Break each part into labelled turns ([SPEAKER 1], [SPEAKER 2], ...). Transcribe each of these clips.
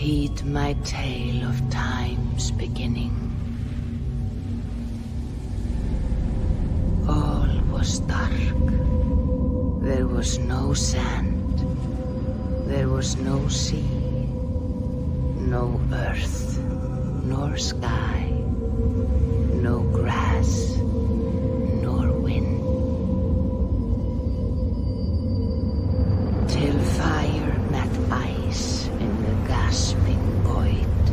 [SPEAKER 1] Heed my tale of time's beginning. All was dark. There was no sand. There was no sea. No earth, nor sky. No grass, nor wind. Till fire met ice in the gasping void.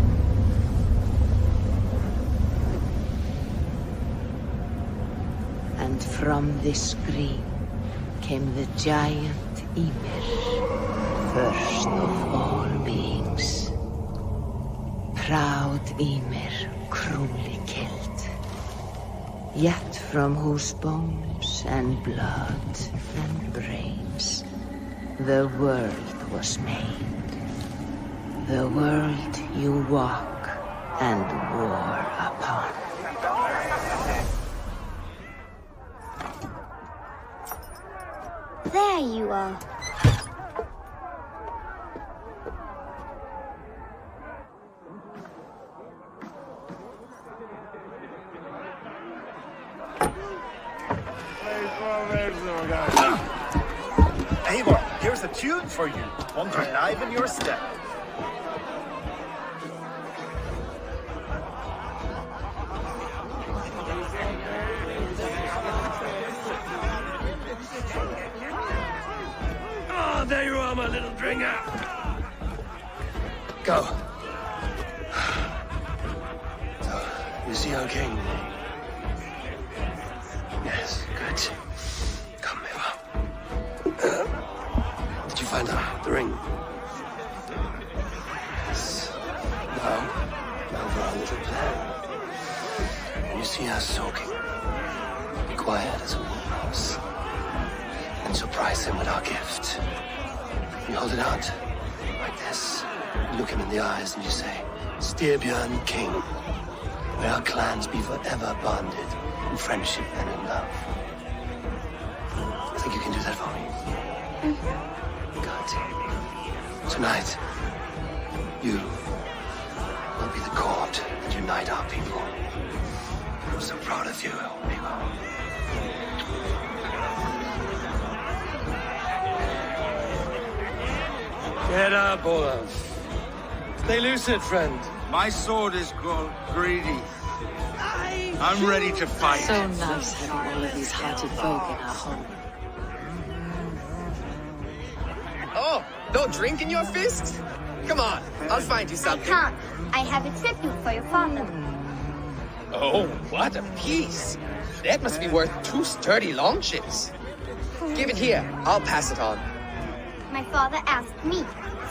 [SPEAKER 1] And from this scream came the giant Ymir, first of all beings. Proud Ymir, cruelly killed. Yet from whose bones and blood and brains the world was made. The world you walk and war upon.
[SPEAKER 2] There you are.
[SPEAKER 3] Eivor, here's a tune for you. One to enliven your step.
[SPEAKER 4] Oh, there you are, my little dringer. Go. So, you see our king? Yes, good. Come, Eva. Did you find the ring? Yes. Now for our little plan. When you see us soaking, be quiet as a mouse. And surprise him with our gift. You hold it out, like this. You look him in the eyes and you say, Styrbjörn King. May our clans be forever bonded in friendship and in love. I think you can do that for me. Good. Tonight, you will be the cord that unite our people. I'm so proud of you, Eva. Get up, Olaf. Stay lucid, friend.
[SPEAKER 3] My sword is grown greedy. I'm ready to fight.
[SPEAKER 1] So nice having all of these hearted folk in our home.
[SPEAKER 5] Oh, no drink in your fist? Come on, I'll find you
[SPEAKER 2] I
[SPEAKER 5] something.
[SPEAKER 2] can't. I have a tribute for your father.
[SPEAKER 5] Oh, what a piece. That must be worth 2 sturdy longships. Give it here, I'll pass it on.
[SPEAKER 2] My father asked me,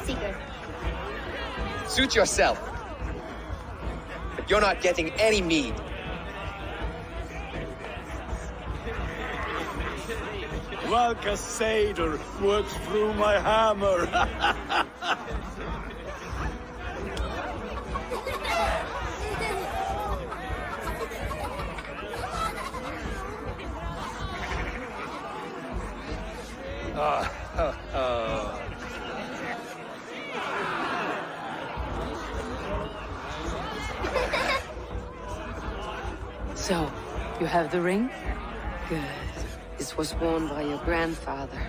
[SPEAKER 2] Sigurd.
[SPEAKER 5] Suit yourself. But you're not getting any mead.
[SPEAKER 3] Like a satyr works through my hammer.
[SPEAKER 1] So, you have the ring? Good. This was worn by your grandfather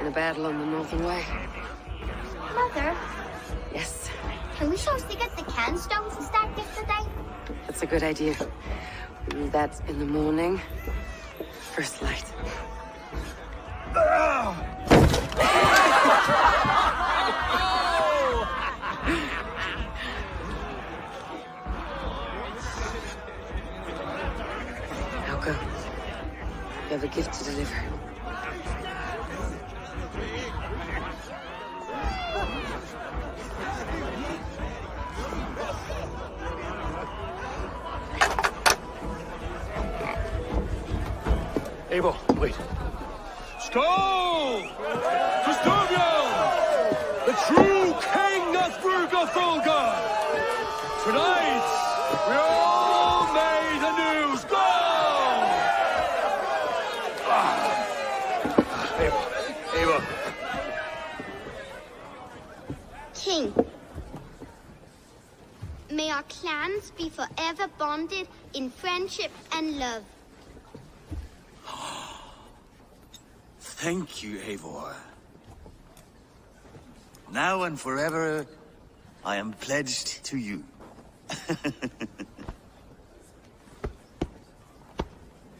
[SPEAKER 1] in a battle on the Northern Way.
[SPEAKER 2] Mother,
[SPEAKER 1] Yes,
[SPEAKER 2] can we show Sigurd the canstones and start gift today?
[SPEAKER 1] that's a good idea. We do that in the morning. First light. Now go. You have a gift to deliver.
[SPEAKER 4] Eivor, wait.
[SPEAKER 3] Skål! To Styrbjörn! The true king of Brugafulga! Tonight, we all made the news. Go!
[SPEAKER 4] Eivor.
[SPEAKER 2] King, clans be forever bonded in friendship and love.
[SPEAKER 3] Thank you, Eivor. Now and forever, I am pledged to you.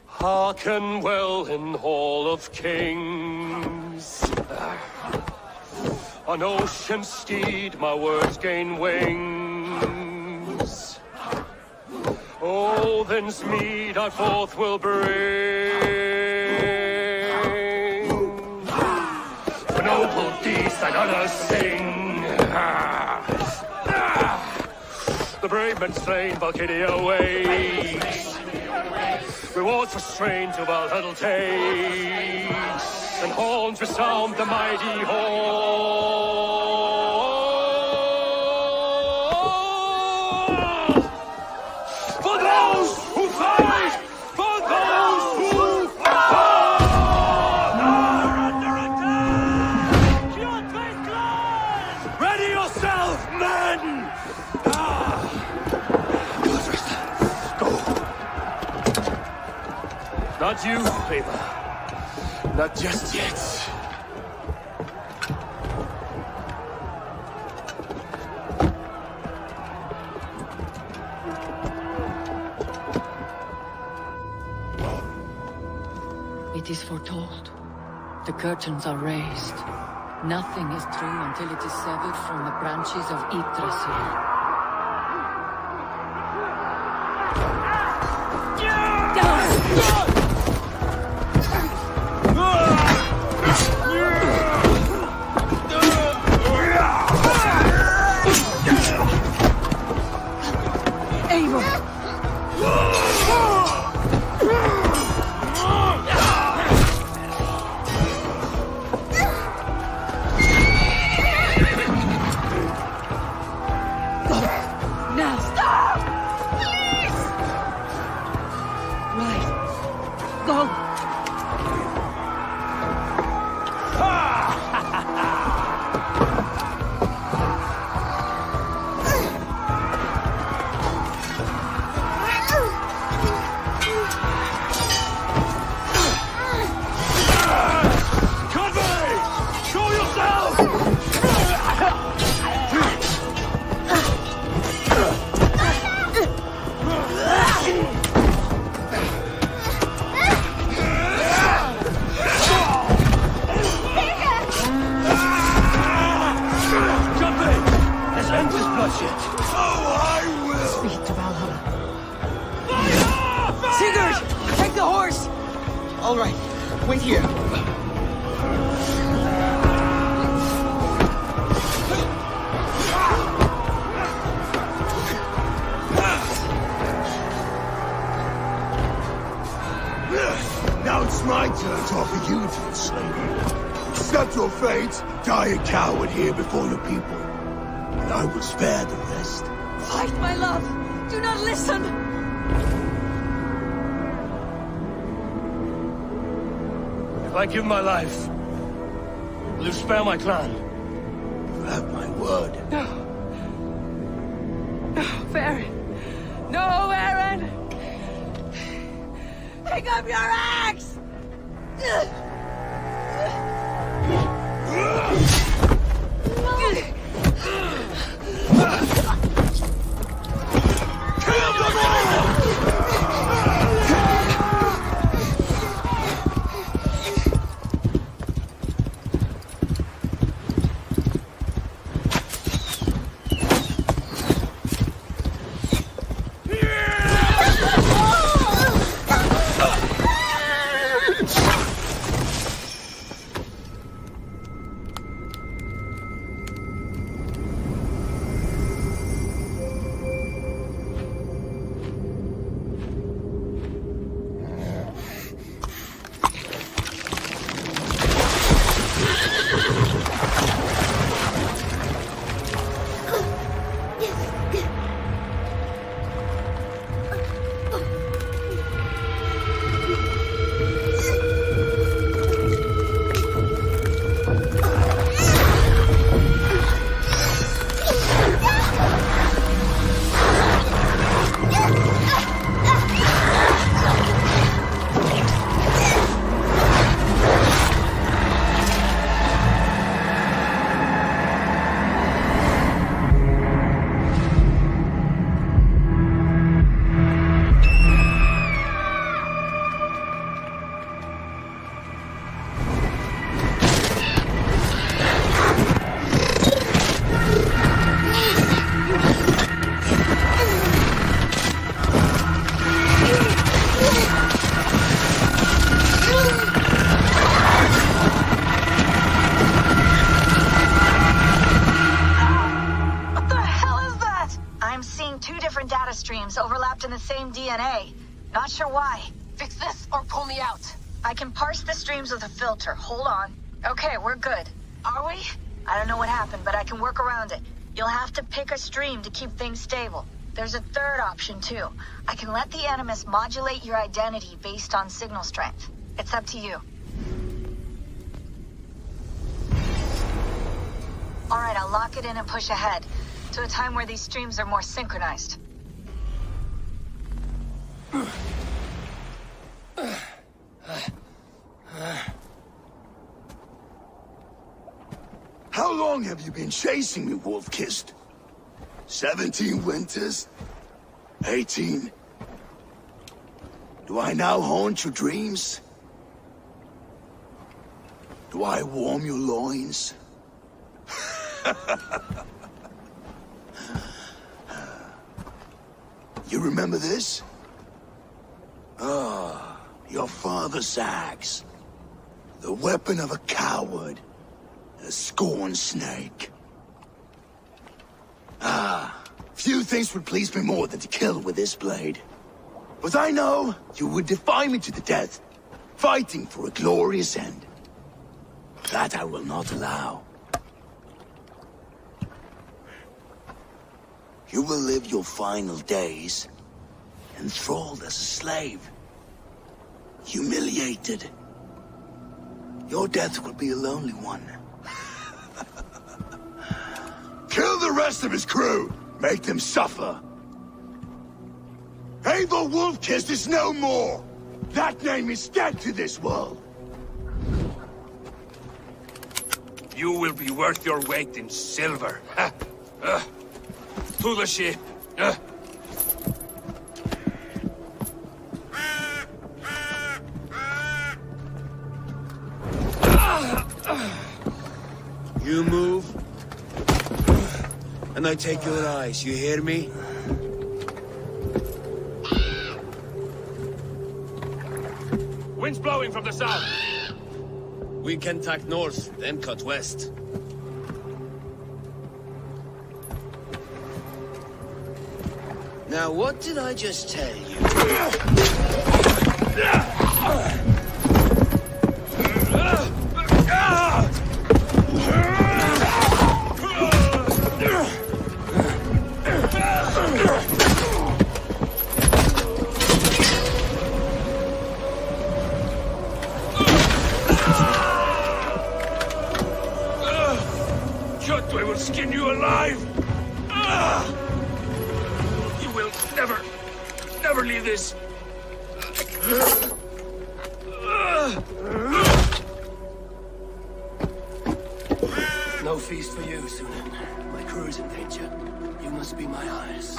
[SPEAKER 6] Hearken well in Hall of Kings. On ocean steed my words gain wings. Odin's mead I forth will bring. For noble deeds and honor sing. The brave men slain Valkyria waits. Rewards for strain to Valhalla takes, and horns resound the mighty hall. For those who fight, for those who fall, are under attack. Your great clan! Ready yourself, men! Not you, Eivor. Not just yet.
[SPEAKER 7] It is foretold. The curtains are raised. Nothing is true until it is severed from the branches of Yggdrasil.
[SPEAKER 5] All right, wait here.
[SPEAKER 3] Now it's my turn to offer you to the slaver. Accept your fate, die a coward here before your people, and I will spare the rest.
[SPEAKER 7] Fight, my love! Do not listen!
[SPEAKER 6] If I give my life, will you spare my clan?
[SPEAKER 3] You have my word.
[SPEAKER 7] No. No, Farron. No, Aaron! Pick up your axe!
[SPEAKER 3] Kill them all!
[SPEAKER 8] Not sure why.
[SPEAKER 9] Fix this or pull me out.
[SPEAKER 8] I can parse the streams with a filter. Hold on. Okay, we're good. Are we? I don't know what happened, but I can work around it. You'll have to pick a stream to keep things stable. There's a third option, too. I can let the Animus modulate your identity based on signal strength. It's up to you. Alright, I'll lock it in and push ahead, to a time where these streams are more synchronized.
[SPEAKER 3] How long have you been chasing me, Wolf-Kissed? 17 winters? 18? Do I now haunt your dreams? Do I warm your loins? You remember this? Ah, your father's axe. The weapon of a coward. A scorned snake. Ah, few things would please me more than to kill with this blade. But I know you would defy me to the death, fighting for a glorious end. That I will not allow. You will live your final days enthralled as a slave. Humiliated. Your death will be a lonely one. Kill the rest of his crew! Make them suffer! Abel Wolf-Kissed is no more! That name is dead to this world!
[SPEAKER 6] You will be worth your weight in silver. To the ship.
[SPEAKER 10] You move, and I take your eyes, you hear me?
[SPEAKER 6] Wind's blowing from the south.
[SPEAKER 10] We can tack north, then cut west. Now, what did I just tell you?
[SPEAKER 6] Cut, I will skin you alive! You will never leave this!
[SPEAKER 4] No feast for you, Sunan. My crew is in danger. You must be my eyes.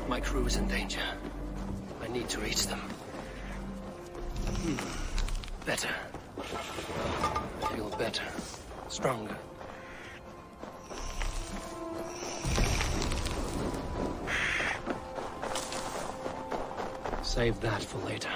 [SPEAKER 4] My crew is in danger. I need to reach them. Better. I feel better. Stronger. Save that for later.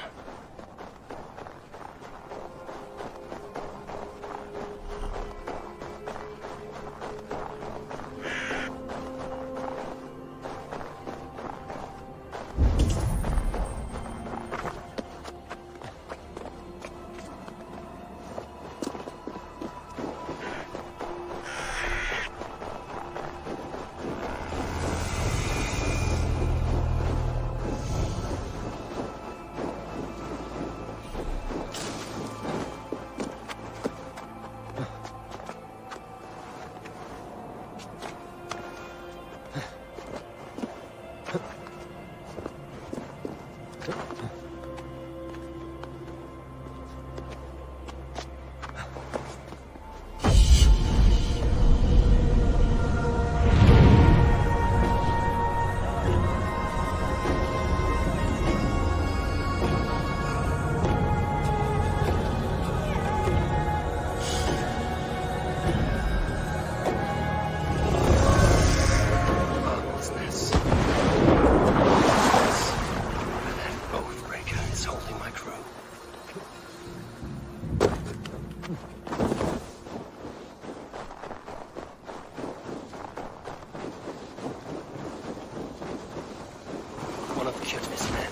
[SPEAKER 4] Kjotve's men.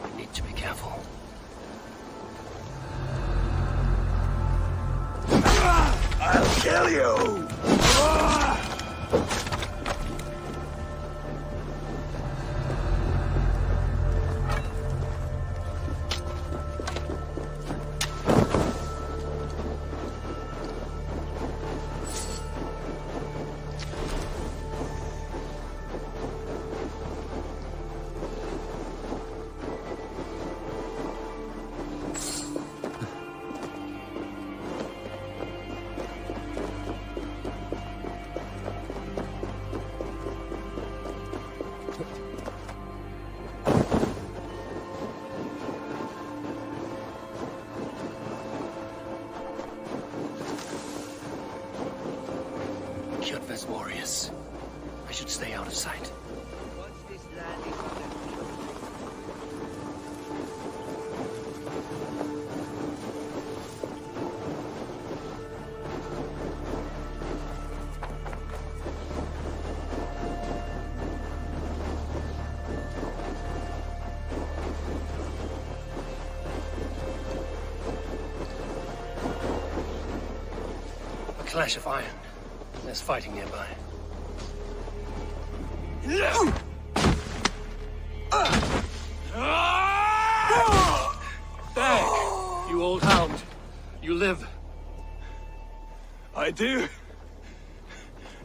[SPEAKER 4] We need to be careful.
[SPEAKER 3] I'll kill you!
[SPEAKER 4] Kjotve's warriors. I should stay out of sight. A clash of iron. There's fighting nearby. Back, you old hound. You live.
[SPEAKER 6] I do.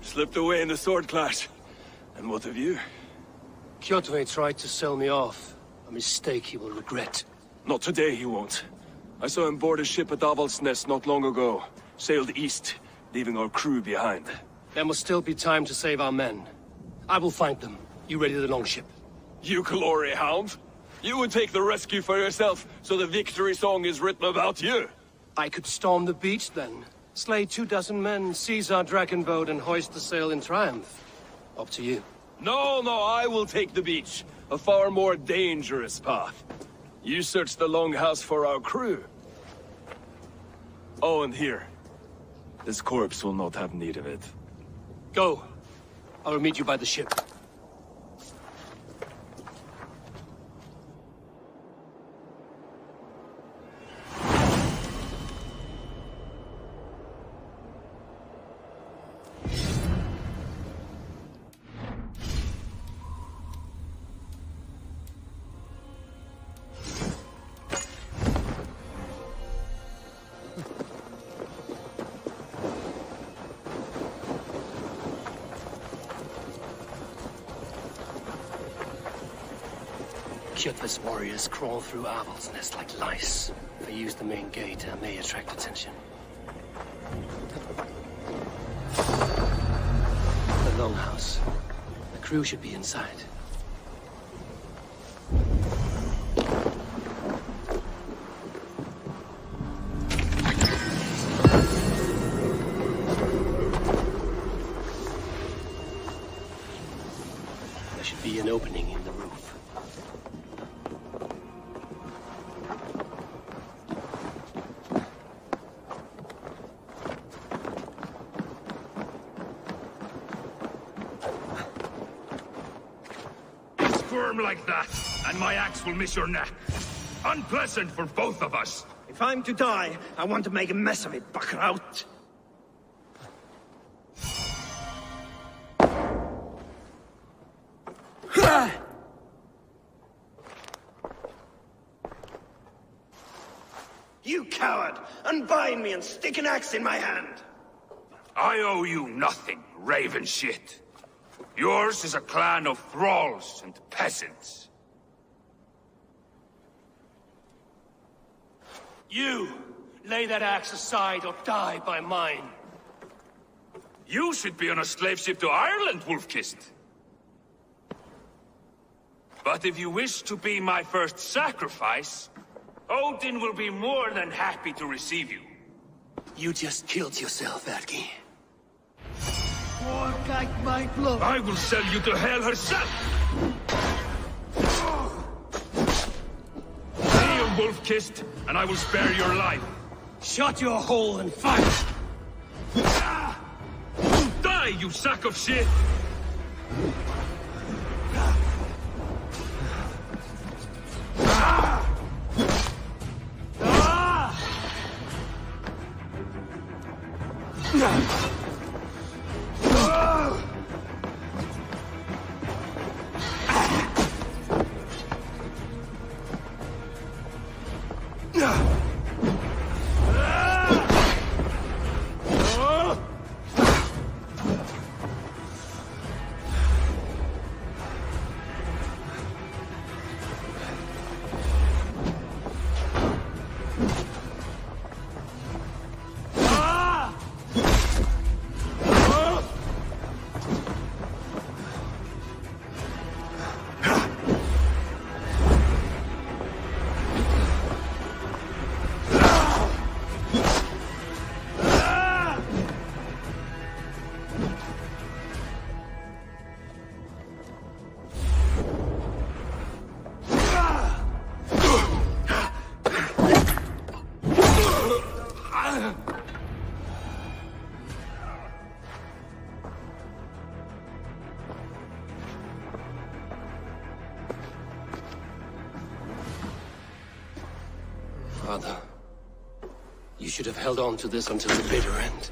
[SPEAKER 6] Slipped away in the sword clash. And what of you?
[SPEAKER 4] Kjotve tried to sell me off. A mistake he will regret.
[SPEAKER 6] Not today, he won't. I saw him board a ship at Avaldsnes not long ago. Sailed east, leaving our crew behind.
[SPEAKER 4] There must still be time to save our men. I will find them. You ready the longship?
[SPEAKER 6] You glory hound? You would take the rescue for yourself, so the victory song is written about you.
[SPEAKER 4] I could storm the beach then. Slay 24 men, seize our dragon boat, and hoist the sail in triumph. Up to you.
[SPEAKER 6] No, I will take the beach. A far more dangerous path. You search the longhouse for our crew. Oh, and here. This corpse will not have need of it.
[SPEAKER 4] Go. I will meet you by the ship. Kjotve's warriors crawl through Avaldsnes like lice. If I use the main gate, I may attract attention. The longhouse. The crew should be inside. There should be an opening in the roof.
[SPEAKER 6] Squirm like that, and my axe will miss your neck. Unpleasant for both of us.
[SPEAKER 10] If I'm to die, I want to make a mess of it, Buckraut. You coward! Unbind me and stick an axe in my hand!
[SPEAKER 6] I owe you nothing, raven shit. Yours is a clan of thralls and peasants.
[SPEAKER 4] You! Lay that axe aside or die by mine.
[SPEAKER 6] You should be on a slave ship to Ireland, Wolf-Kissed. But if you wish to be my first sacrifice, Odin will be more than happy to receive you.
[SPEAKER 4] You just killed yourself, Erki.
[SPEAKER 10] More like my blood!
[SPEAKER 6] I will sell you to hell herself! Kneel, Wolf-Kissed, and I will spare your life.
[SPEAKER 4] Shut your hole and fight!
[SPEAKER 6] Die, you sack of shit!
[SPEAKER 4] brother. You should have held on to this until the bitter end.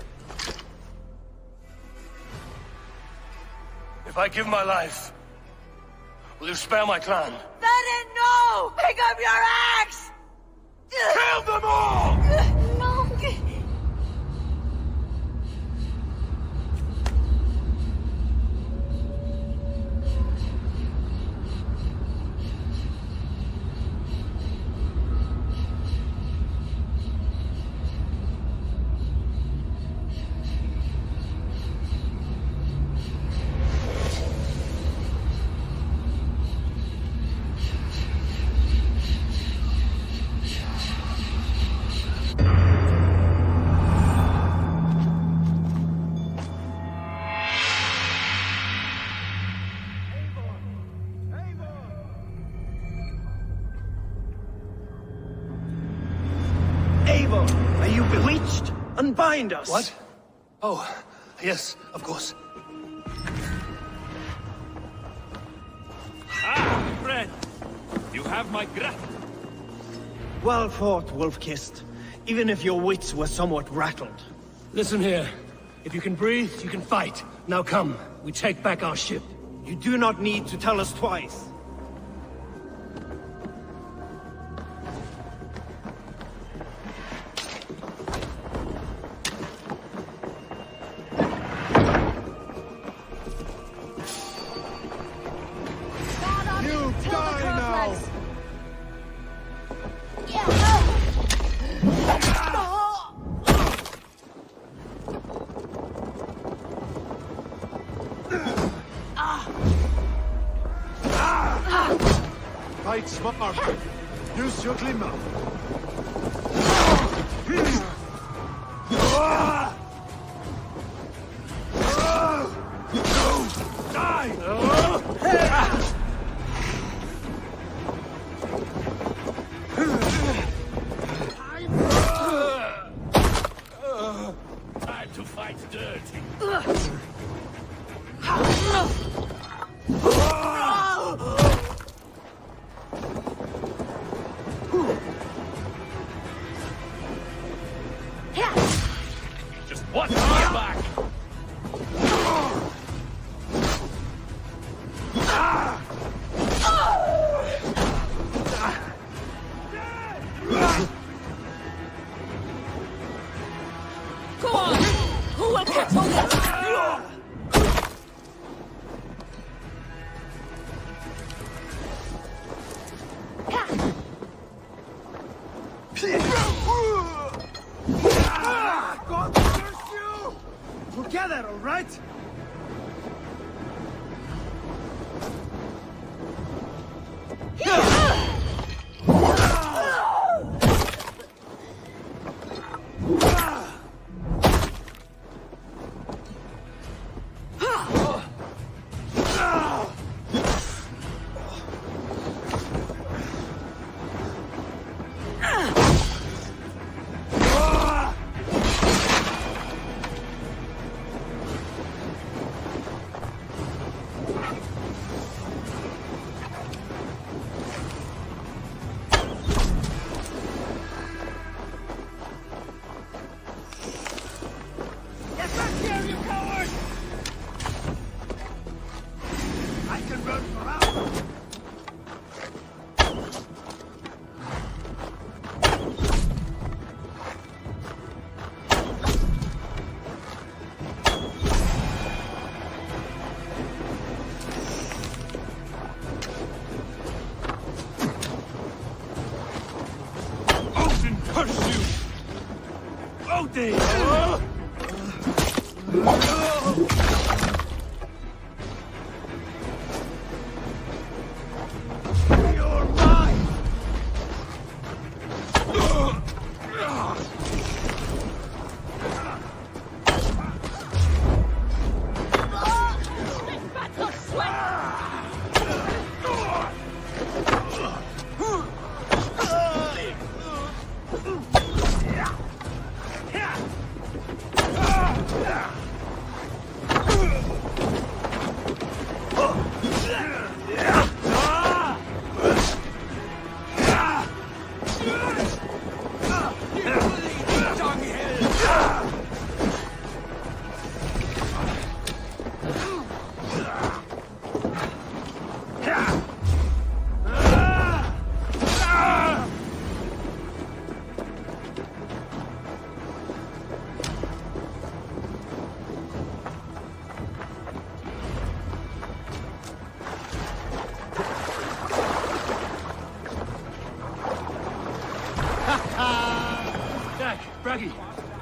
[SPEAKER 4] If I give my life, will you spare my clan?
[SPEAKER 8] Bennett, no! Pick up your axe!
[SPEAKER 3] Kill them all!
[SPEAKER 8] No!
[SPEAKER 10] Eivor, are you bewitched? Unbind us!
[SPEAKER 4] What? Oh, yes, of course.
[SPEAKER 6] Ah, friend! You have my gratitude.
[SPEAKER 10] Well fought, Wolf-Kissed. Even if your wits were somewhat rattled.
[SPEAKER 4] Listen here. If you can breathe, you can fight. Now come, we take back our ship.
[SPEAKER 10] You do not need to tell us twice.
[SPEAKER 3] You die now! Fight smart. Use your glimmer.
[SPEAKER 6] Time to fight dirty. Just one more back.
[SPEAKER 7] Go on! Who will catch on this?
[SPEAKER 10] God curse you! Together, all right?
[SPEAKER 6] Odin curse you! Odin!
[SPEAKER 10] You're mine!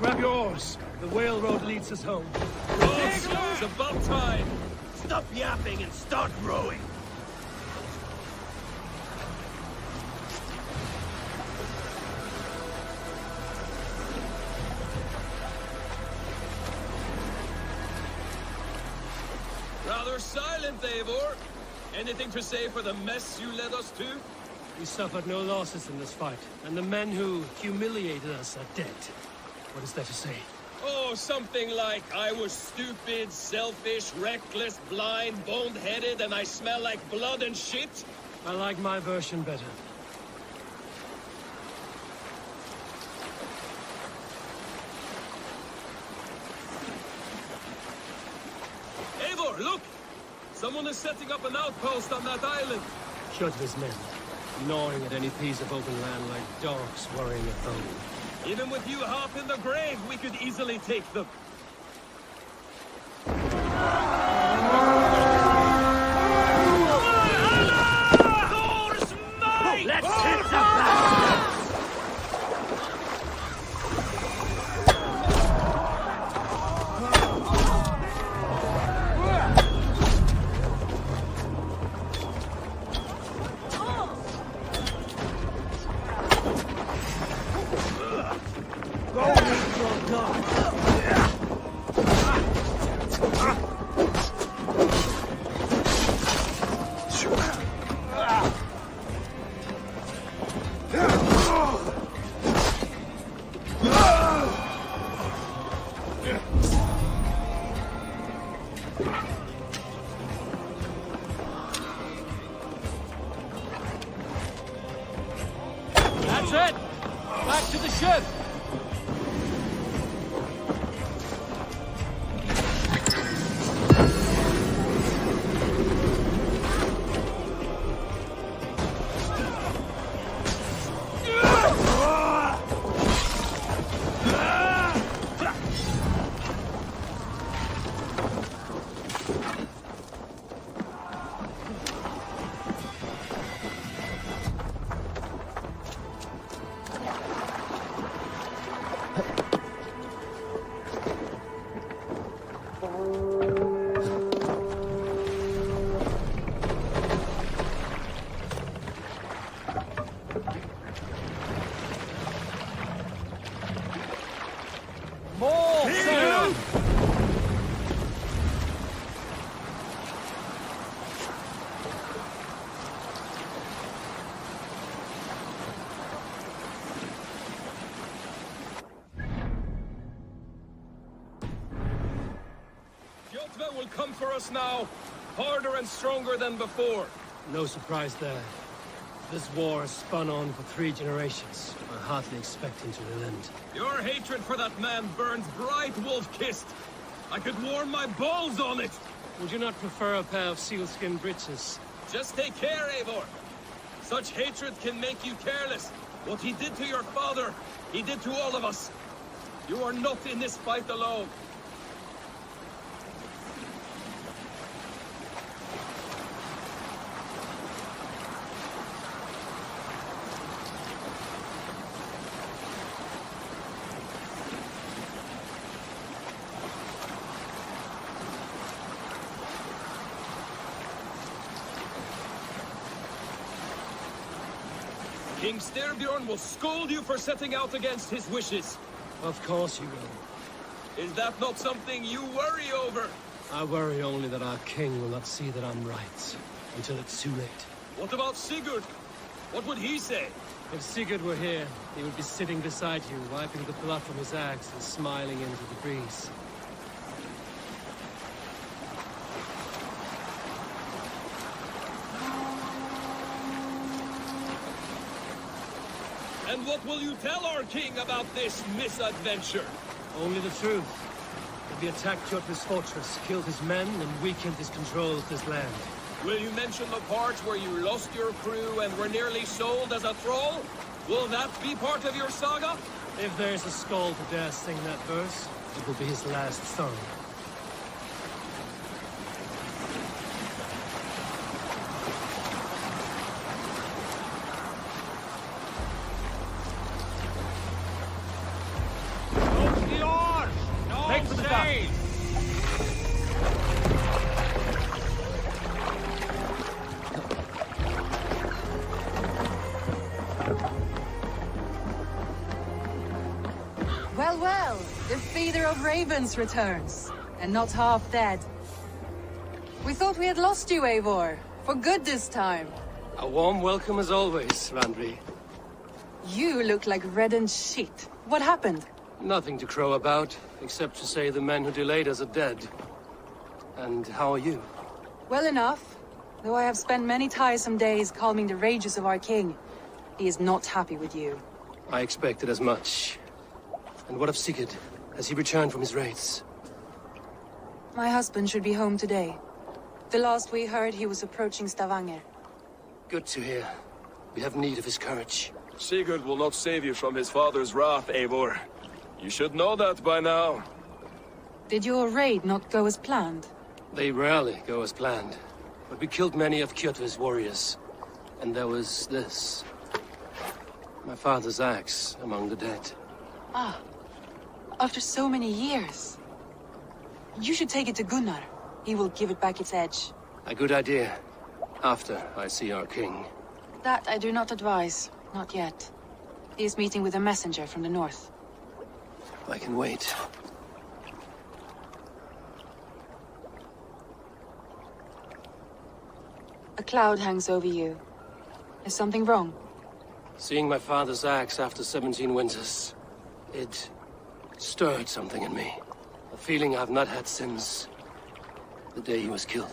[SPEAKER 10] Grab your oars. The whale road leads us home.
[SPEAKER 11] It's about time!
[SPEAKER 10] Stop yapping and start rowing!
[SPEAKER 11] Rather silent, Eivor. Anything to say for the mess you led us to?
[SPEAKER 10] We suffered no losses in this fight, and the men who humiliated us are dead. What is there to say?
[SPEAKER 11] Oh, something like, I was stupid, selfish, reckless, blind, bone-headed, and I smell like blood and shit?
[SPEAKER 10] I like my version better.
[SPEAKER 11] Eivor, look! Someone is setting up an outpost on that island.
[SPEAKER 10] Kjotve's men, gnawing at any piece of open land like dogs worrying a bone.
[SPEAKER 11] Even with you half in the grave, we could easily take them.
[SPEAKER 10] Let's hit the battle! That's it! Back to the ship!
[SPEAKER 11] Kjotve will come for us now, harder and stronger than before.
[SPEAKER 10] No surprise there. This war has spun on for 3 generations. I hardly expect him to relent.
[SPEAKER 11] Your hatred for that man burns bright, wolf-kissed. I could warm my balls on it.
[SPEAKER 10] Would you not prefer a pair of sealskin breeches?
[SPEAKER 11] Just take care, Eivor. Such hatred can make you careless. What he did to your father, he did to all of us. You are not in this fight alone. King Styrbjorn will scold you for setting out against his wishes.
[SPEAKER 10] Of course he will.
[SPEAKER 11] Is that not something you worry over?
[SPEAKER 10] I worry only that our king will not see that I'm right, until it's too late.
[SPEAKER 11] What about Sigurd? What would he say?
[SPEAKER 10] If Sigurd were here, he would be sitting beside you, wiping the blood from his axe and smiling into the breeze.
[SPEAKER 11] And what will you tell our king about this misadventure?
[SPEAKER 10] Only the truth. That we attacked Kjotve's fortress, killed his men, and weakened his control of this land.
[SPEAKER 11] Will you mention the parts where you lost your crew and were nearly sold as a thrall? Will that be part of your saga?
[SPEAKER 10] If there's a skull to dare sing that verse, it will be his last song.
[SPEAKER 11] Don't
[SPEAKER 12] The feeder of ravens returns, and not half dead. We thought we had lost you, Eivor. For good this time.
[SPEAKER 10] A warm welcome as always, Randvi.
[SPEAKER 12] You look like reddened shit. What happened?
[SPEAKER 10] Nothing to crow about, except to say the men who delayed us are dead. And how are you?
[SPEAKER 12] Well enough, though I have spent many tiresome days calming the rages of our king. He is not happy with you.
[SPEAKER 10] I expected as much. And what of Sigurd? Has he returned from his raids?
[SPEAKER 12] My husband should be home today. The last we heard, he was approaching Stavanger.
[SPEAKER 10] Good to hear. We have need of his courage.
[SPEAKER 11] Sigurd will not save you from his father's wrath, Eivor. You should know that by now.
[SPEAKER 12] Did your raid not go as planned?
[SPEAKER 10] They rarely go as planned. But we killed many of Kjotve's warriors. And there was this. My father's axe among the dead.
[SPEAKER 12] Ah. After so many years. You should take it to Gunnar. He will give it back its edge.
[SPEAKER 10] A good idea. After I see our king.
[SPEAKER 12] That I do not advise. Not yet. He is meeting with a messenger from the north.
[SPEAKER 10] I can wait.
[SPEAKER 12] A cloud hangs over you. Is something wrong?
[SPEAKER 10] Seeing my father's axe after 17 winters, it stirred something in me. A feeling I've not had since the day he was killed.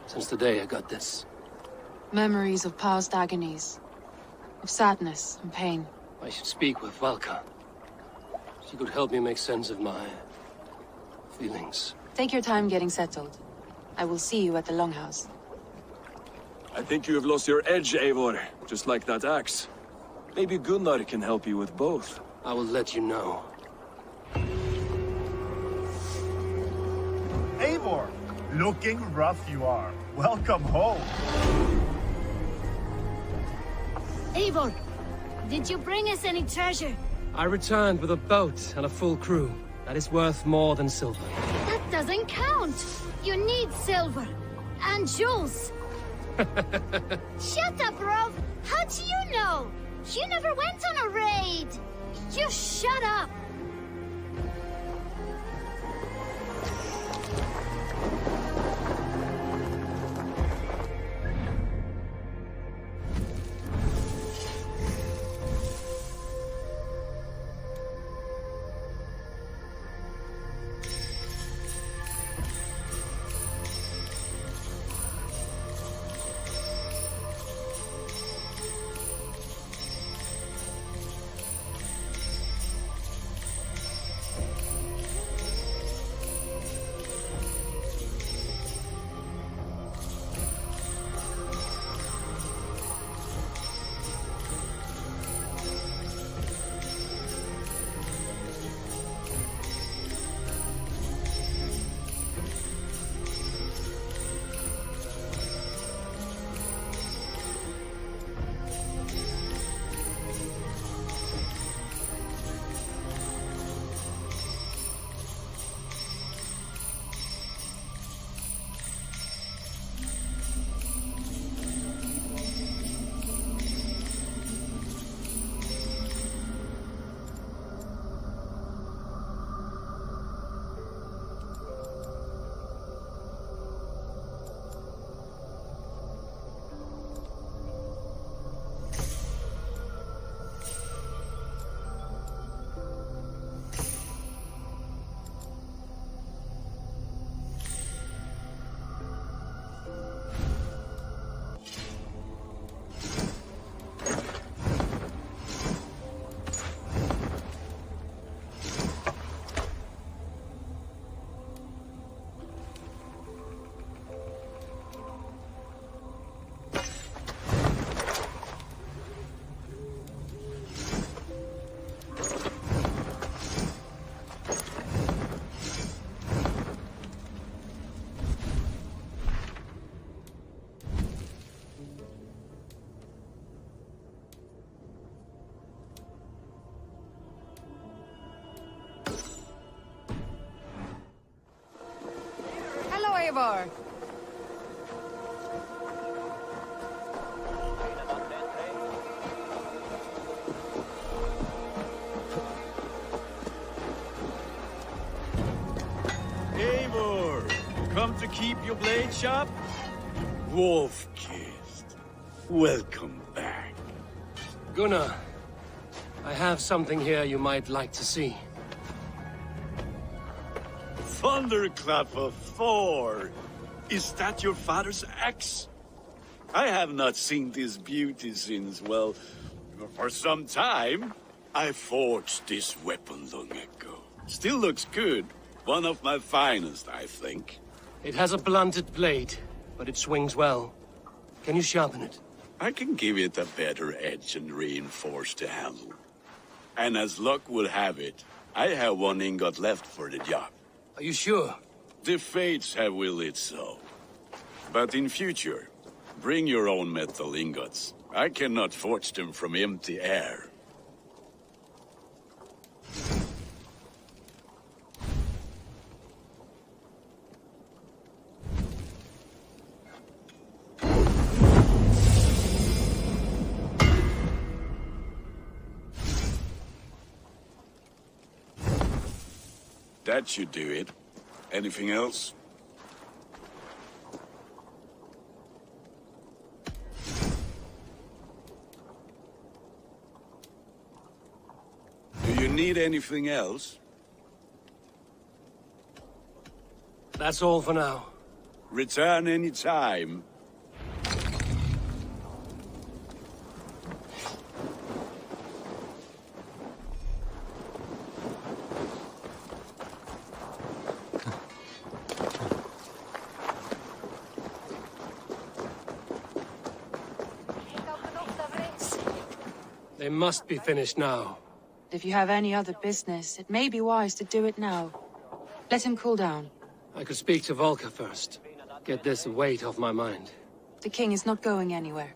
[SPEAKER 10] Since the day I got this.
[SPEAKER 12] Memories of past agonies. Of sadness and pain.
[SPEAKER 10] I should speak with Valka. She could help me make sense of my feelings.
[SPEAKER 12] Take your time getting settled. I will see you at the Longhouse.
[SPEAKER 11] I think you have lost your edge, Eivor, just like that axe. Maybe Gunnar can help you with both.
[SPEAKER 10] I will let you know.
[SPEAKER 13] Eivor, looking rough you are. Welcome home.
[SPEAKER 2] Eivor, did you bring us any treasure?
[SPEAKER 10] I returned with a boat and a full crew. That is worth more than silver.
[SPEAKER 2] That doesn't count. You need silver. And jewels. Shut up, Rob. How do you know? You never went on a raid. You shut up.
[SPEAKER 12] Eivor.
[SPEAKER 14] come to keep your blade sharp? Wolf-kissed. Welcome back.
[SPEAKER 10] Gunnar, I have something here you might like to see.
[SPEAKER 14] Thunderclap of Thor! Is that your father's axe? I have not seen this beauty since, well, for some time. I forged this weapon long ago. Still looks good. One of my finest, I think.
[SPEAKER 10] It has a blunted blade, but it swings well. Can you sharpen it?
[SPEAKER 14] I can give it a better edge and reinforce the handle. And as luck will have it, I have one ingot left for the job.
[SPEAKER 10] Are you sure?
[SPEAKER 14] The fates have willed it so. But in future, bring your own metal ingots. I cannot forge them from empty air. That should do it. Anything else? Do you need anything else?
[SPEAKER 10] That's all for now.
[SPEAKER 14] Return any time.
[SPEAKER 10] They must be finished now.
[SPEAKER 12] If you have any other business, it may be wise to do it now. Let him cool down.
[SPEAKER 10] I could speak to Volker first. Get this weight off my mind.
[SPEAKER 12] The king is not going anywhere.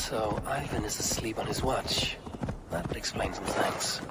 [SPEAKER 10] So Ivan is asleep on his watch. That would explain some things.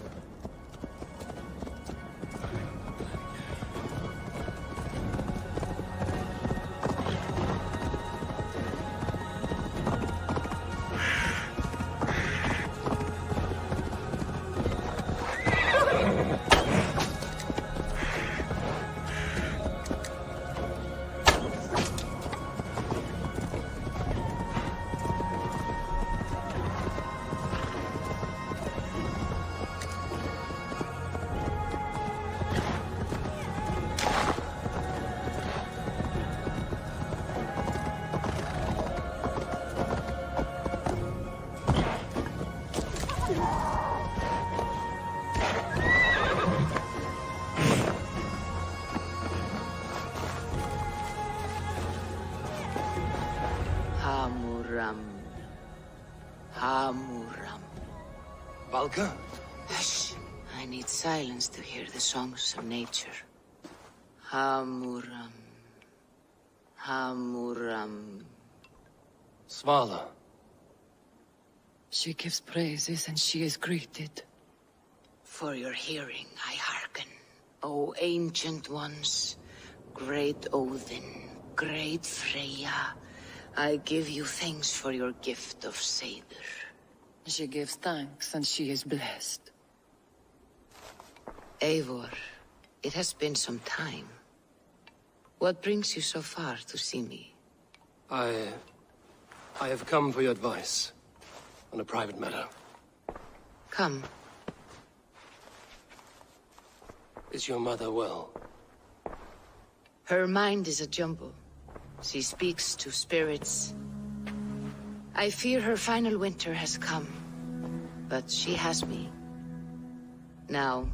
[SPEAKER 1] Hamuram.
[SPEAKER 10] Valka?
[SPEAKER 1] Hush. I need silence to hear the songs of nature. Hamuram. Hamuram.
[SPEAKER 10] Svala.
[SPEAKER 7] She gives praises and she is greeted.
[SPEAKER 1] For your hearing, I hearken. O ancient ones, great Odin, great Freya, I give you thanks for your gift of Seder.
[SPEAKER 7] She gives thanks and she is blessed.
[SPEAKER 1] Eivor, it has been some time. What brings you so far to see me?
[SPEAKER 10] I have come for your advice on a private matter.
[SPEAKER 1] Come.
[SPEAKER 10] Is your mother well?
[SPEAKER 1] Her mind is a jumble. She speaks to spirits. I fear her final winter has come, but she has me. Now,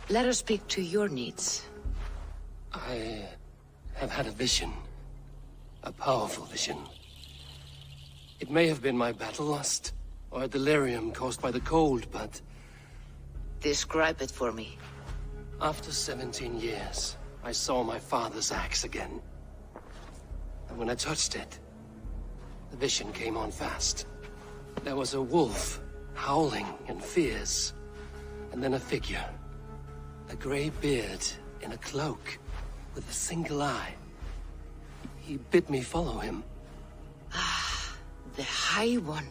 [SPEAKER 1] let her speak to your needs.
[SPEAKER 10] I have had a vision. A powerful vision. It may have been my battle lust, or a delirium caused by the cold, but...
[SPEAKER 1] Describe it for me.
[SPEAKER 10] After 17 years, I saw my father's axe again. And when I touched it, the vision came on fast. There was a wolf, howling and fierce. And then a figure. A grey beard in a cloak, with a single eye. He bid me follow him.
[SPEAKER 1] Ah, the High One.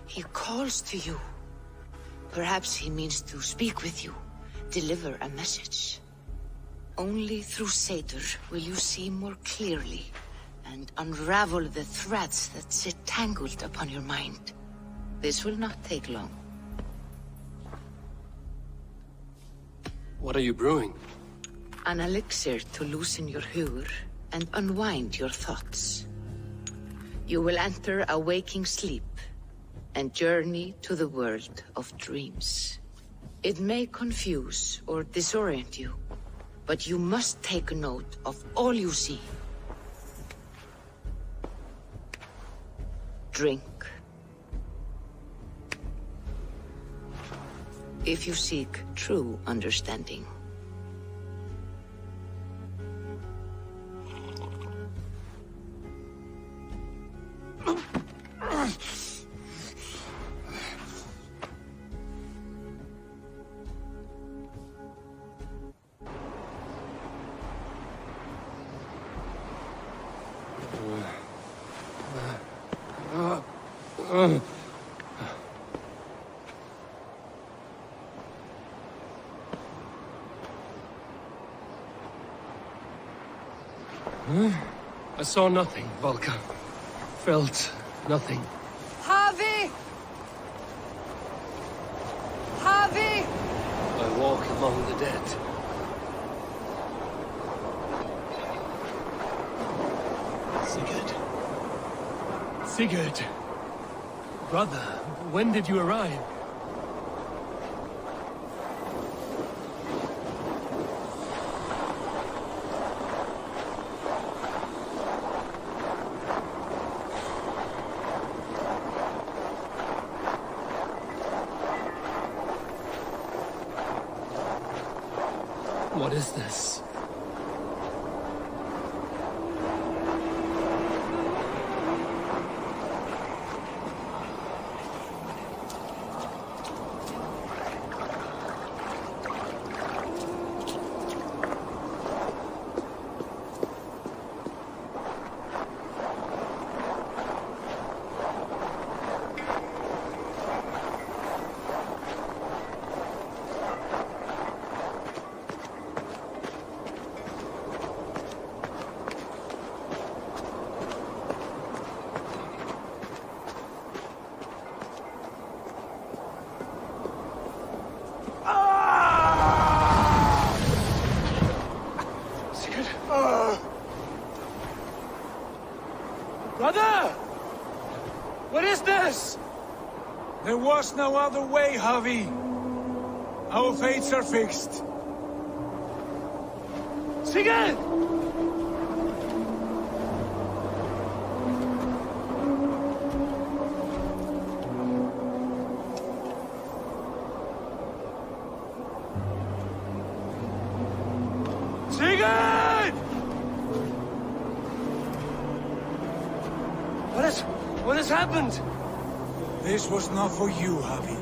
[SPEAKER 1] He calls to you. Perhaps he means to speak with you, deliver a message. Only through Seder will you see more clearly and unravel the threads that sit tangled upon your mind. This will not take long.
[SPEAKER 10] What are you brewing?
[SPEAKER 1] An elixir to loosen your huer and unwind your thoughts. You will enter a waking sleep and journey to the world of dreams. It may confuse or disorient you, but you must take note of all you see. Drink. If you seek true understanding.
[SPEAKER 10] I saw nothing, Valka. Felt nothing.
[SPEAKER 12] Harvey! Harvey!
[SPEAKER 10] I walk among the dead.
[SPEAKER 14] Sigurd.
[SPEAKER 10] Sigurd! Brother, when did you arrive? What is this? Brother! What is this?
[SPEAKER 15] There was no other way, Javi. Our fates are fixed.
[SPEAKER 10] Sigurd!
[SPEAKER 15] Sigurd!
[SPEAKER 10] What has happened?
[SPEAKER 15] This was not for you, Javi.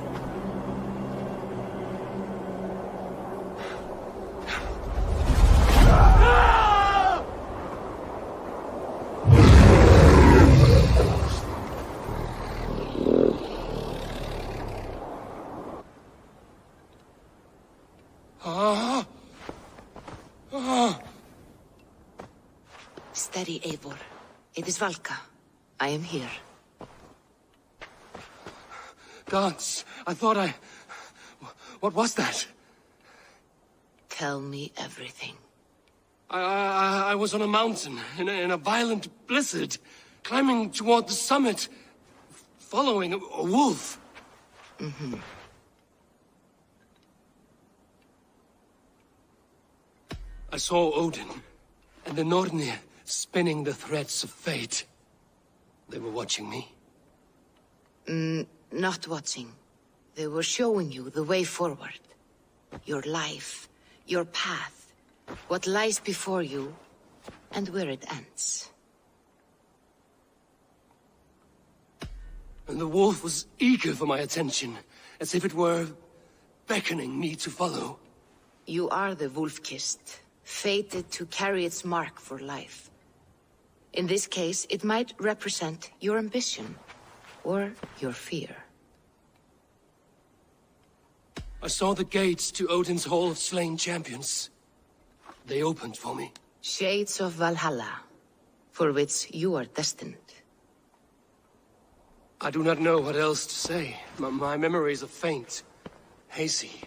[SPEAKER 1] Steady, Eivor. It is Valka. I am here.
[SPEAKER 10] Gods, I thought I... What was that?
[SPEAKER 1] Tell me everything.
[SPEAKER 10] I was on a mountain, in a violent blizzard, climbing toward the summit, following a wolf.
[SPEAKER 1] Mm-hmm.
[SPEAKER 10] I saw Odin, and the Nornir spinning the threads of fate. They were watching me.
[SPEAKER 1] Not watching. They were showing you the way forward. Your life, your path, what lies before you, and where it ends.
[SPEAKER 10] And the wolf was eager for my attention, as if it were beckoning me to follow.
[SPEAKER 1] You are the wolf-kissed, fated to carry its mark for life. In this case, it might represent your ambition, or your fear.
[SPEAKER 10] I saw the gates to Odin's Hall of Slain Champions. They opened for me.
[SPEAKER 1] Shades of Valhalla, for which you are destined.
[SPEAKER 10] I do not know what else to say. My memories are faint, hazy.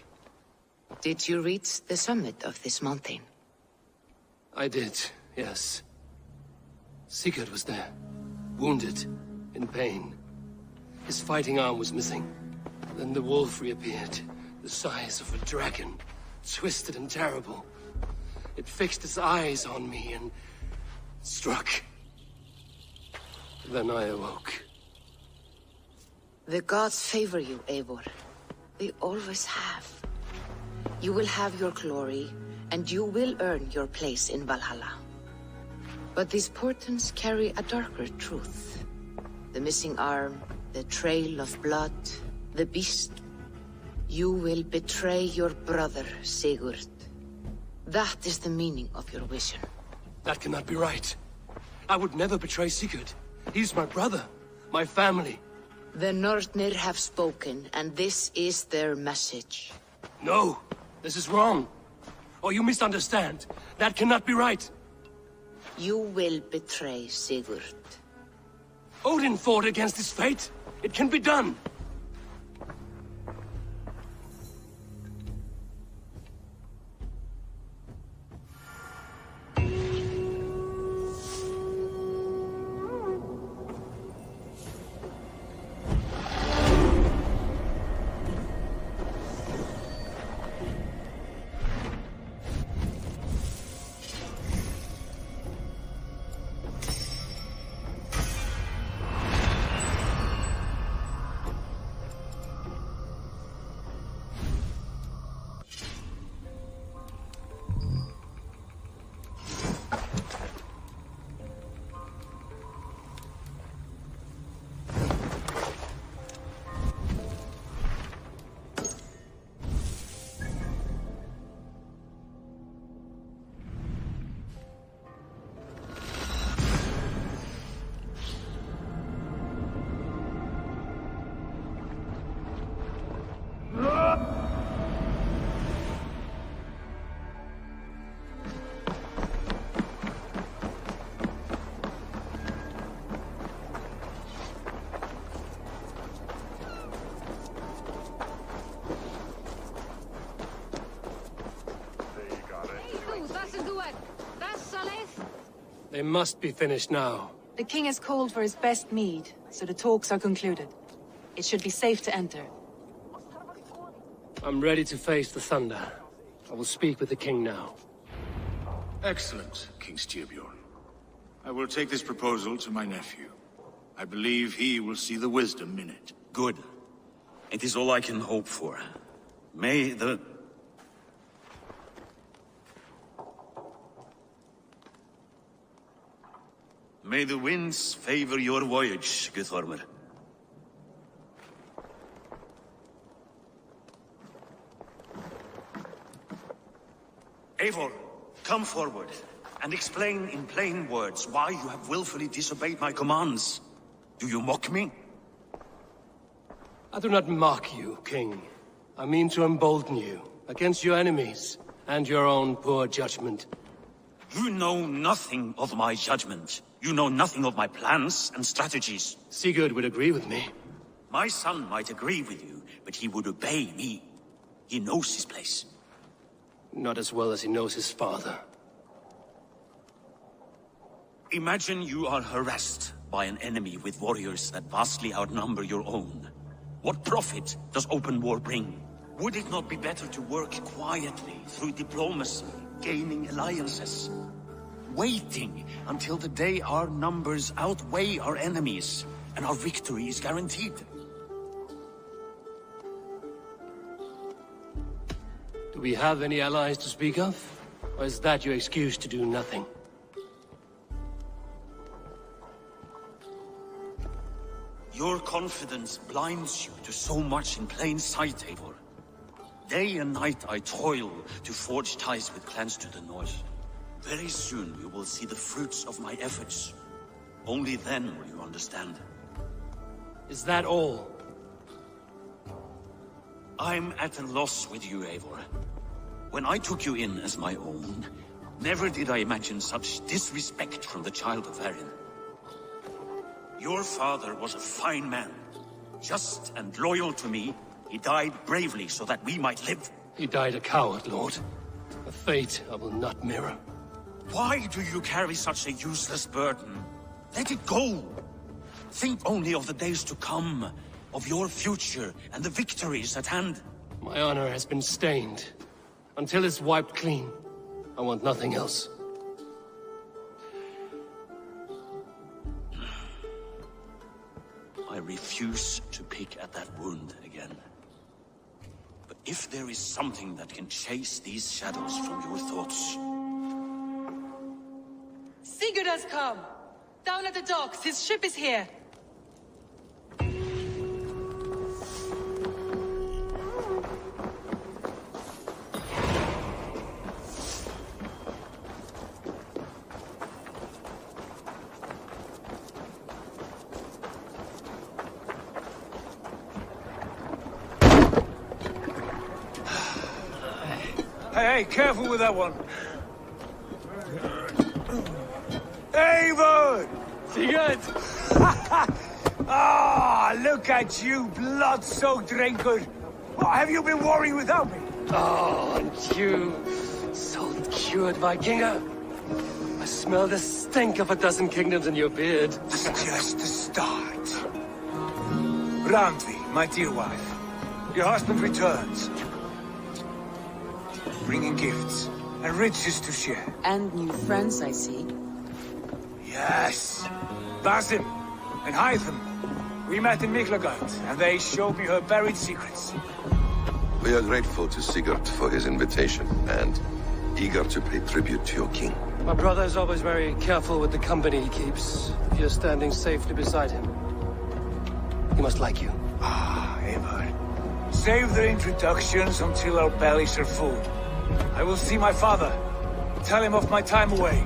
[SPEAKER 1] Did you reach the summit of this mountain?
[SPEAKER 10] I did, yes. Sigurd was there, wounded, in pain. His fighting arm was missing. Then the wolf reappeared, the size of a dragon, twisted and terrible. It fixed its eyes on me and struck. Then I awoke.
[SPEAKER 1] The gods favor you, Eivor. They always have. You will have your glory, and you will earn your place in Valhalla. But these portents carry a darker truth. The missing arm, the trail of blood, the beast. You will betray your brother, Sigurd. That is the meaning of your vision.
[SPEAKER 10] That cannot be right. I would never betray Sigurd. He's my brother, my family.
[SPEAKER 1] The Nornir have spoken, and this is their message.
[SPEAKER 10] No, this is wrong. Or you misunderstand. That cannot be right.
[SPEAKER 1] You will betray Sigurd.
[SPEAKER 10] Odin fought against his fate. It can be done. They must be finished now.
[SPEAKER 12] The king has called for his best mead, so the talks are concluded. It should be safe to enter.
[SPEAKER 10] I'm ready to face the thunder. I will speak with the king now.
[SPEAKER 16] Excellent, King Styrbjorn. I will take this proposal to my nephew. I believe he will see the wisdom in it.
[SPEAKER 17] Good. It is all I can hope for. May the... May the winds favor your voyage, Guthormer. Eivor, come forward, and explain in plain words why you have willfully disobeyed my commands. Do you mock me?
[SPEAKER 10] I do not mock you, King. I mean to embolden you against your enemies and your own poor judgment.
[SPEAKER 17] You know nothing of my judgment. You know nothing of my plans and strategies.
[SPEAKER 10] Sigurd would agree with me.
[SPEAKER 17] My son might agree with you, but he would obey me. He knows his place.
[SPEAKER 10] Not as well as he knows his father.
[SPEAKER 17] Imagine you are harassed by an enemy with warriors that vastly outnumber your own. What profit does open war bring? Would it not be better to work quietly through diplomacy, gaining alliances? Waiting until the day our numbers outweigh our enemies, and our victory is guaranteed.
[SPEAKER 10] Do we have any allies to speak of? Or is that your excuse to do nothing?
[SPEAKER 17] Your confidence blinds you to so much in plain sight, Eivor. Day and night I toil to forge ties with clans to the north. Very soon you will see the fruits of my efforts. Only then will you understand.
[SPEAKER 10] Is that all?
[SPEAKER 17] I'm at a loss with you, Eivor. When I took you in as my own, never did I imagine such disrespect from the child of Erin. Your father was a fine man. Just and loyal to me, he died bravely so that we might live.
[SPEAKER 10] He died a coward, Lord. A fate I will not mirror.
[SPEAKER 17] Why do you carry such a useless burden? Let it go. Think only of the days to come, of your future and the victories at hand.
[SPEAKER 10] My honor has been stained. Until it's wiped clean, I want nothing else.
[SPEAKER 17] I refuse to pick at that wound again. But if there is something that can chase these shadows from your thoughts...
[SPEAKER 12] Sigurd has come! Down at the docks, his ship is here!
[SPEAKER 15] Hey, careful with that one. Eivor!
[SPEAKER 10] Sigurd!
[SPEAKER 15] Ah, look at you, blood-soaked drinker. Oh, have you been worrying without me?
[SPEAKER 10] Oh, and you, salt-cured Vikinger. I smell the stink of a dozen kingdoms in your beard.
[SPEAKER 15] It's just the start. Randvi, my dear wife, your husband returns. Bringing gifts and riches to share.
[SPEAKER 12] And new friends, I see.
[SPEAKER 15] Yes. Basim and Hytham. We met in Miklagard, and they showed me her buried secrets.
[SPEAKER 18] We are grateful to Sigurd for his invitation, and eager to pay tribute to your king.
[SPEAKER 10] My brother is always very careful with the company he keeps. If you're standing safely beside him, he must like you.
[SPEAKER 15] Ah, Eivor. Save the introductions until our bellies are full. I will see my father. Tell him of my time away.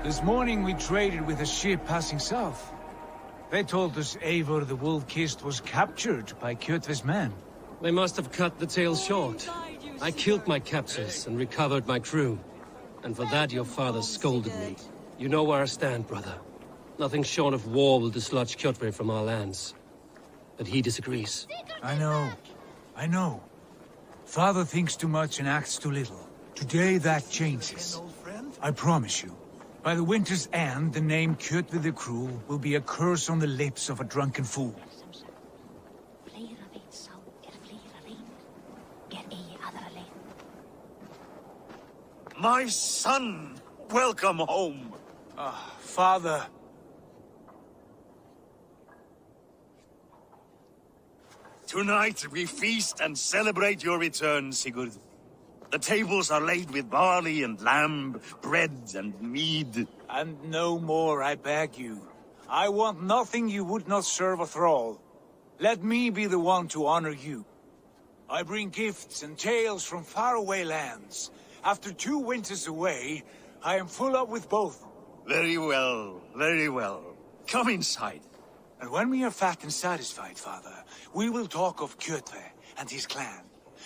[SPEAKER 19] This morning we traded with a ship passing south. They told us Eivor the Wolf-Kissed was captured by Kjotve's men.
[SPEAKER 10] They must have cut the tale short. I killed my captors and recovered my crew. And for that your father scolded me. You know where I stand, brother. Nothing short of war will dislodge Kjotve from our lands. But he disagrees.
[SPEAKER 19] I know. Father thinks too much and acts too little. Today that changes. I promise you. By the winter's end, the name Kjotve the Cruel will be a curse on the lips of a drunken fool.
[SPEAKER 14] My son! Welcome home!
[SPEAKER 15] Father.
[SPEAKER 14] Tonight we feast and celebrate your return, Sigurd. The tables are laid with barley and lamb, bread and mead.
[SPEAKER 15] And no more, I beg you. I want nothing you would not serve a thrall. Let me be the one to honor you. I bring gifts and tales from faraway lands. After 2 winters away, I am full up with both.
[SPEAKER 14] Very well, very well. Come inside.
[SPEAKER 15] And when we are fat and satisfied, Father, we will talk of Kjotve and his clan,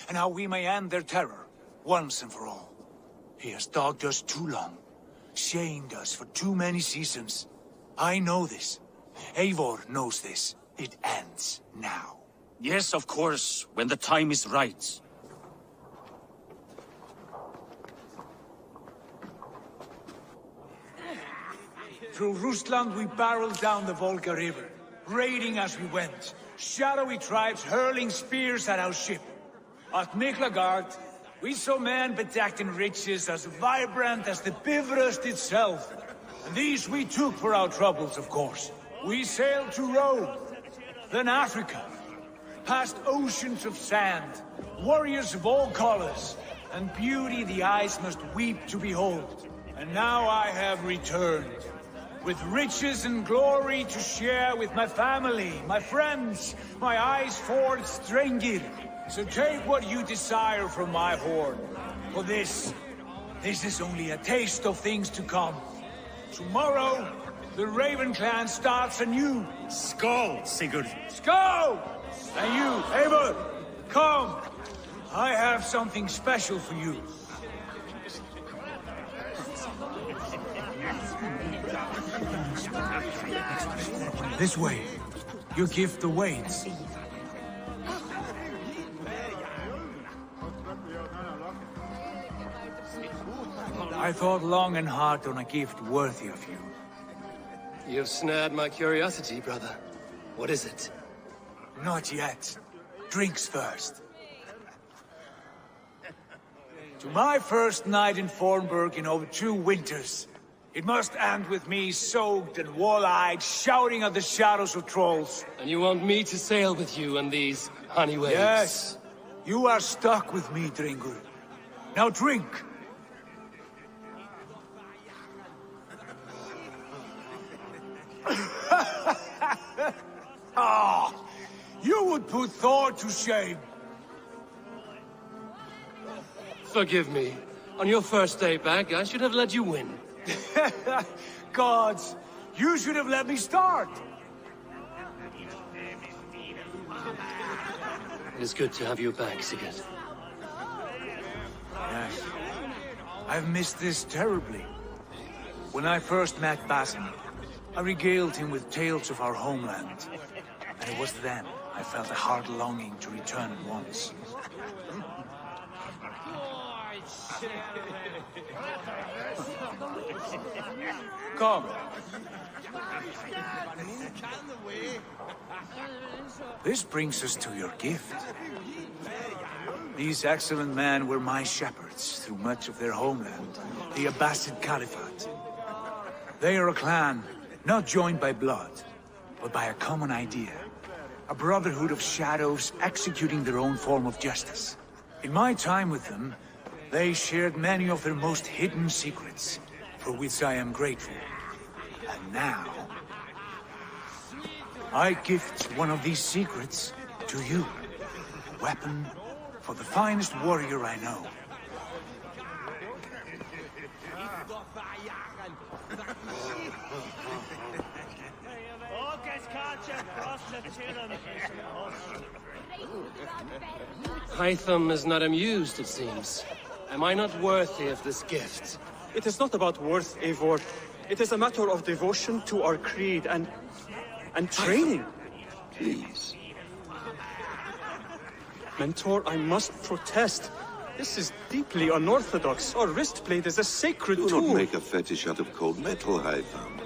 [SPEAKER 15] and how we may end their terror, once and for all. He has dogged us too long, shamed us for too many seasons. I know this. Eivor knows this. It ends now.
[SPEAKER 17] Yes, of course, when the time is right.
[SPEAKER 15] Through Rusland we barreled down the Volga River, raiding as we went. Shadowy tribes hurling spears at our ship. At Miklagard, we saw men bedecked in riches as vibrant as the Bifrost itself. And these we took for our troubles, of course. We sailed to Rome, then Africa, past oceans of sand, warriors of all colors, and beauty the eyes must weep to behold. And now I have returned, with riches and glory to share with my family, my friends, my eyes-forged Strengir. So take what you desire from my hoard. For this is only a taste of things to come. Tomorrow, the Raven clan starts anew.
[SPEAKER 14] Skål, Sigurd.
[SPEAKER 15] Skål! And you, Eivor, come. I have something special for you. This way. Your gift awaits. I thought long and hard on a gift worthy of you.
[SPEAKER 10] You've snared my curiosity, brother. What is it?
[SPEAKER 15] Not yet. Drinks first. To my first night in Fornburg in over 2 winters. It must end with me soaked and wall-eyed, shouting at the shadows of trolls.
[SPEAKER 10] And you want me to sail with you on these honey waves?
[SPEAKER 15] Yes. You are stuck with me, Dringur. Now drink. Ah, you would put Thor to shame.
[SPEAKER 10] Forgive me. On your first day back, I should have let you win.
[SPEAKER 15] Gods, you should have let me start.
[SPEAKER 10] It is good to have you back, Sigurd.
[SPEAKER 15] Yes. I've missed this terribly. When I first met Basim, I regaled him with tales of our homeland. And it was then I felt a hard longing to return once. Come. This brings us to your gift. These excellent men were my shepherds through much of their homeland, the Abbasid Caliphate. They are a clan, not joined by blood, but by a common idea. A brotherhood of shadows executing their own form of justice. In my time with them, they shared many of their most hidden secrets, for which I am grateful. And now, I gift one of these secrets to you. A weapon for the finest warrior I know.
[SPEAKER 10] Hytham is not amused, it seems. Am I not worthy of this gift?
[SPEAKER 20] It is not about worth, Eivor. It is a matter of devotion to our creed and training.
[SPEAKER 18] Please.
[SPEAKER 20] Mentor, I must protest. This is deeply unorthodox. Our wrist blade is a sacred
[SPEAKER 18] Do
[SPEAKER 20] tool.
[SPEAKER 18] not make a fetish out of cold metal, Hytham.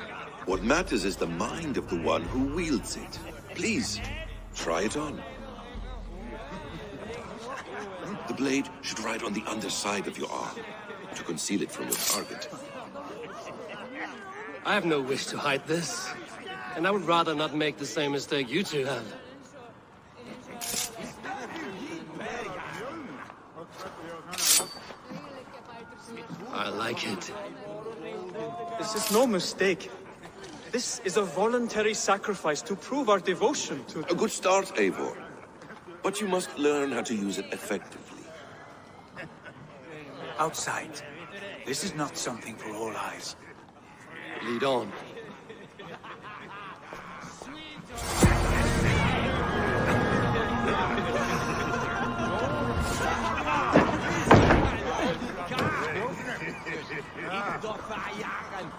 [SPEAKER 18] What matters is the mind of the one who wields it. Please, try it on. The blade should ride on the underside of your arm, to conceal it from your target.
[SPEAKER 10] I have no wish to hide this, and I would rather not make the same mistake you two have. I like it.
[SPEAKER 20] This is no mistake. This is a voluntary sacrifice to prove our devotion to...
[SPEAKER 18] A good start, Eivor. But you must learn how to use it effectively.
[SPEAKER 19] Outside. This is not something for all eyes.
[SPEAKER 10] Lead on.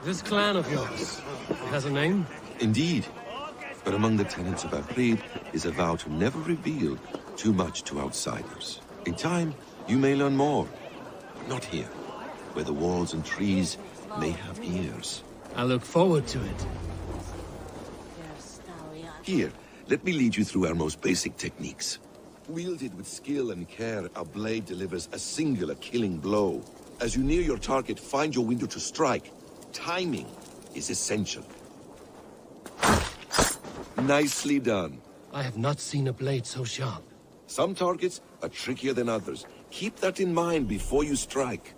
[SPEAKER 10] This clan of yours, it has a name?
[SPEAKER 18] Indeed. But among the tenets of our creed is a vow to never reveal too much to outsiders. In time, you may learn more. But not here, where the walls and trees may have ears.
[SPEAKER 10] I look forward to it.
[SPEAKER 18] Here, let me lead you through our most basic techniques. Wielded with skill and care, our blade delivers a singular killing blow. As you near your target, find your window to strike. Timing is essential. Nicely done.
[SPEAKER 10] I have not seen a blade so sharp.
[SPEAKER 18] Some targets are trickier than others. Keep that in mind before you strike.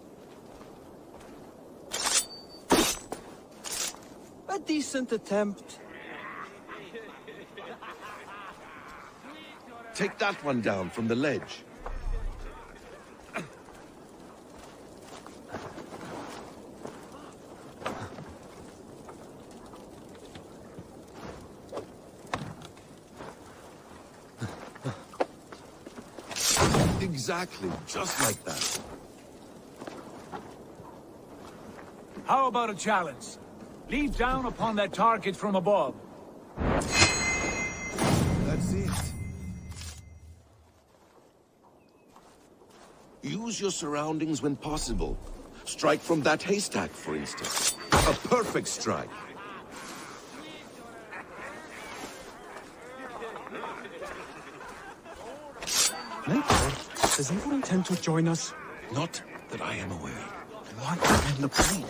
[SPEAKER 20] A decent attempt.
[SPEAKER 18] Take that one down from the ledge. Exactly, just like that.
[SPEAKER 19] How about a challenge? Leap down upon that target from above.
[SPEAKER 18] That's it. Use your surroundings when possible. Strike from that haystack, for instance. A perfect strike.
[SPEAKER 20] Does Eivor intend to join us?
[SPEAKER 18] Not that I am aware.
[SPEAKER 20] Then why end the plane?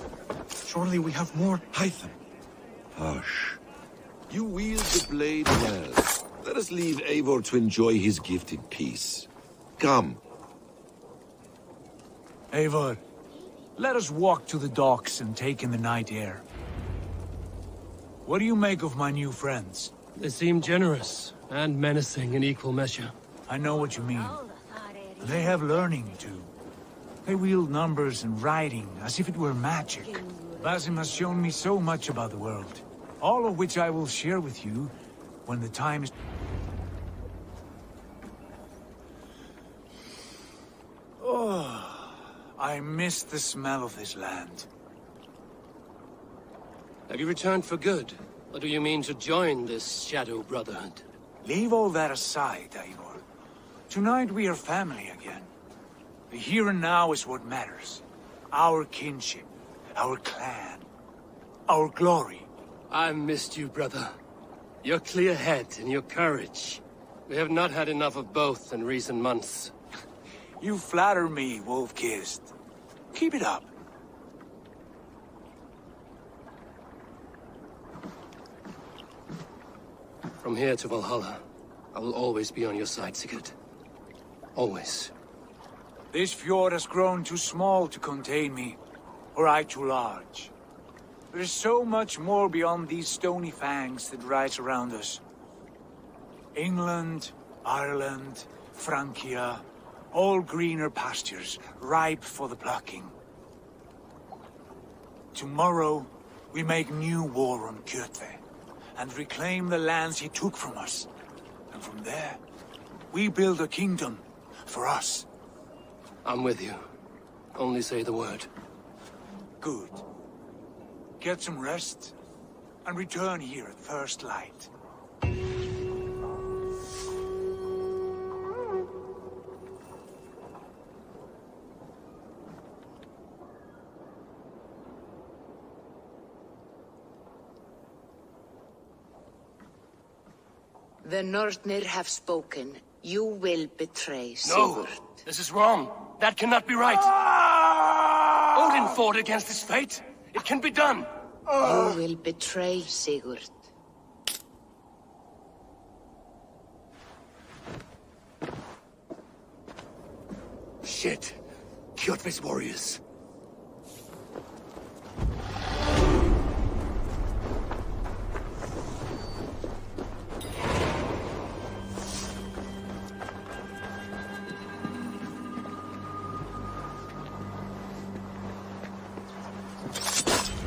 [SPEAKER 20] Surely we have more...
[SPEAKER 18] Hytham. Hush. You wield the blade well. Let us leave Eivor to enjoy his gift in peace. Come.
[SPEAKER 19] Eivor, let us walk to the docks and take in the night air. What do you make of my new friends?
[SPEAKER 10] They seem generous and menacing in equal measure.
[SPEAKER 19] I know what you mean. They have learning, too. They wield numbers and writing as if it were magic. Basim has shown me so much about the world, all of which I will share with you when the time is... Oh, I miss the smell of this land.
[SPEAKER 10] Have you returned for good? Or do you mean to join this Shadow Brotherhood?
[SPEAKER 19] Leave all that aside, Eivor. Tonight we are family again. The here and now is what matters. Our kinship, our clan, our glory.
[SPEAKER 10] I missed you, brother. Your clear head and your courage. We have not had enough of both in recent months.
[SPEAKER 19] You flatter me, Wolf-Kissed. Keep it up.
[SPEAKER 10] From here to Valhalla, I will always be on your side, Sigurd. Always.
[SPEAKER 19] This fjord has grown too small to contain me, or I too large. There is so much more beyond these stony fangs that rise around us. England, Ireland, Francia, all greener pastures, ripe for the plucking. Tomorrow, we make new war on Kjotve, and reclaim the lands he took from us. And from there, we build a kingdom for us.
[SPEAKER 10] I'm with you. Only say the word.
[SPEAKER 19] Good. Get some rest, and return here at first light.
[SPEAKER 1] The Nornir have spoken. You will betray
[SPEAKER 10] No!
[SPEAKER 1] Sigurd.
[SPEAKER 10] This is wrong. That cannot be right. Odin fought against his fate. It can be done.
[SPEAKER 1] You will betray Sigurd.
[SPEAKER 3] Shit. Kjotve's warriors.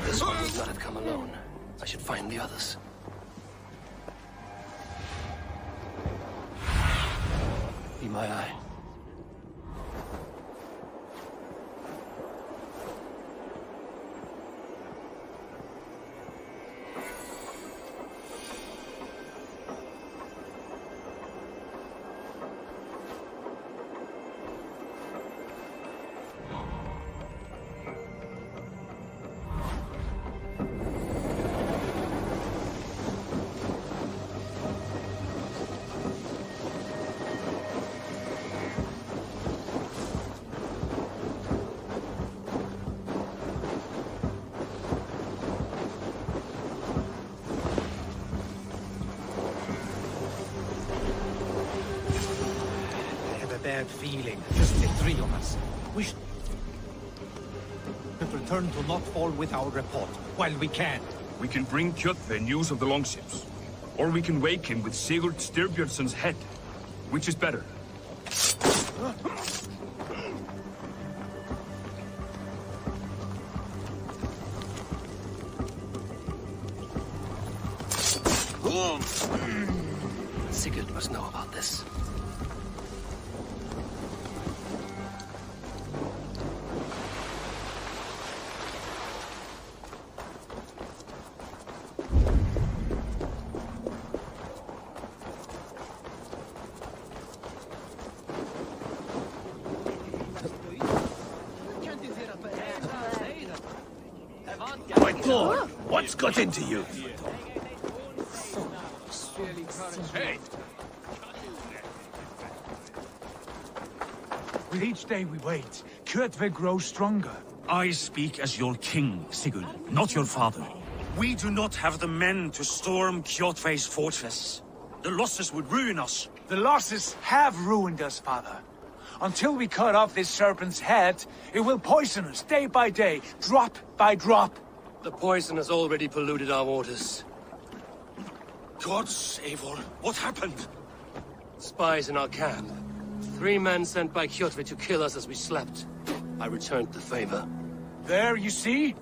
[SPEAKER 10] This one would not have come alone. I should find the others. Be my eye.
[SPEAKER 19] Bad feeling. Just the three of us. We should return to Notfall with our report, while we can.
[SPEAKER 6] We can bring Kjotve news of the longships. Or we can wake him with Sigurd Styrbjörnsson's head. Which is better?
[SPEAKER 10] Sigurd must know about this.
[SPEAKER 3] My God! What's got into you?
[SPEAKER 6] Hey!
[SPEAKER 19] With each day we wait, Kjotve grows stronger.
[SPEAKER 17] I speak as your king, Sigurd, not your father. We do not have the men to storm Kjotve's fortress. The losses would ruin us.
[SPEAKER 19] The losses have ruined us, father. Until we cut off this serpent's head, it will poison us day by day, drop by drop.
[SPEAKER 10] The poison has already polluted our waters.
[SPEAKER 17] Gods, Eivor, what happened?
[SPEAKER 10] Spies in our camp. 3 men sent by Kjotve to kill us as we slept. I returned the favor.
[SPEAKER 19] There, you see?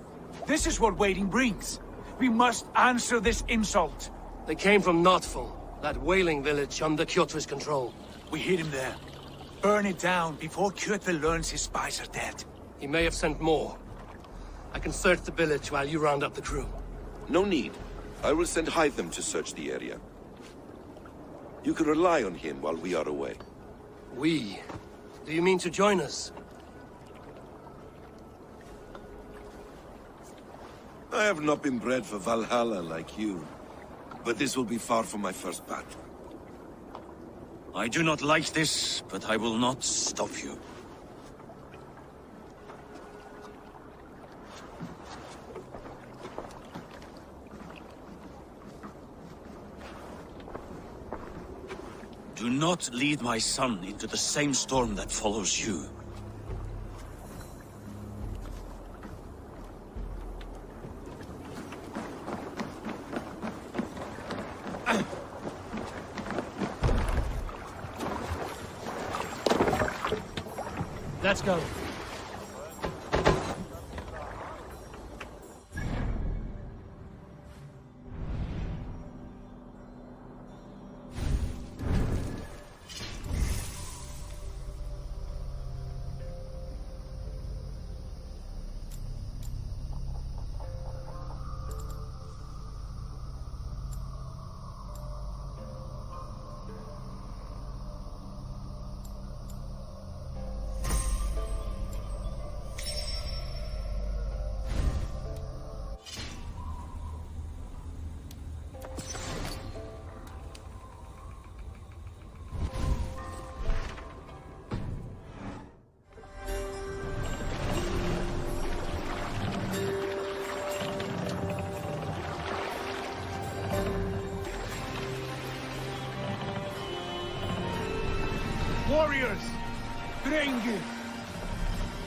[SPEAKER 19] This is what waiting brings. We must answer this insult.
[SPEAKER 10] They came from Notfall, that whaling village under Kjotve's control.
[SPEAKER 19] We hid him there. Burn it down before Kjotve learns his spies are dead.
[SPEAKER 10] He may have sent more. I can search the village while you round up the crew.
[SPEAKER 18] No need. I will send Hytham to search the area. You can rely on him while we are away.
[SPEAKER 10] We? Do you mean to join us?
[SPEAKER 18] I have not been bred for Valhalla like you, but this will be far from my first battle.
[SPEAKER 17] I do not like this, but I will not stop you. Do not lead my son into the same storm that follows you.
[SPEAKER 10] Let's go.
[SPEAKER 15] warriors! Drengir!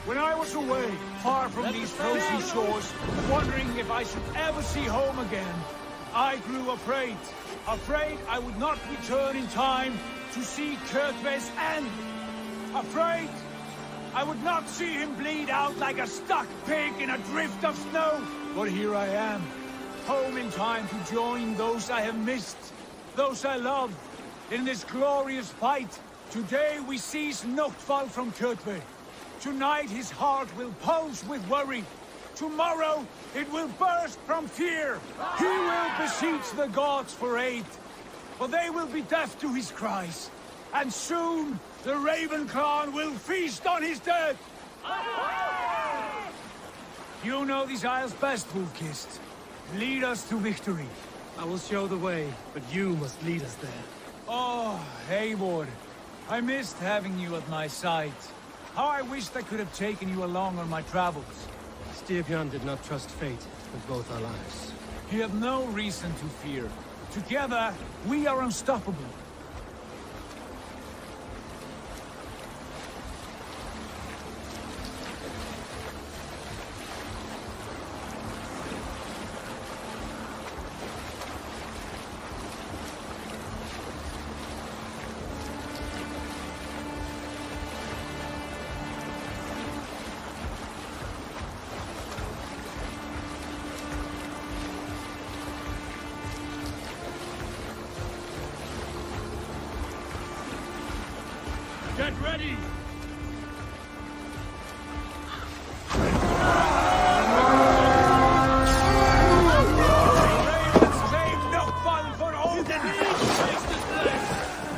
[SPEAKER 15] When I was away, far from these frozen shores, wondering if I should ever see home again, I grew afraid. Afraid I would not return in time to see Kjotve's end. Afraid I would not see him bleed out like a stuck pig in a drift of snow. But here I am, home in time to join those I have missed, those I love, in this glorious fight. Today we seize Notval from Kjotve. Tonight his heart will pulse with worry. Tomorrow it will burst from fear. He will beseech the gods for aid, for they will be deaf to his cries. And soon the Raven clan will feast on his dead. You know these isles best, Wolf-Kissed. Lead us to victory.
[SPEAKER 11] I will show the way, but you must lead us there.
[SPEAKER 15] Oh, Eivor. I missed having you at my side. How I wished I could have taken you along on my travels.
[SPEAKER 11] Styrbjörn did not trust fate with both our lives.
[SPEAKER 15] You have no reason to fear. Together, we are unstoppable.
[SPEAKER 11] Get ready!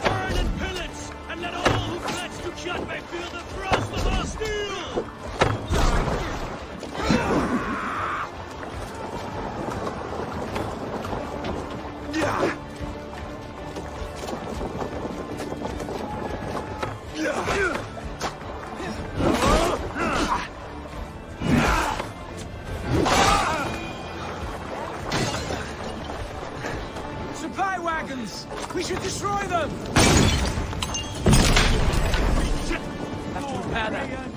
[SPEAKER 11] Burn and pillage, and let all who pledge to Kjotve feel the thrust of our steel!
[SPEAKER 15] Supply wagons! We should destroy them! Have to repair them.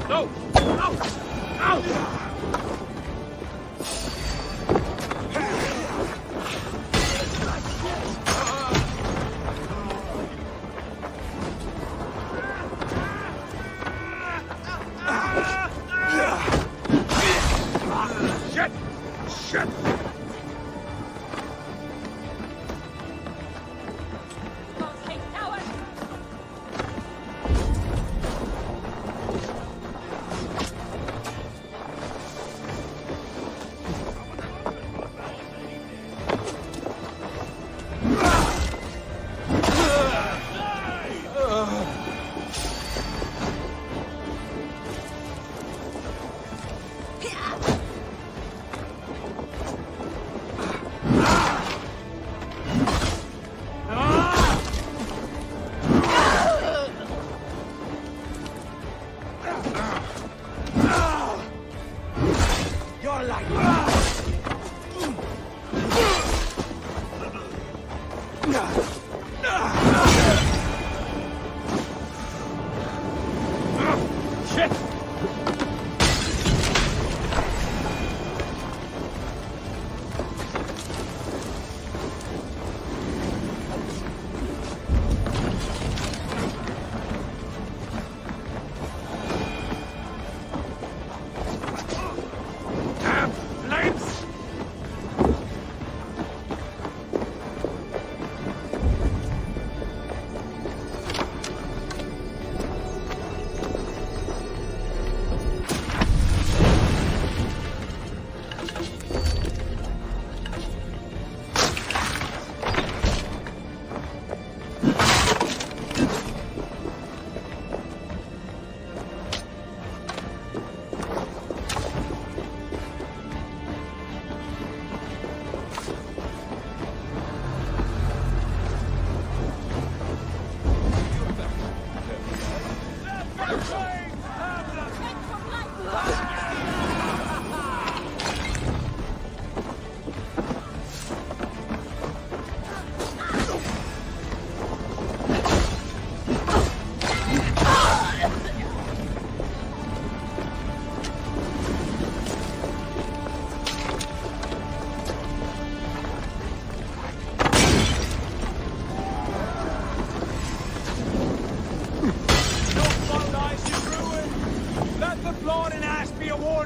[SPEAKER 11] No! Out! Out!
[SPEAKER 6] Shit!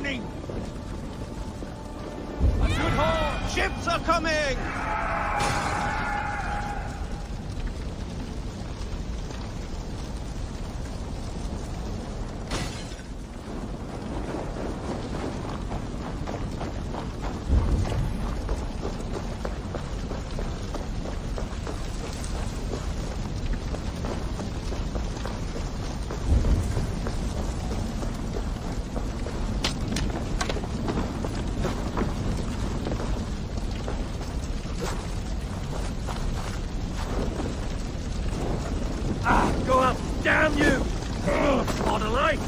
[SPEAKER 15] warning!
[SPEAKER 11] A good haul! Ships are coming!
[SPEAKER 10] Go up! Damn you! On a light!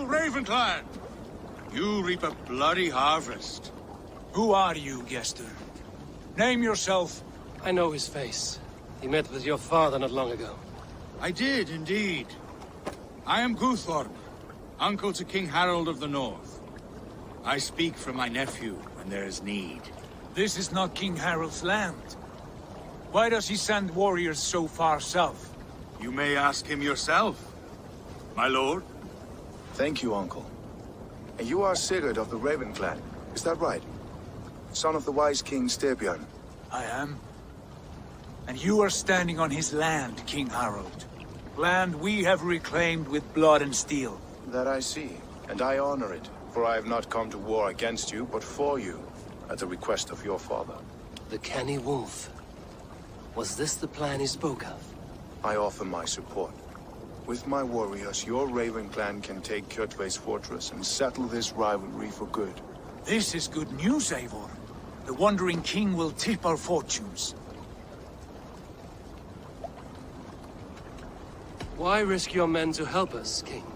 [SPEAKER 16] Ravenclan! You reap a bloody harvest.
[SPEAKER 19] Who are you, Gester? Name yourself.
[SPEAKER 10] I know his face. He met with your father not long ago.
[SPEAKER 16] I did, indeed. I am Guthorm, uncle to King Harold of the North. I speak for my nephew when there is need.
[SPEAKER 19] This is not King Harold's land. Why does he send warriors so far south?
[SPEAKER 16] You may ask him yourself, my lord.
[SPEAKER 21] Thank you, uncle. And you are Sigurd of the Raven clan, is that right? Son of the wise King Styrbjörn.
[SPEAKER 19] I am. And you are standing on his land, King Harold. Land we have reclaimed with blood and steel.
[SPEAKER 21] That I see, and I honor it, for I have not come to war against you, but for you, at the request of your father.
[SPEAKER 10] The canny wolf. Was this the plan he spoke of?
[SPEAKER 21] I offer my support. With my warriors, your Raven clan can take Kjotve's fortress and settle this rivalry for good.
[SPEAKER 19] This is good news, Eivor. The Wandering King will tip our fortunes.
[SPEAKER 10] Why risk your men to help us, King?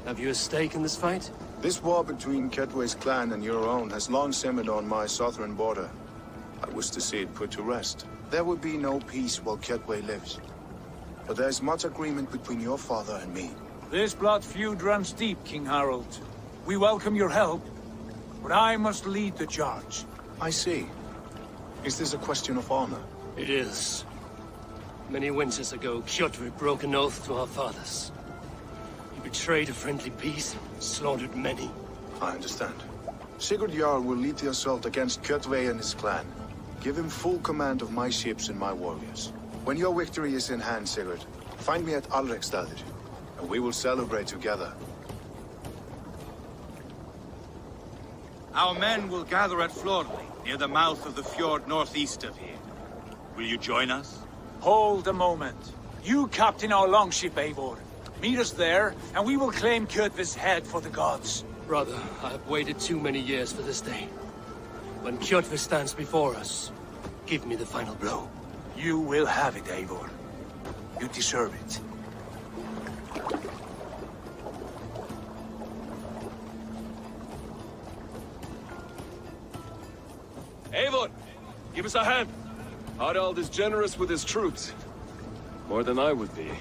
[SPEAKER 10] Have you a stake in this fight?
[SPEAKER 21] This war between Kjotve's clan and your own has long simmered on my southern border. I wish to see it put to rest. There will be no peace while Kjotve lives. But there's much agreement between your father and me.
[SPEAKER 19] This blood feud runs deep, King Harold. We welcome your help, but I must lead the charge.
[SPEAKER 21] I see. Is this a question of honor?
[SPEAKER 10] It is. Many winters ago, Kjotve broke an oath to our fathers. He betrayed a friendly peace and slaughtered many.
[SPEAKER 21] I understand. Sigurd Jarl will lead the assault against Kjotve and his clan. Give him full command of my ships and my warriors. When your victory is in hand, Sigurd, find me at Alrekstadir, and we will celebrate together.
[SPEAKER 16] Our men will gather at Florley, near the mouth of the fjord northeast of here. Will you join us?
[SPEAKER 19] Hold a moment. You captain our longship, Eivor. Meet us there, and we will claim Kjotve's head for the gods.
[SPEAKER 10] Brother, I have waited too many years for this day. When Kjotve stands before us, give me the final blow.
[SPEAKER 19] You will have it, Eivor. You deserve it.
[SPEAKER 11] Eivor, give us a hand. Harald is generous with his troops. More than I would be.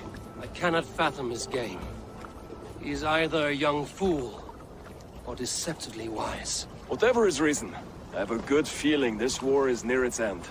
[SPEAKER 10] I cannot fathom his game. He is either a young fool, or deceptively wise.
[SPEAKER 11] Whatever his reason, I have a good feeling this war is near its end.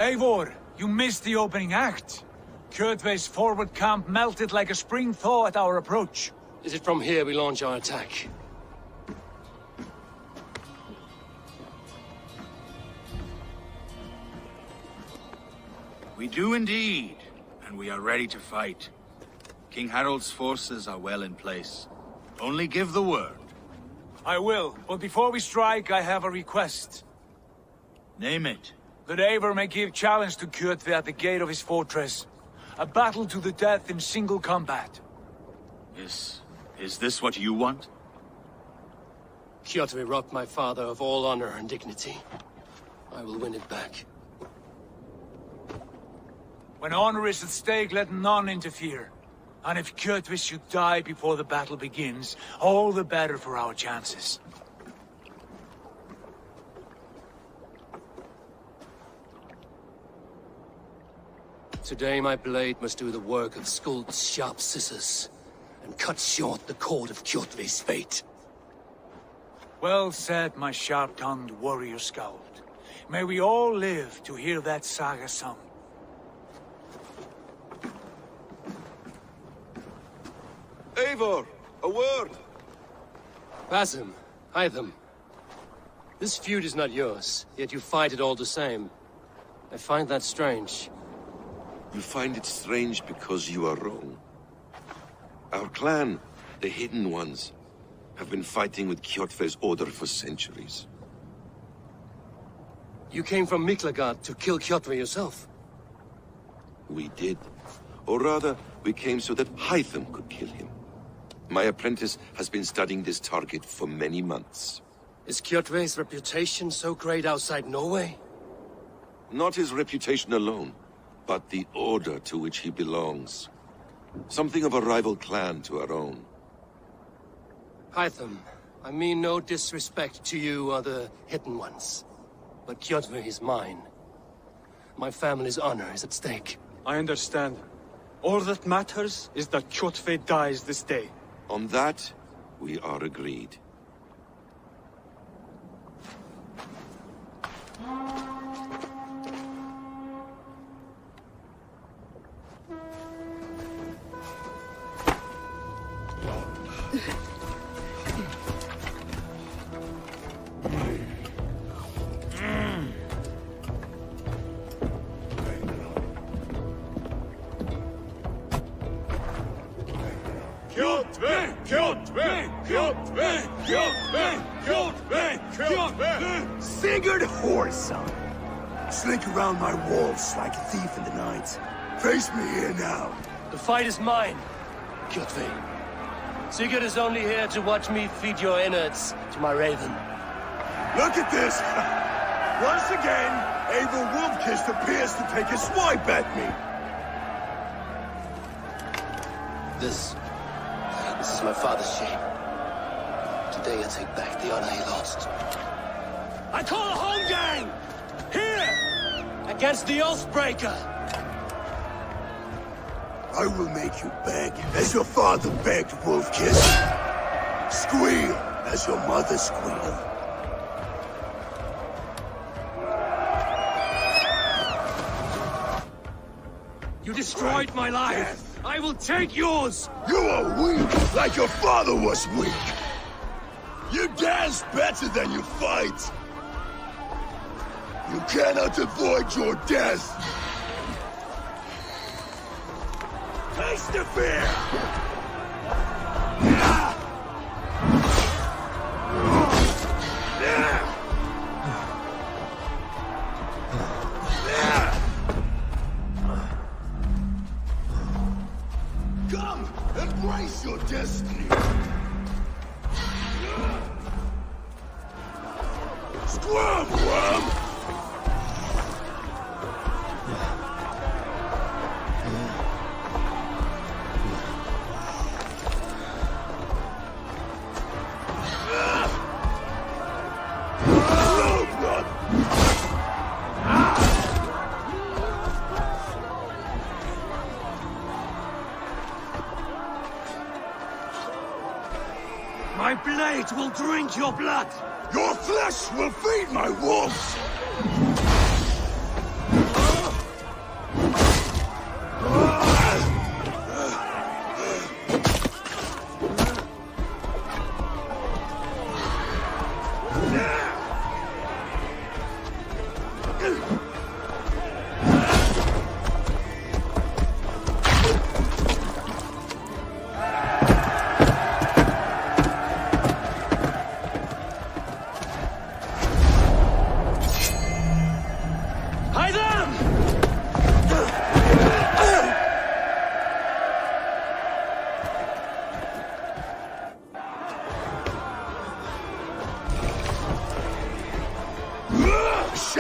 [SPEAKER 19] Eivor, you missed the opening act. Kjotve's forward camp melted like a spring thaw at our approach.
[SPEAKER 10] Is it from here we launch our attack?
[SPEAKER 16] We do indeed, and we are ready to fight. King Harold's forces are well in place. Only give the word.
[SPEAKER 19] I will, but before we strike, I have a request.
[SPEAKER 16] Name it.
[SPEAKER 19] That Eivor may give challenge to Kjotve at the gate of his fortress. A battle to the death in single combat.
[SPEAKER 16] Is this what you want?
[SPEAKER 10] Kjotve robbed my father of all honor and dignity. I will win it back.
[SPEAKER 19] When honor is at stake, let none interfere. And if Kjotve should die before the battle begins, all the better for our chances.
[SPEAKER 10] Today my blade must do the work of Skuld's sharp scissors, and cut short the cord of Kjotve's fate.
[SPEAKER 19] Well said, my sharp-tongued warrior Skald. May we all live to hear that saga sung.
[SPEAKER 18] Eivor, a word!
[SPEAKER 10] Basim, Hytham. This feud is not yours, yet you fight it all the same. I find that strange.
[SPEAKER 18] You find it strange because you are wrong. Our clan, the Hidden Ones, have been fighting with Kjotve's order for centuries.
[SPEAKER 10] You came from Miklagard to kill Kjotve yourself?
[SPEAKER 18] We did. Or rather, we came so that Hytham could kill him. My apprentice has been studying this target for many months.
[SPEAKER 10] Is Kjotve's reputation so great outside Norway?
[SPEAKER 18] Not his reputation alone, but the order to which he belongs. Something of a rival clan to our own.
[SPEAKER 10] Hytham, I mean no disrespect to you or the Hidden Ones, but Kjotve is mine. My family's honor is at stake.
[SPEAKER 20] I understand. All that matters is that Kjotve dies this day.
[SPEAKER 18] On that, we are agreed.
[SPEAKER 14] Kjotve! Kjotve! Kjotve! Kjotve! Kjotve! Kjotve!
[SPEAKER 3] Sigurd Whoreson! Slink around my walls like a thief in the night. Face me here now.
[SPEAKER 10] The fight is mine, Kjotve. Sigurd is only here to watch me feed your innards to my raven.
[SPEAKER 3] Look at this! Once again, Eivor Wolfkist appears to take a swipe at me.
[SPEAKER 10] This is my father's shame. Today I take back the honor he lost. I call a home gang! Here! Against the Oathbreaker!
[SPEAKER 3] I will make you beg, as your father begged, Wolfkist. Squeal, as your mother squealed.
[SPEAKER 10] You destroyed my life! I will take yours!
[SPEAKER 3] You are weak, like your father was weak. You dance better than you fight. You cannot avoid your death. Taste the fear! Come, embrace your destiny! Squirm, worm!
[SPEAKER 10] My blade will drink your blood!
[SPEAKER 3] Your flesh will feed my wolves!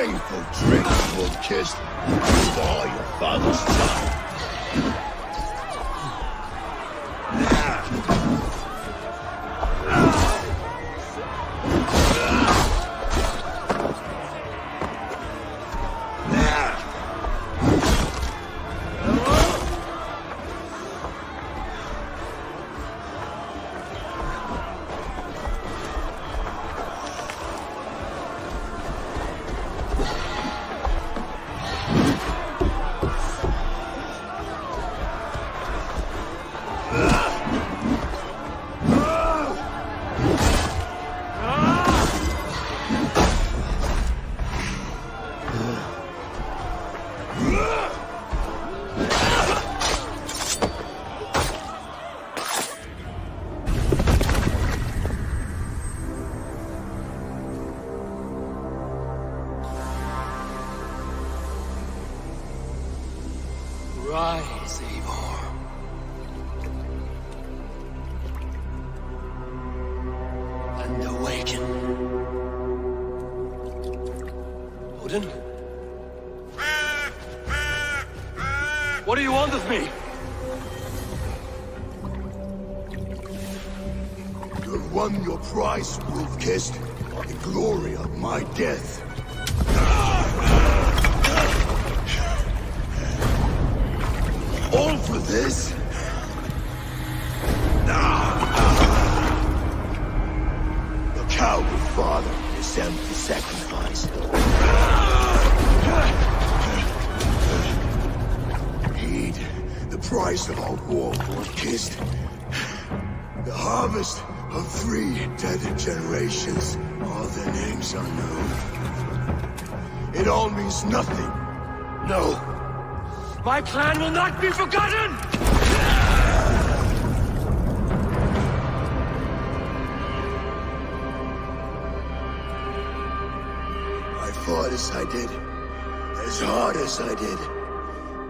[SPEAKER 3] shameful trick, wolf-kissed. With all your father's time.
[SPEAKER 10] Rise, Eivor. And awaken. Odin? What do you want of me?
[SPEAKER 3] You have won your prize, wolf-kissed. The glory of my death. All for this? Your coward father is empty sacrifice. Heed the price of our war, wolf-kissed. The harvest of 3 dead generations. All their names unknown. It all means nothing. No.
[SPEAKER 10] My clan will not be forgotten!
[SPEAKER 3] I fought as I did, as hard as I did,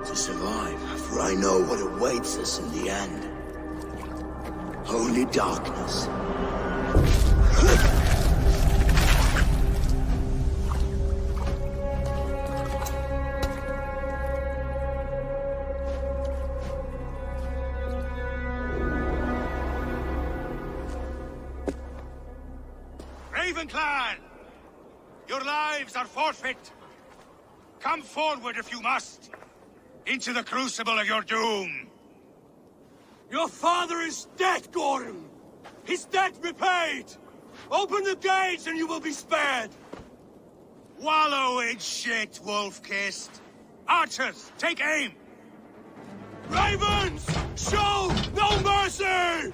[SPEAKER 3] to survive, for I know what awaits us in the end. Only darkness.
[SPEAKER 16] Clan! Your lives are forfeit. Come forward if you must. Into the crucible of your doom.
[SPEAKER 11] Your father is dead, Gordon! His debt repaid! Open the gates and you will be spared!
[SPEAKER 16] Wallow in shit, wolf-kissed. Archers, take aim!
[SPEAKER 11] Ravens! Show no mercy!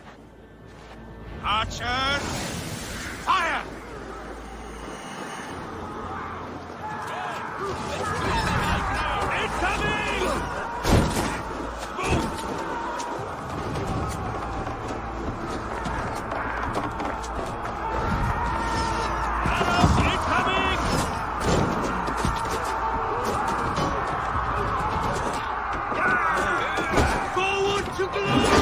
[SPEAKER 16] Archers, fire!
[SPEAKER 11] It's coming! Move! It's coming! Forward to glory!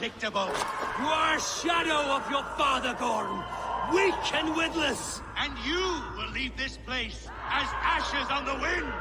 [SPEAKER 16] predictable.
[SPEAKER 10] You are a shadow of your father, Gorm. Weak and witless.
[SPEAKER 16] And you will leave this place as ashes on the wind.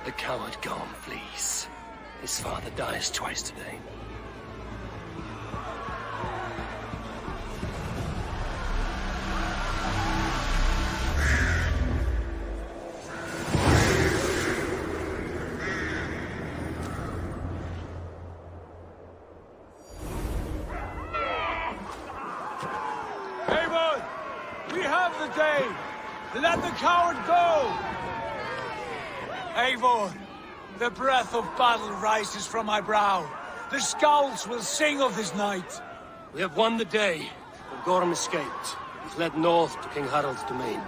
[SPEAKER 10] The coward Gorm flees. His father dies twice today.
[SPEAKER 15] Eivor! We have the day! Let the coward go! Eivor, the breath of battle rises from my brow. The scouts will sing of this night.
[SPEAKER 10] We have won the day, but Gorm escaped. He fled north to King Harald's domain.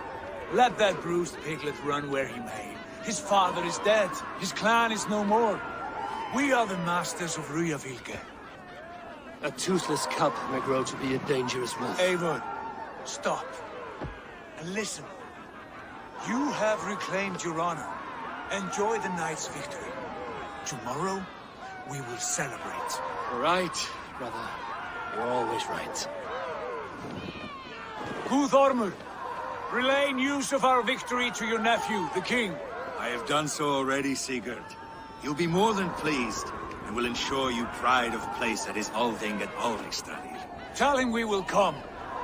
[SPEAKER 15] Let that bruised piglet run where he may. His father is dead. His clan is no more. We are the masters of Ryjavilke.
[SPEAKER 10] A toothless cub may grow to be a dangerous wolf.
[SPEAKER 15] Eivor, stop. And listen. You have reclaimed your honor. Enjoy the night's victory. Tomorrow, we will celebrate.
[SPEAKER 10] You're right, brother. You're always right.
[SPEAKER 15] Guthormur, relay news of our victory to your nephew, the king.
[SPEAKER 16] I have done so already, Sigurd. He'll be more than pleased, and will ensure you pride of place at his Althing at Alrikstadir.
[SPEAKER 15] Tell him we will come,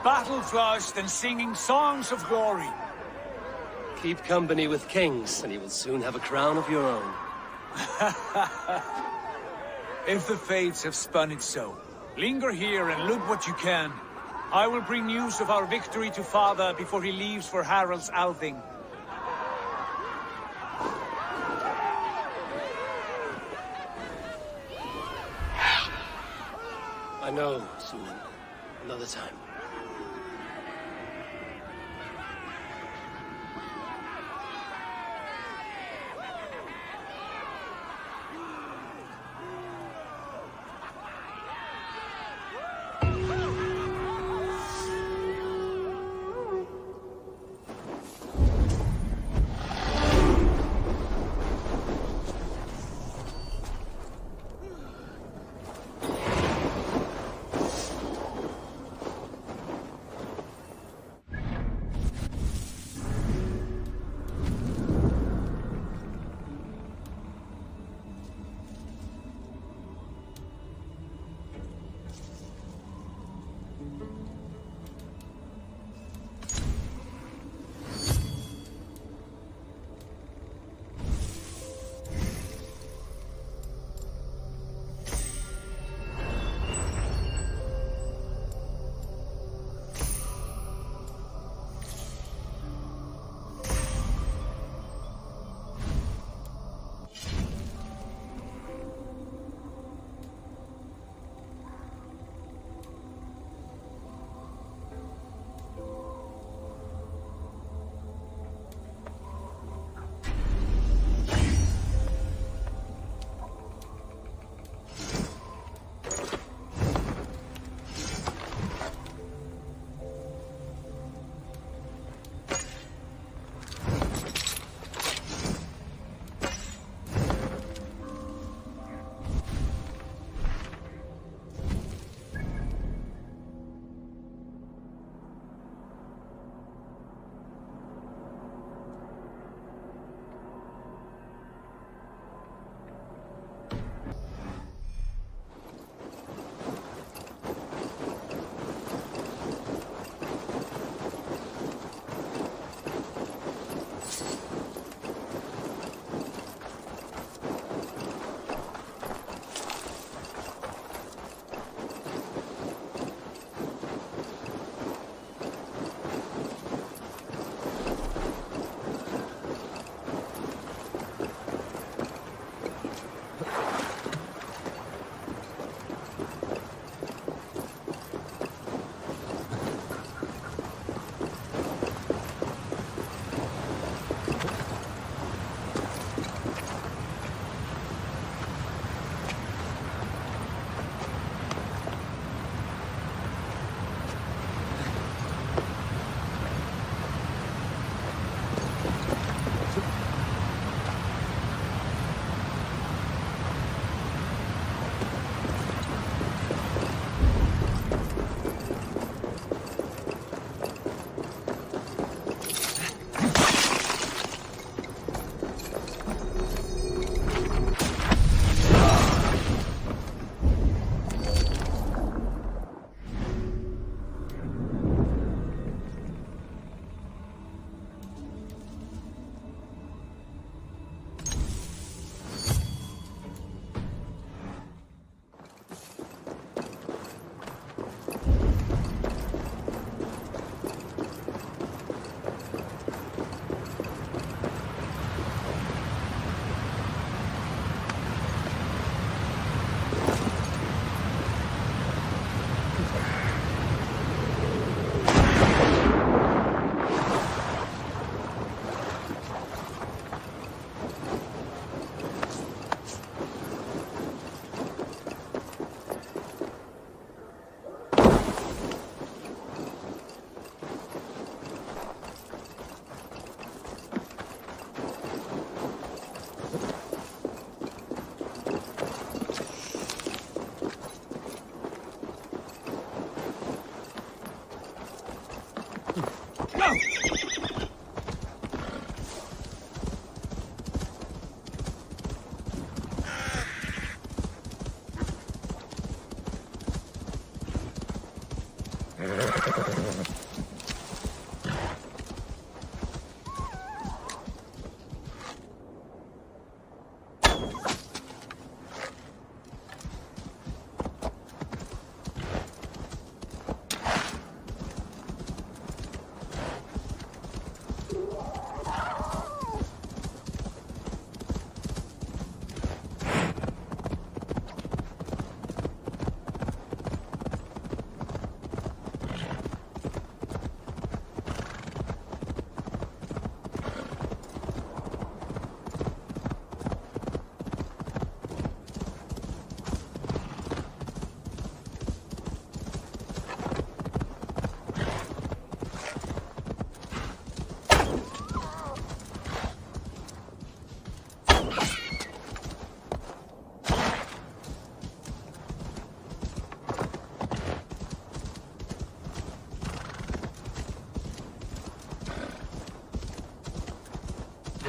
[SPEAKER 15] battle-flushed and singing songs of glory.
[SPEAKER 10] Keep company with kings, and you will soon have a crown of your own.
[SPEAKER 15] If the fates have spun it so, linger here and loot what you can. I will bring news of our victory to father before he leaves for Harald's Althing.
[SPEAKER 10] I know, soon. Another time.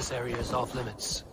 [SPEAKER 10] This area is off limits.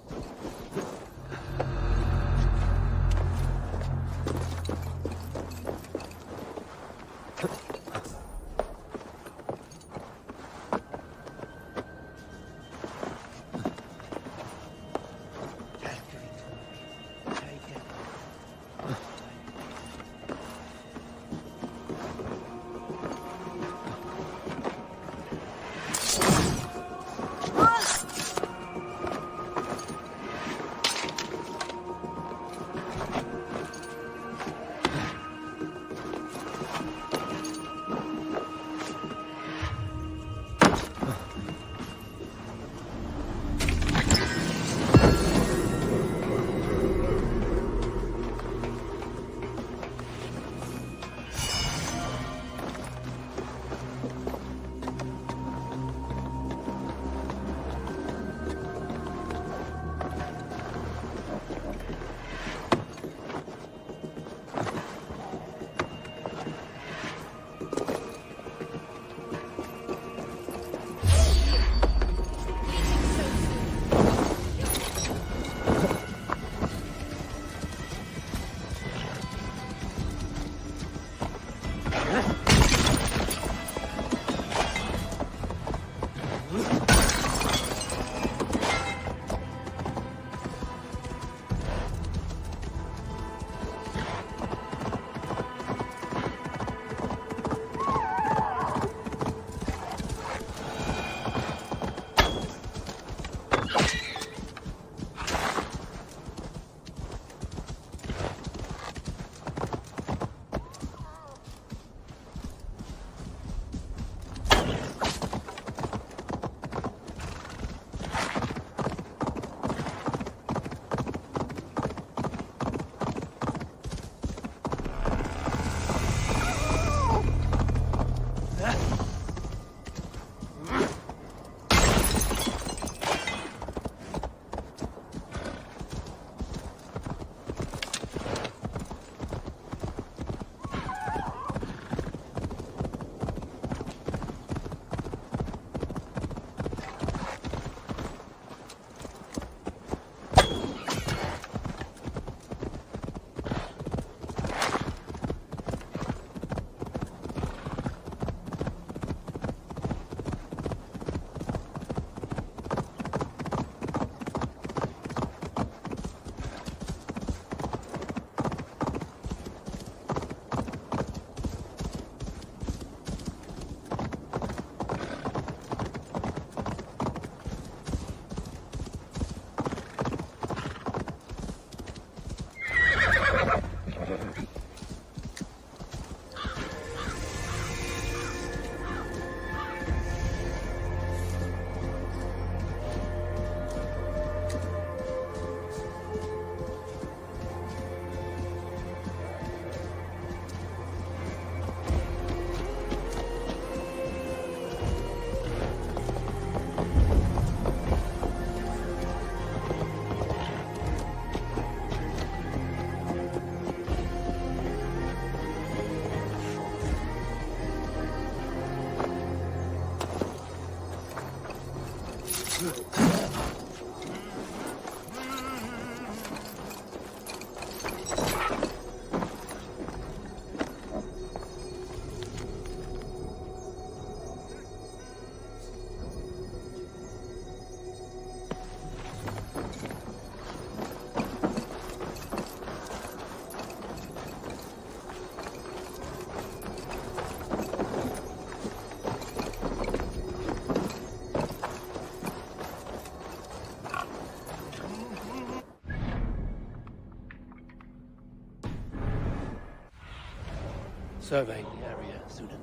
[SPEAKER 10] Surveying the area, Sudan.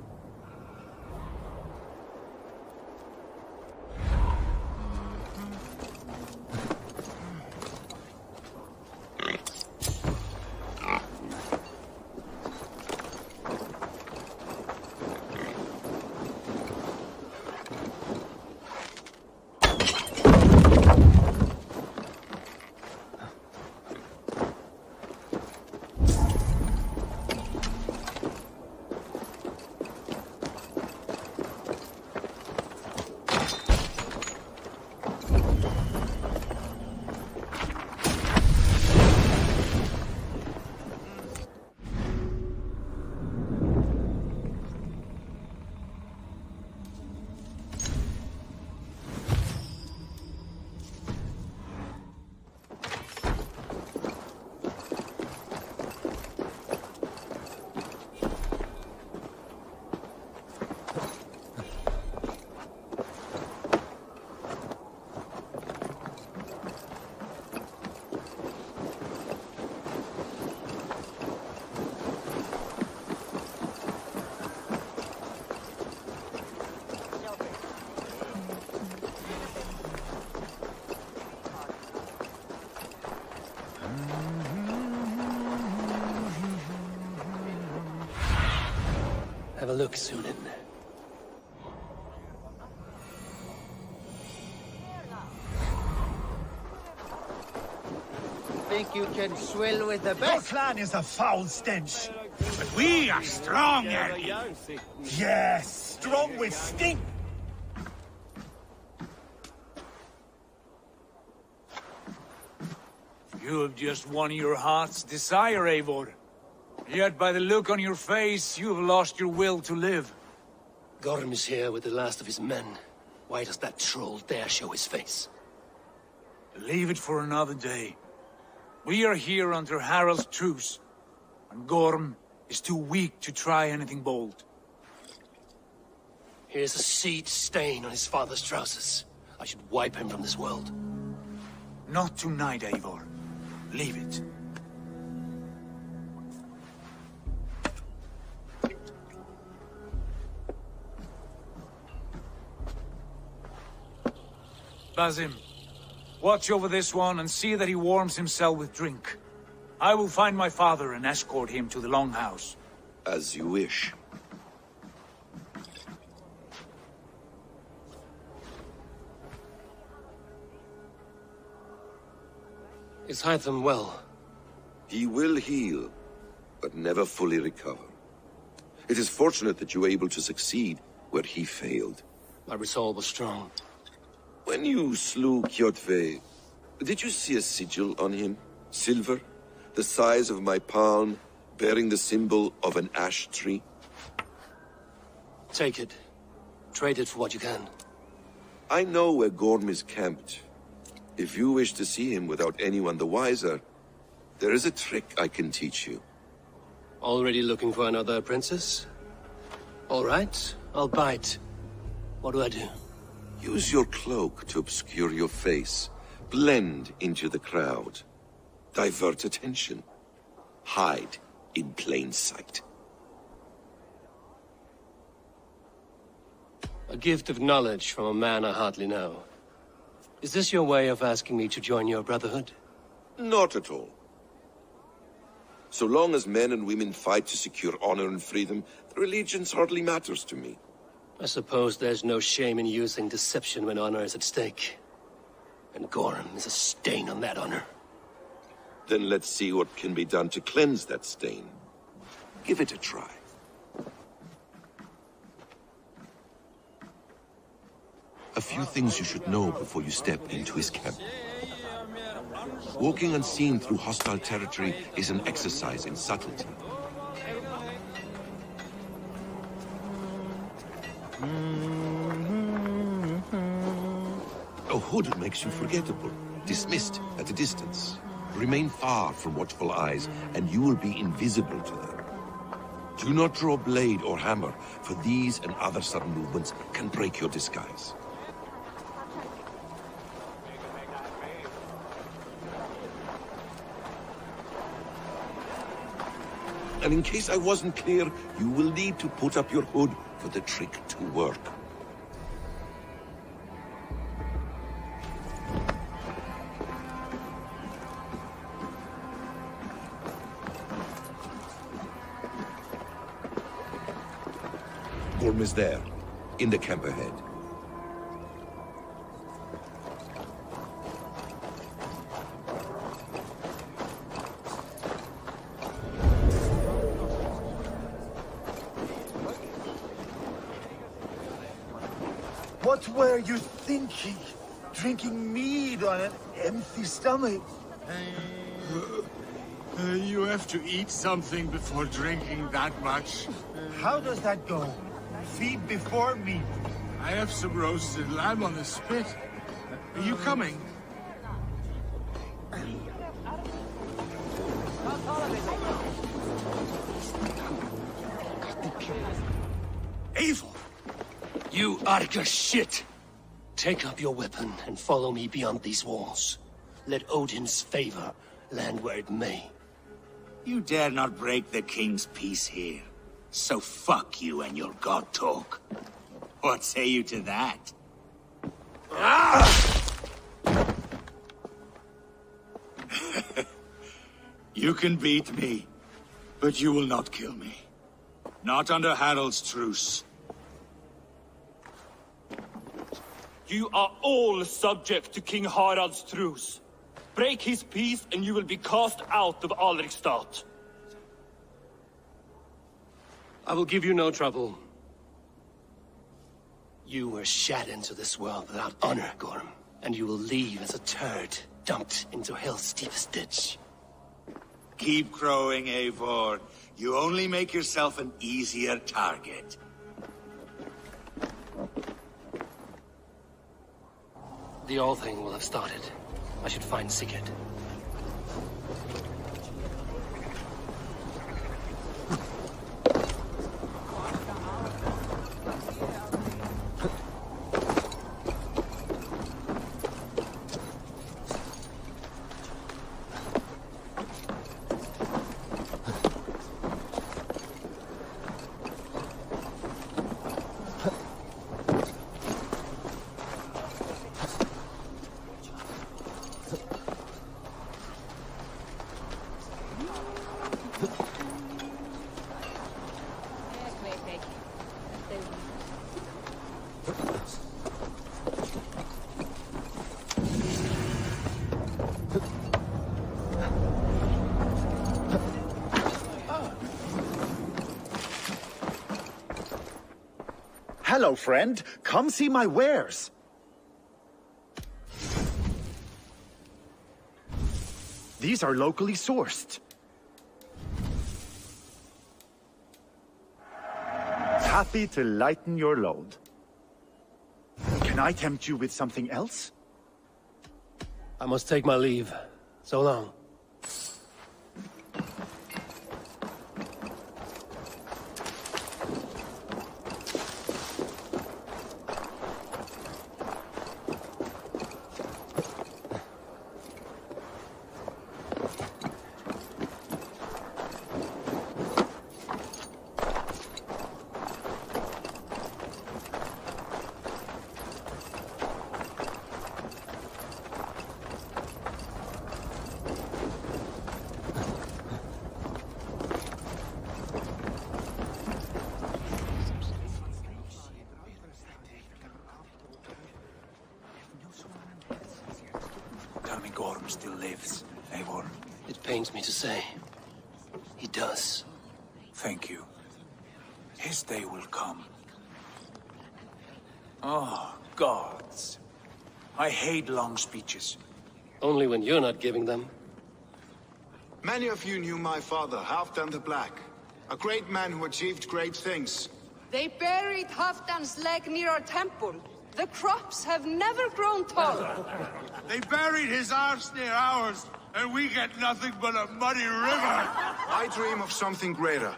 [SPEAKER 10] Have a look, Sunan.
[SPEAKER 5] Think you can swill with the
[SPEAKER 13] Your
[SPEAKER 5] best?
[SPEAKER 13] clan is a foul stench. But we are strong, Erky. Yes, strong with stink.
[SPEAKER 15] You have just won your heart's desire, Eivor. Yet by the look on your face, you have lost your will to live.
[SPEAKER 10] Gorm is here with the last of his men. Why does that troll dare show his face?
[SPEAKER 15] Leave it for another day. We are here under Harald's truce, and Gorm is too weak to try anything bold.
[SPEAKER 10] Here's a seed stain on his father's trousers. I should wipe him from this world.
[SPEAKER 15] Not tonight, Eivor. Leave it. Basim, watch over this one and see that he warms himself with drink. I will find my father and escort him to the Longhouse.
[SPEAKER 18] As you wish.
[SPEAKER 10] Is Hytham well?
[SPEAKER 18] He will heal, but never fully recover. It is fortunate that you were able to succeed where he failed.
[SPEAKER 10] My resolve was strong.
[SPEAKER 18] When you slew Kjotve, did you see a sigil on him? Silver, the size of my palm, bearing the symbol of an ash tree?
[SPEAKER 10] Take it. Trade it for what you can.
[SPEAKER 18] I know where Gorm is camped. If you wish to see him without anyone the wiser, there is a trick I can teach you.
[SPEAKER 10] Already looking for another princess? All right, I'll bite. What do I do?
[SPEAKER 18] Use your cloak to obscure your face. Blend into the crowd. Divert attention. Hide in plain sight.
[SPEAKER 10] A gift of knowledge from a man I hardly know. Is this your way of asking me to join your brotherhood?
[SPEAKER 18] Not at all. So long as men and women fight to secure honor and freedom, their allegiance hardly matters to me.
[SPEAKER 10] I suppose there's no shame in using deception when honor is at stake. And Gorm is a stain on that honor.
[SPEAKER 18] Then let's see what can be done to cleanse that stain. Give it a try. A few things you should know before you step into his camp. Walking unseen through hostile territory is an exercise in subtlety. A hood makes you forgettable, dismissed at a distance. Remain far from watchful eyes, and you will be invisible to them. Do not draw blade or hammer, for these and other sudden movements can break your disguise. And in case I wasn't clear, you will need to put up your hood for the trick to work. Gorm is there, in the camp ahead.
[SPEAKER 13] What were you thinking? Drinking mead on an empty stomach?
[SPEAKER 16] You have to eat something before drinking that much.
[SPEAKER 13] How does that go? Feed before meat.
[SPEAKER 16] I have some roasted lamb on the spit. Are you coming?
[SPEAKER 10] Eivor! You Arger shit! Take up your weapon and follow me beyond these walls. Let Odin's favor land where it may.
[SPEAKER 22] You dare not break the king's peace here. So fuck you and your god talk. What say you to that? You can beat me, but you will not kill me.
[SPEAKER 16] Not under Harold's truce.
[SPEAKER 11] You are all subject to King Harald's truce. Break his peace and you will be cast out of Alrikstad.
[SPEAKER 10] I will give you no trouble. You were shed into this world without honor, Gorm, and you will leave as a turd, dumped into hell's deepest ditch.
[SPEAKER 22] Keep crowing, Eivor. You only make yourself an easier target.
[SPEAKER 10] The All Thing will have started. I should find Sigurd.
[SPEAKER 13] Hello, friend. Come see my wares. These are locally sourced. Happy to lighten your load. Can I tempt you with something else?
[SPEAKER 10] I must take my leave. So long.
[SPEAKER 19] Tell me Gorm still lives, Eivor.
[SPEAKER 10] It pains me to say. He does.
[SPEAKER 19] Thank you. His day will come. Oh, gods. I hate long speeches.
[SPEAKER 10] Only when you're not giving them.
[SPEAKER 21] Many of you knew my father, Halfdan the Black. A great man who achieved great things.
[SPEAKER 12] They buried Halfdan's leg near our temple. The crops have never grown taller.
[SPEAKER 16] They buried his arse near ours, and we get nothing but a muddy river.
[SPEAKER 21] I dream of something greater.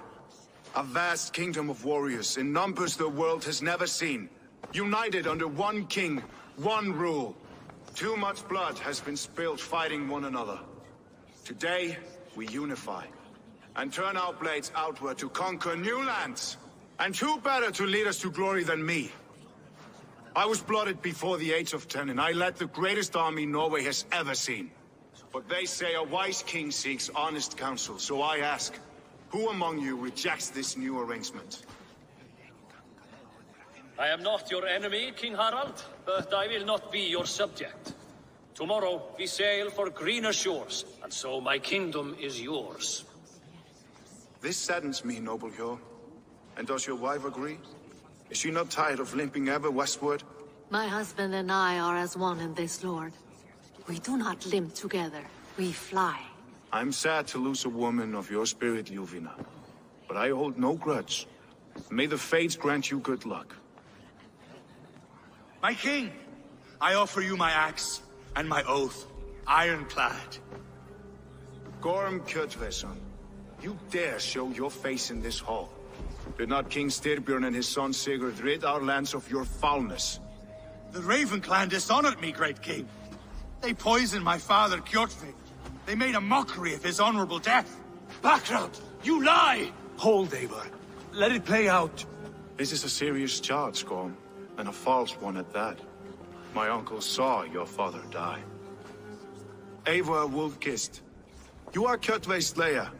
[SPEAKER 21] A vast kingdom of warriors in numbers the world has never seen. United under one king, one rule. Too much blood has been spilled fighting one another. Today, we unify. And turn our blades outward to conquer new lands. And who better to lead us to glory than me? I was blooded before the age of 10, and I led the greatest army Norway has ever seen. But they say a wise king seeks honest counsel, so I ask, who among you rejects this new arrangement?
[SPEAKER 8] I am not your enemy, King Harald, but I will not be your subject. Tomorrow we sail for greener shores, and so my kingdom is yours.
[SPEAKER 21] This saddens me, noble Hjor. And does your wife agree? Is she not tired of limping ever westward?
[SPEAKER 9] My husband and I are as one in this, Lord. We do not limp together. We fly.
[SPEAKER 21] I'm sad to lose a woman of your spirit, Ljuvina. But I hold no grudge. May the fates grant you good luck.
[SPEAKER 16] My king, I offer you my axe and my oath, ironclad.
[SPEAKER 21] Gorm Kjotveson, you dare show your face in this hall. Did not King Styrbjörn and his son Sigurd rid our lands of your foulness?
[SPEAKER 16] The Raven clan dishonored me, great king. They poisoned my father, Kjotve. They made a mockery of his honorable death.
[SPEAKER 15] Background! You lie! Hold, Eivor. Let it play out.
[SPEAKER 21] This is a serious charge, Gorm, and a false one at that. My uncle saw your father die. Eivor Wolf-Kissed, you are Kjotve's slayer.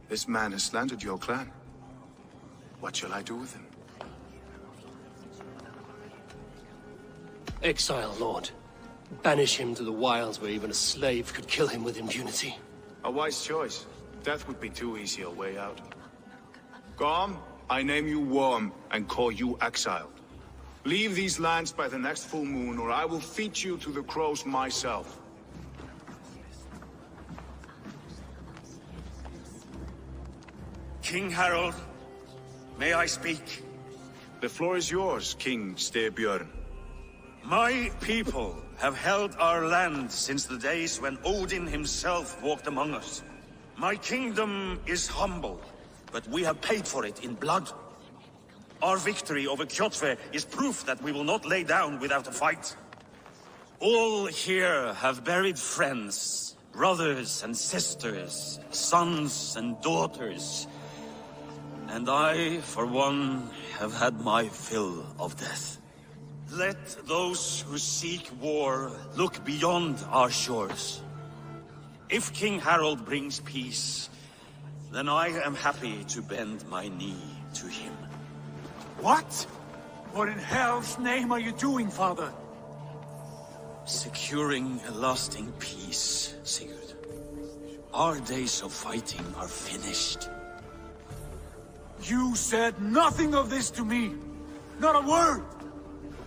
[SPEAKER 21] This man has slandered your clan. What shall I do with him?
[SPEAKER 10] Exile, Lord. Banish him to the wilds where even a slave could kill him with impunity.
[SPEAKER 21] A wise choice. Death would be too easy a way out. Gorm, I name you Worm and call you exiled. Leave these lands by the next full moon, or I will feed you to the crows myself.
[SPEAKER 17] King Harold, may I speak?
[SPEAKER 21] The floor is yours, King Styrbjörn.
[SPEAKER 17] My people have held our land since the days when Odin himself walked among us. My kingdom is humble, but we have paid for it in blood. Our victory over Kjotve is proof that we will not lay down without a fight. All here have buried friends, brothers and sisters, sons and daughters. And I, for one, have had my fill of death. Let those who seek war look beyond our shores. If King Harold brings peace, then I am happy to bend my knee to him.
[SPEAKER 15] What? What in hell's name are you doing, father?
[SPEAKER 17] Securing a lasting peace, Sigurd. Our days of fighting are finished.
[SPEAKER 15] You said nothing of this to me. Not a word.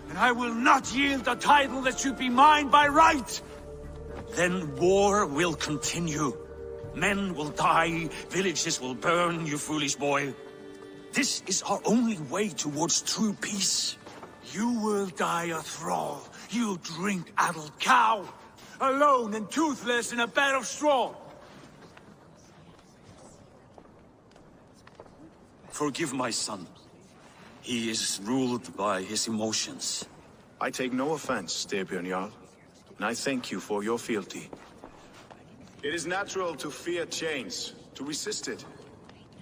[SPEAKER 15] And I will not yield a title that should be mine by right.
[SPEAKER 17] Then war will continue. Men will die, villages will burn, you foolish boy. This is our only way towards true peace.
[SPEAKER 15] You will die a thrall. You drink-addled cow. Alone and toothless in a bed of straw.
[SPEAKER 17] Forgive my son. He is ruled by his emotions.
[SPEAKER 21] I take no offense, Styrbjörn Jarl, and I thank you for your fealty. It is natural to fear change, to resist it.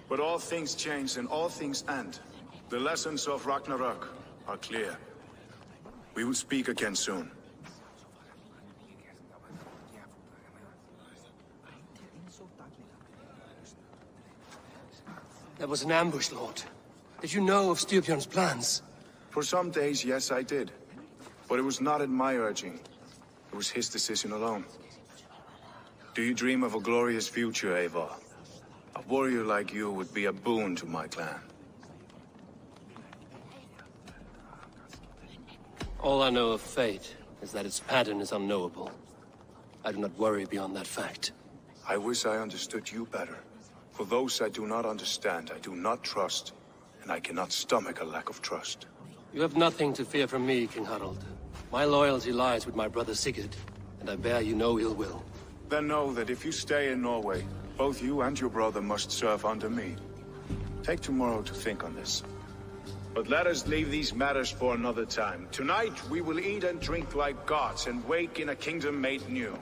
[SPEAKER 21] But all things change and all things end. The lessons of Ragnarok are clear. We will speak again soon.
[SPEAKER 10] That was an ambush, Lord. Did you know of Styrbjörn's plans?
[SPEAKER 21] For some days, yes, I did. But it was not at my urging. It was his decision alone. Do you dream of a glorious future, Eivor? A warrior like you would be a boon to my clan.
[SPEAKER 10] All I know of fate is that its pattern is unknowable. I do not worry beyond that fact.
[SPEAKER 21] I wish I understood you better. For those I do not understand, I do not trust, and I cannot stomach a lack of trust.
[SPEAKER 10] You have nothing to fear from me, King Harold. My loyalty lies with my brother Sigurd, and I bear you no ill will.
[SPEAKER 21] Then know that if you stay in Norway, both you and your brother must serve under me. Take tomorrow to think on this. But let us leave these matters for another time. Tonight, we will eat and drink like gods and wake in a kingdom made new.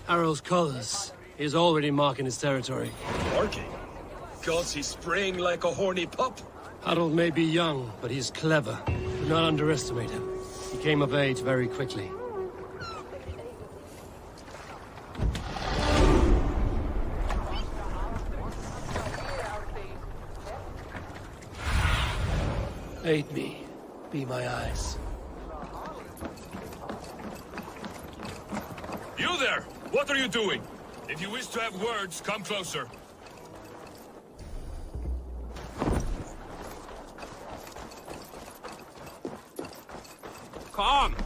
[SPEAKER 10] Harold's colors. He is already marking his territory.
[SPEAKER 11] Marking? Gods, he's spraying like a horny pup.
[SPEAKER 10] Harold may be young, but he's clever. Do not underestimate him. He came of age very quickly. Aid me. Be my eyes.
[SPEAKER 6] You there! What are you doing? If you wish to have words, come closer.
[SPEAKER 5] Come!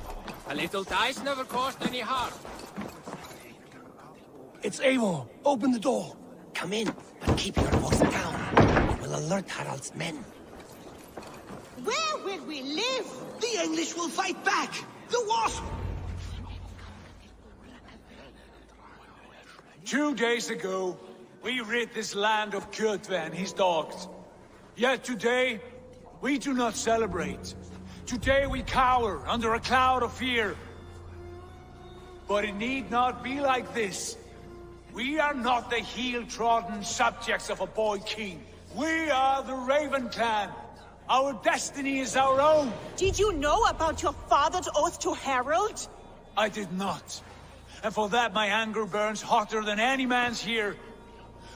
[SPEAKER 5] A little dice never caused any harm.
[SPEAKER 10] It's Eivor. Open the door.
[SPEAKER 2] Come in, but keep your voice down. We'll alert Harald's men.
[SPEAKER 4] Where will we live?
[SPEAKER 2] The English will fight back! The Wasp!
[SPEAKER 15] 2 days ago, we rid this land of Kjotve and his dogs. Yet today, we do not celebrate. Today we cower under a cloud of fear. But it need not be like this. We are not the heel-trodden subjects of a boy king. We are the Raven clan. Our destiny is our own.
[SPEAKER 4] Did you know about your father's oath to Harold?
[SPEAKER 15] I did not. And for that my anger burns hotter than any man's here.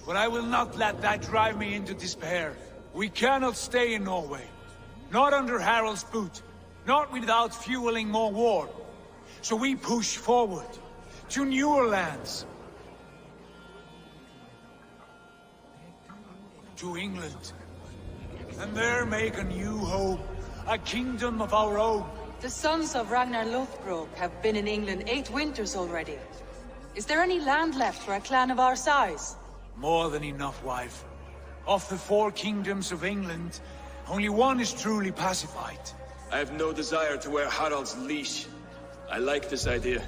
[SPEAKER 15] But I will not let that drive me into despair. We cannot stay in Norway. Not under Harold's boot. Not without fueling more war. So we push forward to newer lands. To England. And there make a new home. A kingdom of our own.
[SPEAKER 12] The sons of Ragnar Lothbrok have been in England 8 winters already. Is there any land left for a clan of our size?
[SPEAKER 15] More than enough, wife. Of the 4 kingdoms of England, only one is truly pacified.
[SPEAKER 11] I have no desire to wear Harald's leash. I like this idea.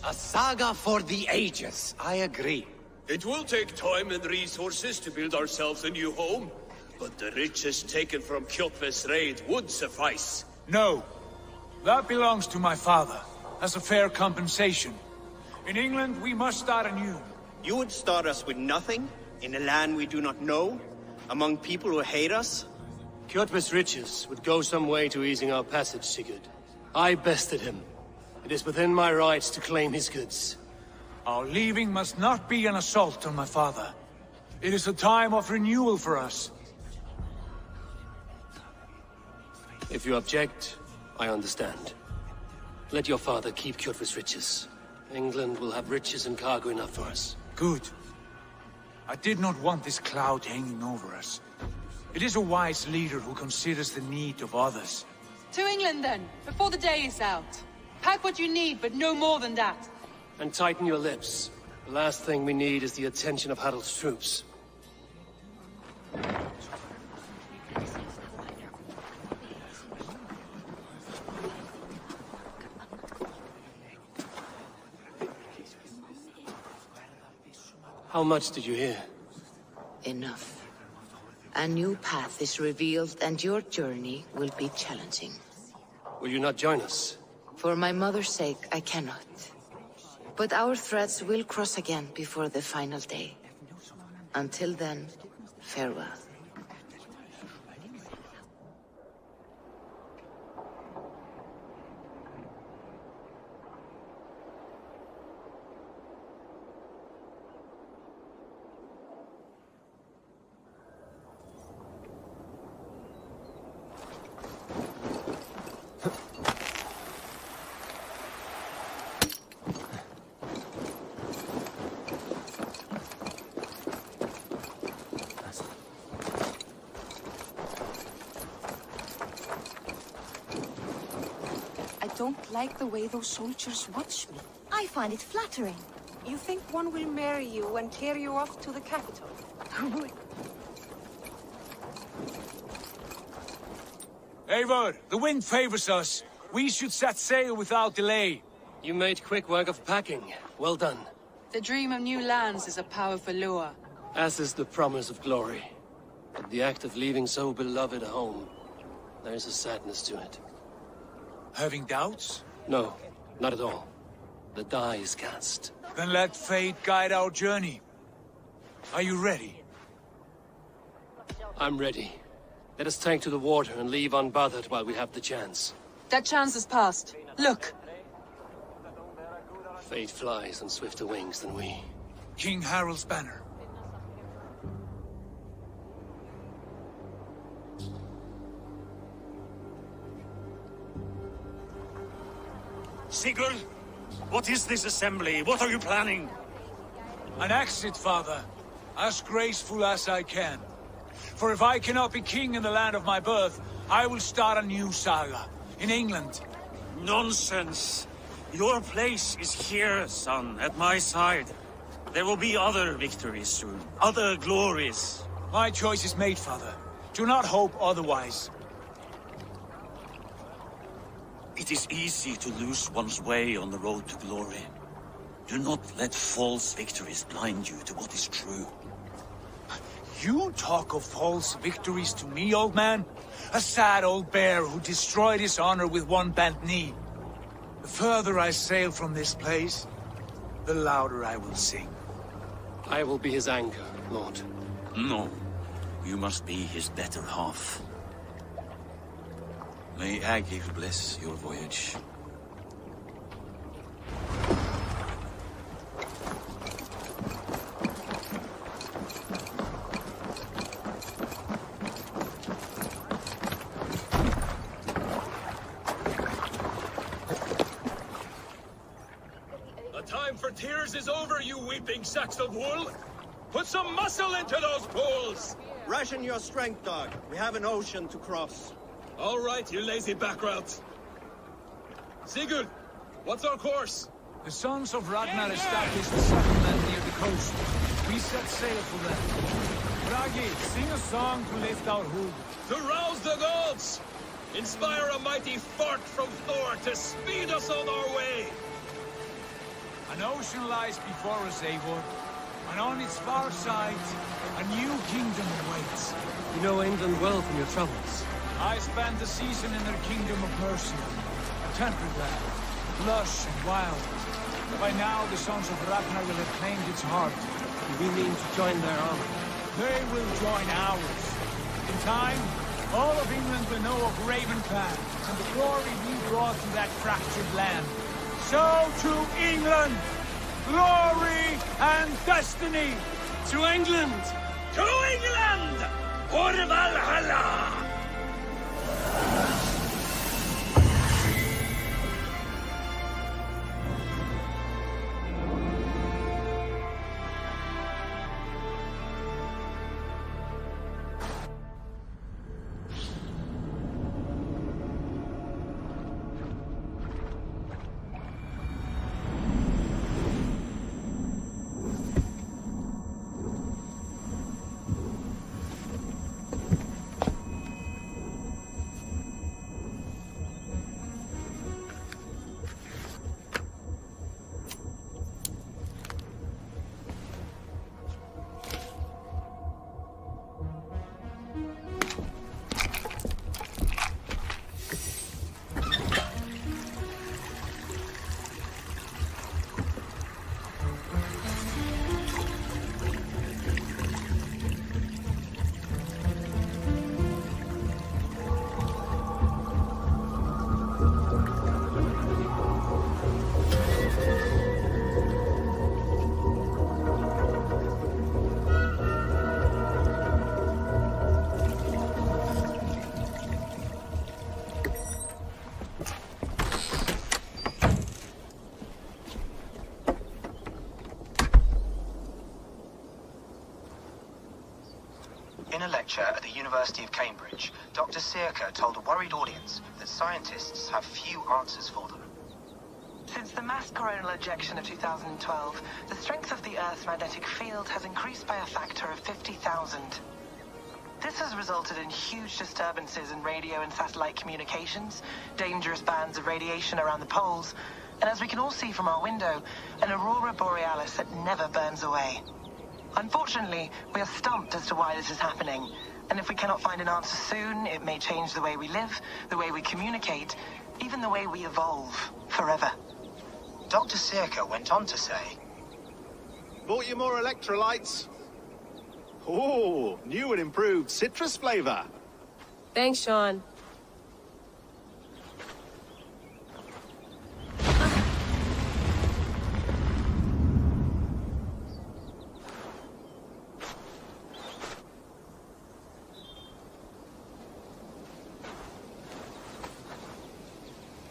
[SPEAKER 2] A saga for the ages, I agree.
[SPEAKER 11] It will take time and resources to build ourselves a new home, but the riches taken from Kjotve's raid would suffice.
[SPEAKER 15] No. That belongs to my father, as a fair compensation. In England, we must start anew.
[SPEAKER 1] You would start us with nothing? In a land we do not know? Among people who hate us?
[SPEAKER 10] Kjotve's riches would go some way to easing our passage, Sigurd. I bested him. It is within my rights to claim his goods.
[SPEAKER 15] Our leaving must not be an assault on my father. It is a time of renewal for us.
[SPEAKER 10] If you object, I understand. Let your father keep Kjotve's riches. England will have riches and cargo enough for us.
[SPEAKER 15] Good. I did not want this cloud hanging over us. It is a wise leader who considers the need of others.
[SPEAKER 12] To England then, before the day is out. Pack what you need, but no more than that.
[SPEAKER 10] And tighten your lips. The last thing we need is the attention of Harald's troops. How much did you hear?
[SPEAKER 7] Enough. A new path is revealed, and your journey will be challenging.
[SPEAKER 10] Will you not join us?
[SPEAKER 7] For my mother's sake, I cannot. But our threads will cross again before the final day. Until then, farewell.
[SPEAKER 23] I don't like the way those soldiers watch me. I find it flattering. You think one will marry you and carry you off to the capital?
[SPEAKER 15] Eivor, the wind favors us. We should set sail without delay.
[SPEAKER 10] You made quick work of packing. Well done.
[SPEAKER 12] The dream of new lands is a powerful lure.
[SPEAKER 10] As is the promise of glory. But the act of leaving so beloved a home, there is a sadness to it.
[SPEAKER 15] Having doubts?
[SPEAKER 10] No, not at all. The die is cast.
[SPEAKER 15] Then let fate guide our journey. Are you ready?
[SPEAKER 10] I'm ready. Let us take to the water and leave unbothered while we have the chance.
[SPEAKER 12] That chance is past. Look!
[SPEAKER 10] Fate flies on swifter wings than we.
[SPEAKER 15] King Harald's banner.
[SPEAKER 14] Sigurd, what is this assembly? What are you planning?
[SPEAKER 15] An exit, father. As graceful as I can. For if I cannot be king in the land of my birth, I will start a new saga. In England.
[SPEAKER 14] Nonsense. Your place is here, son, at my side. There will be other victories soon. Other glories.
[SPEAKER 15] My choice is made, father. Do not hope otherwise.
[SPEAKER 14] It is easy to lose one's way on the road to glory. Do not let false victories blind you to what is true.
[SPEAKER 19] You talk of false victories to me, old man? A sad old bear who destroyed his honor with one bent knee. The further I sail from this place, the louder I will sing.
[SPEAKER 10] I will be his anchor, Lord.
[SPEAKER 17] No. You must be his better half. May Agir bless your voyage.
[SPEAKER 11] The time for tears is over, you weeping sacks of wool! Put some muscle into those pools!
[SPEAKER 1] Ration your strength, dog. We have an ocean to cross.
[SPEAKER 11] All right, you lazy backroutes. Sigurd, what's our course?
[SPEAKER 19] The sons of Ragnar established a settlement near the coast. We set sail for them. Bragi, sing a song to lift our hood.
[SPEAKER 11] To rouse the gods! Inspire a mighty fart from Thor to speed us on our way!
[SPEAKER 19] An ocean lies before us, Eivor. And on its far side, a new kingdom awaits.
[SPEAKER 10] You know England well from your travels.
[SPEAKER 19] I spent a season in their kingdom of Mercia, a temperate land, lush and wild. By now, the sons of Ragnar will have claimed its heart.
[SPEAKER 10] We mean to join their army.
[SPEAKER 19] They will join ours. In time, all of England will know of Raven Clan and the glory we brought to that fractured land. So to England! Glory and destiny!
[SPEAKER 10] To England!
[SPEAKER 11] To England! For Valhalla!
[SPEAKER 3] In a lecture at the University of Cambridge, Dr. Sirka told a worried audience that scientists have few answers for them.
[SPEAKER 18] Since the mass coronal ejection of 2012, the strength of the Earth's magnetic field has increased by a factor of 50,000. This has resulted in huge disturbances in radio and satellite communications, dangerous bands of radiation around the poles, and as we can all see from our window, an aurora borealis that never burns away. Unfortunately, we are stumped as to why this is happening, and if we cannot find an answer soon, it may change the way we live, the way we communicate, even the way we evolve, forever.
[SPEAKER 3] Dr. Sirka went on to say,
[SPEAKER 20] Bought you more electrolytes? Oh, new and improved citrus flavor.
[SPEAKER 24] Thanks, Sean.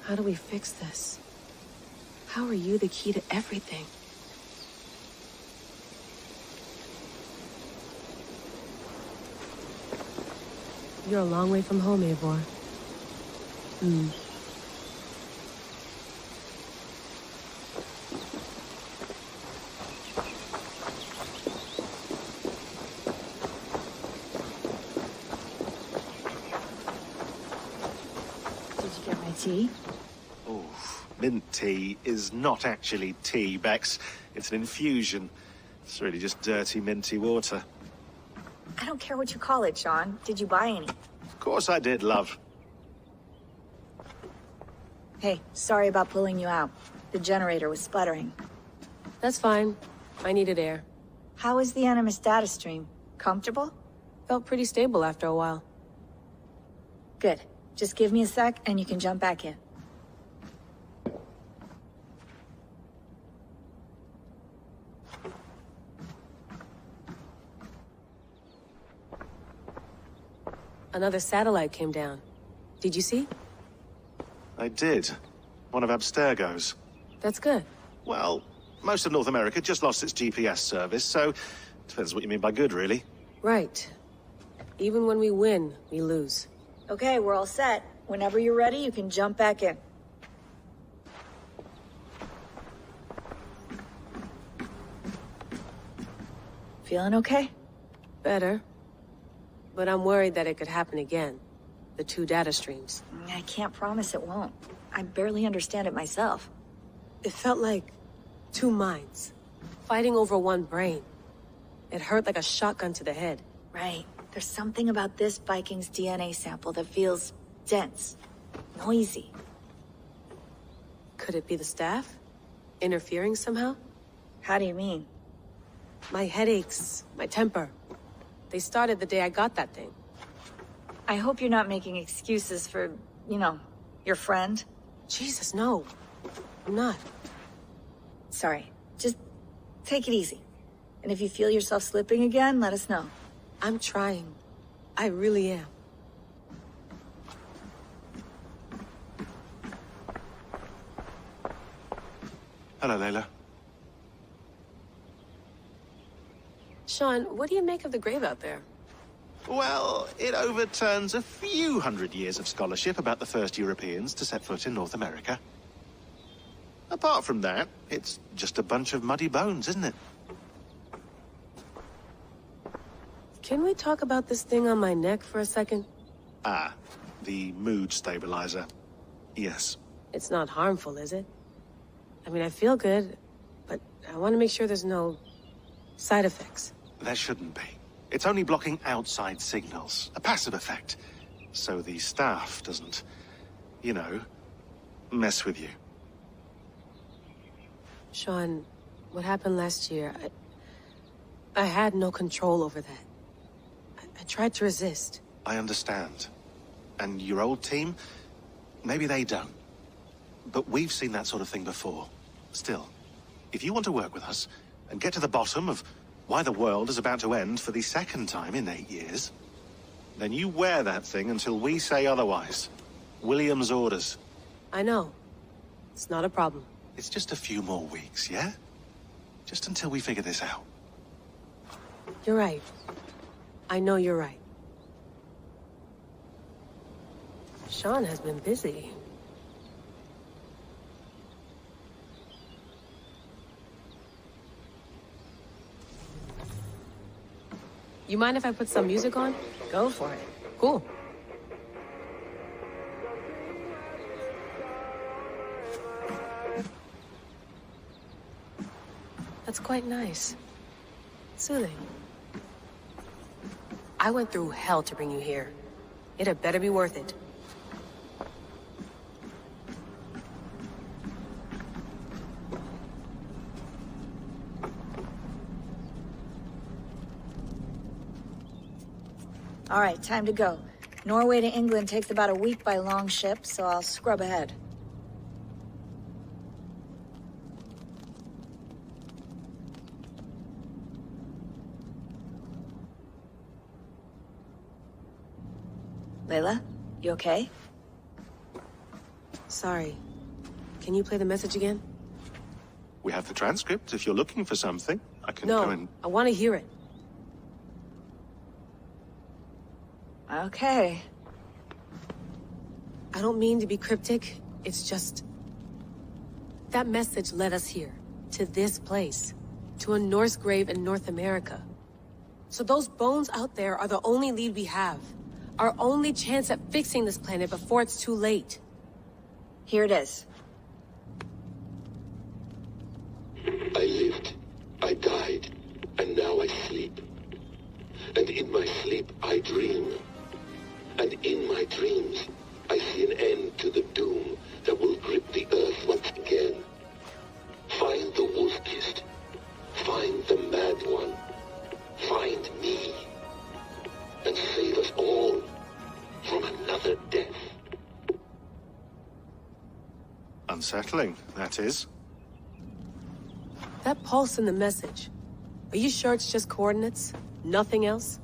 [SPEAKER 24] How do we fix this? How are you the key to everything? You're a long way from home, Eivor. Did you get my tea?
[SPEAKER 20] Oh, mint tea is not actually tea, Bex. It's an infusion. It's really just dirty, minty water.
[SPEAKER 8] I don't care what you call it, Sean. Did you buy any?
[SPEAKER 20] Of course I did, love.
[SPEAKER 8] Hey, sorry about pulling you out. The generator was sputtering.
[SPEAKER 24] That's fine. I needed air.
[SPEAKER 8] How is the Animus data stream? Comfortable?
[SPEAKER 24] Felt pretty stable after a while.
[SPEAKER 8] Good. Just give me a sec and you can jump back in.
[SPEAKER 24] Another satellite came down. Did you see?
[SPEAKER 20] I did. One of Abstergo's.
[SPEAKER 24] That's good.
[SPEAKER 20] Well, most of North America just lost its GPS service, so depends what you mean by good, really.
[SPEAKER 24] Right. Even when we win, we lose.
[SPEAKER 8] Okay, we're all set. Whenever you're ready, you can jump back in. Feeling okay?
[SPEAKER 24] Better. But I'm worried that it could happen again. The two data streams.
[SPEAKER 8] I can't promise it won't. I barely understand it myself.
[SPEAKER 24] It felt like two minds, fighting over one brain. It hurt like a shotgun to the head.
[SPEAKER 8] Right. There's something about this Viking's DNA sample that feels dense, noisy.
[SPEAKER 24] Could it be the staff? Interfering somehow?
[SPEAKER 8] How do you mean?
[SPEAKER 24] My headaches, my temper. They started the day I got that thing.
[SPEAKER 8] I hope you're not making excuses for, you know, your friend.
[SPEAKER 24] Jesus, no. I'm not.
[SPEAKER 8] Sorry. Just take it easy. And if you feel yourself slipping again, let us know.
[SPEAKER 24] I'm trying. I really am.
[SPEAKER 20] Hello, Layla.
[SPEAKER 24] Sean, what do you make of the grave out there?
[SPEAKER 20] Well, it overturns a few hundred years of scholarship about the first Europeans to set foot in North America. Apart from that, it's just a bunch of muddy bones, isn't it?
[SPEAKER 24] Can we talk about this thing on my neck for a second?
[SPEAKER 20] Ah, the mood stabilizer. Yes.
[SPEAKER 24] It's not harmful, is it? I mean, I feel good, but I want to make sure there's no side effects.
[SPEAKER 20] There shouldn't be. It's only blocking outside signals, a passive effect, so the staff doesn't, you know, mess with you.
[SPEAKER 24] Sean, what happened last year, I had no control over that. I tried to resist.
[SPEAKER 20] I understand. And your old team, maybe they don't. But we've seen that sort of thing before. Still, if you want to work with us and get to the bottom of why the world is about to end for the second time in 8 years, then you wear that thing until we say otherwise. William's orders.
[SPEAKER 24] I know. It's not a problem.
[SPEAKER 20] It's just a few more weeks, yeah? Just until we figure this out.
[SPEAKER 24] You're right. I know you're right. Sean has been busy. You mind if I put some music on?
[SPEAKER 8] Go for it.
[SPEAKER 24] Cool. That's quite nice. Soothing. I went through hell to bring you here. It had better be worth it.
[SPEAKER 8] All right, time to go. Norway to England takes about a week by long ship, so I'll scrub ahead. Layla, you okay?
[SPEAKER 24] Sorry. Can you play the message again?
[SPEAKER 20] We have the transcript. If you're looking for something, I can go and...
[SPEAKER 24] No, I want to hear it.
[SPEAKER 8] Okay.
[SPEAKER 24] I don't mean to be cryptic. It's just... that message led us here. To this place. To a Norse grave in North America. So those bones out there are the only lead we have. Our only chance at fixing this planet before it's too late.
[SPEAKER 8] Here it is.
[SPEAKER 9] I lived, I died, and now I sleep. And in In my sleep, I dream. And in my dreams, I see an end to the doom that will grip the earth once again. Find the wolf-kissed. Find the mad one. Find me. And save us all from another death.
[SPEAKER 20] Unsettling, that is.
[SPEAKER 24] That pulse in the message. Are you sure it's just coordinates? Nothing else?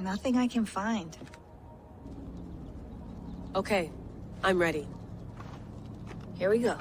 [SPEAKER 8] Nothing I can find.
[SPEAKER 24] Okay, I'm ready.
[SPEAKER 8] Here we go.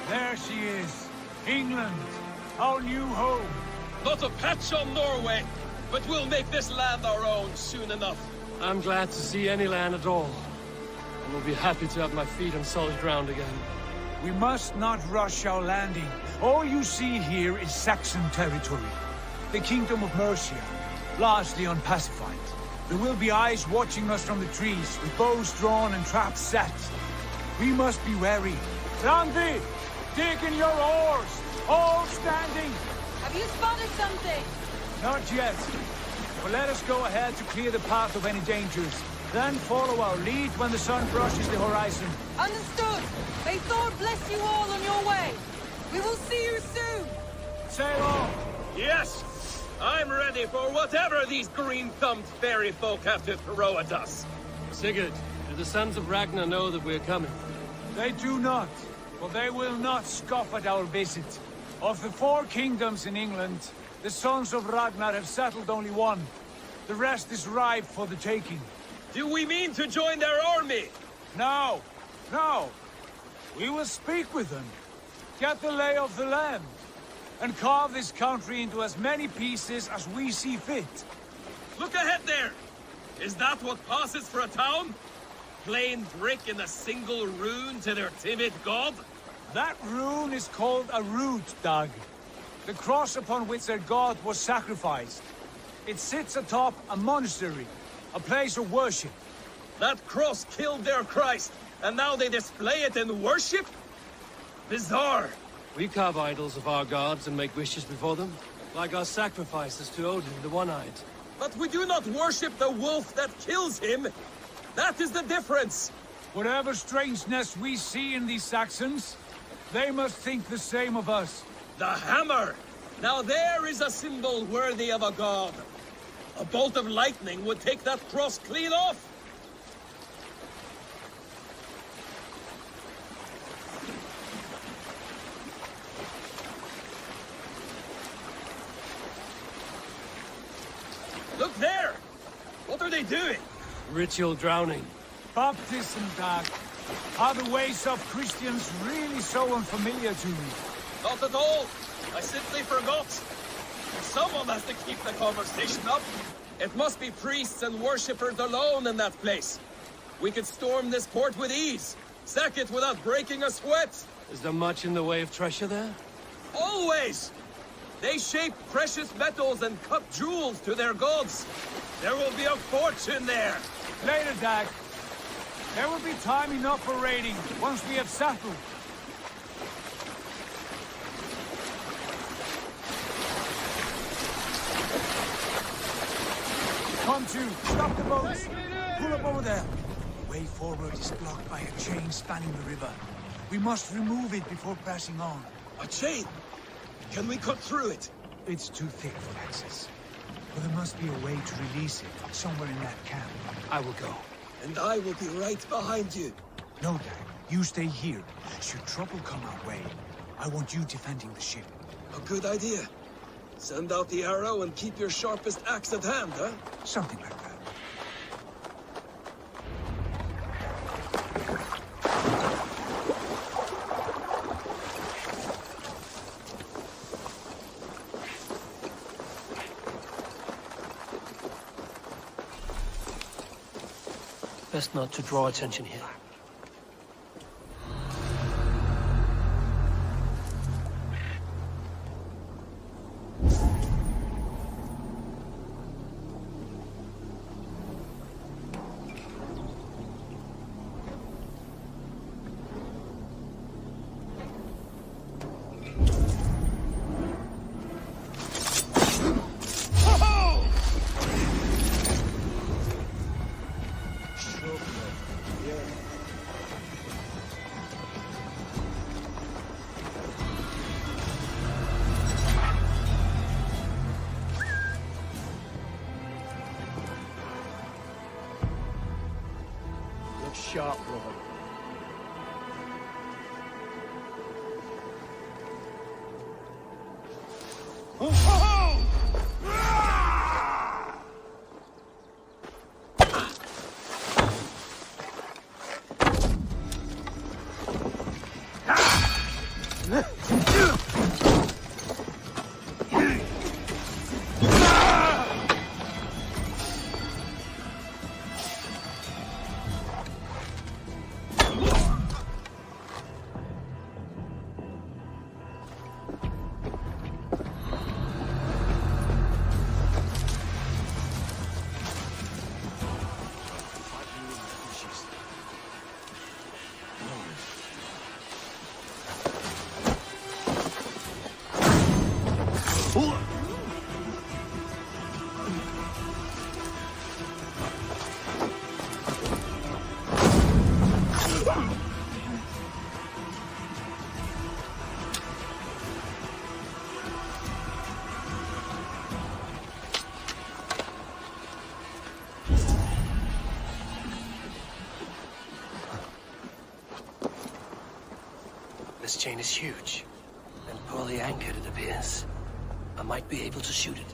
[SPEAKER 15] There she is. England, our new home.
[SPEAKER 11] Not a patch on Norway, but we'll make this land our own soon enough.
[SPEAKER 10] I'm glad to see any land at all. And will be happy to have my feet on solid ground again.
[SPEAKER 19] We must not rush our landing. All you see here is Saxon territory. The Kingdom of Mercia, largely unpacified. There will be eyes watching us from the trees, with bows drawn and traps set. We must be wary. Randi! Dig in your oars! All standing!
[SPEAKER 12] Have you spotted something?
[SPEAKER 19] Not yet. But let us go ahead to clear the path of any dangers. Then follow our lead when the sun brushes the horizon.
[SPEAKER 12] Understood. May Thor bless you all on your way. We will see you soon.
[SPEAKER 19] Sail on!
[SPEAKER 11] Yes! I'm ready for whatever these green-thumbed fairy folk have to throw at us.
[SPEAKER 10] Sigurd, do the sons of Ragnar know that we're coming?
[SPEAKER 19] They do not. For they will not scoff at our visit. Of the 4 kingdoms in England, the sons of Ragnar have settled only one. The rest is ripe for the taking.
[SPEAKER 11] Do we mean to join their army?
[SPEAKER 19] No, no. We will speak with them, get the lay of the land, and carve this country into as many pieces as we see fit.
[SPEAKER 11] Look ahead there! Is that what passes for a town? Plain brick in a single rune to their timid god?
[SPEAKER 19] That rune is called a root, Dag. The cross upon which their god was sacrificed. It sits atop a monastery, a place of worship.
[SPEAKER 11] That cross killed their Christ, and now they display it in worship? Bizarre.
[SPEAKER 10] We carve idols of our gods and make wishes before them, like our sacrifices to Odin, the One-Eyed.
[SPEAKER 11] But we do not worship the wolf that kills him. That is the difference.
[SPEAKER 19] Whatever strangeness we see in these Saxons, they must think the same of us.
[SPEAKER 11] The hammer! Now there is a symbol worthy of a god. A bolt of lightning would take that cross clean off. Look there! What are they doing?
[SPEAKER 10] Ritual drowning.
[SPEAKER 19] Baptism, Dag. Are the ways of Christians really so unfamiliar to you?
[SPEAKER 11] Not at all. I simply forgot. Someone has to keep the conversation up. It must be priests and worshippers alone in that place. We could storm this port with ease. Sack it without breaking a sweat.
[SPEAKER 10] Is there much in the way of treasure there?
[SPEAKER 11] Always! They shape precious metals and cut jewels to their gods. There will be a fortune there.
[SPEAKER 19] Later, Dag. There will be time enough for raiding, once we have settled. Come to, stop the boats. Pull up over there. The way forward is blocked by a chain spanning the river. We must remove it before passing on.
[SPEAKER 11] A chain? Can we cut through it?
[SPEAKER 19] It's too thick for access. But there must be a way to release it, somewhere in that camp. I will go.
[SPEAKER 11] And I will be right behind you.
[SPEAKER 19] No, Dad. You stay here. Should trouble come our way, I want you defending the ship.
[SPEAKER 11] A good idea. Send out the arrow and keep your sharpest axe at hand, huh?
[SPEAKER 19] Something like that.
[SPEAKER 10] Best not to draw attention here.
[SPEAKER 5] Sharp, brother.
[SPEAKER 10] This chain is huge, and poorly anchored it appears. I might be able to shoot it.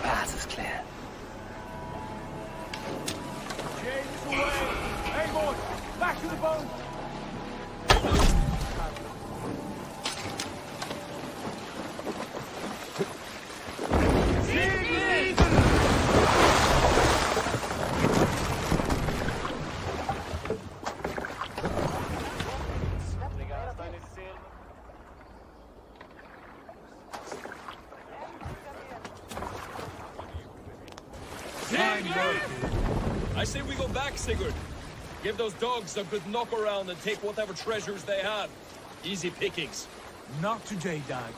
[SPEAKER 10] Path is clear.
[SPEAKER 15] James away! Hey, boys! Back to the boat!
[SPEAKER 11] I say we go back, Sigurd. Give those dogs a good knock around and take whatever treasures they have. Easy pickings.
[SPEAKER 19] Not today, Dag.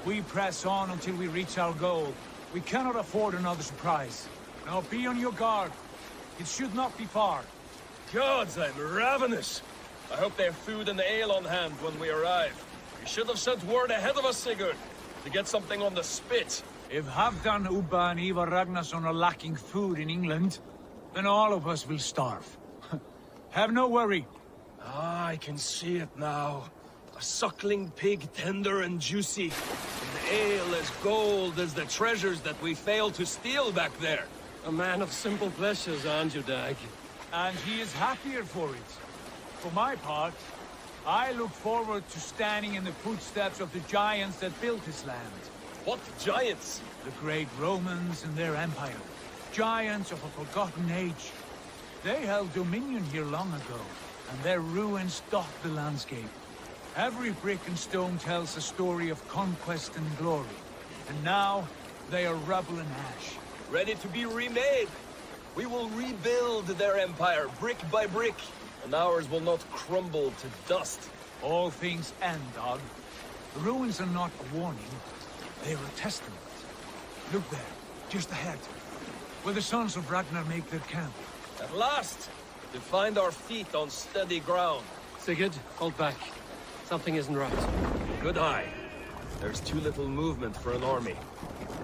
[SPEAKER 19] We press on until we reach our goal. We cannot afford another surprise. Now be on your guard. It should not be far.
[SPEAKER 11] Gods, I'm ravenous. I hope they have food and ale on hand when we arrive. You should have sent word ahead of us, Sigurd, to get something on the spit.
[SPEAKER 19] If Halfdan, Ubba and Ivar Ragnarsson are lacking food in England, then all of us will starve. Have no worry.
[SPEAKER 11] Ah, I can see it now. A suckling pig, tender and juicy. And ale as gold as the treasures that we failed to steal back there.
[SPEAKER 10] A man of simple pleasures, aren't you, Dag?
[SPEAKER 19] And he is happier for it. For my part, I look forward to standing in the footsteps of the giants that built this land.
[SPEAKER 11] What giants?
[SPEAKER 19] The great Romans and their empire. Giants of a forgotten age. They held dominion here long ago, and their ruins dot the landscape. Every brick and stone tells a story of conquest and glory. And now, they are rubble and ash.
[SPEAKER 11] Ready to be remade. We will rebuild their empire brick by brick, and ours will not crumble to dust.
[SPEAKER 19] All things end, dog. The ruins are not a warning. They are a testament. Look there, just ahead, where the sons of Ragnar make their camp.
[SPEAKER 11] At last, to find our feet on steady ground.
[SPEAKER 10] Sigurd, hold back. Something isn't right.
[SPEAKER 11] Good eye. There's too little movement for an army.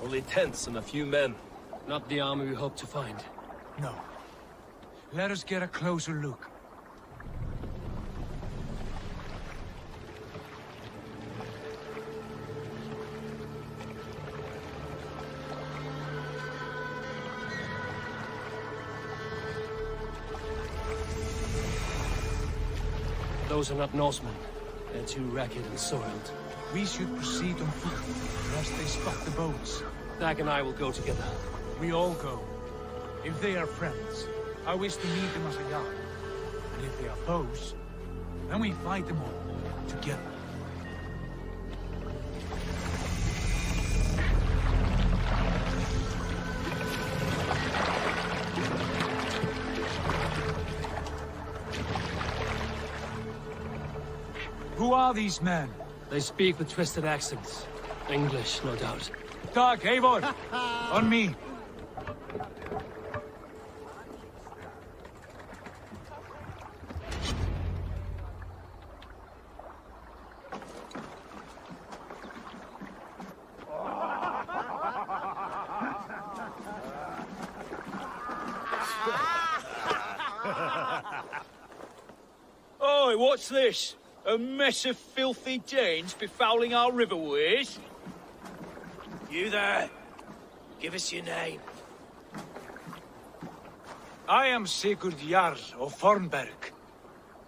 [SPEAKER 11] Only tents and a few men.
[SPEAKER 10] Not the army we hope to find.
[SPEAKER 19] No. Let us get a closer look.
[SPEAKER 10] Those are not Norsemen. They're too ragged and soiled.
[SPEAKER 19] We should proceed on foot, lest they spot the boats.
[SPEAKER 10] Dag and I will go together.
[SPEAKER 19] We all go. If they are friends, I wish to meet them as a yard. And if they are foes, then we fight them all, together. Who are these men?
[SPEAKER 10] They speak with twisted accents. English, no doubt.
[SPEAKER 19] Dag, Eivor! On me!
[SPEAKER 14] Oi, what's this? A mess of filthy Danes befouling our riverways?
[SPEAKER 2] You there. Give us your name.
[SPEAKER 19] I am Sigurd Jarl of Fornberg.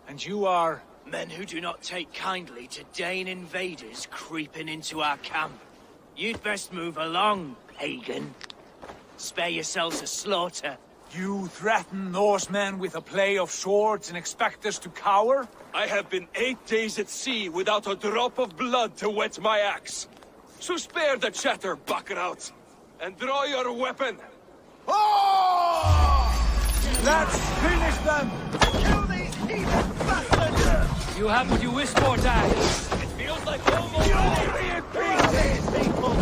[SPEAKER 19] And you are...
[SPEAKER 2] Men who do not take kindly to Dane invaders creeping into our camp. You'd best move along, pagan. Spare yourselves a slaughter.
[SPEAKER 19] You threaten Norsemen with a play of swords and expect us to cower?
[SPEAKER 14] I have been 8 days at sea without a drop of blood to wet my axe. So spare the chatter, Buckerout, and draw your weapon.
[SPEAKER 19] Oh! Let's finish them!
[SPEAKER 14] Kill these heathen bastards!
[SPEAKER 10] You have what you wish for, Dag.
[SPEAKER 14] It feels like home already! Kill these people!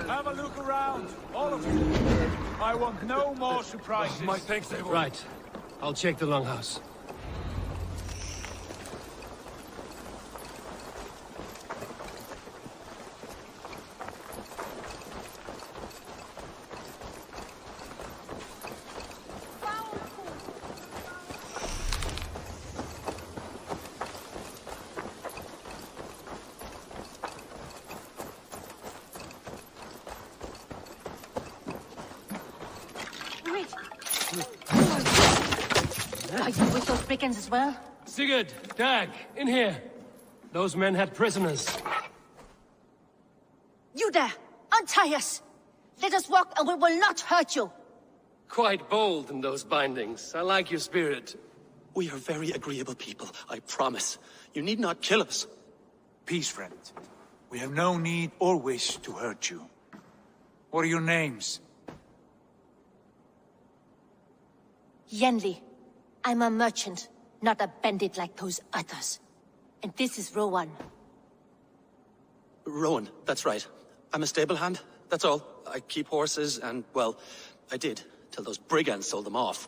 [SPEAKER 19] Have a look around, all of you. I want no more surprises.
[SPEAKER 10] My thanks, Eivor. Right. I'll check the longhouse.
[SPEAKER 23] Are you with those brigands as well?
[SPEAKER 10] Sigurd, Dag, in here. Those men had prisoners.
[SPEAKER 23] You there! Untie us! Let us walk and we will not hurt you!
[SPEAKER 10] Quite bold in those bindings. I like your spirit.
[SPEAKER 13] We are very agreeable people, I promise. You need not kill us.
[SPEAKER 19] Peace, friend. We have no need or wish to hurt you. What are your names?
[SPEAKER 16] Yenli. I'm a merchant, not a bandit like those others. And this is Rowan.
[SPEAKER 13] Rowan, that's right. I'm a stable hand, that's all. I keep horses and, well, I did, till those brigands sold them off.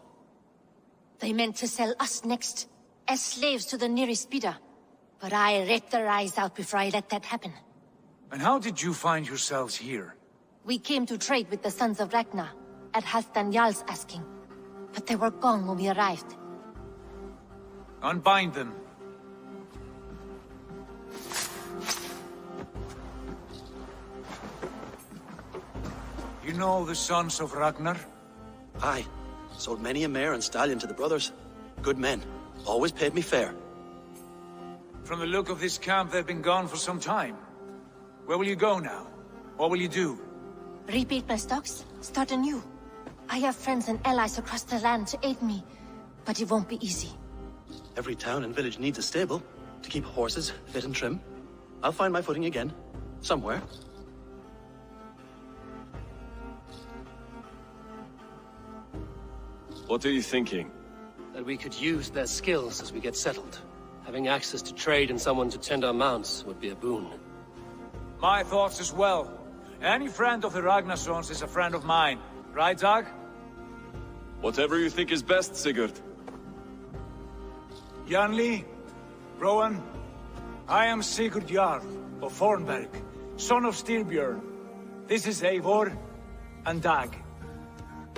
[SPEAKER 16] They meant to sell us next, as slaves to the nearest bidder. But I ripped their eyes out before I let that happen.
[SPEAKER 19] And how did you find yourselves here?
[SPEAKER 16] We came to trade with the Sons of Ragnar, at Halfdan Jarl's asking. But they were gone when we arrived.
[SPEAKER 19] Unbind them. You know the Sons of Ragnar?
[SPEAKER 13] Aye. Sold many a mare and stallion to the brothers. Good men. Always paid me fair.
[SPEAKER 19] From the look of this camp, they've been gone for some time. Where will you go now? What will you do?
[SPEAKER 16] Repeat my stocks, start anew. I have friends and allies across the land to aid me, but it won't be easy.
[SPEAKER 13] Every town and village needs a stable to keep horses fit and trim. I'll find my footing again, somewhere.
[SPEAKER 21] What are you thinking?
[SPEAKER 10] That we could use their skills as we get settled. Having access to trade and someone to tend our mounts would be a boon.
[SPEAKER 19] My thoughts as well. Any friend of the Ragnarsons is a friend of mine. Right, Zag?
[SPEAKER 21] Whatever you think is best, Sigurd.
[SPEAKER 19] Janli, Rowan, I am Sigurd Jarl of Fornberg, son of Styrbjörn. This is Eivor and Dag.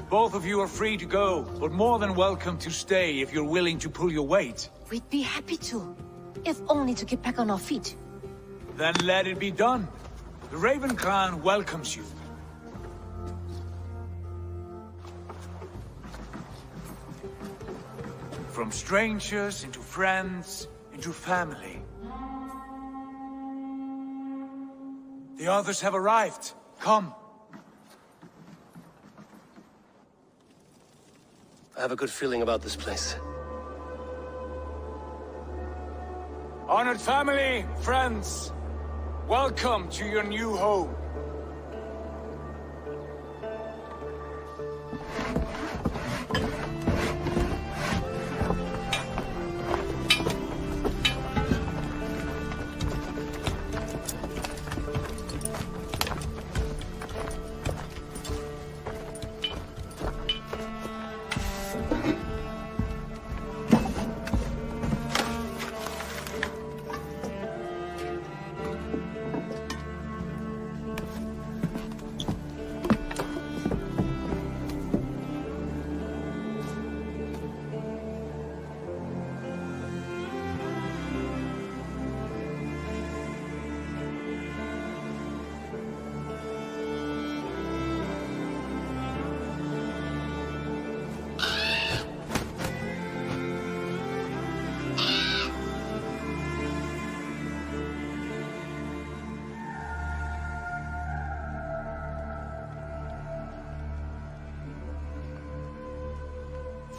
[SPEAKER 19] Both of you are free to go, but more than welcome to stay if you're willing to pull your weight.
[SPEAKER 16] We'd be happy to, if only to get back on our feet.
[SPEAKER 19] Then let it be done. The Raven clan welcomes you. From strangers, into friends, into family. The others have arrived. Come.
[SPEAKER 10] I have a good feeling about this place.
[SPEAKER 19] Honored family, friends, welcome to your new home.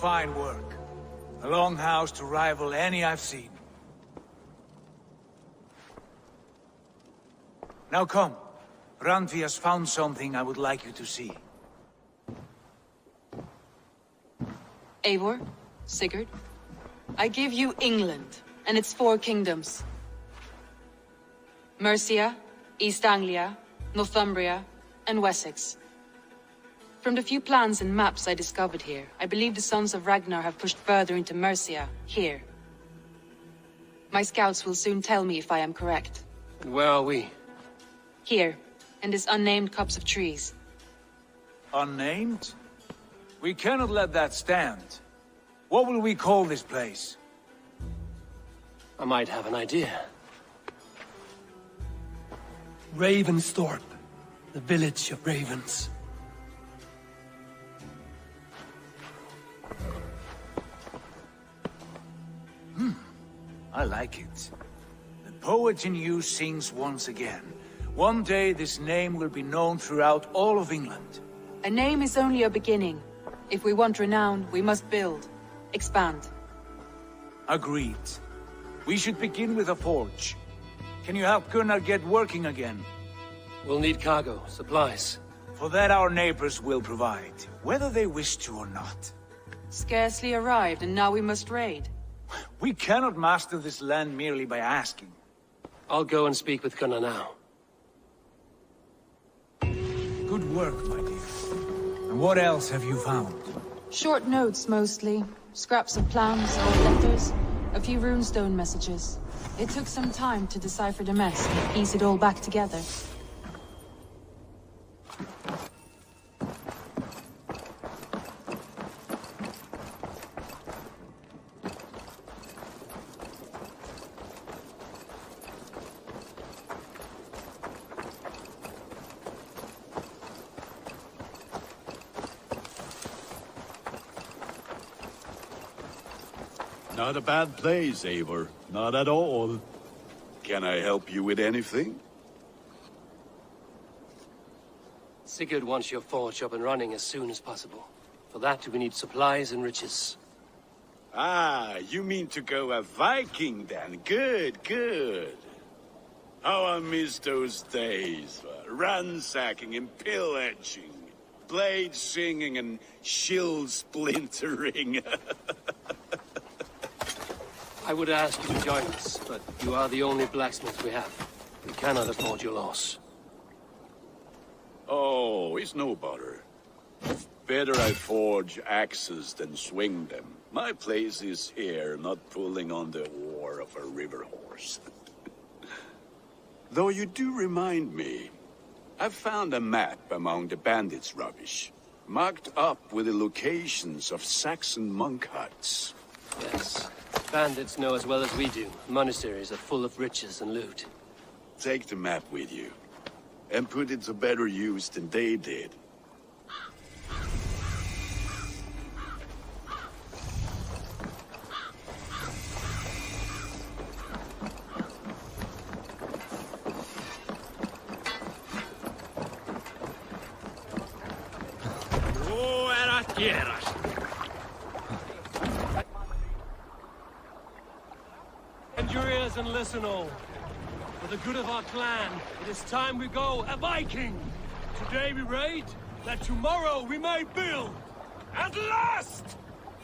[SPEAKER 19] Fine work. A longhouse to rival any I've seen. Now come. Randvi has found something I would like you to see.
[SPEAKER 12] Eivor, Sigurd, I give you England and its 4 kingdoms. Mercia, East Anglia, Northumbria, and Wessex. From the few plans and maps I discovered here, I believe the Sons of Ragnar have pushed further into Mercia, here. My scouts will soon tell me if I am correct.
[SPEAKER 10] And where are we?
[SPEAKER 12] Here, in this unnamed copse of trees.
[SPEAKER 19] Unnamed? We cannot let that stand. What will we call this place?
[SPEAKER 10] I might have an idea.
[SPEAKER 5] Ravensthorpe, the village of ravens.
[SPEAKER 19] I like it. The poet in you sings once again. One day this name will be known throughout all of England.
[SPEAKER 12] A name is only a beginning. If we want renown, we must build, expand.
[SPEAKER 15] Agreed. We should begin with a forge. Can you help Gunnar get working again?
[SPEAKER 10] We'll need cargo, supplies.
[SPEAKER 15] For that our neighbors will provide, whether they wish to or not.
[SPEAKER 12] Scarcely arrived, and now we must raid.
[SPEAKER 15] We cannot master this land merely by asking.
[SPEAKER 10] I'll go and speak with Gunnar now.
[SPEAKER 15] Good work, my dear. And what else have you found?
[SPEAKER 12] Short notes, mostly. Scraps of plans, old letters, a few runestone messages. It took some time to decipher the mess and piece it all back together.
[SPEAKER 14] Not a bad place, Eivor. Not at all. Can I help you with anything?
[SPEAKER 10] Sigurd wants your forge up and running as soon as possible. For that, we need supplies and riches.
[SPEAKER 14] Ah, you mean to go a Viking then? Good, good. How I miss those days. Ransacking and pillaging. Blade singing and shield splintering.
[SPEAKER 10] I would ask you to join us, but you are the only blacksmith we have. We cannot afford your loss.
[SPEAKER 14] Oh, it's no bother. Better I forge axes than swing them. My place is here, not pulling on the oar of a river horse. Though you do remind me, I found a map among the bandits' rubbish, marked up with the locations of Saxon monk huts.
[SPEAKER 10] Yes. Bandits know as well as we do. Monasteries are full of riches and loot.
[SPEAKER 14] Take the map with you, and put it to better use than they did.
[SPEAKER 10] Bend your ears and listen all. For the good of our clan, it is time we go a Viking! Today we raid, that tomorrow we may build! At last!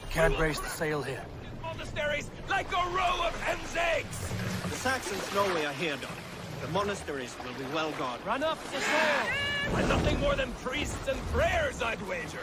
[SPEAKER 5] Can't raise the sail here.
[SPEAKER 11] Monasteries like a row of hen's eggs!
[SPEAKER 1] The Saxons know we are here, Don. The monasteries will be well guarded.
[SPEAKER 10] Run up the sail!
[SPEAKER 11] And nothing more than priests and prayers, I'd wager.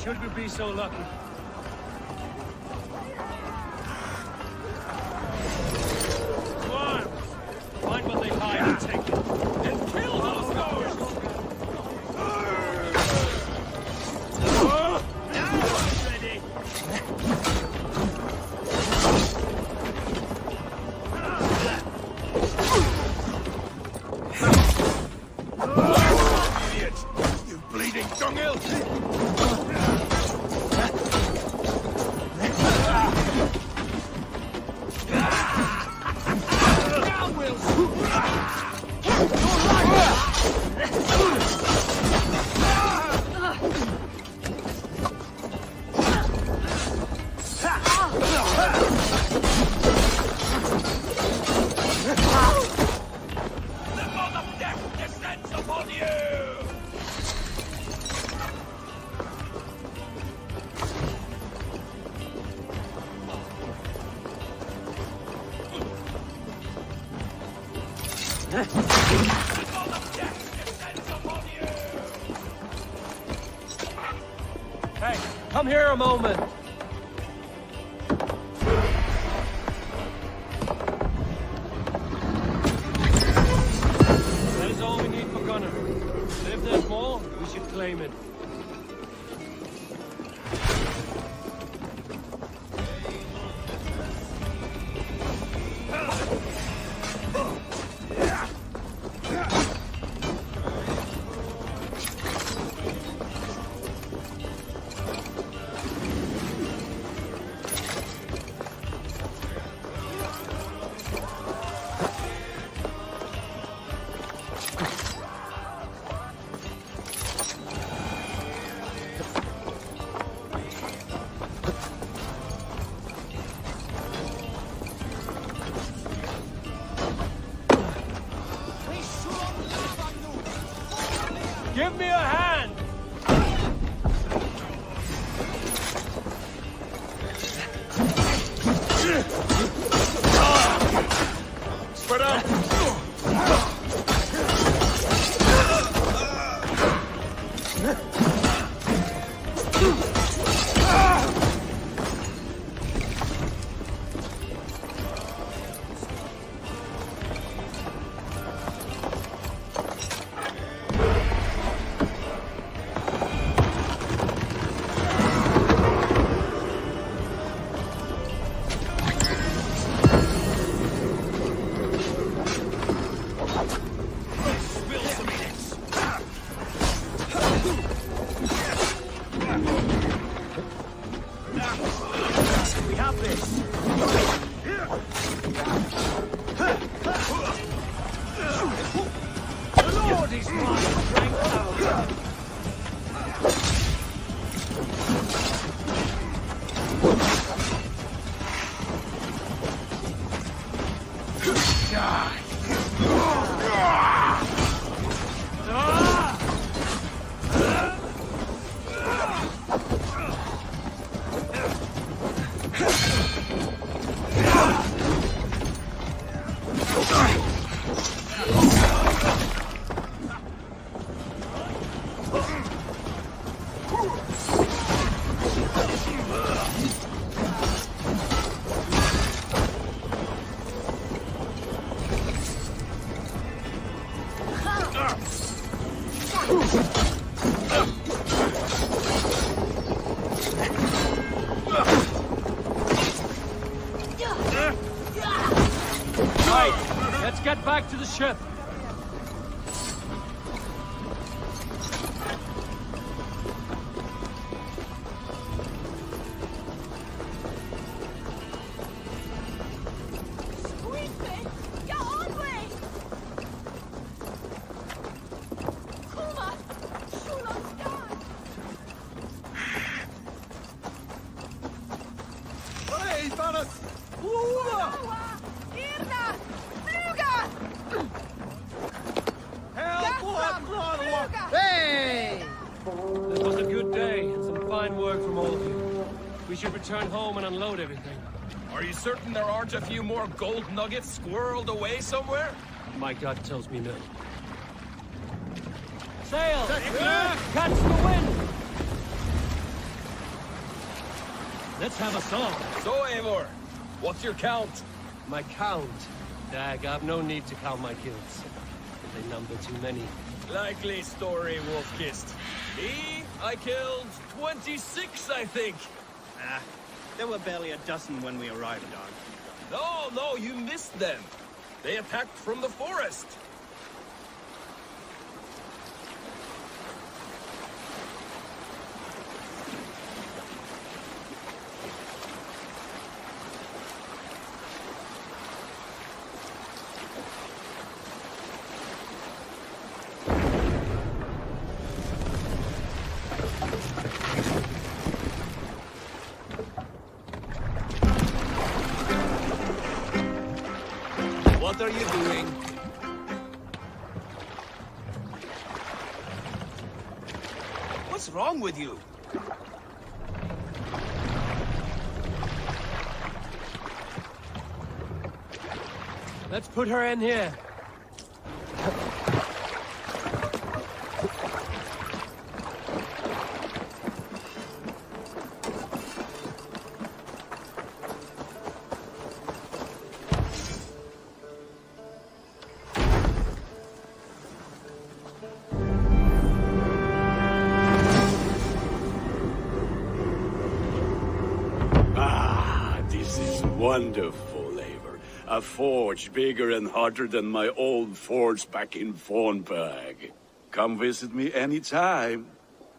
[SPEAKER 10] Should we be so lucky? Come on! Find what they hide and take it. And kill those goers! Ready!
[SPEAKER 11] Idiot! You bleeding dunghill!
[SPEAKER 10] Come here a moment. That is all we need for Gunner. And if there's more, we should claim it. Give me a hand!
[SPEAKER 14] Spread out!
[SPEAKER 15] We have this. The Lord is my strength.
[SPEAKER 10] Right, let's get back to the ship.
[SPEAKER 14] Hey, Thanos!
[SPEAKER 10] Hey! This was a good day and some fine work from all of you. We should return home and unload everything.
[SPEAKER 11] Are you certain there aren't a few more gold nuggets squirreled away somewhere?
[SPEAKER 10] My gut tells me no. Sail! Catch the wind! Let's have a song.
[SPEAKER 11] So, Eivor, what's your count?
[SPEAKER 10] My count? Dag, I've no need to count my kills. They number too many.
[SPEAKER 11] Likely story, Wolf-Kissed. I killed 26, I think.
[SPEAKER 1] Ah, there were barely a dozen when we arrived, Dog.
[SPEAKER 11] No, you missed them. They attacked from the forest. What are you doing? What's wrong with you?
[SPEAKER 10] Let's put her in here.
[SPEAKER 14] Wonderful, Eivor. A forge bigger and hotter than my old forge back in Fornberg. Come visit me anytime.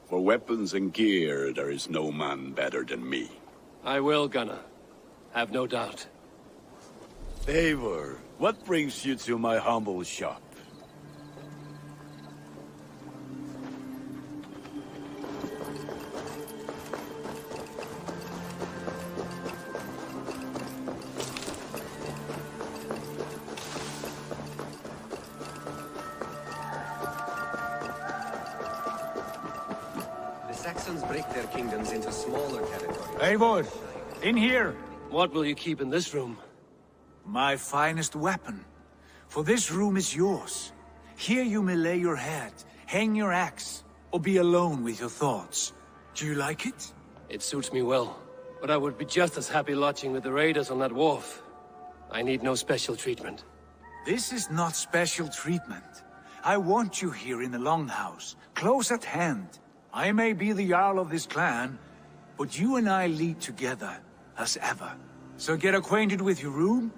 [SPEAKER 14] For weapons and gear, there is no man better than me.
[SPEAKER 10] I will, Gunnar. Have no doubt.
[SPEAKER 14] Eivor, what brings you to my humble shop?
[SPEAKER 4] The Saxons break their kingdoms into smaller territories.
[SPEAKER 19] Eivor, in here!
[SPEAKER 10] What will you keep in this room?
[SPEAKER 19] My finest weapon. For this room is yours. Here you may lay your head, hang your axe, or be alone with your thoughts. Do you like it?
[SPEAKER 10] It suits me well, but I would be just as happy lodging with the raiders on that wharf. I need no special treatment.
[SPEAKER 19] This is not special treatment. I want you here in the Longhouse, close at hand. I may be the Jarl of this clan, but you and I lead together, as ever. So get acquainted with your room,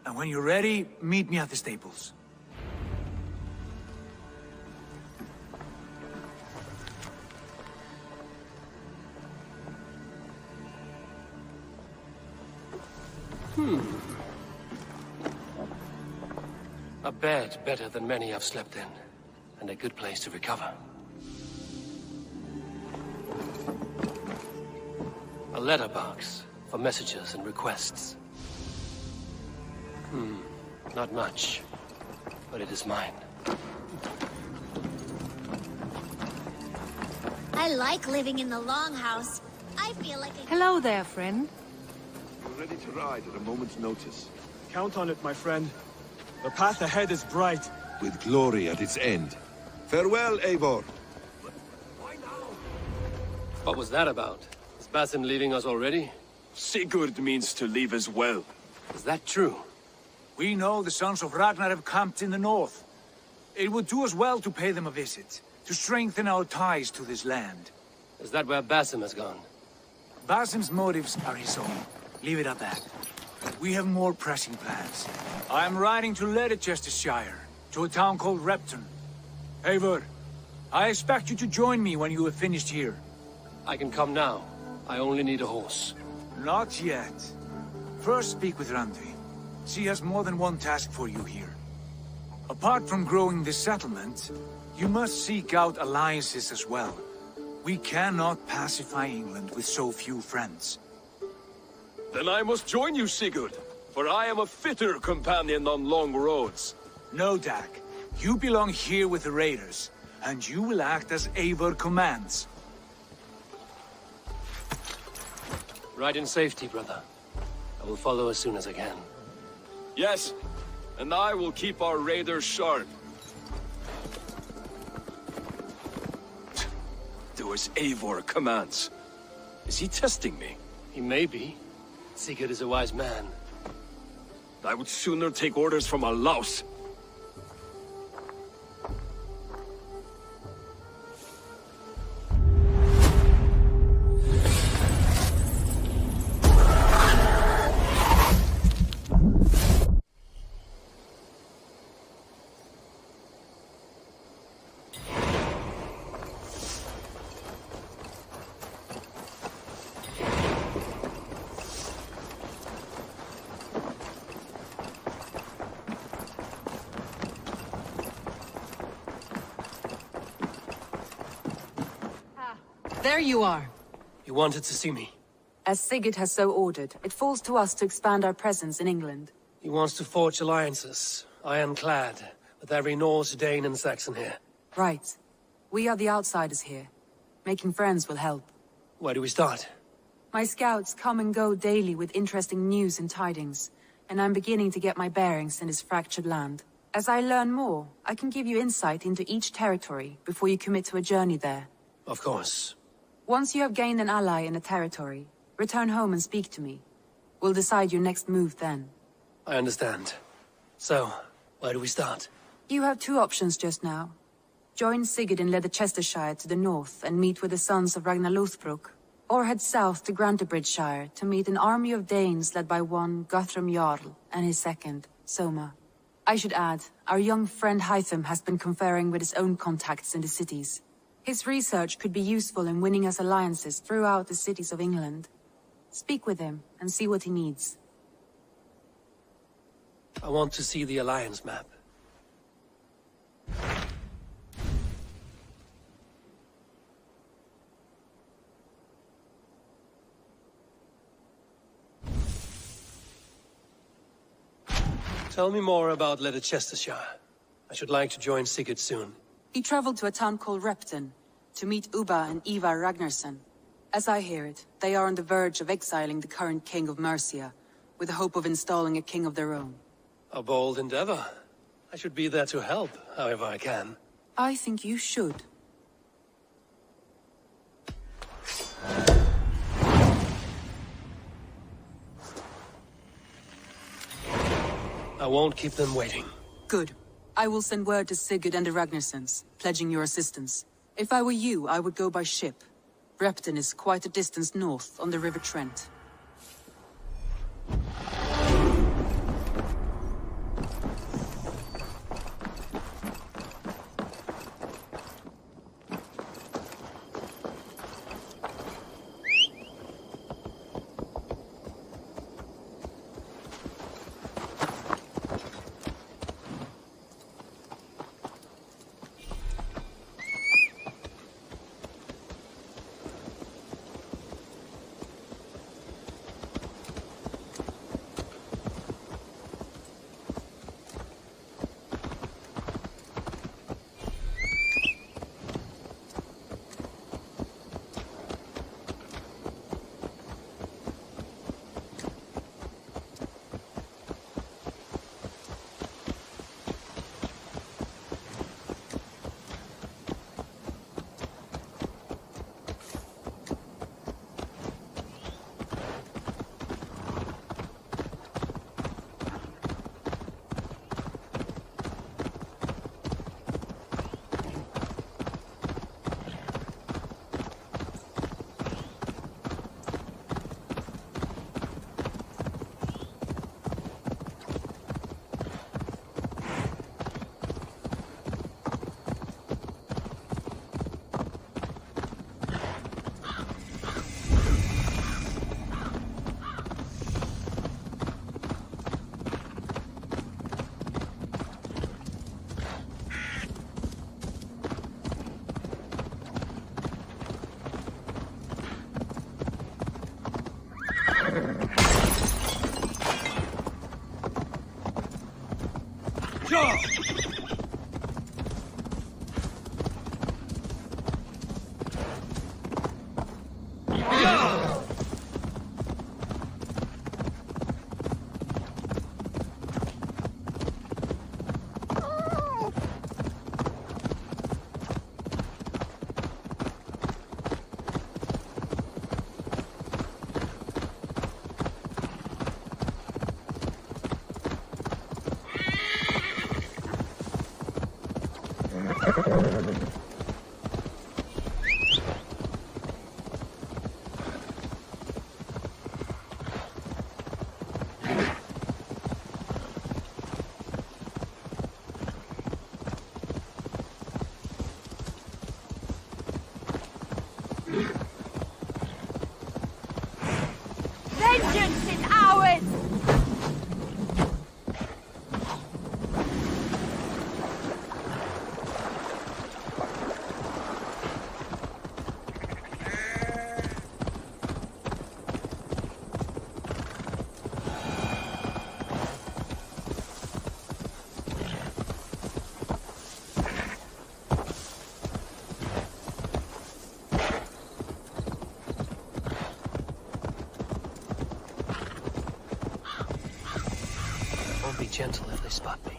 [SPEAKER 19] and when you're ready, meet me at the stables.
[SPEAKER 10] A bed better than many I've slept in, and a good place to recover. A letterbox for messages and requests. Not much, but it is mine.
[SPEAKER 6] I like living in the Longhouse. I feel like a...
[SPEAKER 24] Hello there, friend.
[SPEAKER 7] We're ready to ride at a moment's notice.
[SPEAKER 5] Count on it, my friend. The path ahead is bright.
[SPEAKER 7] With glory at its end. Farewell, Eivor.
[SPEAKER 10] What was that about? Is Basim leaving us already?
[SPEAKER 21] Sigurd means to leave as well.
[SPEAKER 10] Is that true?
[SPEAKER 19] We know the sons of Ragnar have camped in the north. It would do us well to pay them a visit, to strengthen our ties to this land.
[SPEAKER 10] Is that where Basim has gone?
[SPEAKER 19] Basim's motives are his own. Leave it at that. We have more pressing plans. I am riding to Leicestershire, to a town called Repton. Eivor, I expect you to join me when you have finished here.
[SPEAKER 10] I can come now. I only need a horse.
[SPEAKER 19] Not yet. First speak with Randi. She has more than one task for you here. Apart from growing this settlement, you must seek out alliances as well. We cannot pacify England with so few friends.
[SPEAKER 21] Then I must join you, Sigurd, for I am a fitter companion on long roads.
[SPEAKER 19] No, Dag. You belong here with the raiders, and you will act as Eivor commands.
[SPEAKER 10] Ride in safety, brother. I will follow as soon as I can.
[SPEAKER 21] Yes, and I will keep our raiders sharp. Do as Eivor commands. Is he testing me?
[SPEAKER 10] He may be. Sigurd is a wise man.
[SPEAKER 21] I would sooner take orders from a louse.
[SPEAKER 12] There you are.
[SPEAKER 10] You wanted to see me?
[SPEAKER 12] As Sigurd has so ordered, it falls to us to expand our presence in England.
[SPEAKER 10] He wants to forge alliances, ironclad, with every Norse, Dane and Saxon here.
[SPEAKER 12] Right. We are the outsiders here. Making friends will help.
[SPEAKER 10] Where do we start?
[SPEAKER 12] My scouts come and go daily with interesting news and tidings, and I'm beginning to get my bearings in this fractured land. As I learn more, I can give you insight into each territory before you commit to a journey there.
[SPEAKER 10] Of course.
[SPEAKER 12] Once you have gained an ally in a territory, return home and speak to me. We'll decide your next move then.
[SPEAKER 10] I understand. So, where do we start?
[SPEAKER 12] You have two options just now. Join Sigurd in Leicestershire to the north and meet with the sons of Ragnar Lothbrok. or head south to Grantebridgeshire to meet an army of Danes led by one Guthrum Jarl and his second, Soma. I should add, our young friend Hytham has been conferring with his own contacts in the cities. His research could be useful in winning us alliances throughout the cities of England. Speak with him and see what he needs.
[SPEAKER 10] I want to see the Alliance map. Tell me more about Leicestershire. I should like to join Sigurd soon.
[SPEAKER 12] He traveled to a town called Repton to meet Ubba and Ivar Ragnarsson. As I hear it, they are on the verge of exiling the current king of Mercia, with the hope of installing a king of their own.
[SPEAKER 10] A bold endeavor. I should be there to help, however I can.
[SPEAKER 12] I think you should.
[SPEAKER 10] I won't keep them waiting.
[SPEAKER 12] Good. I will send word to Sigurd and the Ragnarssons, pledging your assistance. If I were you, I would go by ship. Repton is quite a distance north on the River Trent.
[SPEAKER 6] Vengeance is ours!
[SPEAKER 10] Be gentle if they spot me.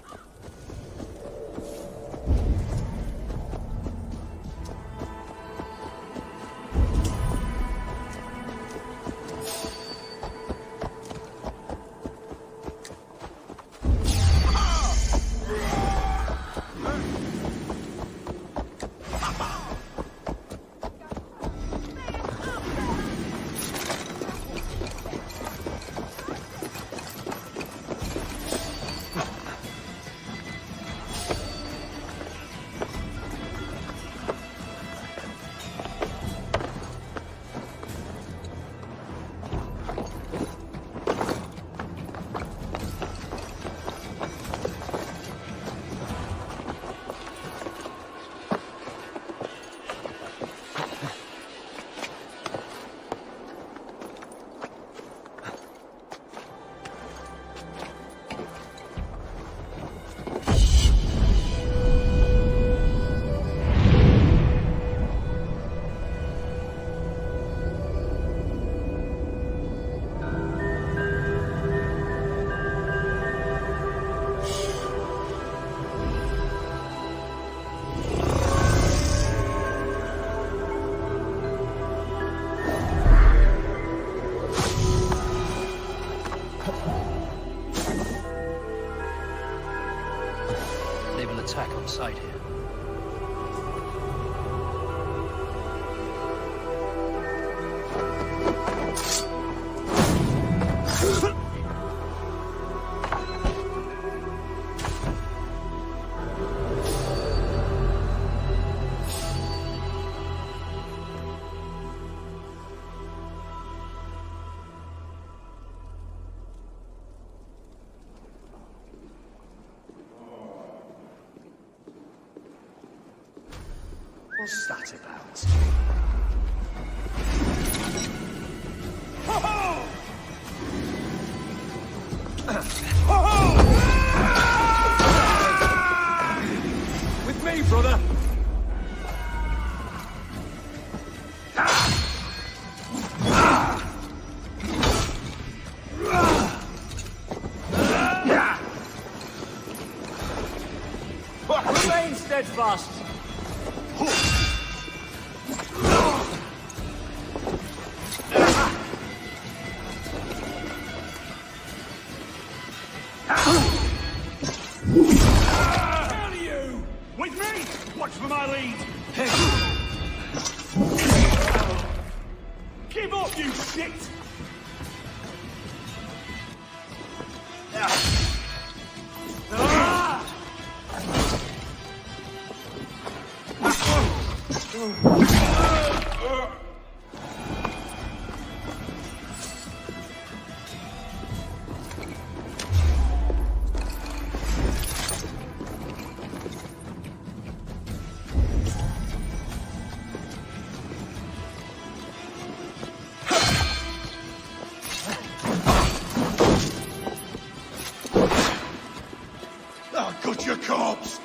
[SPEAKER 10] an attack on sight here.
[SPEAKER 15] What's that about? With me, brother! Remain steadfast! Give up, you shit!
[SPEAKER 7] Got your corpse!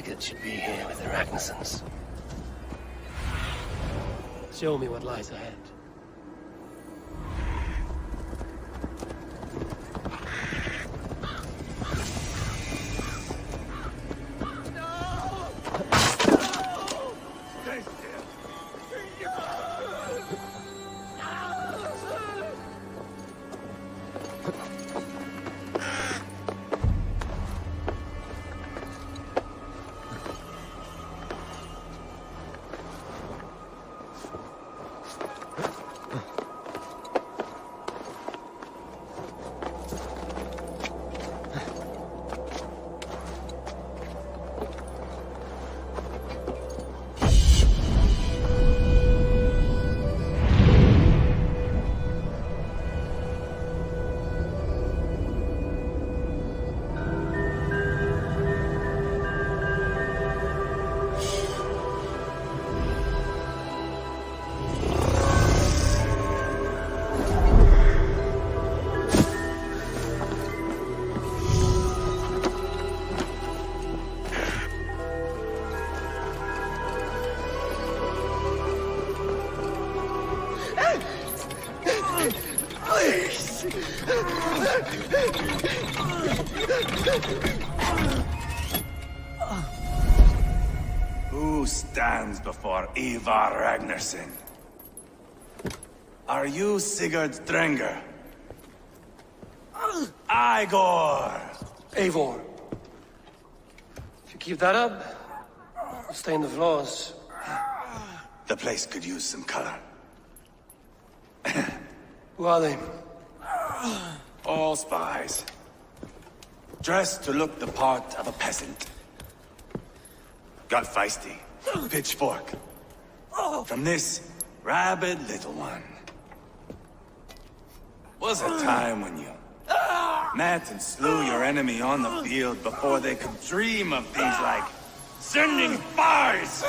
[SPEAKER 10] Sigurd should be here with the Ragnarsons. Show me what lies ahead.
[SPEAKER 3] Who stands before Ivar Ragnarsson? Are you Sigurd Drenger? Igor!
[SPEAKER 10] Eivor. If you keep that up, I'll stain the floors.
[SPEAKER 3] The place could use some color.
[SPEAKER 10] Who are they?
[SPEAKER 3] All spies. Dressed to look the part of a peasant. Got feisty. Pitchfork. From this rabid little one. Was a time when you met and slew your enemy on the field before they could dream of things like sending spies!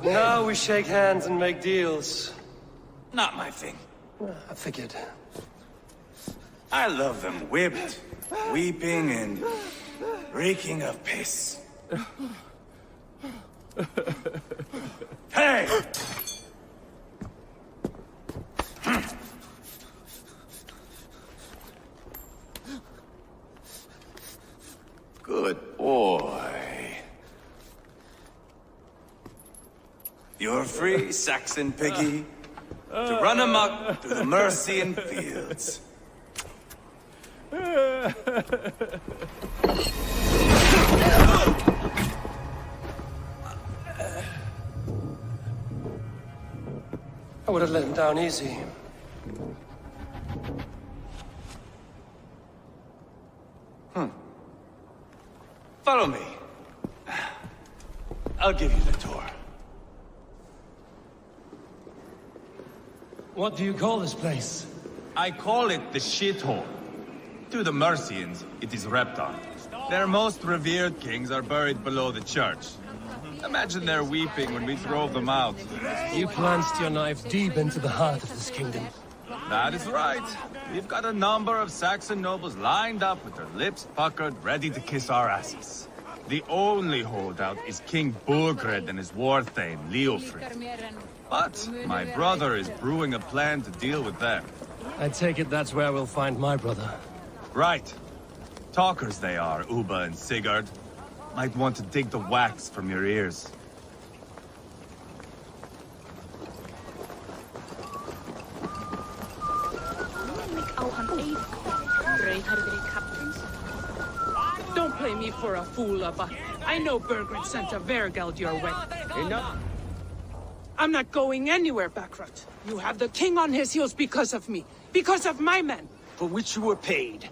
[SPEAKER 10] Now we shake hands and make deals.
[SPEAKER 3] Not my thing.
[SPEAKER 10] I figured.
[SPEAKER 3] I love them whipped, weeping, and reeking of piss. Hey! Good boy. You're free, Saxon piggy, to run amok through the Mercian fields.
[SPEAKER 10] I would have let him down easy.
[SPEAKER 3] Follow me. I'll give you the tour.
[SPEAKER 17] What do you call this place?
[SPEAKER 18] I call it the shithole. To the Mercians, it is Repton. Their most revered kings are buried below the church. Imagine their weeping when we drove them out.
[SPEAKER 10] You plunged your knife deep into the heart of this kingdom.
[SPEAKER 18] That is right. We've got a number of Saxon nobles lined up with their lips puckered, ready to kiss our asses. The only holdout is King Burgred and his war thane, Leofrid. But my brother is brewing a plan to deal with them.
[SPEAKER 10] I take it that's where we'll find my brother.
[SPEAKER 18] Right. Talkers they are, Uba and Sigurd. Might want to dig the wax from your ears.
[SPEAKER 24] Don't play me for a fool, Abba. I know Burgred sent a Vergeld your way.
[SPEAKER 11] Enough.
[SPEAKER 24] I'm not going anywhere, Backrot. You have the king on his heels because of me. Because of my men.
[SPEAKER 2] For which you were paid.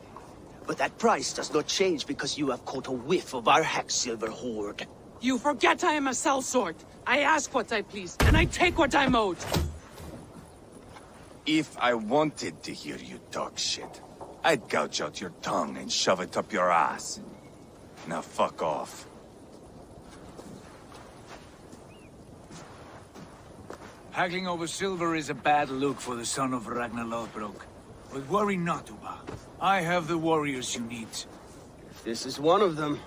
[SPEAKER 2] But that price does not change because you have caught a whiff of our Hacksilver hoard.
[SPEAKER 24] You forget I am a sellsword. I ask what I please, and I take what I'm owed.
[SPEAKER 3] If I wanted to hear you talk shit, I'd gouge out your tongue and shove it up your ass. Now fuck off.
[SPEAKER 19] Haggling over silver is a bad look for the son of Ragnar Lothbrok. But worry not, Uba. I have the warriors you need.
[SPEAKER 8] If this is one of them,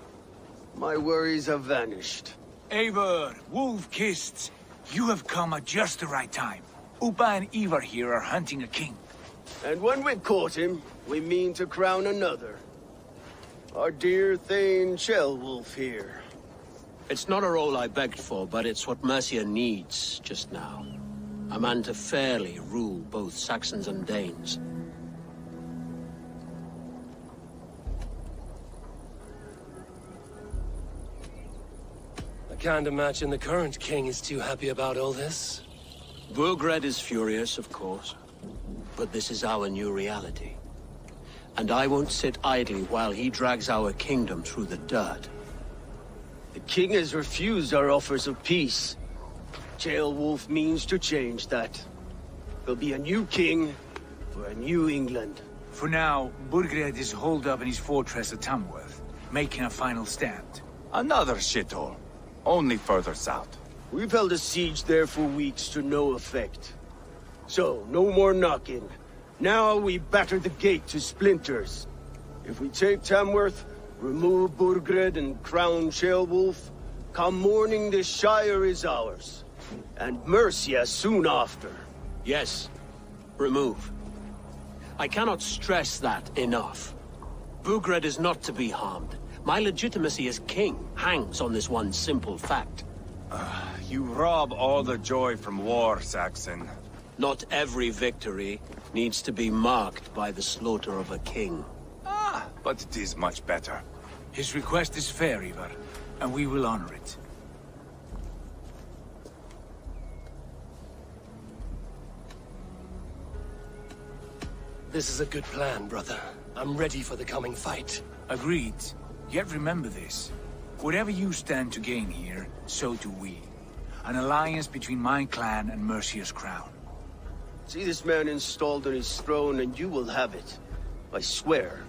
[SPEAKER 8] my worries have vanished.
[SPEAKER 19] Eivor, Wolf-Kissed, you have come at just the right time. Uba and Ivar here are hunting a king.
[SPEAKER 8] And when we've caught him, we mean to crown another. Our dear Thane Shellwolf here.
[SPEAKER 10] It's not a role I begged for, but it's what Mercia needs just now. A man to fairly rule both Saxons and Danes. I can't imagine the current king is too happy about all this. Burgred is furious, of course. But this is our new reality. And I won't sit idly while he drags our kingdom through the dirt.
[SPEAKER 8] The king has refused our offers of peace. Ceolwulf means to change that. There'll be a new king for a new England.
[SPEAKER 19] For now, Burgred is holed up in his fortress at Tamworth, making a final stand.
[SPEAKER 3] Another shithole. Only further south.
[SPEAKER 8] We've held a siege there for weeks to no effect. So, no more knocking. Now we batter the gate to splinters. If we take Tamworth, remove Burgred and crown Ceolwulf, come morning the Shire is ours. And Mercia soon after.
[SPEAKER 10] Yes, remove. I cannot stress that enough. Burgred is not to be harmed. My legitimacy as king hangs on this one simple fact.
[SPEAKER 3] You rob all the joy from war, Saxon.
[SPEAKER 10] Not every victory needs to be marked by the slaughter of a king.
[SPEAKER 3] But it is much better.
[SPEAKER 19] His request is fair, Ivar, and we will honor it.
[SPEAKER 10] This is a good plan, brother. I'm ready for the coming fight.
[SPEAKER 19] Agreed. Yet remember this. Whatever you stand to gain here, so do we. An alliance between my clan and Mercia's crown.
[SPEAKER 8] See this man installed on his throne and you will have it. I swear.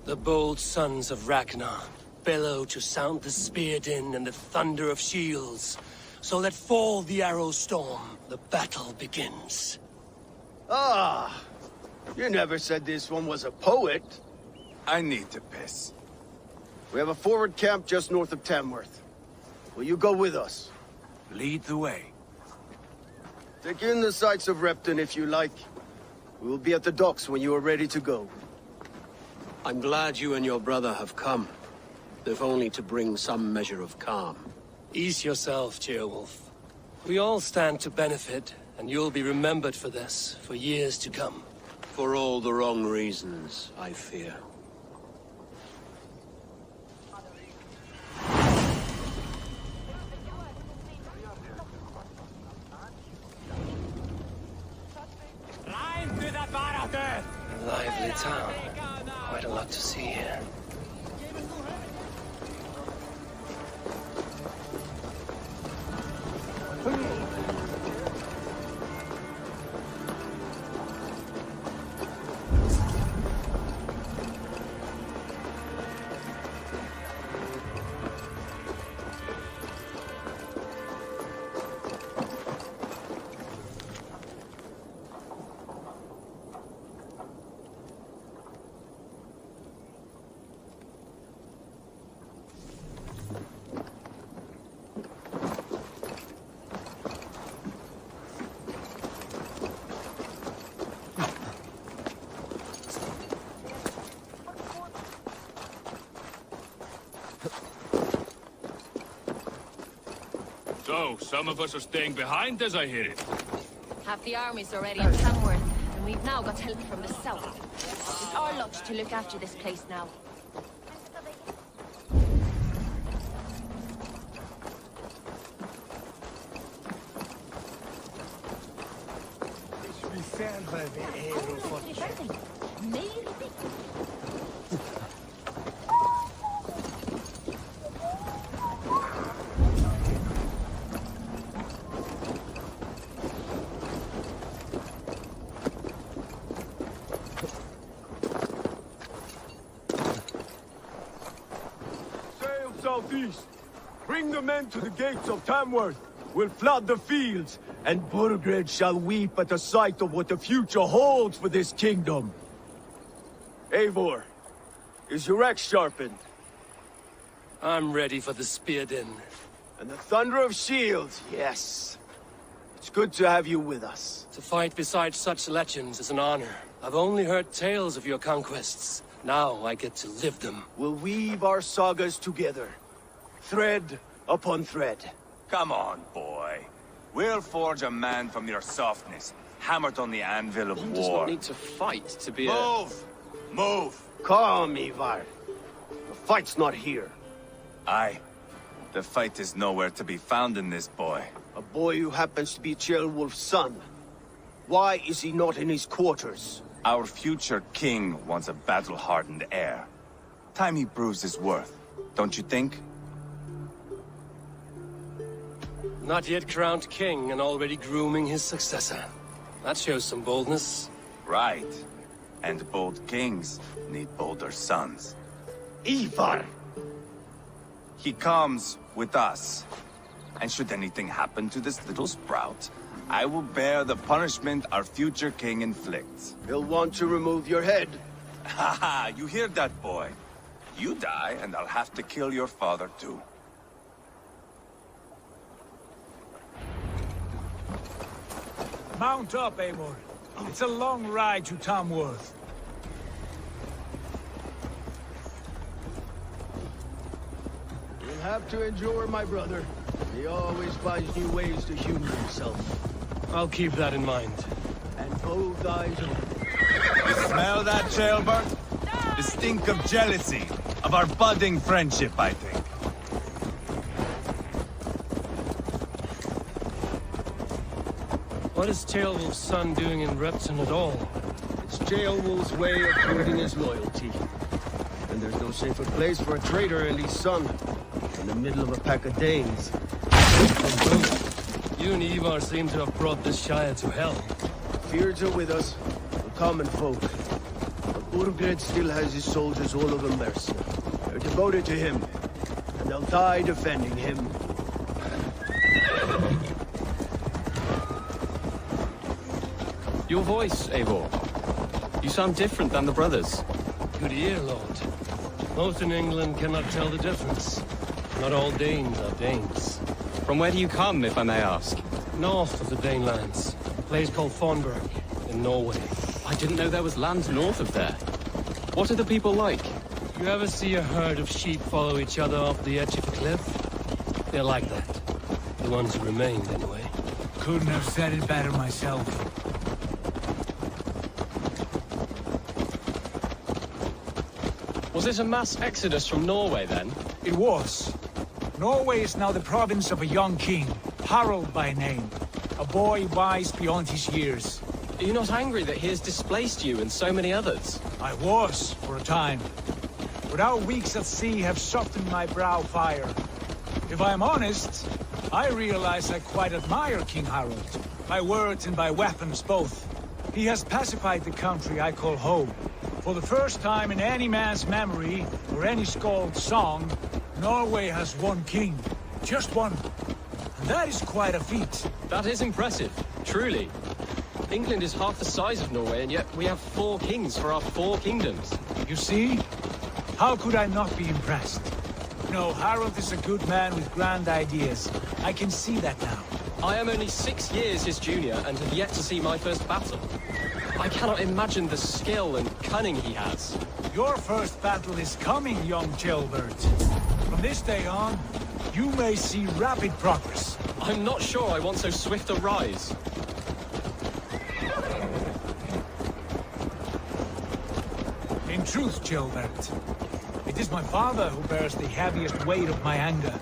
[SPEAKER 10] The bold sons of Ragnar bellow to sound the spear din and the thunder of shields. So let fall the arrow storm. The battle begins.
[SPEAKER 8] Ah! You never said this one was a poet.
[SPEAKER 3] I need to piss.
[SPEAKER 8] We have a forward camp just north of Tamworth. Will you go with us?
[SPEAKER 19] Lead the way.
[SPEAKER 8] Take in the sights of Repton if you like. We will be at the docks when you are ready to go.
[SPEAKER 10] I'm glad you and your brother have come. If only to bring some measure of calm. Ease yourself, Ceolwulf. We all stand to benefit, and you'll be remembered for this, for years to come. For all the wrong reasons, I fear. A lively town. Quite a lot to see here.
[SPEAKER 21] So, some of us are staying behind as I hear it.
[SPEAKER 16] Half the army's already at Tamworth, and we've now got help from the south. It's our lot to look after this place now.
[SPEAKER 5] Southeast. Bring the men to the gates of Tamworth.
[SPEAKER 8] will flood the fields, and Burgred shall weep at the sight of what the future holds for this kingdom. Eivor, is your axe sharpened?
[SPEAKER 10] I'm ready for the spear din.
[SPEAKER 8] And the thunder of shields, yes. It's good to have you with us.
[SPEAKER 10] To fight beside such legends is an honor. I've only heard tales of your conquests. Now I get to live them.
[SPEAKER 8] We'll weave our sagas together. Thread upon thread.
[SPEAKER 3] Come on, boy. We'll forge a man from your softness, hammered on the anvil of
[SPEAKER 10] One
[SPEAKER 3] war.
[SPEAKER 10] does not need to fight to be
[SPEAKER 3] Move! Move!
[SPEAKER 8] Calm, Ivar. The fight's not here.
[SPEAKER 3] Aye. The fight is nowhere to be found in this boy.
[SPEAKER 8] A boy who happens to be Ceolwulf's son. Why is he not in his quarters?
[SPEAKER 3] Our future king wants a battle-hardened heir. Time he proves his worth, don't you think?
[SPEAKER 10] Not yet crowned king and already grooming his successor. That shows some boldness.
[SPEAKER 3] Right. And bold kings need bolder sons.
[SPEAKER 8] Ivar!
[SPEAKER 3] He comes with us. And should anything happen to this little sprout, I will bear the punishment our future king inflicts.
[SPEAKER 8] He'll want to remove your head.
[SPEAKER 3] Ha ha! You hear that, boy? You die, and I'll have to kill your father, too.
[SPEAKER 19] Mount up, Eivor. It's a long ride to Tamworth.
[SPEAKER 8] You'll have to endure, my brother. He always finds new ways to humor himself.
[SPEAKER 10] I'll keep that in mind.
[SPEAKER 8] And both eyes open.
[SPEAKER 3] You smell that, Ceolbert? The stink of jealousy, of our budding friendship, I think.
[SPEAKER 10] What is Ceolwulf's son doing in Repton at all?
[SPEAKER 8] It's Ceolwulf's way of proving his loyalty. And there's no safer place for a traitor and his son in the middle of a pack of Danes.
[SPEAKER 10] You and Ivar seem to have brought this Shire to hell.
[SPEAKER 8] Fears are with us, the common folk. But Burgred still has his soldiers all over Mercia. They're devoted to him, and they'll die defending him.
[SPEAKER 9] Your voice, Eivor. You sound different than the brothers.
[SPEAKER 10] Good ear, Lord. Most in England cannot tell the difference. Not all Danes are Danes.
[SPEAKER 9] From where do you come, if I may ask?
[SPEAKER 10] North of the Danelands. A place called Thornburg, in Norway.
[SPEAKER 9] I didn't know there was land north of there. What are the people like?
[SPEAKER 10] You ever see a herd of sheep follow each other off the edge of a cliff? They're like that. The ones who remained, anyway.
[SPEAKER 19] Couldn't have said it better myself.
[SPEAKER 9] Was it a mass exodus from Norway, then?
[SPEAKER 19] It was. Norway is now the province of a young king, Harald by name. A boy wise beyond his years.
[SPEAKER 9] Are you not angry that he has displaced you and so many others?
[SPEAKER 19] I was, for a time. But our weeks at sea have softened my brow fire. If I am honest, I realize I quite admire King Harald. By words and by weapons both. He has pacified the country I call home. For the first time in any man's memory, or any skald's song, Norway has one king. Just one. And that is quite a feat.
[SPEAKER 9] That is impressive, truly. England is half the size of Norway, and yet we have 4 kings for our 4 kingdoms.
[SPEAKER 19] You see? How could I not be impressed? No, Harald is a good man with grand ideas. I can see that now.
[SPEAKER 9] I am only 6 years his junior, and have yet to see my first battle. I cannot imagine the skill and cunning he has.
[SPEAKER 19] Your first battle is coming, young Ceolbert. From this day on, you may see rapid progress.
[SPEAKER 9] I'm not sure I want so swift a rise.
[SPEAKER 19] In truth, Ceolbert, it is my father who bears the heaviest weight of my anger,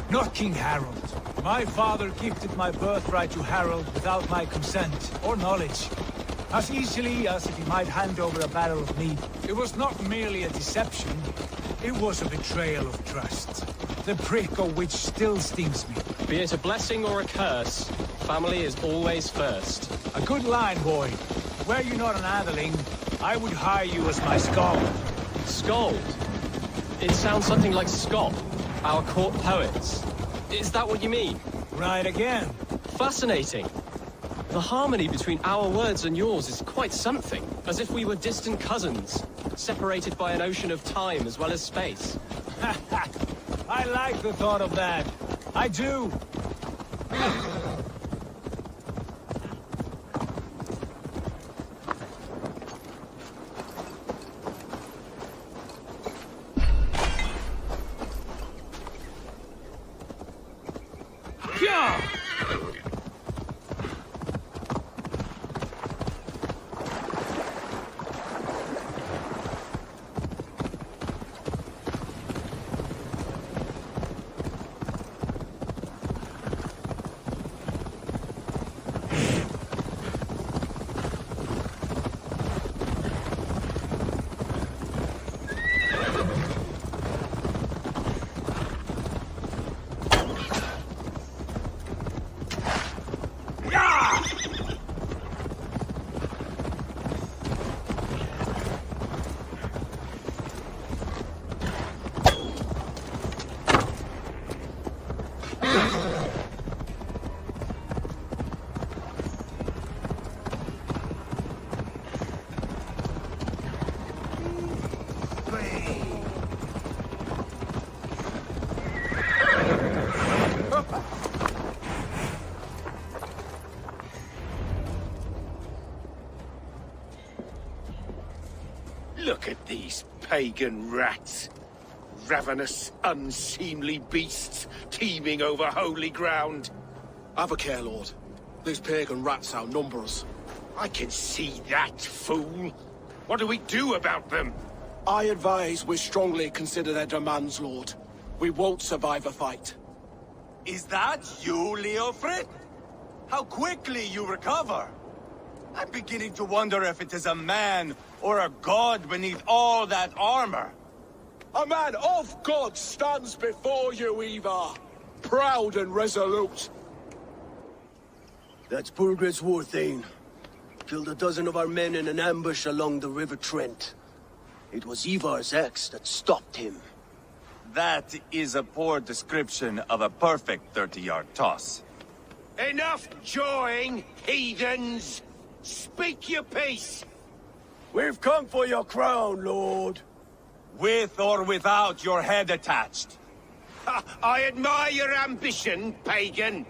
[SPEAKER 19] not King Harald. My father gifted my birthright to Harald without my consent or knowledge. As easily as if he might hand over a barrel of mead. It was not merely a deception, it was a betrayal of trust. The prick of which still stings me.
[SPEAKER 9] Be it a blessing or a curse, family is always first.
[SPEAKER 19] A good line, boy. Were you not an atheling, I would hire you as my skald.
[SPEAKER 9] Skald? It sounds something like Scott, our court poets. Is that what you mean?
[SPEAKER 19] Right again.
[SPEAKER 9] Fascinating. The harmony between our words and yours is quite something. As if we were distant cousins, separated by an ocean of time as well as space.
[SPEAKER 19] I like the thought of that. I do.
[SPEAKER 8] Look at these pagan rats. Ravenous, unseemly beasts teeming over holy ground.
[SPEAKER 13] Have a care, Lord. These pagan rats outnumber us.
[SPEAKER 8] I can see that, fool. What do we do about them?
[SPEAKER 13] I advise we strongly consider their demands, Lord. We won't survive a fight.
[SPEAKER 3] Is that you, Leofrid? How quickly you recover! I'm beginning to wonder if it is a man or a god beneath all that armor.
[SPEAKER 13] A man of God stands before you, Ivar. Proud and resolute.
[SPEAKER 8] That's Burgred's Warthane. Killed a dozen of our men in an ambush along the River Trent. It was Ivar's axe that stopped him.
[SPEAKER 3] That is a poor description of a perfect 30-yard toss.
[SPEAKER 8] Enough jawing, heathens! Speak your piece! We've come for your crown, Lord.
[SPEAKER 3] With or without your head attached.
[SPEAKER 8] I admire your ambition, pagan.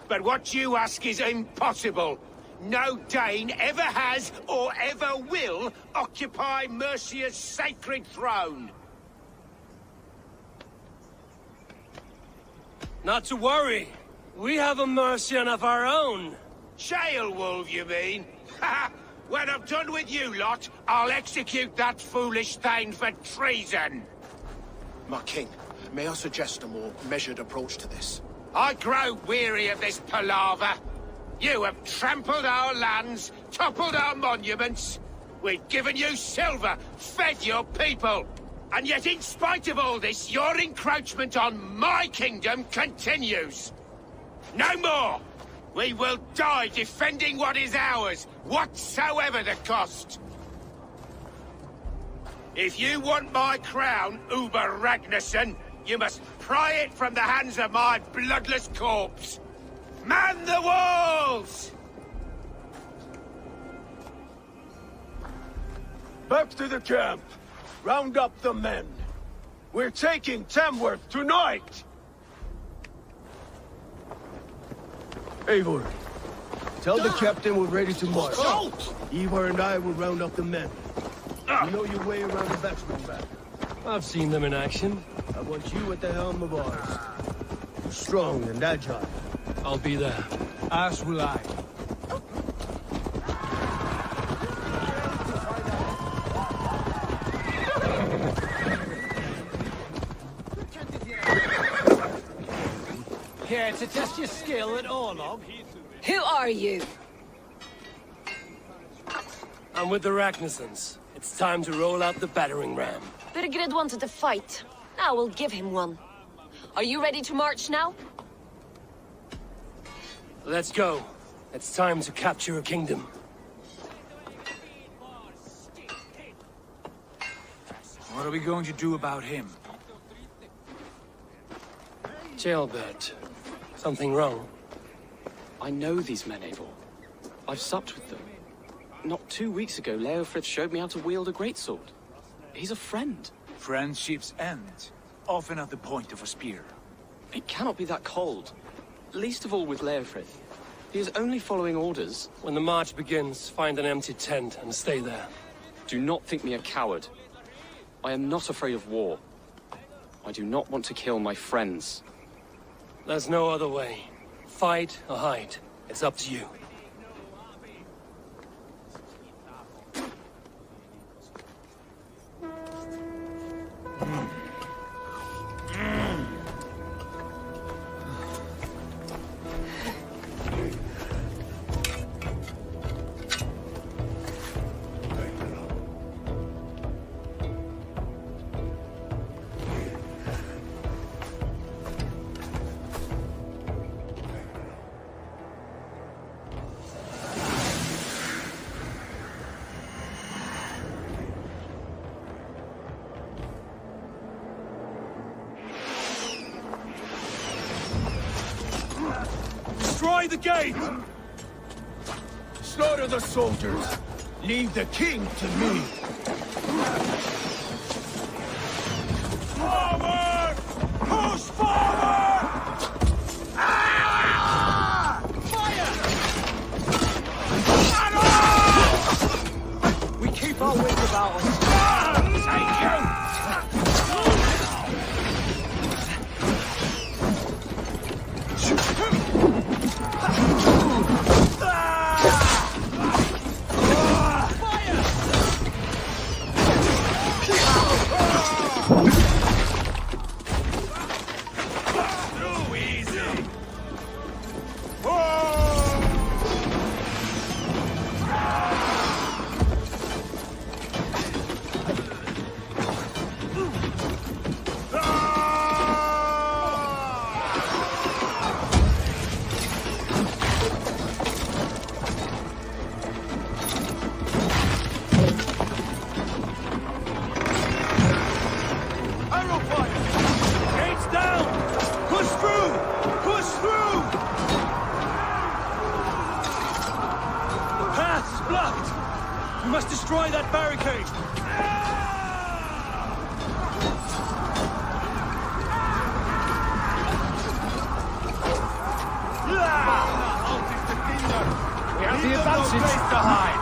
[SPEAKER 8] But what you ask is impossible. No Dane ever has or ever will occupy Mercia's sacred throne.
[SPEAKER 10] Not to worry. We have a Mercian of our own.
[SPEAKER 8] Sheolwulf, you mean? When I'm done with you lot, I'll execute that foolish thing for treason.
[SPEAKER 13] My king, may I suggest a more measured approach to this?
[SPEAKER 8] I grow weary of this palaver. You have trampled our lands, toppled our monuments. We've given you silver, fed your people. And yet in spite of all this, your encroachment on my kingdom continues. No more! We will die defending what is ours, whatsoever the cost. If you want my crown, Uber Ragnarsson, you must pry it from the hands of my bloodless corpse. Man the walls! Back to the camp. Round up the men. We're taking Tamworth tonight! Eivor, tell the captain we're ready to march. Ivar and I will round up the men. You know your way around the backroom back.
[SPEAKER 10] I've seen them in action.
[SPEAKER 8] I want you at the helm of ours. You're strong and agile.
[SPEAKER 10] I'll be there.
[SPEAKER 19] As will I.
[SPEAKER 2] Care to test your skill at Orlog?
[SPEAKER 24] Who are you?
[SPEAKER 10] I'm with the Ragnarssons. It's time to roll out the battering ram.
[SPEAKER 16] Birgred wanted to fight. Now we'll give him one. Are you ready to march now?
[SPEAKER 10] Let's go. It's time to capture a kingdom.
[SPEAKER 19] What are we going to do about him?
[SPEAKER 10] Jailbird. Something wrong?
[SPEAKER 9] I know these men, Eivor. I've supped with them. Not 2 weeks ago, Leofrith showed me how to wield a greatsword. He's a friend.
[SPEAKER 19] Friendships end, often at the point of a spear.
[SPEAKER 9] It cannot be that cold. Least of all with Leofrith. He is only following orders.
[SPEAKER 10] When the march begins, find an empty tent and stay there.
[SPEAKER 9] Do not think me a coward. I am not afraid of war. I do not want to kill my friends.
[SPEAKER 10] There's no other way. Fight or hide. It's up to you.
[SPEAKER 15] Destroy the gate! Slaughter the soldiers. Leave the king to me. Forward! Push forward! Ah! Fire!
[SPEAKER 2] We keep our wits about us.
[SPEAKER 15] Thank you! Destroy that barricade!
[SPEAKER 2] We have the advantage.
[SPEAKER 15] To hide.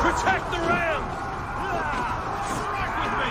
[SPEAKER 15] Protect the ram! Strike with me!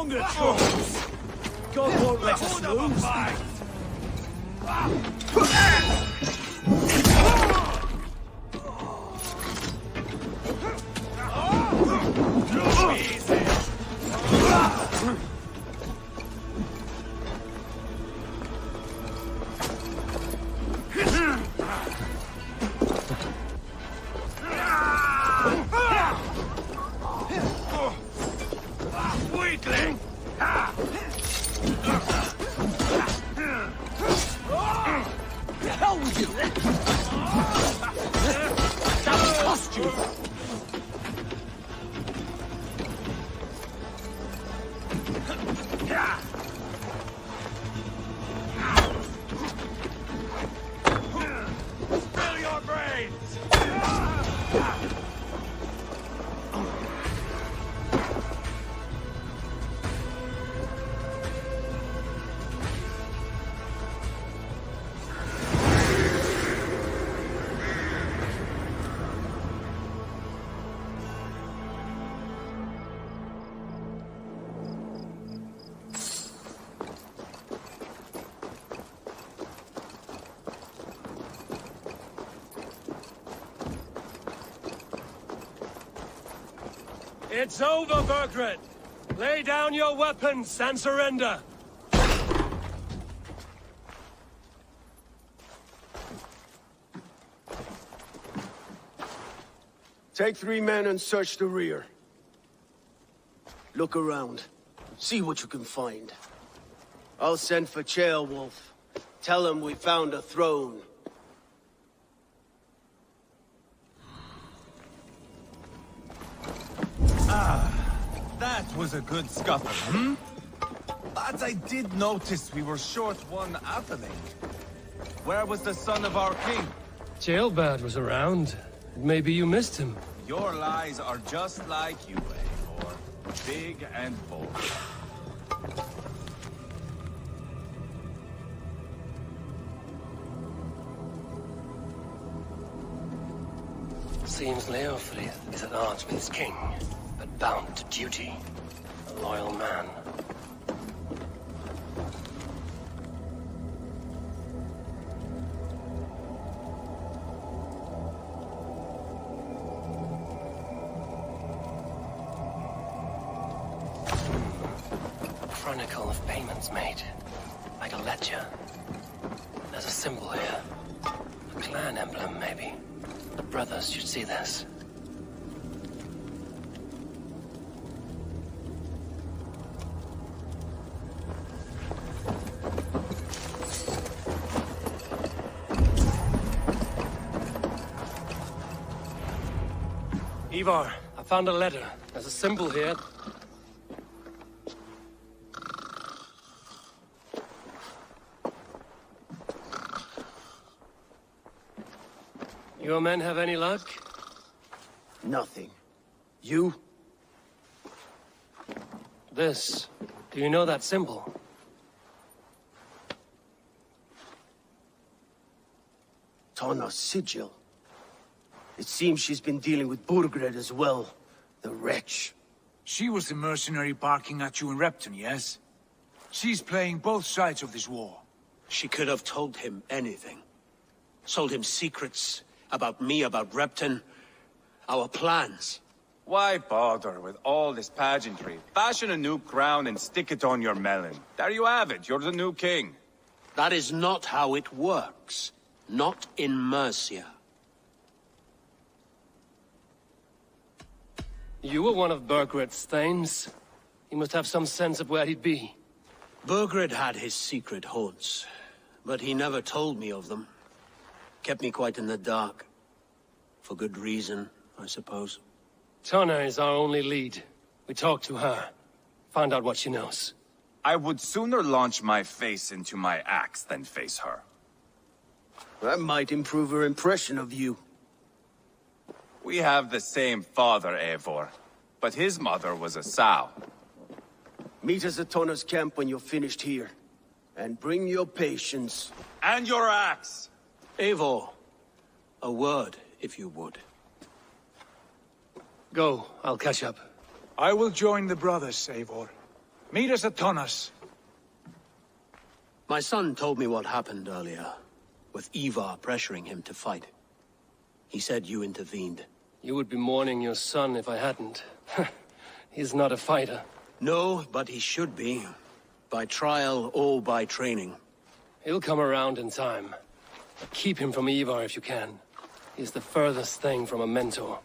[SPEAKER 8] longer, trolls! God won't let us lose.
[SPEAKER 3] Weakling!
[SPEAKER 8] The hell with you! That cost you!
[SPEAKER 3] Spill your brains!
[SPEAKER 9] It's over, Burgred! Lay down your weapons and surrender!
[SPEAKER 8] Take 3 men and search the rear. Look around. See what you can find. I'll send for Ceolwulf. Tell him we found a throne.
[SPEAKER 18] That was a good scuffle, hmm? But I did notice we were short one atheling. Where was the son of our king?
[SPEAKER 10] Ceolbad was around. Maybe you missed him.
[SPEAKER 18] Your lies are just like you, Eivor. Big and bold.
[SPEAKER 10] Seems Leofrith is at odds with his king, but bound to duty. A loyal man. Chronicle of payments made. Like a ledger. There's a symbol here. A clan emblem, maybe. The brothers should see this.
[SPEAKER 9] Ivar,
[SPEAKER 10] I found a letter. There's a symbol here. Your men have any luck?
[SPEAKER 8] Nothing. You?
[SPEAKER 10] This. Do you know that symbol?
[SPEAKER 8] Tana's sigil. It seems she's been dealing with Burgred as well. The wretch.
[SPEAKER 19] She was the mercenary barking at you in Repton, yes? She's playing both sides of this war.
[SPEAKER 8] She could have told him anything. Sold him secrets about me, about Repton. Our plans.
[SPEAKER 18] Why bother with all this pageantry? Fashion a new crown and stick it on your melon. There you have it, you're the new king.
[SPEAKER 8] That is not how it works. Not in Mercia.
[SPEAKER 10] You were one of Burgred's thanes. He must have some sense of where he'd be.
[SPEAKER 8] Burgred had his secret haunts, but he never told me of them. Kept me quite in the dark. For good reason, I suppose.
[SPEAKER 10] Tana is our only lead. We talk to her. Find out what she knows.
[SPEAKER 18] I would sooner launch my face into my axe than face her.
[SPEAKER 8] That might improve her impression of you.
[SPEAKER 18] We have the same father, Eivor, but his mother was a sow.
[SPEAKER 8] Meet us at Tana's camp when you're finished here. And bring your patience.
[SPEAKER 18] And your axe!
[SPEAKER 8] Eivor, a word, if you would.
[SPEAKER 10] Go, I'll catch up.
[SPEAKER 19] I will join the brothers, Eivor. Meet us at Tonnas.
[SPEAKER 10] My son told me what happened earlier, with Ivar pressuring him to fight. He said you intervened.
[SPEAKER 11] You would be mourning your son if I hadn't. He's not a fighter.
[SPEAKER 10] No, but he should be. By trial or by training.
[SPEAKER 11] He'll come around in time. But keep him from Ivar if you can. He's the furthest thing from a mentor.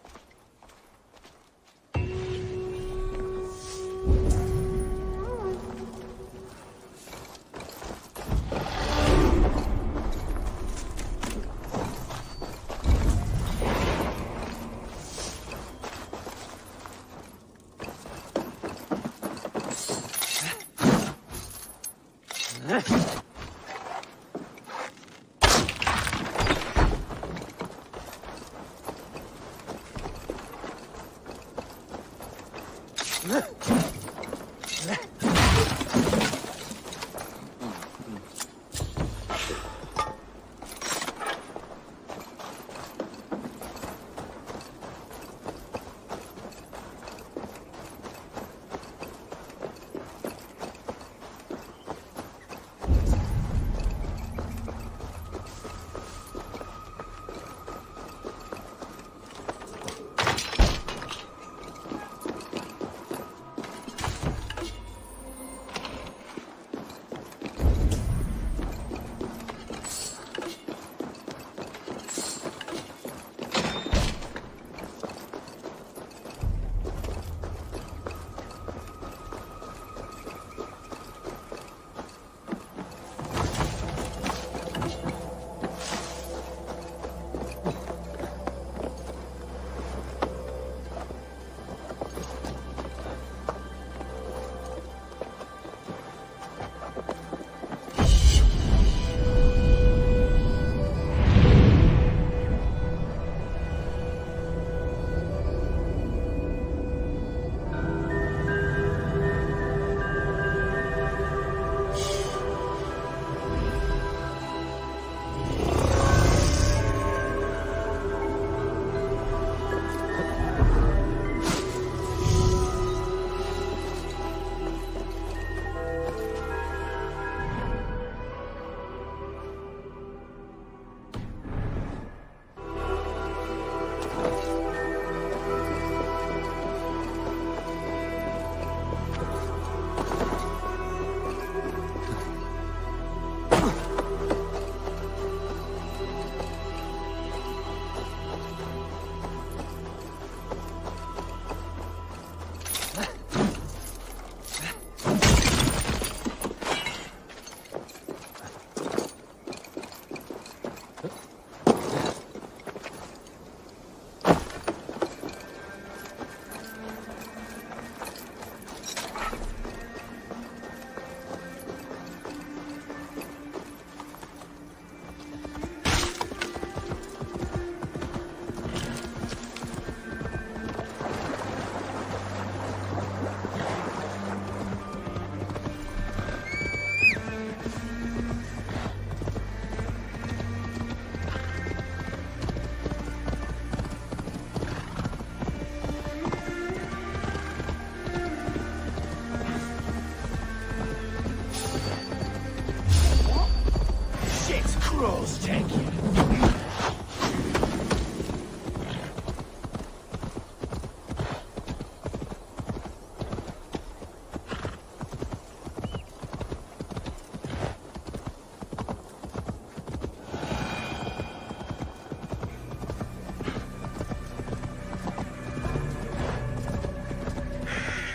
[SPEAKER 2] Crows take you.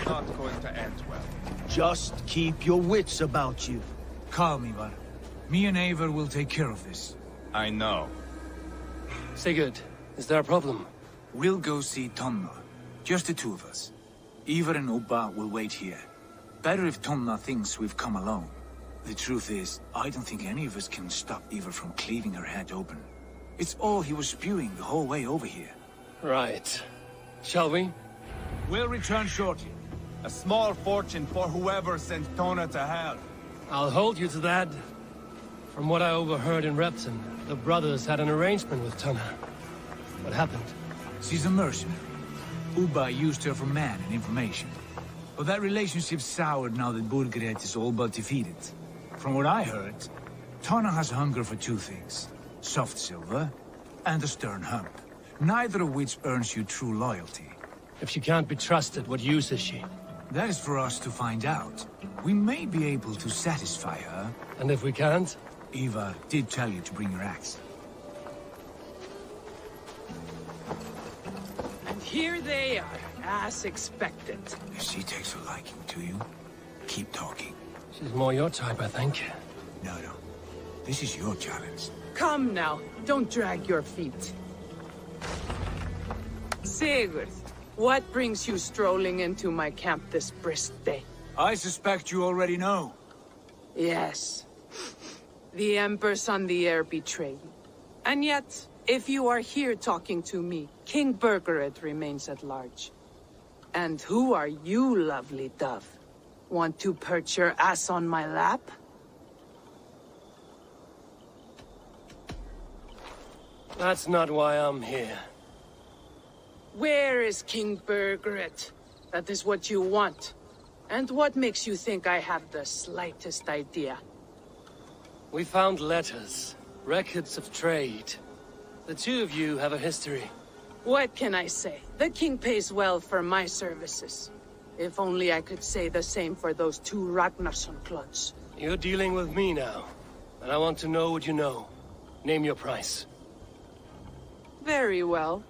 [SPEAKER 18] Not going to end well.
[SPEAKER 8] Just keep your wits about you.
[SPEAKER 19] Calm, Ivar. Me and Eivor will take care of this.
[SPEAKER 18] I know.
[SPEAKER 11] Sigurd, is there a problem?
[SPEAKER 19] We'll go see Tonna. Just the two of us. Ivar and Ubba will wait here. Better if Tonna thinks we've come alone. The truth is, I don't think any of us can stop Ivar from cleaving her head open. It's all he was spewing the whole way over here.
[SPEAKER 11] Right. Shall we?
[SPEAKER 19] We'll return shortly.
[SPEAKER 18] A small fortune for whoever sent Tona to hell.
[SPEAKER 11] I'll hold you to that. From what I overheard in Repton, the brothers had an arrangement with Tonna. What happened?
[SPEAKER 19] She's a mercenary. Ubba used her for man and information. But that relationship soured now that Burgred is all but defeated. From what I heard, Tana has hunger for two things. Soft silver and a stern hump. Neither of which earns you true loyalty.
[SPEAKER 10] If she can't be trusted, what use is she?
[SPEAKER 19] That is for us to find out. We may be able to satisfy her.
[SPEAKER 10] And if we can't?
[SPEAKER 19] Eva did tell you to bring your axe.
[SPEAKER 1] And here they are, as expected.
[SPEAKER 19] If she takes a liking to you, keep talking.
[SPEAKER 10] She's more your type, I think.
[SPEAKER 19] No. This is your challenge.
[SPEAKER 1] Come now, don't drag your feet. Sigurd, what brings you strolling into my camp this brisk day?
[SPEAKER 19] I suspect you already know.
[SPEAKER 1] Yes. The Emperor's on the air betrayed me. And yet, if you are here talking to me, King Burgred remains at large. And who are you, lovely dove? Want to perch your ass on my lap?
[SPEAKER 10] That's not why I'm here.
[SPEAKER 1] Where is King Burgred? That is what you want. And what makes you think I have the slightest idea?
[SPEAKER 10] We found letters, records of trade. The two of you have a history.
[SPEAKER 1] What can I say? The king pays well for my services. If only I could say the same for those two Ragnarsson clods.
[SPEAKER 10] You're dealing with me now, and I want to know what you know. Name your price.
[SPEAKER 1] Very well.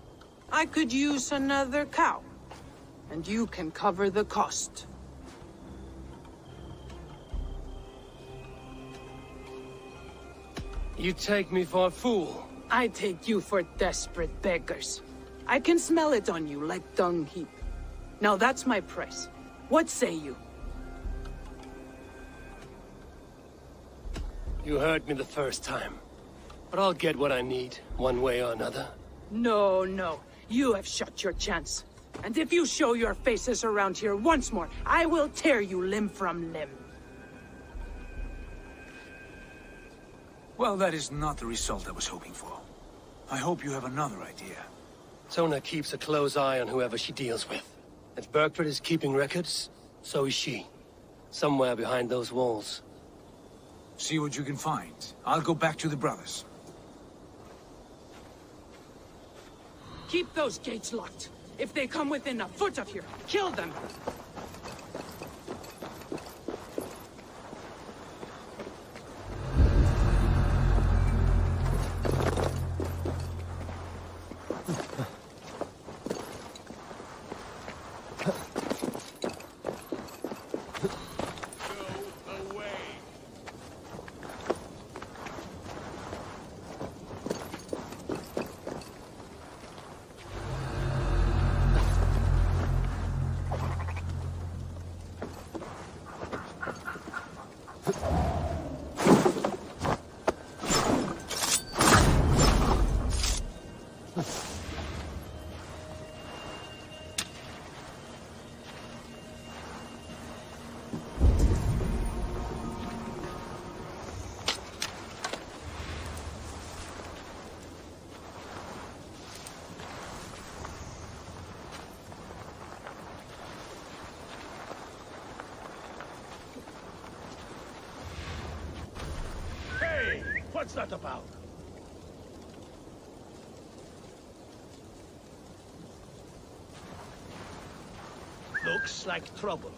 [SPEAKER 1] I could use another cow. And you can cover the cost.
[SPEAKER 10] You take me for a fool.
[SPEAKER 1] I take you for desperate beggars. I can smell it on you like dung heap. Now that's my price. What say you?
[SPEAKER 10] You heard me the first time. But I'll get what I need, one way or another.
[SPEAKER 1] No. You have shot your chance. And if you show your faces around here once more, I will tear you limb from limb.
[SPEAKER 19] Well, that is not the result I was hoping for. I hope you have another idea.
[SPEAKER 10] Tona keeps a close eye on whoever she deals with. If Burgred is keeping records, so is she. Somewhere behind those walls.
[SPEAKER 19] See what you can find. I'll go back to the brothers.
[SPEAKER 1] Keep those gates locked. If they come within a foot of here, kill them!
[SPEAKER 11] What's that about? Looks like trouble.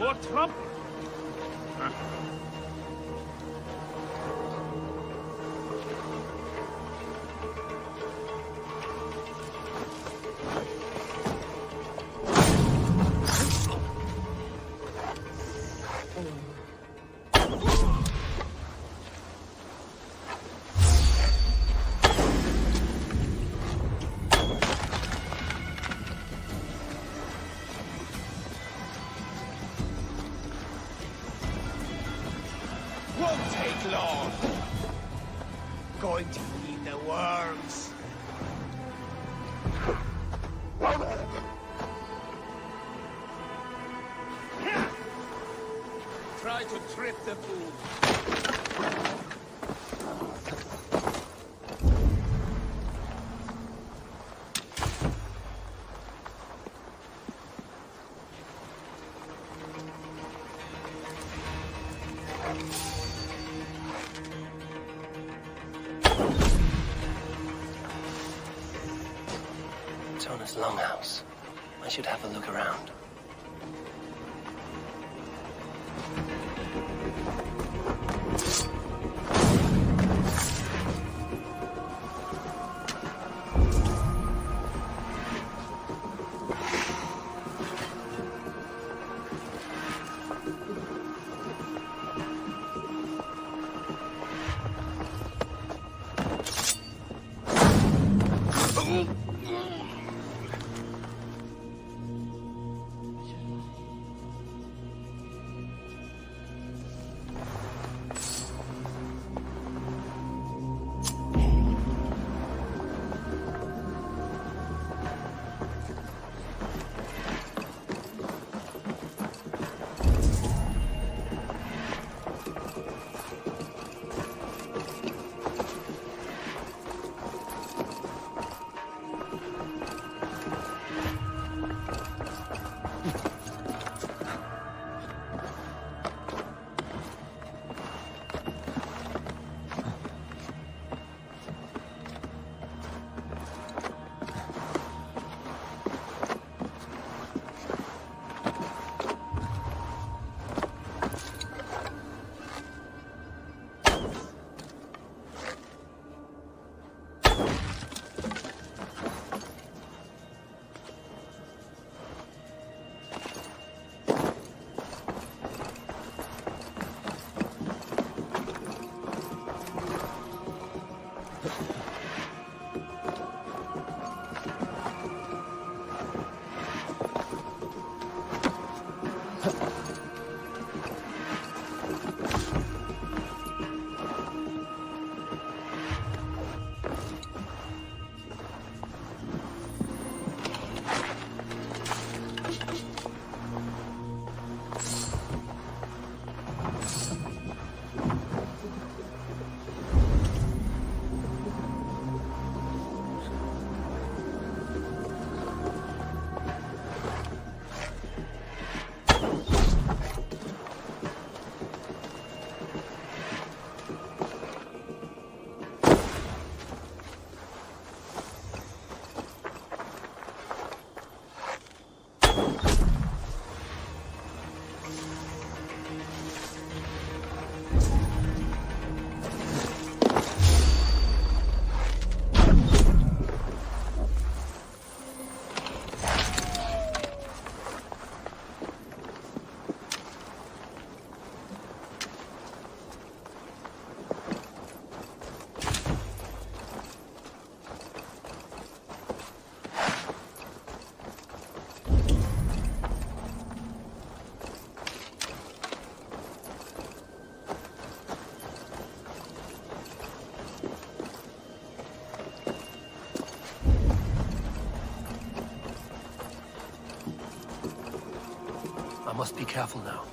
[SPEAKER 11] more trouble.
[SPEAKER 3] Won't take long. Going to eat the worms.
[SPEAKER 11] Try to trip the fool.
[SPEAKER 10] Tona's longhouse. I should have a look around. I must be careful now.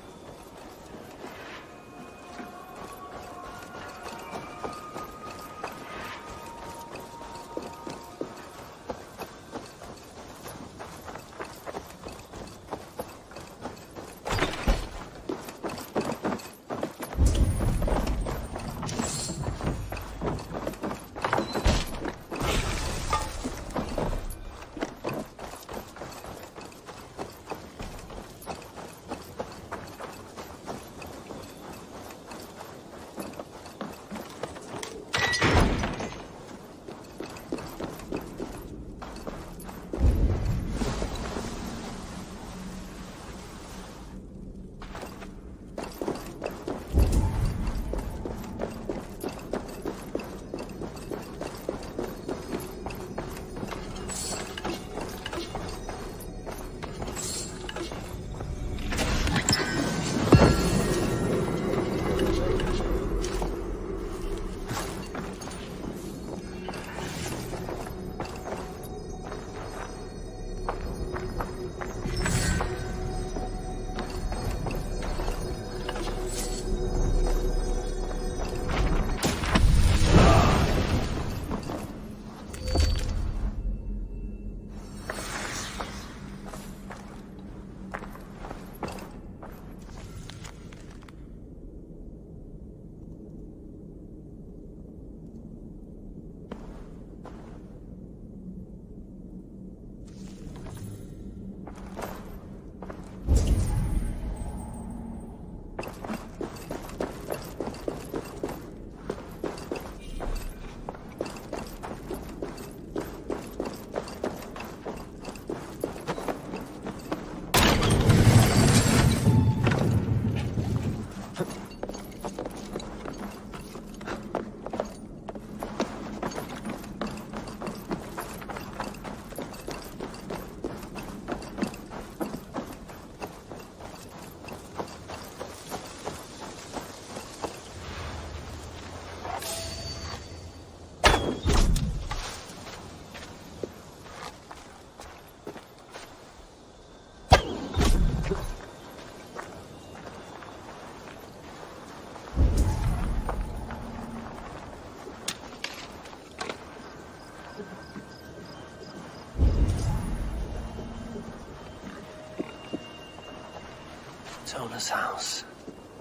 [SPEAKER 10] Tona's house.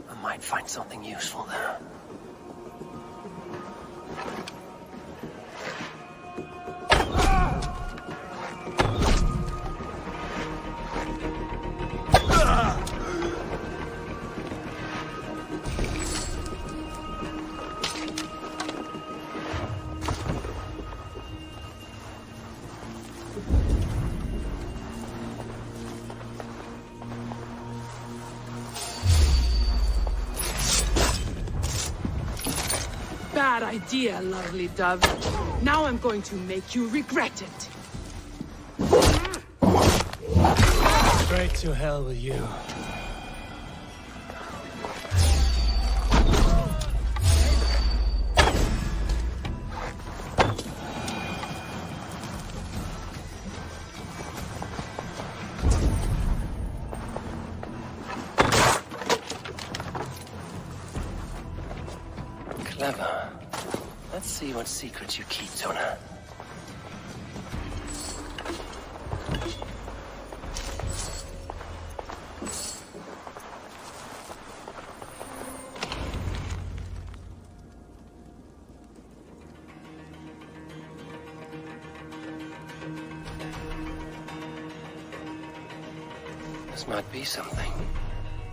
[SPEAKER 10] I might find something useful there.
[SPEAKER 1] Bad idea, lovely dove. Now I'm going to make you regret it.
[SPEAKER 10] Straight to hell with you. Clever. Let's see what secrets you keep, Tona. This might be something.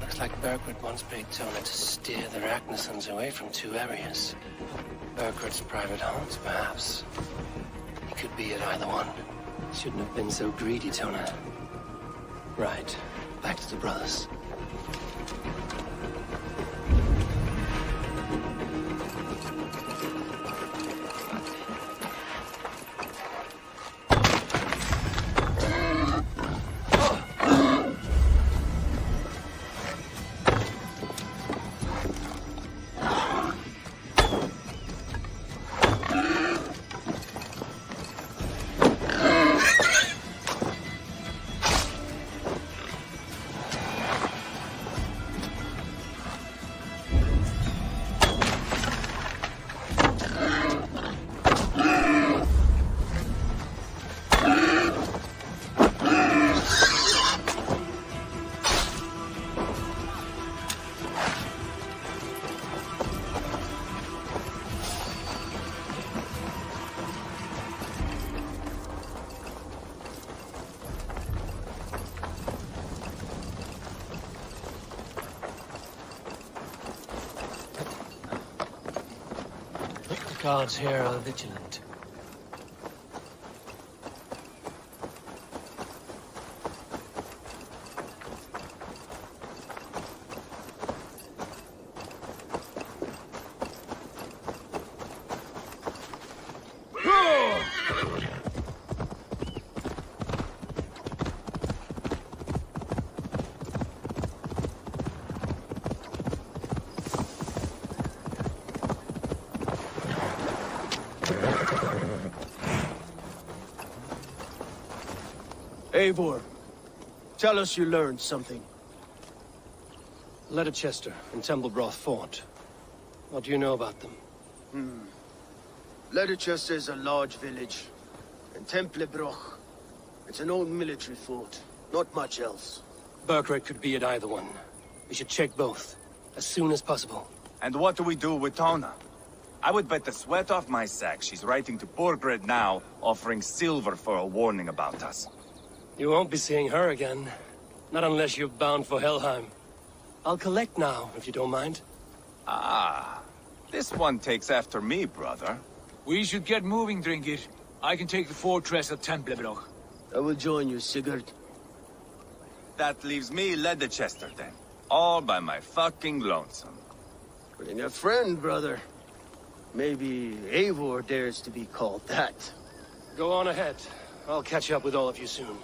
[SPEAKER 10] Looks like Burkhardt once paid Tona to steer the Ragnarsons away from 2 areas. Burkhardt's private haunts, perhaps. He could be at either one. Shouldn't have been so greedy, Tona. Right. Back to the brothers. The guards here are vigilant.
[SPEAKER 8] Eivor, tell us you learned something.
[SPEAKER 10] Leicester and Templebroth fought. What do you know about them?
[SPEAKER 8] Leicester is a large village, and Templebroch, it's an old military fort. Not much else.
[SPEAKER 10] Burkhardt could be at either one. We should check both, as soon as possible.
[SPEAKER 3] And what do we do with Tona? I would bet the sweat off my sack she's writing to Borgred now, offering silver for a warning about us.
[SPEAKER 10] You won't be seeing her again. Not unless you're bound for Helheim. I'll collect now, if you don't mind.
[SPEAKER 3] Ah, this one takes after me, brother.
[SPEAKER 15] We should get moving, Drinkir. I can take the fortress at Templebroch.
[SPEAKER 8] I will join you, Sigurd.
[SPEAKER 3] That leaves me Leicester then. All by my fucking lonesome.
[SPEAKER 8] Bring a friend, brother. Maybe Eivor dares to be called that.
[SPEAKER 10] Go on ahead. I'll catch up with all of you soon.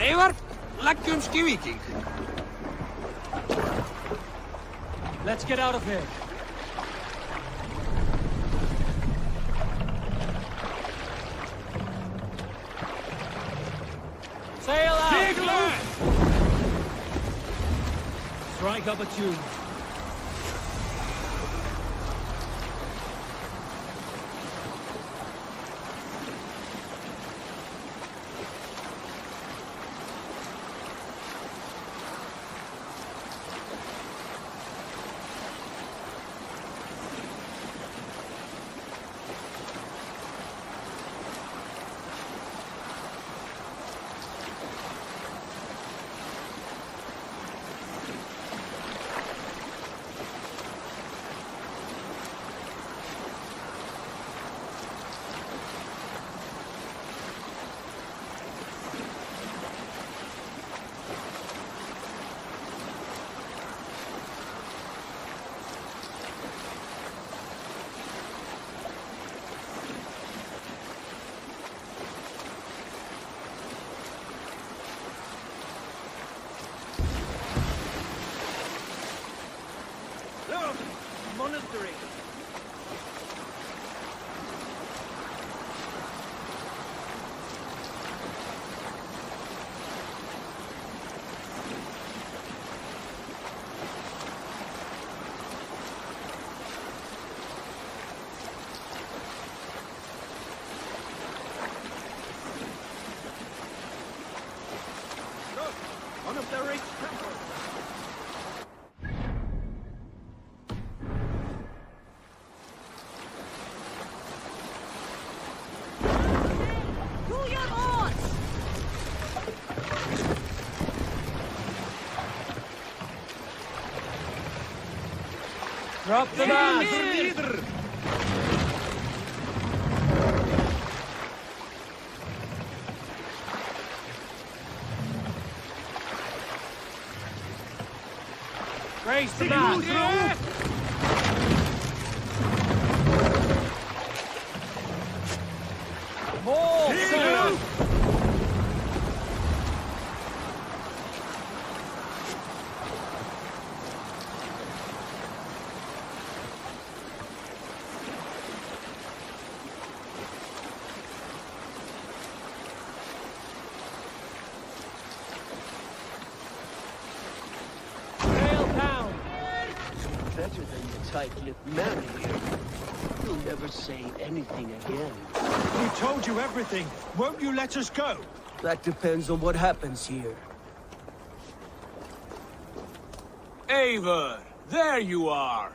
[SPEAKER 14] Eivor, läggjumski viking.
[SPEAKER 9] Let's get out of here. Sail out!
[SPEAKER 14] Sigurd!
[SPEAKER 9] Strike up a tune.
[SPEAKER 14] Monastery. Look, one of the rich temples.
[SPEAKER 9] Drop the mast! Raise the mast! More sail!
[SPEAKER 8] Better than the tight-lipped man here. You'll never say anything again.
[SPEAKER 15] We told you everything. Won't you let us go?
[SPEAKER 8] That depends on what happens here.
[SPEAKER 19] Eivor, there you are.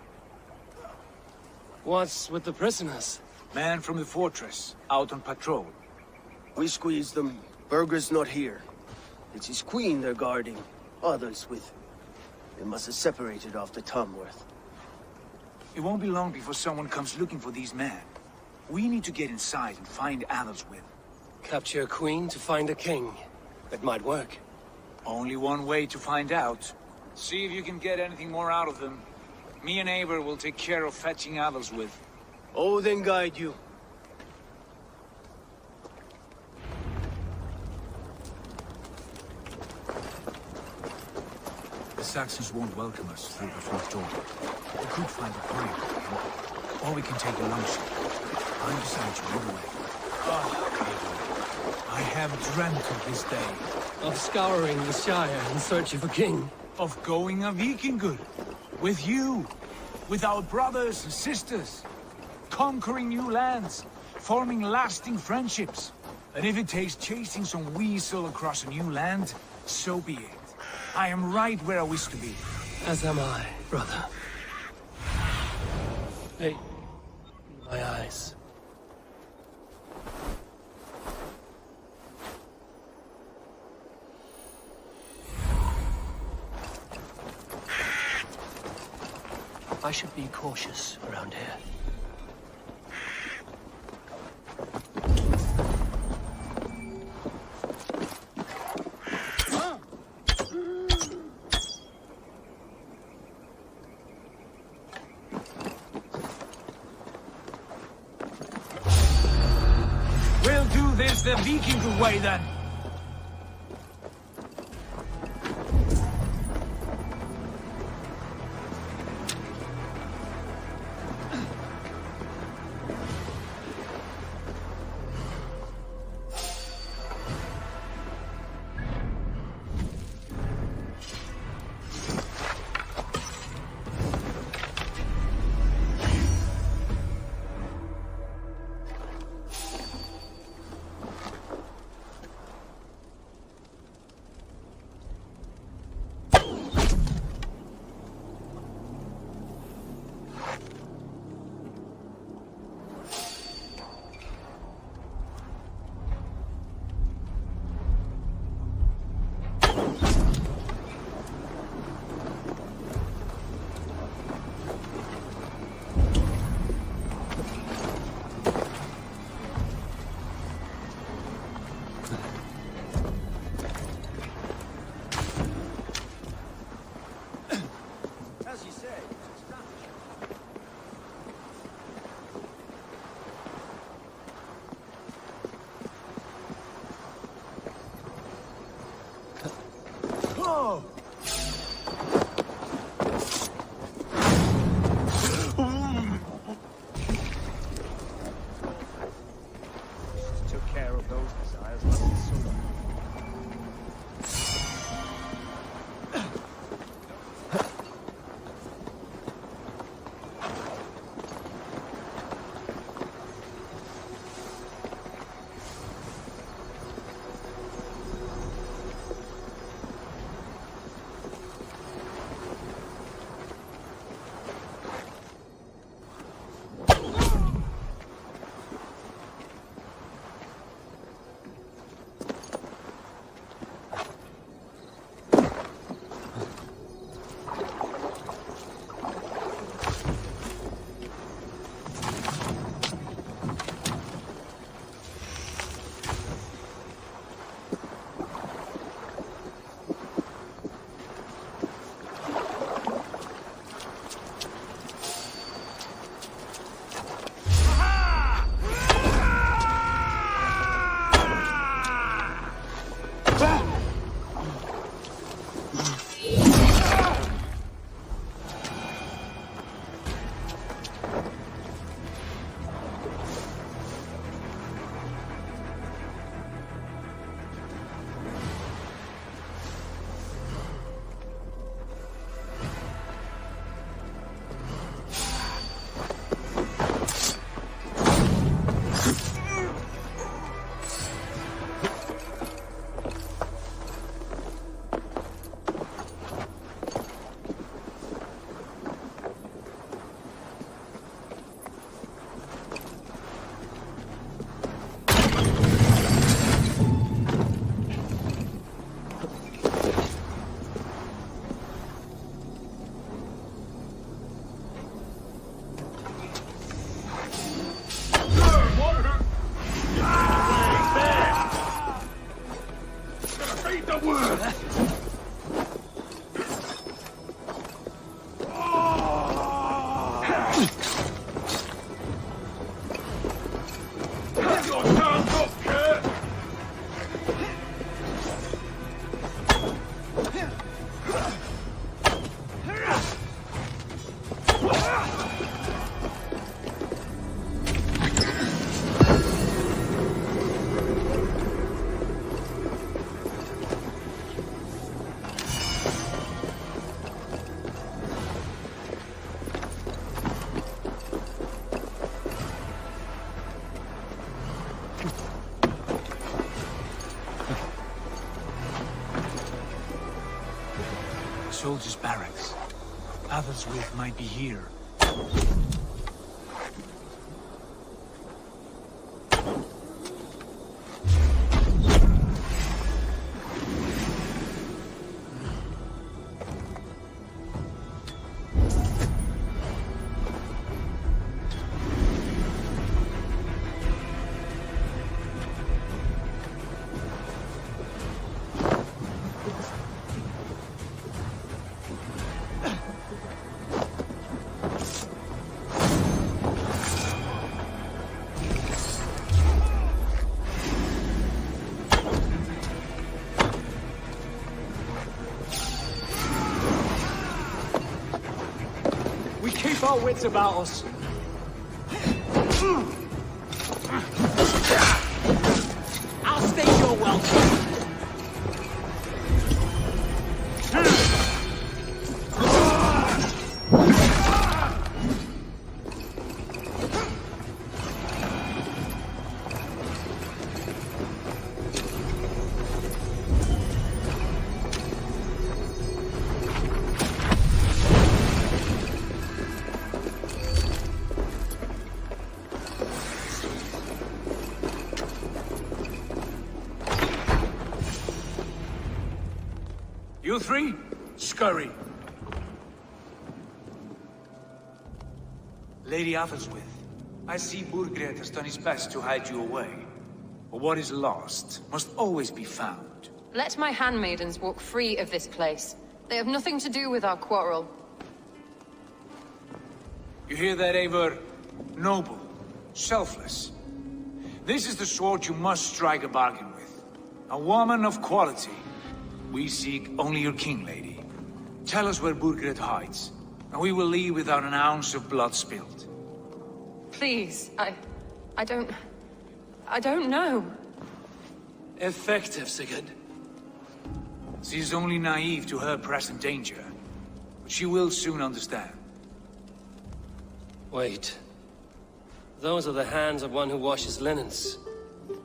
[SPEAKER 10] What's with the prisoners?
[SPEAKER 19] Man from the fortress, out on patrol.
[SPEAKER 8] We squeezed them. Berger's not here. It's his queen they're guarding. Others with him. They must have separated after Tamworth.
[SPEAKER 19] It won't be long before someone comes looking for these men. We need to get inside and find Adelswyn.
[SPEAKER 10] Capture a queen to find a king. It might work.
[SPEAKER 19] Only one way to find out. See if you can get anything more out of them. Me and Eivor will take care of fetching Adelswyn.
[SPEAKER 8] Odin guide you.
[SPEAKER 19] The Saxons won't welcome us through the front door. We could find a pirate, or we can take a long shot. I'm beside you either way. I have dreamt of this day.
[SPEAKER 10] Of scouring the Shire in search of a king.
[SPEAKER 19] Of going a Vikingur. With you. With our brothers and sisters. Conquering new lands. Forming lasting friendships. And if it takes chasing some weasel across a new land, so be it. I am right where I wish to be.
[SPEAKER 10] As am I, brother. Hey, my eyes. I should be cautious around here.
[SPEAKER 19] We'll do this the Viking way then.
[SPEAKER 13] Read the word! Your time's up, Kurt!
[SPEAKER 19] Soldiers' barracks. Athelswith might be here.
[SPEAKER 15] Keep our wits about us. I'll stake your welcome.
[SPEAKER 19] You three, scurry. Lady Athelswith, I see Burgred has done his best to hide you away. But what is lost must always be found.
[SPEAKER 12] Let my handmaidens walk free of this place. They have nothing to do with our quarrel.
[SPEAKER 19] You hear that, Eivor? Noble, selfless. This is the sword you must strike a bargain with. A woman of quality. We seek only your king, lady. Tell us where Burgred hides, and we will leave without an ounce of blood spilled.
[SPEAKER 12] Please, I don't know.
[SPEAKER 10] Effective, Sigurd.
[SPEAKER 19] She is only naive to her present danger, but she will soon understand.
[SPEAKER 10] Wait. Those are the hands of one who washes linens.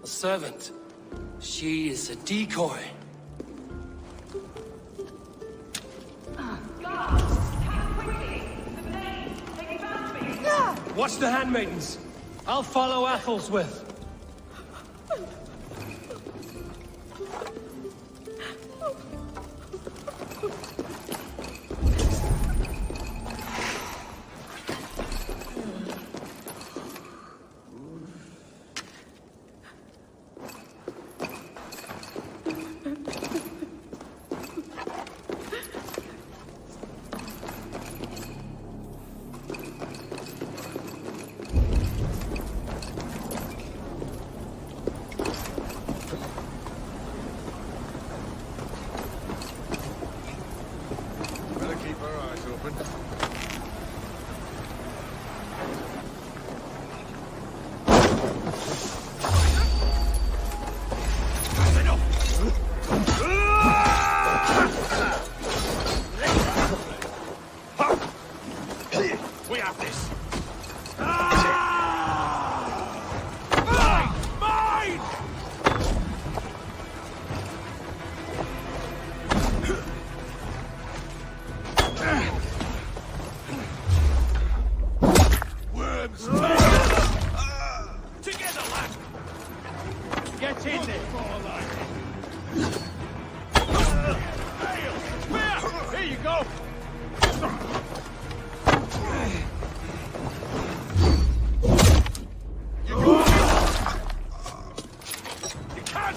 [SPEAKER 10] A servant. She is a decoy. Watch the handmaidens. I'll follow Athelswith.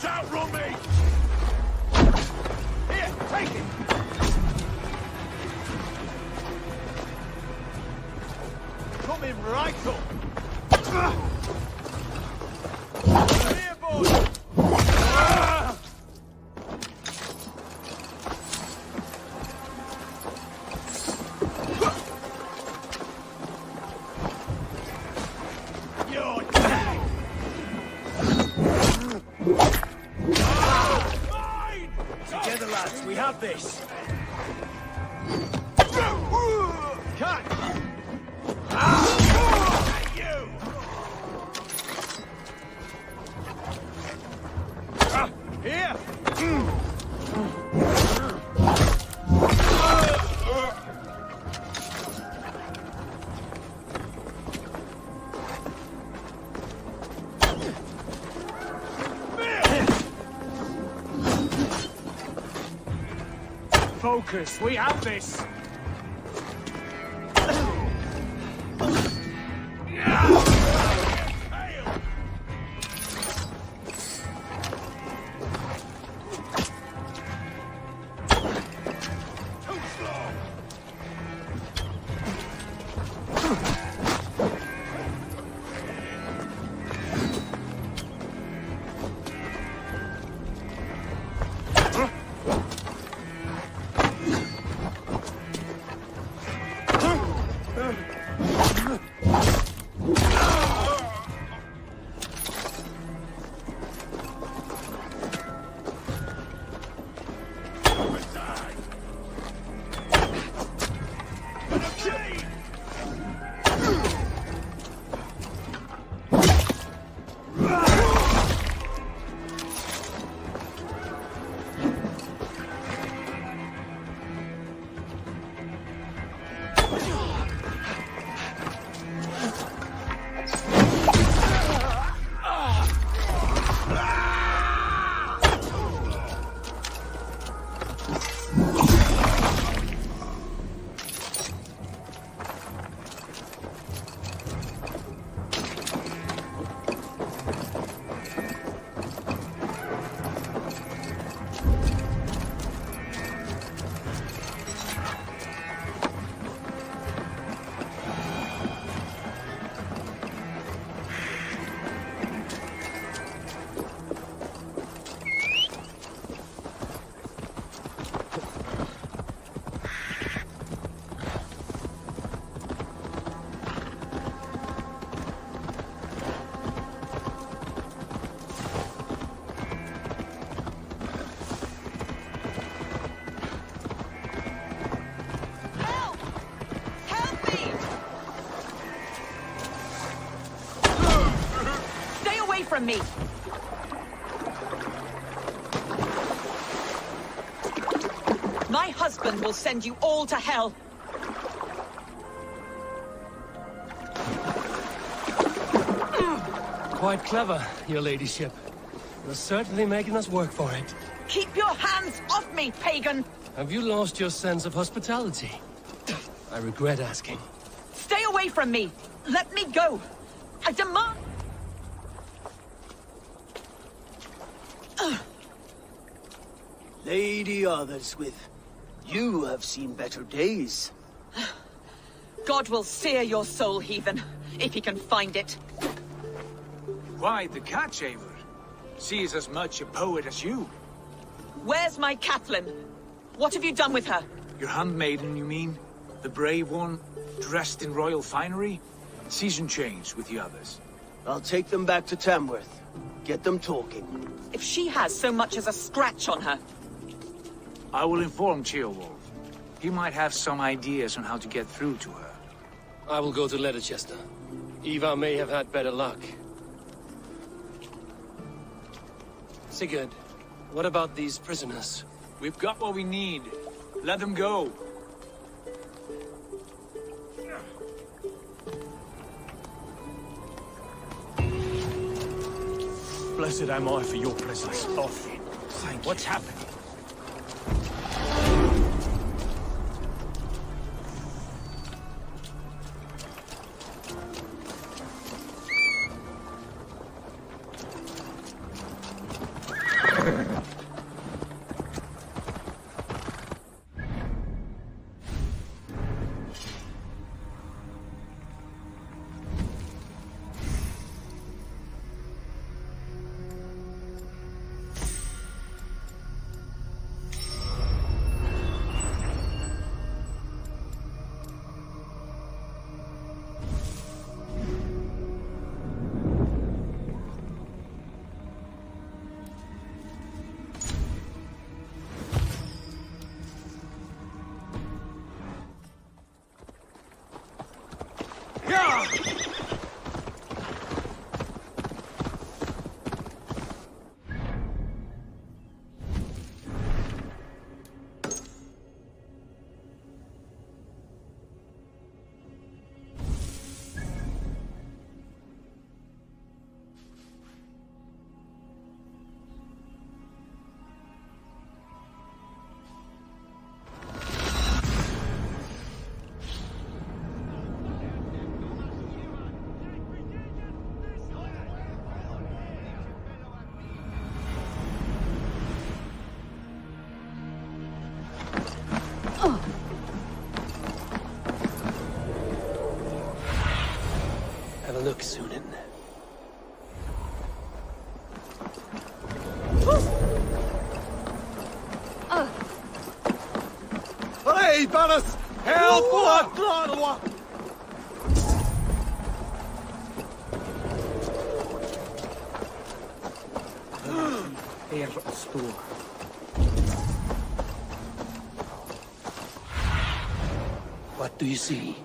[SPEAKER 13] Outrun me!
[SPEAKER 15] together, lads. We have this. Cut! Here! Focus, we have this!
[SPEAKER 4] From me. My husband will send you all to hell.
[SPEAKER 10] Quite clever, your ladyship. You're certainly making us work for it.
[SPEAKER 4] Keep your hands off me, pagan!
[SPEAKER 10] Have you lost your sense of hospitality? I regret asking.
[SPEAKER 4] Stay away from me! Let me go! I demand...
[SPEAKER 8] Lady Otherswith, you have seen better days.
[SPEAKER 4] God will sear your soul, heathen, if he can find it.
[SPEAKER 15] Why the catch, Eivor? She is as much a poet as you.
[SPEAKER 4] Where's my Catelyn? What have you done with her?
[SPEAKER 15] Your handmaiden, you mean? The brave one, dressed in royal finery? Season change with the others.
[SPEAKER 8] I'll take them back to Tamworth. Get them talking.
[SPEAKER 4] If she has so much as a scratch on her...
[SPEAKER 15] I will inform Ceolwulf. He might have some ideas on how to get through to her.
[SPEAKER 10] I will go to Leicester. Eva may have had better luck. Sigurd, what about these prisoners?
[SPEAKER 15] We've got what we need. Let them go.
[SPEAKER 5] Blessed am I for your presence. Off. What's happening?
[SPEAKER 10] back soon.
[SPEAKER 3] Hey, Ballas! Help!
[SPEAKER 10] What do you see?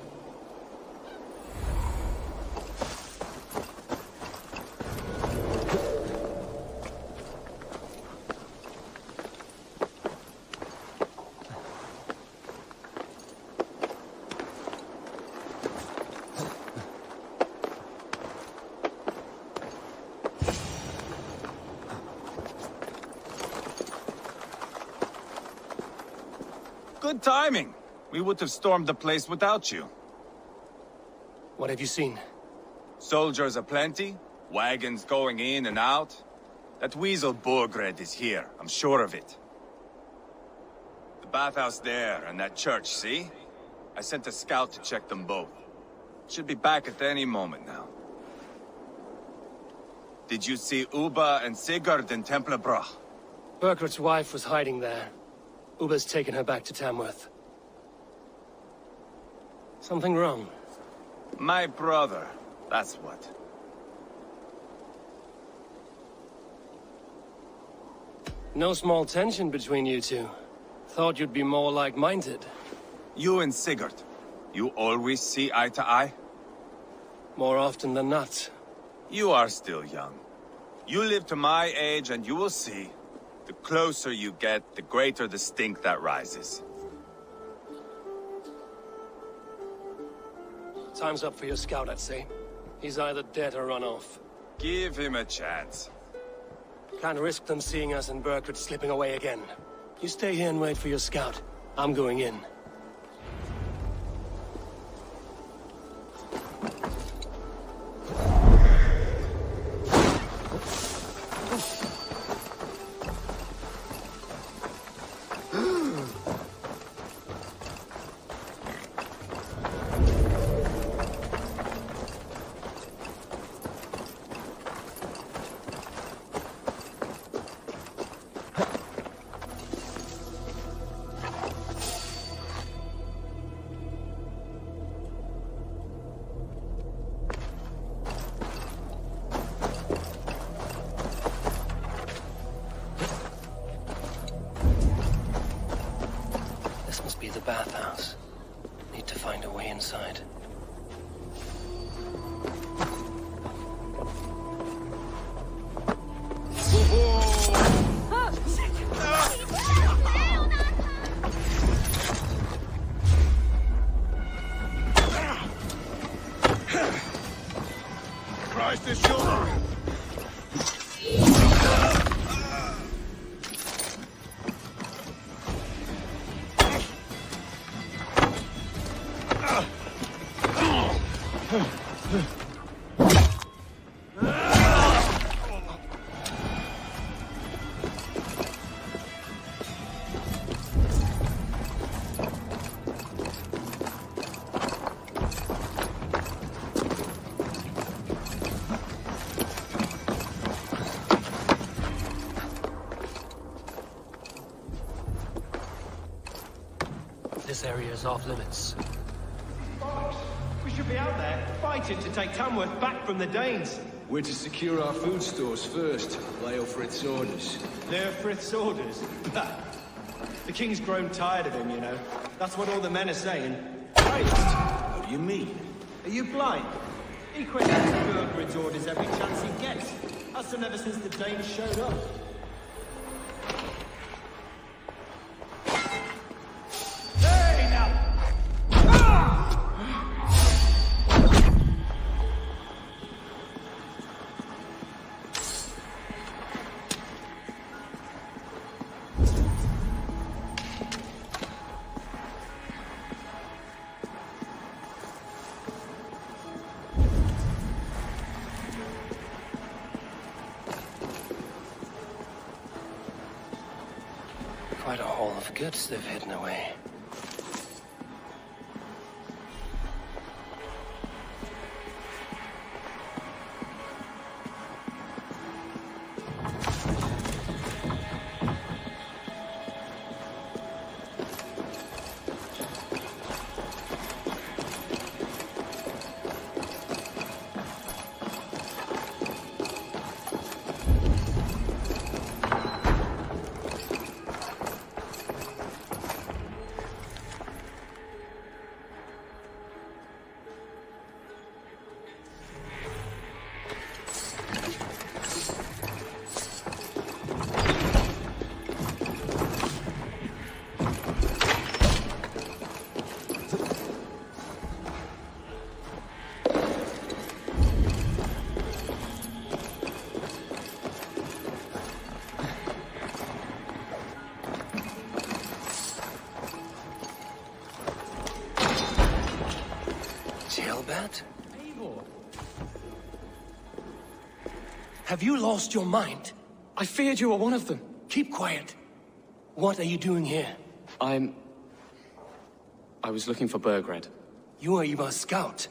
[SPEAKER 18] Good timing. We would have stormed the place without you.
[SPEAKER 10] What have you seen?
[SPEAKER 18] Soldiers aplenty, wagons going in and out. That weasel Borgred is here, I'm sure of it. The bathhouse there and that church, see? I sent a scout to check them both. Should be back at any moment now. Did you see Uba and Sigurd in Templebroch?
[SPEAKER 10] Burkhart's wife was hiding there. Uba's taken her back to Tamworth. Something wrong?
[SPEAKER 18] My brother, that's what.
[SPEAKER 10] No small tension between you two. Thought you'd be more like-minded.
[SPEAKER 18] You and Sigurd, you always see eye to eye?
[SPEAKER 10] More often than not.
[SPEAKER 18] You are still young. You live to my age and you will see. The closer you get, the greater the stink that rises.
[SPEAKER 10] Time's up for your scout, I'd say. He's either dead or run off.
[SPEAKER 18] Give him a chance.
[SPEAKER 10] Can't risk them seeing us and Burkhardt slipping away again. You stay here and wait for your scout. I'm going in. The bathhouse. Need to find a way inside.
[SPEAKER 3] Christ is sure.
[SPEAKER 10] This area is off limits.
[SPEAKER 14] We should be out there, fighting to take Tamworth back from the Danes.
[SPEAKER 17] We're to secure our food stores first. Leofrith's orders.
[SPEAKER 14] Leofrith's orders? The king's grown tired of him, you know. That's what all the men are saying. Christ!
[SPEAKER 17] How do you mean?
[SPEAKER 14] Are you blind? He questions Burgred's orders every chance he gets. That's done ever since the Danes showed up. Hey, now!
[SPEAKER 10] Quite a haul of goods they've hidden away. Have you lost your mind?
[SPEAKER 9] I feared you were one of them.
[SPEAKER 10] Keep quiet. What are you doing here?
[SPEAKER 9] I was looking for Burgred.
[SPEAKER 10] You are Ivar's scout.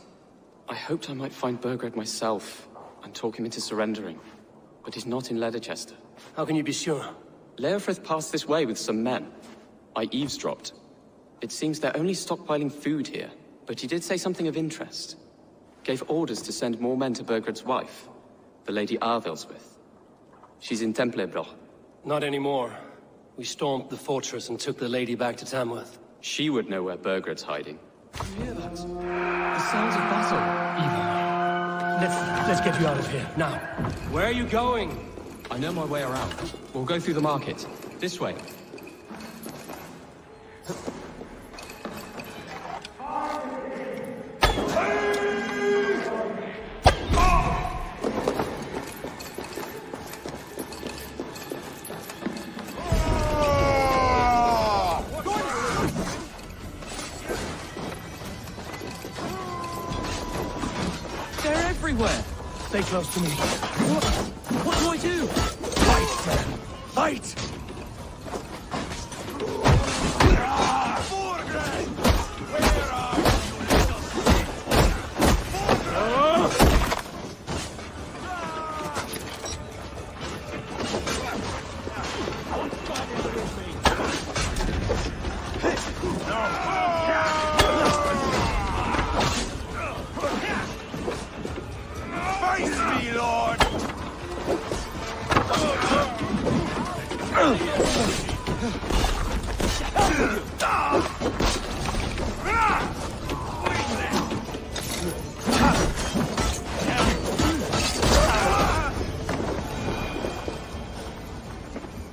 [SPEAKER 9] I hoped I might find Burgred myself and talk him into surrendering. But he's not in Leatherchester.
[SPEAKER 10] How can you be sure?
[SPEAKER 9] Leofrith passed this way with some men. I eavesdropped. It seems they're only stockpiling food here, but he did say something of interest. Gave orders to send more men to Burgred's wife, the Lady Arvilswith. She's in Templebroch.
[SPEAKER 10] Not anymore. We stormed the fortress and took the lady back to Tamworth.
[SPEAKER 9] She would know where Burgred's hiding. You hear that? The sounds of battle.
[SPEAKER 10] Ivar, let's get you out of here, now.
[SPEAKER 9] Where are you going? I know my way around. We'll go through the market. This way.
[SPEAKER 10] They're everywhere! Stay close to me. What do I do? Fight, man! Fight!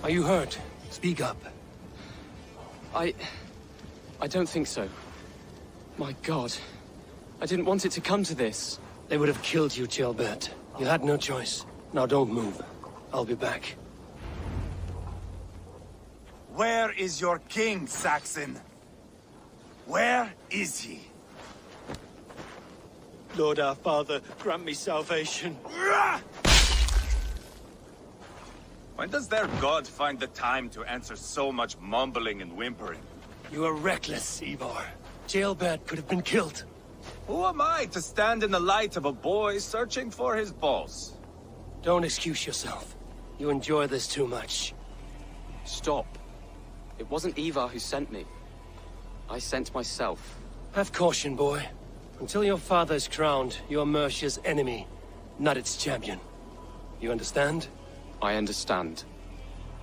[SPEAKER 10] Are you hurt? Speak up.
[SPEAKER 9] I don't think so. My God. I didn't want it to come to this.
[SPEAKER 10] They would have killed you, Gilbert. You had no choice. Now don't move. I'll be back.
[SPEAKER 3] Where is your king, Saxon? Where is he?
[SPEAKER 11] Lord our Father, grant me salvation.
[SPEAKER 3] When does their god find the time to answer so much mumbling and whimpering?
[SPEAKER 10] You are reckless, Ivar. Jailbird could have been killed.
[SPEAKER 3] Who am I to stand in the light of a boy searching for his boss?
[SPEAKER 10] Don't excuse yourself. You enjoy this too much.
[SPEAKER 9] Stop. It wasn't Ivar who sent me. I sent myself.
[SPEAKER 10] Have caution, boy. Until your father is crowned, you are Mercia's enemy, not its champion. You understand?
[SPEAKER 9] I understand.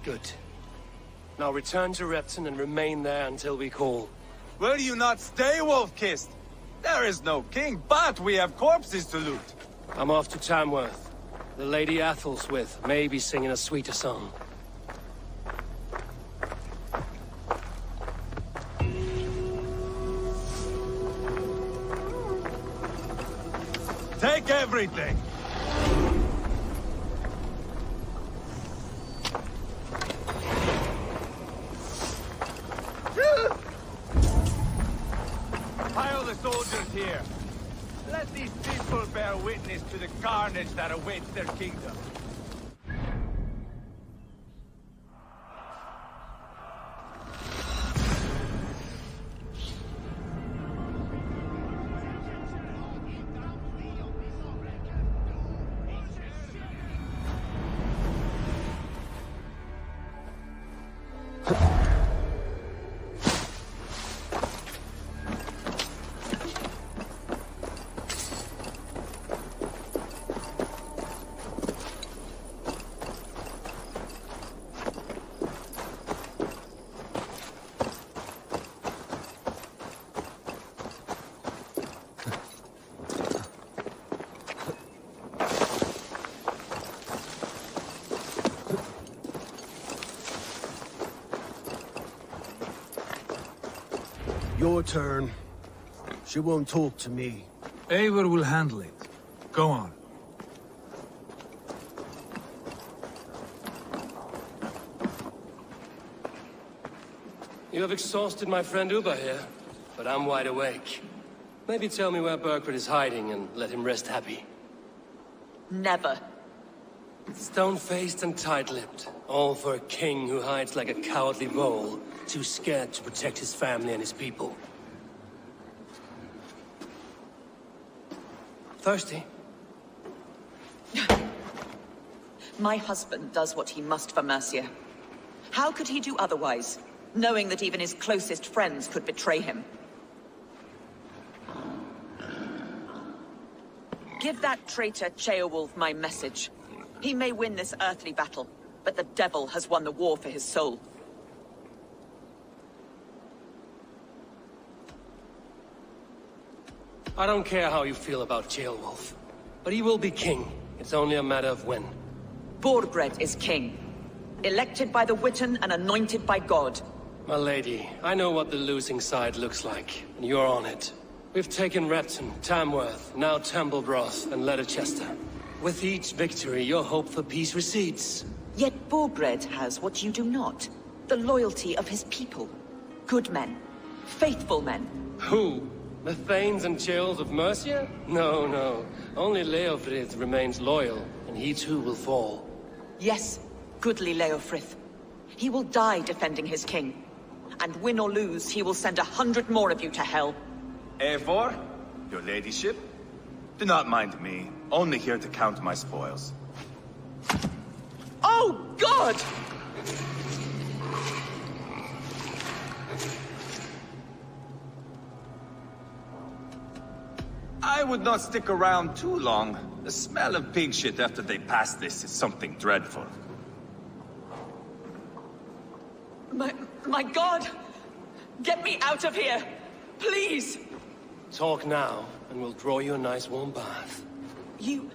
[SPEAKER 10] Good. Now return to Repton and remain there until we call.
[SPEAKER 3] Will you not stay, Wolf-Kissed? There is no king, but we have corpses to loot.
[SPEAKER 10] I'm off to Tamworth. The Lady Athelstwith may be singing a sweeter song.
[SPEAKER 3] Take everything! Pile the soldiers here. Let these people bear witness to the carnage that awaits their kingdom.
[SPEAKER 8] Your turn. She won't talk to me.
[SPEAKER 19] Eivor will handle it. Go on.
[SPEAKER 10] You have exhausted my friend Uba here, but I'm wide awake. Maybe tell me where Burkred is hiding and let him rest happy.
[SPEAKER 4] Never.
[SPEAKER 10] Stone-faced and tight-lipped. All for a king who hides like a cowardly vole, too scared to protect his family and his people. Thirsty?
[SPEAKER 4] My husband does what he must for Mercia. How could he do otherwise, knowing that even his closest friends could betray him? Give that traitor Ceolwulf my message. He may win this earthly battle, but the devil has won the war for his soul.
[SPEAKER 10] I don't care how you feel about Ceolwulf, but he will be king. It's only a matter of when.
[SPEAKER 4] Borgred is king. Elected by the Witan and anointed by God.
[SPEAKER 10] My lady, I know what the losing side looks like, and you're on it. We've taken Repton, Tamworth, now Temblebroth, and Leicester. With each victory, your hope for peace recedes.
[SPEAKER 4] Yet Borgred has what you do not. The loyalty of his people. Good men. Faithful men.
[SPEAKER 10] Who? The Thanes and Chills of Mercia? No, no. Only Leofrith remains loyal, and he too will fall.
[SPEAKER 4] Yes, goodly Leofrith. He will die defending his king. And win or lose, he will send 100 more of you to hell.
[SPEAKER 3] Eivor, your ladyship? Do not mind me. Only here to count my spoils.
[SPEAKER 4] Oh, God!
[SPEAKER 3] I would not stick around too long. The smell of pig shit after they pass this is something dreadful.
[SPEAKER 4] My God! Get me out of here! Please!
[SPEAKER 10] Talk now, and we'll draw you a nice warm bath.
[SPEAKER 4] You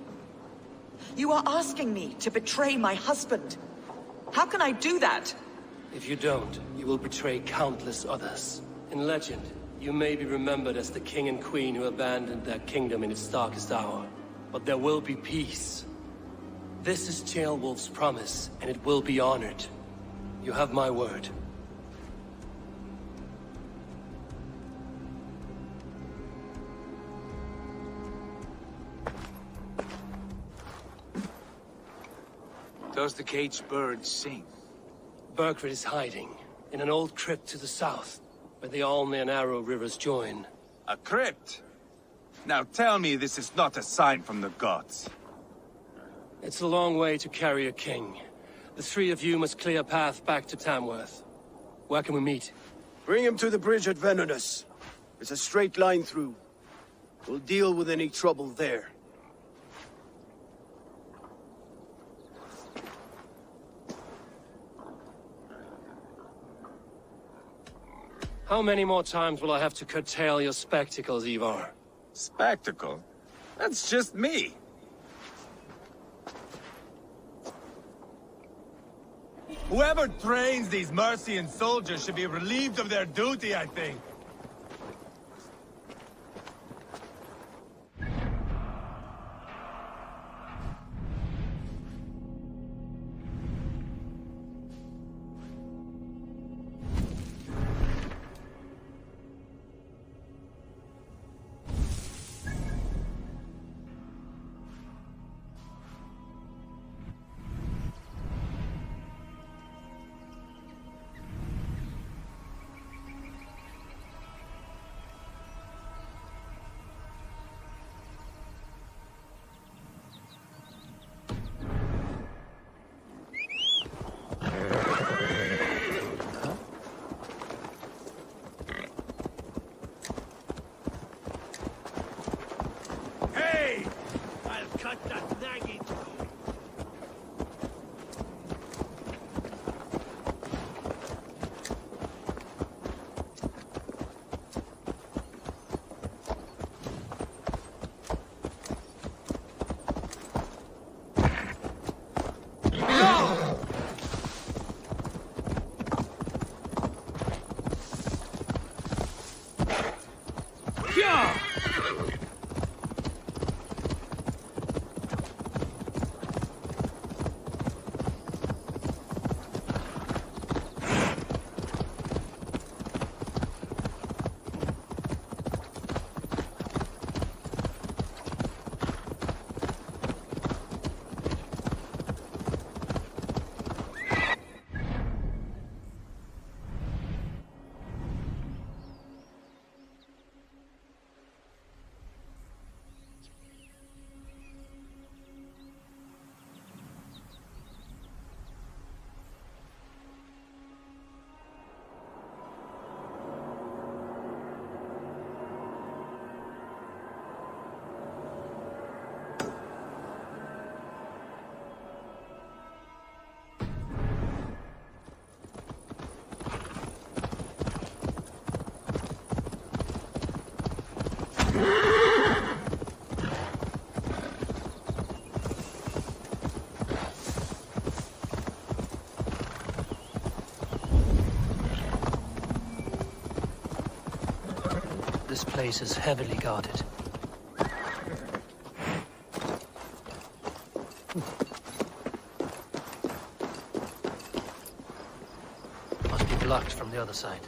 [SPEAKER 4] are asking me to betray my husband. How can I do that?
[SPEAKER 10] If you don't, you will betray countless others. In legend, you may be remembered as the king and queen who abandoned their kingdom in its darkest hour. But there will be peace. This is Ceolwulf's promise, and it will be honored. You have my word.
[SPEAKER 15] Does the caged bird sing?
[SPEAKER 10] Berkred is hiding in an old crypt to the south, where the Alne and Arrow rivers join.
[SPEAKER 3] A crypt? Now tell me this is not a sign from the gods.
[SPEAKER 10] It's a long way to carry a king. The three of you must clear a path back to Tamworth. Where can we meet?
[SPEAKER 8] Bring him to the bridge at Venonus. It's a straight line through. We'll deal with any trouble there.
[SPEAKER 10] How many more times will I have to curtail your spectacles, Ivar?
[SPEAKER 3] Spectacle? That's just me. Whoever trains these Mercian soldiers should be relieved of their duty, I think.
[SPEAKER 10] This place is heavily guarded. Must be blocked from the other side.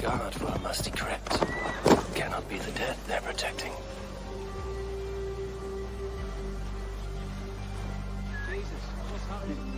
[SPEAKER 10] Guard for a musty crypt. Cannot be the dead they're protecting.
[SPEAKER 14] Jesus, what's happening?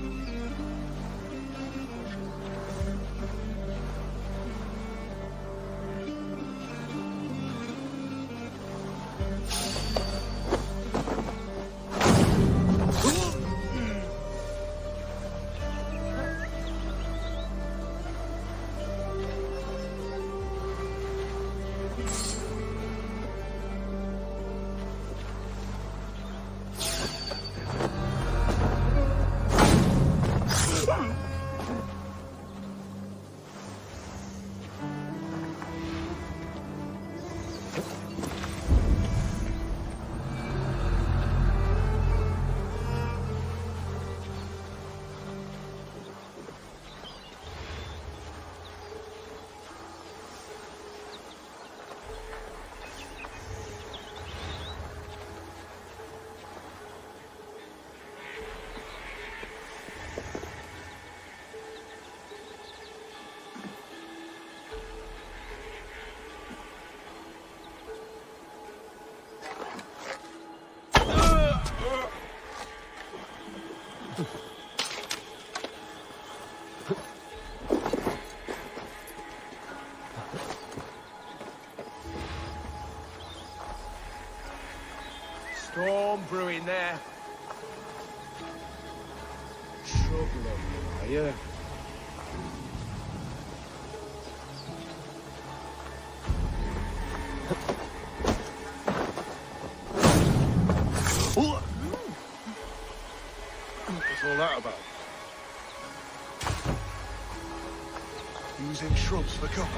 [SPEAKER 13] Storm brewing there. Trouble, are you? What's all that about? Using shrubs for cover.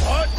[SPEAKER 13] What?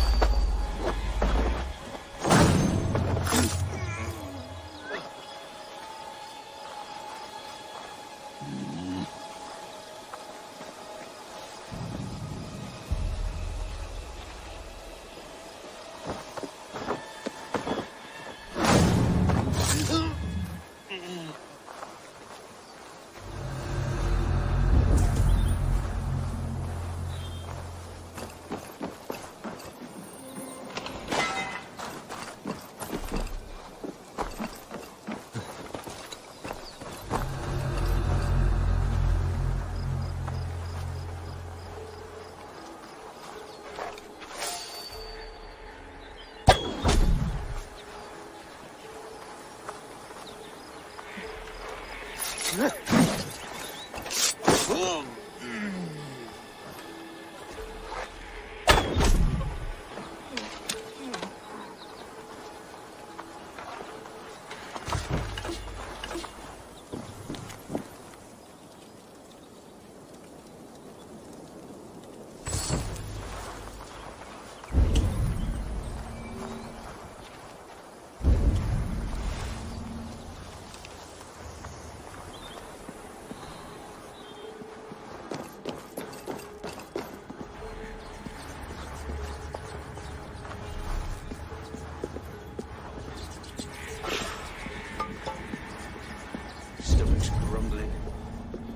[SPEAKER 14] Stomach's grumbling.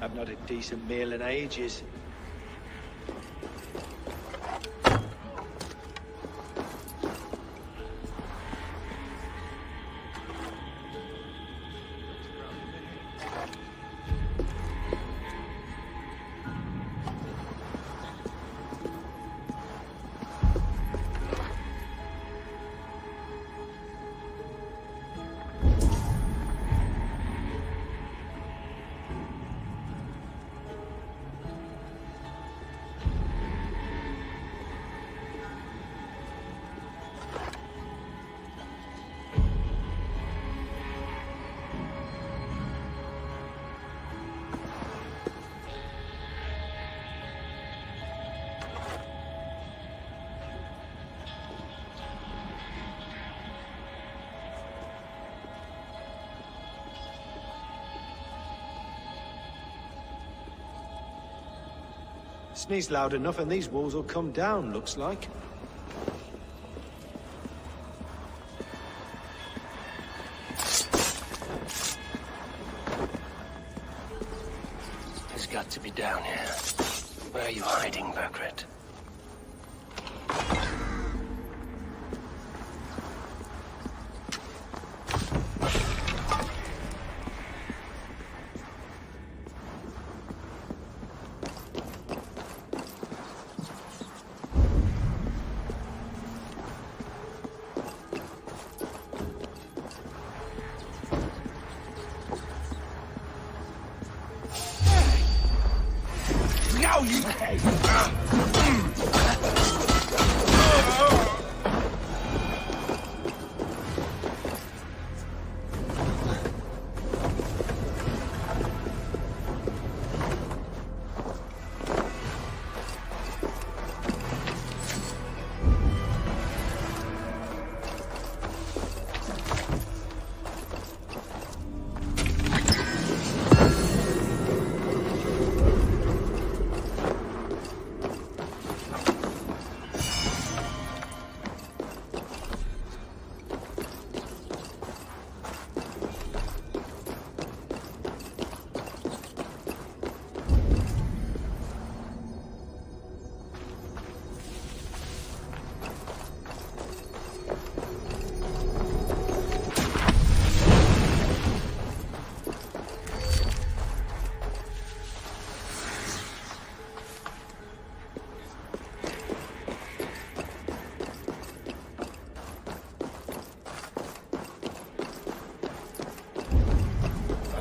[SPEAKER 14] I've not had a decent meal in ages. Sneeze loud enough and these walls will come down, looks like.
[SPEAKER 10] He's got to be down here. Where are you hiding, Burgred?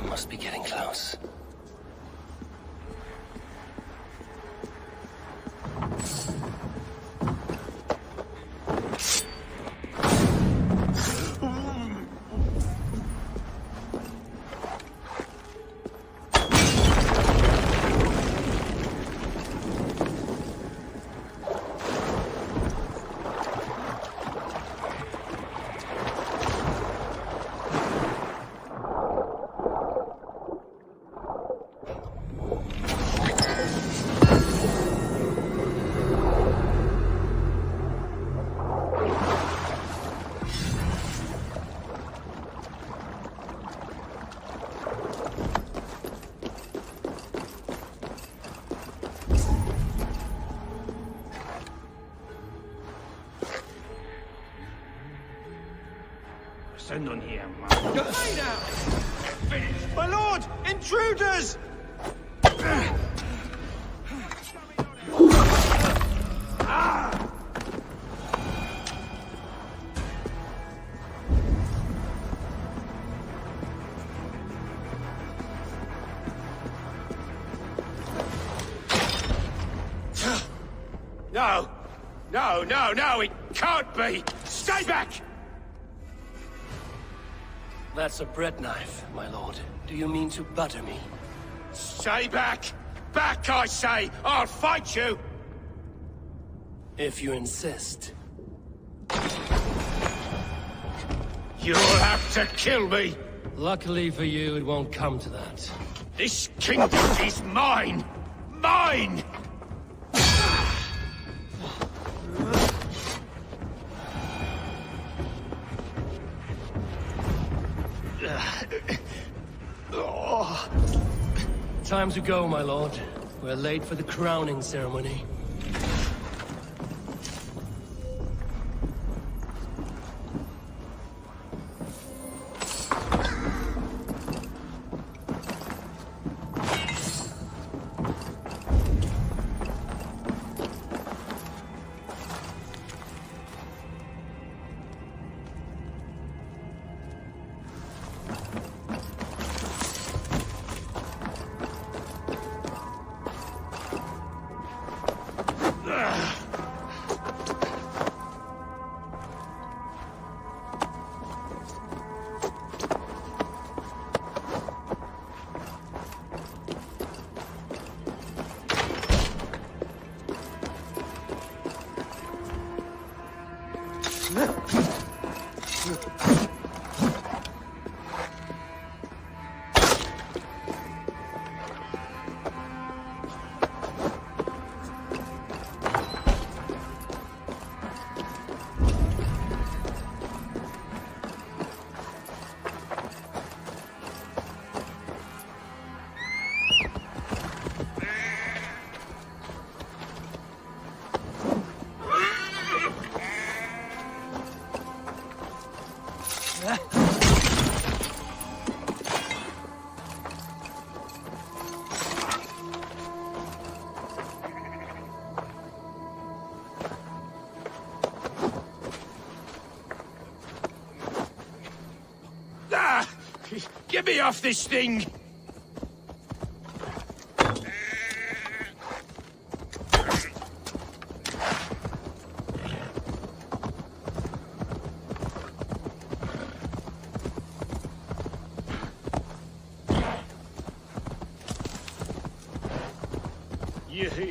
[SPEAKER 10] Must be getting close.
[SPEAKER 15] Send on here, man.
[SPEAKER 8] Lay down! My lord! Intruders!
[SPEAKER 15] No! No, no, no! It can't be! Stay back!
[SPEAKER 10] That's a bread knife, my lord. Do you mean to butter me?
[SPEAKER 15] Stay back! Back, I say! I'll fight you!
[SPEAKER 10] If you insist.
[SPEAKER 15] You'll have to kill me!
[SPEAKER 10] Luckily for you, it won't come to that.
[SPEAKER 15] This kingdom is mine! Mine!
[SPEAKER 10] Time to go, my lord. We're late for the crowning ceremony.
[SPEAKER 21] Get me off this thing!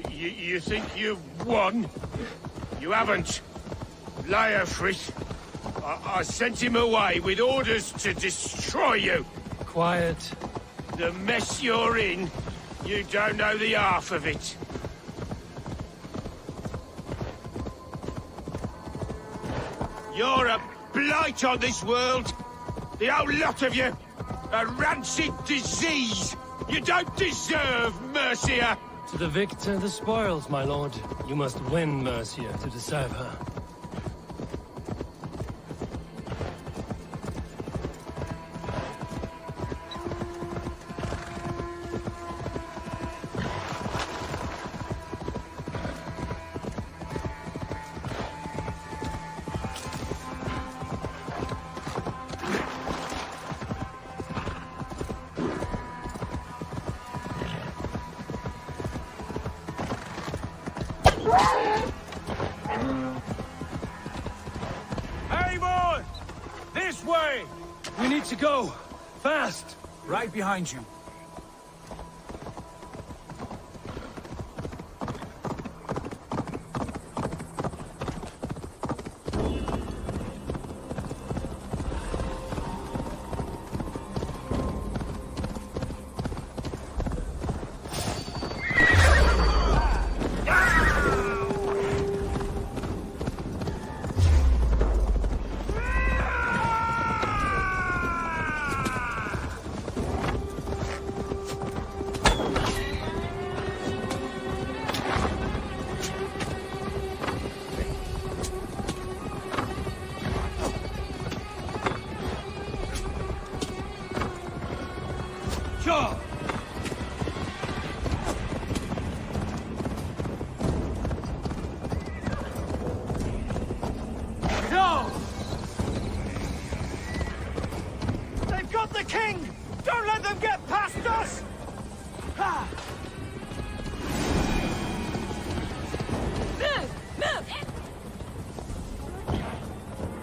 [SPEAKER 21] You think you've won? You haven't. Leofric. I sent him away with orders to destroy you.
[SPEAKER 10] Quiet.
[SPEAKER 21] The mess you're in, you don't know the half of it. You're a blight on this world. The whole lot of you. A rancid disease. You don't deserve Mercia.
[SPEAKER 10] To the victor, the spoils, my lord. You must win Mercia to deserve her.
[SPEAKER 15] Eivor! This way!
[SPEAKER 10] We need to go. Fast!
[SPEAKER 19] Right behind you.
[SPEAKER 15] Sure! No! They've got the king! Don't let them get past us! Ha!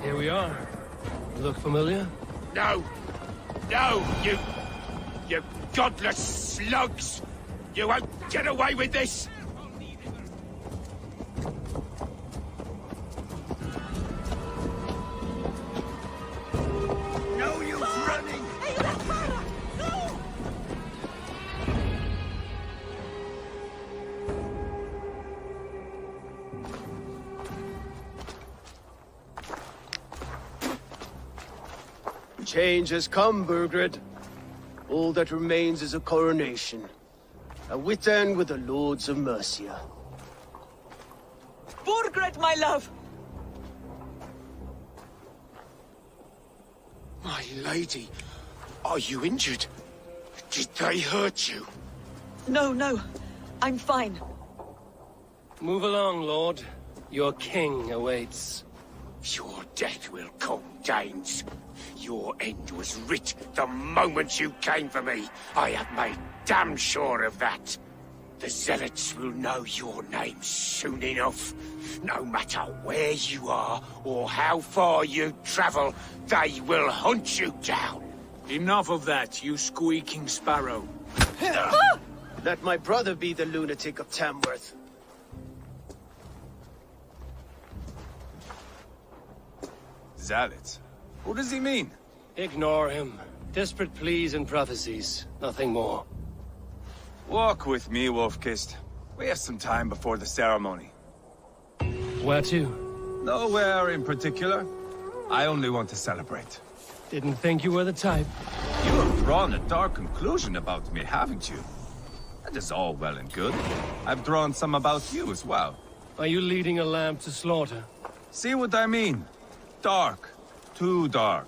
[SPEAKER 10] Here we are. Look familiar?
[SPEAKER 21] No! No, you godless slugs! You won't get away with this! No use running!
[SPEAKER 8] Change has come, Burgred. All that remains is a coronation. A wit end with the Lords of Mercia.
[SPEAKER 4] Burgred, my love!
[SPEAKER 21] My lady, are you injured? Did they hurt you?
[SPEAKER 4] No, no. I'm fine.
[SPEAKER 10] Move along, Lord. Your king awaits.
[SPEAKER 21] Your death will come, Danes. Your end was writ the moment you came for me. I have made damn sure of that. The Zealots will know your name soon enough. No matter where you are or how far you travel, they will hunt you down.
[SPEAKER 15] Enough of that, you squeaking sparrow.
[SPEAKER 8] Let my brother be the lunatic of Tamworth.
[SPEAKER 18] Zealots? What does he mean?
[SPEAKER 10] Ignore him. Desperate pleas and prophecies. Nothing more.
[SPEAKER 18] Walk with me, Wolf-Kissed. We have some time before the ceremony.
[SPEAKER 10] Where to?
[SPEAKER 18] Nowhere in particular. I only want to celebrate.
[SPEAKER 10] Didn't think you were the type.
[SPEAKER 18] You have drawn a dark conclusion about me, haven't you? That is all well and good. I've drawn some about you as well.
[SPEAKER 10] Are you leading a lamb to slaughter?
[SPEAKER 18] See what I mean? Dark. Too dark.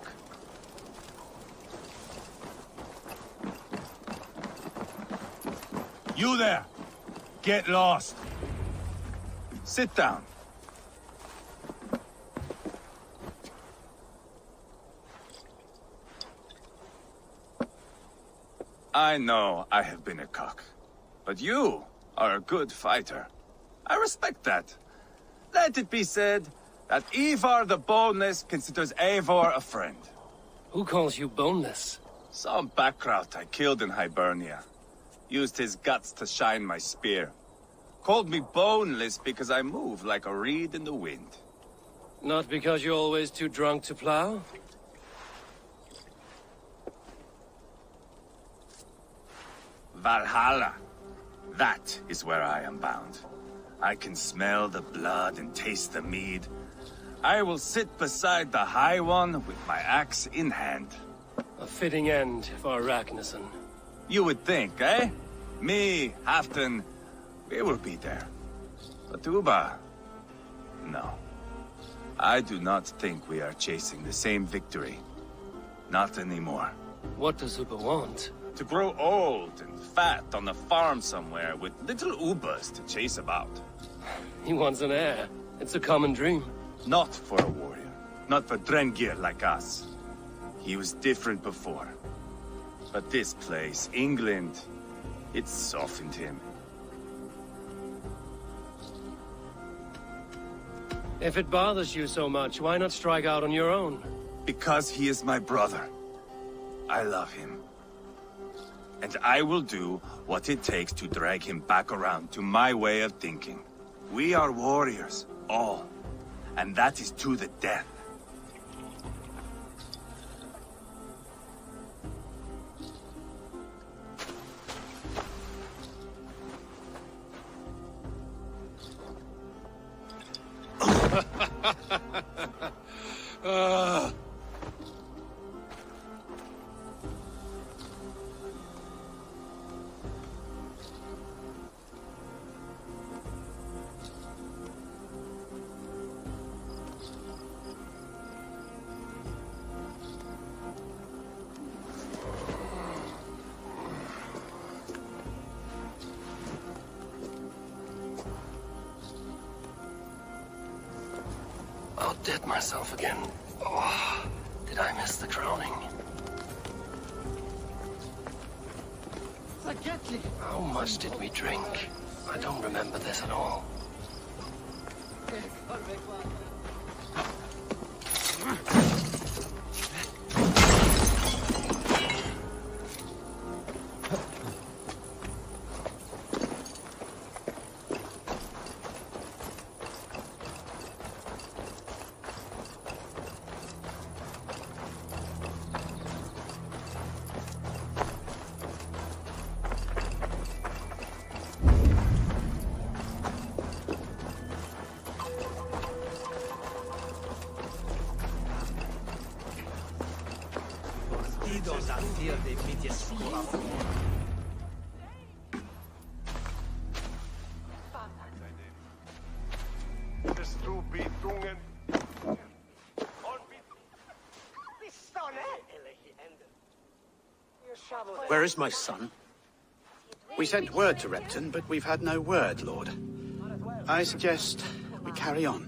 [SPEAKER 18] You there! Get lost! Sit down.
[SPEAKER 3] I know I have been a cock. But you are a good fighter. I respect that. Let it be said that Ivar the Boneless considers Eivor a friend.
[SPEAKER 10] Who calls you boneless?
[SPEAKER 3] Some backrout I killed in Hibernia. Used his guts to shine my spear. Called me boneless because I move like a reed in the wind.
[SPEAKER 10] Not because you're always too drunk to plow?
[SPEAKER 3] Valhalla. That is where I am bound. I can smell the blood and taste the mead. I will sit beside the High One with my axe in hand.
[SPEAKER 10] A fitting end for Ragnarsson.
[SPEAKER 3] You would think, eh? Me, Halfdan, we will be there. But Uba... no. I do not think we are chasing the same victory. Not anymore.
[SPEAKER 10] What does Uba want?
[SPEAKER 3] To grow old and fat on a farm somewhere with little Ubas to chase about.
[SPEAKER 10] He wants an heir. It's a common dream.
[SPEAKER 3] Not for a warrior. Not for Drengir like us. He was different before. But this place, England, it softened him.
[SPEAKER 10] If it bothers you so much, why not strike out on your own?
[SPEAKER 3] Because he is my brother. I love him. And I will do what it takes to drag him back around to my way of thinking. We are warriors, all. And that is to the death.
[SPEAKER 10] I'll dead myself again. Oh, did I miss the crowning? How much did we drink? I don't remember this at all.
[SPEAKER 6] Where is my son? We sent word to Repton, but we've had no word, Lord. I suggest we carry on.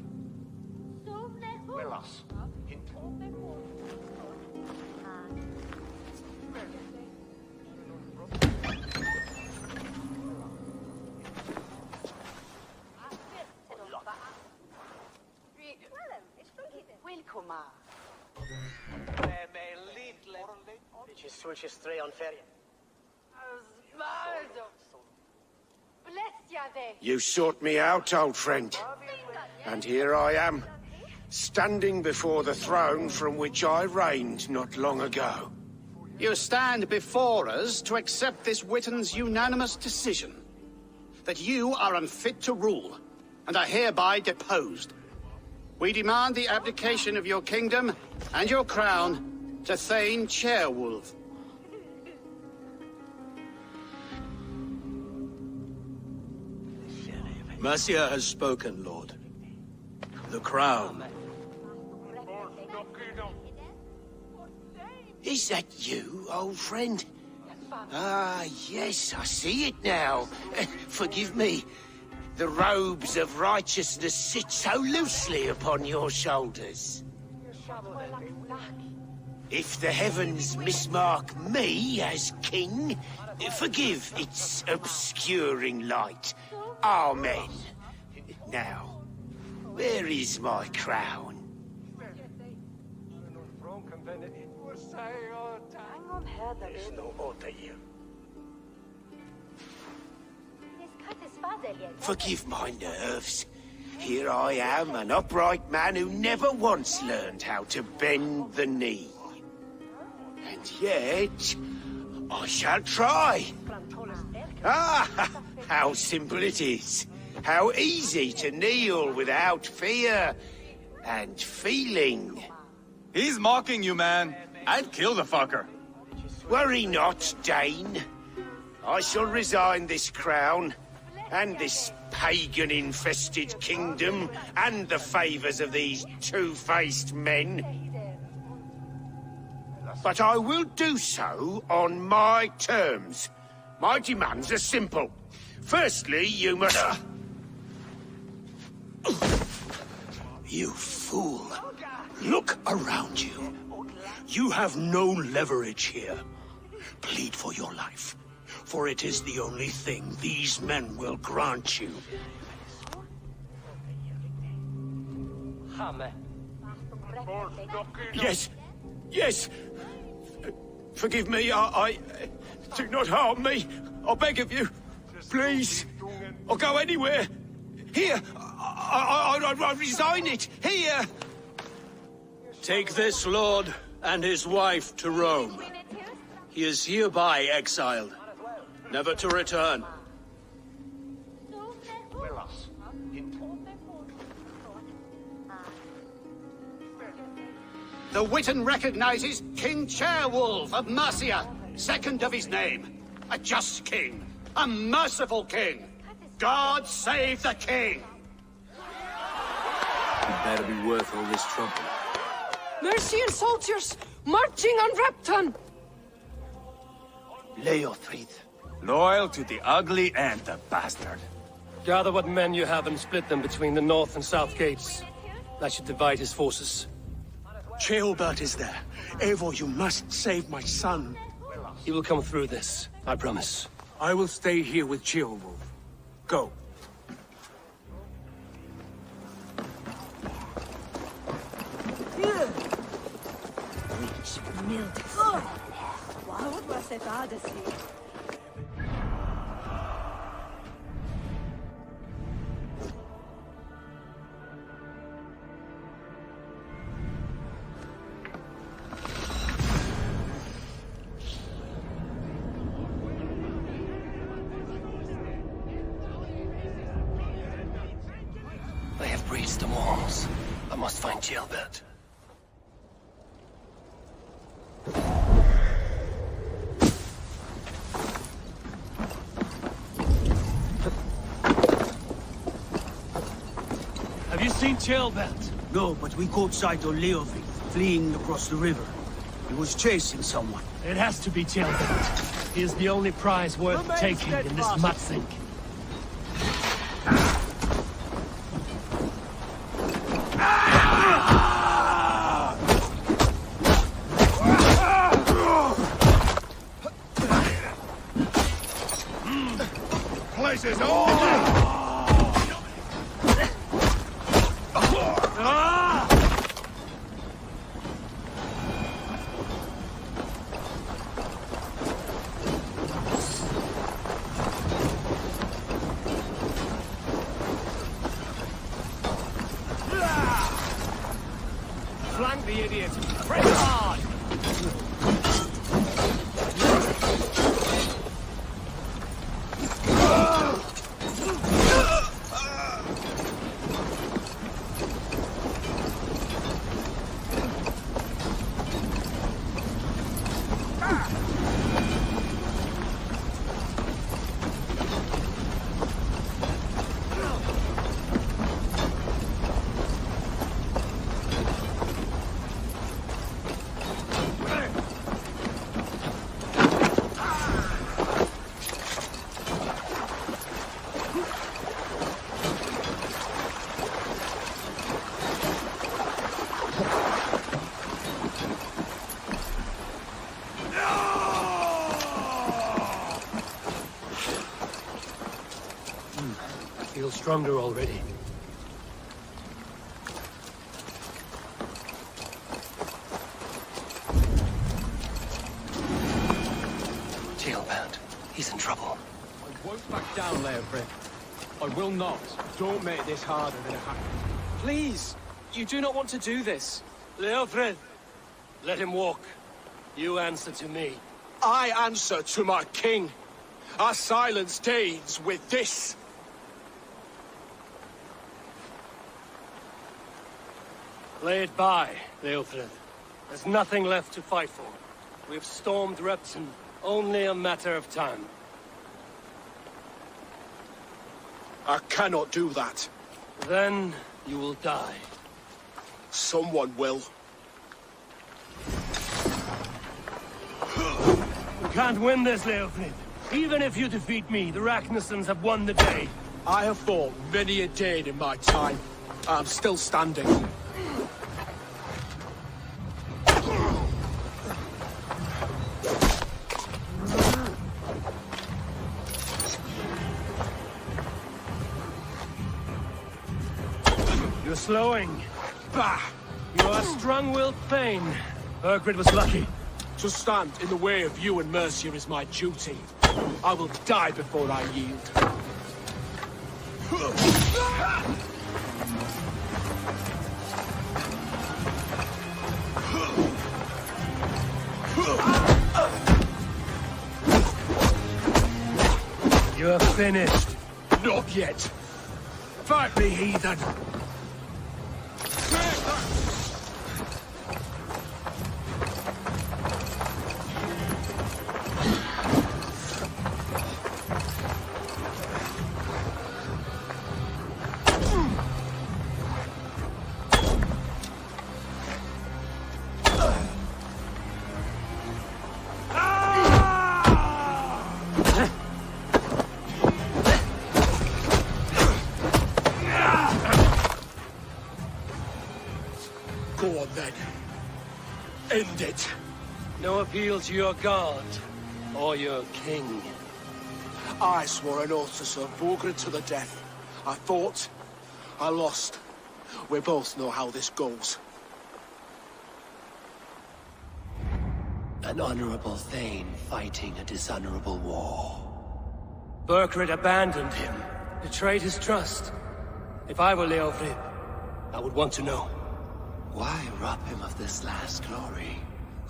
[SPEAKER 21] You sought me out, old friend. And here I am, standing before the throne from which I reigned not long ago.
[SPEAKER 6] You stand before us to accept this Witten's unanimous decision. That you are unfit to rule, and are hereby deposed. We demand the abdication of your kingdom and your crown to Thane Chairwolf.
[SPEAKER 8] Mercia has spoken, Lord. The crown.
[SPEAKER 21] Is that you, old friend? Ah, yes, I see it now. Forgive me. The robes of righteousness sit so loosely upon your shoulders. If the heavens mismark me as king, Forgive its obscuring light. Amen. Now, where is my crown?
[SPEAKER 7] There's no order here.
[SPEAKER 21] Forgive my nerves. Here I am, an upright man who never once learned how to bend the knee. And yet, I shall try. Ah, how simple it is. How easy to kneel without fear and feeling.
[SPEAKER 18] He's mocking you, man. I'd kill the fucker.
[SPEAKER 21] Worry not, Dane. I shall resign this crown, and this pagan-infested kingdom, and the favors of these two-faced men. But I will do so on my terms. My demands are simple. Firstly, you must...
[SPEAKER 20] You fool. Look around you. You have no leverage here. Plead for your life, for it is the only thing these men will grant you.
[SPEAKER 21] Yes, yes. Forgive me, I... Do not harm me. I beg of you. Please. I'll go anywhere. Here. I resign it. Here.
[SPEAKER 20] Take this lord and his wife to Rome. He is hereby exiled, never to return.
[SPEAKER 6] The Witan recognizes King Ceolwulf of Mercia, second of his name. A just king, a merciful king. God save the king!
[SPEAKER 17] It better be worth all this trouble.
[SPEAKER 24] Mercian soldiers, marching on Repton!
[SPEAKER 21] Leofrid.
[SPEAKER 18] Loyal to the ugly and the bastard.
[SPEAKER 10] Gather what men you have and split them between the north and south gates. I should divide his forces.
[SPEAKER 20] Ceolbert is there. Eivor, you must save my son.
[SPEAKER 10] He will come through this, I promise.
[SPEAKER 15] I will stay here with Ceolwulf. Go.
[SPEAKER 10] They have breached the walls. I must find Ceolbert.
[SPEAKER 11] Have you seen Ceolbert?
[SPEAKER 22] No, but we caught sight of Leofrid fleeing across the river. He was chasing someone.
[SPEAKER 11] It has to be Ceolbert. He is the only prize worth taking in this mudsink.
[SPEAKER 21] Places all!
[SPEAKER 11] Flank the idiot! Press hard!
[SPEAKER 10] stronger already. Jailbound. He's in trouble.
[SPEAKER 5] I won't back down, Leofrid. I will not. Don't make this harder than it has.
[SPEAKER 9] Please! You do not want to do this.
[SPEAKER 10] Leofrid, let him walk. You answer to me.
[SPEAKER 13] I answer to my king. Our silence Danes with this.
[SPEAKER 10] Lay it by, Leofrid. There's nothing left to fight for. We've stormed Repton. Only a matter of time.
[SPEAKER 13] I cannot do that.
[SPEAKER 10] Then you will die.
[SPEAKER 13] Someone will.
[SPEAKER 10] You can't win this, Leofrid. Even if you defeat me, the Ragnarsons have won the day.
[SPEAKER 13] I have fought many a Dane in my time. I'm still standing.
[SPEAKER 10] You're slowing.
[SPEAKER 13] Bah!
[SPEAKER 10] You are strong-willed Thane. Burgred was lucky.
[SPEAKER 13] To stand in the way of you and Mercia is my duty. I will die before I yield.
[SPEAKER 10] You're finished.
[SPEAKER 13] Not yet. Fight me, heathen! Go on then. End it.
[SPEAKER 10] No appeal to your god or your king.
[SPEAKER 13] I swore an oath to serve Borgred to the death. I fought. I lost. We both know how this goes.
[SPEAKER 21] An honorable Thane fighting a dishonorable war.
[SPEAKER 10] Burgred abandoned him, betrayed his trust. If I were Leofrid, I would want to know.
[SPEAKER 21] Why rob him of this last glory?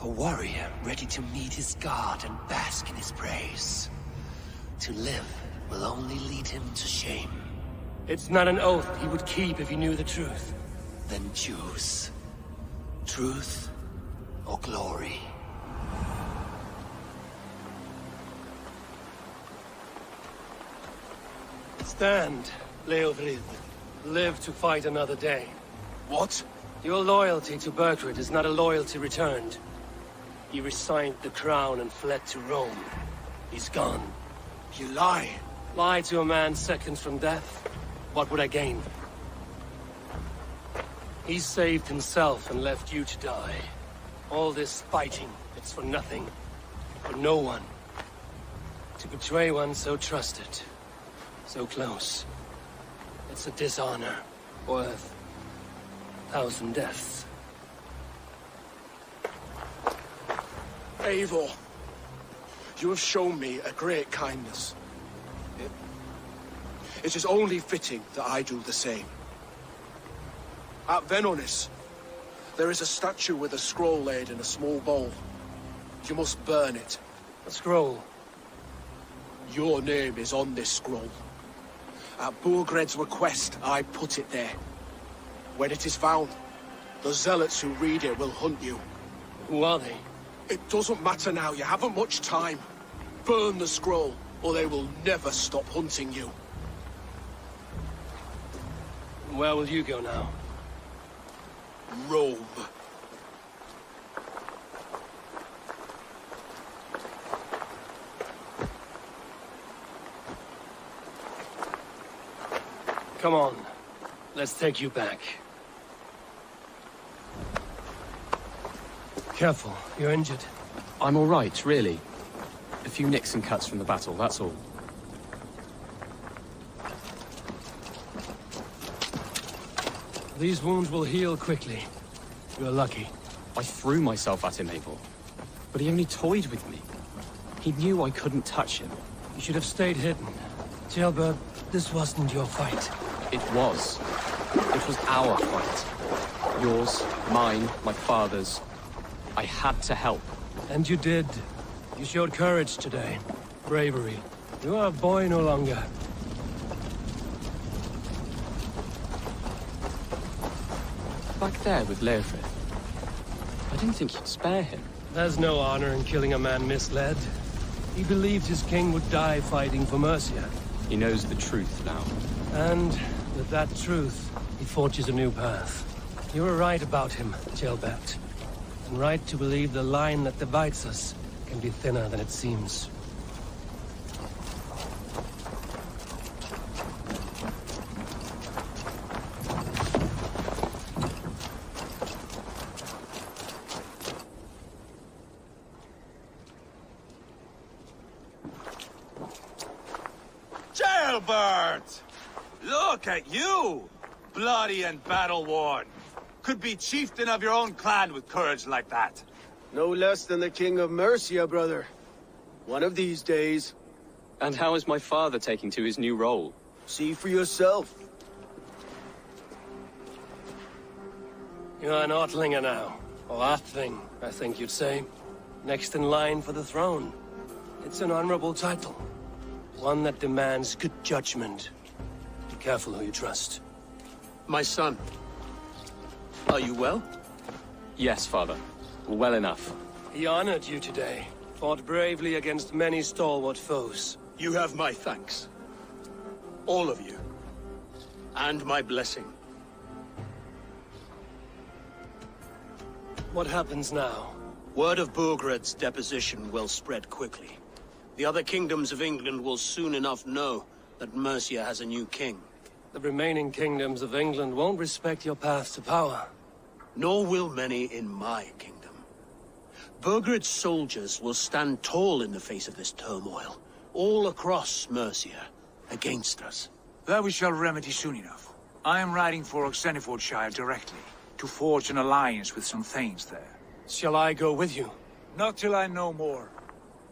[SPEAKER 21] A warrior ready to meet his god and bask in his praise. To live will only lead him to shame.
[SPEAKER 10] It's not an oath he would keep if he knew the truth.
[SPEAKER 21] Then choose. Truth or glory.
[SPEAKER 10] Stand, Leofrid. Live to fight another day.
[SPEAKER 13] What?
[SPEAKER 10] Your loyalty to Burgred is not a loyalty returned. He resigned the crown and fled to Rome. He's gone.
[SPEAKER 13] You lie.
[SPEAKER 10] Lie to a man seconds from death? What would I gain? He saved himself and left you to die. All this fighting, it's for nothing. For no one. To betray one so trusted. So close. It's a dishonor. Worth 1,000 deaths.
[SPEAKER 13] Eivor, you have shown me a great kindness. It is only fitting that I do the same. At Venonis, there is a statue with a scroll laid in a small bowl. You must burn it.
[SPEAKER 10] A scroll?
[SPEAKER 13] Your name is on this scroll. At Borgred's request, I put it there. When it is found, the zealots who read it will hunt you.
[SPEAKER 10] Who are they?
[SPEAKER 13] It doesn't matter now, you haven't much time. Burn the scroll, or they will never stop hunting you.
[SPEAKER 10] Where will you go now?
[SPEAKER 13] Rome.
[SPEAKER 10] Come on. Let's take you back. Careful, you're injured.
[SPEAKER 9] I'm all right, really. A few nicks and cuts from the battle, that's all.
[SPEAKER 10] These wounds will heal quickly. You're lucky.
[SPEAKER 9] I threw myself at him, Abel. But he only toyed with me. He knew I couldn't touch him.
[SPEAKER 10] You should have stayed hidden. Jailbird, this wasn't your fight.
[SPEAKER 9] It was. It was our fight. Yours, mine, my father's. I had to help.
[SPEAKER 10] And you did. You showed courage today. Bravery. You are a boy no longer.
[SPEAKER 9] Back there with Leofrid. I didn't think you'd spare him.
[SPEAKER 10] There's no honor in killing a man misled. He believed his king would die fighting for Mercia.
[SPEAKER 9] He knows the truth now.
[SPEAKER 10] And with that truth, he forges a new path. You were right about him, Jailbert. And right to believe the line that divides us can be thinner than it seems.
[SPEAKER 3] Jailbert! Look at you! Bloody and battle-worn. Could be chieftain of your own clan with courage like that.
[SPEAKER 8] No less than the King of Mercia, brother. One of these days.
[SPEAKER 9] And how is my father taking to his new role?
[SPEAKER 8] See for yourself.
[SPEAKER 10] You're an Ortlinger now. Or Athling, I think you'd say. Next in line for the throne. It's an honorable title. One that demands good judgment. Be careful who you trust.
[SPEAKER 6] My son. Are you well?
[SPEAKER 9] Yes, father. Well enough.
[SPEAKER 10] He honored you today. Fought bravely against many stalwart foes.
[SPEAKER 20] You have my thanks. All of you. And my blessing.
[SPEAKER 10] What happens now?
[SPEAKER 20] Word of Burgred's deposition will spread quickly. The other kingdoms of England will soon enough know that Mercia has a new king.
[SPEAKER 10] The remaining kingdoms of England won't respect your path to power.
[SPEAKER 20] Nor will many in my kingdom. Burgred's soldiers will stand tall in the face of this turmoil, all across Mercia, against us.
[SPEAKER 19] That we shall remedy soon enough. I am riding for Oxenfordshire directly, to forge an alliance with some thanes there.
[SPEAKER 10] Shall I go with you?
[SPEAKER 19] Not till I know more.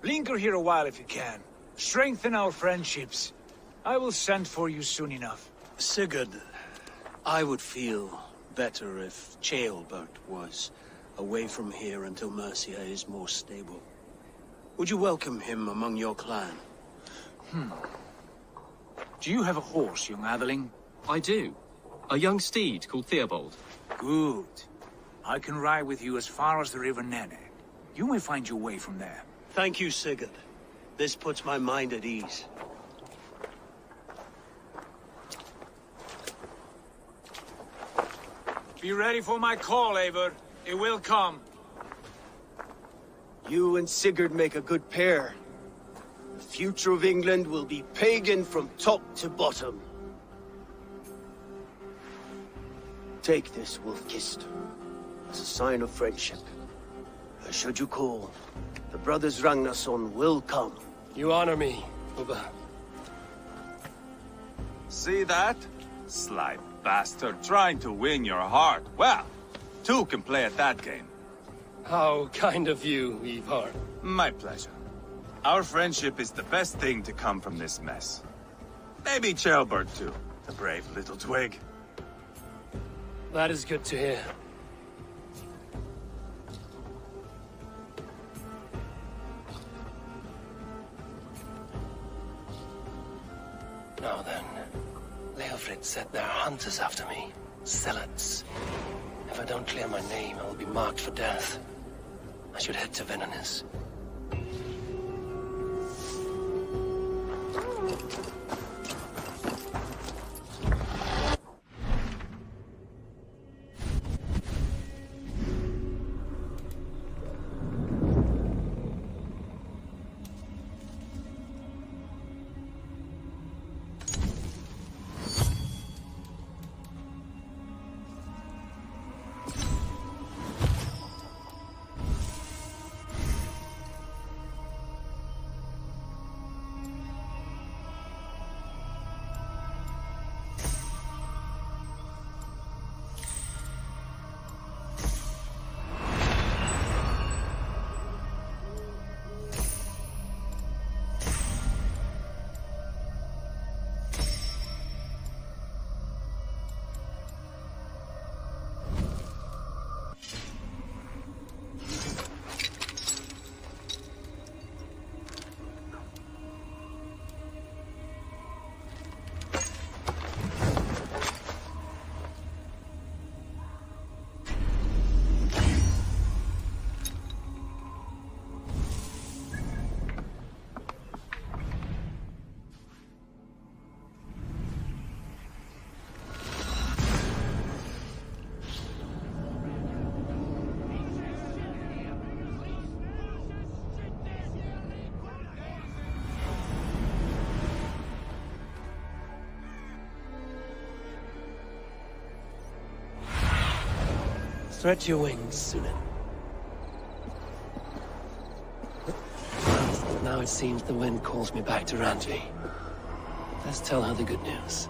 [SPEAKER 19] Linger here a while if you can. Strengthen our friendships. I will send for you soon enough.
[SPEAKER 20] Sigurd, I would feel better if Ceolbert was away from here until Mercia is more stable. Would you welcome him among your clan?
[SPEAKER 19] Do you have a horse, young Atheling?
[SPEAKER 9] I do. A young steed called Theobald.
[SPEAKER 19] Good. I can ride with you as far as the River Nene. You may find your way from there.
[SPEAKER 20] Thank you, Sigurd. This puts my mind at ease.
[SPEAKER 19] Be ready for my call, Eivor. It will come.
[SPEAKER 8] You and Sigurd make a good pair. The future of England will be pagan from top to bottom. Take this, Wolf-Kissed, as a sign of friendship. Should you call, the brothers Ragnarsson will come.
[SPEAKER 10] You honor me, Ubba.
[SPEAKER 3] See that? Sly bastard trying to win your heart. Well, two can play at that game.
[SPEAKER 10] How kind of you, Ivar.
[SPEAKER 3] My pleasure. Our friendship is the best thing to come from this mess. Maybe Ceolbert too, the brave little twig.
[SPEAKER 10] That is good to hear. Now then, Leofrid said there are hunters after me. Zealots. If I don't clear my name, I will be marked for death. I should head to Venanis. Stretch your wings, Sunan. Well, now it seems the wind calls me back to Ranji. Let's tell her the good news.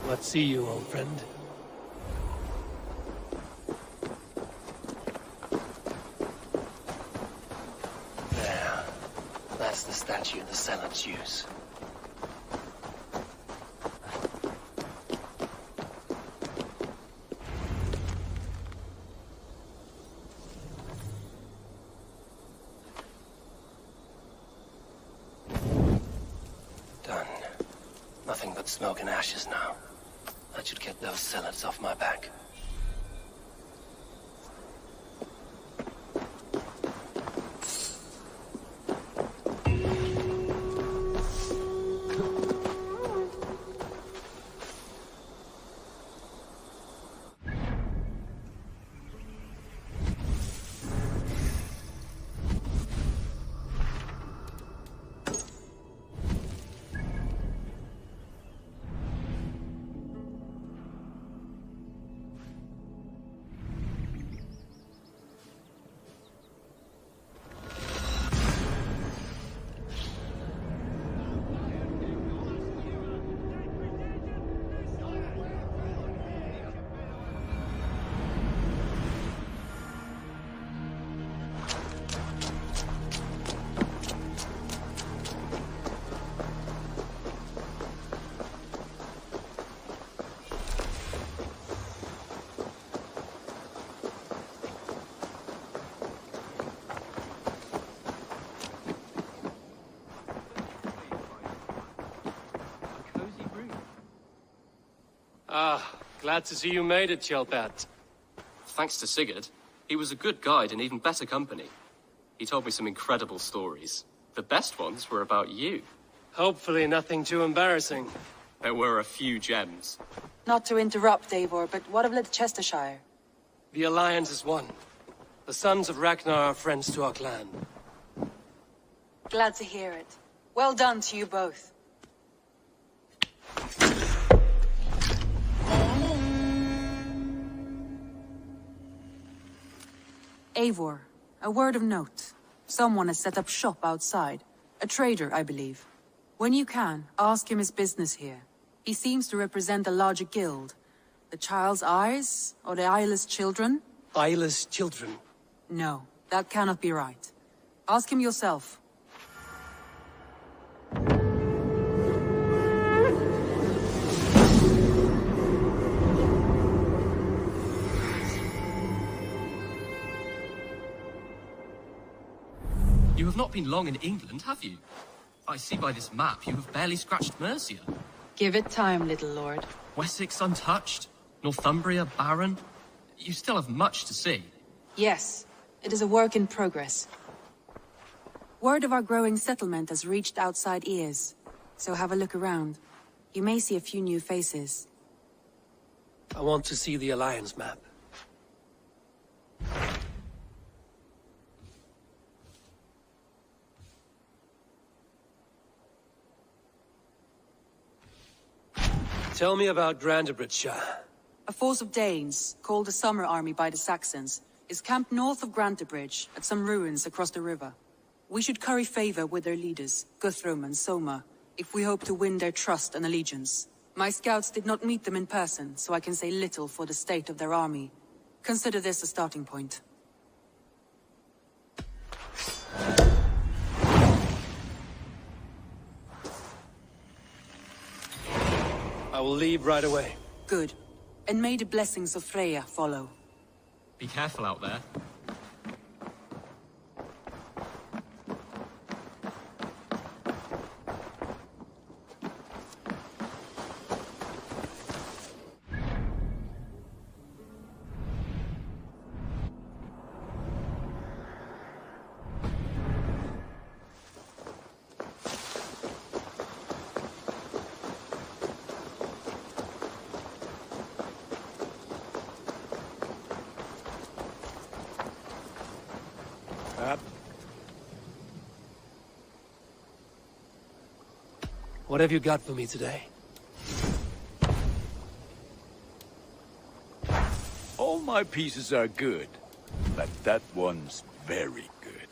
[SPEAKER 10] Let's see you, old friend. There. That's the statue the Zealots use. Done. Nothing but smoke and ashes now. That should get those zealots off my back. Ah, glad to see you made it, Chelpat.
[SPEAKER 9] Thanks to Sigurd. He was a good guide and even better company. He told me some incredible stories. The best ones were about you.
[SPEAKER 10] Hopefully nothing too embarrassing.
[SPEAKER 9] There were a few gems.
[SPEAKER 12] Not to interrupt, Eivor, but what of Leicestershire?
[SPEAKER 10] The Alliance is one. The sons of Ragnar are friends to our clan.
[SPEAKER 12] Glad to hear it. Well done to you both. Eivor, a word of note. Someone has set up shop outside. A trader, I believe. When you can, ask him his business here. He seems to represent a larger guild. The Child's Eyes, or the Eyeless Children?
[SPEAKER 10] Eyeless children?
[SPEAKER 12] No, that cannot be right. Ask him yourself.
[SPEAKER 9] You have not been long in England, have you? I see by this map you have barely scratched Mercia.
[SPEAKER 12] Give it time, little lord.
[SPEAKER 9] Wessex untouched, Northumbria barren. You still have much to see.
[SPEAKER 12] Yes, it is a work in progress. Word of our growing settlement has reached outside ears, so have a look around. You may see a few new faces.
[SPEAKER 10] I want to see the Alliance map. Tell me about Grantebridgeshire.
[SPEAKER 12] A force of Danes, called the Summer Army by the Saxons, is camped north of Grantebridge, at some ruins across the river. We should curry favor with their leaders, Guthrum and Soma, if we hope to win their trust and allegiance. My scouts did not meet them in person, so I can say little for the state of their army. Consider this a starting point.
[SPEAKER 10] I will leave right away.
[SPEAKER 12] Good. And may the blessings of Freya follow.
[SPEAKER 9] Be careful out there.
[SPEAKER 10] What have you got for me today?
[SPEAKER 1] All my pieces are good, but that one's very good.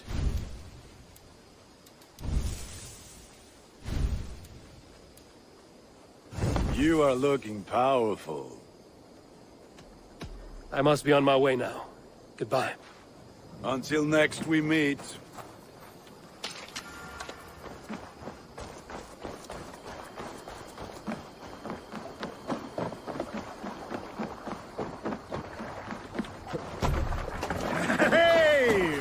[SPEAKER 1] You are looking powerful.
[SPEAKER 10] I must be on my way now. Goodbye.
[SPEAKER 1] Until next we meet.
[SPEAKER 15] Hey!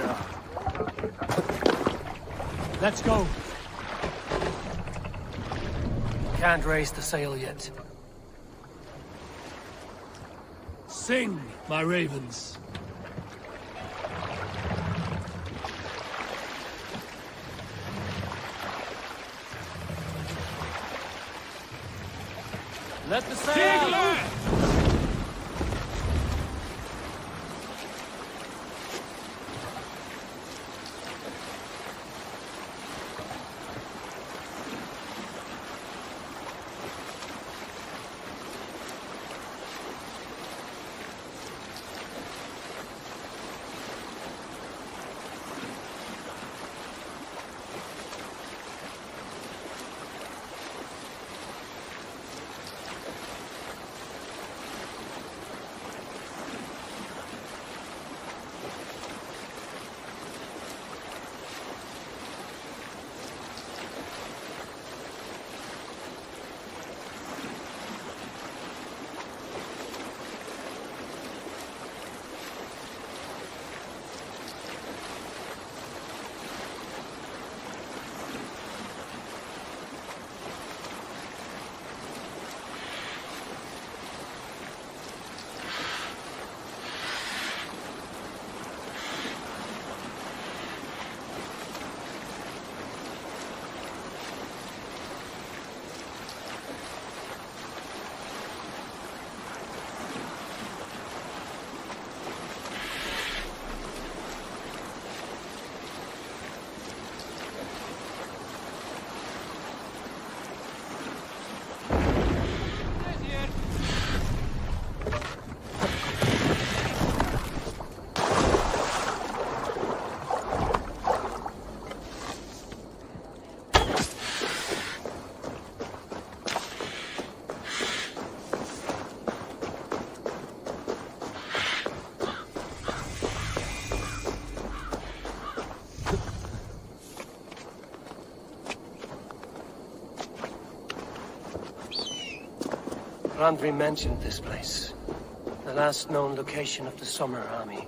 [SPEAKER 15] Let's go.
[SPEAKER 10] Can't raise the sail yet. Sing, my ravens. Let the sail out! Randvi mentioned this place. The last known location of the Summer Army.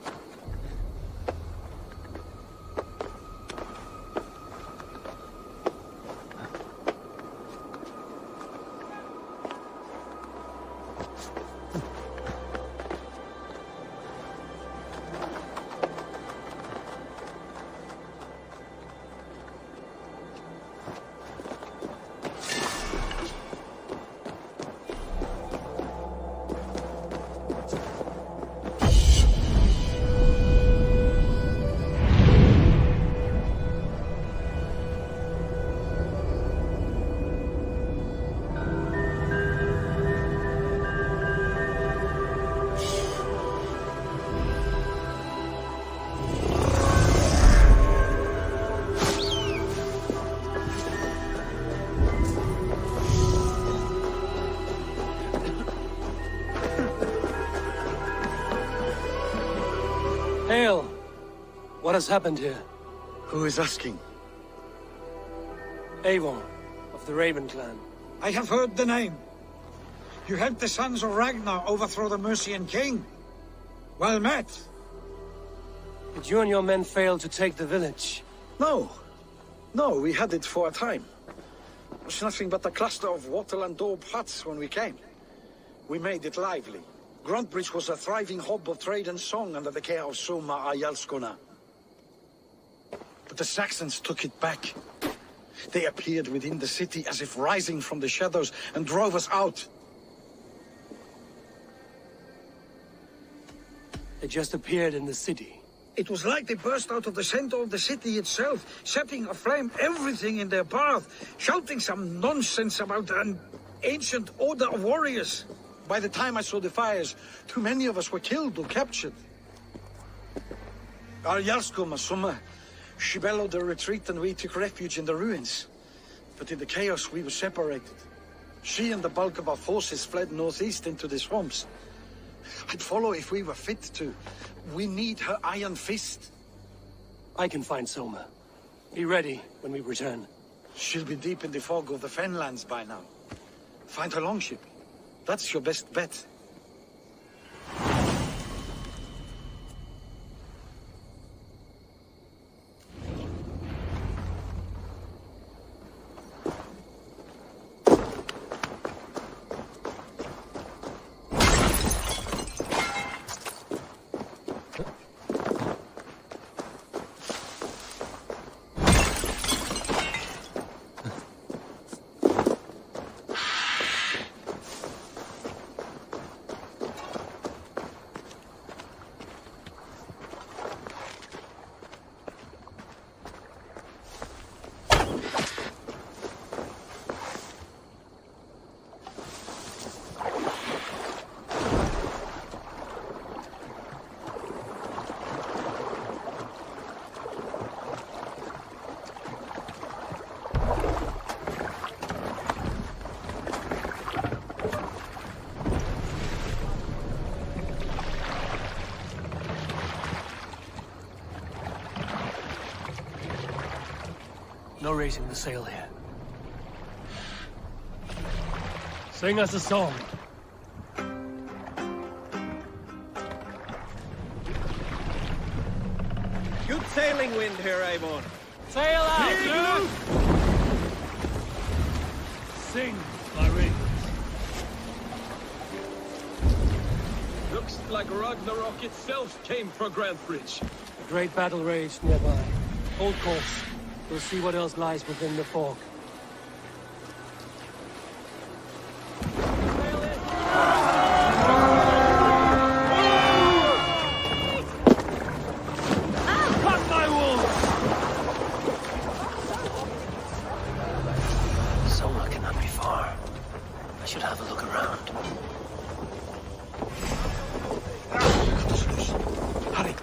[SPEAKER 10] Hail! What has happened here?
[SPEAKER 2] Who is asking?
[SPEAKER 10] Avon, of the Raven clan.
[SPEAKER 15] I have heard the name. You helped the sons of Ragnar overthrow the Mercian king. Well met.
[SPEAKER 10] Did you and your men fail to take the village?
[SPEAKER 2] No. No, we had it for a time. It was nothing but a cluster of wattle and daub huts when we came. We made it lively. Gruntbridge was a thriving hub of trade and song under the care of Soma Ayalskona. But the Saxons took it back. They appeared within the city as if rising from the shadows and drove us out.
[SPEAKER 10] They just appeared in the city.
[SPEAKER 2] It was like they burst out of the center of the city itself, setting aflame everything in their path, shouting some nonsense about an ancient order of warriors. By the time I saw the fires, too many of us were killed or captured. Our Yarsko Masuma, she bellowed a retreat and we took refuge in the ruins. But in the chaos, we were separated. She and the bulk of our forces fled northeast into the swamps. I'd follow if we were fit to. We need her iron fist.
[SPEAKER 10] I can find Soma. Be ready when we return.
[SPEAKER 2] She'll be deep in the fog of the Fenlands by now. Find her longship. That's your best bet.
[SPEAKER 10] No raising the sail here. Sing us a song.
[SPEAKER 11] Good sailing wind here, Eivor.
[SPEAKER 10] Sail out!
[SPEAKER 11] Sing, my ravens. Looks like Ragnarok itself came for Grantbridge.
[SPEAKER 10] A great battle raged nearby. Hold course. We'll see what else lies within the fog.
[SPEAKER 11] Cut my wounds!
[SPEAKER 10] Soma cannot be far. I should have a look around.
[SPEAKER 2] Hurry!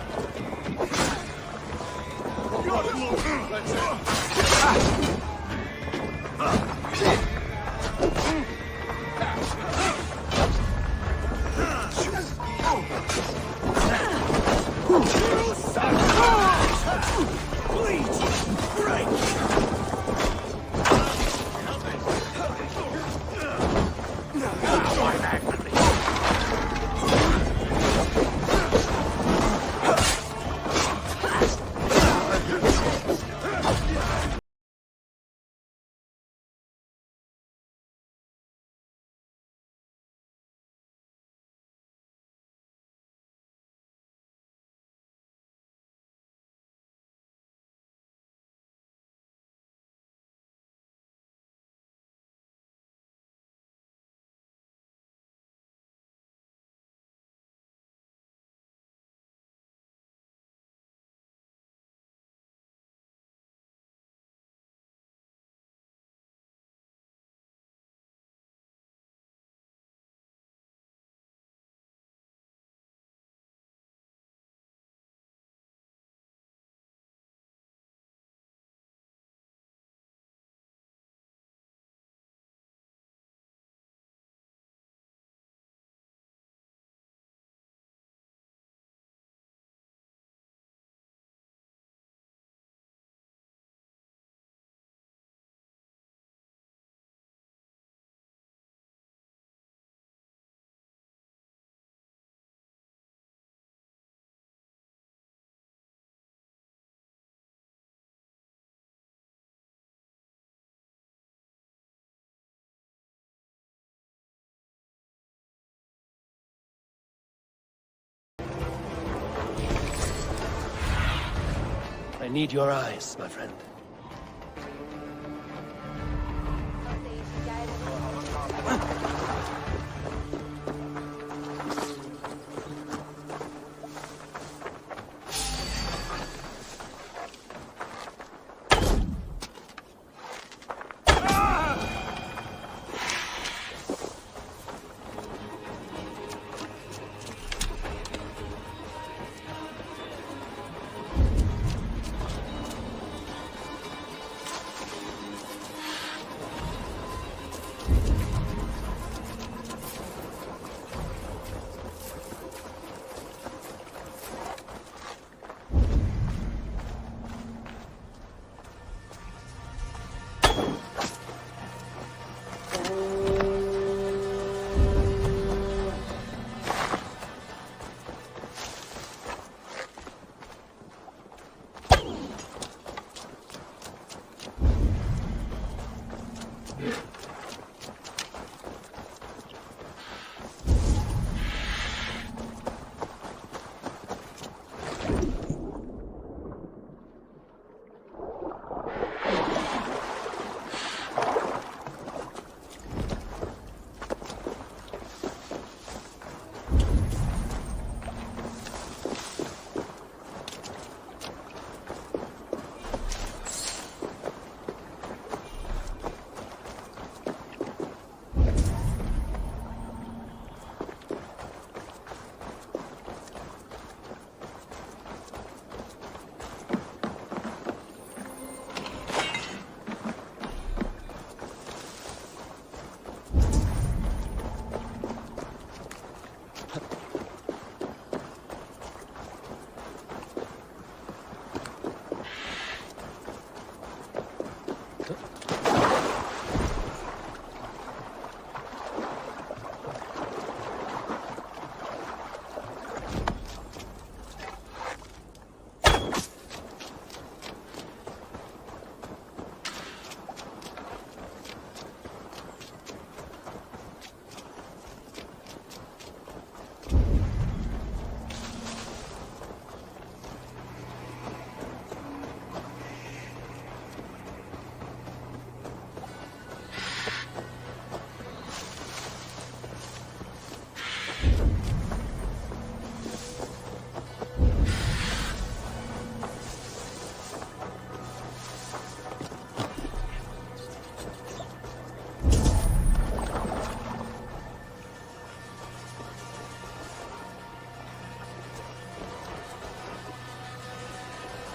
[SPEAKER 10] I need your eyes, my friend.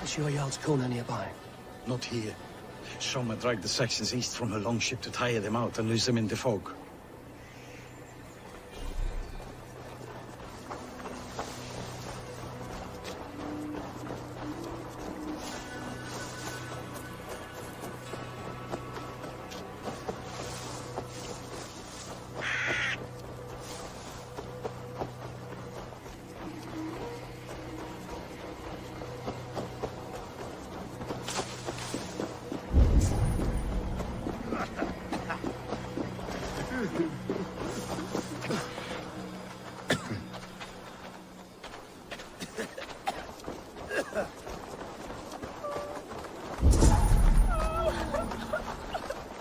[SPEAKER 10] Is your Jarl's Kona nearby?
[SPEAKER 2] Not here. Soma dragged the Saxons east from her longship to tire them out and lose them in the fog.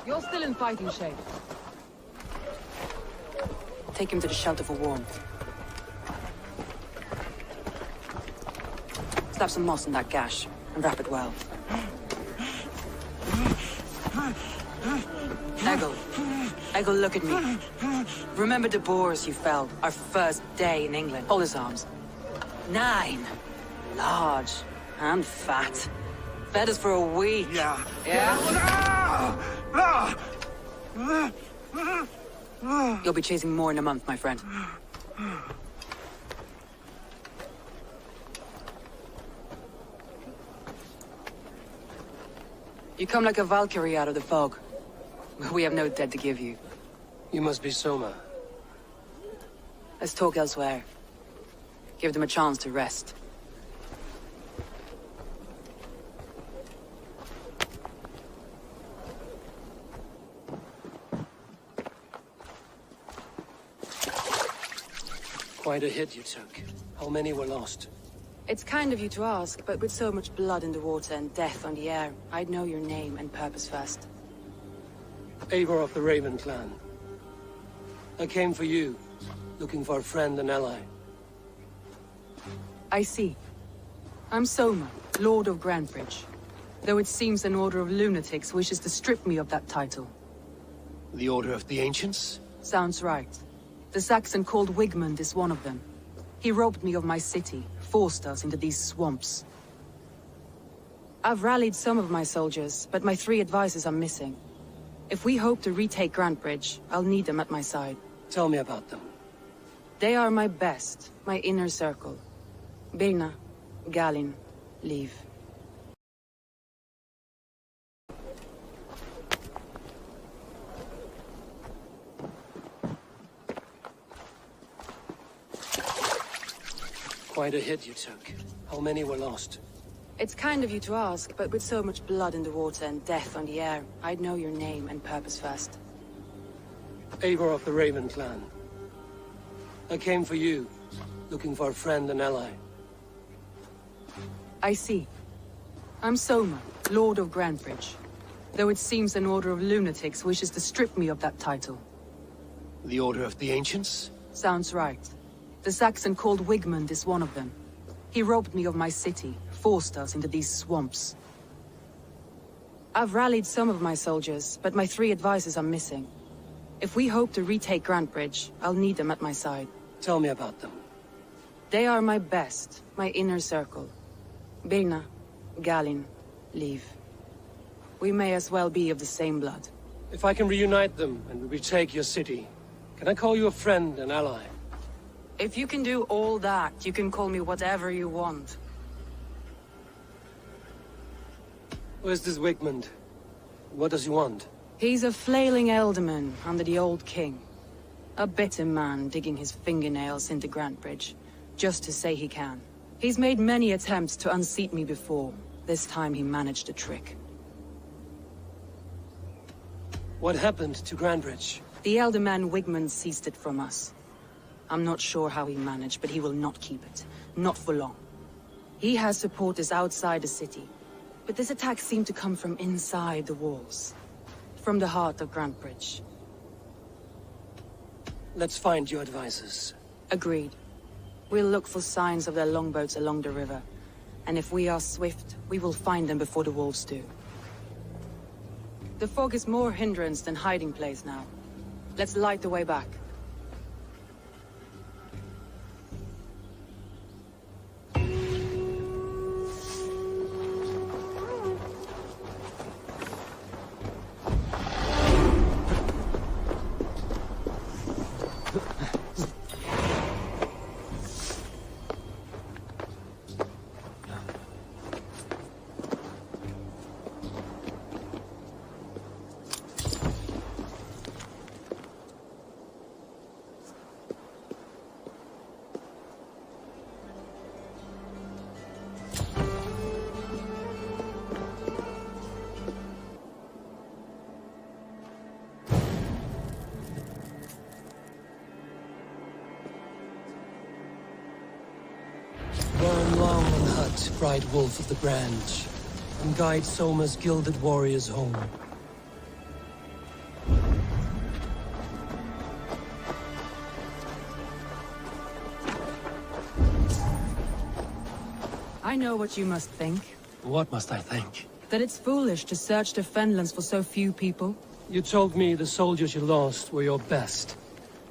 [SPEAKER 12] You're still in fighting shape. Take him to the shelter for warmth. Slap some moss in that gash, and wrap it well. Eggle, look at me. Remember the boars you felled, our first day in England? Hold his arms. 9. Large and fat. Fed us for a week. Yeah? You'll be chasing more in a month, my friend. You come like a Valkyrie out of the fog. We have no dead to give you.
[SPEAKER 10] You must be Soma.
[SPEAKER 12] Let's talk elsewhere. Give them a chance to rest.
[SPEAKER 10] Quite a hit you took. How many were lost?
[SPEAKER 12] It's kind of you to ask, but with so much blood in the water and death on the air, I'd know your name and purpose first.
[SPEAKER 10] Eivor of the Raven clan. I came for you, looking for a friend and ally.
[SPEAKER 12] I see. I'm Soma, Lord of Grantebridge. Though it seems an order of lunatics wishes to strip me of that title.
[SPEAKER 10] The Order of the Ancients?
[SPEAKER 12] Sounds right. The Saxon called Wigmund is one of them. He robbed me of my city, forced us into these swamps. I've rallied some of my soldiers, but my 3 advisors are missing. If we hope to retake Grantebridge, I'll need them at my side.
[SPEAKER 10] Tell me about them.
[SPEAKER 12] They are my best, my inner circle. Birna, Galin, Liv.
[SPEAKER 10] Quite a hit you took. How many were lost?
[SPEAKER 12] It's kind of you to ask, but with so much blood in the water and death on the air, I'd know your name and purpose first.
[SPEAKER 10] Eivor of the Raven clan. I came for you, looking for a friend and ally.
[SPEAKER 12] I see. I'm Soma, Lord of Grantebridge. Though it seems an order of lunatics wishes to strip me of that title.
[SPEAKER 10] The Order of the Ancients?
[SPEAKER 12] Sounds right. The Saxon called Wigmund is one of them. He robbed me of my city, forced us into these swamps. I've rallied some of my soldiers, but my 3 advisors are missing. If we hope to retake Grantebridge, I'll need them at my side.
[SPEAKER 10] Tell me about them.
[SPEAKER 12] They are my best, my inner circle. Birna, Galin, Liv. We may as well be of the same blood.
[SPEAKER 10] If I can reunite them and retake your city, can I call you a friend and ally?
[SPEAKER 12] If you can do all that, you can call me whatever you want.
[SPEAKER 10] Where's this Wigmund? What does he want?
[SPEAKER 12] He's a flailing elderman under the old king. A bitter man digging his fingernails into Grantebridge, just to say he can. He's made many attempts to unseat me before. This time he managed a trick.
[SPEAKER 10] What happened to Grantebridge?
[SPEAKER 12] The elderman Wigmund seized it from us. I'm not sure how he managed, but he will not keep it. Not for long. He has supporters outside the city, but this attack seemed to come from inside the walls. From the heart of Grantebridge.
[SPEAKER 10] Let's find your advisors.
[SPEAKER 12] Agreed. We'll look for signs of their longboats along the river. And if we are swift, we will find them before the wolves do. The fog is more hindrance than hiding place now. Let's light the way back.
[SPEAKER 10] Burn long and hut, bright wolf of the branch, and guide Soma's gilded warriors home.
[SPEAKER 12] I know what you must think.
[SPEAKER 10] What must I think?
[SPEAKER 12] That it's foolish to search the Fenlands for so few people.
[SPEAKER 10] You told me the soldiers you lost were your best.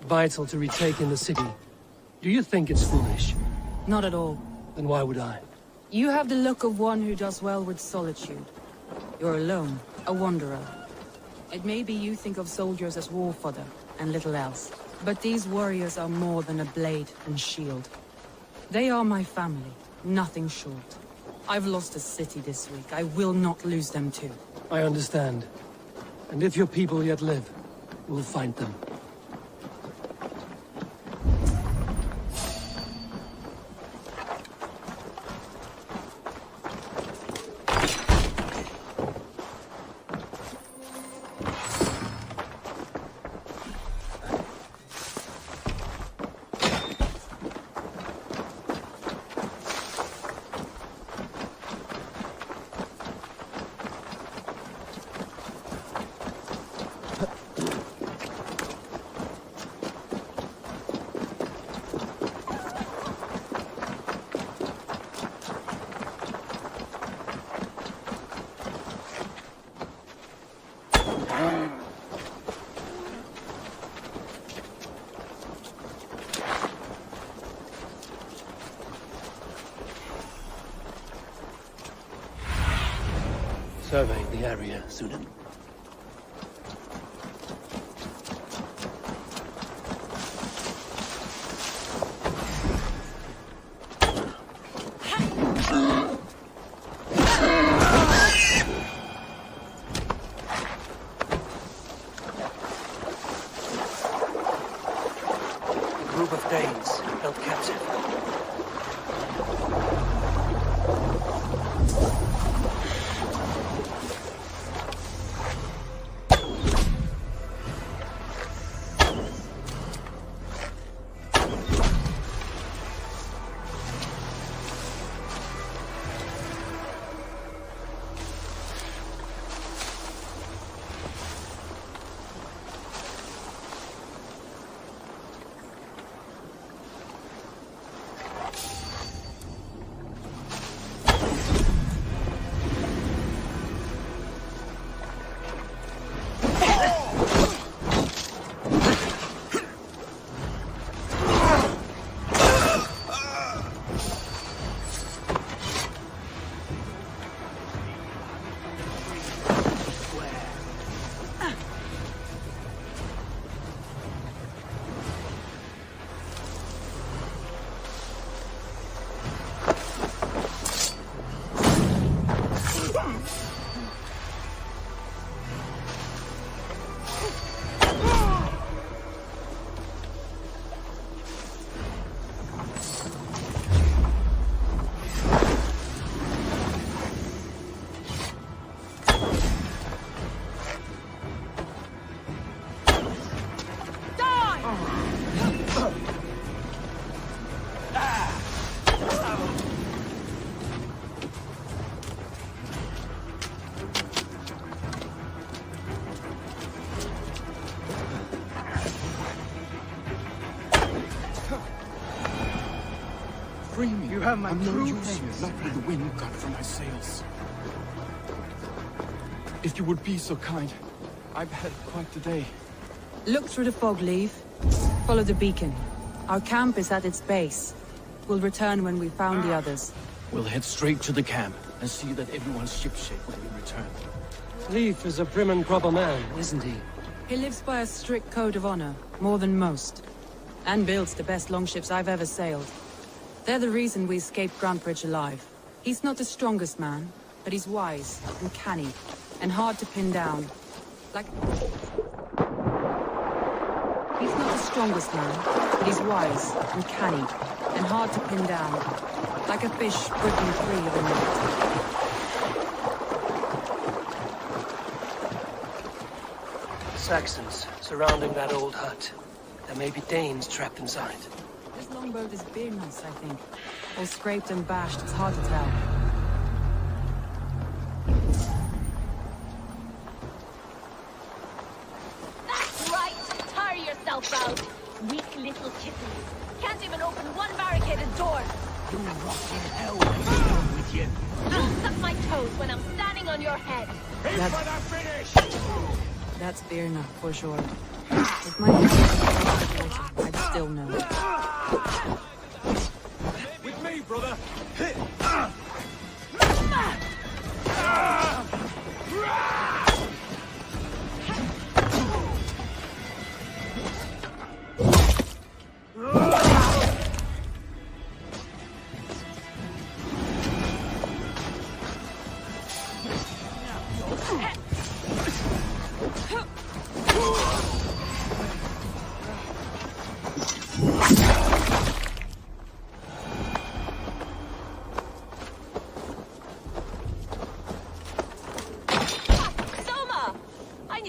[SPEAKER 10] Vital to retaking the city. Do you think it's foolish?
[SPEAKER 12] Not at all.
[SPEAKER 10] Then why would I?
[SPEAKER 12] You have the look of one who does well with solitude. You're alone, a wanderer. It may be you think of soldiers as war fodder, and little else. But these warriors are more than a blade and shield. They are my family, nothing short. I've lost a city this week. I will not lose them too.
[SPEAKER 10] I understand. And if your people yet live, we'll find them. Surveying the area, Sudan. A group of Danes held captive.
[SPEAKER 5] Free me.
[SPEAKER 15] You have my
[SPEAKER 5] I'm no
[SPEAKER 15] true
[SPEAKER 5] use
[SPEAKER 15] thanks.
[SPEAKER 5] here, not with the wind cut from my sails. If you would be so kind, I've had quite the day.
[SPEAKER 12] Look through the fog, leave. Follow the beacon. Our camp is at its base. We'll return when we've found the others.
[SPEAKER 5] We'll head straight to the camp and see that everyone's shipshape when we return.
[SPEAKER 10] Leif is a prim and proper man, isn't he?
[SPEAKER 12] He lives by a strict code of honor, more than most. And builds the best longships I've ever sailed. They're the reason we escaped Grantbridge alive. He's not the strongest man, but he's wise and canny, and hard to pin down. He's not the strongest man, but he's wise and canny, and hard to pin down. Like a fish breaking free of a net.
[SPEAKER 10] Saxons surrounding that old hut. There may be Danes trapped inside.
[SPEAKER 12] This longboat is Birn's, I think. All scraped and bashed, it's hard to tell.
[SPEAKER 4] That's right! Tire yourself out! Weak little kittens. Can't even open one barricaded door!
[SPEAKER 20] You rotten hell, what's wrong with you?
[SPEAKER 4] Don't suck my toes when I'm standing on your head!
[SPEAKER 20] Aim for the finish!
[SPEAKER 12] That's Birna, for sure. With my hands, I'd still know.
[SPEAKER 11] With me, brother!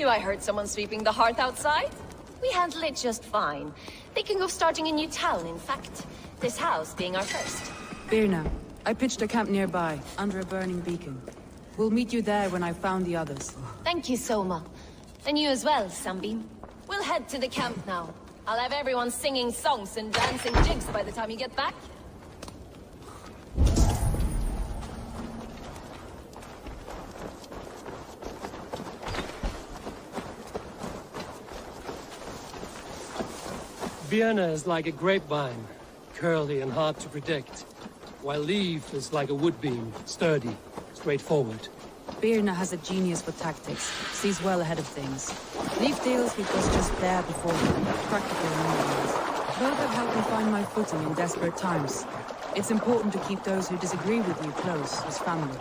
[SPEAKER 4] I heard someone sweeping the hearth outside. We handle it just fine. Thinking of starting a new town, in fact. This house being our first.
[SPEAKER 12] Birna, I pitched a camp nearby, under a burning beacon. We'll meet you there when I've found the others.
[SPEAKER 4] Thank you, Soma. And you as well, Sunbeam. We'll head to the camp now. I'll have everyone singing songs and dancing jigs by the time you get back.
[SPEAKER 10] Vienna is like a grapevine, curly and hard to predict, while Leaf is like a woodbeam, sturdy, straightforward.
[SPEAKER 12] Birna has a genius for tactics, sees well ahead of things. Leaf deals with what's just there before him, practical and otherwise. Both have helped me find my footing in desperate times. It's important to keep those who disagree with you close, as family.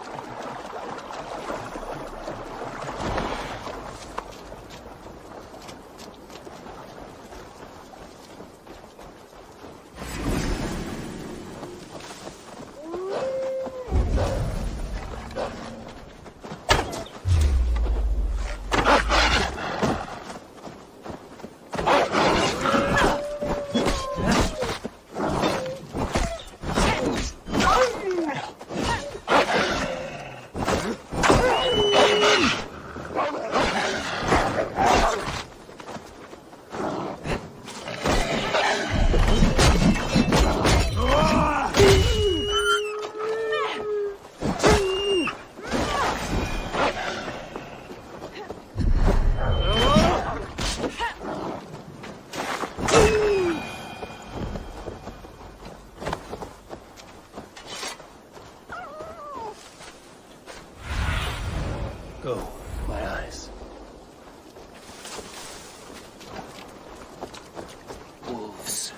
[SPEAKER 10] Go, my eyes. Wolves.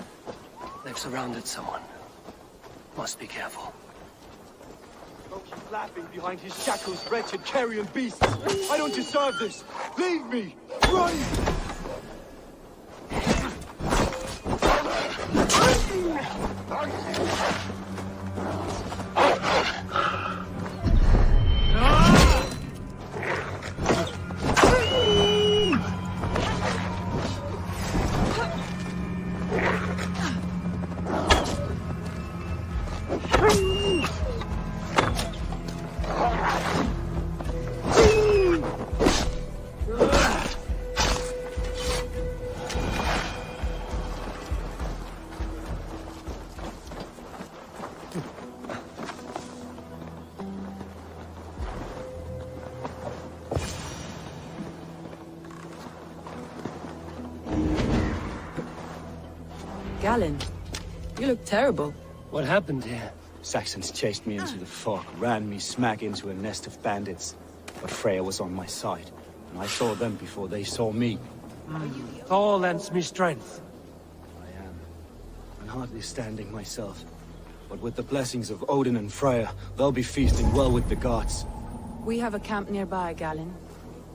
[SPEAKER 10] They've surrounded someone. Must be careful.
[SPEAKER 8] Don't keep laughing behind his shackles, wretched carrion beasts! I don't deserve this! Leave me! Run!
[SPEAKER 12] Galen, you look terrible.
[SPEAKER 10] What happened here?
[SPEAKER 14] Saxons chased me into the fog, ran me smack into a nest of bandits. But Freya was on my side, and I saw them before they saw me.
[SPEAKER 10] Thor lends me strength.
[SPEAKER 14] I am. I'm hardly standing myself. But with the blessings of Odin and Freya, they'll be feasting well with the gods.
[SPEAKER 12] We have a camp nearby, Galen.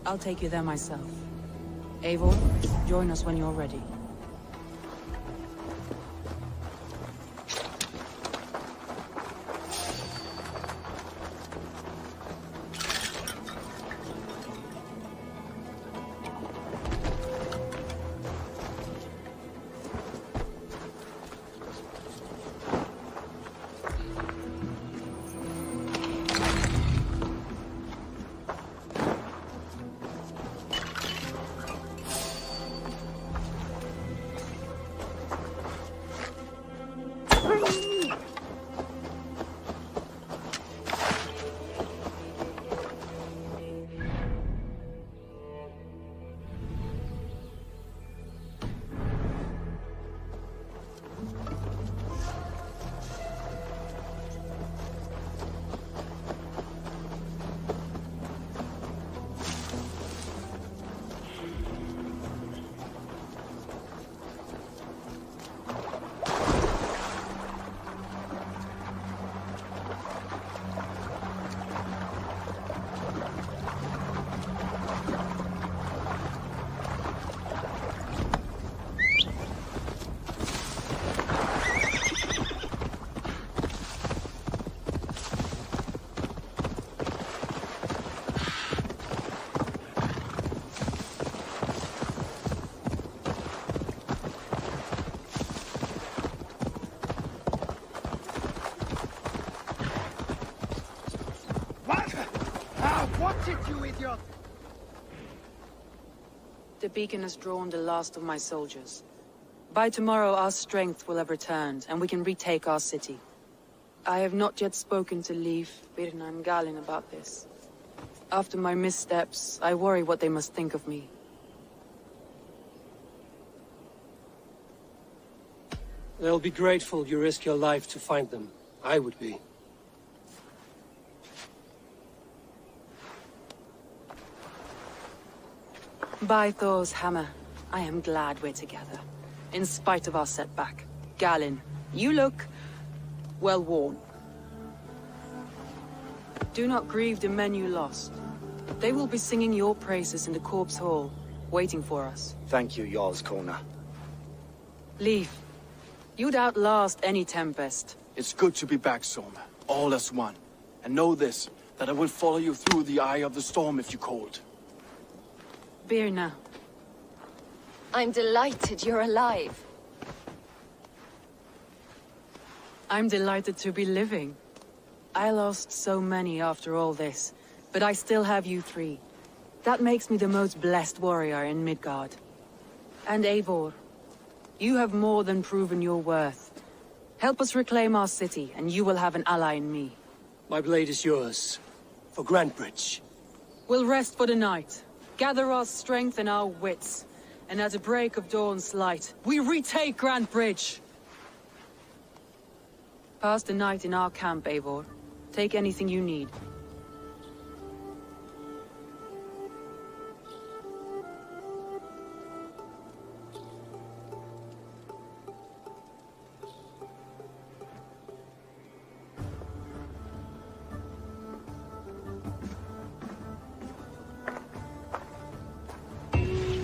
[SPEAKER 12] I'll take you there myself. Eivor, join us when you're ready.
[SPEAKER 22] Watch it, you idiot!
[SPEAKER 12] The beacon has drawn the last of my soldiers. By tomorrow, our strength will have returned, and we can retake our city. I have not yet spoken to Leif, Birna, and Galin about this. After my missteps, I worry what they must think of me.
[SPEAKER 10] They'll be grateful you risk your life to find them. I would be.
[SPEAKER 12] By Thor's hammer, I am glad we're together. In spite of our setback. Galin, you look... well worn. Do not grieve the men you lost. They will be singing your praises in the Corpse Hall, waiting for us.
[SPEAKER 14] Thank you, Jarl's Kona.
[SPEAKER 12] Leif, you'd outlast any tempest.
[SPEAKER 13] It's good to be back, Soma. All as one. And know this, that I will follow you through the eye of the storm if you called.
[SPEAKER 12] Birna.
[SPEAKER 4] I'm delighted you're alive.
[SPEAKER 12] I'm delighted to be living. I lost so many after all this, but I still have you three. That makes me the most blessed warrior in Midgard. And Eivor, you have more than proven your worth. Help us reclaim our city, and you will have an ally in me.
[SPEAKER 10] My blade is yours. For Grantbridge.
[SPEAKER 12] We'll rest for the night, gather our strength and our wits, and at the break of dawn's light, we retake Grantbridge! Pass the night in our camp, Eivor. Take anything you need.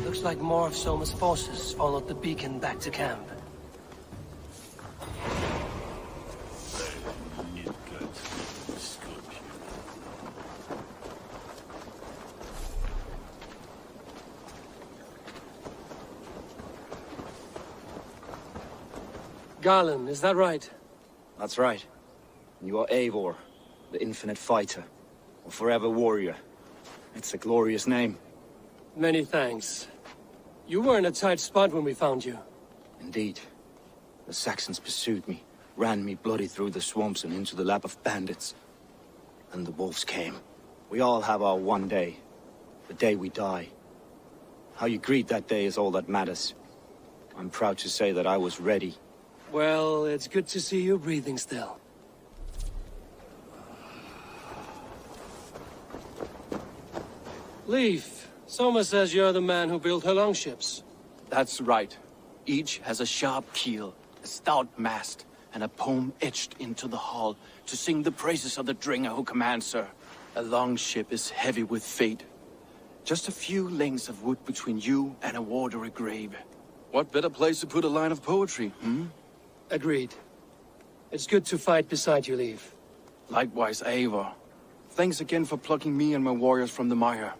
[SPEAKER 10] Looks like more of Soma's forces followed the beacon back to camp. Garland, is that right?
[SPEAKER 14] That's right. You are Eivor, the infinite fighter, or forever warrior. It's a glorious name.
[SPEAKER 10] Many thanks. You were in a tight spot when we found you.
[SPEAKER 14] Indeed. The Saxons pursued me, ran me bloody through the swamps and into the lap of bandits. And the wolves came. We all have our one day. The day we die. How you greet that day is all that matters. I'm proud to say that I was ready.
[SPEAKER 10] Well, it's good to see you breathing still. Leif, Soma says you're the man who built her longships.
[SPEAKER 13] That's right. Each has a sharp keel, a stout mast, and a poem etched into the hull to sing the praises of the Dringer who commands her. A longship is heavy with fate. Just a few lengths of wood between you and a watery grave. What better place to put a line of poetry, hmm?
[SPEAKER 10] Agreed. It's good to fight beside you, Leif.
[SPEAKER 13] Likewise, Eivor. Thanks again for plucking me and my warriors from the mire.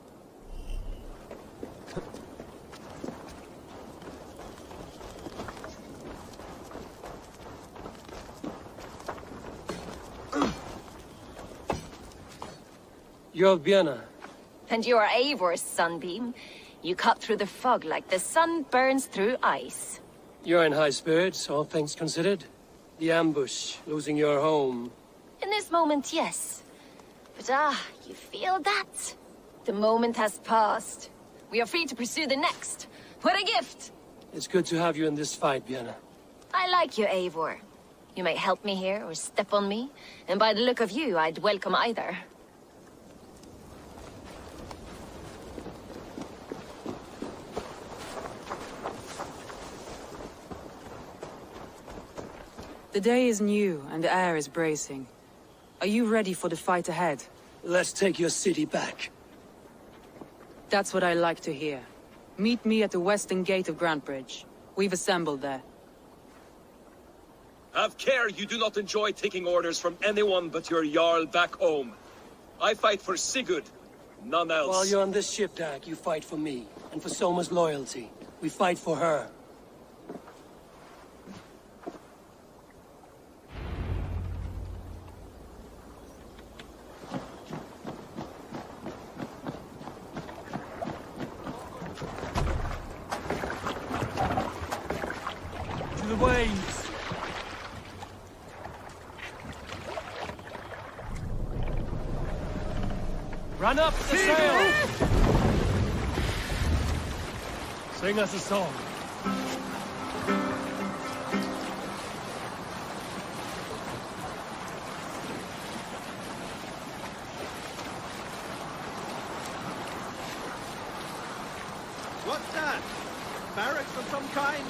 [SPEAKER 10] You're Birna.
[SPEAKER 4] And you are Eivor's sunbeam. You cut through the fog like the sun burns through ice.
[SPEAKER 10] You're in high spirits, all things considered. The ambush, losing your home.
[SPEAKER 4] In this moment, yes. But you feel that? The moment has passed. We are free to pursue the next. What a gift!
[SPEAKER 10] It's good to have you in this fight, Birna.
[SPEAKER 4] I like you, Eivor. You may help me here or step on me, and by the look of you, I'd welcome either.
[SPEAKER 12] The day is new, and the air is bracing. Are you ready for the fight ahead?
[SPEAKER 10] Let's take your city back.
[SPEAKER 12] That's what I like to hear. Meet me at the western gate of Grantbridge. We've assembled there.
[SPEAKER 11] Have care you do not enjoy taking orders from anyone but your Jarl back home. I fight for Sigurd, none else.
[SPEAKER 10] While you're on this ship, Dag, you fight for me, and for Soma's loyalty. We fight for her.
[SPEAKER 15] waves.
[SPEAKER 11] Run up the sail! Sing us a song.
[SPEAKER 7] What's that? Barracks of some kind?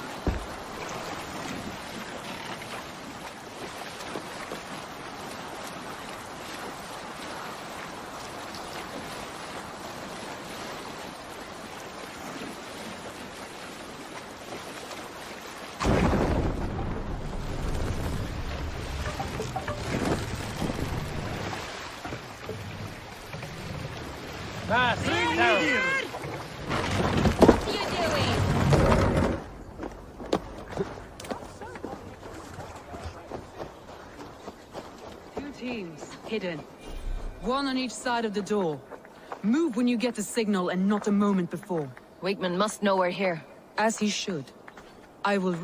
[SPEAKER 11] Mass, down!
[SPEAKER 4] What are you doing?
[SPEAKER 12] Two teams, hidden. One on each side of the door. Move when you get the signal and not a moment before.
[SPEAKER 4] Wigman must know we're here.
[SPEAKER 12] As he should. I will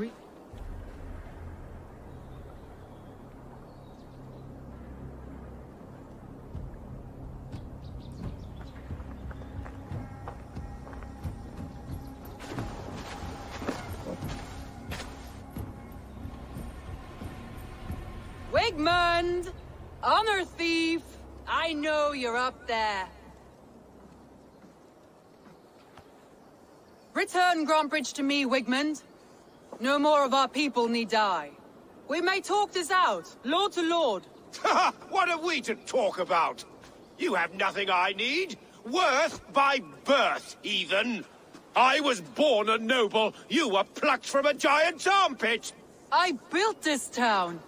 [SPEAKER 12] Wigmund! Honor thief! I know you're up there. Return Grantbridge to me, Wigmund. No more of our people need die. We may talk this out, lord to lord.
[SPEAKER 21] What are we to talk about? You have nothing I need. Worth by birth, heathen. I was born a noble. You were plucked from a giant's armpit.
[SPEAKER 12] I built this town.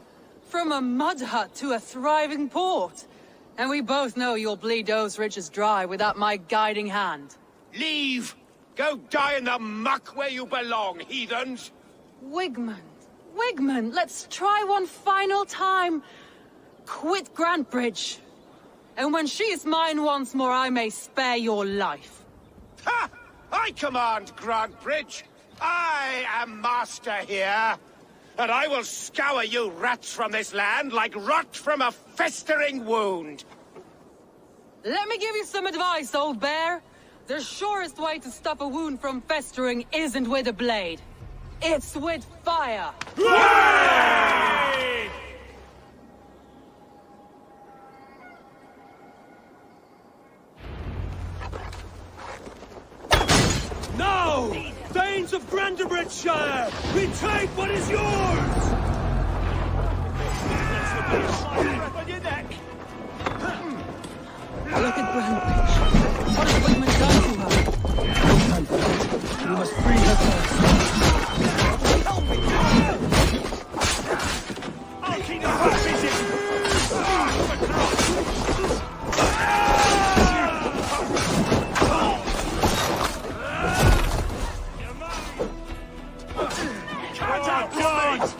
[SPEAKER 12] From a mud hut to a thriving port. And we both know you'll bleed those riches dry without my guiding hand.
[SPEAKER 21] Leave! Go die in the muck where you belong, heathens!
[SPEAKER 12] Wigmund, let's try one final time. Quit Grantbridge. And when she is mine once more, I may spare your life.
[SPEAKER 21] Ha! I command Grantbridge. I am master here. And I will scour you rats from this land like rot from a festering wound.
[SPEAKER 12] Let me give you some advice, old bear. The surest way to stop a wound from festering isn't with a blade. It's with fire.
[SPEAKER 21] Hooray!
[SPEAKER 8] Now! Thanes of Brandenburgshire! Retake what is yours!
[SPEAKER 12] Look at Grantbridge. What has Wigmund done to her?
[SPEAKER 8] No time for that. We must free her first.
[SPEAKER 21] Help me! I'll keep you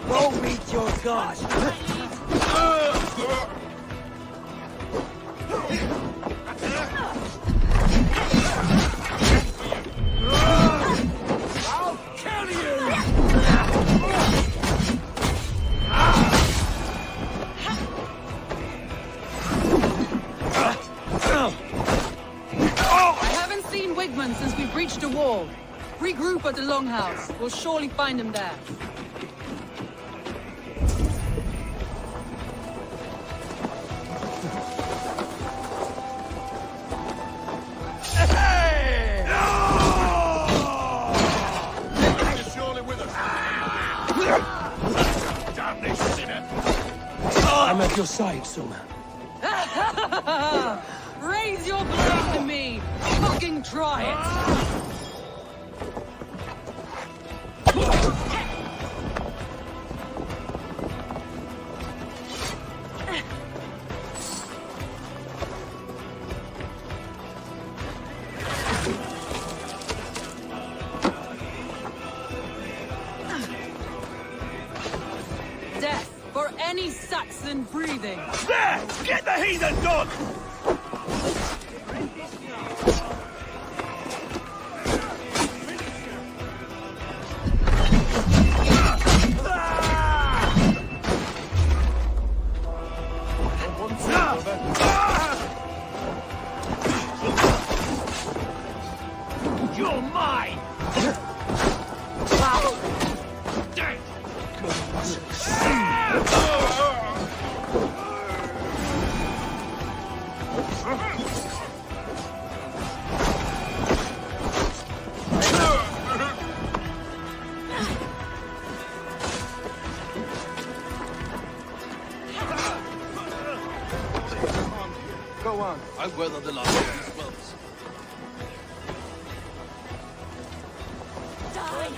[SPEAKER 8] Go meet your god!
[SPEAKER 21] I'll kill you!
[SPEAKER 12] I haven't seen Wigmund since we breached the wall. Regroup at the Longhouse. We'll surely find him there.
[SPEAKER 8] I'm at your side, Soma.
[SPEAKER 12] Raise your blade to me! Fucking try it! Death for any Saxon breathing!
[SPEAKER 21] There! Get the heathen dog!
[SPEAKER 20] You're mine!
[SPEAKER 11] Go on. I weather the last of these wells.
[SPEAKER 4] Die!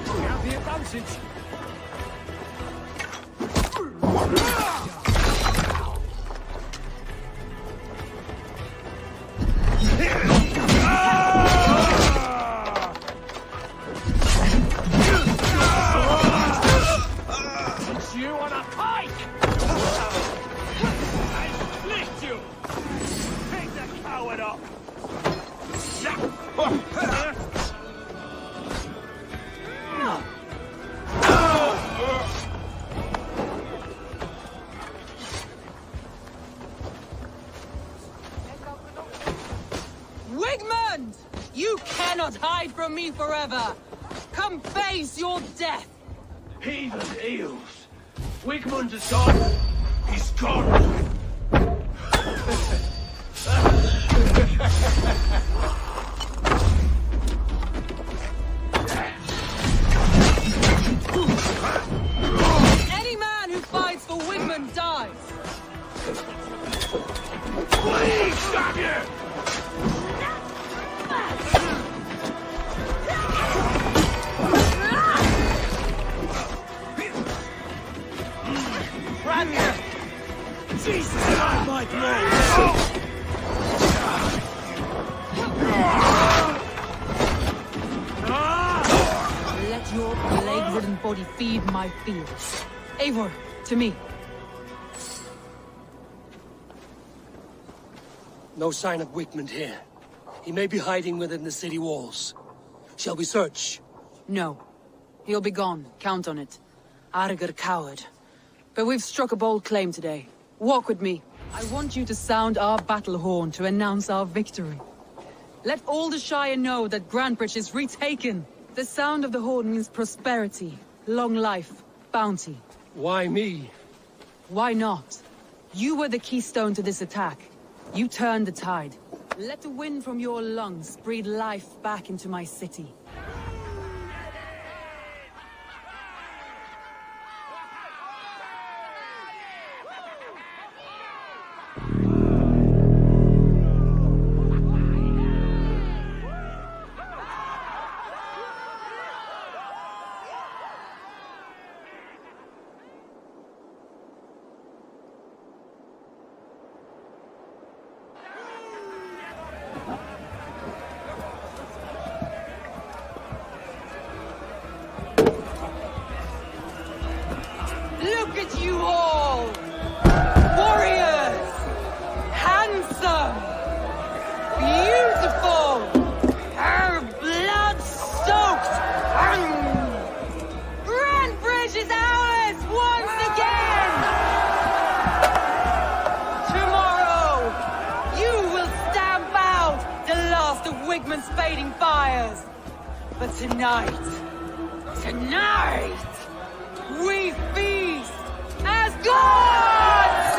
[SPEAKER 15] We have the advantage.
[SPEAKER 20] It's you on a pike! I split you! Pick the coward up!
[SPEAKER 12] Wigmund! You cannot hide from me forever! Come face your death!
[SPEAKER 20] Heathen eels! Wigmund is gone! He's gone!
[SPEAKER 12] Any man who fights for Wigmund dies!
[SPEAKER 20] Please stop you!
[SPEAKER 22] Ragnar! Jesus, I might know!
[SPEAKER 12] Let your plague-ridden body feed my fields. Eivor, to me.
[SPEAKER 10] No sign of Wigmund here. He may be hiding within the city walls. Shall we search?
[SPEAKER 12] No. He'll be gone. Count on it. Arger coward. But we've struck a bold claim today. Walk with me. I want you to sound our battle horn to announce our victory. Let all the Shire know that Grantbridge is retaken. The sound of the horn means prosperity, long life, bounty.
[SPEAKER 10] Why me?
[SPEAKER 12] Why not? You were the keystone to this attack. You turned the tide. Let the wind from your lungs breathe life back into my city. Look at you all! Warriors! Handsome! Beautiful! Her blood-soaked! Grantbridge is ours once again! Tomorrow, you will stamp out the last of Wigmund's fading fires. But tonight, we feast as gods!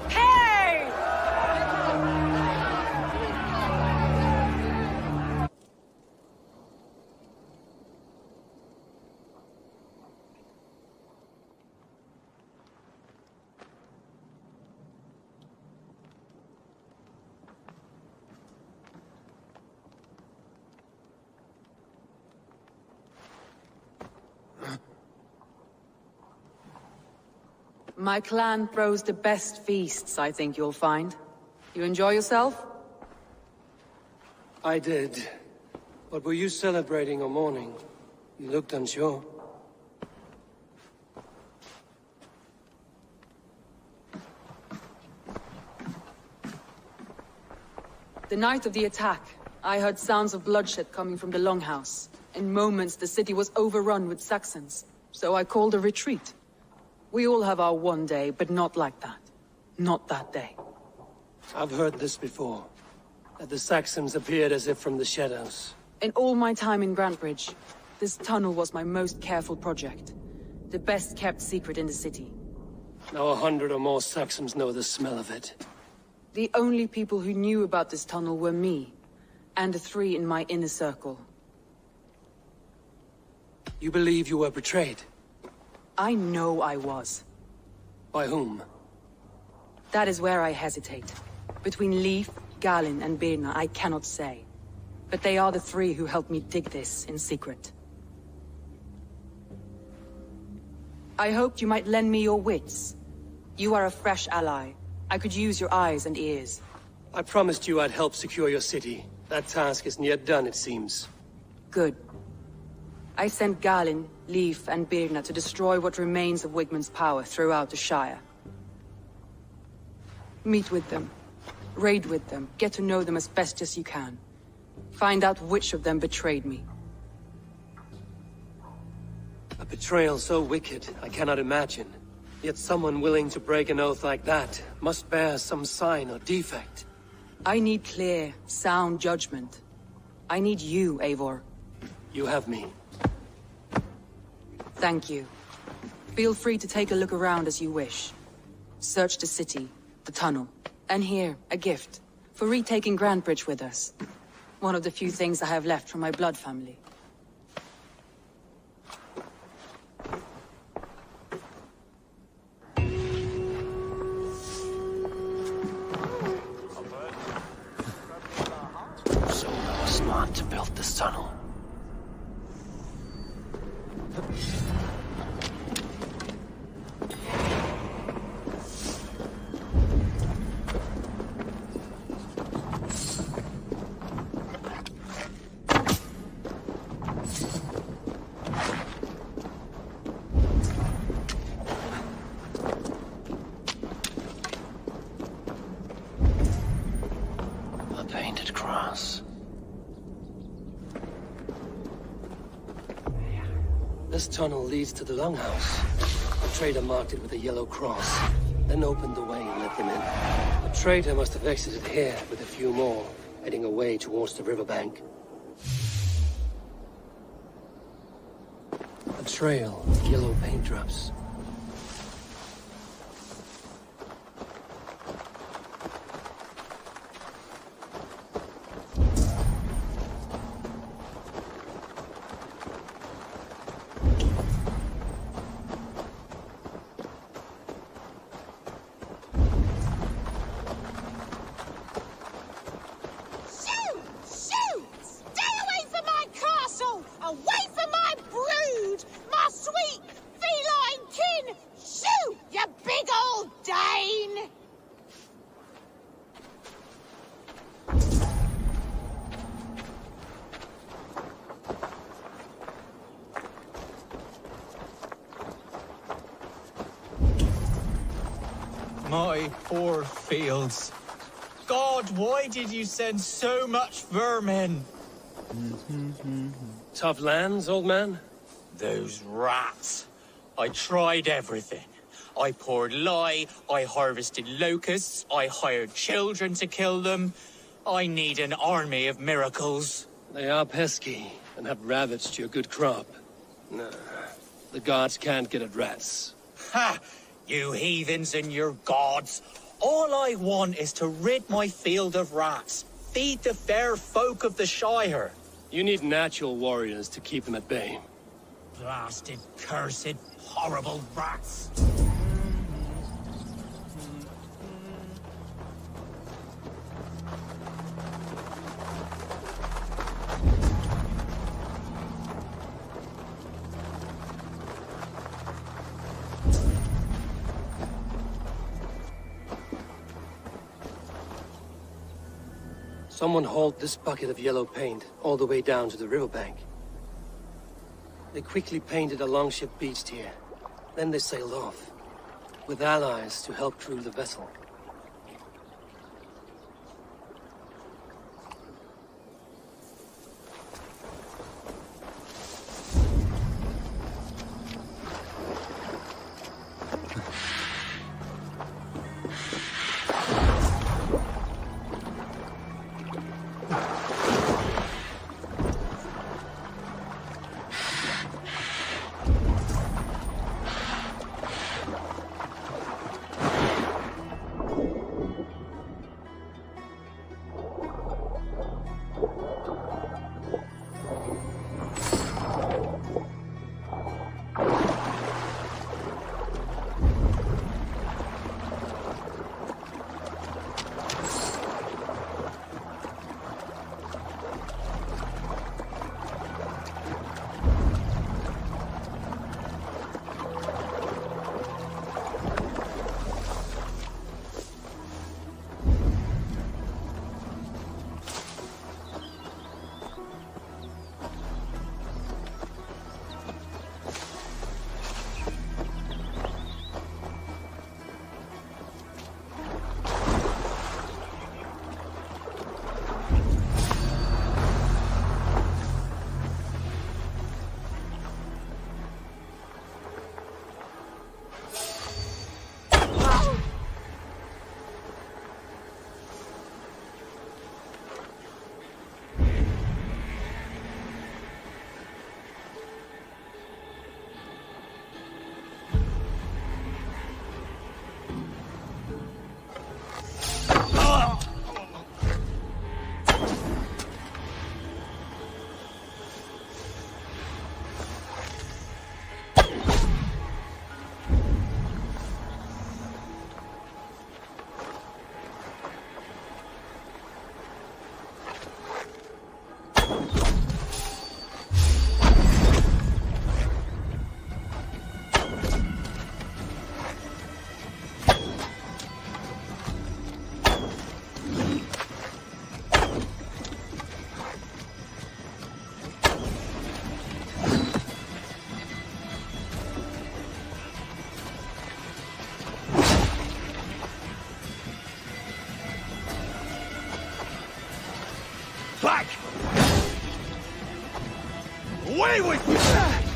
[SPEAKER 12] Hey! My clan throws the best feasts, I think you'll find. You enjoy yourself?
[SPEAKER 10] I did. But were you celebrating or mourning? You looked unsure.
[SPEAKER 12] The night of the attack, I heard sounds of bloodshed coming from the Longhouse. In moments, the city was overrun with Saxons, so I called a retreat. We all have our one day, but not like that. Not that day.
[SPEAKER 10] I've heard this before. That the Saxons appeared as if from the shadows.
[SPEAKER 12] In all my time in Grantbridge, this tunnel was my most careful project. The best kept secret in the city.
[SPEAKER 10] Now 100 or more Saxons know the smell of it.
[SPEAKER 12] The only people who knew about this tunnel were me, and the 3 in my inner circle.
[SPEAKER 10] You believe you were betrayed?
[SPEAKER 12] I know I was.
[SPEAKER 10] By whom?
[SPEAKER 12] That is where I hesitate. Between Leif, Galin, and Birna, I cannot say. But they are the 3 who helped me dig this in secret. I hoped you might lend me your wits. You are a fresh ally. I could use your eyes and ears.
[SPEAKER 10] I promised you I'd help secure your city. That task isn't yet done, it seems.
[SPEAKER 12] Good. I sent Galin, Leif, and Birna to destroy what remains of Wigmund's power throughout the Shire. Meet with them. Raid with them. Get to know them as best as you can. Find out which of them betrayed me.
[SPEAKER 10] A betrayal so wicked, I cannot imagine. Yet someone willing to break an oath like that must bear some sign or defect.
[SPEAKER 12] I need clear, sound judgment. I need you, Eivor.
[SPEAKER 10] You have me.
[SPEAKER 12] Thank you. Feel free to take a look around as you wish. Search the city, the tunnel, and here, a gift. For retaking Grantbridge with us. One of the few things I have left from my blood family.
[SPEAKER 10] Smart to build this tunnel. A painted cross. This tunnel leads to the Longhouse. A trader marked it with a yellow cross, then opened the way and let them in. The trader must have exited here with a few more, heading away towards the riverbank. A trail of yellow paint drops.
[SPEAKER 16] My poor fields. God, why did you send so much vermin?
[SPEAKER 10] Tough lands, old man?
[SPEAKER 16] Those rats. I tried everything. I poured lye, I harvested locusts, I hired children to kill them. I need an army of miracles.
[SPEAKER 10] They are pesky and have ravaged your good crop. Nah, the gods can't get at rats.
[SPEAKER 16] Ha! You heathens and your gods. All I want is to rid my field of rats. Feed the fair folk of the Shire.
[SPEAKER 10] You need natural warriors to keep them at bay.
[SPEAKER 16] Blasted, cursed, horrible rats.
[SPEAKER 10] Someone hauled this bucket of yellow paint all the way down to the riverbank. They quickly painted a longship beached here. Then they sailed off, with allies to help crew the vessel.
[SPEAKER 21] Back! Away with you!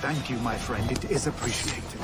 [SPEAKER 19] Thank you, my friend. It is appreciated.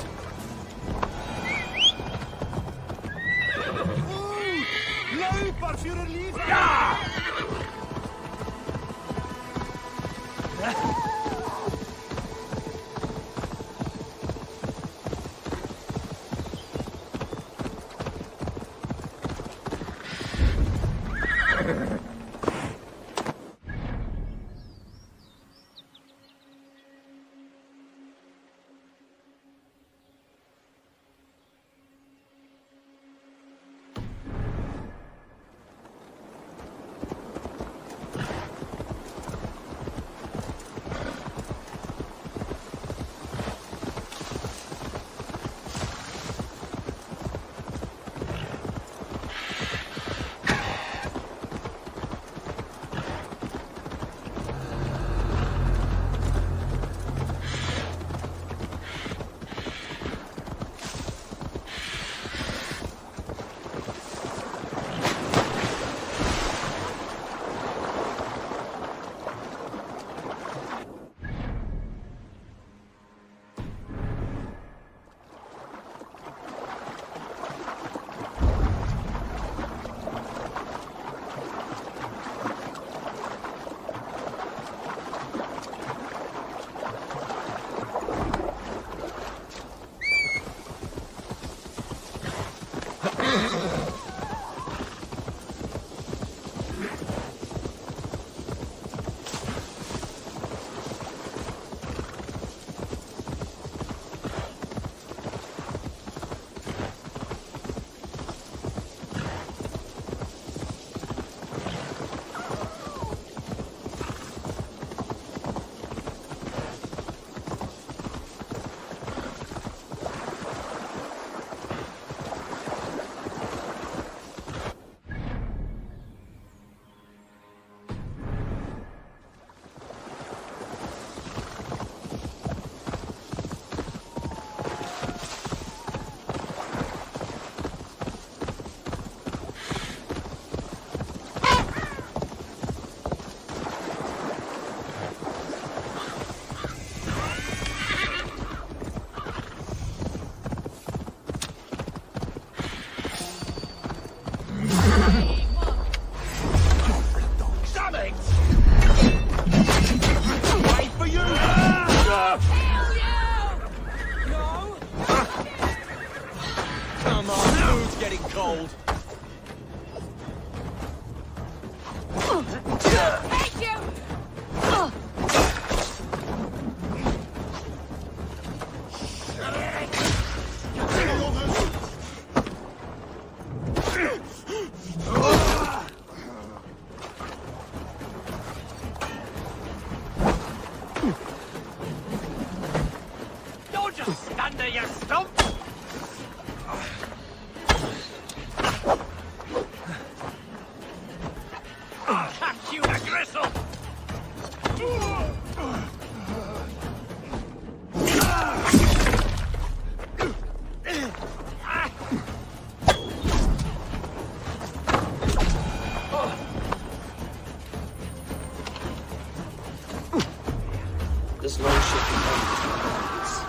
[SPEAKER 10] This long ship becomes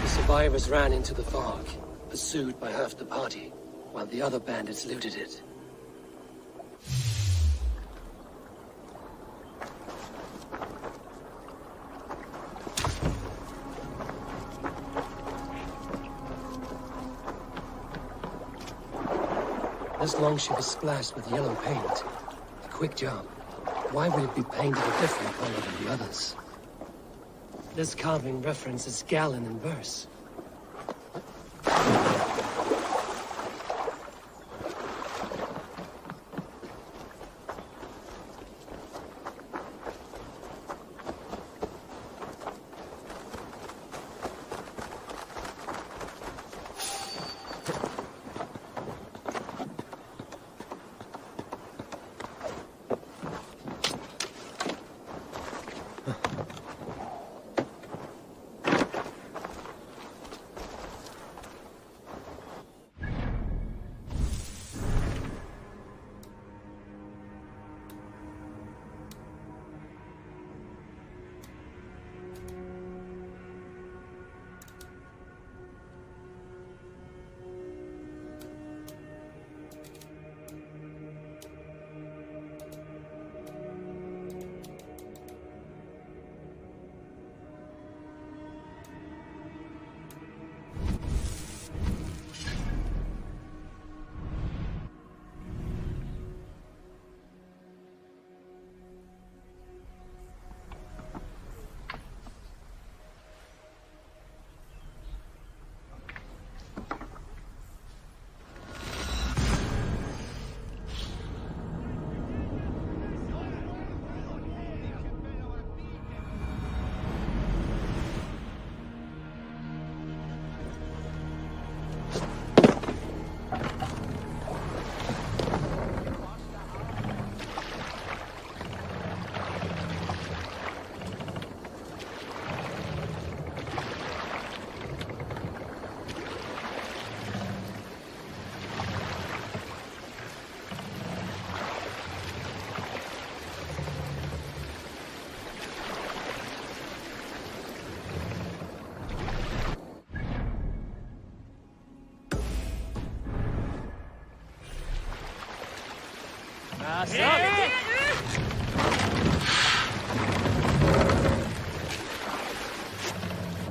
[SPEAKER 10] the survivors ran into the fog, pursued by half the party, while the other bandits looted it. This longship is splashed with yellow paint. A quick job. Why would it be painted a different color than the others? This carving references gallon in verse.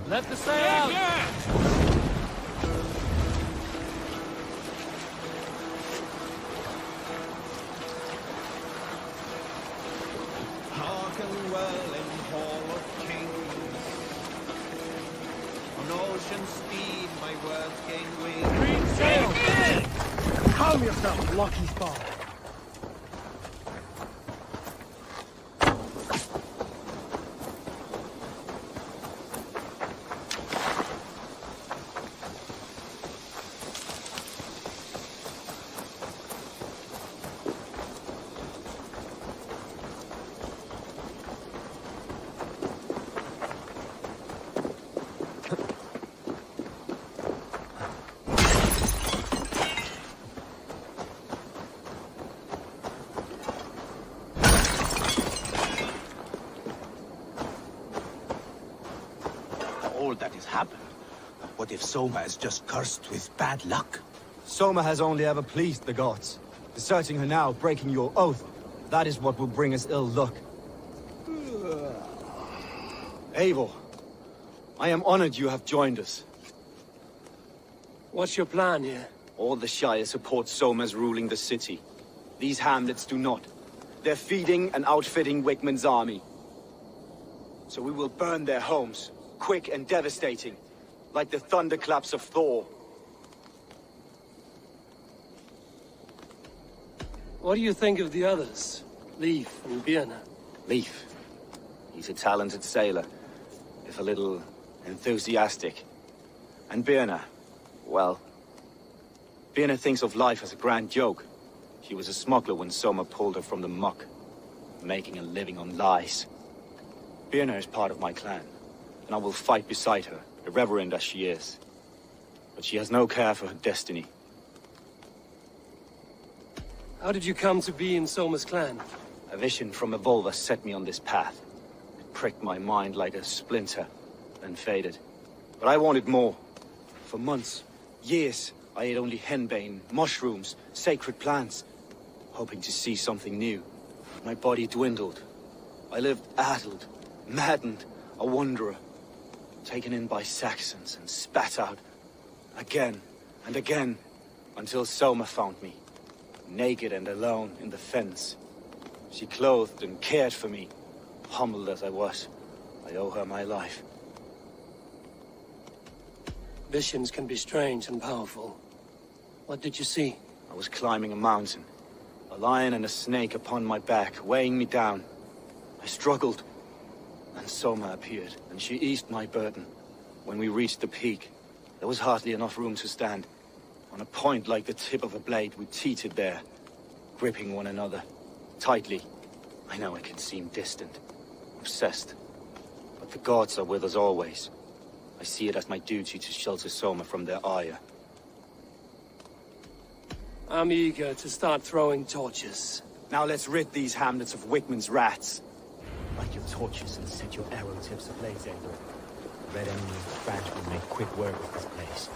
[SPEAKER 11] Let the sail out!
[SPEAKER 7] Hearken well in Hall of Kings. On ocean speed, my words gain wings.
[SPEAKER 11] Green sail!
[SPEAKER 7] Calm yourself, lucky spawn.
[SPEAKER 14] All that has happened. What if Soma is just cursed with bad luck?
[SPEAKER 17] Soma has only ever pleased the gods. Deserting her now, breaking your oath, that is what will bring us ill luck. Eivor, I am honored you have joined us.
[SPEAKER 10] What's your plan here?
[SPEAKER 17] All the Shire support Soma's ruling the city. These hamlets do not. They're feeding and outfitting Wickman's army. So we will burn their homes, quick and devastating, like the thunderclaps of Thor.
[SPEAKER 10] What do you think of the others? Leif and Birna?
[SPEAKER 17] Leif. He's a talented sailor, if a little enthusiastic. And Birna, well, Birna thinks of life as a grand joke. She was a smuggler when Soma pulled her from the muck, making a living on lies. Birna is part of my clan, and I will fight beside her, irreverent as she is. But she has no care for her destiny.
[SPEAKER 10] How did you come to be in Soma's clan?
[SPEAKER 17] A vision from Evolva set me on this path. It pricked my mind like a splinter, then faded. But I wanted more. For months, years, I ate only henbane, mushrooms, sacred plants, hoping to see something new. My body dwindled. I lived addled, maddened, a wanderer, taken in by Saxons and spat out again and again, until Soma found me, naked and alone in the fens. She clothed and cared for me. Humbled as I was, I owe her my life.
[SPEAKER 10] Visions can be strange and powerful. What did you see?
[SPEAKER 17] I was climbing a mountain. A lion and a snake upon my back, weighing me down. I struggled. And Soma appeared, and she eased my burden. When we reached the peak, there was hardly enough room to stand. On a point like the tip of a blade, we teetered there, gripping one another, tightly. I know it can seem distant, obsessed, but the gods are with us always. I see it as my duty to shelter Soma from their ire.
[SPEAKER 10] I'm eager to start throwing torches.
[SPEAKER 17] Now let's rid these hamlets of Wickman's rats. Light your torches and set your arrow tips ablaze, Eivor. Red enemy branch will make quick work of this place.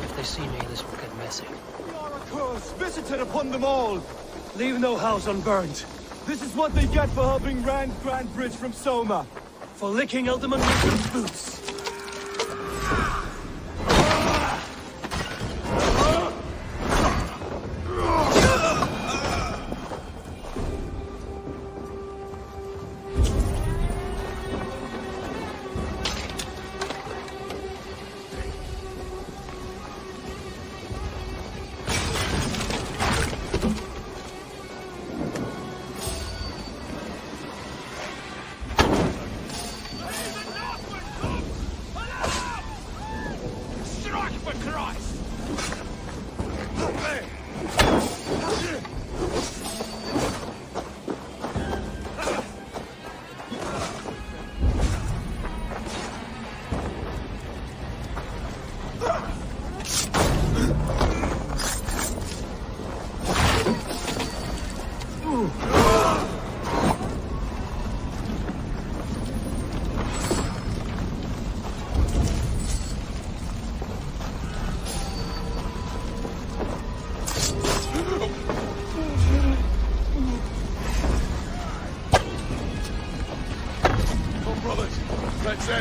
[SPEAKER 10] If they see me, this will get messy.
[SPEAKER 17] We are a curse visited upon them all.
[SPEAKER 10] Leave no house unburned.
[SPEAKER 17] This is what they get for helping Rand Grand Bridge from Soma.
[SPEAKER 10] For licking Elderman Wilson's boots.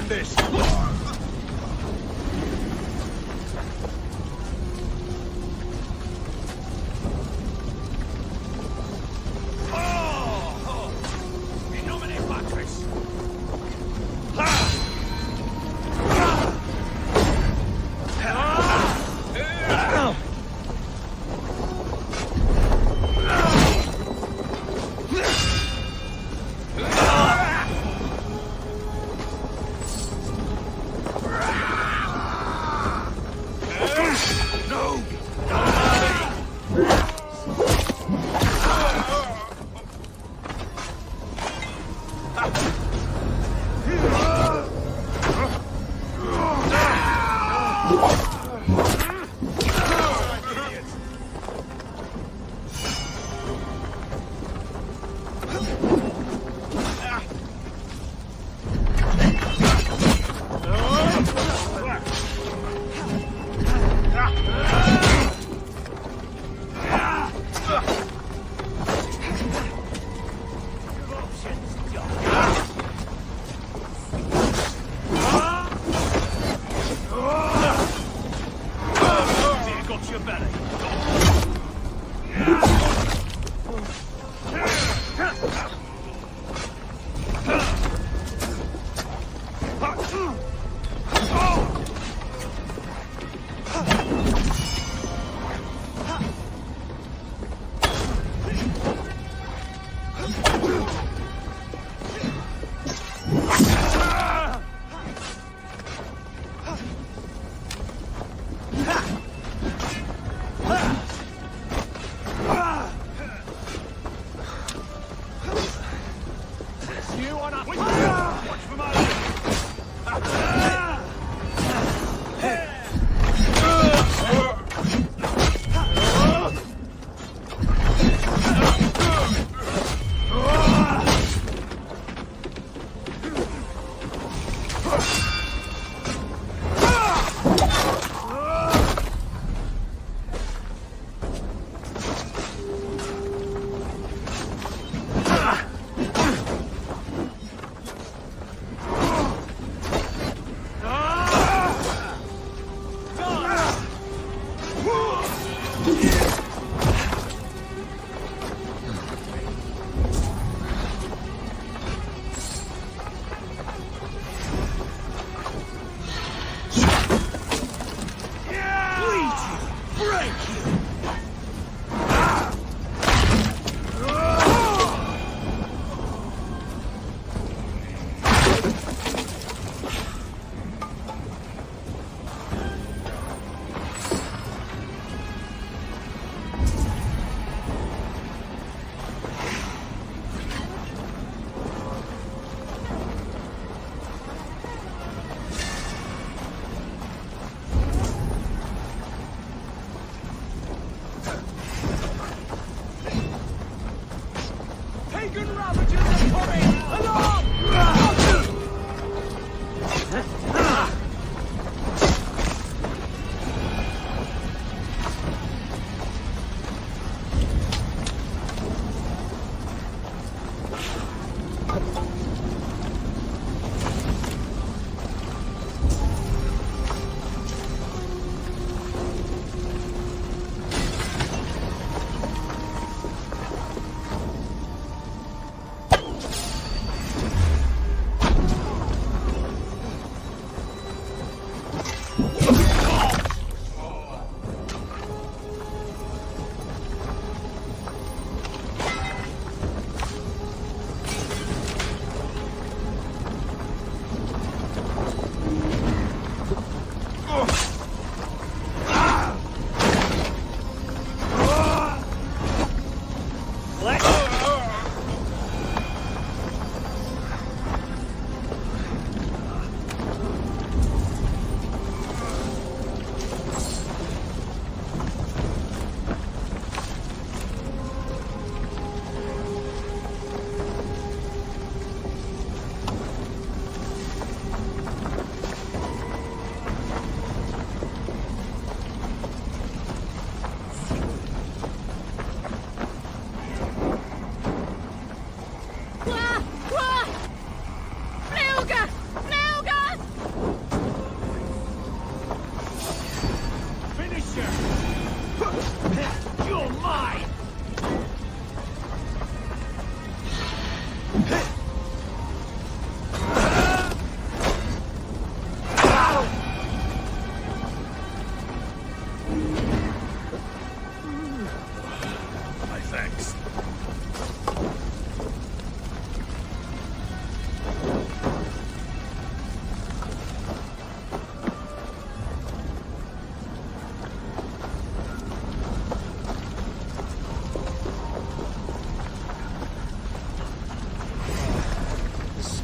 [SPEAKER 20] than this!
[SPEAKER 21] In nomine Patris!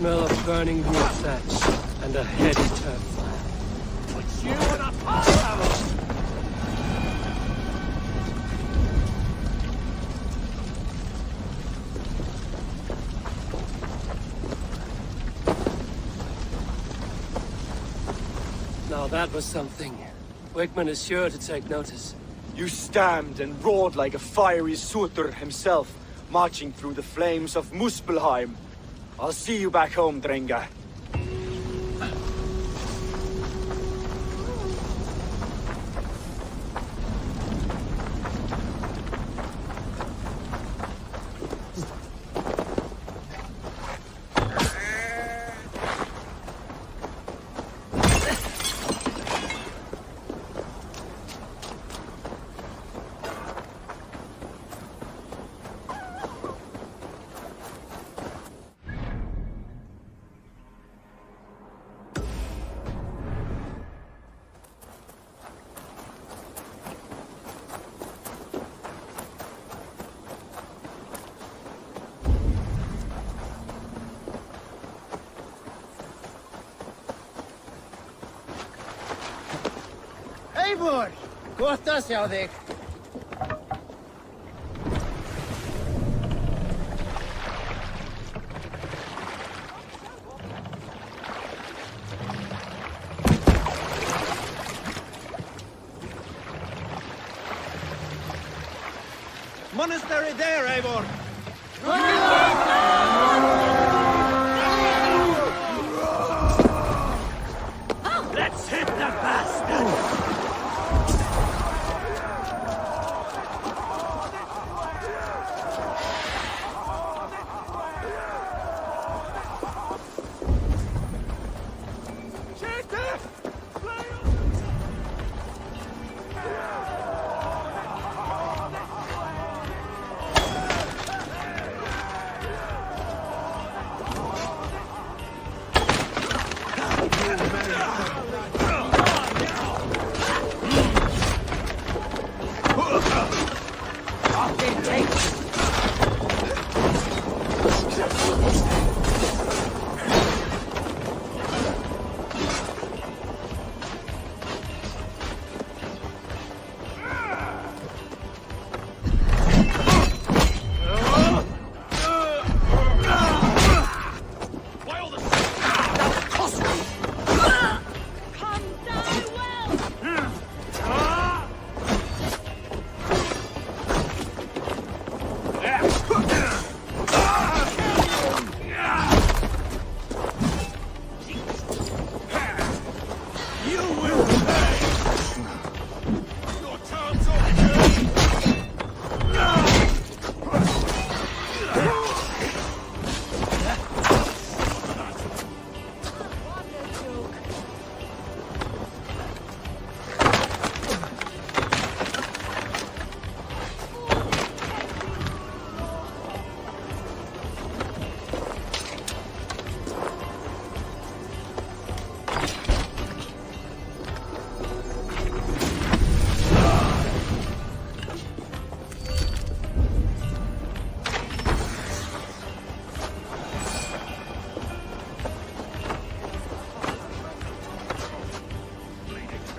[SPEAKER 10] smell of burning wood thatch and a heady turf fire.
[SPEAKER 11] Put you in a pile!
[SPEAKER 10] Now that was something. Wickman is sure to take notice.
[SPEAKER 17] You stamped and roared like a fiery Surtur himself, marching through the flames of Muspelheim. I'll see you back home, Drenga.
[SPEAKER 7] Eivor! Gott að sjá þig. Monastery there, Eivor!
[SPEAKER 11] Let's hit the bastard!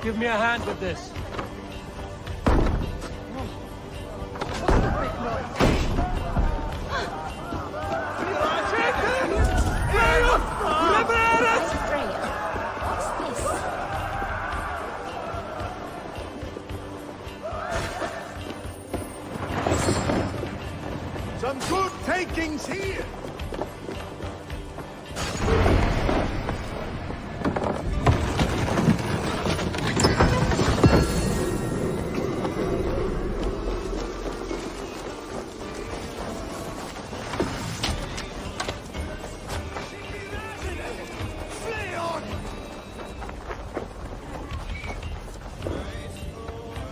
[SPEAKER 10] Give me a hand with this.
[SPEAKER 11] Some good takings here!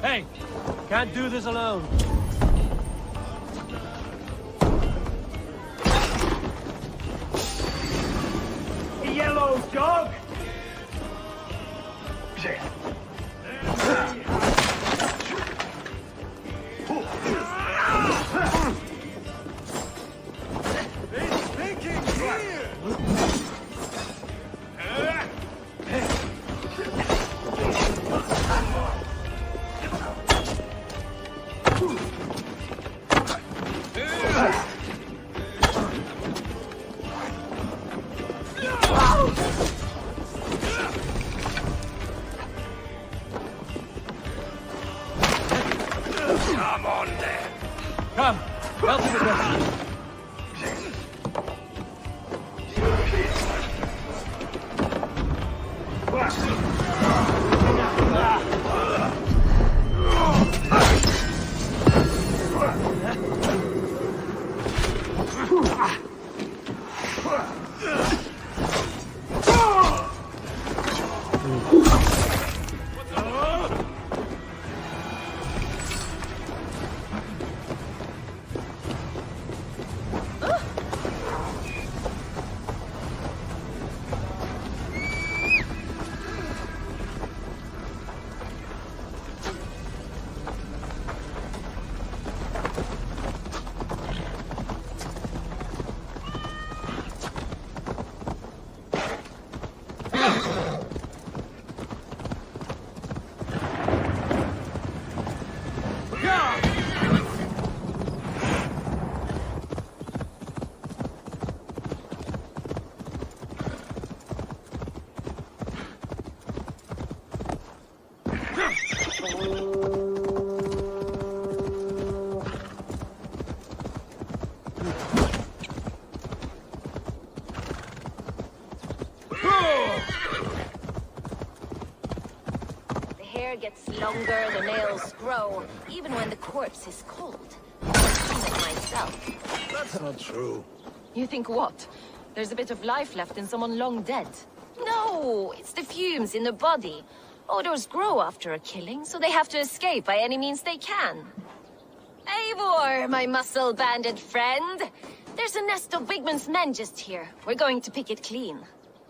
[SPEAKER 10] Hey! Can't do this alone.
[SPEAKER 11] Yellow dog! It's thinking here!
[SPEAKER 21] Come on then.
[SPEAKER 15] Come, help me with that.
[SPEAKER 4] Gets longer, the nails grow, even when the corpse is cold. I've seen it myself.
[SPEAKER 20] That's not true.
[SPEAKER 4] You think what? There's a bit of life left in someone long dead? No, it's the fumes in the body. Odors grow after a killing, so they have to escape by any means they can. Eivor, my muscle-banded friend. There's a nest of Wigmund's men just here. We're going to pick it clean.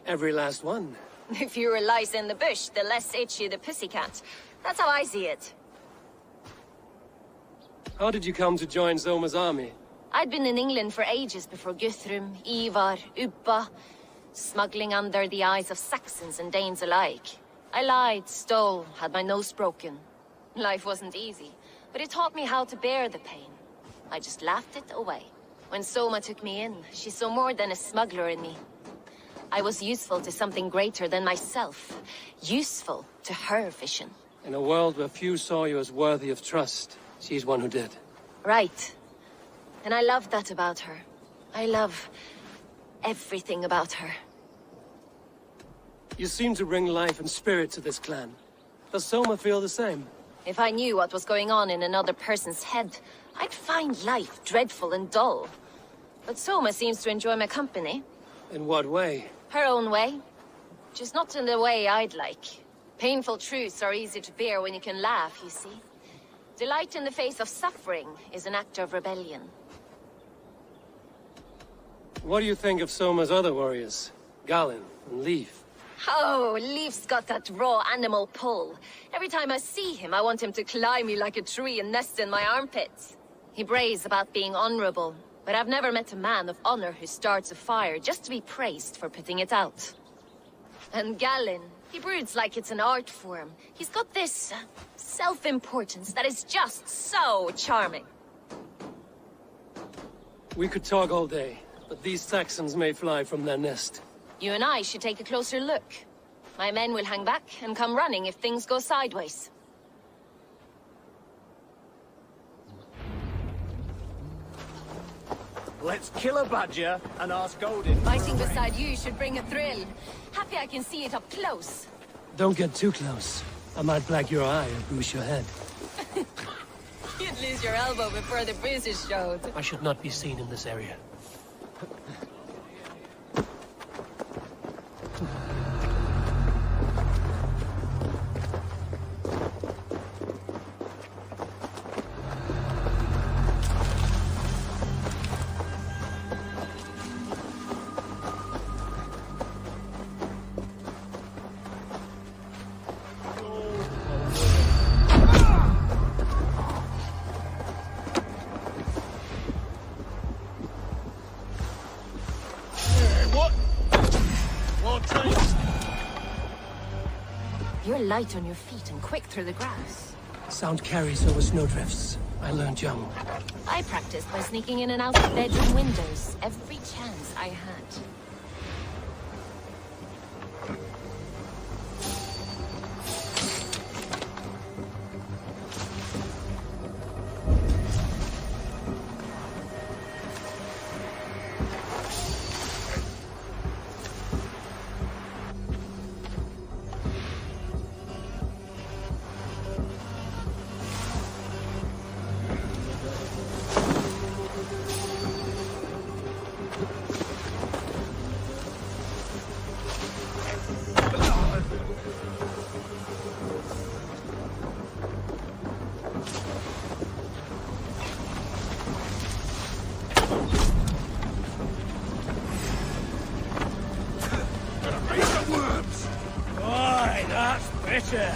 [SPEAKER 10] Every last one.
[SPEAKER 4] The fewer lice in the bush, the less itchy the pussycat. That's how I see it.
[SPEAKER 10] How did you come to join Zoma's army?
[SPEAKER 4] I'd been in England for ages before Guthrum, Ivar, Ubba, smuggling under the eyes of Saxons and Danes alike. I lied, stole, had my nose broken. Life wasn't easy, but it taught me how to bear the pain. I just laughed it away. When Soma took me in, she saw more than a smuggler in me. I was useful to something greater than myself. Useful to her vision.
[SPEAKER 10] In a world where few saw you as worthy of trust, she's one who did.
[SPEAKER 4] Right. And I love that about her. I love everything about her.
[SPEAKER 10] You seem to bring life and spirit to this clan. Does Soma feel the same?
[SPEAKER 4] If I knew what was going on in another person's head, I'd find life dreadful and dull. But Soma seems to enjoy my company.
[SPEAKER 10] In what way?
[SPEAKER 4] Her own way. Just not in the way I'd like. Painful truths are easy to bear when you can laugh, you see. Delight in the face of suffering is an act of rebellion.
[SPEAKER 10] What do you think of Soma's other warriors? Galen and Leaf?
[SPEAKER 4] Oh, Leaf's got that raw animal pull. Every time I see him, I want him to climb me like a tree and nest in my armpits. He brays about being honorable, but I've never met a man of honor who starts a fire just to be praised for putting it out. And Galen, he broods like it's an art form. He's got this self-importance that is just so charming.
[SPEAKER 10] We could talk all day, but these Saxons may fly from their nest.
[SPEAKER 4] You and I should take a closer look. My men will hang back and come running if things go sideways.
[SPEAKER 13] Let's kill a badger and ask Odin.
[SPEAKER 4] Fighting beside you should bring a thrill. Happy I can see it up close.
[SPEAKER 10] Don't get too close. I might black your eye or bruise your head.
[SPEAKER 4] You'd lose your elbow before the bruises showed.
[SPEAKER 10] I should not be seen in this area.
[SPEAKER 4] You're light on your feet and quick through the grass.
[SPEAKER 10] Sound carries over snowdrifts. I learned young.
[SPEAKER 4] I practiced by sneaking in and out of bedroom windows every chance I had.
[SPEAKER 15] Aye, that's better.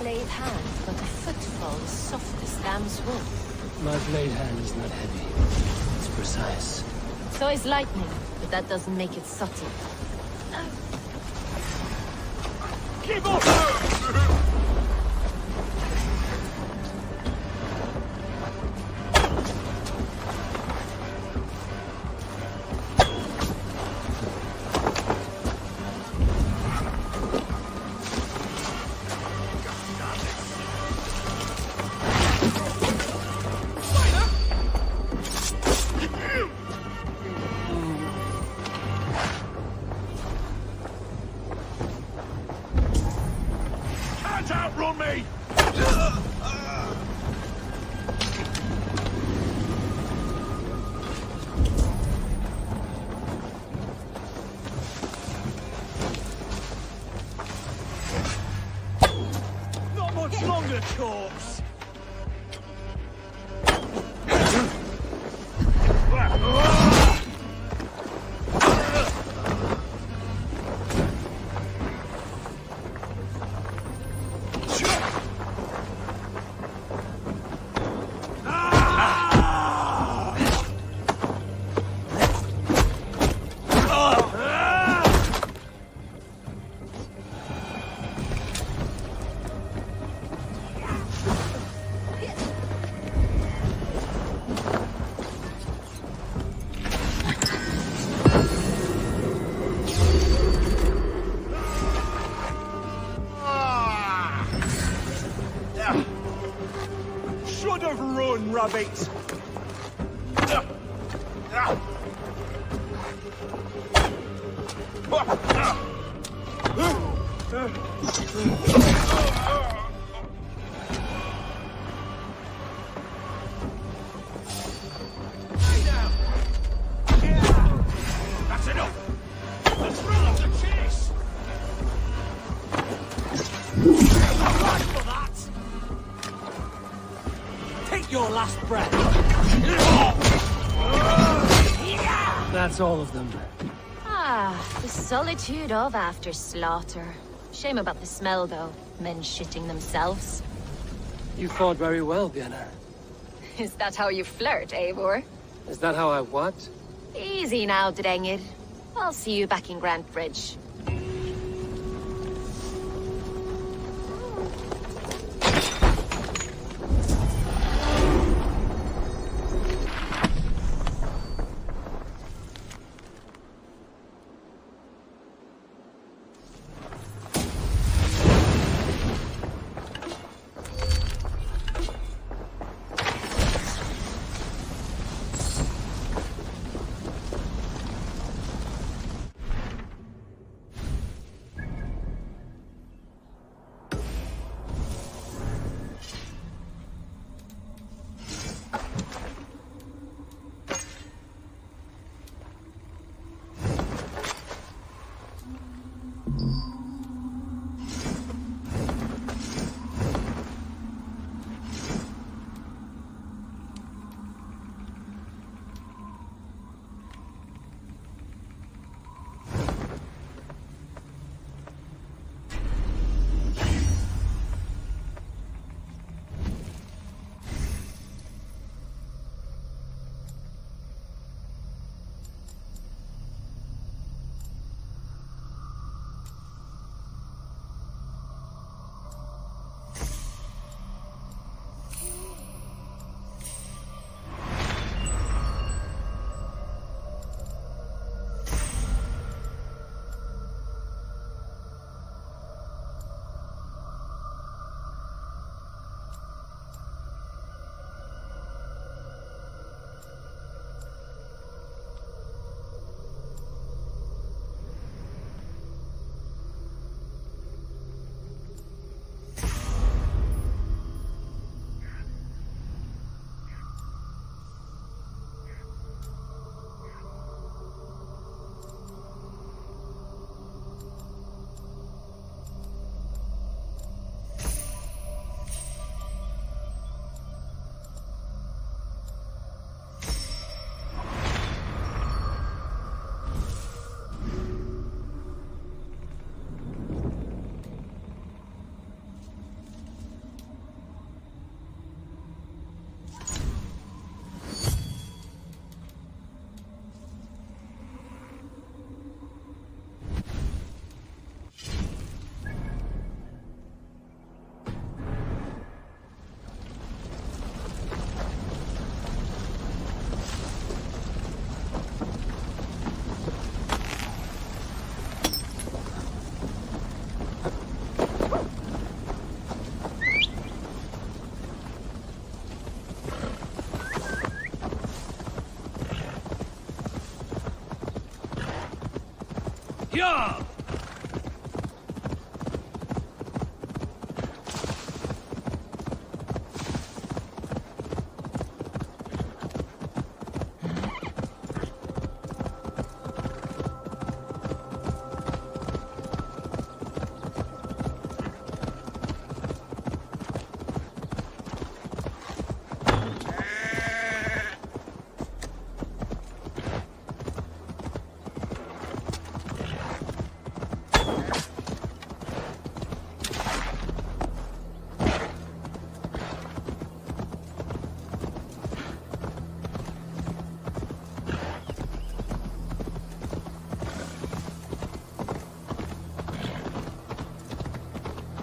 [SPEAKER 4] Blade hand, but a footfall as soft as lamb's wool.
[SPEAKER 10] My blade hand is not heavy. It's precise.
[SPEAKER 4] So is lightning, but that doesn't make it subtle.
[SPEAKER 15] Keep up! Outrun me! Not much longer, corpse! Should have run, rabbit! That's enough! Let's run up the chase! For that! Take your last breath!
[SPEAKER 10] That's all of them.
[SPEAKER 4] Ah, the solitude of after slaughter. Shame about the smell, though. Men shitting themselves.
[SPEAKER 10] You fought very well, Vienna.
[SPEAKER 4] Is that how you flirt, Eivor?
[SPEAKER 10] Is that how I what?
[SPEAKER 4] Easy now, Drengir. I'll see you back in Grand Bridge.
[SPEAKER 11] Yeah!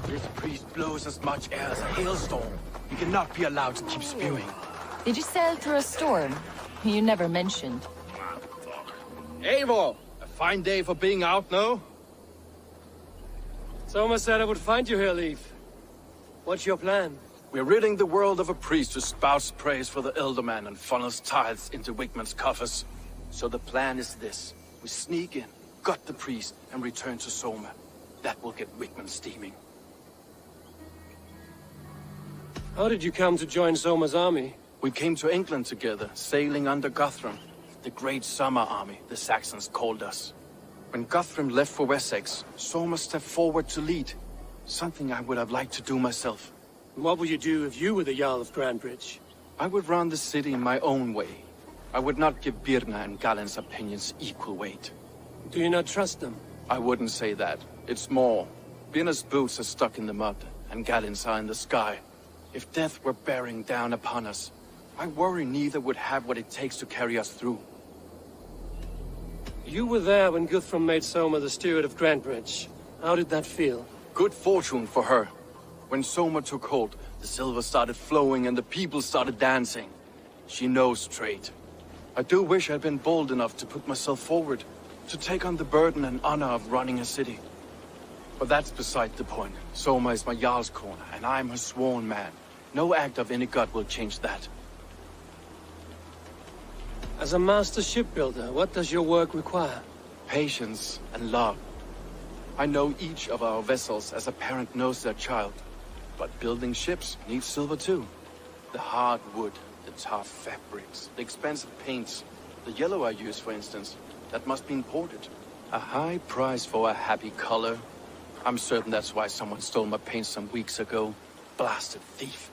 [SPEAKER 13] This priest blows as much air as a hailstorm. He cannot be allowed to keep spewing.
[SPEAKER 4] Did you sail through a storm? You never mentioned.
[SPEAKER 13] Eivor! A fine day for being out, no?
[SPEAKER 10] Soma said I would find you here, Leaf. What's your plan?
[SPEAKER 13] We're ridding the world of a priest who spouts praise for the Elderman and funnels tithes into Wigman's coffers. So the plan is this. We sneak in, gut the priest, and return to Soma. That will get Wigman steaming.
[SPEAKER 10] How did you come to join Soma's army?
[SPEAKER 13] We came to England together, sailing under Guthrum. The Great Summer Army, the Saxons called us. When Guthrum left for Wessex, Soma stepped forward to lead. Something I would have liked to do myself.
[SPEAKER 10] What would you do if you were the Jarl of Grandbridge?
[SPEAKER 13] I would run the city in my own way. I would not give Birna and Galen's opinions equal weight.
[SPEAKER 10] Do you not trust them?
[SPEAKER 13] I wouldn't say that. It's more. Birna's boots are stuck in the mud, and Galen's are in the sky. If death were bearing down upon us, I worry neither would have what it takes to carry us through.
[SPEAKER 10] You were there when Guthrum made Soma the steward of Grantbridge. How did that feel?
[SPEAKER 13] Good fortune for her. When Soma took hold, the silver started flowing and the people started dancing. She knows trade. I do wish I'd been bold enough to put myself forward, to take on the burden and honor of running a city. But that's beside the point. Soma is my Jarl's corner, and I'm her sworn man. No act of any god will change that.
[SPEAKER 10] As a master shipbuilder, what does your work require?
[SPEAKER 13] Patience and love. I know each of our vessels as a parent knows their child. But building ships needs silver too. The hard wood, the tough fabrics, the expensive paints. The yellow I use, for instance, that must be imported. A high price for a happy color. I'm certain that's why someone stole my paint some weeks ago. Blasted thief.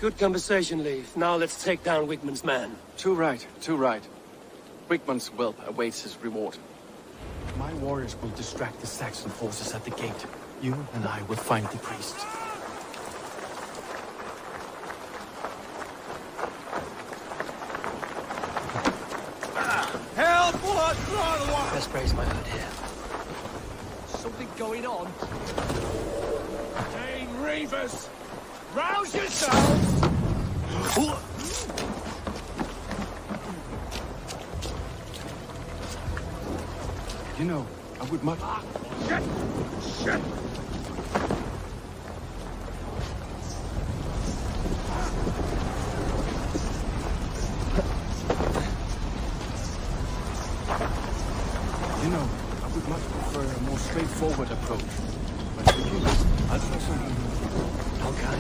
[SPEAKER 10] Good conversation, Leif. Now let's take down Wigmund's man.
[SPEAKER 13] Too right, too right. Wigmund's whelp awaits his reward. My warriors will distract the Saxon forces at the gate. You and I will find the priest.
[SPEAKER 11] Help! Blood! Run!
[SPEAKER 10] Best raise my hood here.
[SPEAKER 11] Something going on. Dane Reavers! Rouse yourselves!
[SPEAKER 13] You know, I would much...
[SPEAKER 11] Shit! Shit!
[SPEAKER 13] You know, I would much prefer a more straightforward approach. But for you, I'll try something new.
[SPEAKER 10] Okay.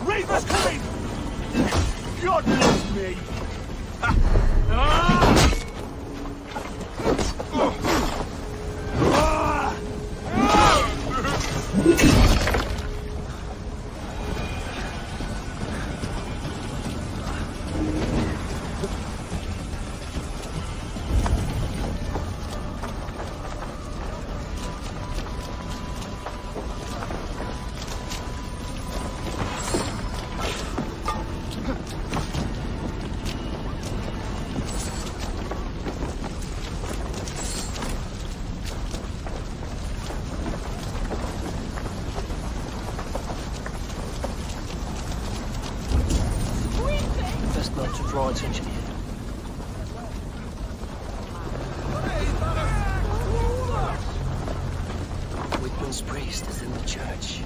[SPEAKER 11] Reavers coming! God bless me!
[SPEAKER 10] Best not to draw attention here. Wigmund's priest is in the church.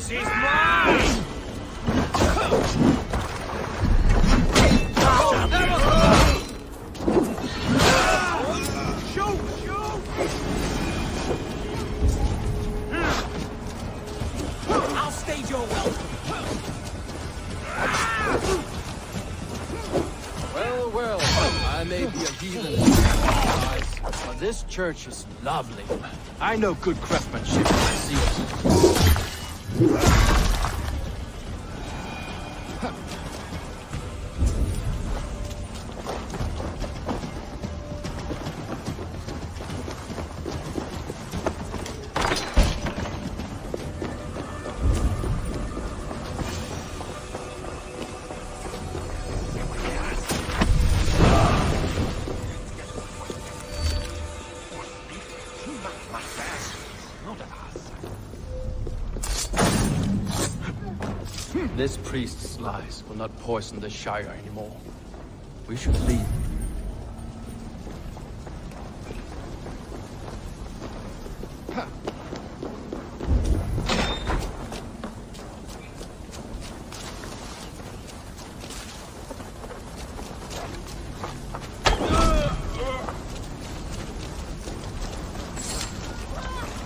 [SPEAKER 11] She's mine! Shoot! Shoot! I'll stage your welcome.
[SPEAKER 5] Well, well, I may be a heathen in my eyes, but this church is lovely. I know good craftsmanship when I see it. This priest's lies will not poison the Shire anymore. We should leave.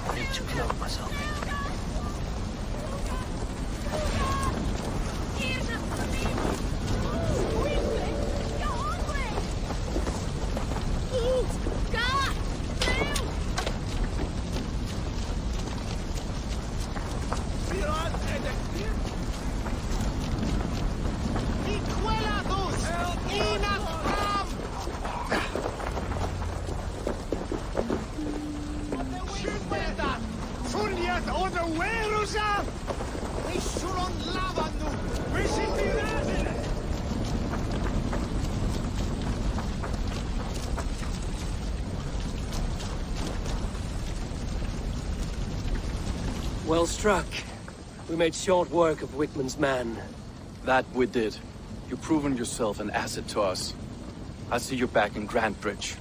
[SPEAKER 10] I need to clothe myself. Well struck. We made short work of Wickman's man.
[SPEAKER 13] That we did. You've proven yourself an asset to us. I'll see you back in Grantbridge.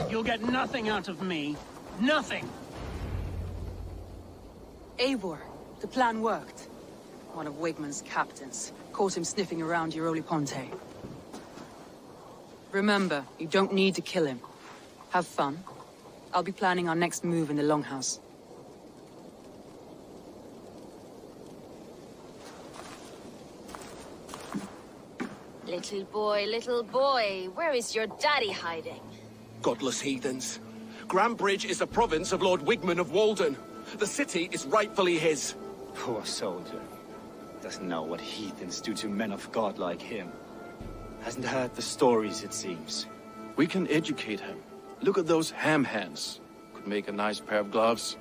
[SPEAKER 7] You'll get nothing out of me. Nothing!
[SPEAKER 12] Eivor, the plan worked. One of Wigmund's captains. Caught him sniffing around Euroli Ponte. Remember, you don't need to kill him. Have fun. I'll be planning our next move in the Longhouse.
[SPEAKER 4] Little boy, where is your daddy hiding?
[SPEAKER 6] Godless heathens. Grambridge is a province of Lord Wigmund of Walden. The city is rightfully his.
[SPEAKER 17] Poor soldier. Doesn't know what heathens do to men of God like him. Hasn't heard the stories, it seems.
[SPEAKER 5] We can educate him. Look at those ham hands. Could make a nice pair of gloves.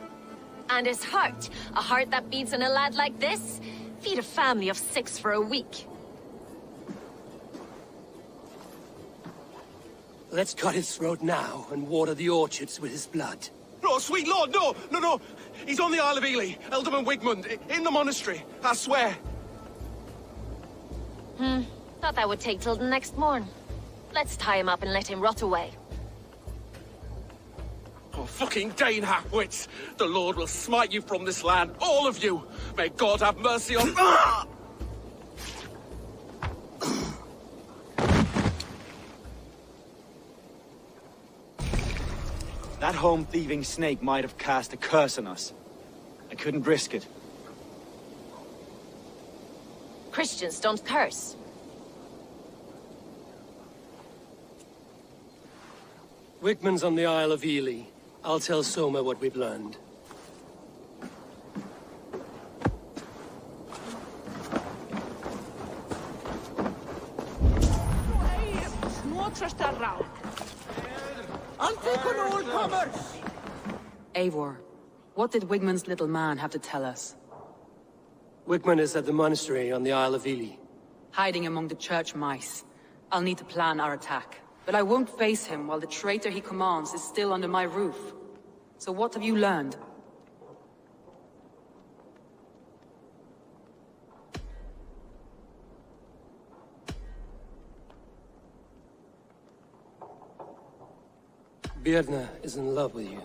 [SPEAKER 4] And his heart. A heart that beats in a lad like this? Feed a family of 6 for a week.
[SPEAKER 10] Let's cut his throat now and water the orchards with his blood.
[SPEAKER 6] Oh, sweet lord, no, no, no. He's on the Isle of Ely, Ealdorman Wigmund, in the monastery, I swear.
[SPEAKER 4] Thought that would take till the next morn. Let's tie him up and let him rot away.
[SPEAKER 6] Oh, fucking Dane half-wits! The Lord will smite you from this land, all of you! May God have mercy on... Ah!
[SPEAKER 17] That home-thieving snake might have cast a curse on us. I couldn't risk it.
[SPEAKER 4] Christians don't curse.
[SPEAKER 10] Wigmund's on the Isle of Ely. I'll tell Soma what we've learned.
[SPEAKER 12] Eivor, what did Wigmund's little man have to tell us?
[SPEAKER 10] Wigmund is at the monastery on the Isle of Ely.
[SPEAKER 12] Hiding among the church mice. I'll need to plan our attack. But I won't face him while the traitor he commands is still under my roof. So what have you learned?
[SPEAKER 10] Birna is in love with you.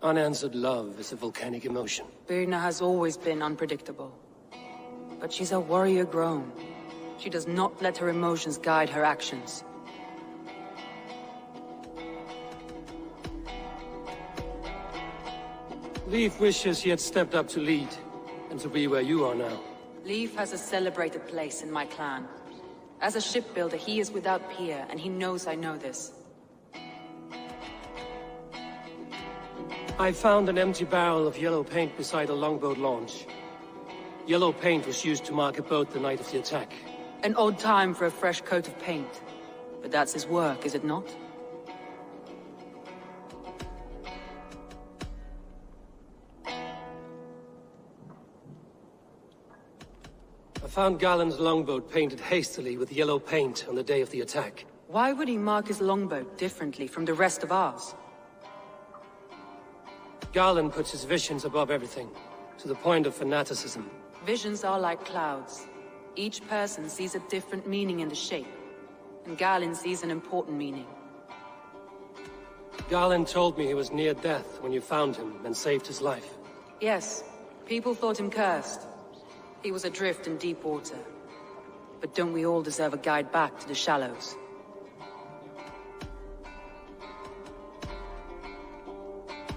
[SPEAKER 10] Unanswered love is a volcanic emotion.
[SPEAKER 12] Birna has always been unpredictable. But she's a warrior grown. She does not let her emotions guide her actions.
[SPEAKER 10] Leif wishes he had stepped up to lead, and to be where you are now.
[SPEAKER 12] Leif has a celebrated place in my clan. As a shipbuilder, he is without peer, and he knows I know this.
[SPEAKER 10] I found an empty barrel of yellow paint beside a longboat launch. Yellow paint was used to mark a boat the night of the attack.
[SPEAKER 12] An odd time for a fresh coat of paint. But that's his work, is it not?
[SPEAKER 10] I found Galen's longboat painted hastily with yellow paint on the day of the attack.
[SPEAKER 12] Why would he mark his longboat differently from the rest of ours?
[SPEAKER 10] Galen puts his visions above everything, to the point of fanaticism.
[SPEAKER 12] Visions are like clouds. Each person sees a different meaning in the shape, and Galen sees an important meaning.
[SPEAKER 10] Galen told me he was near death when you found him and saved his life.
[SPEAKER 12] Yes, people thought him cursed. He was adrift in deep water. But don't we all deserve a guide back to the shallows?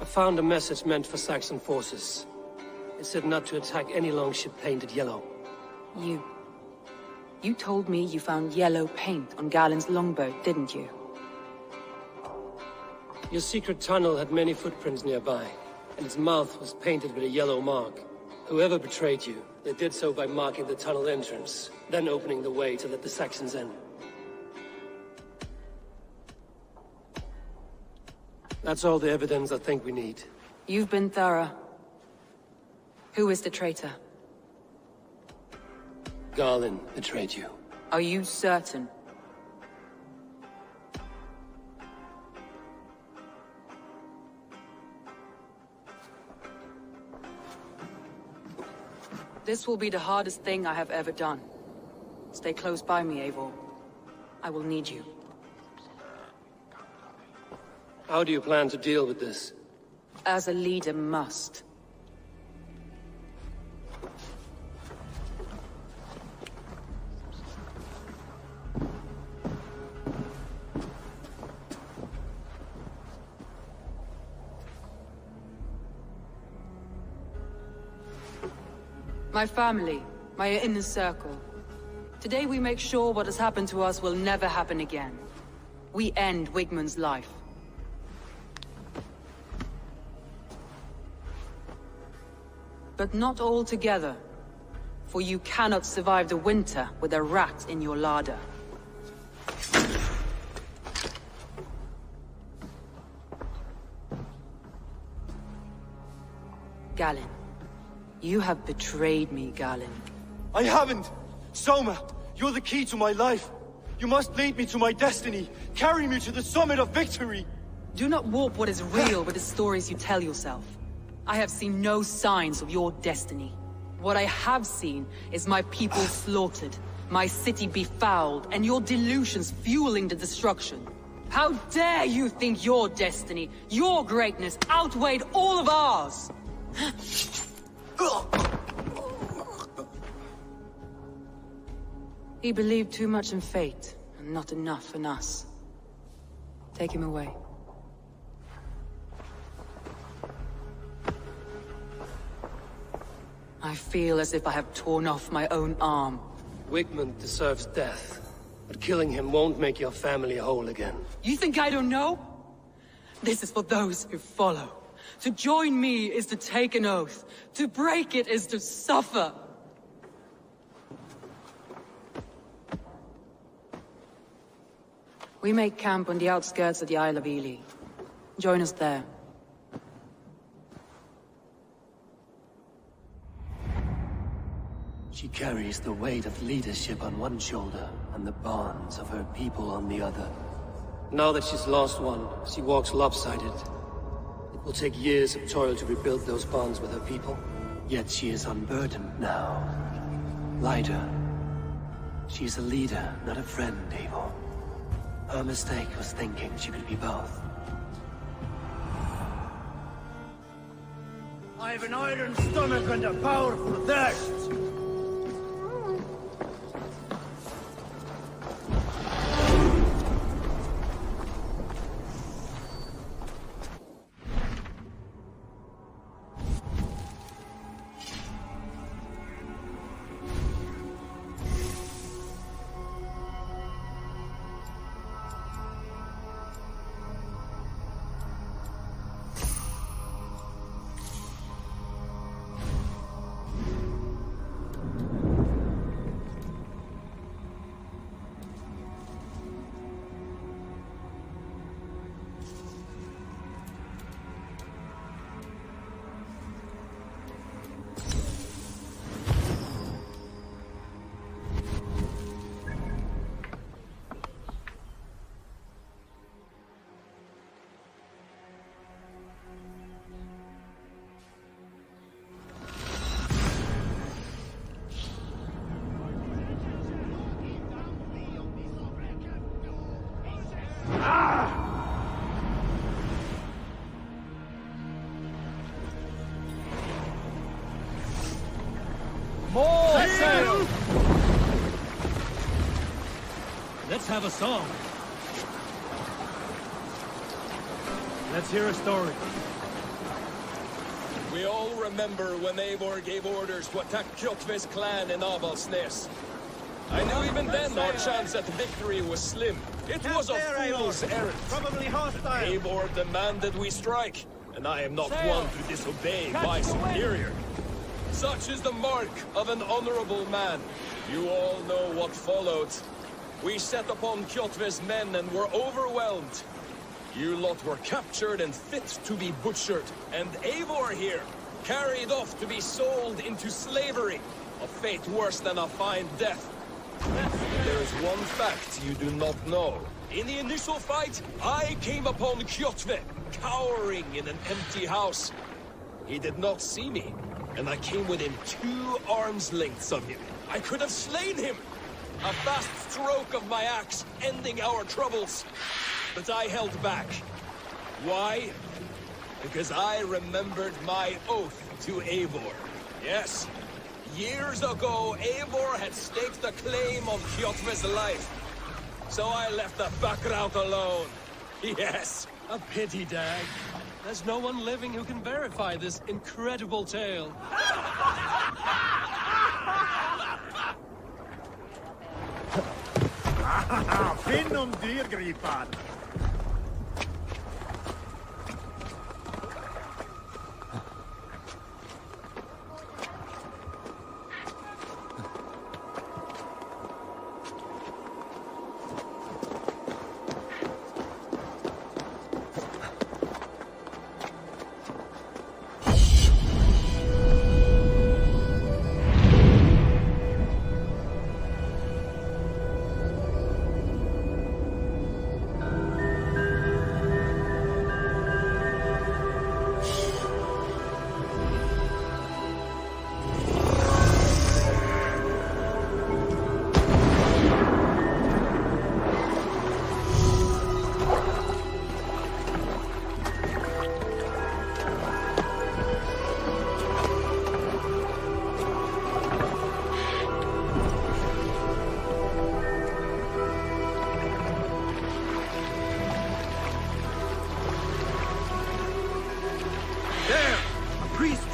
[SPEAKER 10] I found a message meant for Saxon forces. It said not to attack any longship painted yellow.
[SPEAKER 12] You told me you found yellow paint on Galen's longboat, didn't you?
[SPEAKER 10] Your secret tunnel had many footprints nearby, and its mouth was painted with a yellow mark. Whoever betrayed you, they did so by marking the tunnel entrance, then opening the way to let the Saxons in. That's all the evidence I think we need.
[SPEAKER 12] You've been thorough. Who is the traitor?
[SPEAKER 10] Galen betrayed you.
[SPEAKER 12] Are you certain? This will be the hardest thing I have ever done. Stay close by me, Eivor. I will need you.
[SPEAKER 10] How do you plan to deal with this?
[SPEAKER 12] As a leader must. My family, my inner circle. Today we make sure what has happened to us will never happen again. We end Wigmund's life. But not all together. For you cannot survive the winter with a rat in your larder. Galen. You have betrayed me, Galen.
[SPEAKER 17] I haven't! Soma, you're the key to my life. You must lead me to my destiny. Carry me to the summit of victory.
[SPEAKER 12] Do not warp what is real with the stories you tell yourself. I have seen no signs of your destiny. What I have seen is my people slaughtered, my city befouled, and your delusions fueling the destruction. How dare you think your destiny, your greatness, outweighed all of ours? He believed too much in fate, and not enough in us. Take him away. I feel as if I have torn off my own arm.
[SPEAKER 10] Wigmund deserves death, but killing him won't make your family whole again.
[SPEAKER 12] You think I don't know? This is for those who follow. To join me is to take an oath. To break it is to suffer. We make camp on the outskirts of the Isle of Ely. Join us there.
[SPEAKER 10] She carries the weight of leadership on one shoulder and the bonds of her people on the other. Now that she's lost one, she walks lopsided. It will take years of toil to rebuild those bonds with her people. Yet she is unburdened now. Lighter. She is a leader, not a friend, Eivor. Her mistake was thinking she could be both.
[SPEAKER 22] I have an iron stomach and a powerful thirst.
[SPEAKER 11] Let's have a song. Let's hear a story. We all remember when Eivor gave orders to attack Kjotve's clan in Avaldsnes. I knew even then our chance at victory was slim. It was a fool's errand.
[SPEAKER 7] Probably hostile.
[SPEAKER 11] Eivor demanded we strike, and I am not one to disobey my superior. Such is the mark of an honorable man. You all know what followed. We set upon Kjotve's men and were overwhelmed. You lot were captured and fit to be butchered, and Eivor here, carried off to be sold into slavery. A fate worse than a fine death. There is one fact you do not know. In the initial fight, I came upon Kjotve, cowering in an empty house. He did not see me, and I came within 2 arms lengths of him. I could have slain him! A fast stroke of my axe, ending our troubles. But I held back. Why? Because I remembered my oath to Eivor. Yes, years ago, Eivor had staked the claim of Kjotve's life. So I left the background alone. Yes.
[SPEAKER 10] A pity, Dag. There's no one living who can verify this incredible tale.
[SPEAKER 15] Finnum dyrgripan!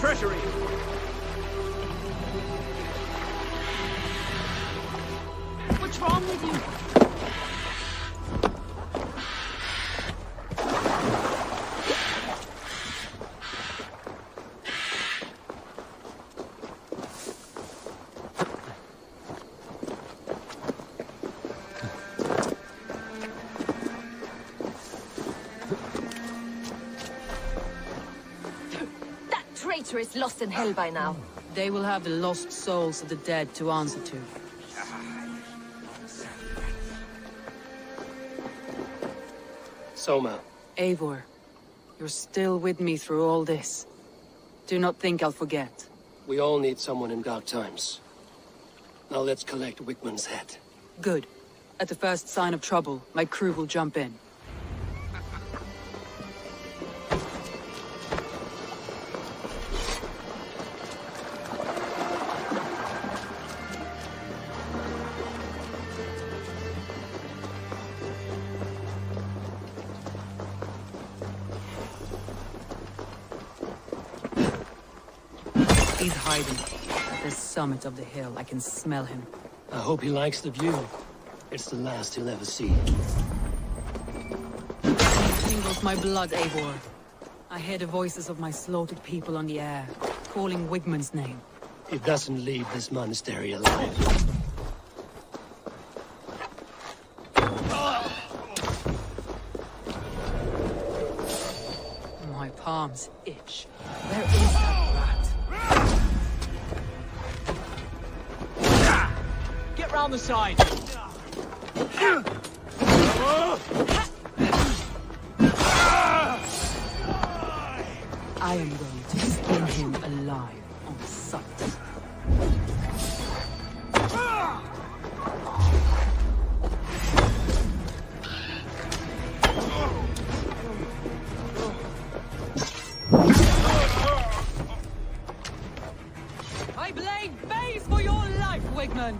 [SPEAKER 7] Treasury!
[SPEAKER 12] What's wrong with you?
[SPEAKER 4] Traitor is lost in hell by now.
[SPEAKER 12] They will have the lost souls of the dead to answer to.
[SPEAKER 10] Soma.
[SPEAKER 12] Eivor, you're still with me through all this. Do not think I'll forget.
[SPEAKER 10] We all need someone in dark times. Now let's collect Wigmund's head.
[SPEAKER 12] Good. At the first sign of trouble, my crew will jump in. He's hiding. At the summit of the hill, I can smell him.
[SPEAKER 10] I hope he likes the view. It's the last he'll ever see.
[SPEAKER 12] Tingles my blood, Eivor. I hear the voices of my slaughtered people on the air, calling Wigmund's name.
[SPEAKER 10] He doesn't leave this monastery alive.
[SPEAKER 12] My palms itch. Where is that rat?
[SPEAKER 11] Get round the side!
[SPEAKER 12] I am going to skin him alive on sight. My blade pays for your life, Wigmund!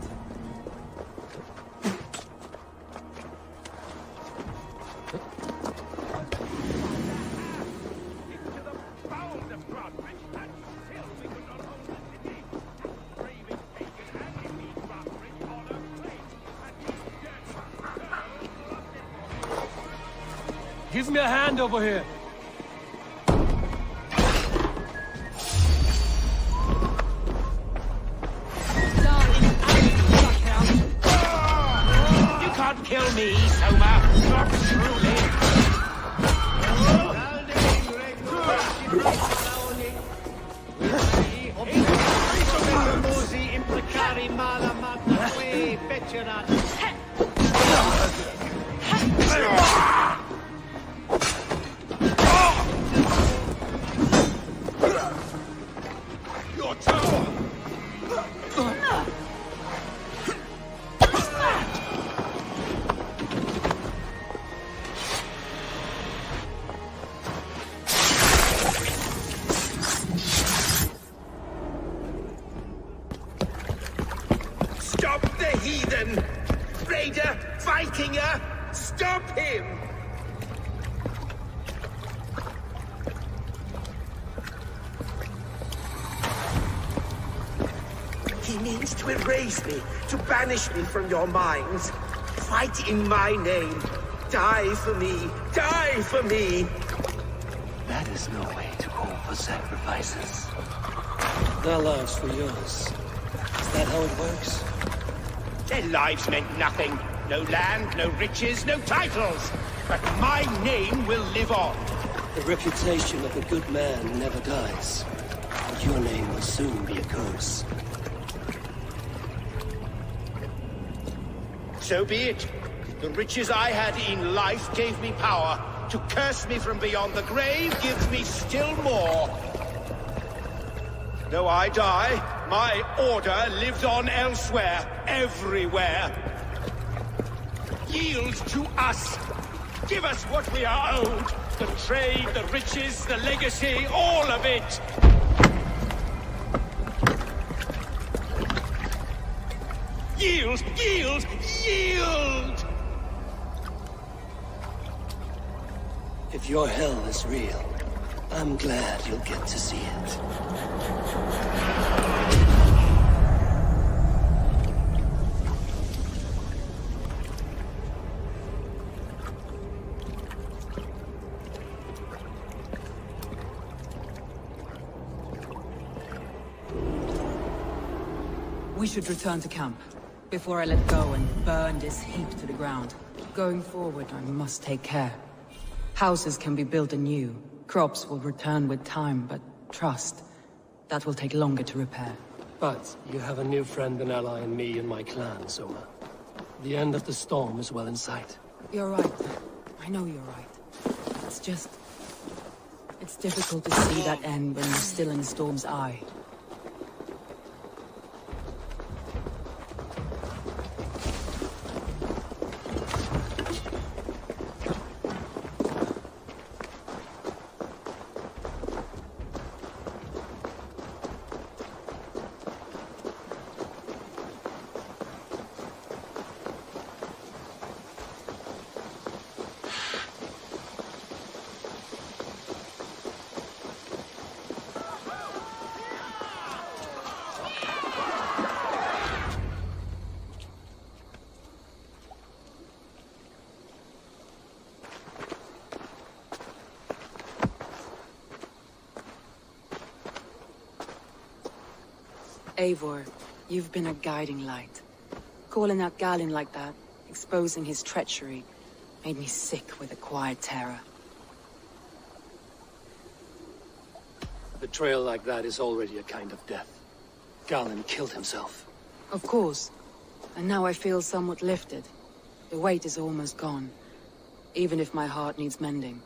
[SPEAKER 11] Give me a hand over here.
[SPEAKER 21] You can't kill me, Soma. Not truly.
[SPEAKER 20] Your tower!
[SPEAKER 21] Stop the heathen! Raider! Vikinger! Stop him! He means to erase me, to banish me from your minds. fight in my name. Die for me! Die for me!
[SPEAKER 10] That is no way to call for sacrifices. Their lives for yours. Is that how it works?
[SPEAKER 21] Their lives meant nothing. No land, no riches, no titles. But my name will live on.
[SPEAKER 10] The reputation of a good man never dies. But your name will soon be a curse.
[SPEAKER 21] So be it. The riches I had in life gave me power. To curse me from beyond the grave gives me still more. Though I die, my order lives on elsewhere, everywhere. Yield to us. Give us what we are owed. The trade, the riches, the legacy, all of it. Yield! Yield! Yield!
[SPEAKER 10] If your hell is real, I'm glad you'll get to see it.
[SPEAKER 12] We should return to camp, before I let go and burn this heap to the ground. Going forward, I must take care. Houses can be built anew. Crops will return with time, but trust, that will take longer to repair.
[SPEAKER 10] But you have a new friend and ally in me and my clan, Soma. The end of the storm is well in sight.
[SPEAKER 12] You're right. I know you're right. It's just... it's difficult to see that end when you're still in the storm's eye. Eivor, you've been a guiding light. Calling out Galinn like that, exposing his treachery, made me sick with a quiet terror.
[SPEAKER 10] A betrayal like that is already a kind of death. Galinn killed himself.
[SPEAKER 12] Of course. And now I feel somewhat lifted. The weight is almost gone, even if my heart needs mending.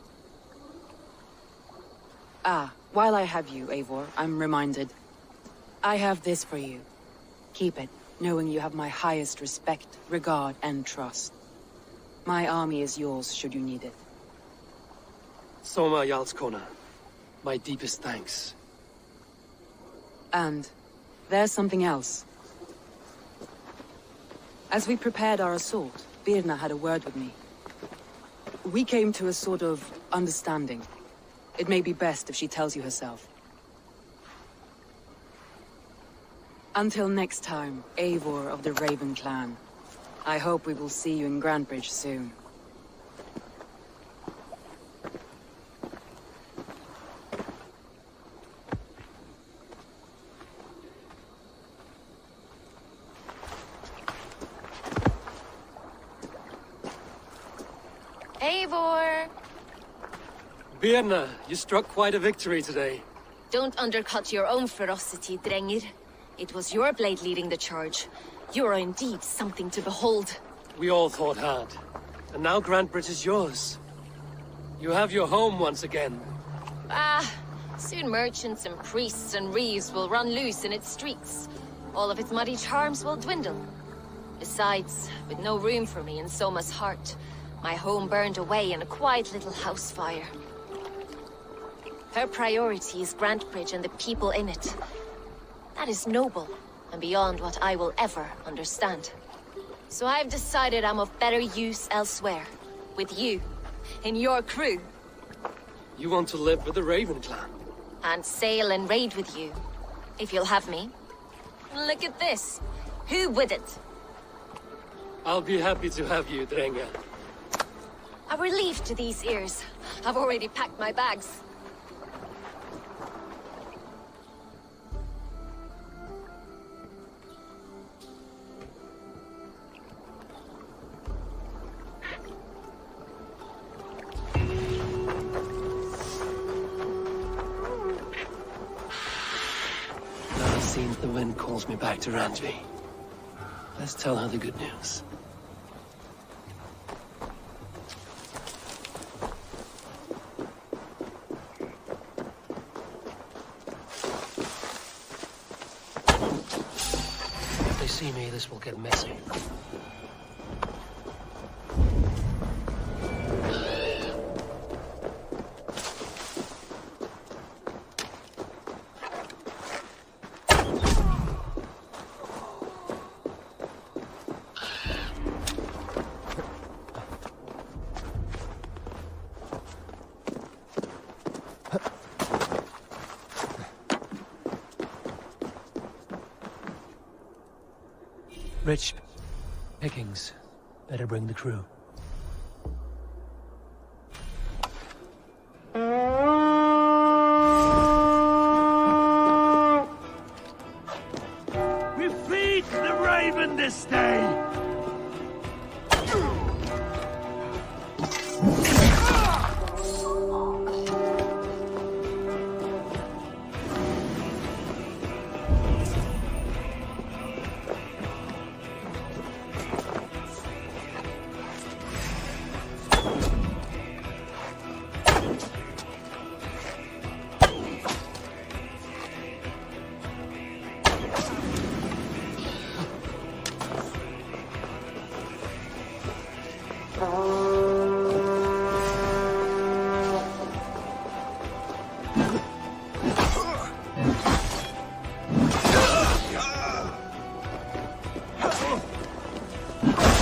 [SPEAKER 12] Ah, while I have you, Eivor, I'm reminded. I have this for you. Keep it, knowing you have my highest respect, regard, and trust. My army is yours, should you need it.
[SPEAKER 10] Soma Jarlskona, my deepest thanks.
[SPEAKER 12] And there's something else. As we prepared our assault, Birna had a word with me. We came to a sort of understanding. It may be best if she tells you herself. Until next time, Eivor of the Raven Clan. I hope we will see you in Grantebridge soon.
[SPEAKER 4] Eivor!
[SPEAKER 10] Birna, you struck quite a victory today.
[SPEAKER 4] Don't undercut your own ferocity, Drengir. It was your blade leading the charge. You are indeed something to behold.
[SPEAKER 10] We all thought hard. And now Grantebridge is yours. You have your home once again.
[SPEAKER 4] Ah, soon merchants and priests and reeves will run loose in its streets. All of its muddy charms will dwindle. Besides, with no room for me in Soma's heart, my home burned away in a quiet little house fire. Her priority is Grantebridge and the people in it. That is noble, and beyond what I will ever understand. So I've decided I'm of better use elsewhere. With you. In your crew.
[SPEAKER 10] You want to live with the Raven Clan?
[SPEAKER 4] And sail and raid with you. If you'll have me. Look at this. Who wouldn't?
[SPEAKER 10] I'll be happy to have you, Drenga.
[SPEAKER 4] A relief to these ears. I've already packed my bags.
[SPEAKER 10] Now it seems the wind calls me back to Randvi. Let's tell her the good news. If they see me, this will get messy. Rich pickings. Better bring the crew.
[SPEAKER 15] We feed the raven this day!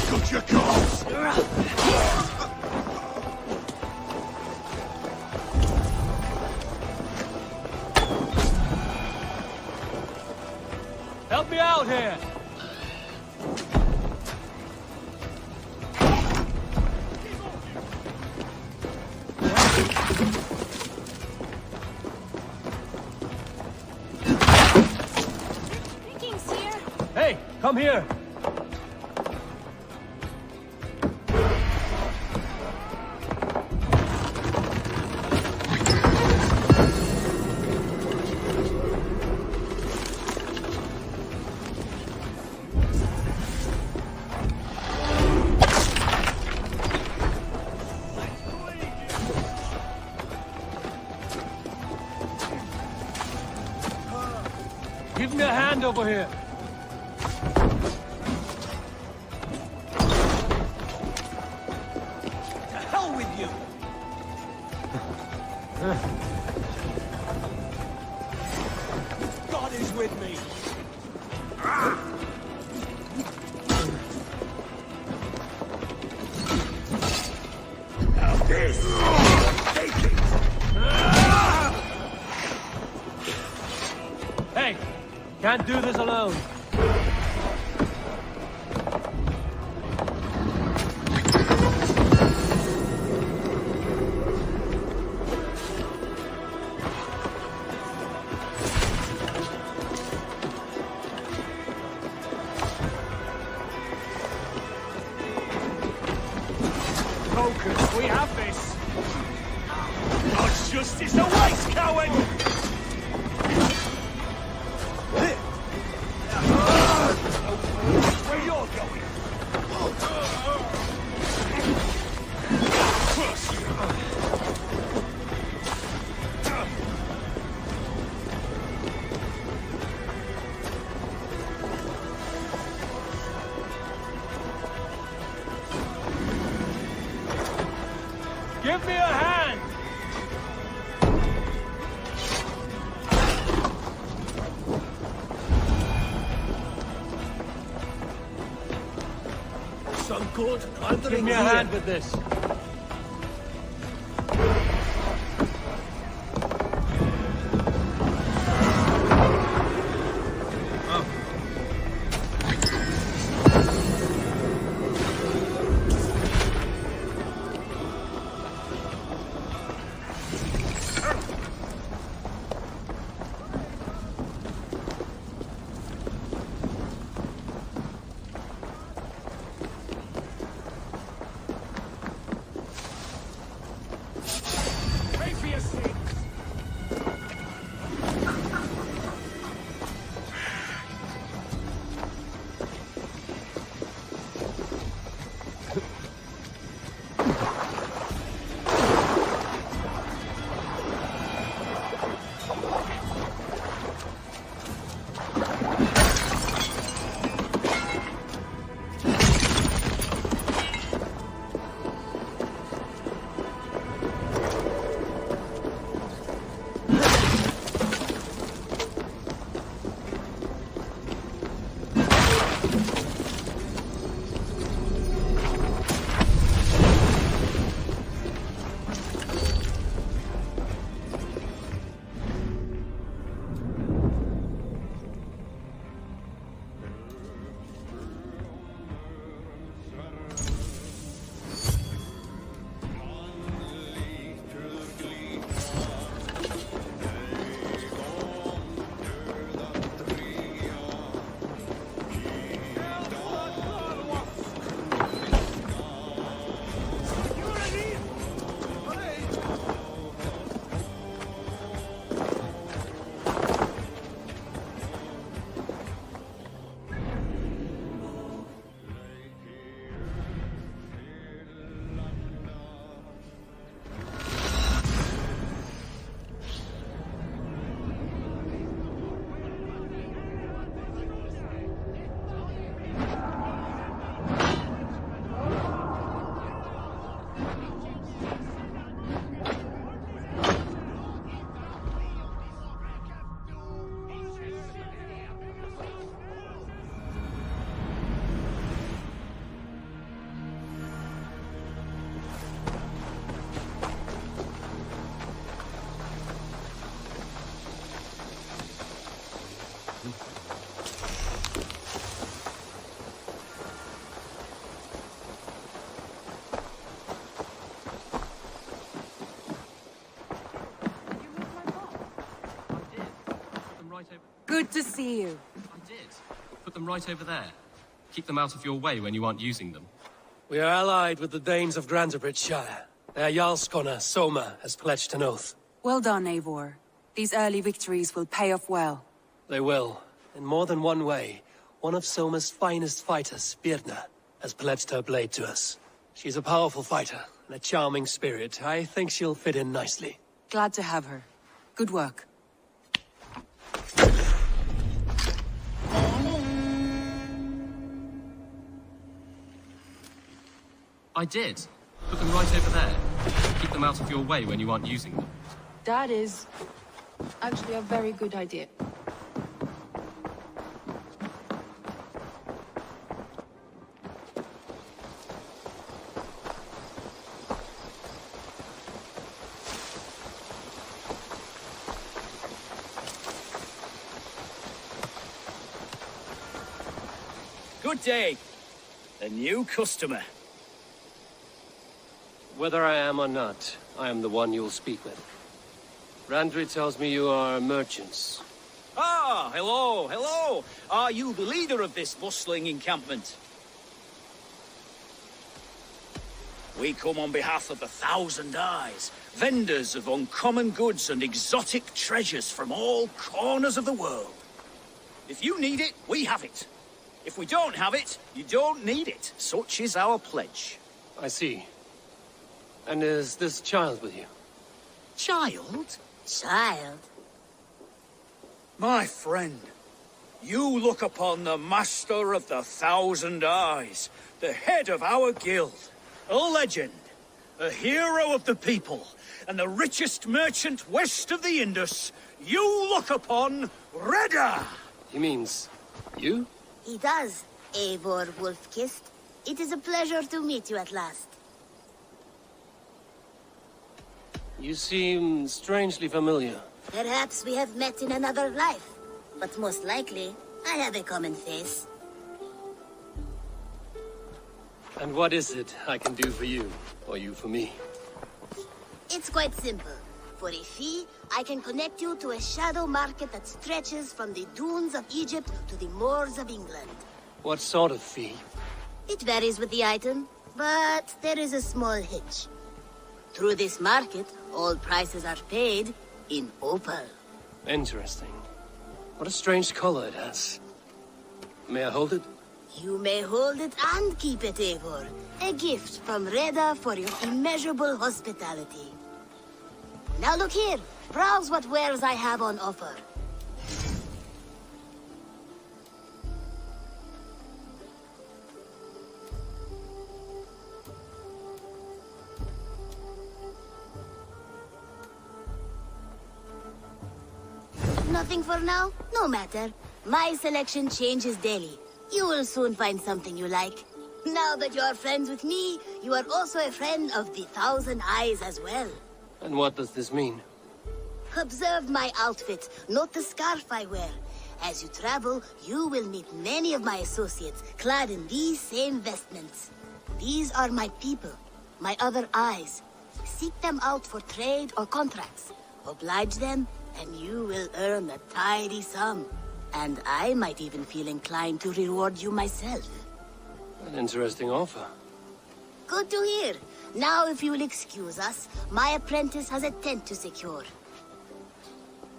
[SPEAKER 20] Got your calls!
[SPEAKER 11] Help me out here!
[SPEAKER 4] Pickings here!
[SPEAKER 11] Hey, come here! Give me a hand over here.
[SPEAKER 15] To hell with you! God is with me!
[SPEAKER 20] Now this! Take it!
[SPEAKER 11] Hey, can't do this alone.
[SPEAKER 15] Focus, we have this! God's justice awaits, coward! Where you're going?
[SPEAKER 11] Give me a hand!
[SPEAKER 15] Some good plundering
[SPEAKER 11] Give me a
[SPEAKER 15] here.
[SPEAKER 11] hand with this.
[SPEAKER 12] Good to see you.
[SPEAKER 9] I did. Put them right over there. Keep them out of your way when you aren't using them.
[SPEAKER 10] We are allied with the Danes of Grantebridgeshire. Their Jarlskona, Soma, has pledged an oath.
[SPEAKER 12] Well done, Eivor. These early victories will pay off well.
[SPEAKER 10] They will. In more than one way. One of Soma's finest fighters, Birna, has pledged her blade to us. She's a powerful fighter, and a charming spirit. I think she'll fit in nicely.
[SPEAKER 12] Glad to have her. Good work.
[SPEAKER 9] I did. Put them right over there. Keep them out of your way when you aren't using them.
[SPEAKER 12] That is actually a very good idea.
[SPEAKER 3] Good day. A new customer.
[SPEAKER 10] Whether I am or not, I am the one you'll speak with. Randri tells me you are merchants.
[SPEAKER 3] Ah, hello, hello. Are you the leader of this bustling encampment? We come on behalf of the Thousand Eyes, vendors of uncommon goods and exotic treasures from all corners of the world. If you need it, we have it. If we don't have it, you don't need it. Such is our pledge.
[SPEAKER 10] I see. And is this child with you?
[SPEAKER 3] Child?
[SPEAKER 18] Child?
[SPEAKER 3] My friend, you look upon the master of the Thousand Eyes, the head of our guild, a legend, a hero of the people, and the richest merchant west of the Indus. You look upon Reda!
[SPEAKER 10] He means you?
[SPEAKER 18] He does, Eivor Wolf-Kissed. It is a pleasure to meet you at last.
[SPEAKER 10] You seem strangely familiar.
[SPEAKER 18] Perhaps we have met in another life, but most likely, I have a common face.
[SPEAKER 10] And what is it I can do for you, or you for me?
[SPEAKER 18] It's quite simple. For a fee, I can connect you to a shadow market that stretches from the dunes of Egypt to the moors of England.
[SPEAKER 10] What sort of fee?
[SPEAKER 18] It varies with the item, but there is a small hitch. Through this market, all prices are paid in opal.
[SPEAKER 10] Interesting. What a strange color it has. May I hold it?
[SPEAKER 18] You may hold it and keep it, Eivor. A gift from Reda for your immeasurable hospitality. Now look here. Browse what wares I have on offer. Nothing for now? No matter. My selection changes daily. You will soon find something you like. Now that you are friends with me, you are also a friend of the Thousand Eyes as well.
[SPEAKER 10] And what does this mean?
[SPEAKER 18] Observe my outfit, note the scarf I wear. As you travel, you will meet many of my associates, clad in these same vestments. These are my people, my other eyes. Seek them out for trade or contracts. Oblige them, and you will earn a tidy sum. And I might even feel inclined to reward you myself.
[SPEAKER 10] An interesting offer.
[SPEAKER 18] Good to hear. Now, if you will excuse us, my apprentice has a tent to secure.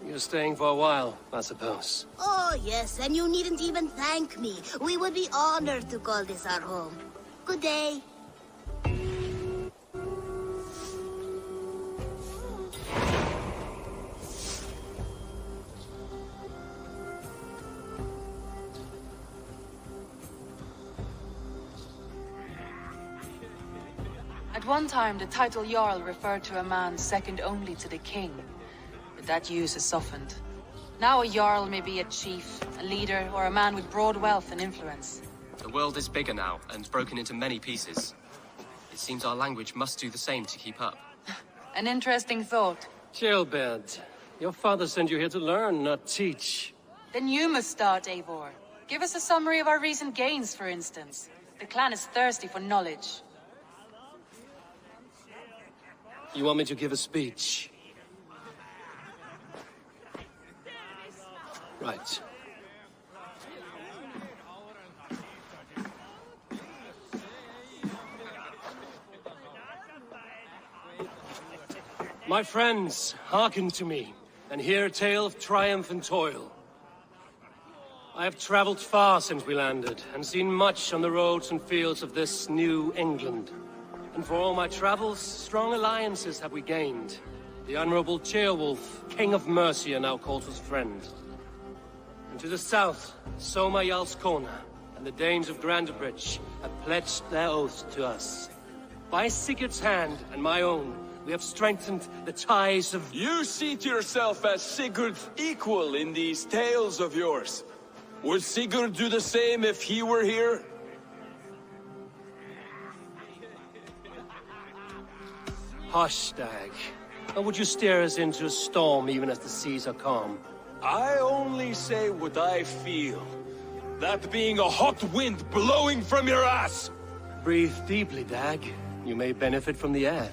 [SPEAKER 10] You're staying for a while, I suppose.
[SPEAKER 18] Oh, yes, and you needn't even thank me. We would be honored to call this our home. Good day.
[SPEAKER 12] At one time, the title Jarl referred to a man second only to the king. But that use has softened. Now a Jarl may be a chief, a leader, or a man with broad wealth and influence.
[SPEAKER 9] The world is bigger now, and broken into many pieces. It seems our language must do the same to keep up.
[SPEAKER 12] An interesting thought.
[SPEAKER 10] Chilbert, your father sent you here to learn, not teach.
[SPEAKER 12] Then you must start, Eivor. Give us a summary of our recent gains, for instance. The clan is thirsty for knowledge.
[SPEAKER 10] You want me to give a speech? Right. My friends, hearken to me, and hear a tale of triumph and toil. I have traveled far since we landed, and seen much on the roads and fields of this new England. And for all my travels, strong alliances have we gained. The Honorable Ceolwulf, King of Mercia, now calls us friend. And to the south, Soma Jarlskona, and the Danes of Grandebridge have pledged their oaths to us. By Sigurd's hand, and my own, we have strengthened the ties of...
[SPEAKER 1] You seat yourself as Sigurd's equal in these tales of yours. Would Sigurd do the same if he were here?
[SPEAKER 10] Hush, Dag. How would you steer us into a storm even as the seas are calm?
[SPEAKER 1] I only say what I feel. That being a hot wind blowing from your ass!
[SPEAKER 10] Breathe deeply, Dag. You may benefit from the air.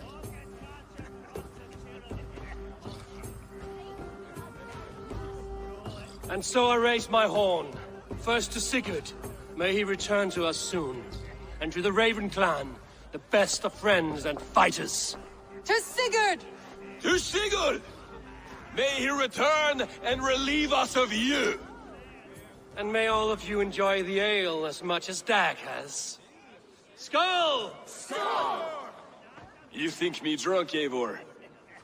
[SPEAKER 10] And so I raise my horn. First to Sigurd. May he return to us soon. And to the Raven clan, the best of friends and fighters.
[SPEAKER 12] To Sigurd!
[SPEAKER 1] To Sigurd! May he return and relieve us of you!
[SPEAKER 10] And may all of you enjoy the ale as much as Dag has. Skull!
[SPEAKER 1] Skull! You think me drunk, Eivor?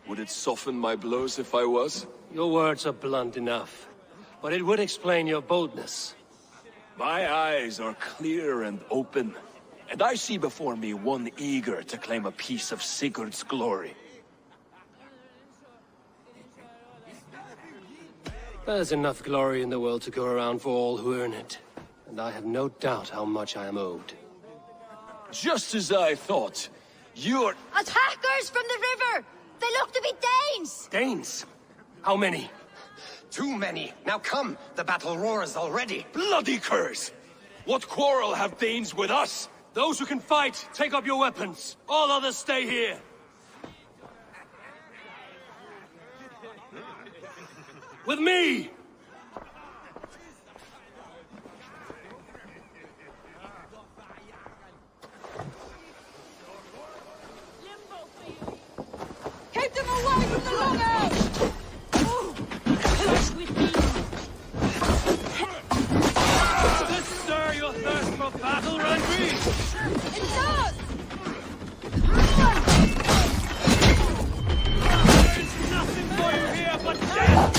[SPEAKER 1] Would it soften my blows if I was?
[SPEAKER 10] Your words are blunt enough, but it would explain your boldness.
[SPEAKER 1] My eyes are clear and open, and I see before me one eager to claim a piece of Sigurd's glory.
[SPEAKER 10] There's enough glory in the world to go around for all who earn it, and I have no doubt how much I am owed.
[SPEAKER 1] Just as I thought. You're...
[SPEAKER 2] Attackers from the river! They look to be Danes!
[SPEAKER 10] Danes? How many?
[SPEAKER 23] Too many. Now come, the battle roars already.
[SPEAKER 1] Bloody curse! What quarrel have Danes with us?
[SPEAKER 10] Those who can fight, take up your weapons. All others stay here. With me!
[SPEAKER 2] Keep them away from the longhouse!
[SPEAKER 10] Does this stir your thirst for battle, Randvi?
[SPEAKER 2] It does!
[SPEAKER 10] There's nothing for you here but death!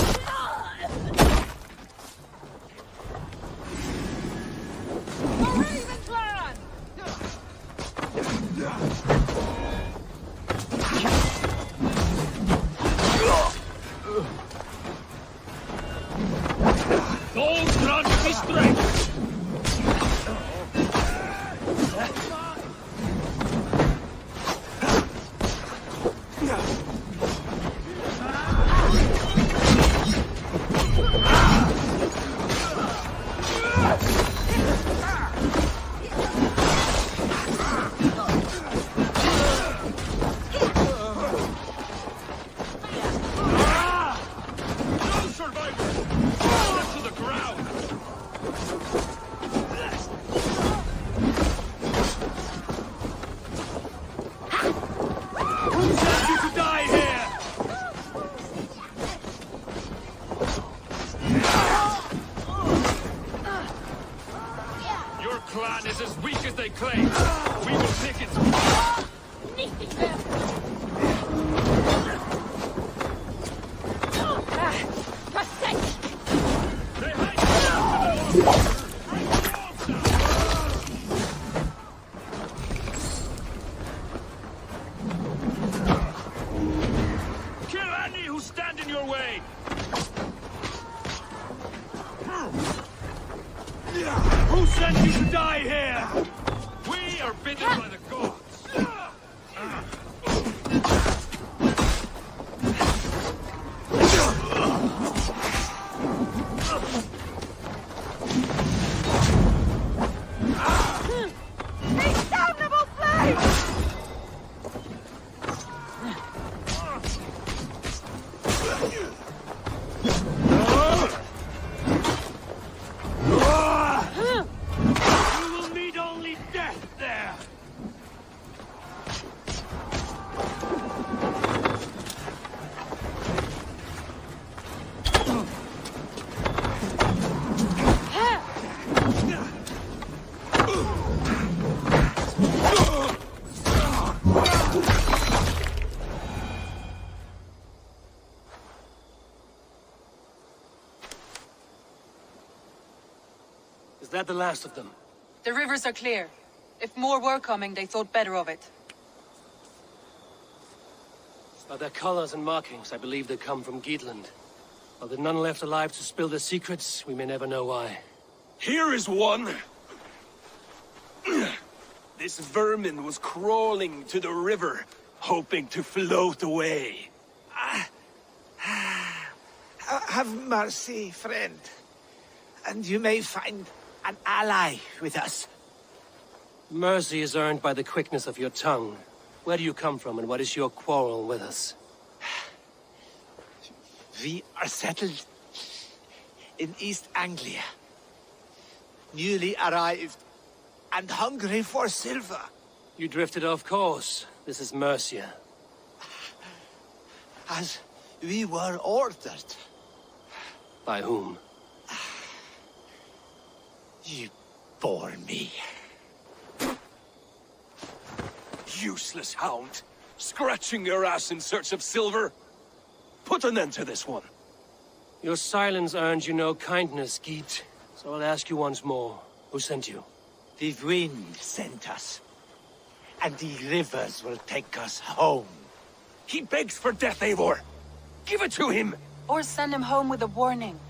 [SPEAKER 1] Don't run me straight! Who sent you to die here? We are bidden by the gods.
[SPEAKER 2] These damnable flames!
[SPEAKER 10] You will need only that the last of them?
[SPEAKER 12] The rivers are clear. If more were coming, they thought better of it.
[SPEAKER 10] By their colors and markings, I believe they come from Geatland. While there are none left alive to spill their secrets, we may never know why.
[SPEAKER 1] Here is one. This vermin was crawling to the river, hoping to float away.
[SPEAKER 8] Have mercy, friend. And you may find an ally with us.
[SPEAKER 10] Mercy is earned by the quickness of your tongue. Where do you come from, and what is your quarrel with us?
[SPEAKER 8] We are settled in East Anglia. Newly arrived and hungry for silver.
[SPEAKER 10] You drifted off course. This is Mercia.
[SPEAKER 8] As we were ordered.
[SPEAKER 10] By whom?
[SPEAKER 8] You bore me.
[SPEAKER 1] Useless hound. Scratching your ass in search of silver. Put an end to this one.
[SPEAKER 10] Your silence earned you no kindness, Geet. So I'll ask you once more. Who sent you?
[SPEAKER 8] The wind sent us. And the rivers will take us home.
[SPEAKER 1] He begs for death, Eivor. Give it to him.
[SPEAKER 12] Or send him home with a warning.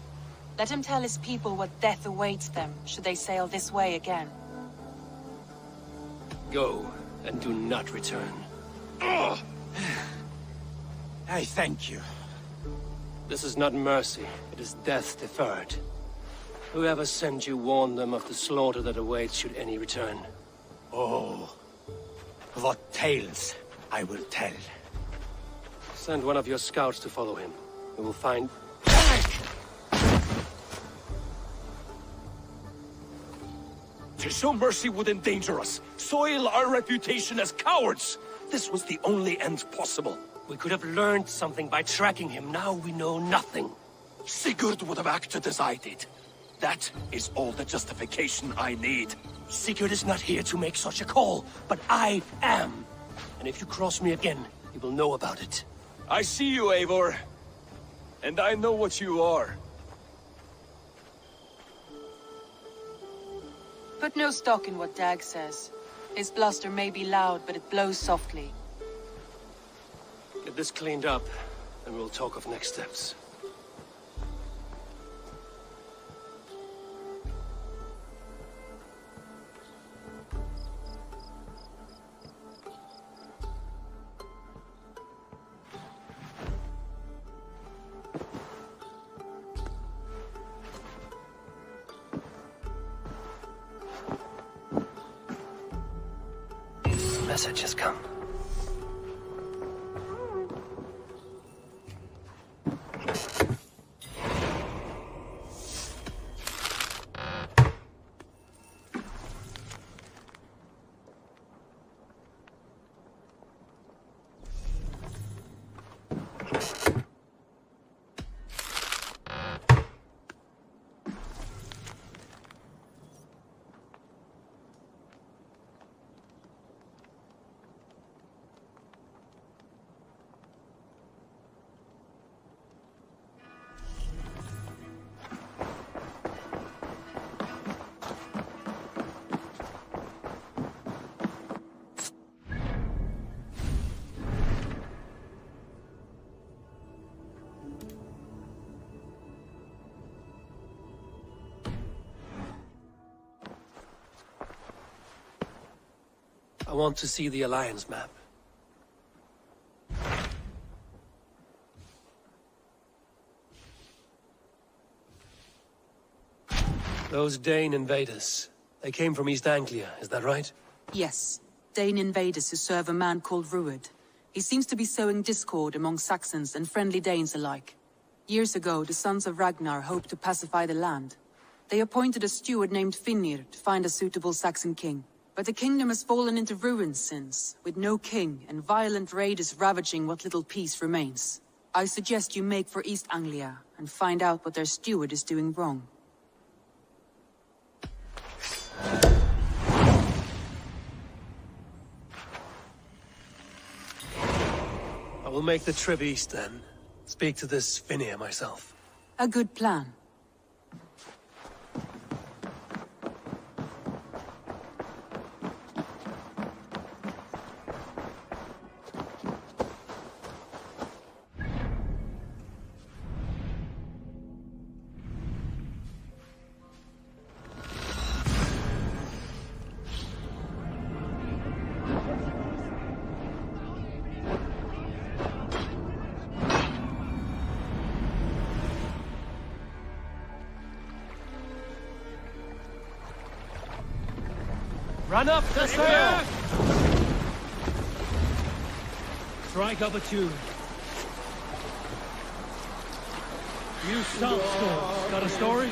[SPEAKER 12] Let him tell his people what death awaits them, should they sail this way again.
[SPEAKER 10] Go, and do not return.
[SPEAKER 8] I thank you.
[SPEAKER 10] This is not mercy, it is death deferred. Whoever sent you warned them of the slaughter that awaits should any return.
[SPEAKER 8] Oh, what tales I will tell.
[SPEAKER 10] Send one of your scouts to follow him. We will find...
[SPEAKER 1] To show mercy would endanger us, soil our reputation as cowards. This was the only end possible.
[SPEAKER 10] We could have learned something by tracking him. Now we know nothing.
[SPEAKER 1] Sigurd would have acted as I did. That is all the justification I need.
[SPEAKER 10] Sigurd is not here to make such a call, but I am. And if you cross me again, you will know about it.
[SPEAKER 1] I see you, Eivor. And I know what you are.
[SPEAKER 12] Put no stock in what Dag says. His bluster may be loud, but it blows softly.
[SPEAKER 10] Get this cleaned up, and we'll talk of next steps. Message has come. I want to see the Alliance map. Those Dane invaders, they came from East Anglia, is that right?
[SPEAKER 12] Yes. Dane invaders who serve a man called Rued. He seems to be sowing discord among Saxons and friendly Danes alike. Years ago, the sons of Ragnar hoped to pacify the land. They appointed a steward named Finnir to find a suitable Saxon king. But the kingdom has fallen into ruins since, with no king and violent raiders ravaging what little peace remains. I suggest you make for East Anglia and find out what their steward is doing wrong.
[SPEAKER 10] I will make the trip east then. Speak to this Finnir myself.
[SPEAKER 12] A good plan.
[SPEAKER 10] Run up the sail!
[SPEAKER 15] Strike up a tune. You Southstorm, got a story?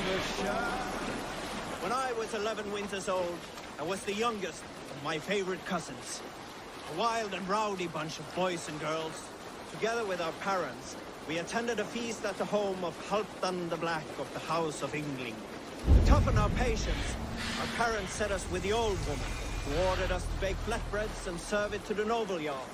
[SPEAKER 7] When I was 11 winters old, I was the youngest of my favorite cousins. A wild and rowdy bunch of boys and girls. Together with our parents, we attended a feast at the home of Halfdan the Black of the House of Yngling. To toughen our patience, our parents set us with the old woman, who ordered us to bake flatbreads and serve it to the noble jarl.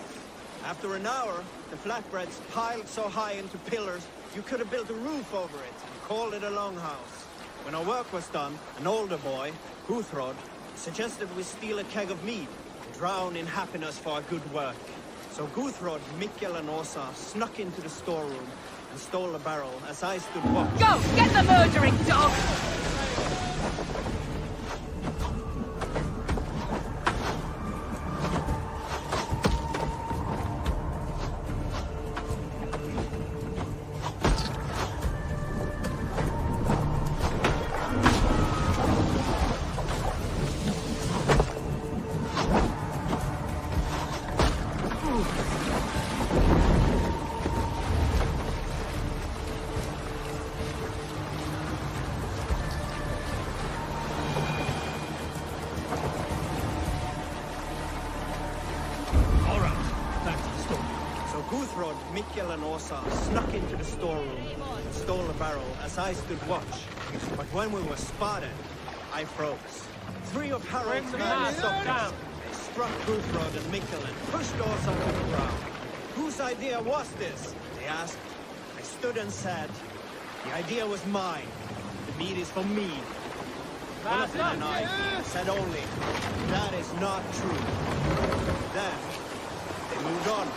[SPEAKER 7] After an hour, the flatbreads piled so high into pillars, you could have built a roof over it and called it a longhouse. When our work was done, an older boy, Guthrod, suggested we steal a keg of mead and drown in happiness for our good work. So Guthrod, Mikkel and Åsa snuck into the storeroom and stole a barrel as I stood watch.
[SPEAKER 2] Go! Get the murdering dog!
[SPEAKER 7] Mikkel and Åsa snuck into the storeroom and stole a barrel as I stood watch. But when we were spotted, I froze. 3 of Harald's men stopped us. They struck Guthrod and Mikkel and pushed Åsa to the ground. Whose idea was this? They asked. I stood and said, the idea was mine. The meat is for me. Jonathan and I said only, that is not true. Then, they moved on.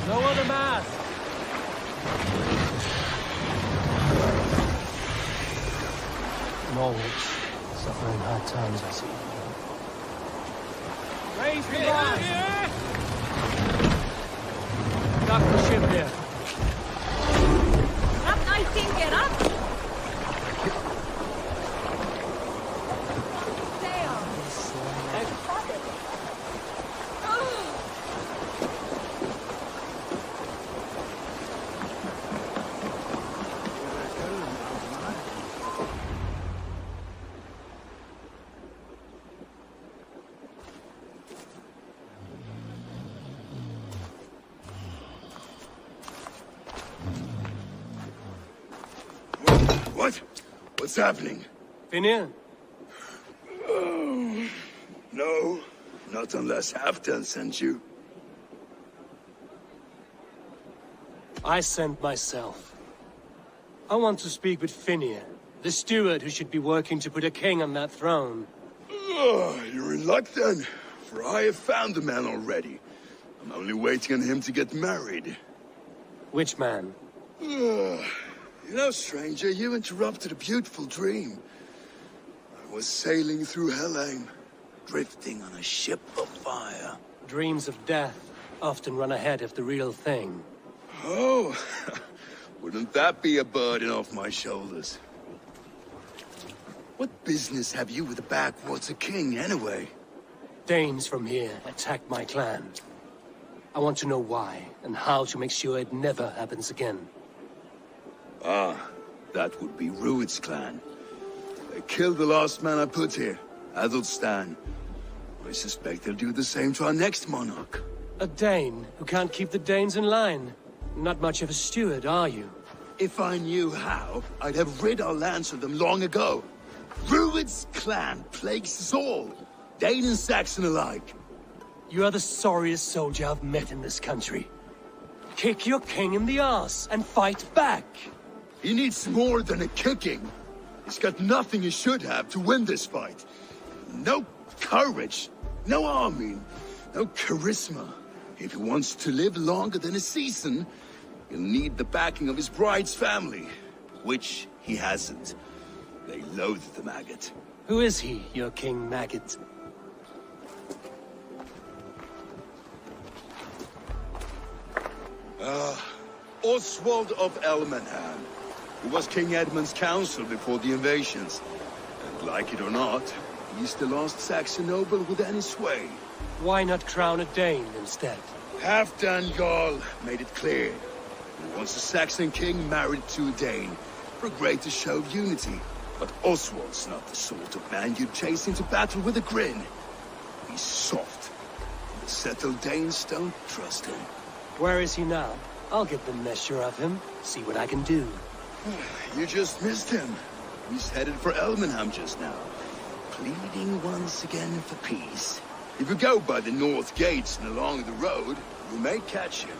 [SPEAKER 10] Lower the mast!
[SPEAKER 15] Norwich, suffering hard times, I see.
[SPEAKER 10] Raise the mast! Dock the ship here.
[SPEAKER 2] Up, Nightingale, up! Sail!
[SPEAKER 1] What? What's happening?
[SPEAKER 10] Finir?
[SPEAKER 1] Oh, no, not unless Halfdan sent you.
[SPEAKER 10] I sent myself. I want to speak with Finir, the steward who should be working to put a king on that throne.
[SPEAKER 1] Oh, you're in luck then, for I have found the man already. I'm only waiting on him to get married.
[SPEAKER 10] Which man?
[SPEAKER 1] You know, stranger, you interrupted a beautiful dream. I was sailing through Helheim, drifting on a ship of fire.
[SPEAKER 10] Dreams of death often run ahead of the real thing.
[SPEAKER 1] Oh, wouldn't that be a burden off my shoulders? What business have you with the backwater king, anyway?
[SPEAKER 10] Danes from here attacked my clan. I want to know why, and how to make sure it never happens again.
[SPEAKER 1] Ah, that would be Rued's clan. They killed the last man I put here, Adelstan. I suspect they'll do the same to our next monarch.
[SPEAKER 10] A Dane who can't keep the Danes in line. Not much of a steward, are you?
[SPEAKER 1] If I knew how, I'd have rid our lands of them long ago. Rued's clan plagues us all, Dane and Saxon alike.
[SPEAKER 10] You are the sorriest soldier I've met in this country. Kick your king in the arse and fight back!
[SPEAKER 1] He needs more than a kicking. He's got nothing he should have to win this fight. No courage, no army, no charisma. If he wants to live longer than a season, he'll need the backing of his bride's family, which he hasn't. They loathe the maggot,
[SPEAKER 10] Who is he, your King Maggot?
[SPEAKER 1] Oswald of Elmenham, who was King Edmund's counsel before the invasions. And like it or not, he's the last Saxon noble with any sway.
[SPEAKER 10] Why not crown a Dane instead?
[SPEAKER 1] Halfdan Jarl made it clear. He wants a Saxon king married to a Dane, for a greater show of unity. But Oswald's not the sort of man you'd chase into battle with a grin. He's soft. The settled Danes don't trust him.
[SPEAKER 10] Where is he now? I'll get the measure of him, see what I can do.
[SPEAKER 1] You just missed him. He's headed for Elmenham just now, pleading once again for peace. If you go by the north gates and along the road, you may catch him.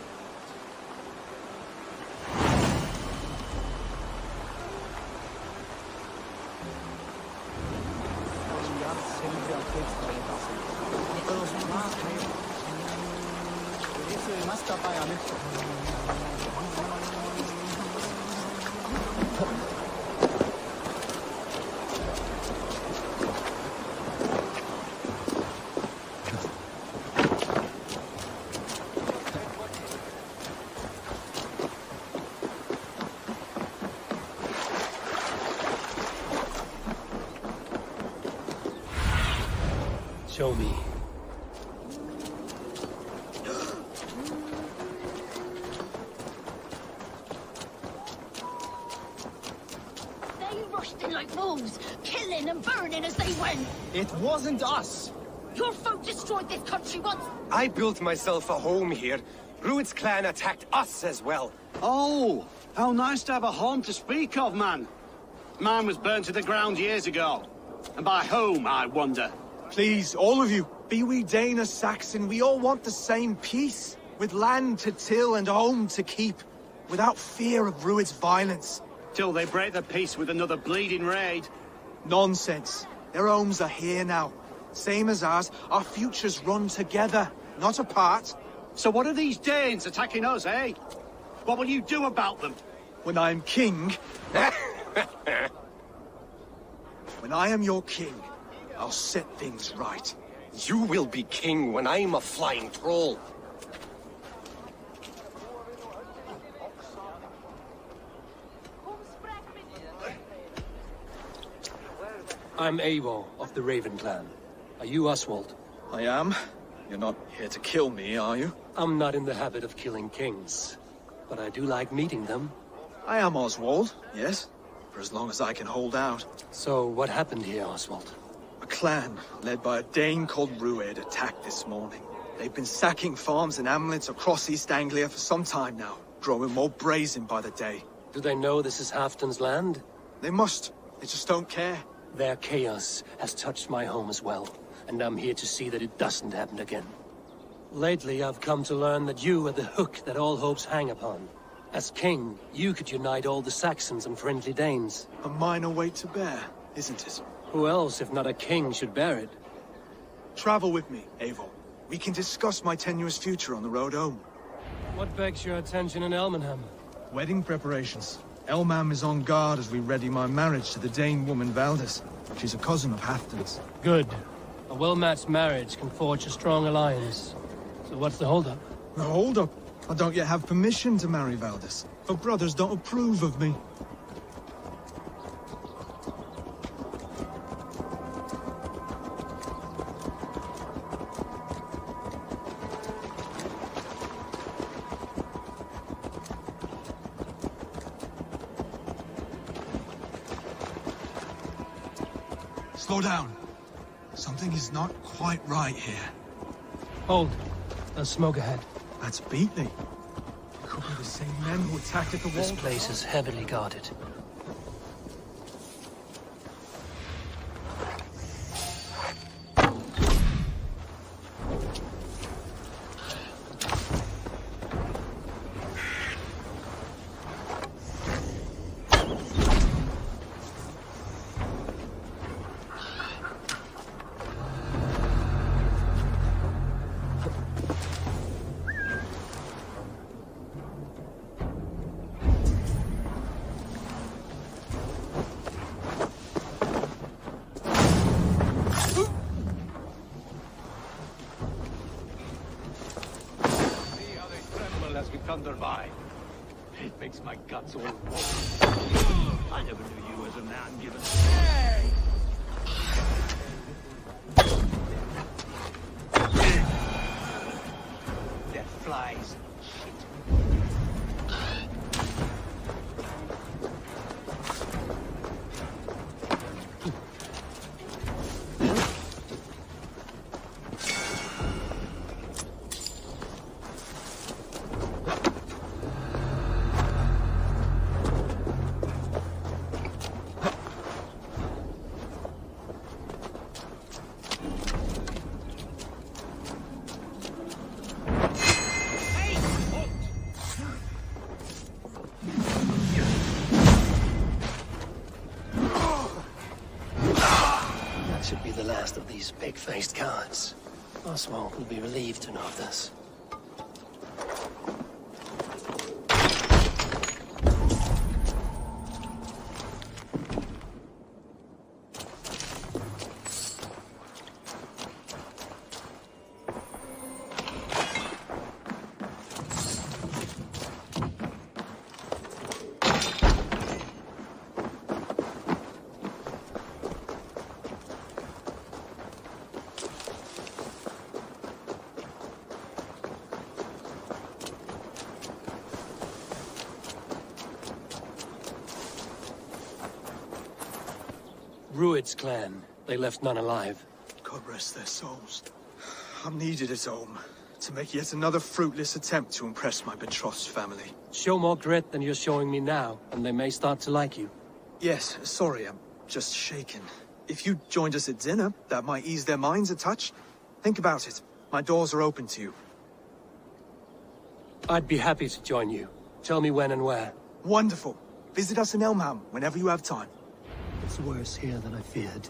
[SPEAKER 10] Show me.
[SPEAKER 2] They rushed in like wolves, killing and burning as they went.
[SPEAKER 23] It wasn't us.
[SPEAKER 2] Your folk destroyed this country once.
[SPEAKER 23] I built myself a home here. Rued's clan attacked us as well.
[SPEAKER 13] Oh, how nice to have a home to speak of, man. Mine was burnt to the ground years ago. And by whom, I wonder?
[SPEAKER 14] Please, all of you, be we Dane or Saxon, we all want the same peace. With land to till and home to keep. Without fear of Rued's violence.
[SPEAKER 13] Till they break the peace with another bleeding raid.
[SPEAKER 14] Nonsense. Their homes are here now. Same as ours, our futures run together, not apart.
[SPEAKER 13] So what are these Danes attacking us, eh? What will you do about them?
[SPEAKER 14] When I'm king... when I am your king, I'll set things right.
[SPEAKER 23] You will be king when I'm a flying troll.
[SPEAKER 10] I'm Eivor of the Raven clan. Are you Oswald?
[SPEAKER 14] I am. You're not here to kill me, are you?
[SPEAKER 10] I'm not in the habit of killing kings, but I do like meeting them.
[SPEAKER 14] I am Oswald, yes. For as long as I can hold out.
[SPEAKER 10] So, what happened here, Oswald?
[SPEAKER 14] A clan, led by a Dane called Rued, attacked this morning. They've been sacking farms and hamlets across East Anglia for some time now, growing more brazen by the day.
[SPEAKER 10] Do they know this is Halfdan's land?
[SPEAKER 14] They must. They just don't care.
[SPEAKER 10] Their chaos has touched my home as well, and I'm here to see that it doesn't happen again. Lately, I've come to learn that you are the hook that all hopes hang upon. As king, you could unite all the Saxons and friendly Danes.
[SPEAKER 14] A minor weight to bear, isn't it?
[SPEAKER 10] Who else, if not a king, should bear it?
[SPEAKER 14] Travel with me, Eivor. We can discuss my tenuous future on the road home.
[SPEAKER 10] What begs your attention in Elmenham?
[SPEAKER 14] Wedding preparations. Elmam is on guard as we ready my marriage to the Dane woman Valdis. She's a cousin of Halfdan's.
[SPEAKER 10] Good. A well-matched marriage can forge a strong alliance. So what's the holdup?
[SPEAKER 14] The holdup? I don't yet have permission to marry Valdis. Her brothers don't approve of me. Slow down. Something is not quite right here.
[SPEAKER 10] Hold. There's smoke ahead.
[SPEAKER 14] That's Beatley. It could be the same men who attacked at the wall.
[SPEAKER 10] This place is heavily guarded.
[SPEAKER 5] as we thunder by. It makes my guts all warm. I never knew you as a man given... Death flies.
[SPEAKER 10] Should be the last of these pig-faced guards. Oswald will be relieved to know of this. Rued's clan. They left none alive.
[SPEAKER 14] God rest their souls. I'm needed at home to make yet another fruitless attempt to impress my betrothed family.
[SPEAKER 10] Show more grit than you're showing me now, and they may start to like you.
[SPEAKER 14] Yes, sorry, I'm just shaken. If you joined us at dinner, that might ease their minds a touch. Think about it. My doors are open to you.
[SPEAKER 10] I'd be happy to join you. Tell me when and where.
[SPEAKER 14] Wonderful. Visit us in Elmham whenever you have time.
[SPEAKER 10] It's worse here than I feared.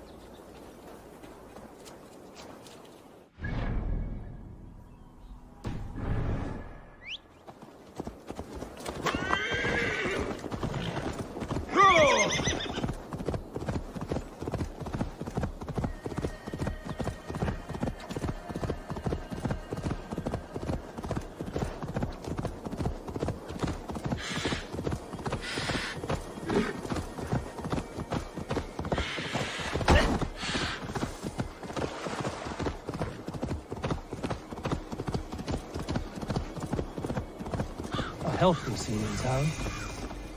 [SPEAKER 10] Healthy scene in town.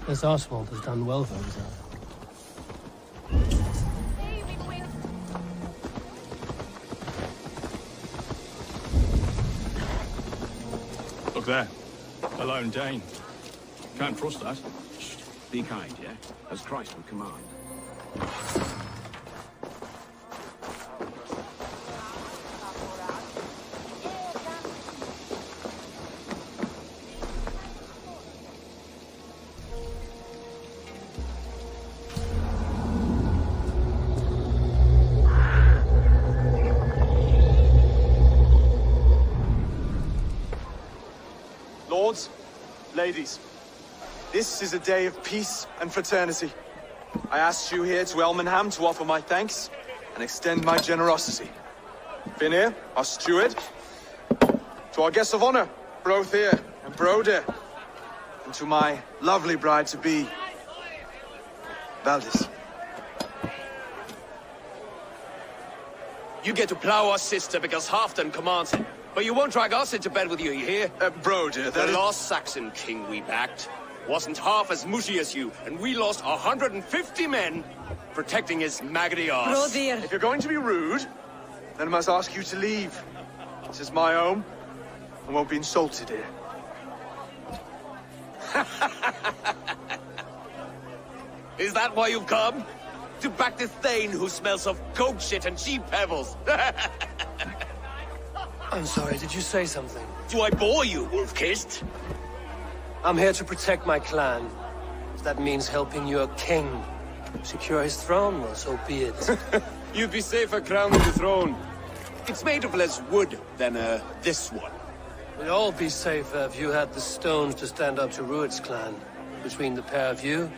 [SPEAKER 10] This Oswald has done well for himself.
[SPEAKER 16] Look there. A lone Dane. Can't trust that.
[SPEAKER 20] Be kind, yeah? As Christ would command.
[SPEAKER 14] Lords, ladies, this is a day of peace and fraternity. I asked you here to Elmenham to offer my thanks and extend my generosity. Finir, our steward, to our guests of honor, Brothir and Broder, and to my lovely bride-to-be, Valdis.
[SPEAKER 6] You get to plow our sister because Halfdan commands it. But you won't drag us into bed with you hear?
[SPEAKER 14] Broder,
[SPEAKER 6] the last Saxon king we backed wasn't half as mushy as you, and we lost 150 men protecting his maggoty arse.
[SPEAKER 14] If you're going to be rude, then I must ask you to leave. This is my home. I won't be insulted here.
[SPEAKER 6] Is that why you've come? To back this Thane who smells of goat shit and cheap pebbles?
[SPEAKER 10] I'm sorry, did you say something?
[SPEAKER 6] Do I bore you, wolf-kissed?
[SPEAKER 10] I'm here to protect my clan. If that means helping your king secure his throne, well, so be it.
[SPEAKER 6] You'd be safer crowned with the throne. It's made of less wood than, this one.
[SPEAKER 10] We'd all be safer if you had the stones to stand up to Rued's clan. Between the pair of you,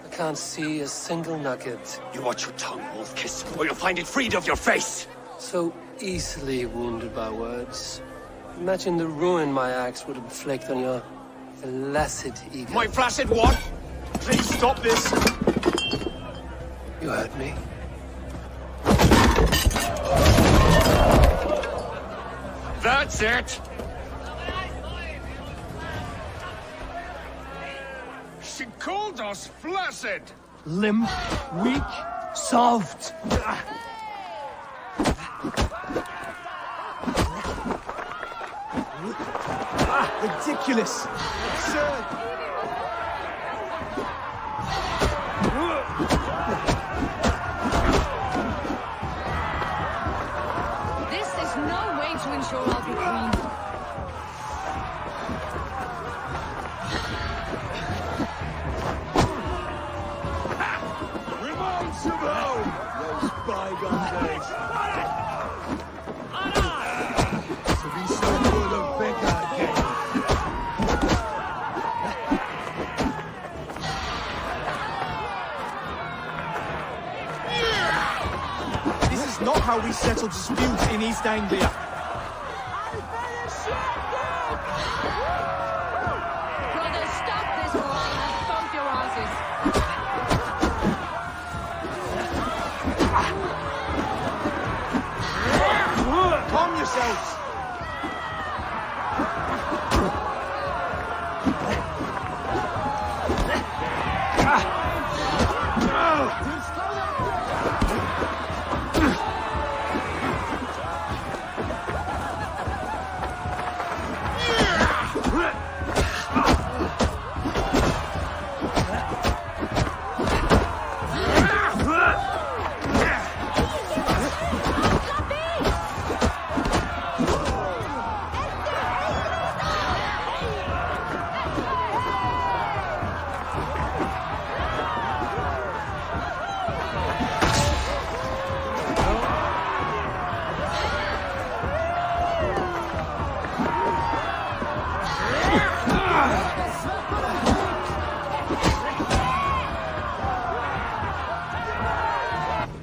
[SPEAKER 10] I can't see a single nugget.
[SPEAKER 6] You watch your tongue, wolf-kiss, or you'll find it freed of your face!
[SPEAKER 10] So easily wounded by words. Imagine the ruin my axe would inflict on your flaccid ego.
[SPEAKER 6] My flaccid what? Please stop this!
[SPEAKER 10] You heard me.
[SPEAKER 6] That's it!
[SPEAKER 20] She called us flaccid!
[SPEAKER 10] Limp, weak, soft.
[SPEAKER 14] Ridiculous! Absurd!
[SPEAKER 12] This is no way to ensure I'll be queen.
[SPEAKER 1] Reminds of home! Those bygone days. To be so full of vigor again.
[SPEAKER 14] This is not how we settle disputes in East Anglia.
[SPEAKER 12] Brothers, stop this or I'll have both your asses.
[SPEAKER 14] Calm yourselves!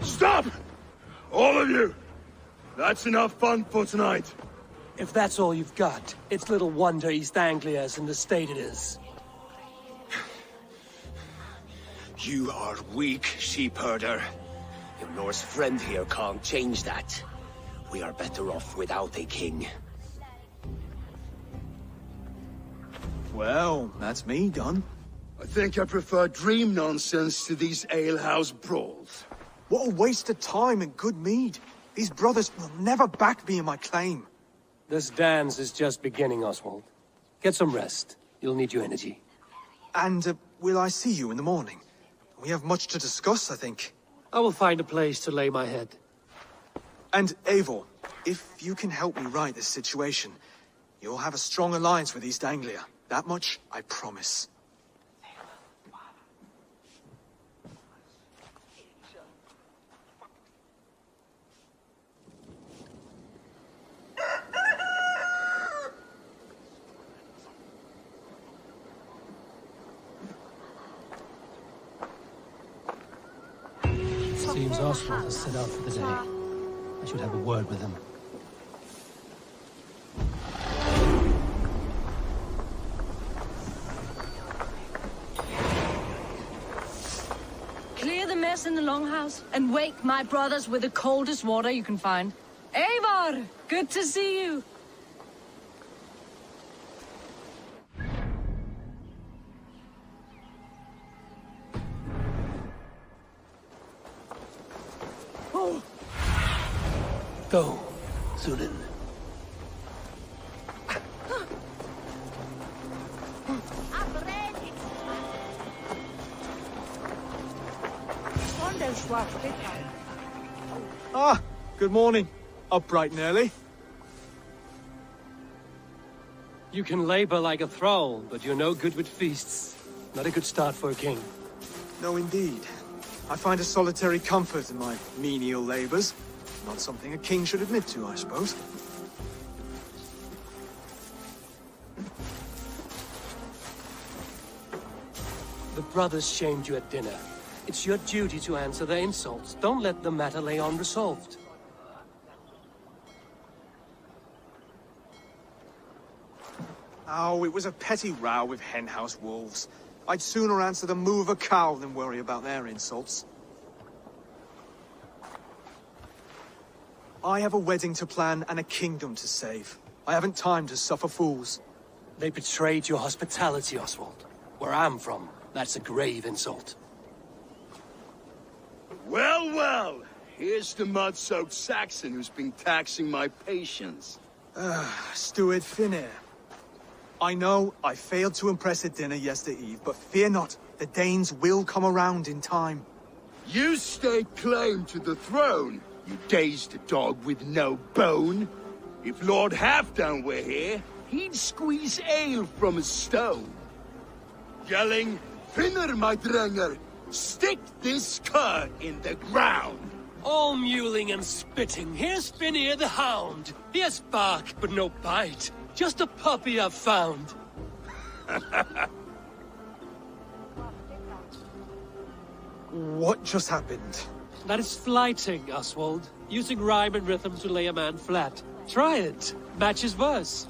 [SPEAKER 1] Stop! All of you! That's enough fun for tonight.
[SPEAKER 10] If that's all you've got, it's little wonder East Anglia is in the state it is.
[SPEAKER 21] You are weak, sheep herder. Your Norse friend here can't change that. We are better off without a king.
[SPEAKER 14] Well, that's me done.
[SPEAKER 1] I think I prefer dream nonsense to these alehouse brawls.
[SPEAKER 14] What a waste of time and good mead. These brothers will never back me in my claim.
[SPEAKER 10] This dance is just beginning, Oswald. Get some rest. You'll need your energy.
[SPEAKER 14] And will I see you in the morning? We have much to discuss, I think.
[SPEAKER 10] I will find a place to lay my head.
[SPEAKER 14] And Eivor, if you can help me right this situation, you'll have a strong alliance with East Anglia. That much, I promise.
[SPEAKER 10] Seems Oswald has set out for the day. I should have a word with him.
[SPEAKER 12] Clear the mess in the longhouse and wake my brothers with the coldest water you can find. Eivor, good to see you.
[SPEAKER 10] Go, Zulin.
[SPEAKER 14] Ah, good morning. Up bright and early.
[SPEAKER 10] You can labor like a thrall, but you're no good with feasts. Not a good start for a king.
[SPEAKER 14] No, indeed. I find a solitary comfort in my menial labors. Not something a king should admit to, I suppose.
[SPEAKER 10] The brothers shamed you at dinner. It's your duty to answer their insults. Don't let the matter lay unresolved.
[SPEAKER 14] Oh, it was a petty row with henhouse wolves. I'd sooner answer the moo of a cow than worry about their insults. I have a wedding to plan and a kingdom to save. I haven't time to suffer fools.
[SPEAKER 10] They betrayed your hospitality, Oswald. Where I'm from, that's a grave insult.
[SPEAKER 1] Well, well. Here's the mud-soaked Saxon who's been taxing my patience.
[SPEAKER 14] Steward Finnair. I know I failed to impress at dinner yesterday eve, but fear not, the Danes will come around in time.
[SPEAKER 1] You stake claim to the throne, you dazed dog with no bone. If Lord Halfdan were here, he'd squeeze ale from a stone. Yelling, Finner, my drenger, stick this cur in the ground.
[SPEAKER 10] All mewling and spitting, here's Finnear the Hound. He has bark, but no bite. Just a puppy I've found.
[SPEAKER 14] What just happened?
[SPEAKER 10] That is flighting, Oswald. Using rhyme and rhythm to lay a man flat. Try it. Matches verse.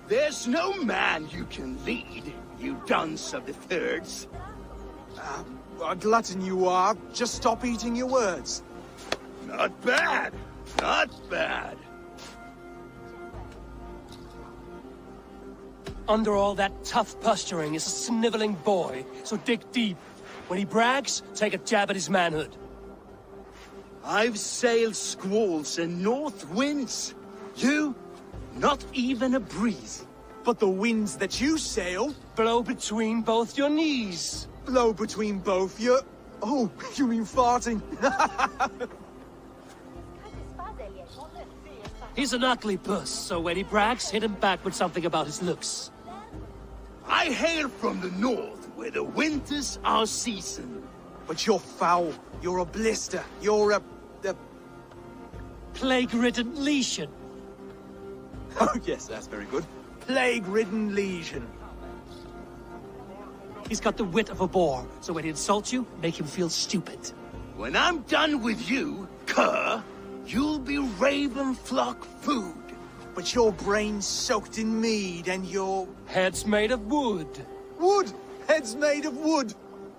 [SPEAKER 1] There's no man you can lead, you dunce of the thirds.
[SPEAKER 14] A glutton you are. Just stop eating your words.
[SPEAKER 1] Not bad. Not bad.
[SPEAKER 10] Under all that tough posturing is a sniveling boy, so dig deep. When he brags, take a jab at his manhood.
[SPEAKER 1] I've sailed squalls and north winds. You, not even a breeze.
[SPEAKER 14] But the winds that you sail...
[SPEAKER 10] blow between both your knees.
[SPEAKER 14] Blow between both your... Oh, you mean farting?
[SPEAKER 10] He's an ugly puss, so when he brags, hit him back with something about his looks.
[SPEAKER 1] I hail from the north, where the winters are season.
[SPEAKER 14] But you're foul. You're a blister. You're a...
[SPEAKER 10] Plague-ridden lesion.
[SPEAKER 14] Oh, yes, that's very good. Plague-ridden lesion.
[SPEAKER 10] He's got the wit of a boar, so when he insults you, make him feel stupid.
[SPEAKER 1] When I'm done with you, cur, you'll be raven flock food.
[SPEAKER 14] But your brain's soaked in mead and your...
[SPEAKER 10] Head's made of wood.
[SPEAKER 14] Wood! Head's made of wood!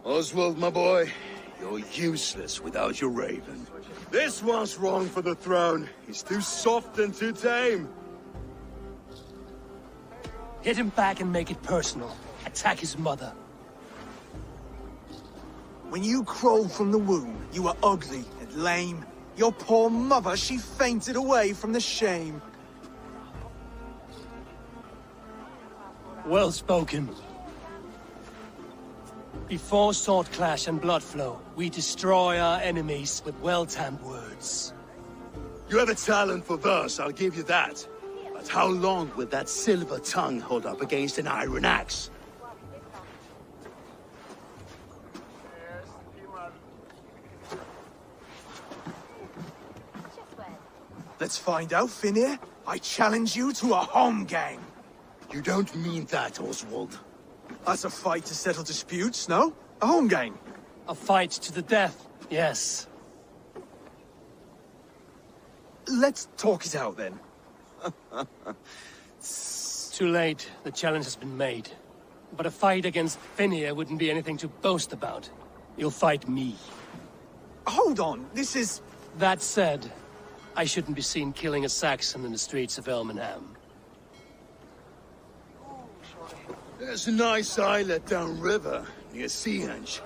[SPEAKER 1] Oswald, my boy, you're useless without your raven. This one's wrong for the throne. He's too soft and too tame.
[SPEAKER 10] Hit him back and make it personal. Attack his mother.
[SPEAKER 14] When you crawled from the womb, you were ugly and lame. Your poor mother, she fainted away from the shame.
[SPEAKER 10] Well spoken. Before sword clash and blood flow, we destroy our enemies with well-timed words.
[SPEAKER 1] You have a talent for verse, I'll give you that. But how long will that silver tongue hold up against an iron axe?
[SPEAKER 14] Let's find out, Finnear. I challenge you to a home gang.
[SPEAKER 1] You don't mean that, Oswald.
[SPEAKER 14] That's a fight to settle disputes, no? A home gang.
[SPEAKER 10] A fight to the death, yes.
[SPEAKER 14] Let's talk it out, then.
[SPEAKER 10] Too late. The challenge has been made. But a fight against Finnear wouldn't be anything to boast about. You'll fight me.
[SPEAKER 14] Hold on, this is...
[SPEAKER 10] That said, I shouldn't be seen killing a Saxon in the streets of Elmenham.
[SPEAKER 1] There's a nice islet downriver, near Seahenge.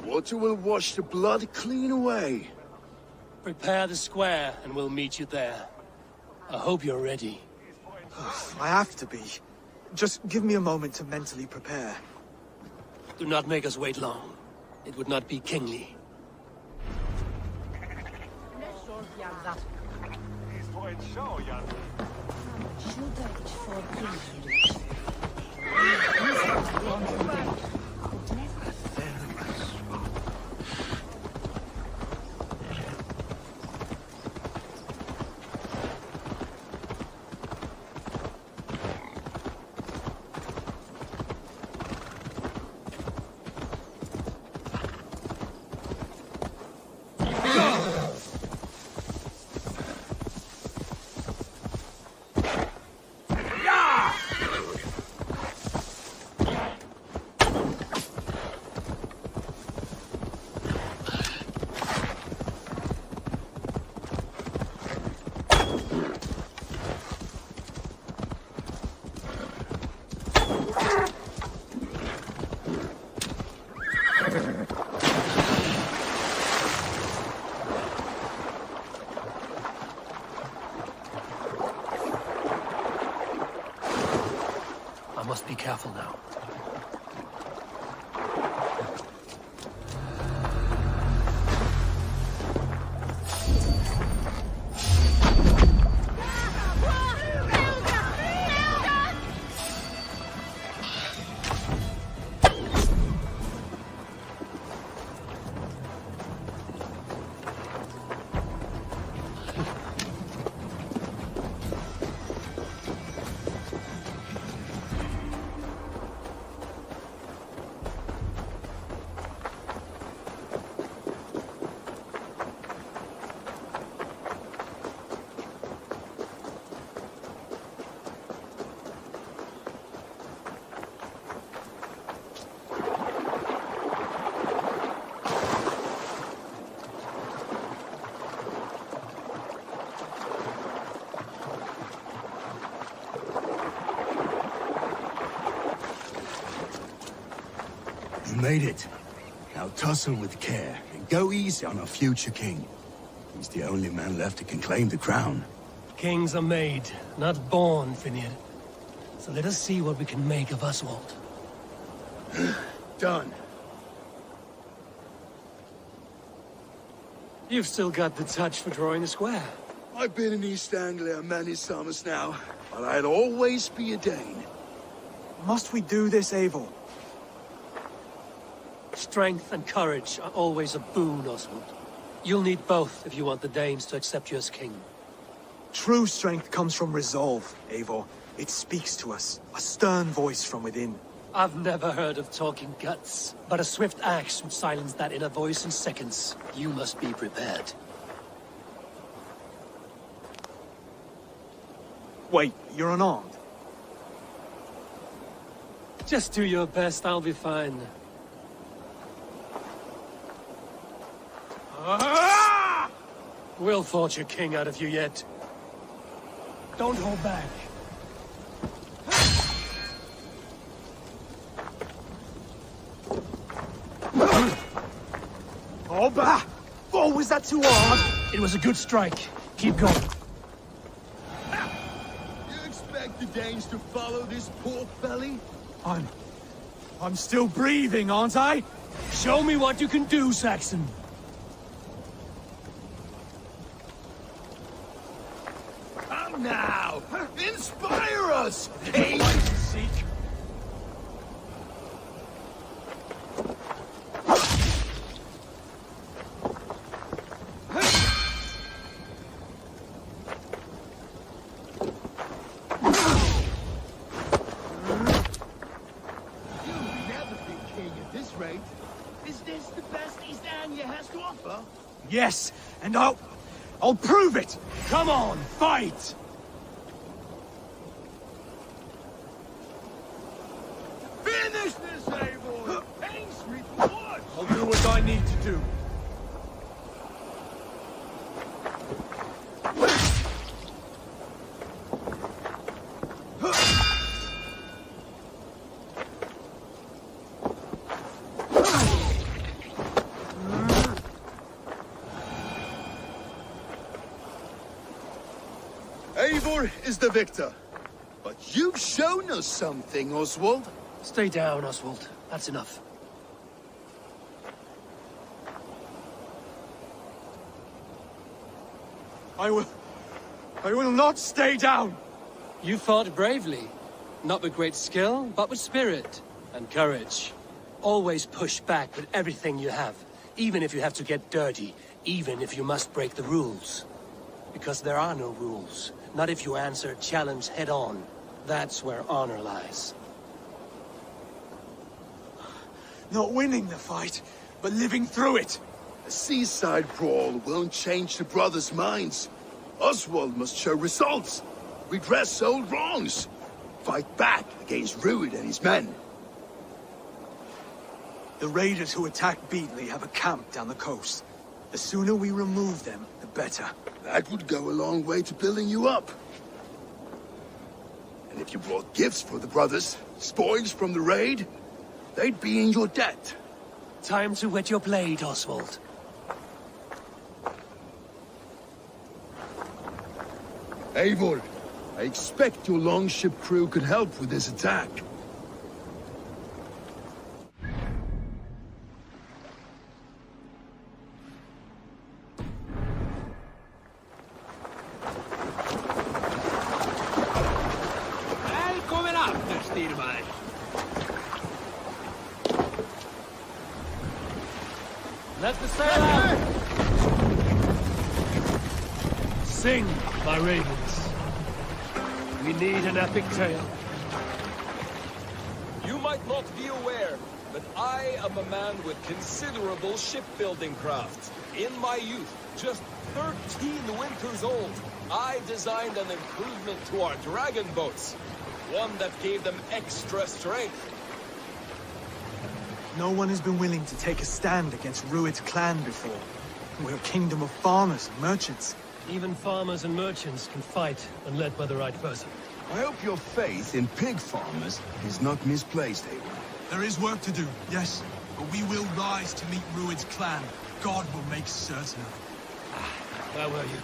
[SPEAKER 1] Water will wash the blood clean away.
[SPEAKER 10] Prepare the square, and we'll meet you there. I hope you're ready.
[SPEAKER 14] I have to be. Just give me a moment to mentally prepare.
[SPEAKER 10] Do not make us wait long. It would not be kingly. careful now.
[SPEAKER 1] You made it. Now tussle with care and go easy on our future king. He's the only man left who can claim the crown.
[SPEAKER 10] Kings are made, not born, Finir. So let us see what we can make of Oswald.
[SPEAKER 1] Done.
[SPEAKER 10] You've still got the touch for drawing a square.
[SPEAKER 1] I've been in East Anglia many summers now, but I'll always be a Dane.
[SPEAKER 14] Must we do this, Eivor?
[SPEAKER 10] Strength and courage are always a boon, Oswald. You'll need both if you want the Danes to accept you as king.
[SPEAKER 14] True strength comes from resolve, Eivor. It speaks to us, a stern voice from within.
[SPEAKER 10] I've never heard of talking guts, but a swift axe would silence that inner voice in seconds. You must be prepared.
[SPEAKER 14] Wait, you're unarmed?
[SPEAKER 10] Just do your best, I'll be fine. We'll forge a king out of you yet. Don't hold back.
[SPEAKER 14] Oh, bah! Oh, was that too hard?
[SPEAKER 10] It was a good strike. Keep going.
[SPEAKER 1] You expect the Danes to follow this pork belly?
[SPEAKER 14] I'm still breathing, aren't I?
[SPEAKER 10] Show me what you can do, Saxon.
[SPEAKER 1] Come now! Inspire us! King!
[SPEAKER 14] Seek.
[SPEAKER 1] Is this the best East Anglia has to offer?
[SPEAKER 14] Yes, and I'll prove it! Come on, fight!
[SPEAKER 1] Finish this, Eivor! King's report!
[SPEAKER 14] I'll do what I need to do.
[SPEAKER 1] Eivor is the victor. But you've shown us something, Oswald.
[SPEAKER 10] Stay down, Oswald. That's enough.
[SPEAKER 14] I will not stay down!
[SPEAKER 10] You fought bravely. Not with great skill, but with spirit and courage. Always push back with everything you have, even if you have to get dirty, even if you must break the rules. Because there are no rules. Not if you answer a challenge head-on. That's where honor lies.
[SPEAKER 14] Not winning the fight, but living through it.
[SPEAKER 1] A seaside brawl won't change the brothers' minds. Oswald must show results. Redress old wrongs. Fight back against Rued and his men.
[SPEAKER 14] The raiders who attacked Beatley have a camp down the coast. The sooner we remove them, the better.
[SPEAKER 1] That would go a long way to building you up. And if you brought gifts for the brothers, spoils from the raid, they'd be in your debt.
[SPEAKER 10] Time to wet your blade, Oswald.
[SPEAKER 1] Eivor, I expect your longship crew could help with this attack.
[SPEAKER 10] Let the sail out!
[SPEAKER 11] Sing, my ravens. We need an epic tale. You might not be aware, but I am a man with considerable shipbuilding craft. In my youth, just 13 winters old, I designed an improvement to our dragon boats. One that gave them extra strength.
[SPEAKER 14] No one has been willing to take a stand against Rued's clan before. We're a kingdom of farmers and merchants.
[SPEAKER 10] Even farmers and merchants can fight when led by the right person.
[SPEAKER 1] I hope your faith in pig farmers is not misplaced, Abel.
[SPEAKER 17] There is work to do, yes, but we will rise to meet Rued's clan. God will make certain of it.
[SPEAKER 10] Where were you?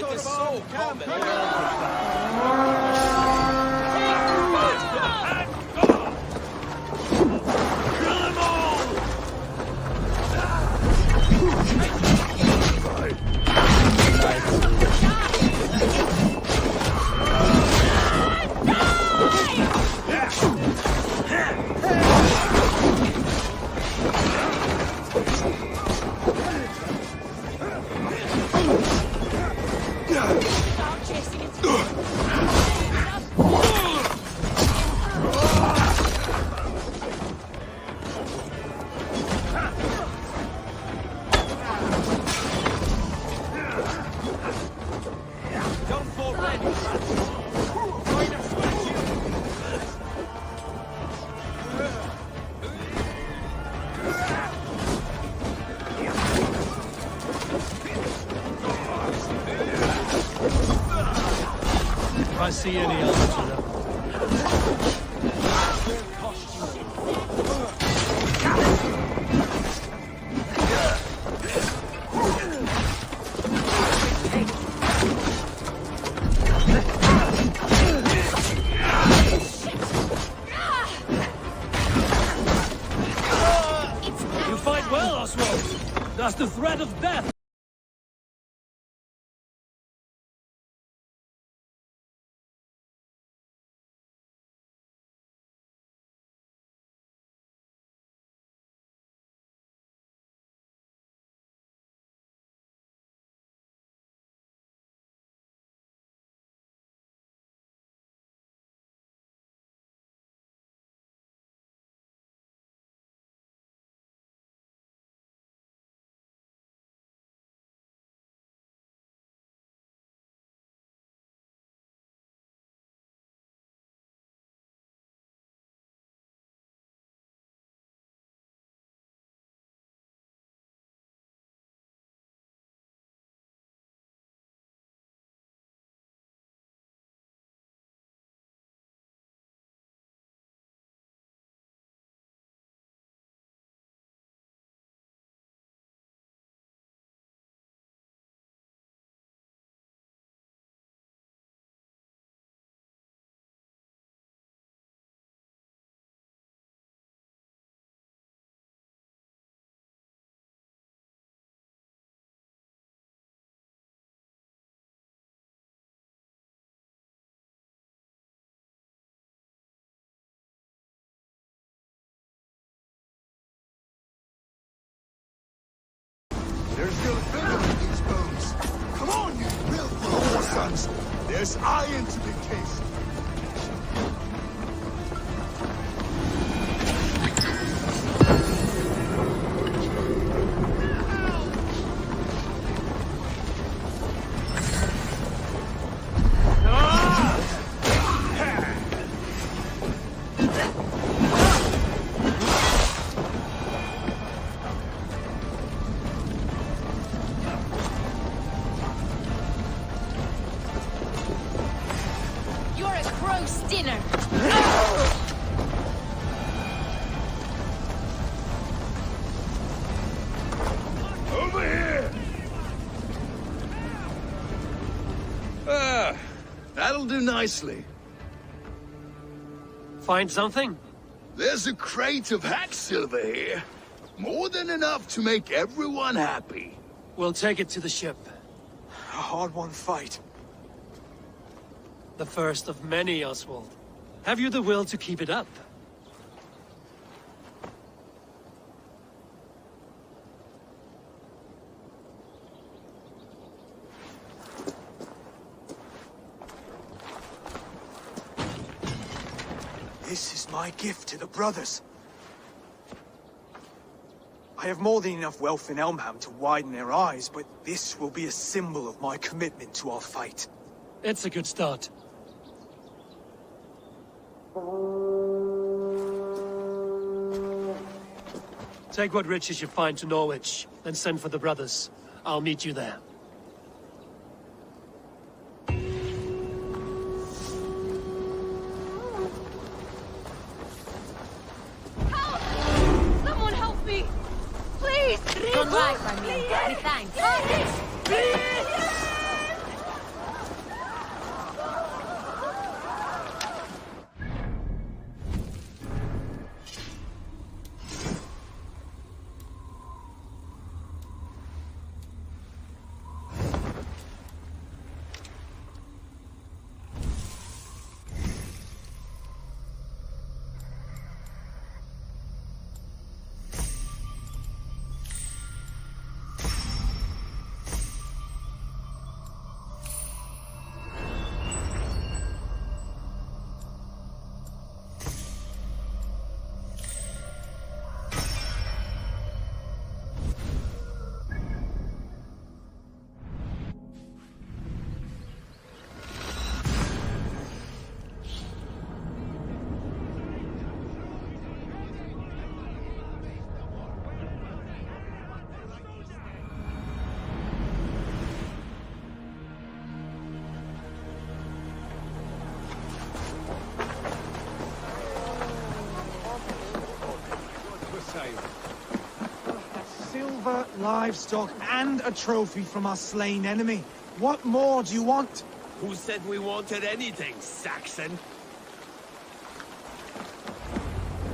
[SPEAKER 11] It is so common.
[SPEAKER 10] If I see any others, you know. You fight well, Oswald. That's the threat of death.
[SPEAKER 1] There's no venom in these bones. Come on, you filthy war sons. There's iron to be cased.
[SPEAKER 2] You're a gross dinner.
[SPEAKER 1] Over here! That'll do nicely.
[SPEAKER 10] Find something?
[SPEAKER 1] There's a crate of hack silver here. More than enough to make everyone happy.
[SPEAKER 10] We'll take it to the ship.
[SPEAKER 14] A hard-won fight.
[SPEAKER 10] The first of many, Oswald. Have you the will to keep it up?
[SPEAKER 14] my gift to the brothers. I have more than enough wealth in Elmham to widen their eyes, but this will be a symbol of my commitment to our fight.
[SPEAKER 10] It's a good start. Take what riches you find to Norwich, then send for the brothers. I'll meet you there.
[SPEAKER 2] Someone help me! Please!
[SPEAKER 4] Don't lie from me. Be thanked.
[SPEAKER 2] Please!
[SPEAKER 8] Silver, livestock, and a trophy from our slain enemy. What more do you want?
[SPEAKER 23] Who said we wanted anything, Saxon?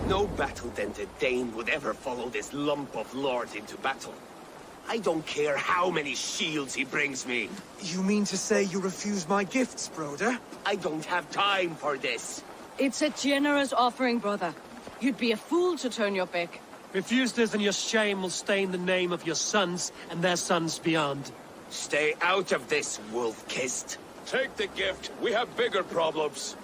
[SPEAKER 23] No battle-dented Dane would ever follow this lump of lord into battle. I don't care how many shields he brings me.
[SPEAKER 8] You mean to say you refuse my gifts, Broder?
[SPEAKER 23] I don't have time for this.
[SPEAKER 19] It's a generous offering, brother. You'd be a fool to turn your back.
[SPEAKER 10] Refuse this and your shame will stain the name of your sons and their sons beyond.
[SPEAKER 23] Stay out of this, wolf-kissed.
[SPEAKER 6] Take the gift. We have bigger problems.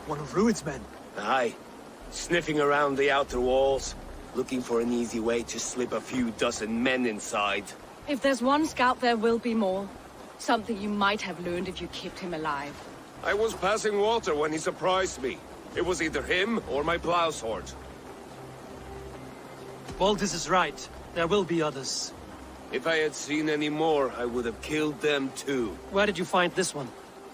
[SPEAKER 14] One of Rued's men.
[SPEAKER 23] Aye. Sniffing around the outer walls, looking for an easy way to slip a few dozen men inside.
[SPEAKER 19] If there's one scout, there will be more. Something you might have learned if you kept him alive.
[SPEAKER 6] I was passing water when he surprised me. It was either him or my plow sword.
[SPEAKER 10] Baldus is right. There will be others.
[SPEAKER 6] If I had seen any more, I would have killed them too.
[SPEAKER 10] Where did you find this one?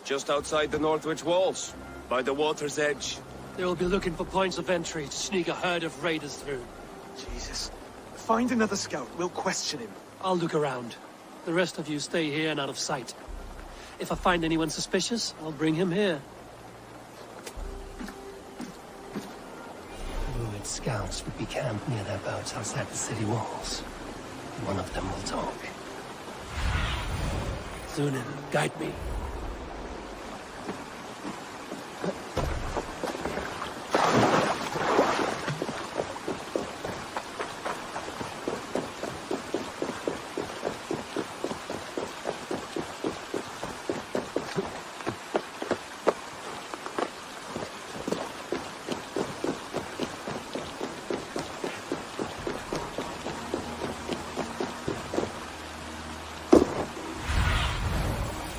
[SPEAKER 6] Just outside the Northwich walls, by the water's edge.
[SPEAKER 10] They will be looking for points of entry to sneak a herd of raiders through.
[SPEAKER 14] Jesus. Find another scout. We'll question him.
[SPEAKER 10] I'll look around. The rest of you stay here and out of sight. If I find anyone suspicious, I'll bring him here. Rued scouts would be camped near their boats outside the city walls. One of them will talk. Thunin, guide me.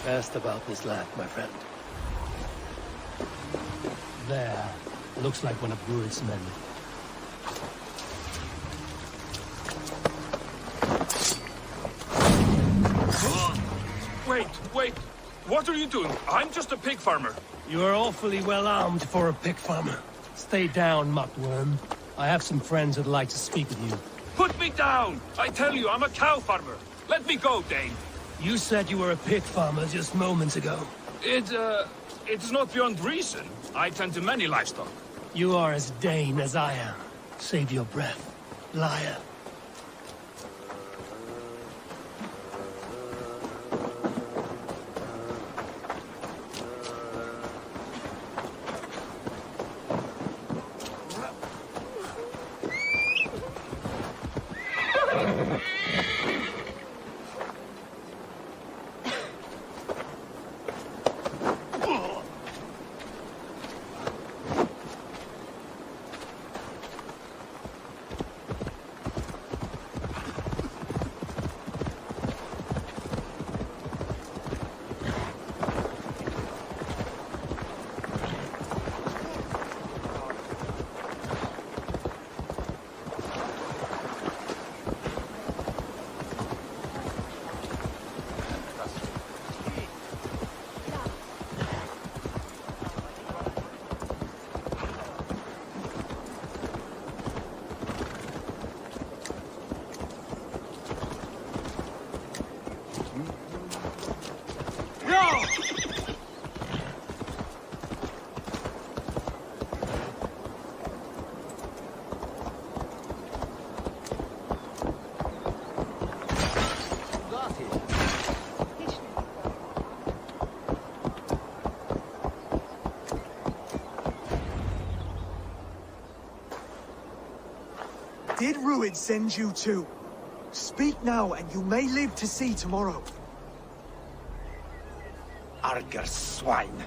[SPEAKER 10] Asked about this lad, my friend. There. Looks like one of Rued's men.
[SPEAKER 16] Wait. What are you doing? I'm just a pig farmer.
[SPEAKER 10] You are awfully well armed for a pig farmer. Stay down, muckworm. I have some friends who'd like to speak with you.
[SPEAKER 16] Put me down! I tell you, I'm a cow farmer. Let me go, Dane.
[SPEAKER 10] You said you were a pig farmer just moments ago.
[SPEAKER 16] It's not beyond reason. I tend to many livestock.
[SPEAKER 10] You are as Dane as I am. Save your breath, liar.
[SPEAKER 14] Did Ruid send you too? Speak now, and you may live to see tomorrow.
[SPEAKER 20] Arger swine.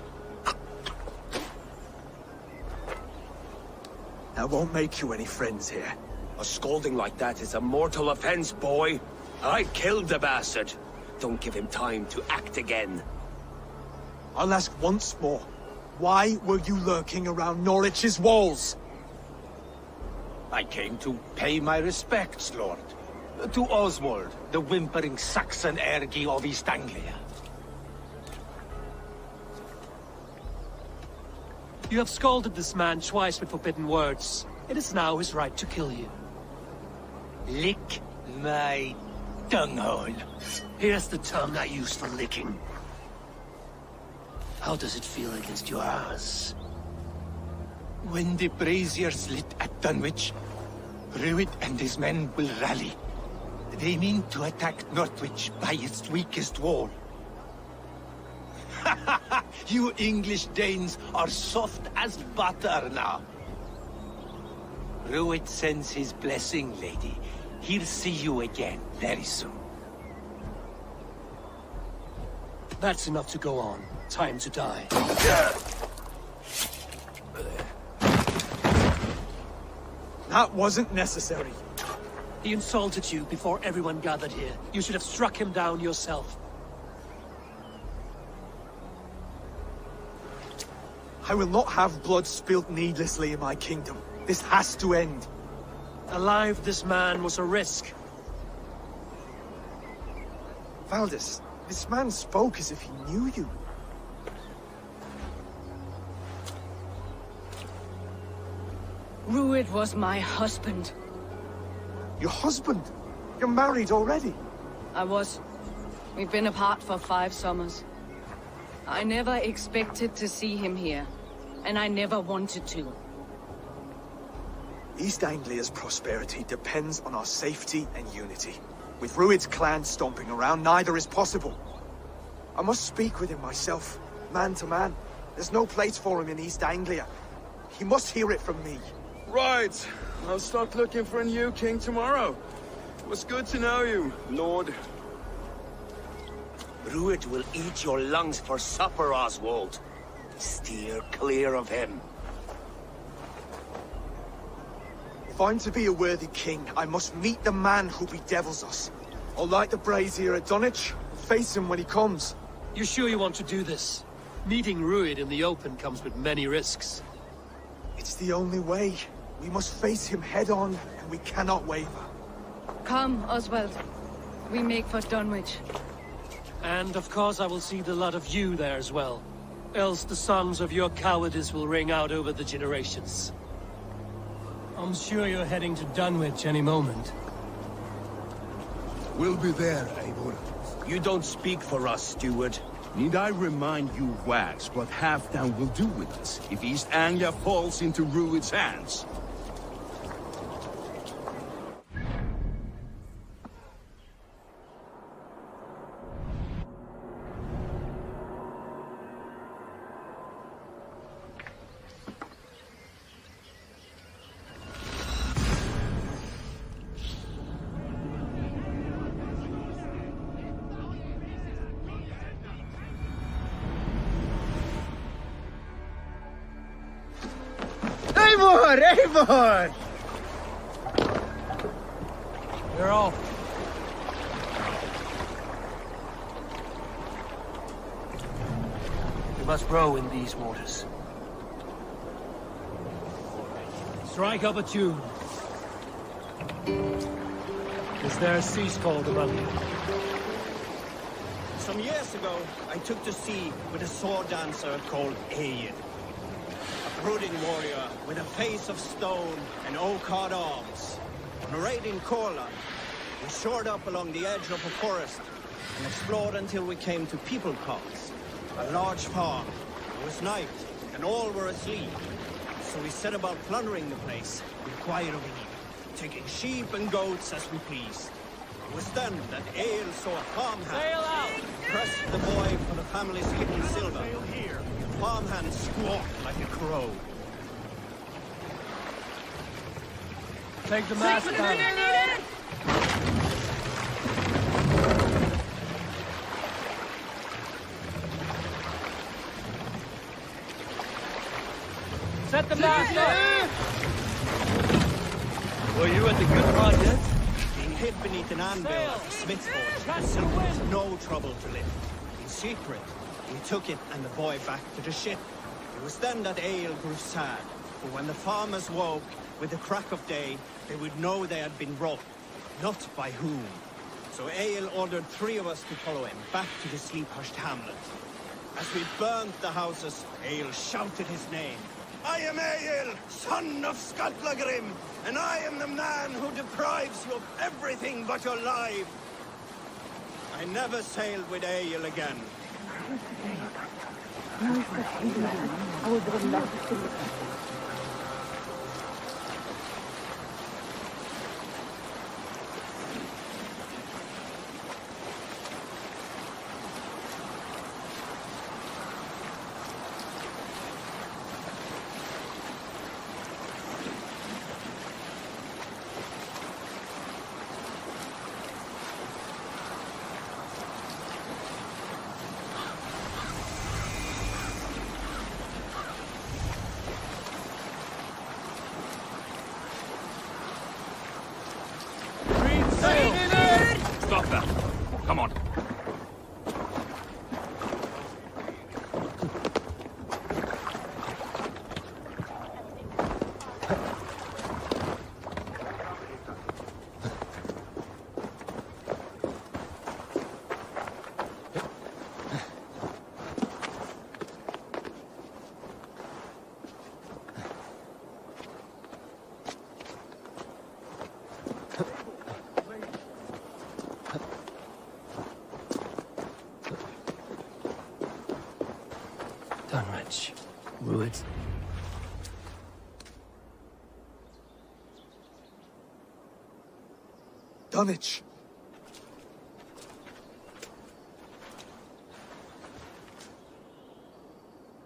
[SPEAKER 14] That won't make you any friends here.
[SPEAKER 6] A scolding like that is a mortal offense, boy. I killed the bastard. Don't give him time to act again.
[SPEAKER 14] I'll ask once more. Why were you lurking around Norwich's walls?
[SPEAKER 20] I came to pay my respects, Lord. To Oswald, the whimpering Saxon ergi of East Anglia.
[SPEAKER 10] You have scalded this man twice with forbidden words. It is now his right to kill you.
[SPEAKER 20] Lick my dunghole.
[SPEAKER 10] Here's the tongue I use for licking. How does it feel against your ass?
[SPEAKER 20] When the braziers lit at Dunwich, Ruid and his men will rally. They mean to attack Northwich by its weakest wall. You English Danes are soft as butter now. Ruid sends his blessing, lady. He'll see you again very soon.
[SPEAKER 10] That's enough to go on. Time to die.
[SPEAKER 14] That wasn't necessary.
[SPEAKER 10] He insulted you before everyone gathered here. You should have struck him down yourself.
[SPEAKER 14] I will not have blood spilt needlessly in my kingdom. This has to end.
[SPEAKER 10] Alive, this man was a risk.
[SPEAKER 14] Valdis, this man spoke as if he knew you.
[SPEAKER 19] Ruid was my husband.
[SPEAKER 14] Your husband? You're married already?
[SPEAKER 19] I was. We've been apart for 5 summers. I never expected to see him here, and I never wanted to.
[SPEAKER 14] East Anglia's prosperity depends on our safety and unity. With Ruid's clan stomping around, neither is possible. I must speak with him myself, man to man. There's no place for him in East Anglia. He must hear it from me.
[SPEAKER 1] Right. I'll start looking for a new king tomorrow. It was good to know you, Lord.
[SPEAKER 6] Ruid will eat your lungs for supper, Oswald. Steer clear of him.
[SPEAKER 14] If I'm to be a worthy king, I must meet the man who bedevils us. I'll light the brazier at Dunwich, and face him when he comes.
[SPEAKER 10] You sure you want to do this? Meeting Ruid in the open comes with many risks.
[SPEAKER 14] It's the only way. We must face him head-on, and we cannot waver.
[SPEAKER 19] Come, Oswald. We make for Dunwich.
[SPEAKER 10] And of course I will see the lot of you there as well. Else the songs of your cowardice will ring out over the generations. I'm sure you're heading to Dunwich any moment.
[SPEAKER 1] We'll be there, Eivor.
[SPEAKER 6] You don't speak for us, steward.
[SPEAKER 1] Need I remind you, Wags, what Halfdown will do with us if East Anglia falls into Ruid's hands?
[SPEAKER 8] Eivor!
[SPEAKER 10] We're off. We must row in these waters. Strike up a tune. Is there a sea scold among you?
[SPEAKER 7] Some years ago, I took to sea with a sword dancer called Ayin. A brooding warrior with a face of stone and oak-hard arms. On a raid in Corla, we shored up along the edge of a forest and explored until we came to People Cocks. a large farm. It was night, and all were asleep. So we set about plundering the place with quiet of evening, taking sheep and goats as we pleased. It was then that Ale saw a farmhand, pressed the boy for the family's hidden silver. The farmhand squawked like a crow.
[SPEAKER 10] Take the mask down. Set the mask up!
[SPEAKER 7] Were you at the good part yet? Being hid beneath an anvil at the smith's forge, the silver was no trouble to lift. In secret, we took it and the boy back to the ship. It was then that Ale grew sad, for when the farmers woke, with the crack of day, they would know they had been robbed, not by whom. So Ale ordered 3 of us to follow him back to the sleep-hushed hamlet. As we burnt the houses, Ale shouted his name. I am Ale, son of Skatlagrim, and I am the man who deprives you of everything but your life. I never sailed with Ale again.
[SPEAKER 16] Stop that. Come on.
[SPEAKER 10] Dunwich. Ruins.
[SPEAKER 1] Dunwich.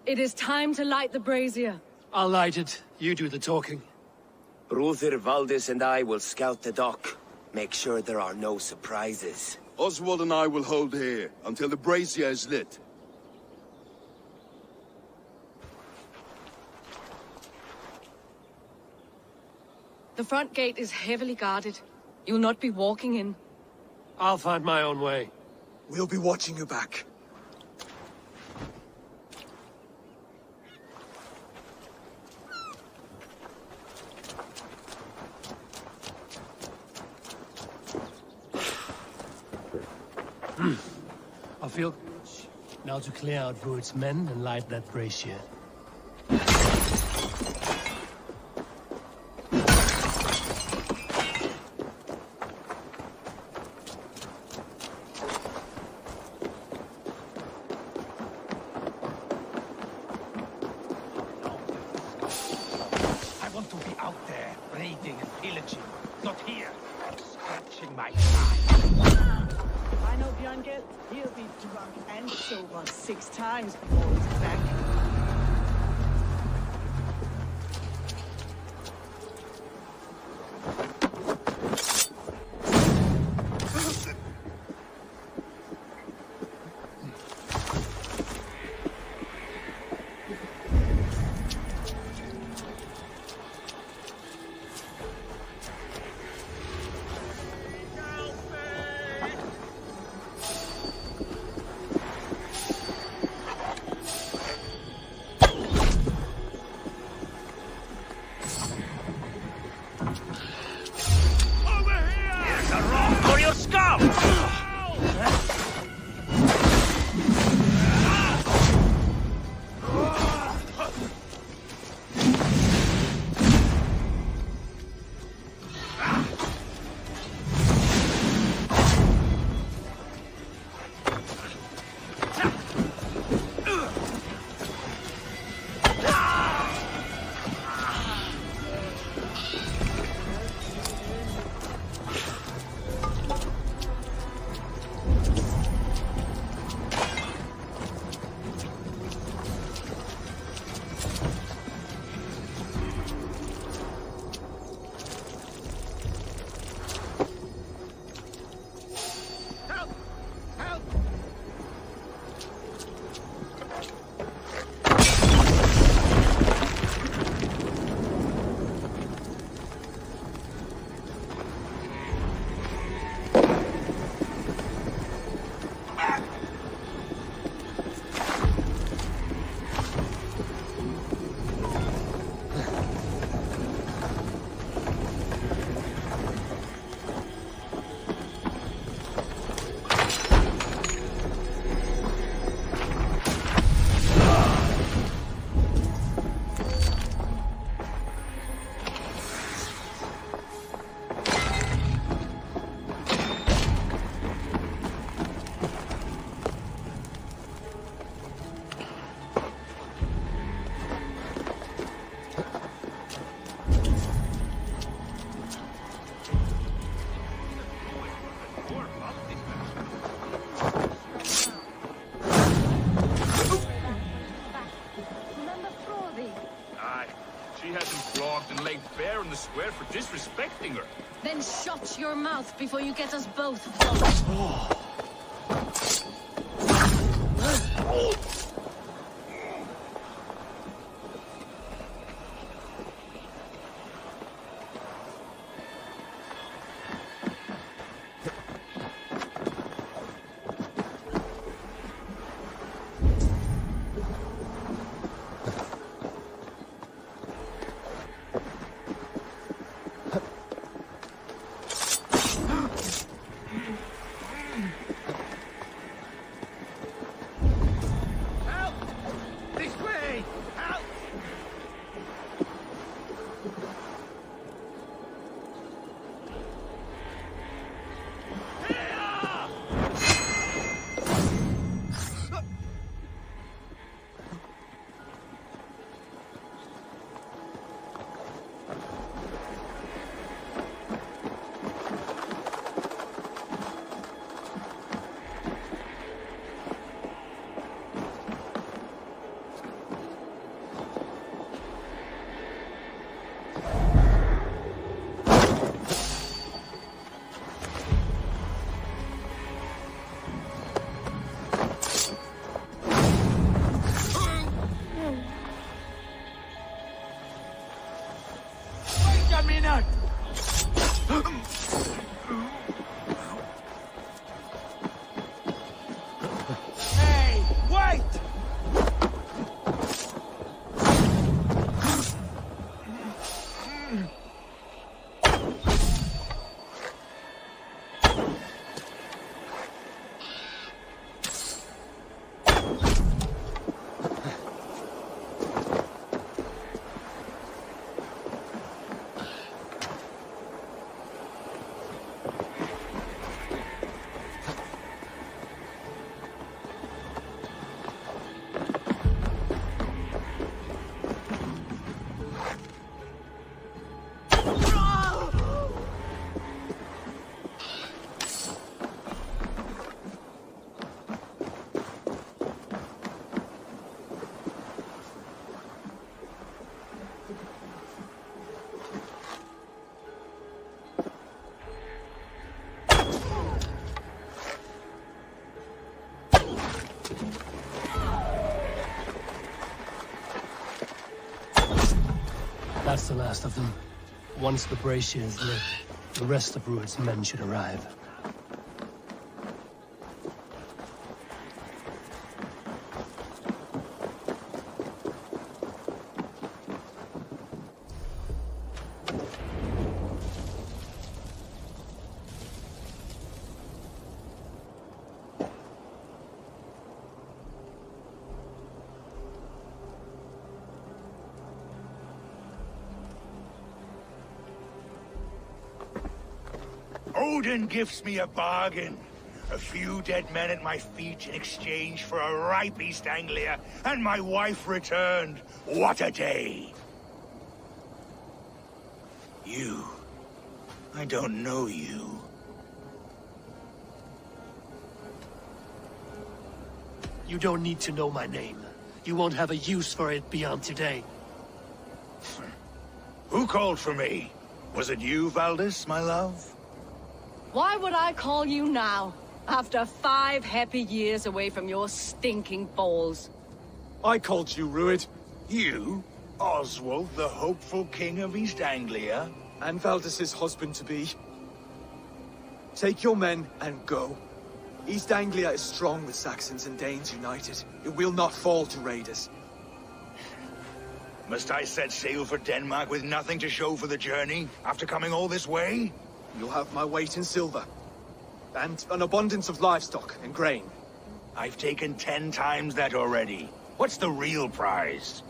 [SPEAKER 19] It is time to light the brazier.
[SPEAKER 10] I'll light it. You do the talking.
[SPEAKER 23] Brother Valdis and I will scout the dock. Make sure there are no surprises.
[SPEAKER 1] Oswald and I will hold here until the brazier is lit.
[SPEAKER 19] The front gate is heavily guarded. You'll not be walking in.
[SPEAKER 10] I'll find my own way.
[SPEAKER 1] We'll be watching your back.
[SPEAKER 10] I feel... Now to clear out Rued's men and light that brazier.
[SPEAKER 20] I want to be out there, raiding and pillaging, not here, scratching my thigh.
[SPEAKER 3] I know Björngeld. He'll be drunk and sober 6 times before he's back.
[SPEAKER 16] She had him flogged and laid bare in the square for disrespecting her.
[SPEAKER 2] Then shut your mouth before you get us both flogged.
[SPEAKER 8] Hey, wait!
[SPEAKER 10] That's the last of them. Once the brazier is lit, the rest of Rued's men should arrive.
[SPEAKER 8] Odin gives me a bargain. A few dead men at my feet in exchange for a ripe East Anglia, and my wife returned. What a day! You. I don't know you.
[SPEAKER 10] You don't need to know my name. You won't have a use for it beyond today.
[SPEAKER 8] Who called for me? Was it you, Valdis, my love?
[SPEAKER 19] Why would I call you now, after 5 happy years away from your stinking balls?
[SPEAKER 8] I called you, Rued. You? Oswald, the hopeful king of East Anglia?
[SPEAKER 14] And Valdis's husband-to-be. Take your men and go. East Anglia is strong with Saxons and Danes united. It will not fall to raiders.
[SPEAKER 8] Must I set sail for Denmark with nothing to show for the journey, after coming all this way?
[SPEAKER 14] You'll have my weight in silver. And an abundance of livestock and grain.
[SPEAKER 8] I've taken 10 times that already. What's the real prize?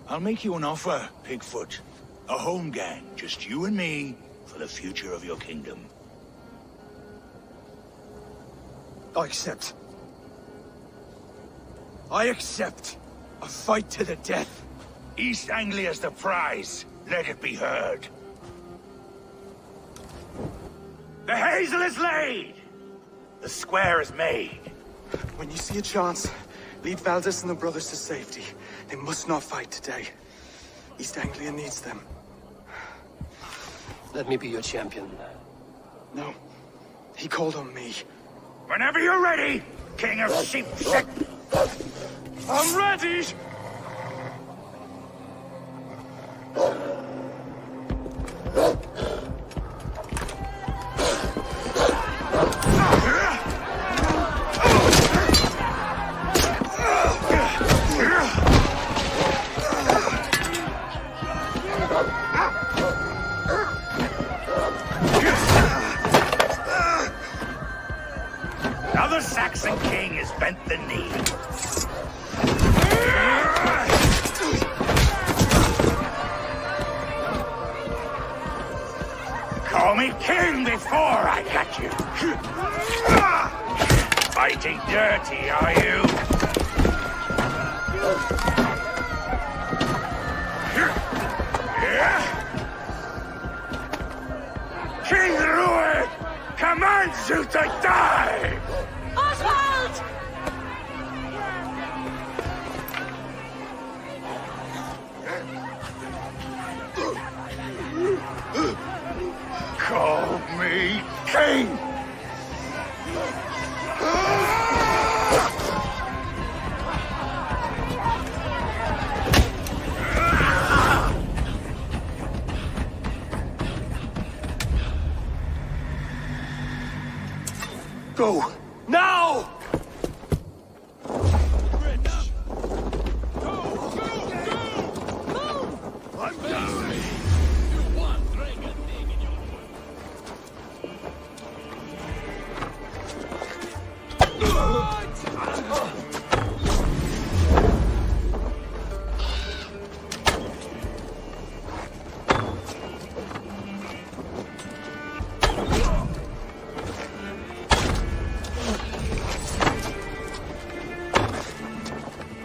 [SPEAKER 8] I'll make you an offer, Pigfoot. A home gang, just you and me, for the future of your kingdom.
[SPEAKER 14] I accept. I accept. A fight to the death.
[SPEAKER 8] East Anglia's the prize. Let it be heard. The hazel is laid! The square is made.
[SPEAKER 14] When you see a chance, lead Valdis and the brothers to safety. They must not fight today. East Anglia needs them.
[SPEAKER 10] Let me be your champion.
[SPEAKER 14] No. He called on me.
[SPEAKER 8] Whenever you're ready, King of Sheepshead.
[SPEAKER 14] I'm ready!
[SPEAKER 8] Now the Saxon king has bent the knee. Call me king before I got you. Fighting dirty, are you? King Rued commands you to die!
[SPEAKER 2] Oswald!
[SPEAKER 8] Call me king!
[SPEAKER 14] Go! Now!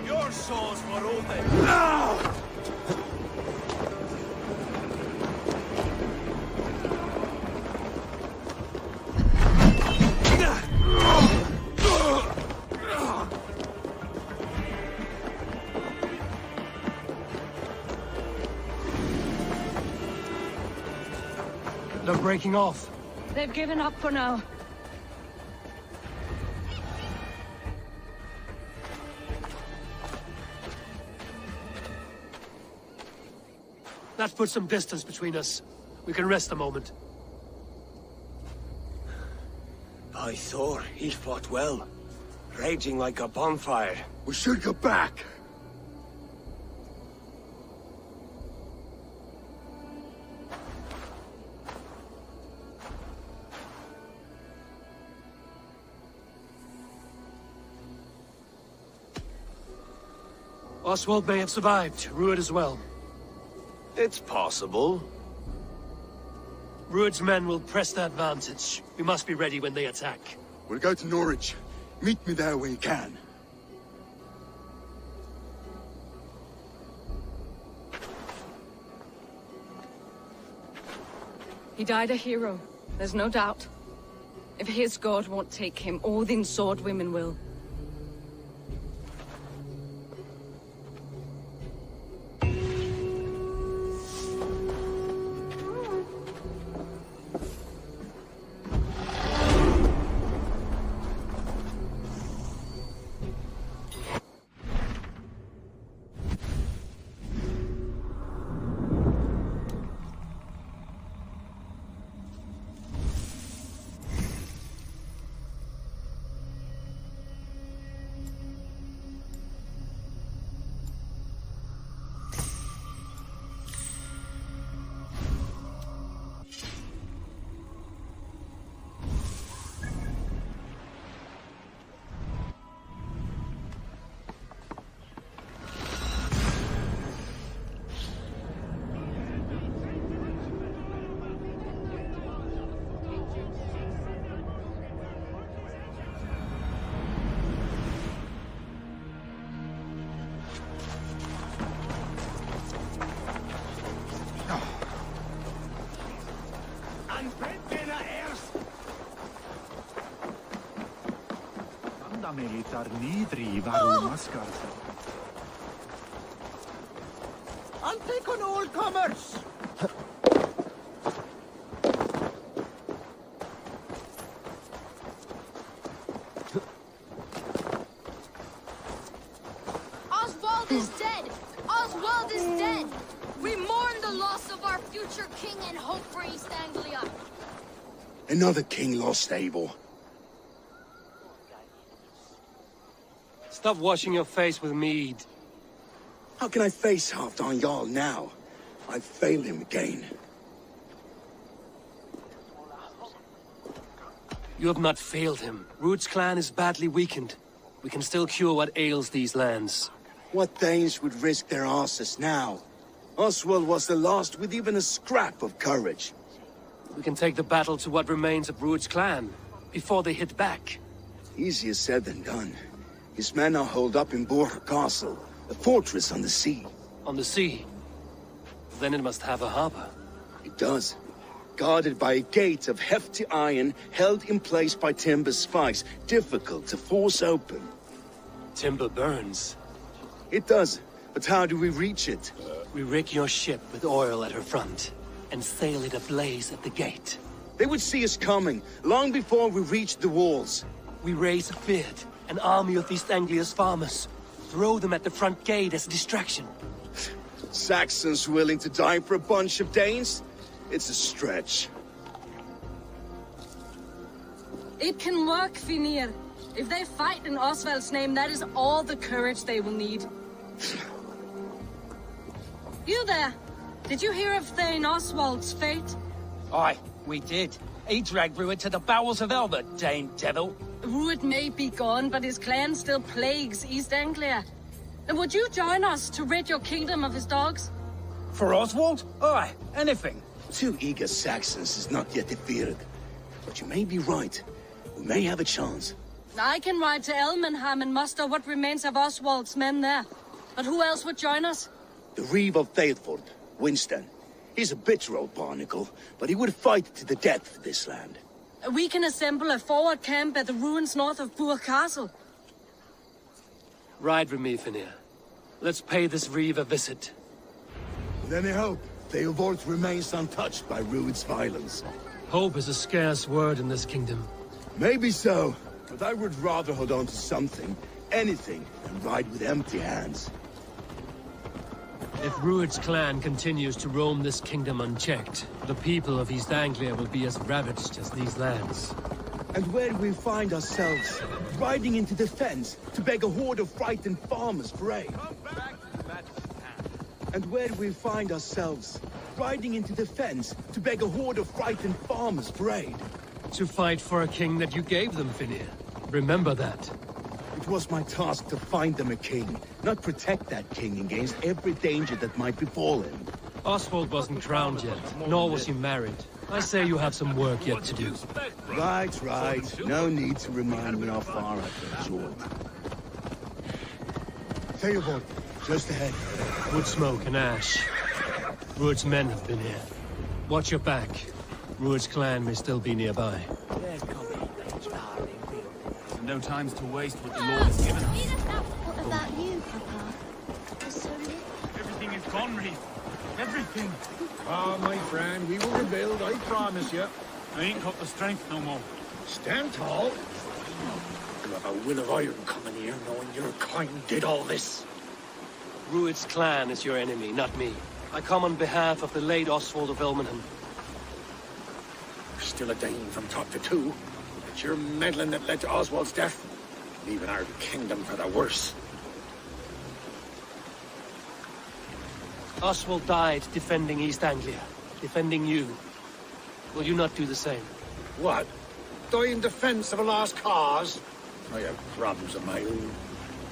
[SPEAKER 14] Your souls were all there.
[SPEAKER 10] They're breaking off.
[SPEAKER 19] They've given up for now.
[SPEAKER 10] That puts some distance between us. We can rest a moment.
[SPEAKER 23] By Thor, he fought well. Raging like a bonfire.
[SPEAKER 1] We should go back.
[SPEAKER 10] Oswald may have survived. Rued as well.
[SPEAKER 23] It's possible.
[SPEAKER 10] Rued's men will press the advantage. We must be ready when they attack.
[SPEAKER 1] We'll go to Norwich. Meet me there when you can.
[SPEAKER 19] He died a hero, there's no doubt. If his god won't take him, Odin's sword women will.
[SPEAKER 7] I'll take on all comers!
[SPEAKER 2] Oswald is dead! Oswald is dead! We mourn the loss of our future king and hope for East Anglia.
[SPEAKER 1] Another king lost, Abel.
[SPEAKER 10] Stop washing your face with mead.
[SPEAKER 1] How can I face Halfdan Jarl now? I failed him again.
[SPEAKER 10] You have not failed him. Ruud's clan is badly weakened. We can still cure what ails these lands.
[SPEAKER 1] What Danes would risk their asses now? Oswald was the last with even a scrap of courage.
[SPEAKER 10] We can take the battle to what remains of Ruud's clan, before they hit back.
[SPEAKER 1] Easier said than done. His men are holed up in Borg Castle, a fortress on the sea.
[SPEAKER 10] On the sea? Then it must have a harbor.
[SPEAKER 1] It does. Guarded by a gate of hefty iron, held in place by timber spikes, difficult to force open.
[SPEAKER 10] Timber burns.
[SPEAKER 1] It does, but how do we reach it?
[SPEAKER 10] We rig your ship with oil at her front, and sail it ablaze at the gate.
[SPEAKER 1] They would see us coming, long before we reached the walls.
[SPEAKER 10] We raise a beard, an army of East Anglia's farmers. Throw them at the front gate as a distraction.
[SPEAKER 1] Saxons willing to die for a bunch of Danes? It's a stretch.
[SPEAKER 19] It can work, Finir. If they fight in Oswald's name, that is all the courage they will need. You there! Did you hear of Thane Oswald's fate?
[SPEAKER 11] Aye, we did. He dragged Ruud to the bowels of Elba, Dane devil.
[SPEAKER 19] Ruud may be gone, but his clan still plagues East Anglia. And would you join us to rid your kingdom of his dogs?
[SPEAKER 11] For Oswald? Aye, anything.
[SPEAKER 1] 2 eager Saxons is not yet defeated. But you may be right. We may have a chance.
[SPEAKER 19] I can ride to Elmenham and muster what remains of Oswald's men there. But who else would join us?
[SPEAKER 1] The Reeve of Thetford, Winston. He's a bitter old barnacle, but he would fight to the death for this land.
[SPEAKER 19] We can assemble a forward camp at the ruins north of Burg Castle.
[SPEAKER 10] Ride with me, Finir. Let's pay this Reeve a visit.
[SPEAKER 1] With any hope, Theobald remains untouched by Ruud's violence.
[SPEAKER 10] Hope is a scarce word in this kingdom.
[SPEAKER 1] Maybe so, but I would rather hold on to something, anything, than ride with empty hands.
[SPEAKER 10] If Ruud's clan continues to roam this kingdom unchecked, the people of East Anglia will be as ravaged as these lands.
[SPEAKER 1] And where do we find ourselves? Riding into defense to beg a horde of frightened farmers for aid. And where do we find ourselves? Riding into defense to beg a horde of frightened farmers for aid.
[SPEAKER 10] To fight for a king that you gave them, Finir. Remember that.
[SPEAKER 1] It was my task to find them a king, not protect that king against every danger that might befall him.
[SPEAKER 10] Oswald wasn't crowned yet, nor was he married. I say you have some work yet to do.
[SPEAKER 1] Right. No need to remind me how far I've been. Theobald, just ahead.
[SPEAKER 10] Wood smoke and ash. Ruud's men have been here. Watch your back. Ruud's clan may still be nearby.
[SPEAKER 16] No times to waste what the Lord has given us.
[SPEAKER 2] What about you, Papa? There's so little.
[SPEAKER 16] Everything is gone, Reeve. Everything.
[SPEAKER 8] Ah, my friend, we will rebuild, I promise you.
[SPEAKER 16] I ain't got the strength no more.
[SPEAKER 8] Stand tall. You have a will of iron coming here, knowing your kind did all this.
[SPEAKER 10] Ruud's clan is your enemy, not me. I come on behalf of the late Oswald of Elmenham.
[SPEAKER 8] Still a Dane from top to two. It's your meddling that led to Oswald's death, leaving our kingdom for the worse.
[SPEAKER 10] Oswald died defending East Anglia, defending you. Will you not do the same?
[SPEAKER 8] What? Die in defense of a lost cause? I have problems of my own.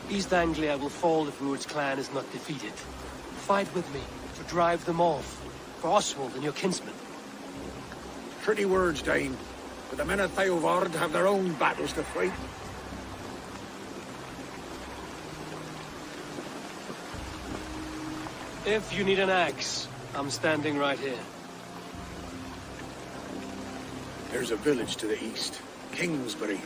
[SPEAKER 10] East Anglia will fall if Ruud's clan is not defeated. Fight with me to drive them off, for Oswald and your kinsmen.
[SPEAKER 8] Pretty words, Dane. But the men of Theovard have their own battles to fight.
[SPEAKER 10] If you need an axe, I'm standing right here.
[SPEAKER 8] There's a village to the east, Kingsbury.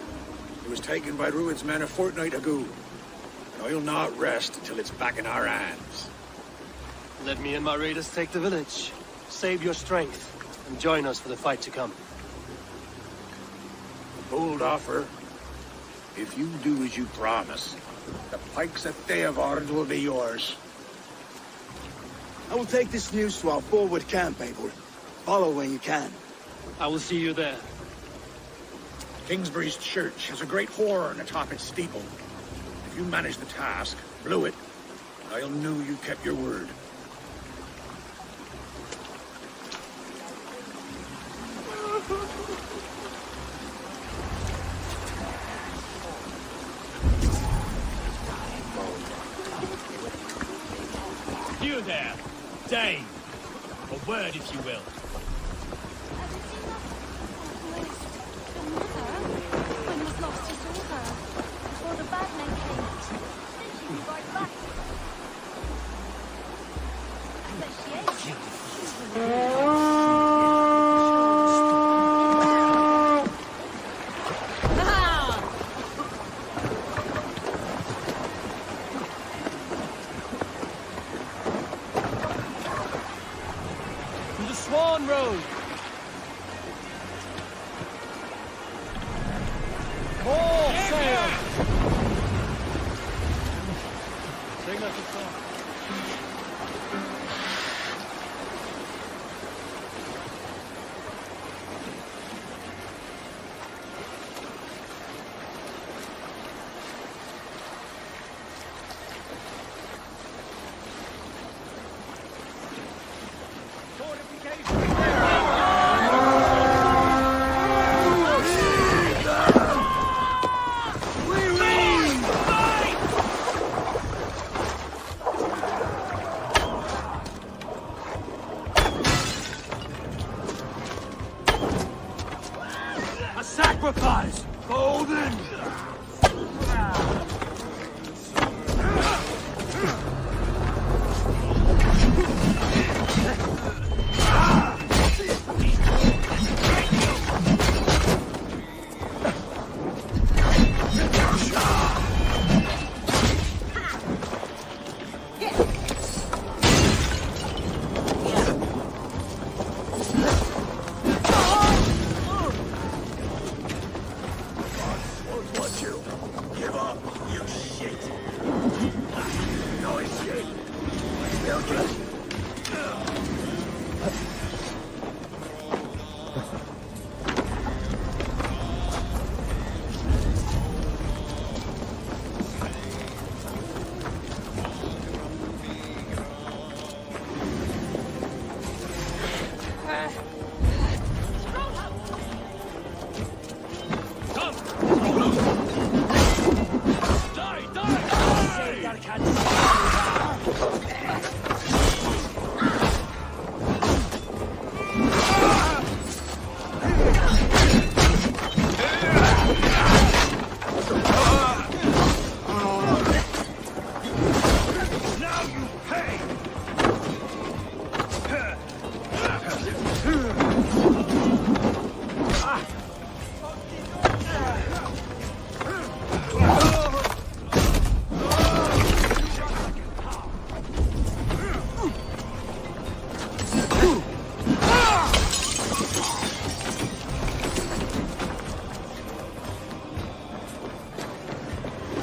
[SPEAKER 8] It was taken by Ruud's men a fortnight ago. And I'll not rest until it's back in our hands.
[SPEAKER 10] Let me and my raiders take the village. Save your strength, and join us for the fight to come.
[SPEAKER 8] Bold offer. If you do as you promise, the pikes at Theavard will be yours.
[SPEAKER 1] I will take this news to our forward camp, Abel. Follow when you can.
[SPEAKER 10] I will see you there.
[SPEAKER 8] Kingsbury's church has a great horn atop its steeple. If you manage the task, blew it, I'll know you kept your word.
[SPEAKER 5] You there, Dane. A word, if you will.
[SPEAKER 2] When was lost his daughter? Before the bad men came. Then she was right back. But she is.
[SPEAKER 10] To the Swan Road! More sail! Bring us a song.
[SPEAKER 8] A sacrifice! Golden! Won't you give up, you shit? No escape. We'll get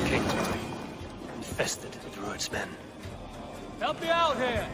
[SPEAKER 10] Kingsbury, infested with Druid's men.
[SPEAKER 5] Help me out here!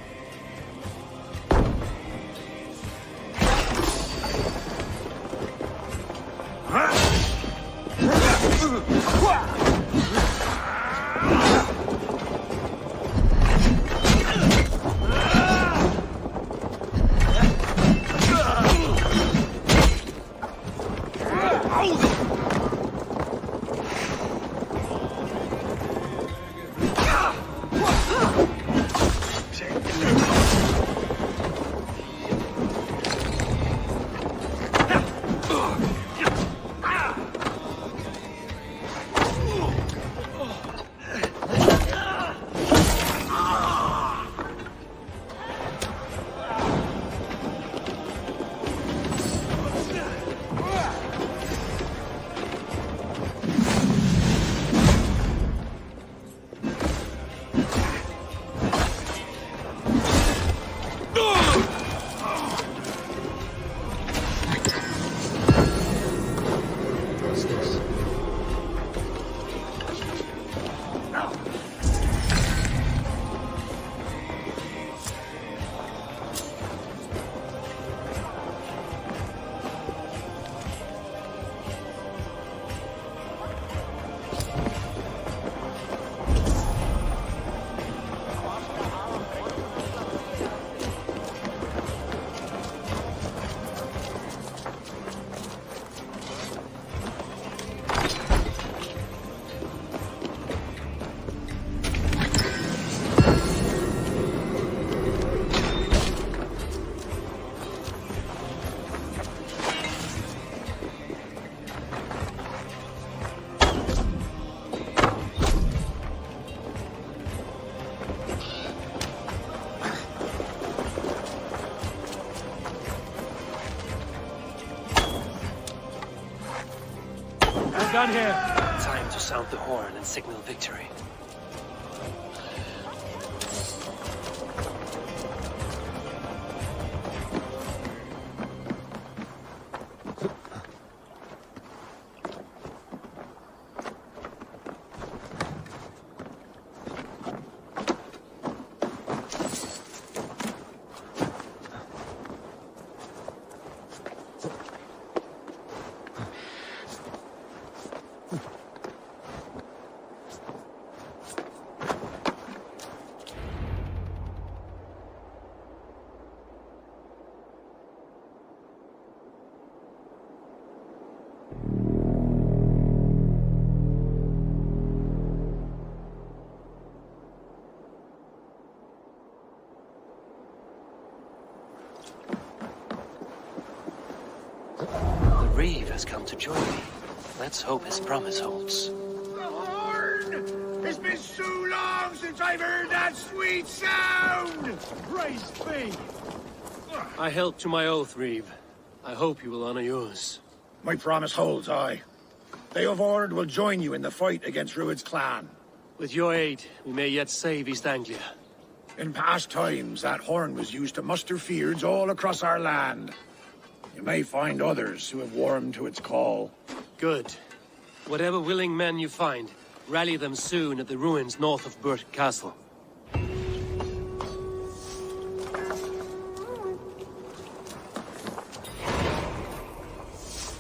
[SPEAKER 10] done here. Time to sound the horn and signal victory. The Reeve has come to join me. Let's hope his promise holds.
[SPEAKER 8] The horn! It's been so long since I've heard that sweet sound! Praise be!
[SPEAKER 10] I held to my oath, Reeve. I hope you will honor yours.
[SPEAKER 8] My promise holds, aye. They of Ord will join you in the fight against Rued's clan.
[SPEAKER 10] With your aid, we may yet save East Anglia.
[SPEAKER 8] In past times, that horn was used to muster fyrds all across our land. You may find others who have warmed to its call.
[SPEAKER 10] Good. Whatever willing men you find, rally them soon at the ruins north of Burt Castle.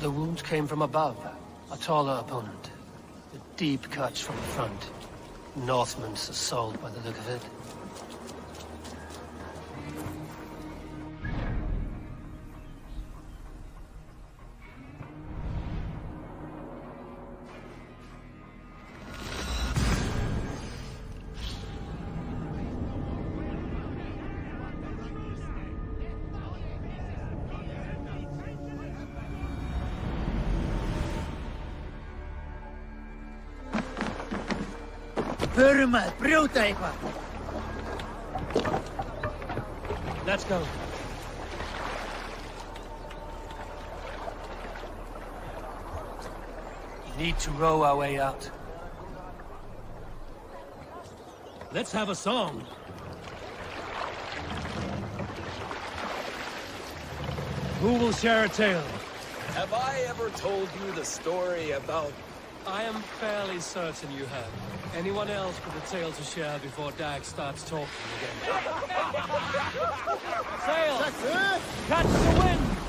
[SPEAKER 10] The wound came from above. A taller opponent. A deep cut from the front. Northman's assault by the look of it. Let's go. We need to row our way out. Let's have a song. Who will share a tale?
[SPEAKER 11] Have I ever told you the story about...
[SPEAKER 10] I am fairly certain you have. Anyone else with a tale to share before Dag starts talking again? Sail! Catch the wind!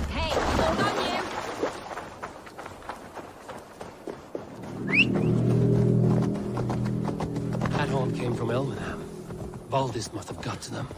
[SPEAKER 2] Hey, hold on you!
[SPEAKER 10] That horn came from Elmenham. Baldist must have got to them.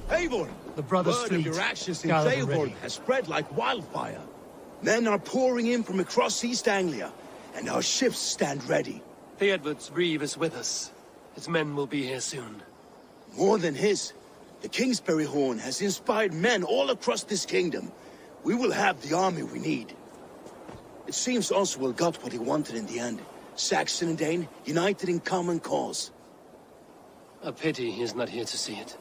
[SPEAKER 9] Eivor!
[SPEAKER 10] The brothers'
[SPEAKER 9] Word
[SPEAKER 10] fleet.
[SPEAKER 9] of your actions in
[SPEAKER 10] Gathered
[SPEAKER 9] Eivor
[SPEAKER 10] already.
[SPEAKER 9] has spread like wildfire. Men are pouring in from across East Anglia,
[SPEAKER 1] and our ships stand ready.
[SPEAKER 10] Theodward's reeve is with us. His men will be here soon.
[SPEAKER 1] More than his. The Kingsbury Horn has inspired men all across this kingdom. We will have the army we need. It seems Oswald got what he wanted in the end. Saxon and Dane, united in common cause.
[SPEAKER 10] A pity he's not here to see it.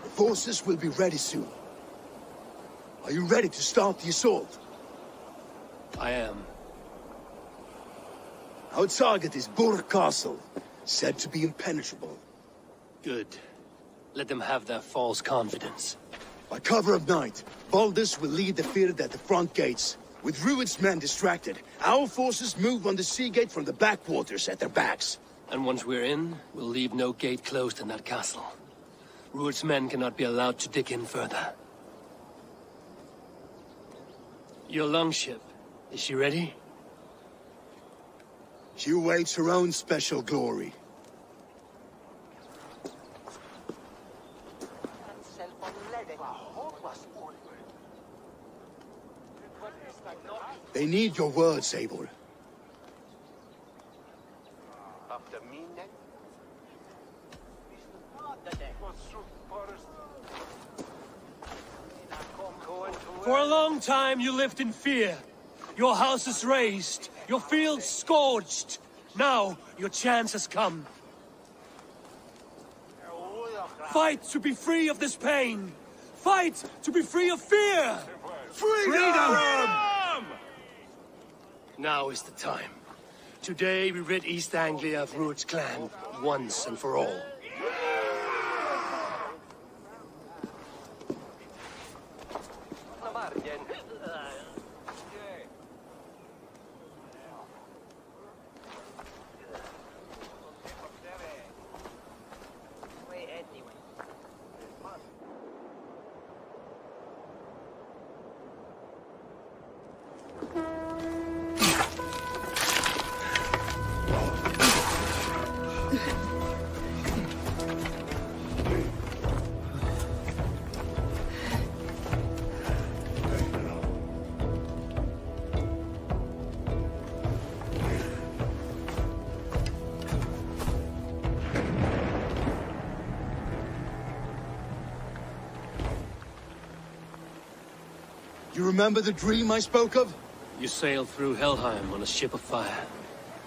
[SPEAKER 1] The forces will be ready soon. Are you ready to start the assault?
[SPEAKER 10] I am.
[SPEAKER 1] Our target is Burg Castle, said to be impenetrable.
[SPEAKER 10] Good. Let them have their false confidence.
[SPEAKER 1] By cover of night, Baldus will lead the field at the front gates. With Rued's men distracted, our forces move on the sea gate from the backwaters at their backs.
[SPEAKER 10] And once we're in, we'll leave no gate closed in that castle. Rued's men cannot be allowed to dig in further. Your longship, is she ready?
[SPEAKER 1] She awaits her own special glory. They need your words, Eivor.
[SPEAKER 10] For a long time you lived in fear. Your houses razed, your fields scorched. Now your chance has come. Fight to be free of this pain. Fight to be free of fear.
[SPEAKER 1] Freedom!
[SPEAKER 10] Now is the time. Today we rid East Anglia of Rued's clan, once and for all.
[SPEAKER 1] You remember the dream I spoke of?
[SPEAKER 10] You sailed through Helheim on a ship of fire.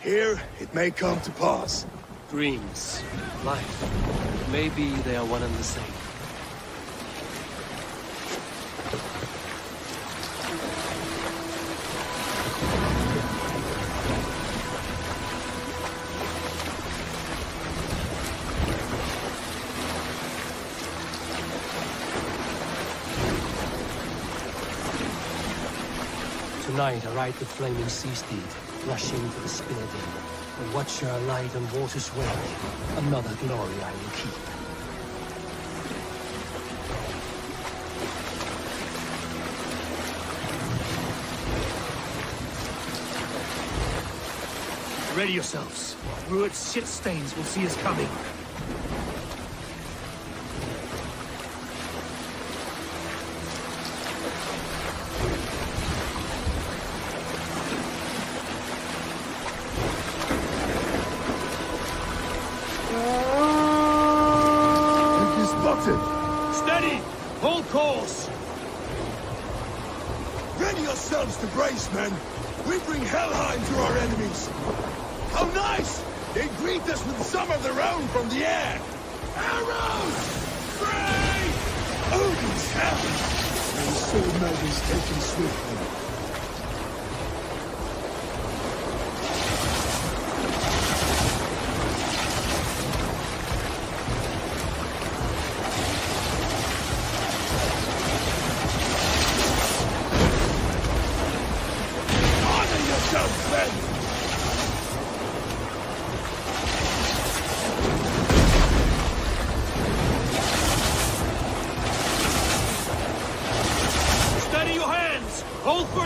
[SPEAKER 1] Here, it may come to pass.
[SPEAKER 10] Dreams, life, maybe they are one and the same. Tonight I ride the flaming sea steed, rushing to the spear den, and watch her alight on water's wake. Another glory I will keep. Ready yourselves. Rued's shit stains will see us coming.
[SPEAKER 1] Steady! Hold course! Ready yourselves to brace, men! We bring Helheim to our enemies! How nice! They greet us with some of their own from the air! Arrows! Free! Odin's hell! And the sword matters taken swiftly.
[SPEAKER 10] Steady your hands! Hold firm!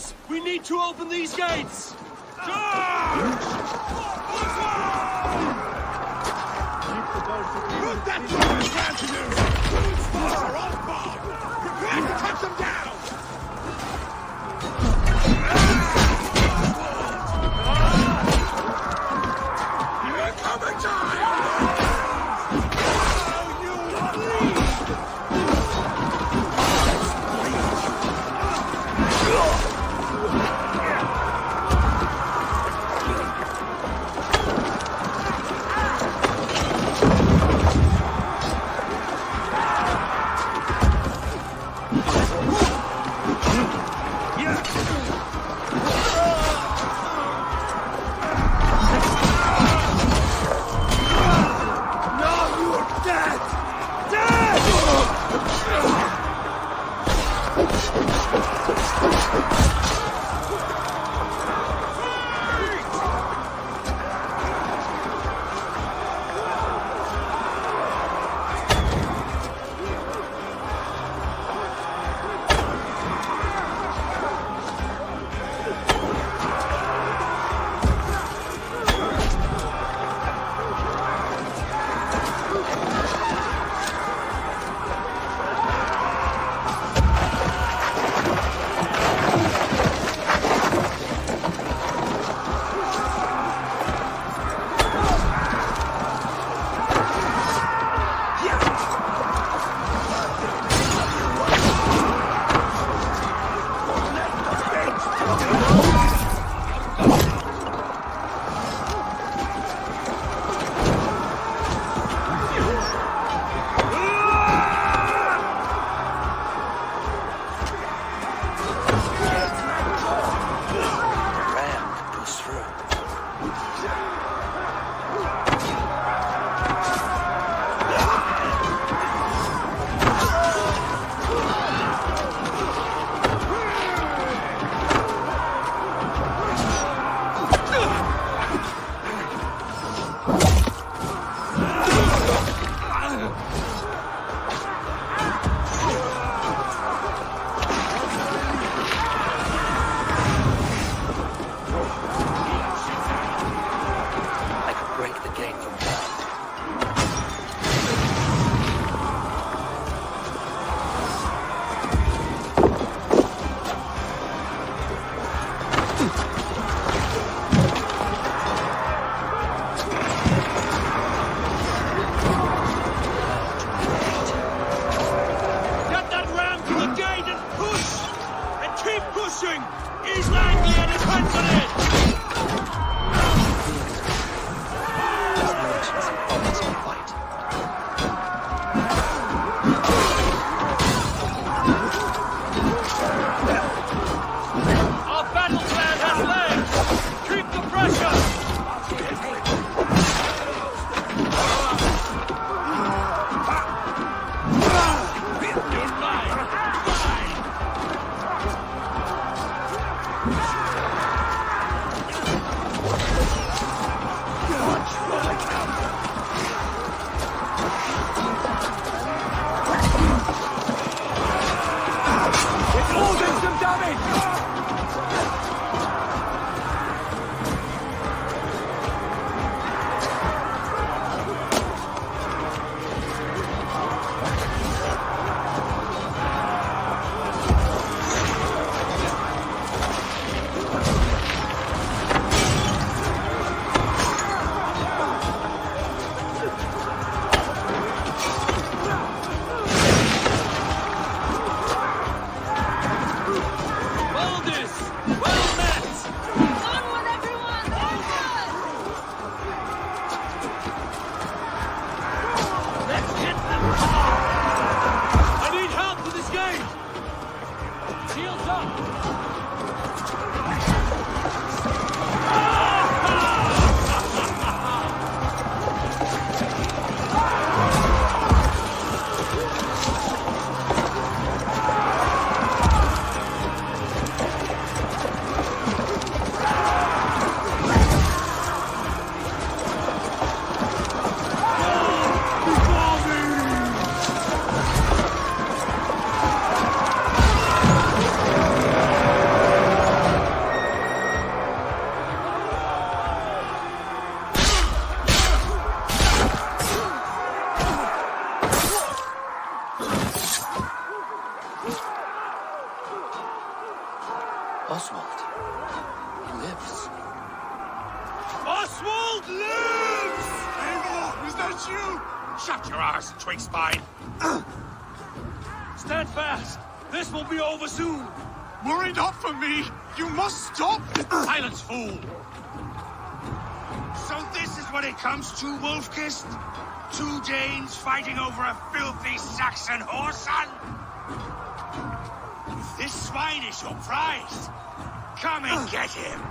[SPEAKER 11] Guards! We need to open these gates!
[SPEAKER 1] Put that boy's retinue! Ruin's force are on board! Prepare to cut them down! Here come a time!
[SPEAKER 8] Oswald lives! Eivor, is that you? Shut your arse, twig spine.
[SPEAKER 11] Stand fast! This will be over soon!
[SPEAKER 8] Worry not for me! You must stop! Silence, fool! So this is what it comes to, Wolfkist? 2 Danes fighting over a filthy Saxon whoreson? If this swine is your prize, come and get him!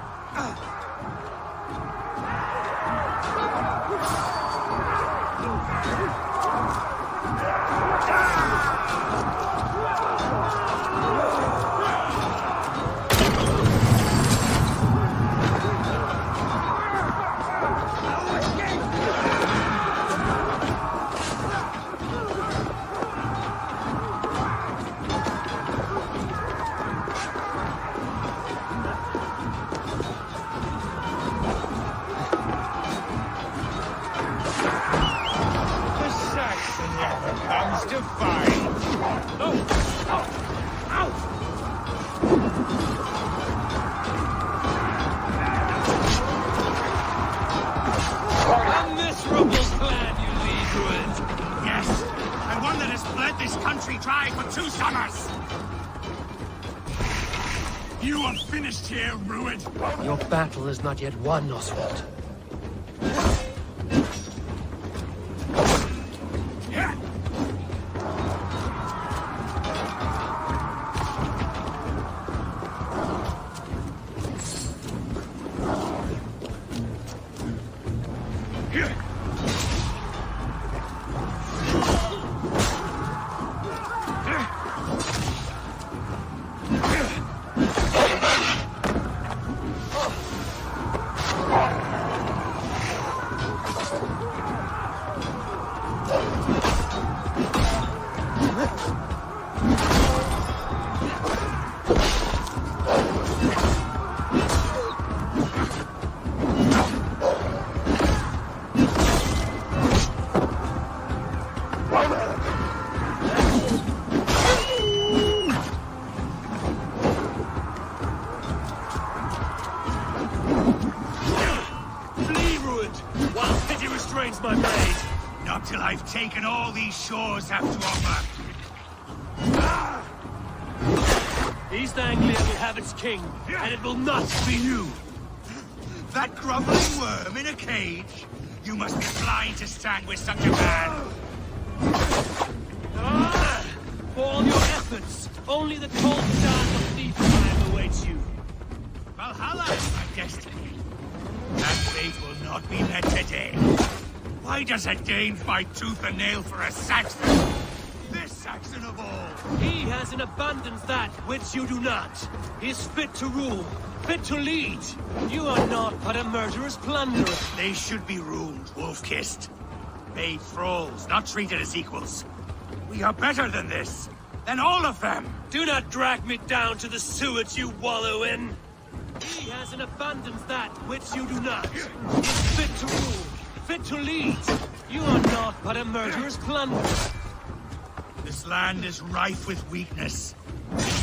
[SPEAKER 8] You are finished here, Ruin!
[SPEAKER 10] Your battle is not yet won, Oswald.
[SPEAKER 8] Taken all these shores have to offer.
[SPEAKER 11] East Anglia will have its king, and it will not be you.
[SPEAKER 8] That grumbling worm in a cage? You must be blind to stand with such a man.
[SPEAKER 11] For all your efforts, only the cold stars of Thief awaits you.
[SPEAKER 8] Valhalla is my destiny. That fate will not be met today. Why does a Dane fight tooth and nail for a Saxon? This Saxon of all!
[SPEAKER 11] He has in abundance that which you do not. He is fit to rule, fit to lead. You are not but a murderous plunderer.
[SPEAKER 8] They should be ruled, wolf-kissed. Made thralls, not treated as equals. We are better than this. Than all of them!
[SPEAKER 11] Do not drag me down to the sewage you wallow in. He has in abundance that which you do not. He is fit to rule, fit to lead. You are not but a murderous plunderer.
[SPEAKER 8] This land is rife with weakness.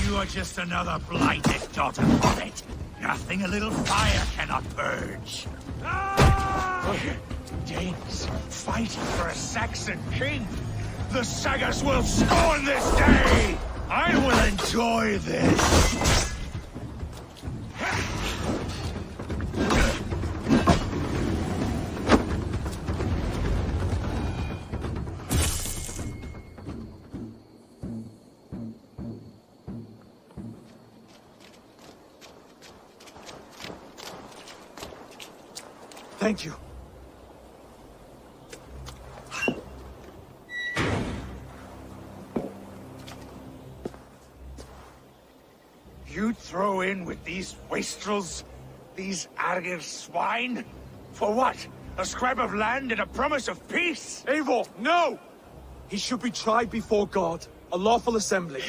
[SPEAKER 8] You are just another blighted dot upon it. Nothing a little fire cannot purge. Danes fighting for a Saxon king. The Sagas will scorn this day! I will enjoy this!
[SPEAKER 14] Thank you.
[SPEAKER 8] You'd throw in with these wastrels? These Argir swine? For what? A scrap of land and a promise of peace?
[SPEAKER 14] Eivor, no! He should be tried before God, a lawful assembly.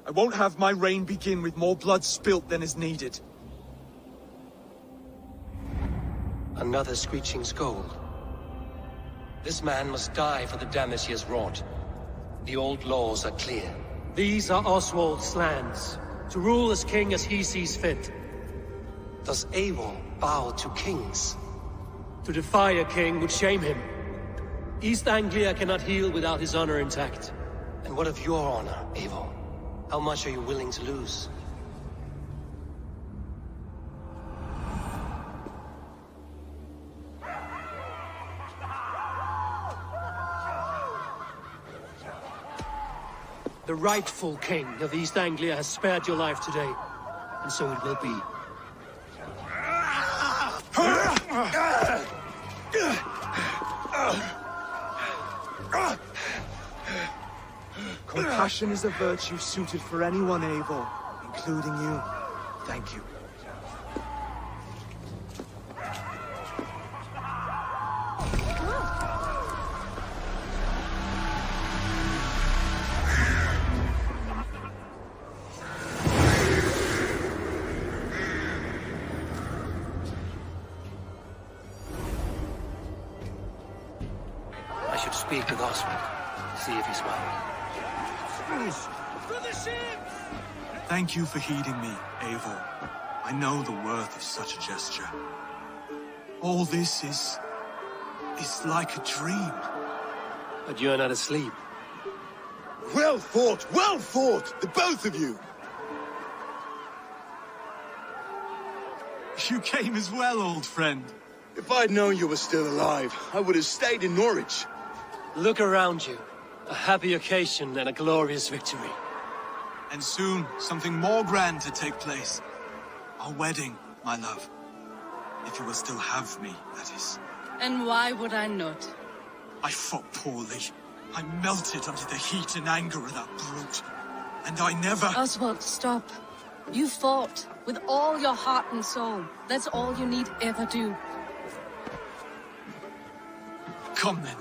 [SPEAKER 14] I won't have my reign begin with more blood spilt than is needed.
[SPEAKER 10] Another screeching scold. This man must die for the damage he has wrought. The old laws are clear.
[SPEAKER 11] These are Oswald's lands.
[SPEAKER 10] to rule as king as he sees fit. Does Eivor bow to kings? To defy a king would shame him. East Anglia cannot heal without his honor intact. And what of your honor, Eivor? How much are you willing to lose? The rightful king of East Anglia has spared your life today, and so it will be.
[SPEAKER 14] Compassion is a virtue suited for anyone, Eivor, including you. Thank you.
[SPEAKER 10] I should speak with Oswald, see if he's well.
[SPEAKER 17] Thank you for heeding me, Eivor. I know the worth of such a gesture. All this is like a dream.
[SPEAKER 10] But you're not asleep.
[SPEAKER 1] Well fought, the both of you!
[SPEAKER 17] You came as well, old friend.
[SPEAKER 1] If I'd known you were still alive, I would have stayed in Norwich.
[SPEAKER 10] Look around you. A happy occasion and a glorious victory.
[SPEAKER 17] And soon, something more grand to take place. Our wedding, my love. If you will still have me, that is.
[SPEAKER 19] And why would I not?
[SPEAKER 17] I fought poorly. I melted under the heat and anger of that brute. And I never...
[SPEAKER 19] Oswald, stop. You fought with all your heart and soul. That's all you need ever do.
[SPEAKER 17] Come then.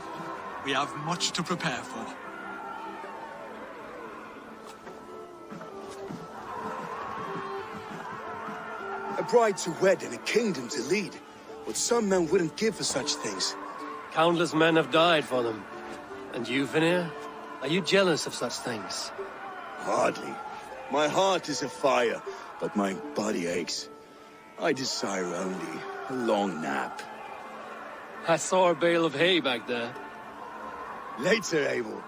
[SPEAKER 17] We have much to prepare for.
[SPEAKER 1] A bride to wed and a kingdom to lead. What some men wouldn't give for such things.
[SPEAKER 10] Countless men have died for them. And you, Vanir? Are you jealous of such things?
[SPEAKER 1] Hardly. My heart is afire, but my body aches. I desire only a long nap.
[SPEAKER 10] I saw a bale of hay back there.
[SPEAKER 1] Later, Abel.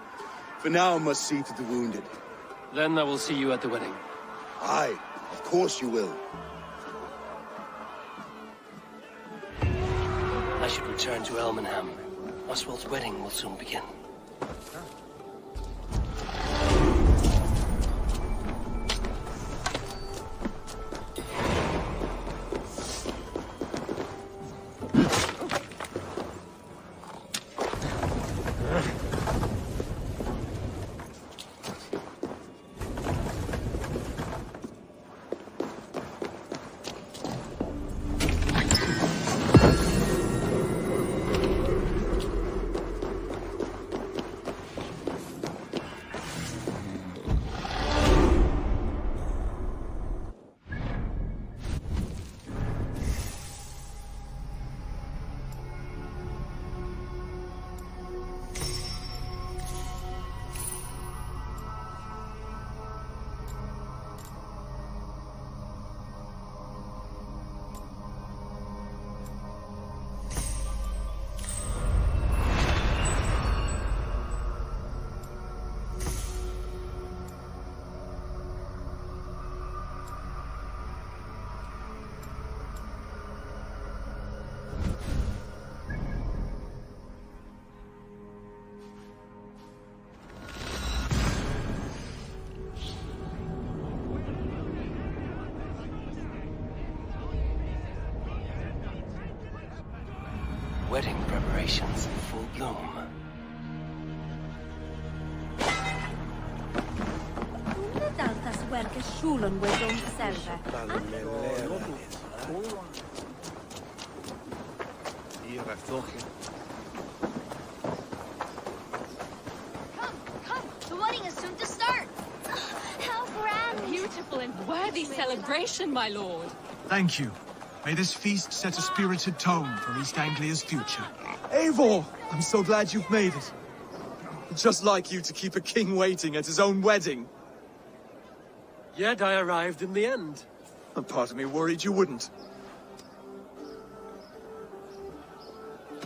[SPEAKER 1] For now, I must see to the wounded.
[SPEAKER 10] Then I will see you at the wedding.
[SPEAKER 1] Aye, of course you will.
[SPEAKER 10] I should return to Elmenham. Oswald's wedding will soon begin. Wedding preparations in full bloom.
[SPEAKER 2] Come, the wedding is soon to start. How grand!
[SPEAKER 19] Beautiful and worthy celebration, my lord.
[SPEAKER 17] Thank you. May this feast set a spirited tone for East Anglia's future.
[SPEAKER 14] Eivor! I'm so glad you've made it. Just like you to keep a king waiting at his own wedding.
[SPEAKER 10] Yet I arrived in the end.
[SPEAKER 14] A part of me worried you wouldn't.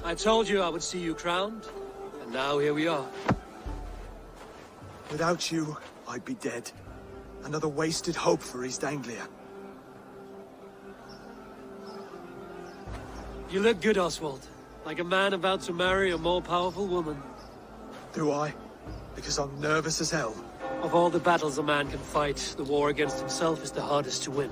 [SPEAKER 10] I told you I would see you crowned, and now here we are.
[SPEAKER 14] Without you, I'd be dead. Another wasted hope for East Anglia.
[SPEAKER 10] You look good, Oswald. Like a man about to marry a more powerful woman.
[SPEAKER 14] Do I? Because I'm nervous as hell.
[SPEAKER 10] Of all the battles a man can fight, the war against himself is the hardest to win.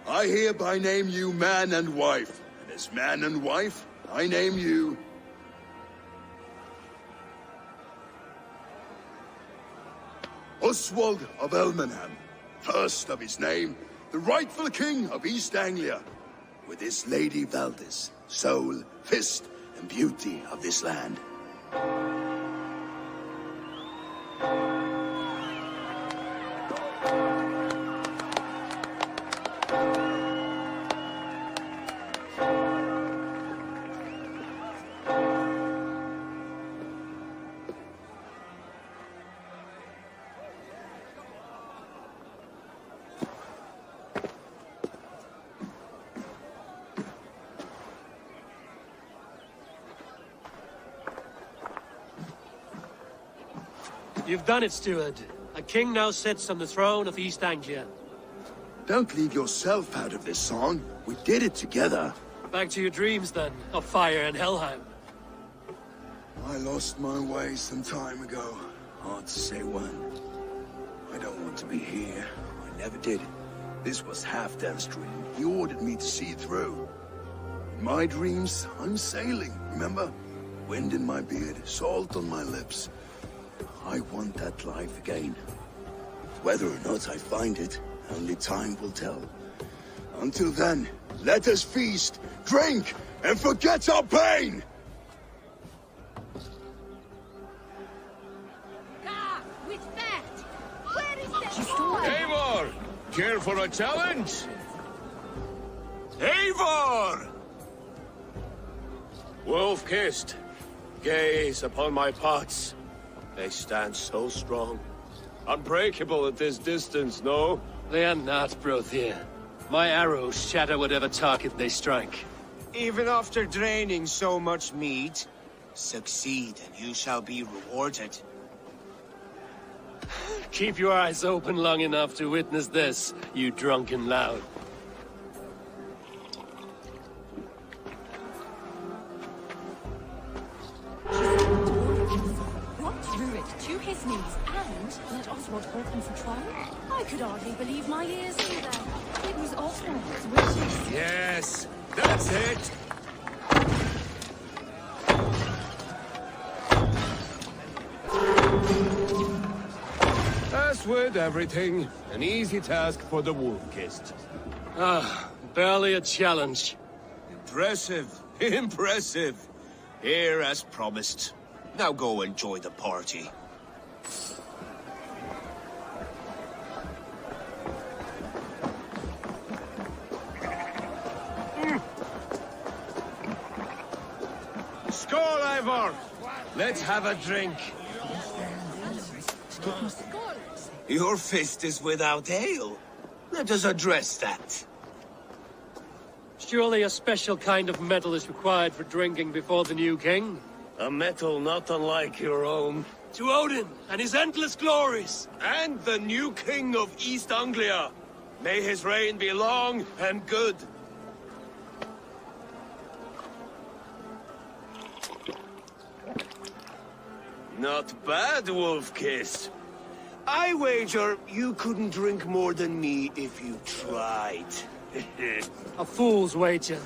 [SPEAKER 1] I hereby name you man and wife, and as man and wife, I name you... Oswald of Elmenham, first of his name, the rightful king of East Anglia, with this Lady Valdis, soul, fist, and beauty of this land.
[SPEAKER 10] You've done it, steward. A king now sits on the throne of East Anglia.
[SPEAKER 1] Don't leave yourself out of this song. We did it together.
[SPEAKER 10] Back to your dreams, then, of fire and Helheim.
[SPEAKER 1] I lost my way some time ago. Hard to say when. I don't want to be here. I never did. This was Halfdan's dream. He ordered me to see it through. In my dreams, I'm sailing, remember? Wind in my beard, salt on my lips. I want that life again. Whether or not I find it, only time will tell. Until then, let us feast, drink, and forget our pain!
[SPEAKER 2] Ah, with that! Where is that boy?
[SPEAKER 21] Eivor! Care for a challenge?
[SPEAKER 8] Eivor!
[SPEAKER 21] Wolf-kissed, gaze upon my pots. They stand so strong. Unbreakable at this distance, no?
[SPEAKER 10] They are not, Brothir. My arrows shatter whatever target they strike.
[SPEAKER 7] Even after draining so much meat, succeed and you shall be rewarded.
[SPEAKER 10] Keep your eyes open long enough to witness this, you drunken lout.
[SPEAKER 4] To his knees and let Oswald open for trial? I could hardly believe my ears either. It was Oswald's wishes.
[SPEAKER 21] Yes, that's it!
[SPEAKER 11] As with everything, an easy task for the wolf-kissed.
[SPEAKER 10] Ah, barely a challenge.
[SPEAKER 21] Impressive. Impressive. Here as promised. Now go enjoy the party.
[SPEAKER 11] Skål, Ivor! Let's have a drink.
[SPEAKER 21] Your fist is without ale. Let us address that.
[SPEAKER 10] Surely a special kind of metal is required for drinking before the new king?
[SPEAKER 21] A metal not unlike your own.
[SPEAKER 10] To Odin and his endless glories!
[SPEAKER 21] And the new king of East Anglia. May his reign be long and good. Not bad, Wolf-Kiss. I wager you couldn't drink more than me if you tried.
[SPEAKER 10] A fool's wager.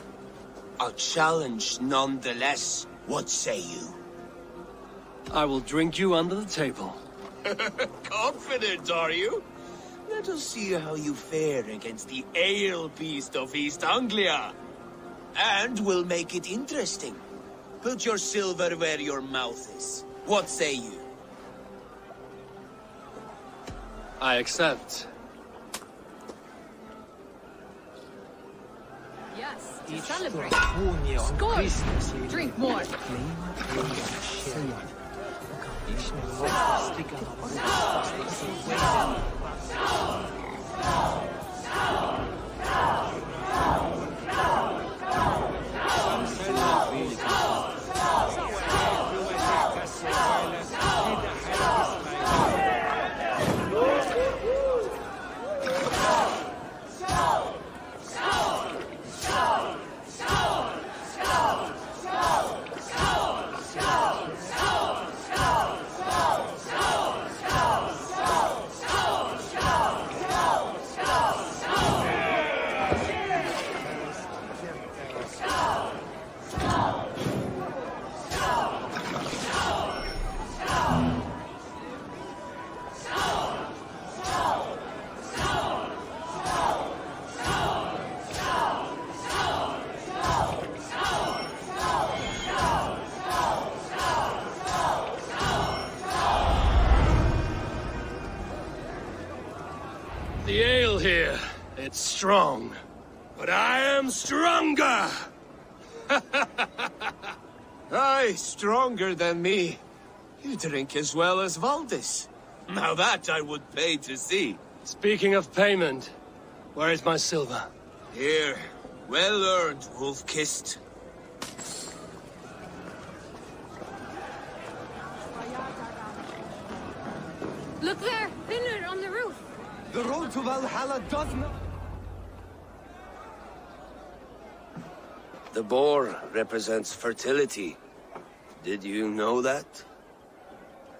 [SPEAKER 21] A challenge nonetheless. What say you?
[SPEAKER 10] I will drink you under the table.
[SPEAKER 21] Confident, are you? Let us see how you fare against the ale beast of East Anglia. And we'll make it interesting. Put your silver where your mouth is. What say you?
[SPEAKER 10] I accept.
[SPEAKER 19] Yes, to celebrate. Skål! Drink more.
[SPEAKER 10] The ale here, it's strong. But I am stronger!
[SPEAKER 21] Aye, stronger than me. You drink as well as Valdis. Now that I would pay to see.
[SPEAKER 10] Speaking of payment, where is my silver?
[SPEAKER 21] Here, well earned, Wolf-Kissed.
[SPEAKER 2] Look there! Thinner on the roof!
[SPEAKER 11] The road to Valhalla does not...
[SPEAKER 21] The boar represents fertility. Did you know that?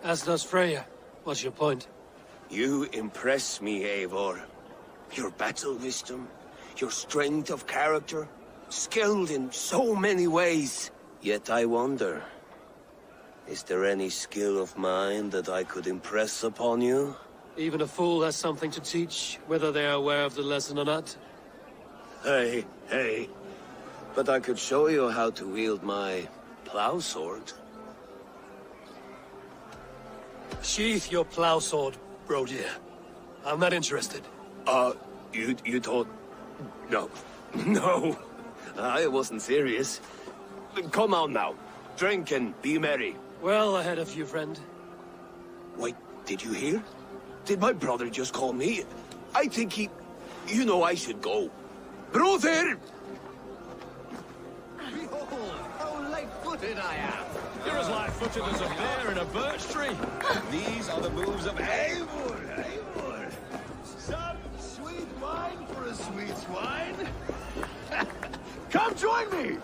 [SPEAKER 10] As does Freya. What's your point?
[SPEAKER 21] You impress me, Eivor. Your battle wisdom, your strength of character, skilled in so many ways. Yet I wonder, is there any skill of mine that I could impress upon you?
[SPEAKER 10] Even a fool has something to teach, whether they are aware of the lesson or not.
[SPEAKER 21] Hey, hey. But I could show you how to wield my plow sword.
[SPEAKER 10] Sheath your plow sword, bro dear. I'm not interested.
[SPEAKER 21] You thought... No. No. I wasn't serious. Come on now. Drink and be merry.
[SPEAKER 10] Well ahead of you, friend.
[SPEAKER 21] Wait, did you hear? Did my brother just call me? I think he... You know I should go. Brother!
[SPEAKER 11] Behold, how light-footed I am! You're as light-footed as a bear in a birch tree. These are the moves of Eivor, Eivor. Some sweet wine for a sweet swine. Come join me!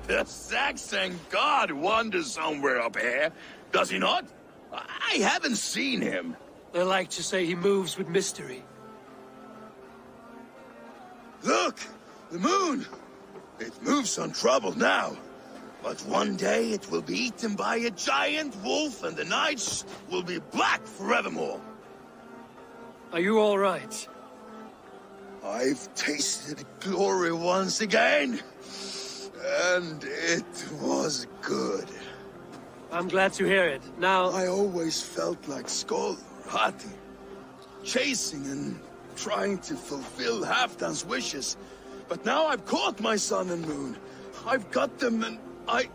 [SPEAKER 1] The Saxon god wanders somewhere up here, does he not? I haven't seen him.
[SPEAKER 10] They like to say he moves with mystery.
[SPEAKER 1] Look! The moon! roof's on trouble now. But one day it will be eaten by a giant wolf and the nights will be black forevermore.
[SPEAKER 10] Are you all right?
[SPEAKER 1] I've tasted glory once again. And it was good.
[SPEAKER 10] I'm glad to hear it. Now...
[SPEAKER 1] I always felt like Skoll, Hati, chasing and trying to fulfill Halfdan's wishes. But now I've caught my sun and moon. I've got them and I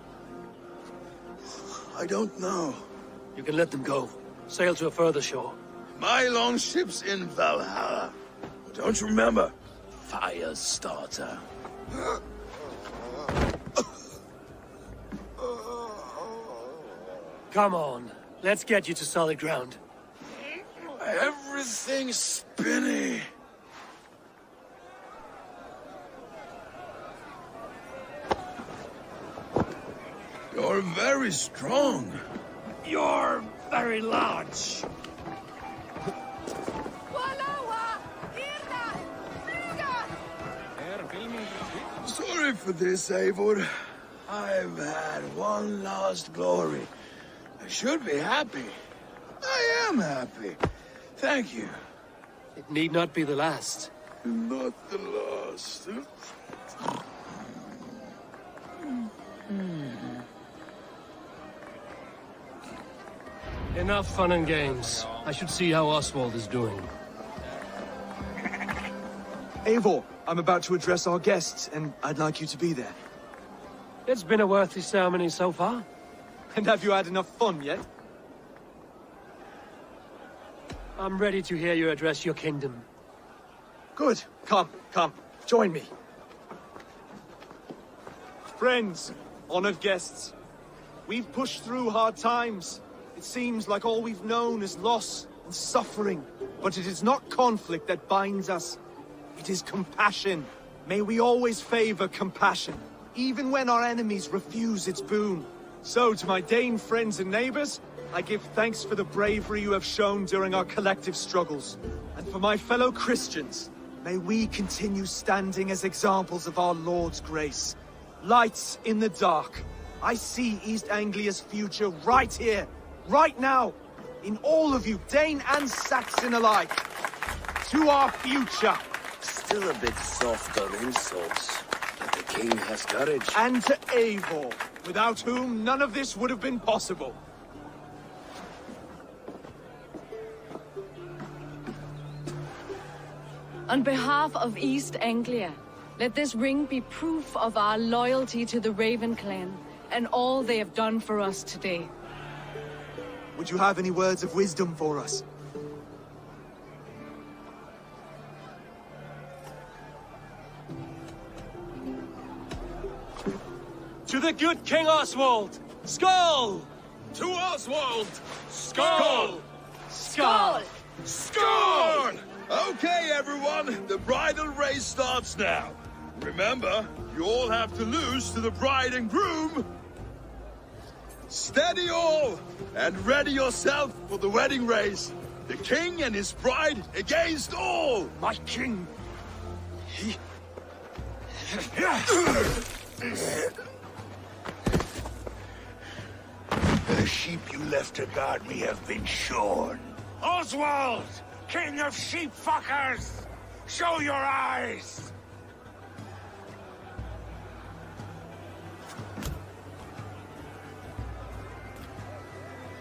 [SPEAKER 1] don't know.
[SPEAKER 10] You can let them go. Sail to a further shore.
[SPEAKER 1] My longship's in Valhalla. Don't you remember? Fire starter.
[SPEAKER 10] Come on. Let's get you to solid ground.
[SPEAKER 1] Everything's spinny. You're very strong. You're very large. Sorry for this, Eivor. I've had one last glory. I should be happy. I am happy. Thank you.
[SPEAKER 10] It need not be the last.
[SPEAKER 1] Not the last.
[SPEAKER 10] Enough fun and games. I should see how Oswald is doing.
[SPEAKER 14] Eivor, I'm about to address our guests, and I'd like you to be there.
[SPEAKER 10] It's been a worthy ceremony so far.
[SPEAKER 14] And have you had enough fun yet?
[SPEAKER 10] I'm ready to hear you address your kingdom.
[SPEAKER 14] Good. Come. Join me. Friends, honored guests, we've pushed through hard times. It seems like all we've known is loss and suffering. But it is not conflict that binds us. It is compassion. May we always favor compassion, even when our enemies refuse its boon. So, to my Dane friends and neighbors, I give thanks for the bravery you have shown during our collective struggles. And for my fellow Christians, may we continue standing as examples of our Lord's grace. Lights in the dark. I see East Anglia's future right here, right now, in all of you, Dane and Saxon alike. To our future.
[SPEAKER 21] Still a bit soft on insults, but the king has courage.
[SPEAKER 14] And to Eivor, without whom none of this would have been possible.
[SPEAKER 19] On behalf of East Anglia, let this ring be proof of our loyalty to the Raven clan and all they have done for us today.
[SPEAKER 14] Would you have any words of wisdom for us?
[SPEAKER 10] To the good King Oswald! Skull!
[SPEAKER 11] To Oswald!
[SPEAKER 10] Skull!
[SPEAKER 19] Skull!
[SPEAKER 1] Score! Okay, everyone, the bridal race starts now. Remember, you all have to lose to the bride and groom. Steady all, and ready yourself for the wedding race. The king and his bride against all.
[SPEAKER 8] My king. The sheep you left to guard me have been shorn. Oswald! King of sheep fuckers! Show your eyes!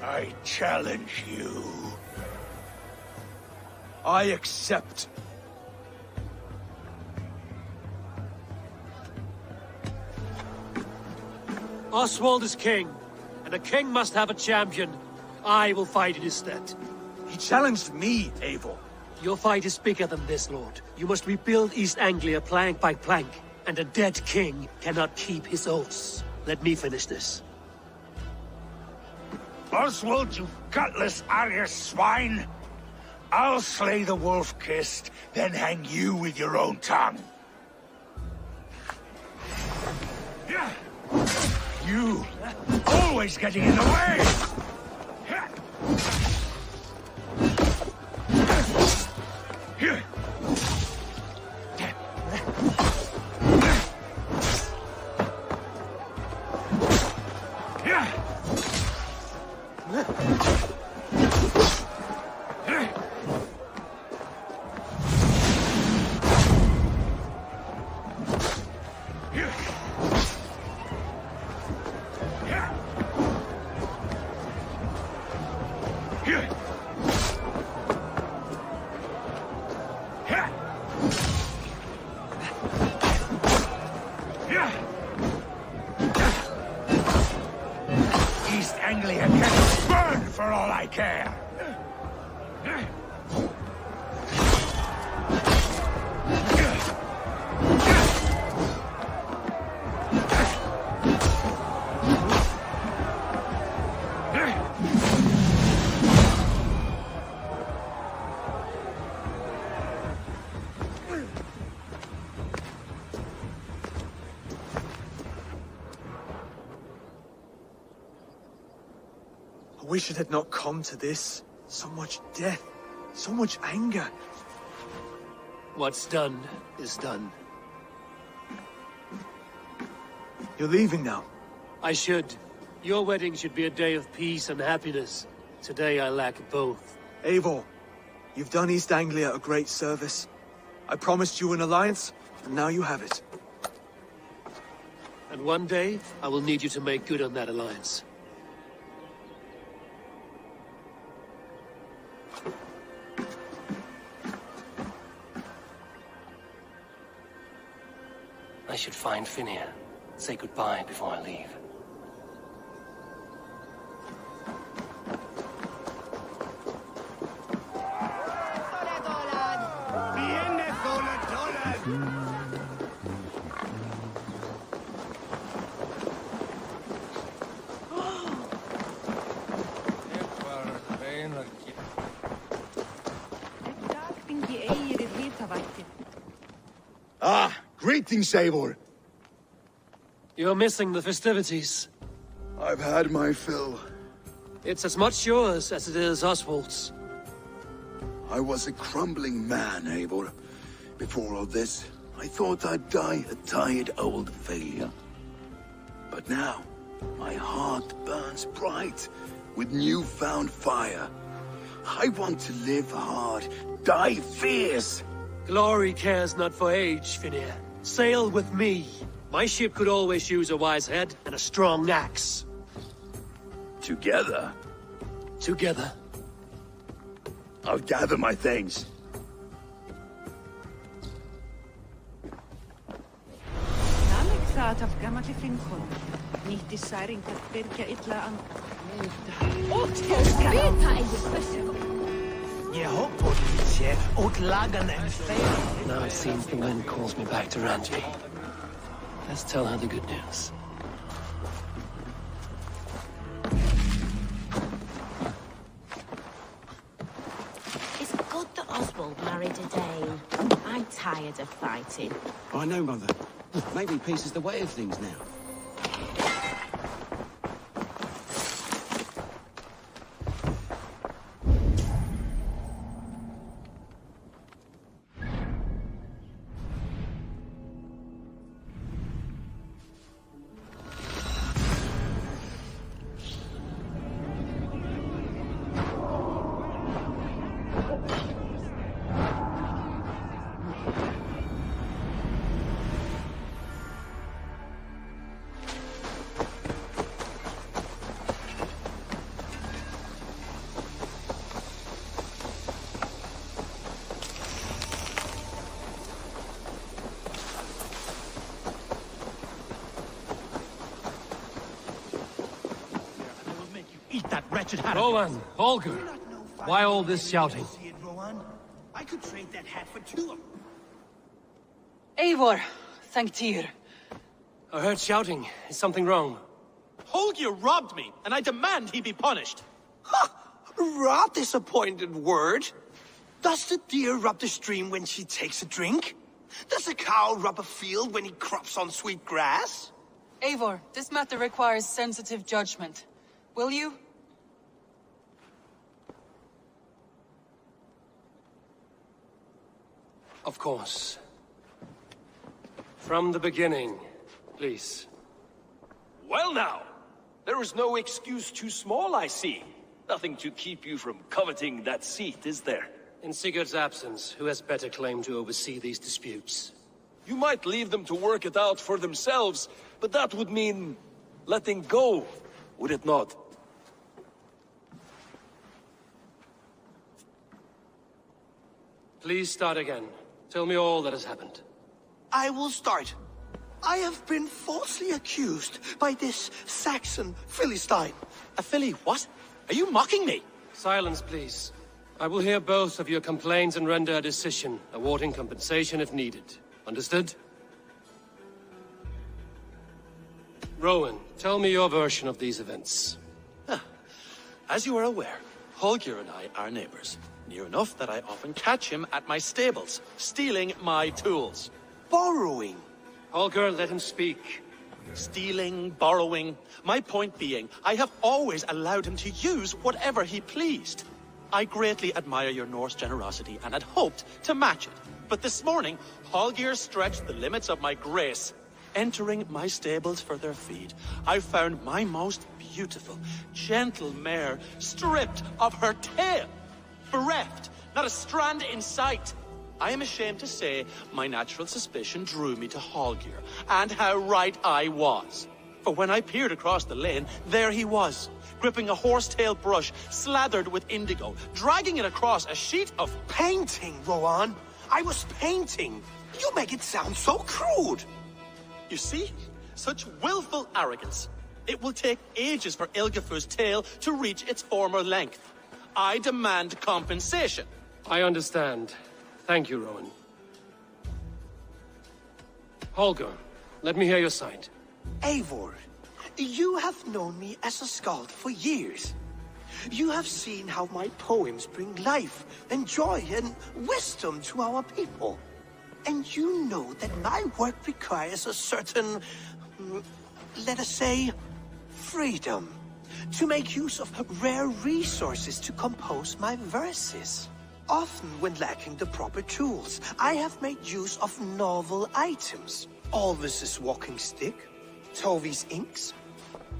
[SPEAKER 8] I challenge you.
[SPEAKER 14] I accept.
[SPEAKER 10] Oswald is king, and a king must have a champion. I will fight in his stead.
[SPEAKER 14] He challenged me, Eivor.
[SPEAKER 10] Your fight is bigger than this, Lord. You must rebuild East Anglia plank by plank, and a dead king cannot keep his oaths. Let me finish this.
[SPEAKER 8] Oswald, you gutless Arya swine! I'll slay the wolf-kissed, then hang you with your own tongue. You, always getting in the way! East Anglia can burn for all I care!
[SPEAKER 14] I wish it had not come to this. So much death, so much anger.
[SPEAKER 10] What's done is done.
[SPEAKER 14] You're leaving now.
[SPEAKER 10] I should. Your wedding should be a day of peace and happiness. Today I lack both.
[SPEAKER 14] Eivor, you've done East Anglia a great service. I promised you an alliance, and now you have it.
[SPEAKER 10] And one day, I will need you to make good on that alliance. I should find Finir. Say goodbye before I leave.
[SPEAKER 1] Ah, greetings, Eivor.
[SPEAKER 10] You're missing the festivities.
[SPEAKER 1] I've had my fill.
[SPEAKER 10] It's as much yours as it is Oswald's.
[SPEAKER 1] I was a crumbling man, Eivor. Before all this, I thought I'd die a tired old failure. But now, my heart burns bright with newfound fire. I want to live hard, die fierce.
[SPEAKER 10] Glory cares not for age, Finir. Sail with me. My ship could always use a wise head and a strong axe.
[SPEAKER 1] Together?
[SPEAKER 10] Together.
[SPEAKER 1] I'll gather my things.
[SPEAKER 10] Now it seems the wind calls me back to Randvi. Let's tell her the good news.
[SPEAKER 9] It's good that Oswald married a Dane. I'm tired of fighting.
[SPEAKER 18] I know, Mother. Maybe peace is the way of things now.
[SPEAKER 10] Roland, Holger, why all this shouting?
[SPEAKER 20] I could trade that hat for two.
[SPEAKER 12] Eivor, thank Tyr.
[SPEAKER 10] I heard shouting. Is something wrong?
[SPEAKER 22] Holger robbed me, and I demand he be punished. Ha! Rot disappointed word. Does the deer rub the stream when she takes a drink? Does a cow rub a field when he crops on sweet grass?
[SPEAKER 12] Eivor, this matter requires sensitive judgment. Will you?
[SPEAKER 10] Of course. From the beginning, please.
[SPEAKER 11] Well now, there is no excuse too small, I see. Nothing to keep you from coveting that seat, is there?
[SPEAKER 10] In Sigurd's absence, who has better claim to oversee these disputes?
[SPEAKER 11] You might leave them to work it out for themselves, but that would mean letting go, would it not?
[SPEAKER 10] Please start again. Tell me all that has happened.
[SPEAKER 22] I will start. I have been falsely accused by this Saxon Philistine.
[SPEAKER 11] A Philly what? Are you mocking me?
[SPEAKER 10] Silence, please. I will hear both of your complaints and render a decision, awarding compensation if needed. Understood? Rowan, tell me your version of these events.
[SPEAKER 22] As you are aware, Holger and I are neighbors. Near enough that I often catch him at my stables, stealing my tools. Borrowing.
[SPEAKER 10] Holger, let him speak.
[SPEAKER 22] Stealing, borrowing. My point being, I have always allowed him to use whatever he pleased. I greatly admire your Norse generosity and had hoped to match it. But this morning, Holger stretched the limits of my grace. Entering my stables for their feed, I found my most beautiful, gentle mare stripped of her tail. Bereft, not a strand in sight. I am ashamed to say my natural suspicion drew me to Holger, and how right I was. For when I peered across the lane, there he was, gripping a horsetail brush slathered with indigo, dragging it across a sheet of painting, Rowan. I was painting. You make it sound so crude. You see? Such willful arrogance. It will take ages for Ilgafur's tail to reach its former length. I demand compensation.
[SPEAKER 10] I understand. Thank you, Rowan. Holger, let me hear your side.
[SPEAKER 22] Eivor, you have known me as a skald for years. You have seen how my poems bring life and joy and wisdom to our people. And you know that my work requires a certain, let us say, freedom. To make use of rare resources to compose my verses. Often when lacking the proper tools, I have made use of novel items. Alvis's walking stick, Tovi's inks.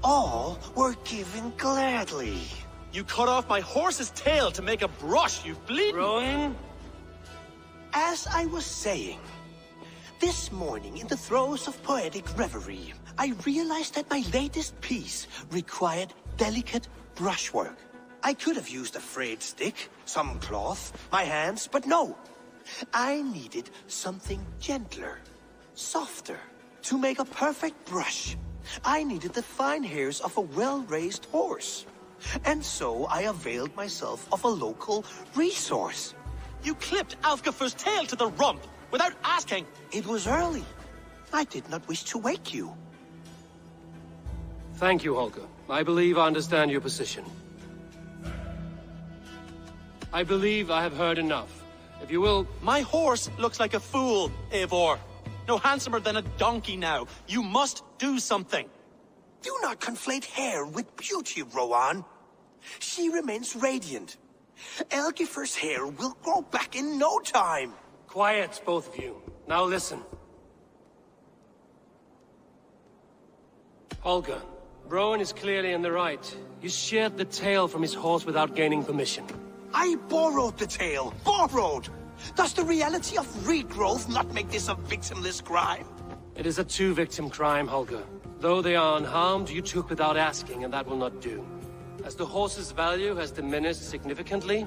[SPEAKER 22] All were given gladly. You cut off my horse's tail to make a brush, you bleeding...
[SPEAKER 10] Rowan?
[SPEAKER 22] As I was saying, this morning in the throes of poetic reverie, I realized that my latest piece required delicate brushwork. I could have used a frayed stick, some cloth, my hands, but no. I needed something gentler, softer. To make a perfect brush, I needed the fine hairs of a well-raised horse. And so I availed myself of a local resource. You clipped Alfgafur's tail to the rump, without asking. It was early. I did not wish to wake you.
[SPEAKER 10] Thank you, Holger. I believe I understand your position. I believe I have heard enough. If you will...
[SPEAKER 22] My horse looks like a fool, Eivor. No handsomer than a donkey now. You must do something. Do not conflate hair with beauty, Rowan. She remains radiant. Elgifur's hair will grow back in no time.
[SPEAKER 10] Quiet, both of you. Now listen. Holger, Rowan is clearly in the right. You sheared the tail from his horse without gaining permission.
[SPEAKER 22] I borrowed the tail. Borrowed! Does the reality of regrowth not make this a victimless crime?
[SPEAKER 10] It is a two-victim crime, Holger. Though they are unharmed, you took without asking, and that will not do. As the horse's value has diminished significantly,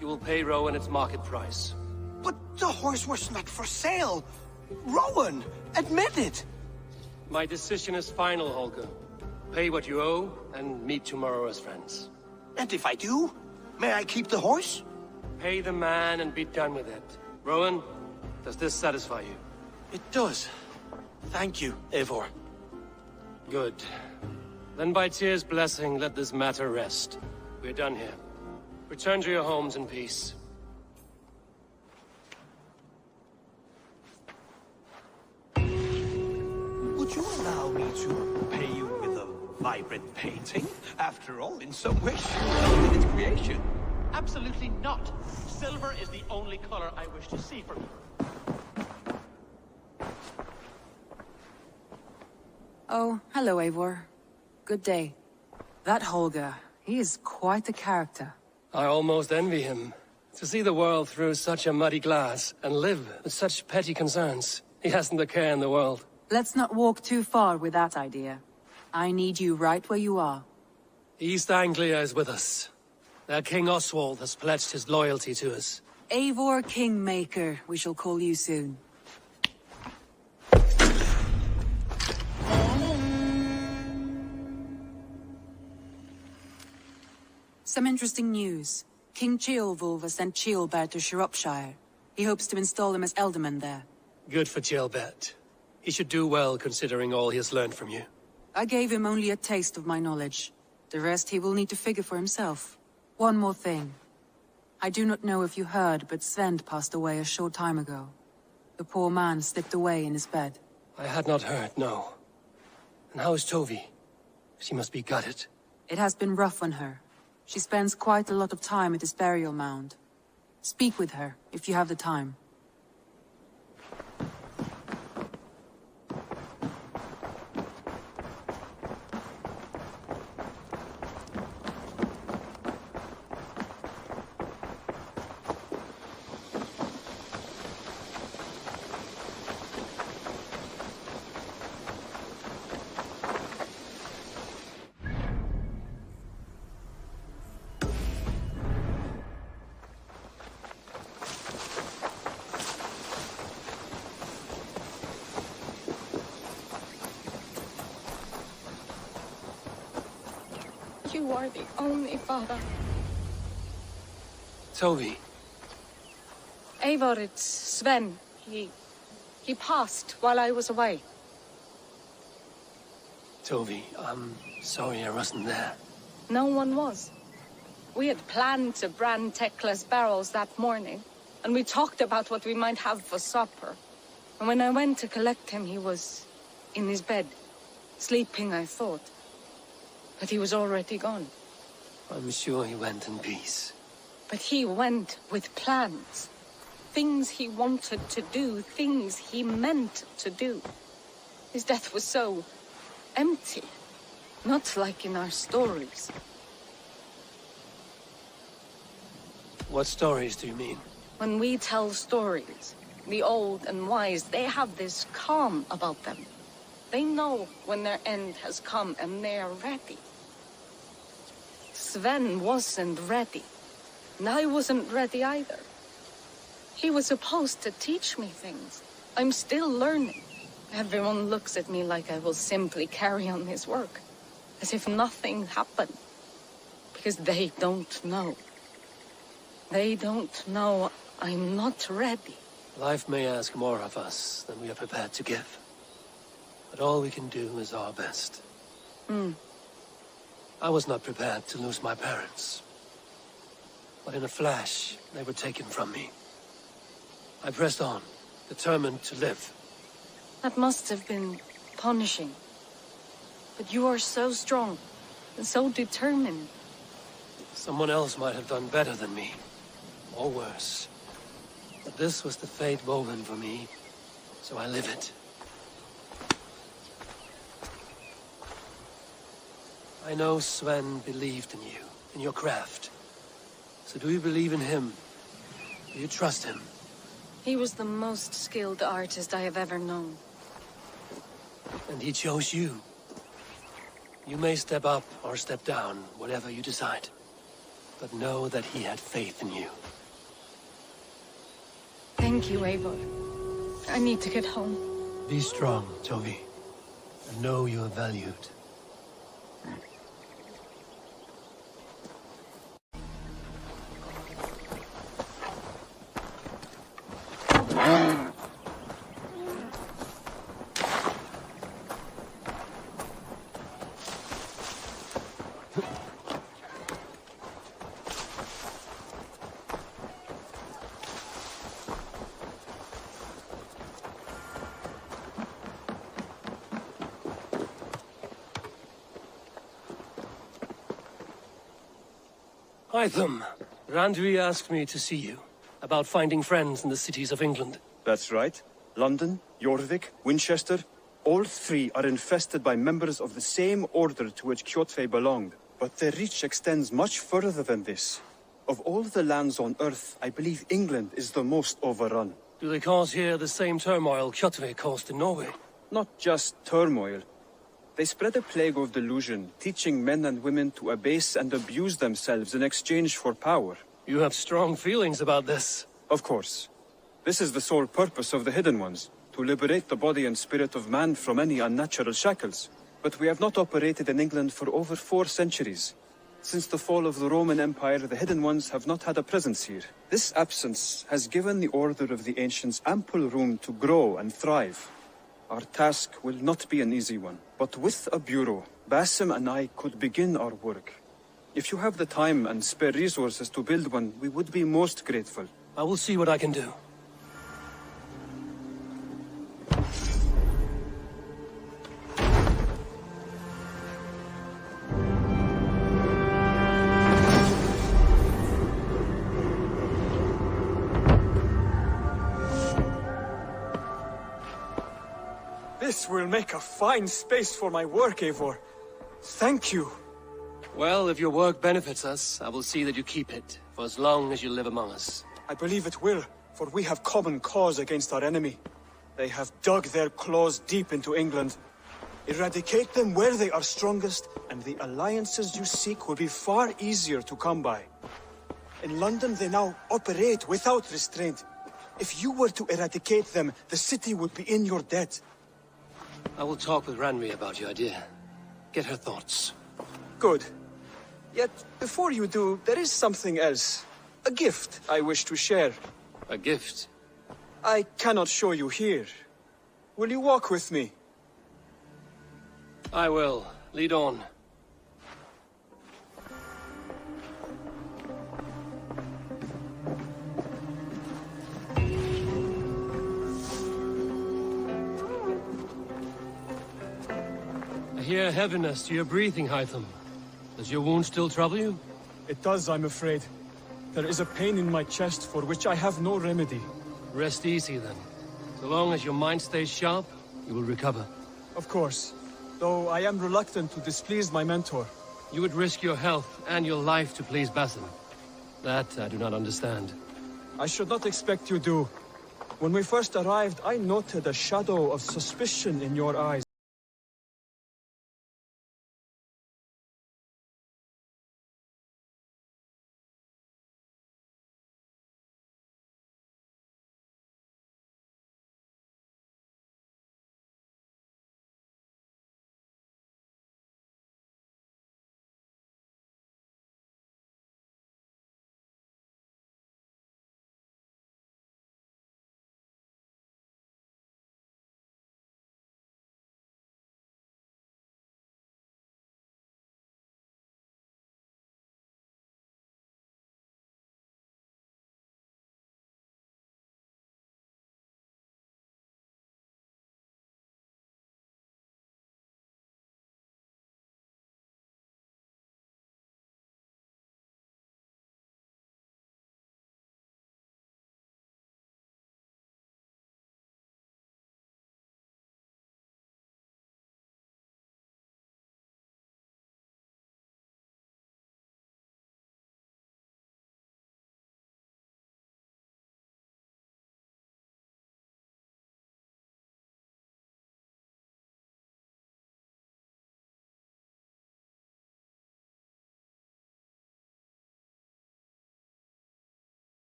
[SPEAKER 10] you will pay Rowan its market price.
[SPEAKER 22] But the horse was not for sale. Rowan, admit it.
[SPEAKER 10] My decision is final, Holger. Pay what you owe, and meet tomorrow as friends.
[SPEAKER 22] And if I do, may I keep the horse?
[SPEAKER 10] Pay the man and be done with it. Rowan, does this satisfy you?
[SPEAKER 22] It does. Thank you, Eivor.
[SPEAKER 10] Good. Then by Tyr's blessing, let this matter rest. We're done here. Return to your homes in peace.
[SPEAKER 22] Would you allow me to pay you with a vibrant painting? After all, in some way, you its creation. Absolutely not. Silver is the only color I wish to see from you.
[SPEAKER 12] Oh, hello, Eivor. Good day. That Holger, he is quite a character.
[SPEAKER 10] I almost envy him. To see the world through such a muddy glass, and live with such petty concerns. He hasn't a care in the world.
[SPEAKER 12] Let's not walk too far with that idea. I need you right where you are.
[SPEAKER 10] East Anglia is with us. Their King Oswald has pledged his loyalty to us.
[SPEAKER 12] Eivor Kingmaker, we shall call you soon. Some interesting news. King Ceolwulf has sent Ceolbert to Shropshire. He hopes to install him as Elderman there.
[SPEAKER 10] Good for Ceolbert. He should do well considering all he has learned from you.
[SPEAKER 12] I gave him only a taste of my knowledge. The rest he will need to figure for himself. One more thing. I do not know if you heard, but Sven passed away a short time ago. The poor man slipped away in his bed.
[SPEAKER 10] I had not heard, no. And how is Tovi? She must be gutted.
[SPEAKER 12] It has been rough on her. She spends quite a lot of time at his burial mound. Speak with her, if you have the time.
[SPEAKER 19] You are the only father.
[SPEAKER 10] Tovi.
[SPEAKER 19] Eivor, it's Sven. He passed while I was away.
[SPEAKER 10] Tovi, I'm sorry I wasn't there.
[SPEAKER 19] No one was. We had planned to brand Tekla's barrels that morning, and we talked about what we might have for supper. And when I went to collect him, he was in his bed, sleeping, I thought. But he was already gone.
[SPEAKER 10] I'm sure he went in peace.
[SPEAKER 19] But he went with plans. Things he wanted to do, things he meant to do. His death was so empty. Not like in our stories.
[SPEAKER 10] What stories do you mean?
[SPEAKER 19] When we tell stories, the old and wise, they have this calm about them. They know when their end has come and they are ready. Sven wasn't ready. And I wasn't ready either. He was supposed to teach me things. I'm still learning. Everyone looks at me like I will simply carry on his work. As if nothing happened. Because they don't know. They don't know I'm not ready.
[SPEAKER 10] Life may ask more of us than we are prepared to give. But all we can do is our best. I was not prepared to lose my parents. But in a flash, they were taken from me. I pressed on, determined to live.
[SPEAKER 19] That must have been punishing. But you are so strong, and so determined.
[SPEAKER 10] Someone else might have done better than me, or worse. But this was the fate woven for me, so I live it. I know Sven believed in you, in your craft. So do you believe in him? Do you trust him?
[SPEAKER 19] He was the most skilled artist I have ever known.
[SPEAKER 10] And he chose you. You may step up or step down, whatever you decide. But know that he had faith in you.
[SPEAKER 19] Thank you, Eivor. I need to get home.
[SPEAKER 10] Be strong, Tovi. And know you are valued. Hytham, Randvi asked me to see you, about finding friends in the cities of England.
[SPEAKER 14] That's right. London, Jorvik, Winchester, all three are infested by members of the same order to which Kjotve belonged. But their reach extends much further than this. Of all the lands on Earth, I believe England is the most overrun.
[SPEAKER 10] Do they cause here the same turmoil Kjotve caused in Norway?
[SPEAKER 14] Not just turmoil. They spread a plague of delusion, teaching men and women to abase and abuse themselves in exchange for power.
[SPEAKER 10] You have strong feelings about this.
[SPEAKER 14] Of course. This is the sole purpose of the Hidden Ones, to liberate the body and spirit of man from any unnatural shackles. But we have not operated in England for over 4 centuries. Since the fall of the Roman Empire, the Hidden Ones have not had a presence here. This absence has given the Order of the Ancients ample room to grow and thrive. Our task will not be an easy one, but with a bureau, Basim and I could begin our work. If you have the time and spare resources to build one, we would be most grateful.
[SPEAKER 10] I will see what I can do.
[SPEAKER 14] This will make a fine space for my work, Eivor. Thank you.
[SPEAKER 10] Well, if your work benefits us, I will see that you keep it, for as long as you live among us.
[SPEAKER 14] I believe it will, for we have common cause against our enemy. They have dug their claws deep into England. Eradicate them where they are strongest, and the alliances you seek will be far easier to come by. In London, they now operate without restraint. If you were to eradicate them, the city would be in your debt.
[SPEAKER 10] I will talk with Ranri about your idea. Get her thoughts.
[SPEAKER 14] Good. Yet, before you do, there is something else. A gift I wish to share.
[SPEAKER 10] A gift?
[SPEAKER 14] I cannot show you here. Will you walk with me?
[SPEAKER 10] I will. Lead on. I hear heaviness to your breathing, Hytham. Does your wound still trouble you?
[SPEAKER 14] It does, I'm afraid. There is a pain in my chest for which I have no remedy.
[SPEAKER 10] Rest easy, then. So long as your mind stays sharp, you will recover.
[SPEAKER 14] Of course. Though I am reluctant to displease my mentor.
[SPEAKER 10] You would risk your health and your life to please Basim. That I do not understand.
[SPEAKER 14] I should not expect you do. When we first arrived, I noted a shadow of suspicion in your eyes.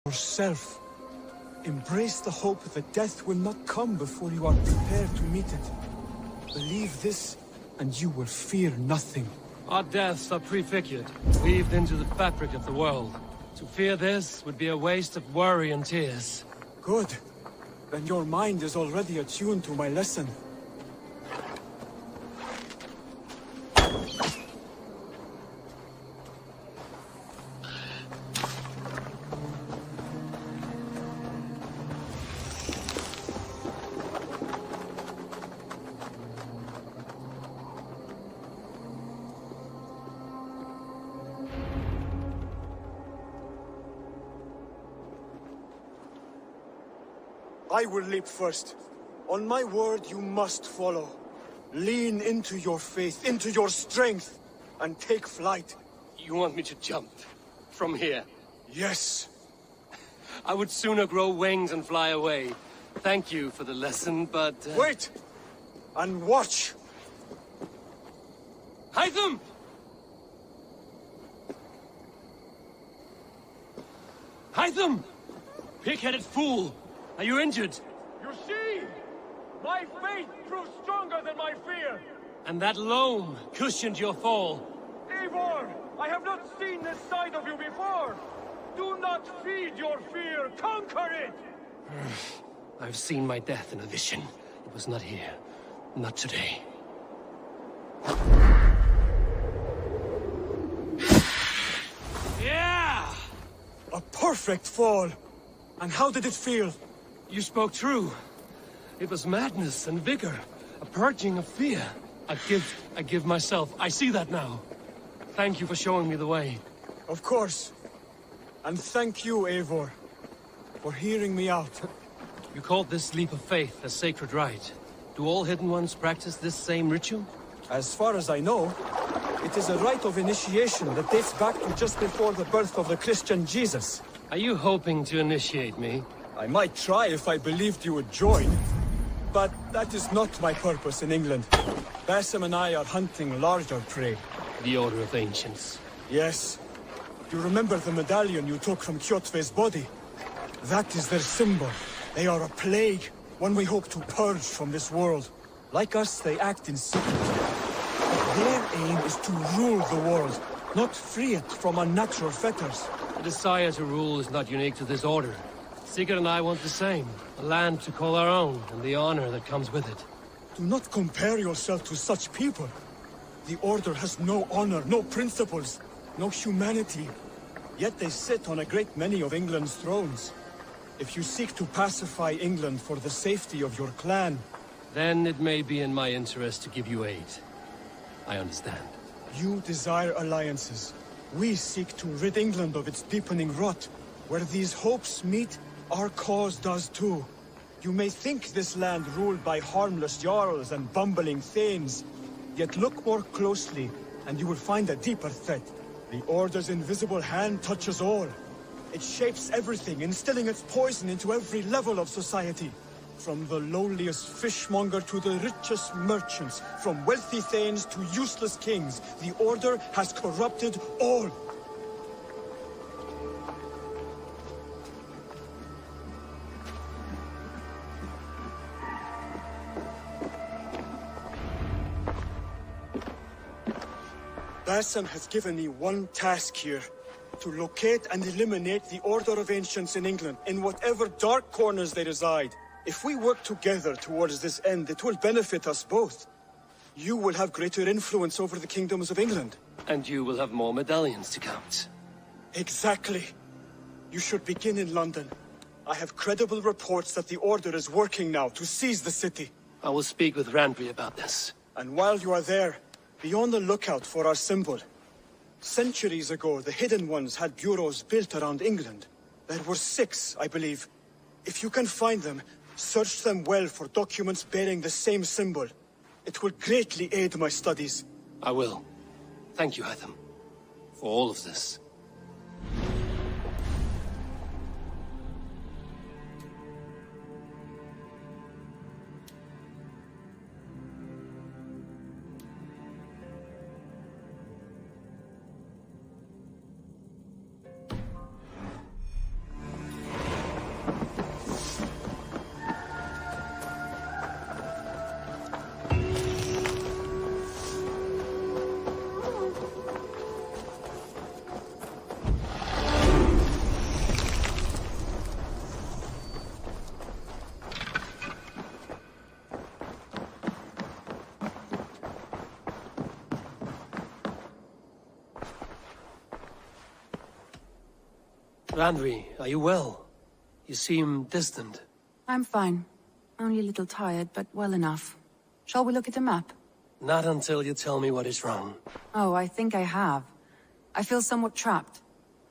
[SPEAKER 14] Yourself. Embrace the hope that death will not come before you are prepared to meet it. Believe this, and you will fear nothing.
[SPEAKER 10] Our deaths are prefigured, weaved into the fabric of the world. To fear this would be a waste of worry and tears.
[SPEAKER 14] Good. Then your mind is already attuned to my lesson. I will leap first. On my word, you must follow. Lean into your faith, into your strength, and take flight.
[SPEAKER 10] You want me to jump? From here?
[SPEAKER 14] Yes.
[SPEAKER 10] I would sooner grow wings and fly away. Thank you for the lesson, but...
[SPEAKER 14] Wait! And watch!
[SPEAKER 10] Hytham! Hytham! Pig-headed fool! Are you injured?
[SPEAKER 5] You see? My faith proved stronger than my fear!
[SPEAKER 10] And that loam cushioned your fall.
[SPEAKER 5] Eivor! I have not seen this side of you before! Do not feed your fear, conquer it!
[SPEAKER 10] I've seen my death in a vision. It was not here. Not today. Yeah!
[SPEAKER 14] A perfect fall! And how did it feel?
[SPEAKER 10] You spoke true. It was madness and vigor. A purging of fear. A gift I give myself. I see that now. Thank you for showing me the way.
[SPEAKER 14] Of course. And thank you, Eivor, for hearing me out.
[SPEAKER 10] You called this leap of faith a sacred rite. Do all Hidden Ones practice this same ritual?
[SPEAKER 14] As far as I know, it is a rite of initiation that dates back to just before the birth of the Christian Jesus.
[SPEAKER 10] Are you hoping to initiate me?
[SPEAKER 14] I might try if I believed you would join. But that is not my purpose in England. Basim and I are hunting larger prey.
[SPEAKER 10] The Order of Ancients.
[SPEAKER 14] Yes. You remember the medallion you took from Kjotve's body? That is their symbol. They are a plague, one we hope to purge from this world. Like us, they act in secret. But their aim is to rule the world, not free it from unnatural fetters.
[SPEAKER 10] The desire to rule is not unique to this order. Sigurd and I want the same. A land to call our own, and the honor that comes with it.
[SPEAKER 14] Do not compare yourself to such people. The Order has no honor, no principles, no humanity. Yet they sit on a great many of England's thrones. If you seek to pacify England for the safety of your clan...
[SPEAKER 10] Then it may be in my interest to give you aid. I understand.
[SPEAKER 14] You desire alliances. We seek to rid England of its deepening rot. Where these hopes meet, our cause does too. You may think this land ruled by harmless jarls and bumbling thanes. Yet look more closely, and you will find a deeper threat. The Order's invisible hand touches all. It shapes everything, instilling its poison into every level of society. From the lowliest fishmonger to the richest merchants, from wealthy thanes to useless kings, the Order has corrupted all. Basim has given me one task here. To locate and eliminate the Order of Ancients in England, in whatever dark corners they reside. If we work together towards this end, it will benefit us both. You will have greater influence over the kingdoms of England.
[SPEAKER 10] And you will have more medallions to count.
[SPEAKER 14] Exactly. You should begin in London. I have credible reports that the Order is working now to seize the city.
[SPEAKER 10] I will speak with Randvi about this.
[SPEAKER 14] And while you are there, be on the lookout for our symbol. Centuries ago, the Hidden Ones had bureaus built around England. There were 6, I believe. If you can find them, search them well for documents bearing the same symbol. It will greatly aid my studies.
[SPEAKER 10] I will. Thank you, Hytham, for all of this. Randvi, are you well? You seem distant.
[SPEAKER 12] I'm fine. Only a little tired, but well enough. Shall we look at the map?
[SPEAKER 10] Not until you tell me what is wrong.
[SPEAKER 12] Oh, I think I have. I feel somewhat trapped.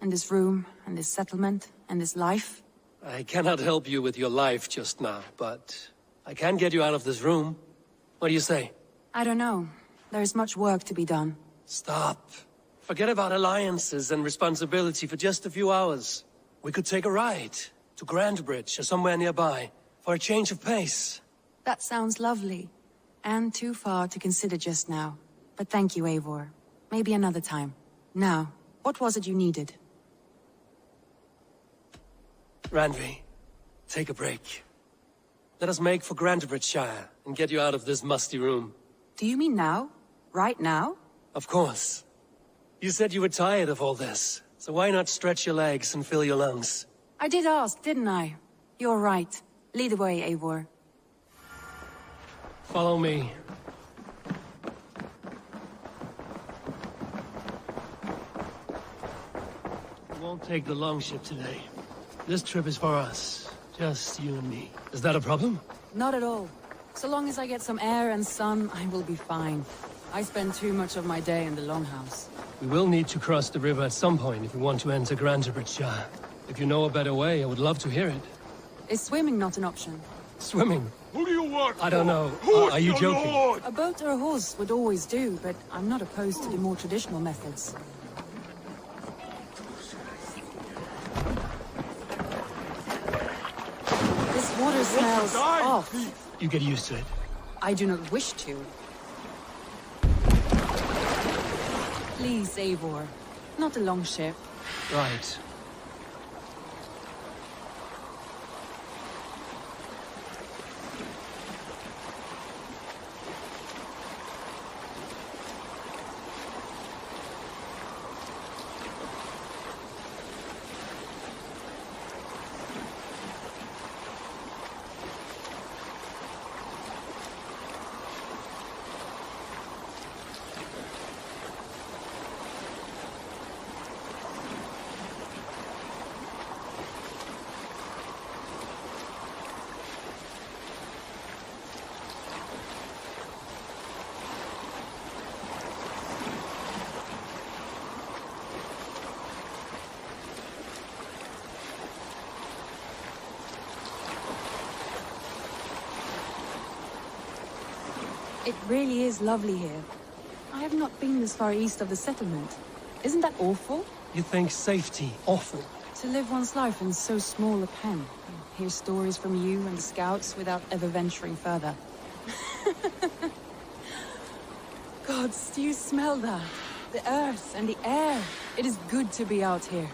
[SPEAKER 12] In this room, and this settlement, and this life.
[SPEAKER 10] I cannot help you with your life just now, but I can get you out of this room. What do you say?
[SPEAKER 12] I don't know. There is much work to be done.
[SPEAKER 10] Stop. Forget about alliances and responsibility for just a few hours. We could take a ride to Grandbridge or somewhere nearby for a change of pace.
[SPEAKER 12] That sounds lovely. And too far to consider just now. But thank you, Eivor. Maybe another time. Now, what was it you needed?
[SPEAKER 10] Randvi, take a break. Let us make for Grantebridgeshire and get you out of this musty room.
[SPEAKER 12] Do you mean now? Right now?
[SPEAKER 10] Of course. You said you were tired of all this, so why not stretch your legs and fill your lungs?
[SPEAKER 12] I did ask, didn't I? You're right. Lead the way, Eivor.
[SPEAKER 10] Follow me. We won't take the longship today. This trip is for us. Just you and me. Is that a problem?
[SPEAKER 12] Not at all. So long as I get some air and sun, I will be fine. I spend too much of my day in the Longhouse.
[SPEAKER 10] We will need to cross the river at some point if we want to enter Grantebridgeshire. If you know a better way, I would love to hear it.
[SPEAKER 12] Is swimming not an option?
[SPEAKER 10] Swimming?
[SPEAKER 20] Who do you work
[SPEAKER 10] I don't know. Are you joking?
[SPEAKER 12] A boat or a horse would always do, but I'm not opposed to the more traditional methods. This water smells off.
[SPEAKER 10] You get used to it.
[SPEAKER 12] I do not wish to. Please, Eivor. Not a long ship.
[SPEAKER 10] Right.
[SPEAKER 12] It really is lovely here. I have not been this far east of the settlement. Isn't that awful?
[SPEAKER 10] You think safety awful?
[SPEAKER 12] To live one's life in so small a pen. Hear stories from you and the scouts without ever venturing further. Gods, do you smell that? The earth and the air. It is good to be out here.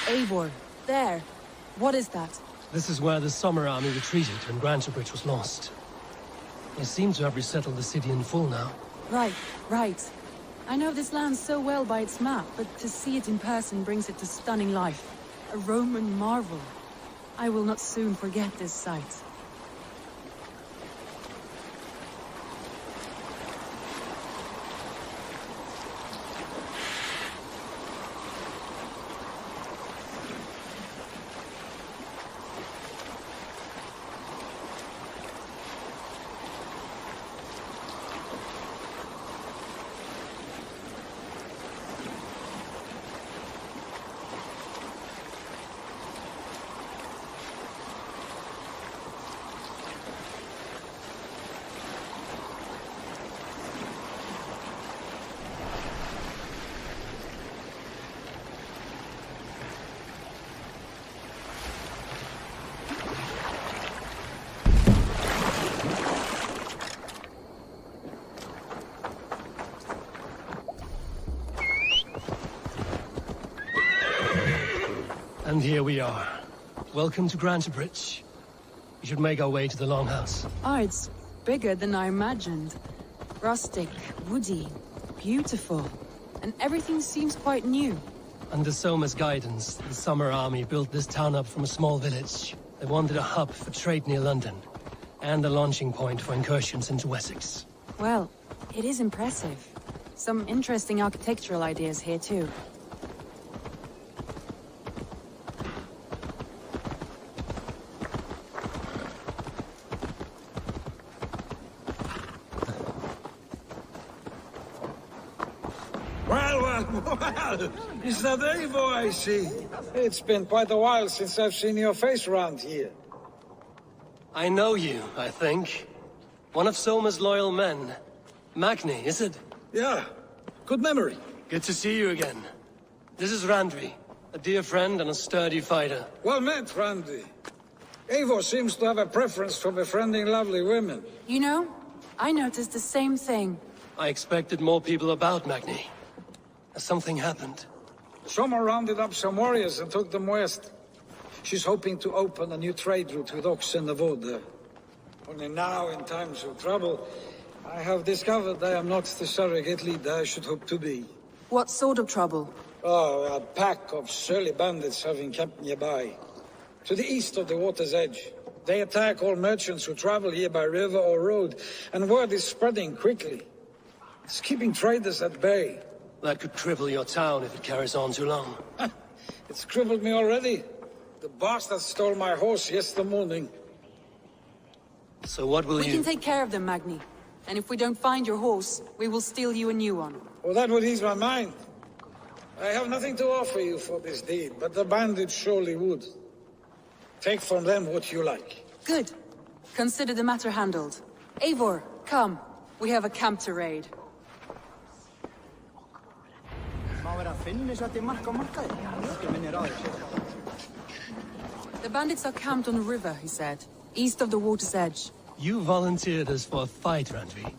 [SPEAKER 12] Eivor, there. What is that?
[SPEAKER 10] This is where the Summer Army retreated when Grantebridge was lost. They seem to have resettled the city in full now.
[SPEAKER 12] Right, right. I know this land so well by its map, but to see it in person brings it to stunning life. A Roman marvel. I will not soon forget this sight.
[SPEAKER 10] And here we are. Welcome to Grantebridge. We should make our way to the Longhouse.
[SPEAKER 12] Ah, it's bigger than I imagined. Rustic, woody, beautiful. And everything seems quite new.
[SPEAKER 10] Under Soma's guidance, the Summer Army built this town up from a small village. They wanted a hub for trade near London, and a launching point for incursions into Wessex.
[SPEAKER 12] Well, it is impressive. Some interesting architectural ideas here, too.
[SPEAKER 6] Well, is that Eivor I see? It's been quite a while since I've seen your face around here.
[SPEAKER 10] I know you, I think. One of Soma's loyal men. Magni, is it?
[SPEAKER 6] Yeah, good memory.
[SPEAKER 10] Good to see you again. This is Randvi, a dear friend and a sturdy fighter.
[SPEAKER 6] Well met, Randvi. Eivor seems to have a preference for befriending lovely women.
[SPEAKER 12] You know, I noticed the same thing.
[SPEAKER 10] I expected more people about Magni. Has something happened?
[SPEAKER 6] Soma rounded up some warriors and took them west. She's hoping to open a new trade route with Ox and the Vod there. Only now, in times of trouble, I have discovered I am not the surrogate leader I should hope to be.
[SPEAKER 12] What sort of trouble?
[SPEAKER 6] Oh, a pack of surly bandits have encamped nearby. To the east of the water's edge. They attack all merchants who travel here by river or road, and word is spreading quickly. It's keeping traders at bay.
[SPEAKER 10] That could cripple your town if it carries on too long.
[SPEAKER 6] It's crippled me already. The bastard stole my horse yesterday morning.
[SPEAKER 10] So what will
[SPEAKER 12] We can take care of them, Magni. And if we don't find your horse, we will steal you a new one.
[SPEAKER 6] Well, that would ease my mind. I have nothing to offer you for this deed, but the bandits surely would. Take from them what you like.
[SPEAKER 12] Good. Consider the matter handled. Eivor, come. We have a camp to raid. The bandits are camped on the river, he said. East of the water's edge.
[SPEAKER 10] You volunteered us for a fight, Randvi.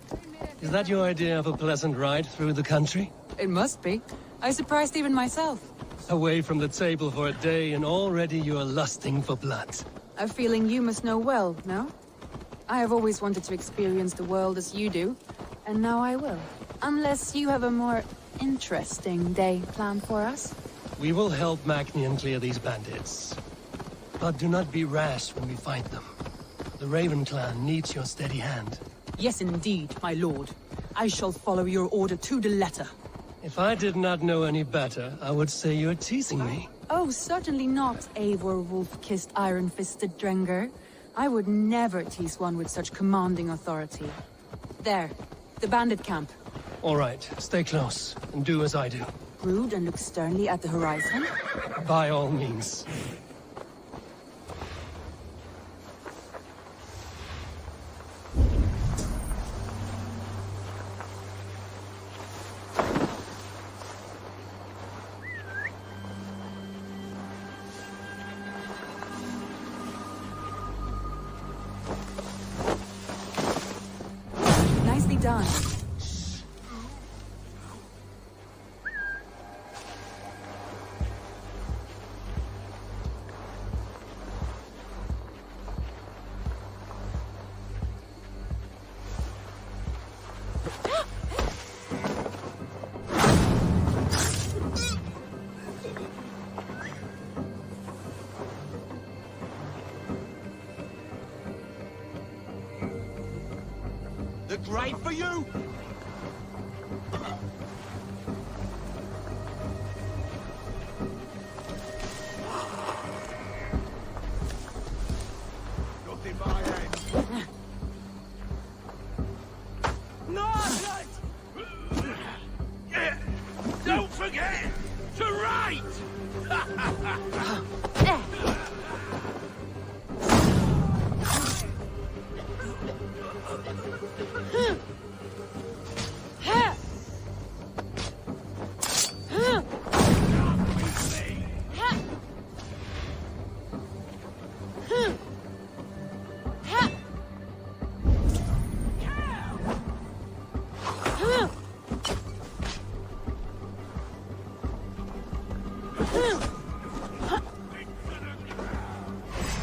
[SPEAKER 10] Is that your idea of a pleasant ride through the country?
[SPEAKER 12] It must be. I surprised even myself.
[SPEAKER 10] Away from the table for a day and already you are lusting for blood.
[SPEAKER 12] A feeling you must know well, no? I have always wanted to experience the world as you do, and now I will. Unless you have a more interesting day planned for us.
[SPEAKER 10] We will help Magni and clear these bandits. But do not be rash when we fight them. The Raven clan needs your steady hand.
[SPEAKER 12] Yes, indeed, my lord. I shall follow your order to the letter.
[SPEAKER 10] If I did not know any better, I would say you're teasing me.
[SPEAKER 12] Oh, certainly not, Eivor wolf-kissed iron-fisted Drenger. I would never tease one with such commanding authority. There, the bandit camp.
[SPEAKER 10] All right, stay close, and do as I do.
[SPEAKER 12] Brood and look sternly at the horizon?
[SPEAKER 10] By all means.
[SPEAKER 12] Nicely done.
[SPEAKER 23] Look right for you! Nothing by hand.
[SPEAKER 21] No! Don't forget to write!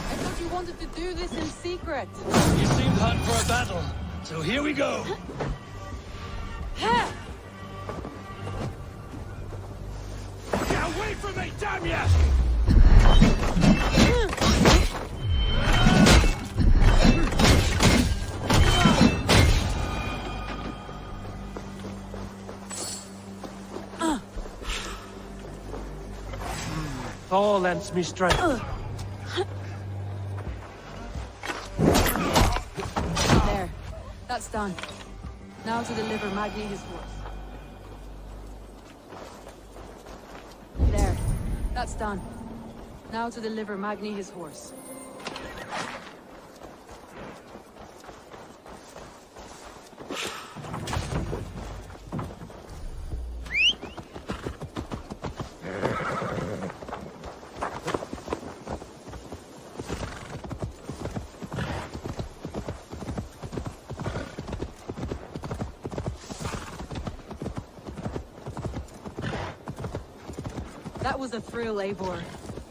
[SPEAKER 12] I thought you wanted to do this in secret.
[SPEAKER 10] You seemed hot for a battle, so here we go.
[SPEAKER 21] Get away from me, damn ya!
[SPEAKER 10] Thor lends me strength.
[SPEAKER 12] There. That's done. Now to deliver Magni his horse. There. That's done. Now to deliver Magni his horse. That was a thrill, Eivor.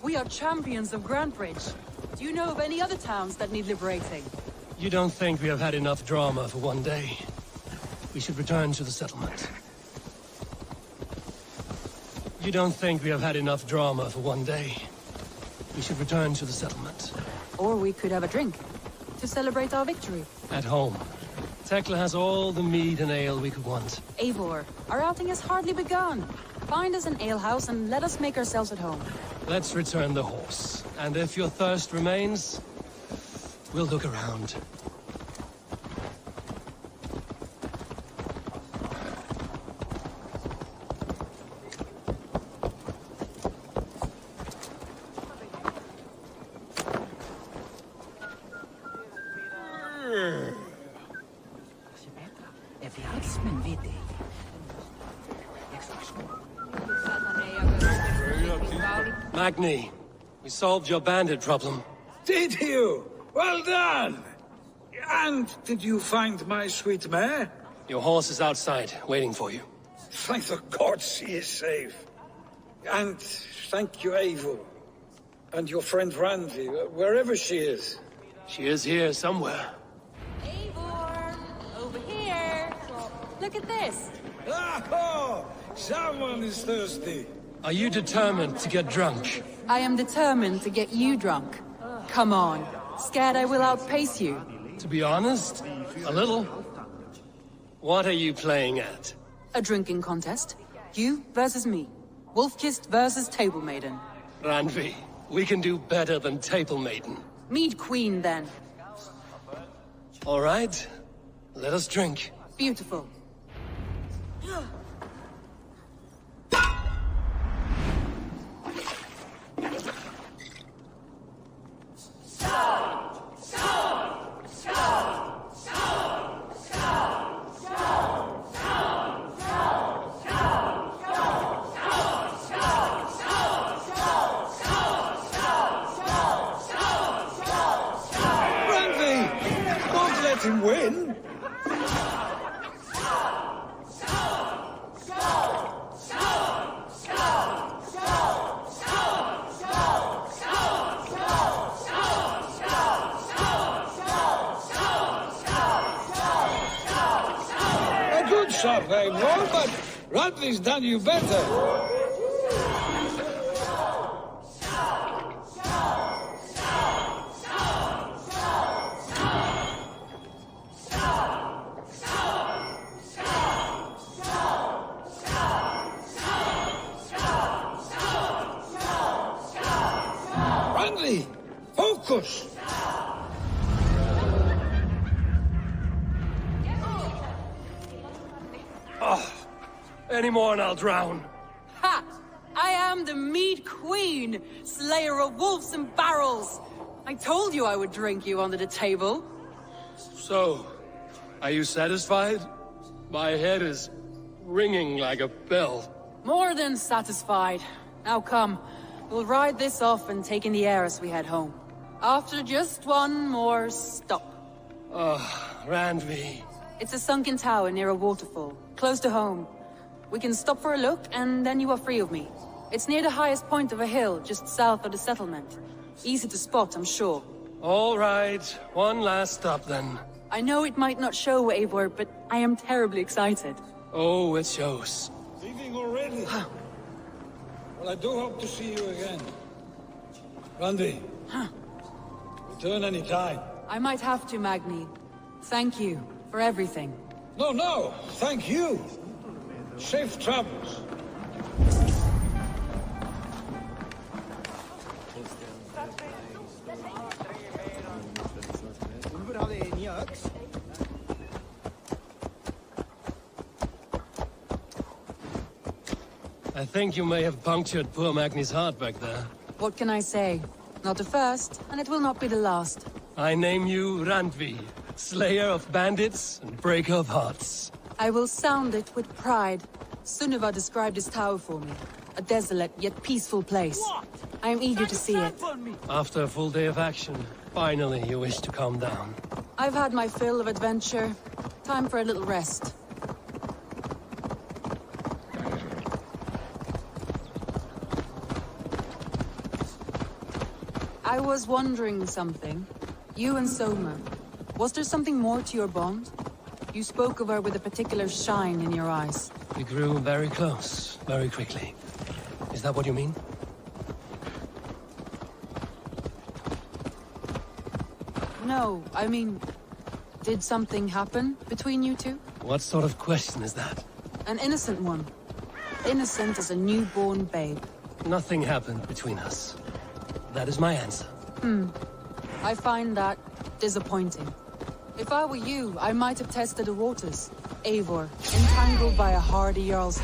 [SPEAKER 12] We are champions of Grantebridge. Do you know of any other towns that need liberating?
[SPEAKER 10] You don't think we have had enough drama for one day? We should return to the settlement. You don't think we have had enough drama for one day? We should return to the settlement.
[SPEAKER 12] Or we could have a drink, to celebrate our victory.
[SPEAKER 10] At home. Tekla has all the mead and ale we could want.
[SPEAKER 12] Eivor, our outing has hardly begun. Find us an alehouse and let us make ourselves at home.
[SPEAKER 10] Let's return the horse. And if your thirst remains, we'll look around. Magni, we solved your bandit problem.
[SPEAKER 6] Did you? Well done! And did you find my sweet mare?
[SPEAKER 10] Your horse is outside, waiting for you.
[SPEAKER 6] Thank the gods she is safe. And thank you, Eivor. And your friend Randi, wherever she is.
[SPEAKER 10] She is here somewhere.
[SPEAKER 12] Eivor! Over here! Look at this!
[SPEAKER 6] Oh! Someone is thirsty.
[SPEAKER 10] Are you determined to get drunk?
[SPEAKER 12] I am determined to get you drunk. Come on. Scared I will outpace you?
[SPEAKER 10] To be honest, a little. What are you playing at?
[SPEAKER 12] A drinking contest. You versus me. Wolf-kissed versus Table Maiden.
[SPEAKER 10] Randvi, we can do better than Table Maiden.
[SPEAKER 12] Mead Queen, then.
[SPEAKER 10] All right. Let us drink.
[SPEAKER 12] Beautiful.
[SPEAKER 6] Let him win. A good shot, Eivor, but Radley's done you better. Focus!
[SPEAKER 10] Oh, any more and I'll drown.
[SPEAKER 12] Ha! I am the Mead Queen, slayer of wolves and barrels. I told you I would drink you under the table.
[SPEAKER 10] So, are you satisfied? My head is ringing like a bell.
[SPEAKER 12] More than satisfied. Now come, we'll ride this off and take in the air as we head home. After just one more stop.
[SPEAKER 10] Randvi.
[SPEAKER 12] It's a sunken tower near a waterfall, close to home. We can stop for a look, and then you are free of me. It's near the highest point of a hill, just south of the settlement. Easy to spot, I'm sure.
[SPEAKER 10] All right, one last stop then.
[SPEAKER 12] I know it might not show, Eivor, but I am terribly excited.
[SPEAKER 10] Oh, it shows.
[SPEAKER 6] Leaving already? Well, I do hope to see you again. Randi. Return any time.
[SPEAKER 12] I might have to, Magni. Thank you for everything.
[SPEAKER 6] No, thank you. Safe travels.
[SPEAKER 10] I think you may have punctured poor Magni's heart back there.
[SPEAKER 12] What can I say? Not the first, and it will not be the last.
[SPEAKER 10] I name you Randvi, slayer of bandits and breaker of hearts.
[SPEAKER 12] I will sound it with pride. Sunniva described this tower for me. A desolate yet peaceful place.
[SPEAKER 22] What?
[SPEAKER 12] I am eager to see it.
[SPEAKER 10] After a full day of action, finally you wish to calm down.
[SPEAKER 12] I've had my fill of adventure. Time for a little rest. I was wondering something. You and Soma. Was there something more to your bond? You spoke of her with a particular shine in your eyes.
[SPEAKER 10] We grew very close, very quickly. Is that what you mean?
[SPEAKER 12] No, I mean... Did something happen between you two?
[SPEAKER 10] What sort of question is that?
[SPEAKER 12] An innocent one. Innocent as a newborn babe.
[SPEAKER 10] Nothing happened between us. That is my answer.
[SPEAKER 12] I find that disappointing. If I were you, I might have tested the waters. Eivor, entangled by a hardy Jarl's...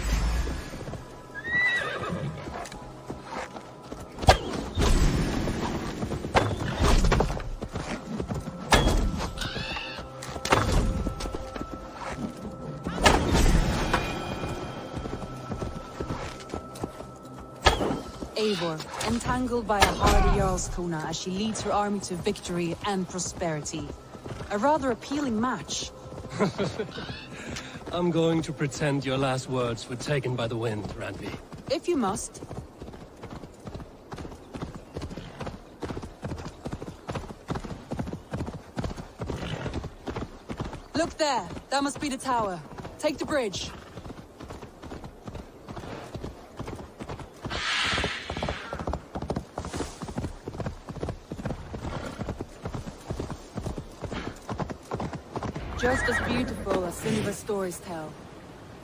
[SPEAKER 12] Eivor, entangled by a hardy Jarlskona as she leads her army to victory and prosperity. A rather appealing match.
[SPEAKER 10] I'm going to pretend your last words were taken by the wind, Randvi.
[SPEAKER 12] If you must. Look there! That must be the tower. Take the bridge. Just as beautiful as Sunniva's stories tell.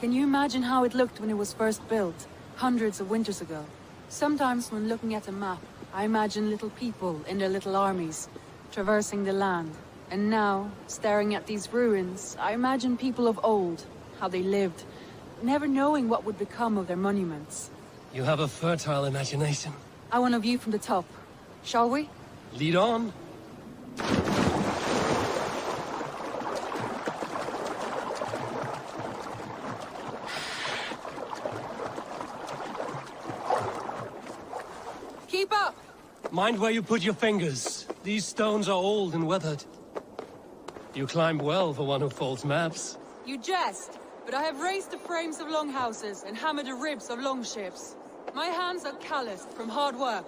[SPEAKER 12] Can you imagine how it looked when it was first built, hundreds of winters ago? Sometimes when looking at a map, I imagine little people in their little armies, traversing the land. And now, staring at these ruins, I imagine people of old, how they lived, never knowing what would become of their monuments.
[SPEAKER 10] You have a fertile imagination.
[SPEAKER 12] I want a view from the top. Shall we?
[SPEAKER 10] Lead on.
[SPEAKER 12] Keep up!
[SPEAKER 10] Mind where you put your fingers. These stones are old and weathered. You climbed well for one who folds maps.
[SPEAKER 12] You jest, but I have raised the frames of longhouses and hammered the ribs of longships. My hands are calloused from hard work.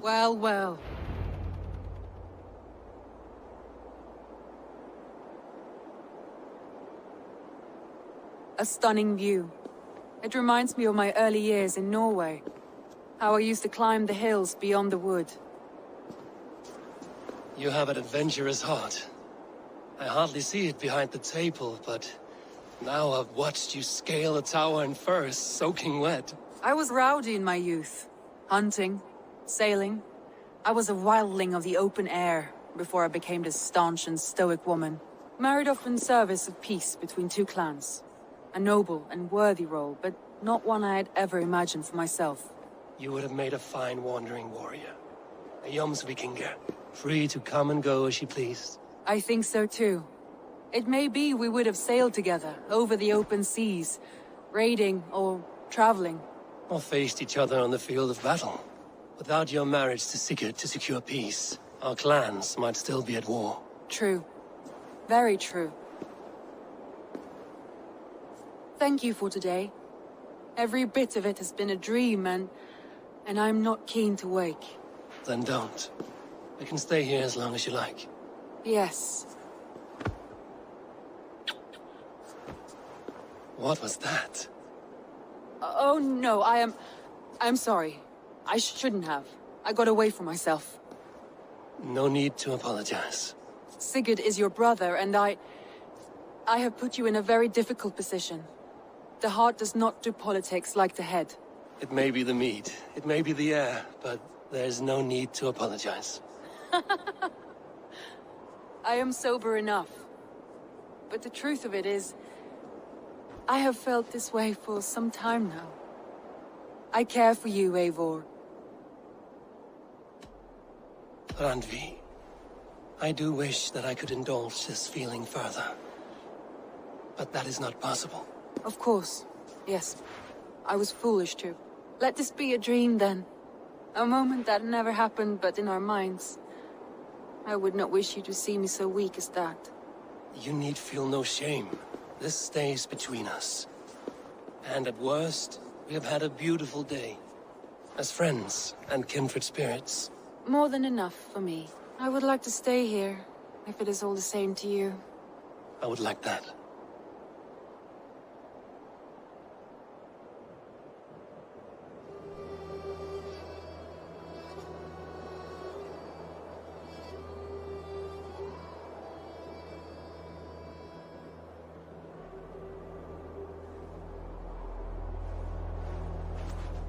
[SPEAKER 12] Well, well. A stunning view. It reminds me of my early years in Norway. How I used to climb the hills beyond the wood.
[SPEAKER 10] You have an adventurous heart. I hardly see it behind the table, but now I've watched you scale a tower in furs, soaking wet.
[SPEAKER 12] I was rowdy in my youth. Hunting, sailing. I was a wildling of the open air before I became this staunch and stoic woman. Married off in service of peace between two clans. A noble and worthy role, but not one I had ever imagined for myself.
[SPEAKER 10] You would have made a fine wandering warrior. A Jomsvikinger, free to come and go as she pleased.
[SPEAKER 12] I think so too. It may be we would have sailed together over the open seas, raiding or traveling.
[SPEAKER 10] Or faced each other on the field of battle. Without your marriage to Sigurd to secure peace, our clans might still be at war.
[SPEAKER 12] True. Very true. Thank you for today. Every bit of it has been a dream, and I'm not keen to wake.
[SPEAKER 10] Then don't. We can stay here as long as you like.
[SPEAKER 12] Yes.
[SPEAKER 10] What was that?
[SPEAKER 12] Oh no, I'm sorry. I shouldn't have. I got away from myself.
[SPEAKER 10] No need to apologize.
[SPEAKER 12] Sigurd is your brother, and I have put you in a very difficult position. The heart does not do politics like the head.
[SPEAKER 10] It may be the mead, it may be the air, but there's no need to apologize.
[SPEAKER 12] I am sober enough. But the truth of it is, I have felt this way for some time now. I care for you, Eivor.
[SPEAKER 10] Randvi, I do wish that I could indulge this feeling further. But that is not possible.
[SPEAKER 12] Of course. Yes. I was foolish too. Let this be a dream then. A moment that never happened but in our minds. I would not wish you to see me so weak as that.
[SPEAKER 10] You need feel no shame. This stays between us. And at worst, we have had a beautiful day. As friends and kindred spirits.
[SPEAKER 12] More than enough for me. I would like to stay here, if it is all the same to you.
[SPEAKER 10] I would like that.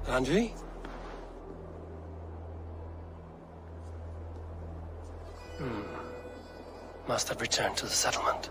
[SPEAKER 10] Randvi? Must have returned to the settlement.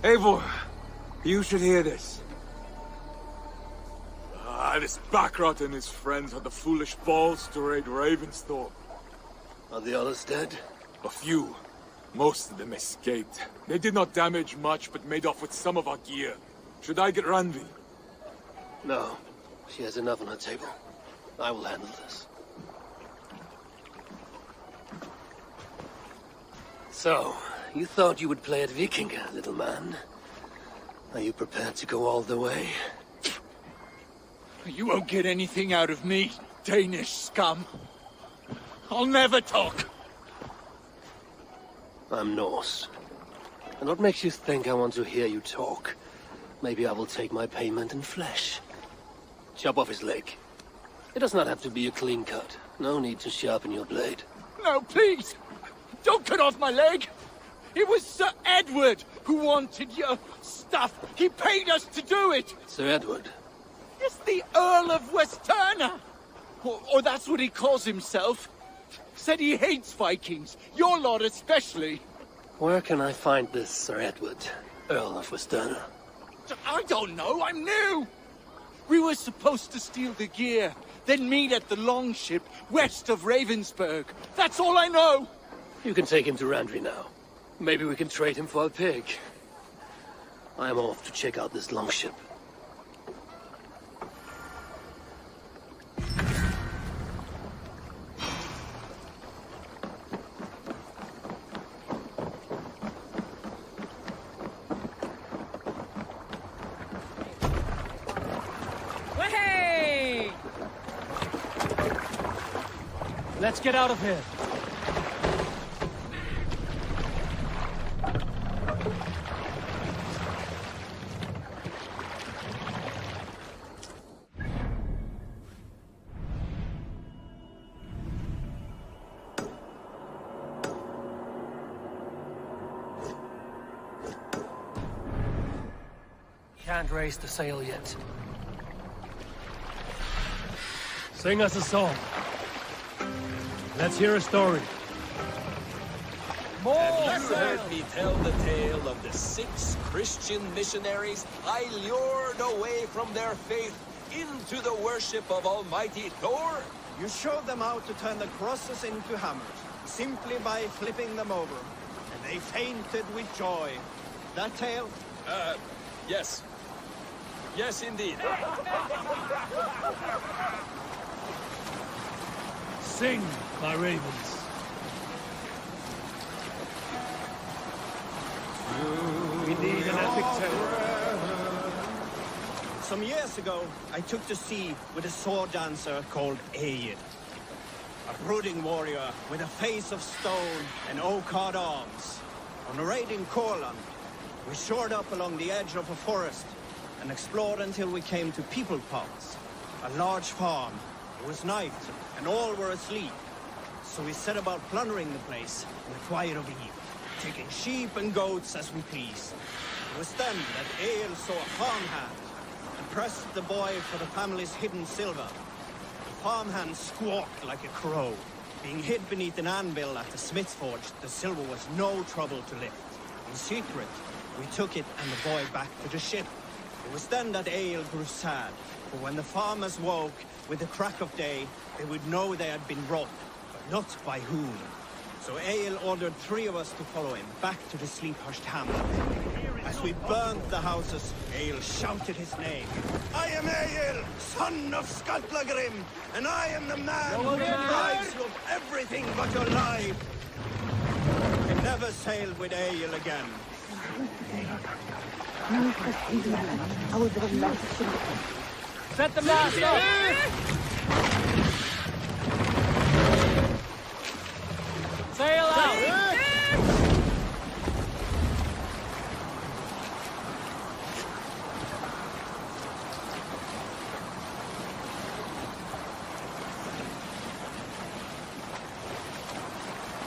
[SPEAKER 14] Eivor, you should hear this. This Backrot and his friends had the foolish balls to raid Ravensthorpe.
[SPEAKER 10] Are the others dead?
[SPEAKER 14] A few. Most of them escaped. They did not damage much, but made off with some of our gear. Should I get Randvi?
[SPEAKER 10] No. She has enough on her table. I will handle this. So, you thought you would play at Vikinga, little man? Are you prepared to go all the way?
[SPEAKER 3] You won't get anything out of me, Danish scum. I'll never talk.
[SPEAKER 10] I'm Norse. And what makes you think I want to hear you talk? Maybe I will take my payment in flesh. Chop off his leg. It does not have to be a clean cut. No need to sharpen your blade.
[SPEAKER 3] No, please! Don't cut off my leg! It was Sir Edward who wanted your stuff. He paid us to do it!
[SPEAKER 10] Sir Edward?
[SPEAKER 3] It's the Earl of Westerna! Or that's what he calls himself. Said he hates Vikings, your lot especially.
[SPEAKER 10] Where can I find this Sir Edward, Earl of Westerna?
[SPEAKER 3] I don't know, I'm new! We were supposed to steal the gear, then meet at the longship west of Ravensburg. That's all I know!
[SPEAKER 10] You can take him to Randri now. Maybe we can trade him for a pig. I am off to check out this longship.
[SPEAKER 11] Hey! Let's get out of here.
[SPEAKER 10] Can't raise the sail yet. Sing us a song. Let's hear a story.
[SPEAKER 11] Have you heard me tell the tale of the 6 Christian missionaries I lured away from their faith into the worship of Almighty Thor?
[SPEAKER 7] You showed them how to turn the crosses into hammers, simply by flipping them over. And they fainted with joy. That tale?
[SPEAKER 11] Yes. Yes, indeed.
[SPEAKER 10] Sing, my ravens.
[SPEAKER 11] We need an epic tale.
[SPEAKER 7] Some years ago, I took to sea with a sword dancer called Egil. A brooding warrior with a face of stone and oak-hard arms. On a raid in Courland, we shored up along the edge of a forest and explored until we came to People Ponds, a large farm. It was night, and all were asleep. So we set about plundering the place in the quiet of eve, taking sheep and goats as we pleased. It was then that Egil saw a farmhand and pressed the boy for the family's hidden silver. The farmhand squawked like a crow. Being hid beneath an anvil at the smith's forge, the silver was no trouble to lift. In secret, we took it and the boy back to the ship. It was then that Egil grew sad, for when the farmers woke with the crack of day, they would know they had been robbed, but not by whom. So Egil ordered 3 of us to follow him back to the sleep-hushed hamlet. As we burned the houses, Egil shouted his name. I am Egil, son of Skatlagrim, and I am the man who deprives you of everything but your life. I never sailed with Egil again.
[SPEAKER 11] Set the mast up! Sail out!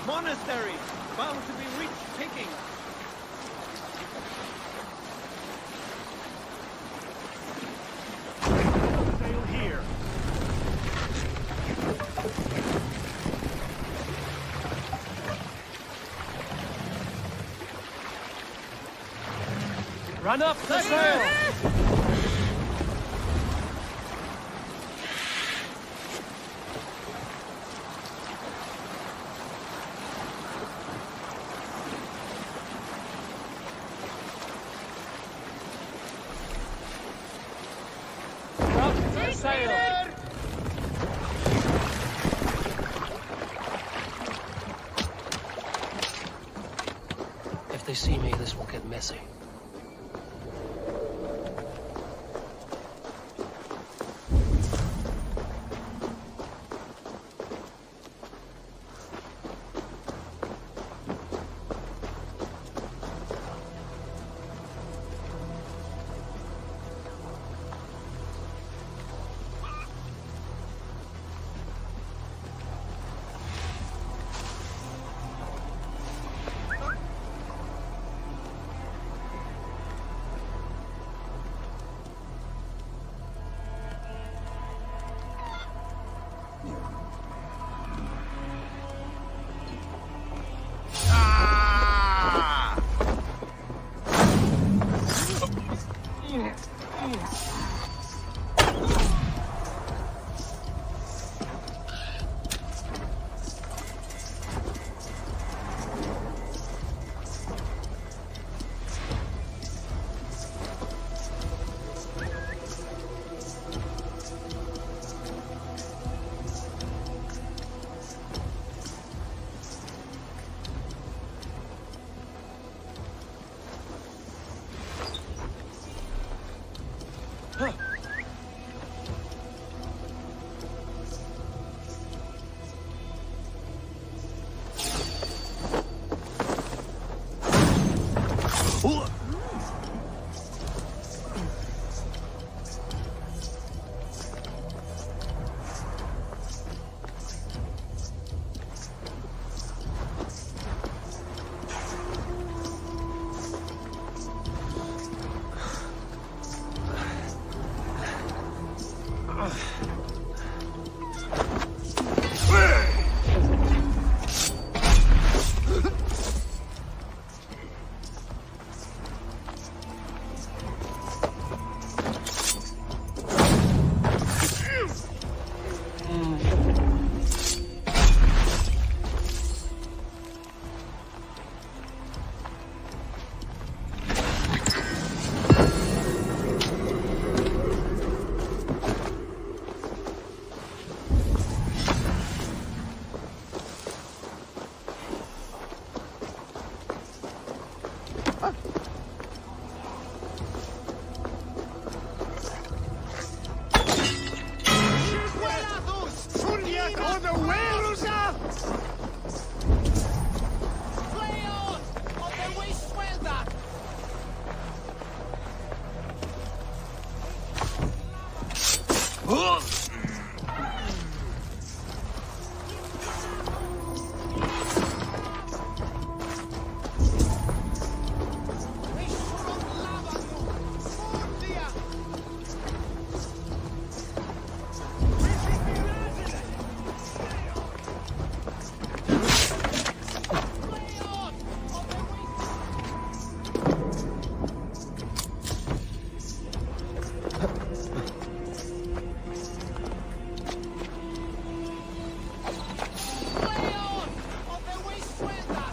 [SPEAKER 7] Monastery, bound to be rich picking.
[SPEAKER 11] Sail here. Run up the sail!
[SPEAKER 3] sail!
[SPEAKER 10] If they see me, this will get messy.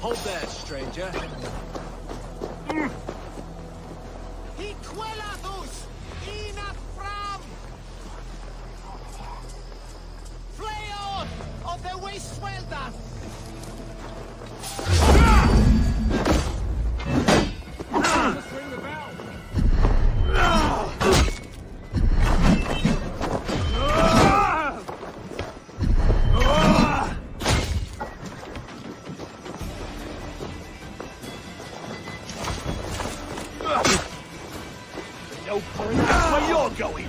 [SPEAKER 3] Hold there, stranger.
[SPEAKER 8] No point. That's where you're going.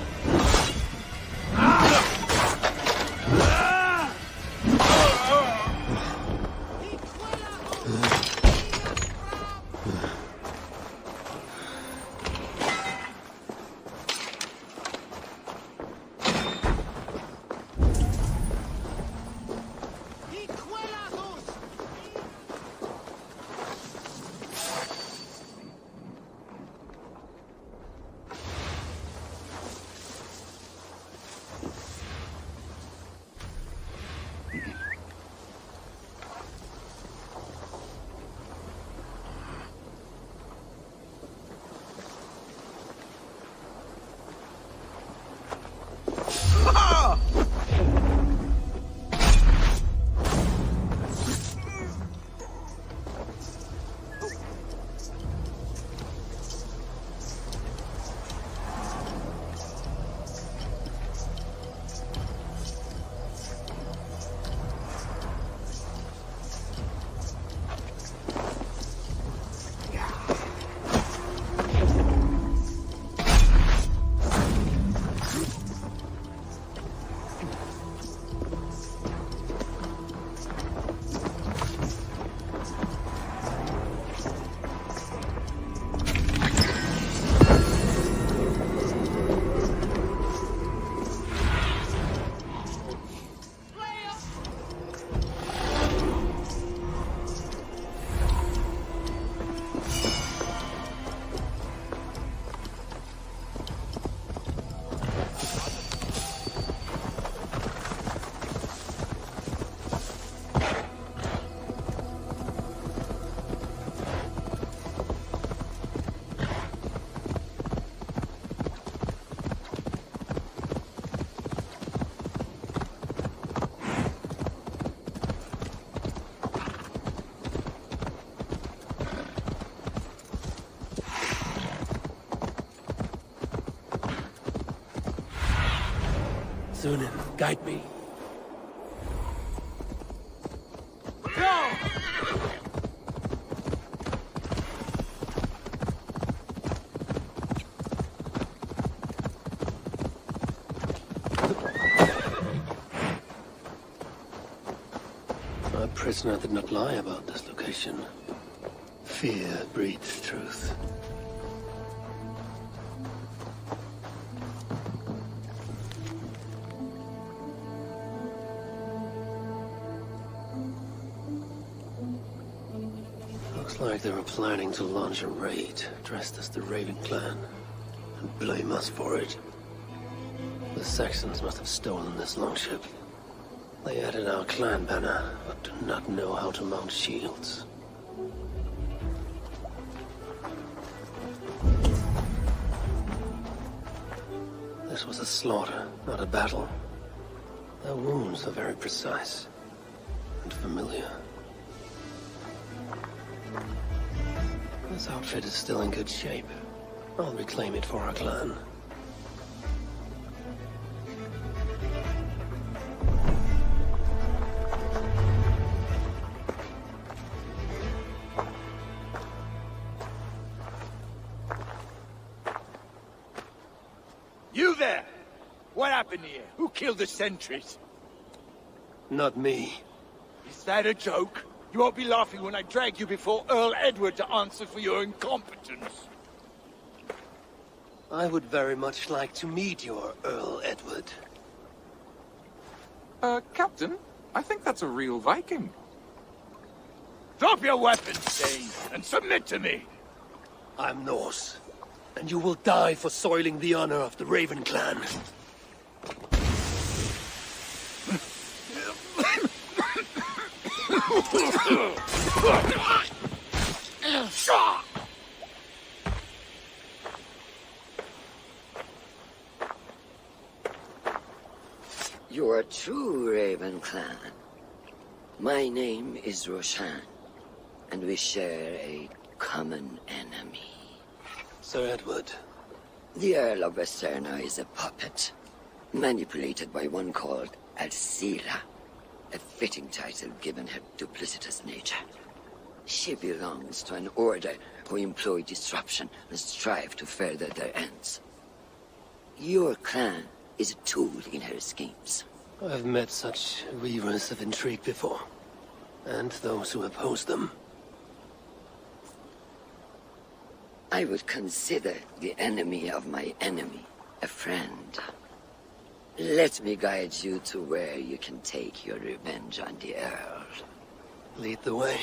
[SPEAKER 10] Sunin, guide me. Our prisoner did not lie about this location. Fear breeds truth. Looks like they were planning to launch a raid, dressed as the Raven clan, and blame us for it. The Saxons must have stolen this longship. They added our clan banner, but do not know how to mount shields. This was a slaughter, not a battle. Their wounds are very precise and familiar. This outfit is still in good shape. I'll reclaim it for our clan.
[SPEAKER 3] You there! What happened here? Who killed the sentries?
[SPEAKER 10] Not me.
[SPEAKER 3] Is that a joke? You won't be laughing when I drag you before Earl Edward to answer for your incompetence.
[SPEAKER 10] I would very much like to meet your Earl Edward.
[SPEAKER 13] Captain, I think that's a real Viking.
[SPEAKER 3] Drop your weapons, Dane, and submit to me!
[SPEAKER 10] I'm Norse, and you will die for soiling the honor of the Raven clan.
[SPEAKER 15] You are true, Raven clan. My name is Roshan, and we share a common enemy.
[SPEAKER 10] Sir Edward.
[SPEAKER 15] The Earl of Westerna is a puppet, manipulated by one called Alcila, a fitting title given her duplicitous nature. She belongs to an order who employ disruption and strive to further their ends. Your clan is a tool in her schemes.
[SPEAKER 10] I've met such weavers of intrigue before, and those who oppose them.
[SPEAKER 15] I would consider the enemy of my enemy a friend. Let me guide you to where you can take your revenge on the Earl.
[SPEAKER 10] Lead the way.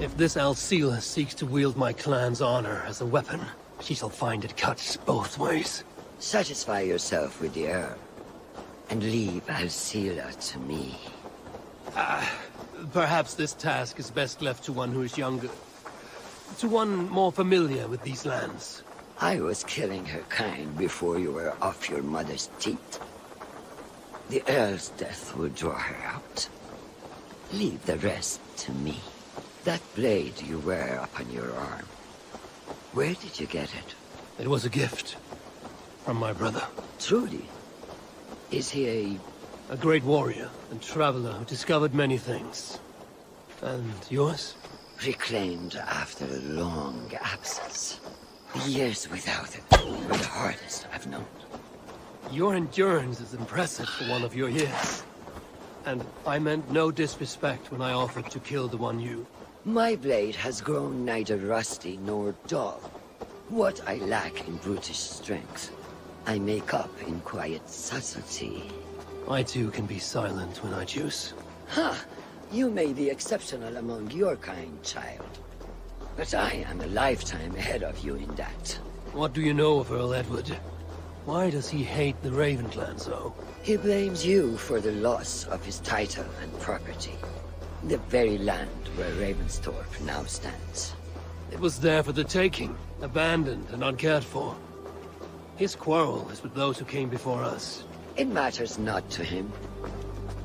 [SPEAKER 10] If this Alcila seeks to wield my clan's honor as a weapon, she shall find it cuts both ways.
[SPEAKER 15] Satisfy yourself with the Earl, and leave Alcila to me.
[SPEAKER 10] Perhaps this task is best left to one who is younger. To one more familiar with these lands.
[SPEAKER 15] I was killing her kind before you were off your mother's teeth. The Earl's death will draw her out. Leave the rest to me. That blade you wear upon your arm, where did you get it?
[SPEAKER 10] It was a gift. From my brother.
[SPEAKER 15] Truly? Is he
[SPEAKER 10] a great warrior and traveler who discovered many things. And yours?
[SPEAKER 15] Reclaimed after a long absence. Years without it were the hardest I've known.
[SPEAKER 10] Your endurance is impressive for one of your years. And I meant no disrespect when I offered to kill the one you...
[SPEAKER 15] My blade has grown neither rusty nor dull. What I lack in brutish strength, I make up in quiet subtlety.
[SPEAKER 10] I too can be silent when I choose.
[SPEAKER 15] Ha! You may be exceptional among your kind, child. But I am a lifetime ahead of you in that.
[SPEAKER 10] What do you know of Earl Edward? Why does he hate the Raven clan so?
[SPEAKER 15] He blames you for the loss of his title and property. The very land where Ravenstorp now stands.
[SPEAKER 10] It was there for the taking, abandoned and uncared for. His quarrel is with those who came before us.
[SPEAKER 15] It matters not to him.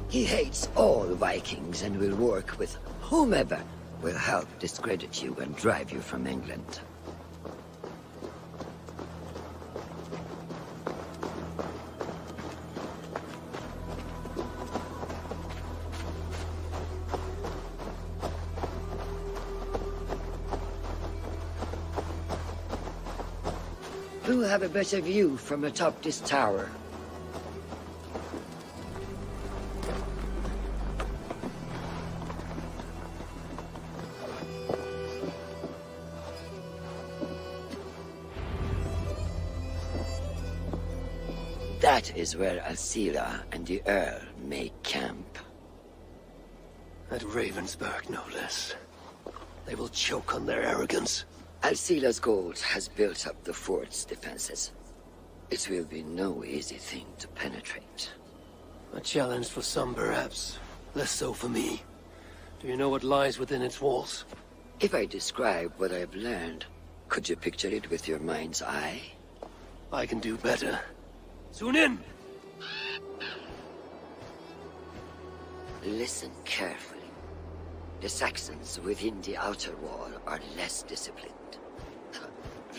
[SPEAKER 15] He hates all Vikings and will work with whomever will help discredit you and drive you from England. Who have a better view from atop this tower? That is where Alcila and the Earl make camp.
[SPEAKER 10] At Ravensburg, no less. They will choke on their arrogance.
[SPEAKER 15] Alcila's gold has built up the fort's defenses. It will be no easy thing to penetrate.
[SPEAKER 10] A challenge for some, perhaps. Less so for me. Do you know what lies within its walls?
[SPEAKER 15] If I describe what I've learned, could you picture it with your mind's eye?
[SPEAKER 10] I can do better. Soon in!
[SPEAKER 15] Listen carefully. The Saxons within the outer wall are less disciplined,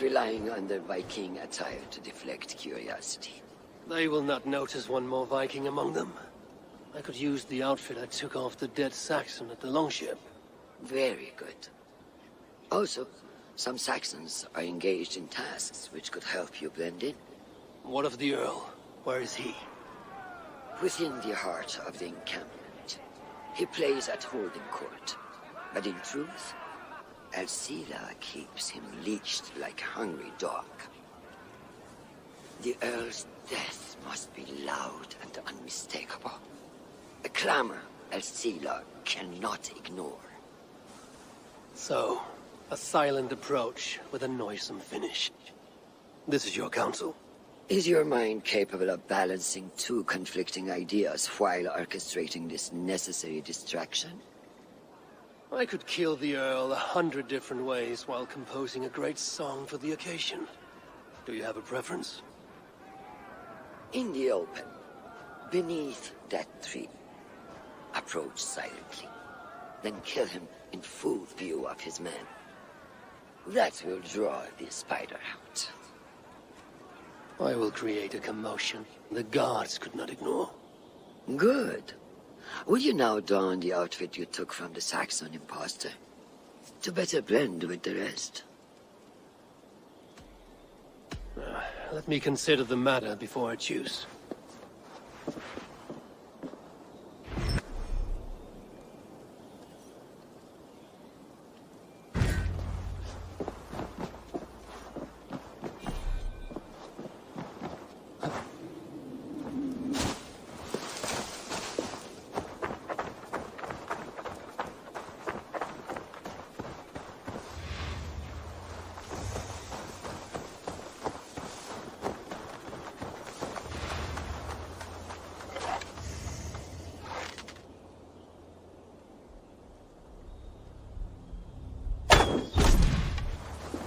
[SPEAKER 15] relying on their Viking attire to deflect curiosity.
[SPEAKER 10] They will not notice one more Viking among them. I could use the outfit I took off the dead Saxon at the longship.
[SPEAKER 15] Very good. Also, some Saxons are engaged in tasks which could help you blend in.
[SPEAKER 10] What of the Earl? Where is he?
[SPEAKER 15] Within the heart of the encampment. He plays at holding court. But in truth, Alcila keeps him leashed like a hungry dog. The Earl's death must be loud and unmistakable. A clamor Alcila cannot ignore.
[SPEAKER 10] So, a silent approach with a noisome finish. This is your counsel.
[SPEAKER 15] Is your mind capable of balancing two conflicting ideas while orchestrating this necessary distraction?
[SPEAKER 10] I could kill the Earl 100 different ways while composing a great song for the occasion. Do you have a preference?
[SPEAKER 15] In the open, beneath that tree. Approach silently, then kill him in full view of his men. That will draw the spider out.
[SPEAKER 10] I will create a commotion the guards could not ignore.
[SPEAKER 15] Good. Will you now don the outfit you took from the Saxon imposter? To better blend with the rest.
[SPEAKER 10] Let me consider the matter before I choose.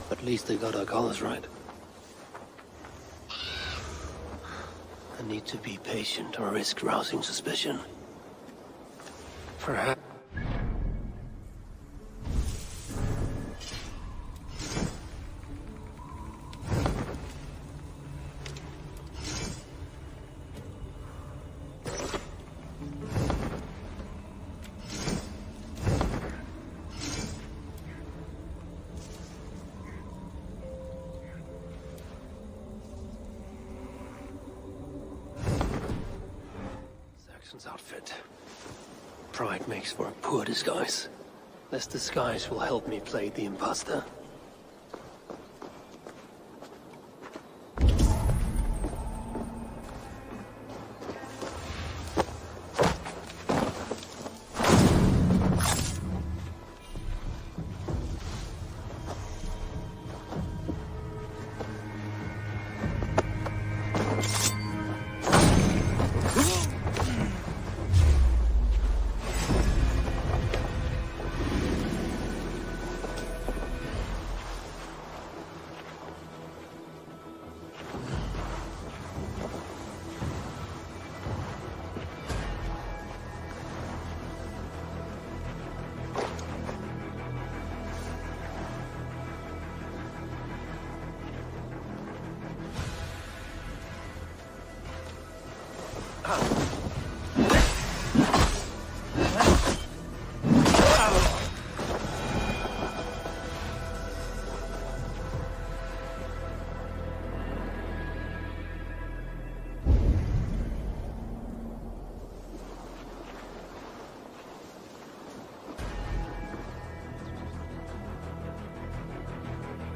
[SPEAKER 10] At least they got our colors right. I need to be patient or risk rousing suspicion. Perhaps... outfit. Pride makes for a poor disguise. This disguise will help me play the imposter.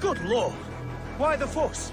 [SPEAKER 22] Good lord! Why the fuss?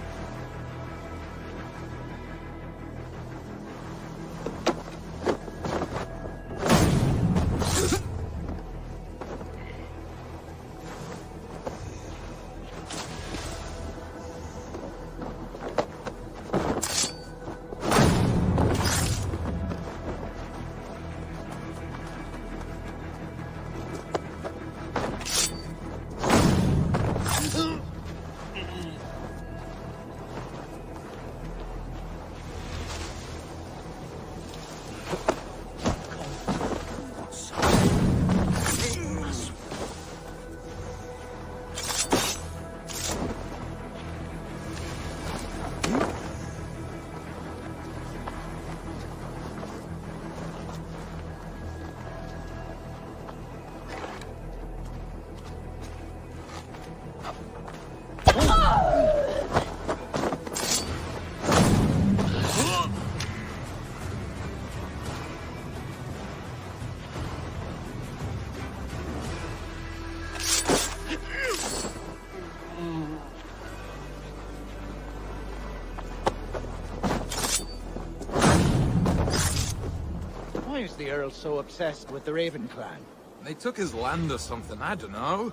[SPEAKER 3] Why is the Earl so obsessed with the Raven clan?
[SPEAKER 13] They took his land or something, I don't know.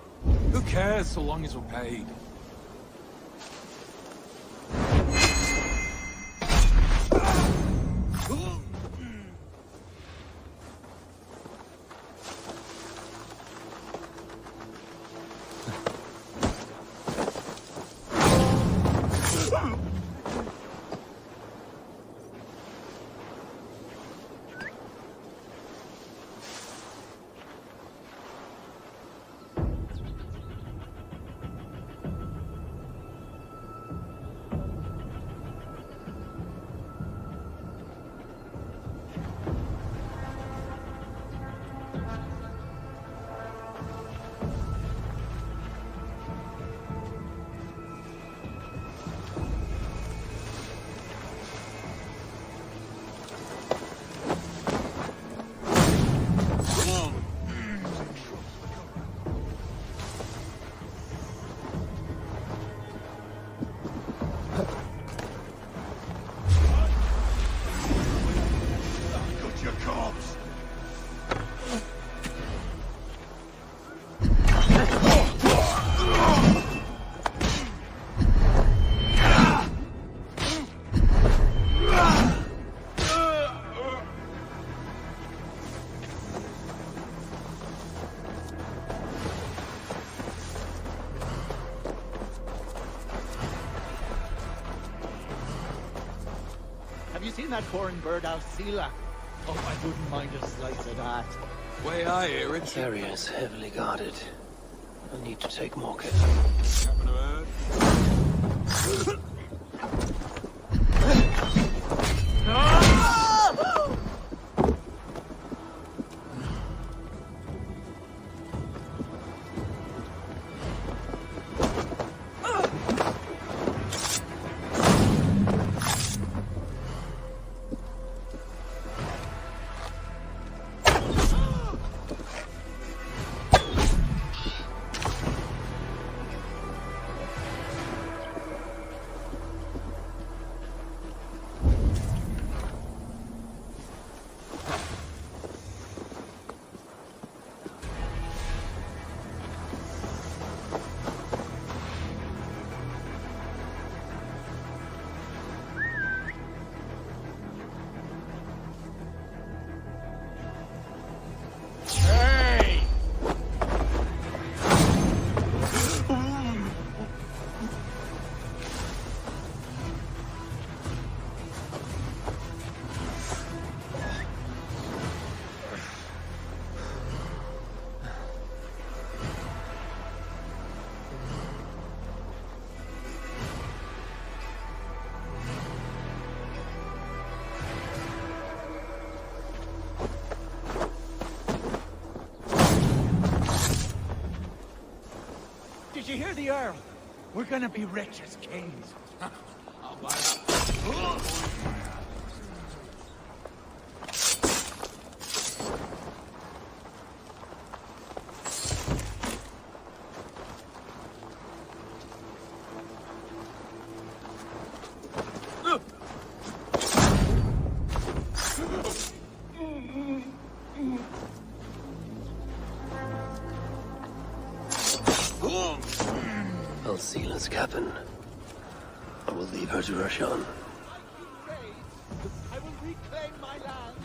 [SPEAKER 13] Who cares so long as we're paid?
[SPEAKER 3] Have you seen that foreign bird out Sela? Oh, I wouldn't mind a slice of that.
[SPEAKER 13] Way I hear it.
[SPEAKER 10] This area is heavily guarded. I need to take more care.
[SPEAKER 3] Did you hear the Earl? We're gonna be rich as kings.
[SPEAKER 13] I'll buy that.
[SPEAKER 10] Alcila's cabin. I will leave her to Roshan.
[SPEAKER 3] I will reclaim my land,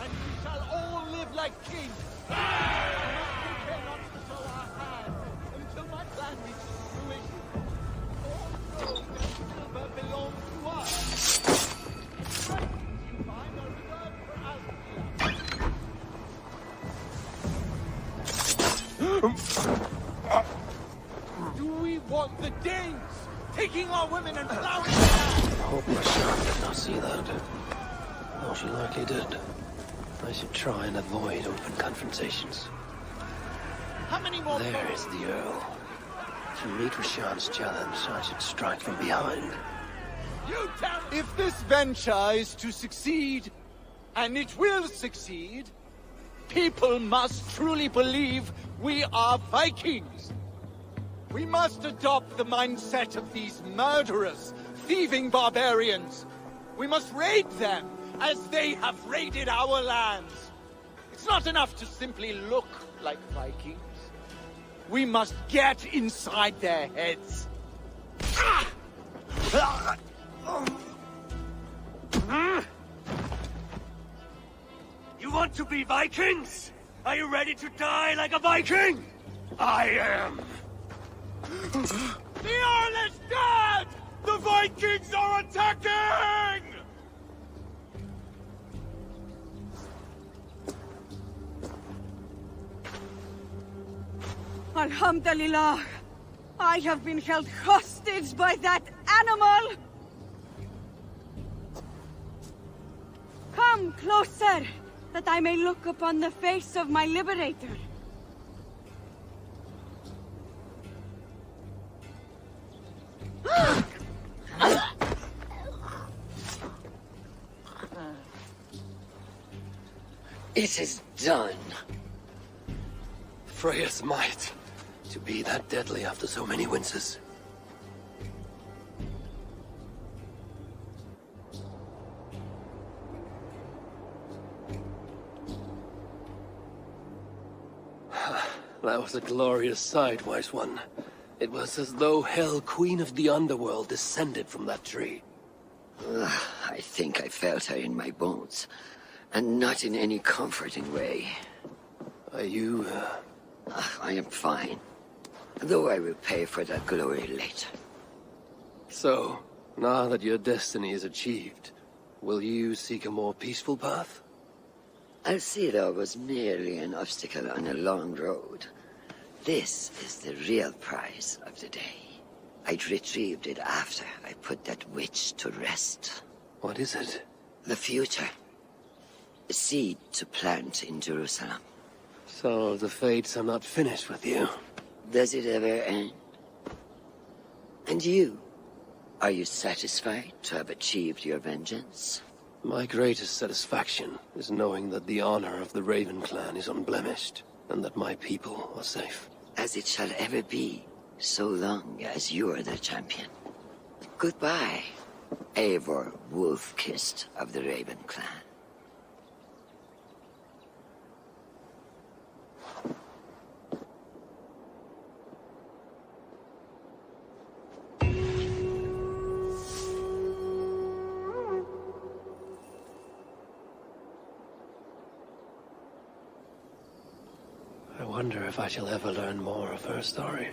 [SPEAKER 3] and we shall all live like kings. We must take care not to show our hand until my plan reaches fruition. All gold and silver belong to us. Presents you find are reserved for Aslan. Do we want the Danes taking our women and plowing the land?
[SPEAKER 10] I hope Roshan did not see that. Oh, she likely did. I should try and avoid open confrontations.
[SPEAKER 3] How many more?
[SPEAKER 10] There is the Earl. To meet Roshan's challenge, I should strike from behind.
[SPEAKER 3] You tell me. If this venture is to succeed, and it will succeed, people must truly believe we are Vikings. We must adopt the mindset of these murderous, thieving barbarians. We must raid them as they have raided our lands. It's not enough to simply look like Vikings. We must get inside their heads.
[SPEAKER 21] You want to be Vikings? Are you ready to die like a Viking? I am.
[SPEAKER 3] The Earl is dead! The Vikings are attacking!
[SPEAKER 4] Alhamdulillah! I have been held hostage by that animal! Come closer, that I may look upon the face of my liberator.
[SPEAKER 15] It is done.
[SPEAKER 10] Freya's might. To be that deadly after so many winters. That was a glorious sight, Wise One. It was as though Hell, Queen of the Underworld, descended from that tree.
[SPEAKER 15] I think I felt her in my bones, and not in any comforting way.
[SPEAKER 10] Are you,
[SPEAKER 15] I am fine, though I will pay for that glory later.
[SPEAKER 10] So, now that your destiny is achieved, will you seek a more peaceful path?
[SPEAKER 15] Alcira was merely an obstacle on a long road. This is the real prize of the day. I'd retrieved it after I put that witch to rest.
[SPEAKER 10] What is it?
[SPEAKER 15] The future. A seed to plant in Jerusalem.
[SPEAKER 10] So the fates are not finished with you?
[SPEAKER 15] Does it ever end? And you? Are you satisfied to have achieved your vengeance?
[SPEAKER 10] My greatest satisfaction is knowing that the honor of the Raven clan is unblemished, and that my people are safe.
[SPEAKER 15] As it shall ever be, so long as you are the champion. Goodbye, Eivor Wolf-Kissed of the Raven clan.
[SPEAKER 10] I wonder if I shall ever learn more of her story.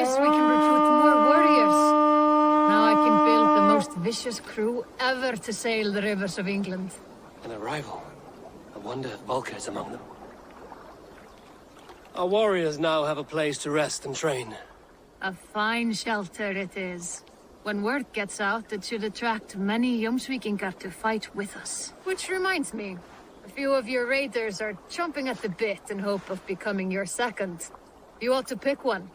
[SPEAKER 2] this, we can recruit more warriors. Now I can build the most vicious crew ever to sail the rivers of England.
[SPEAKER 10] An arrival. I wonder if Volker is among them. Our warriors now have a place to rest and train.
[SPEAKER 2] A fine shelter it is. When word gets out, it should attract many Jomsvikingar to fight with us. Which reminds me, a few of your raiders are chomping at the bit in hope of becoming your second. You ought to pick one.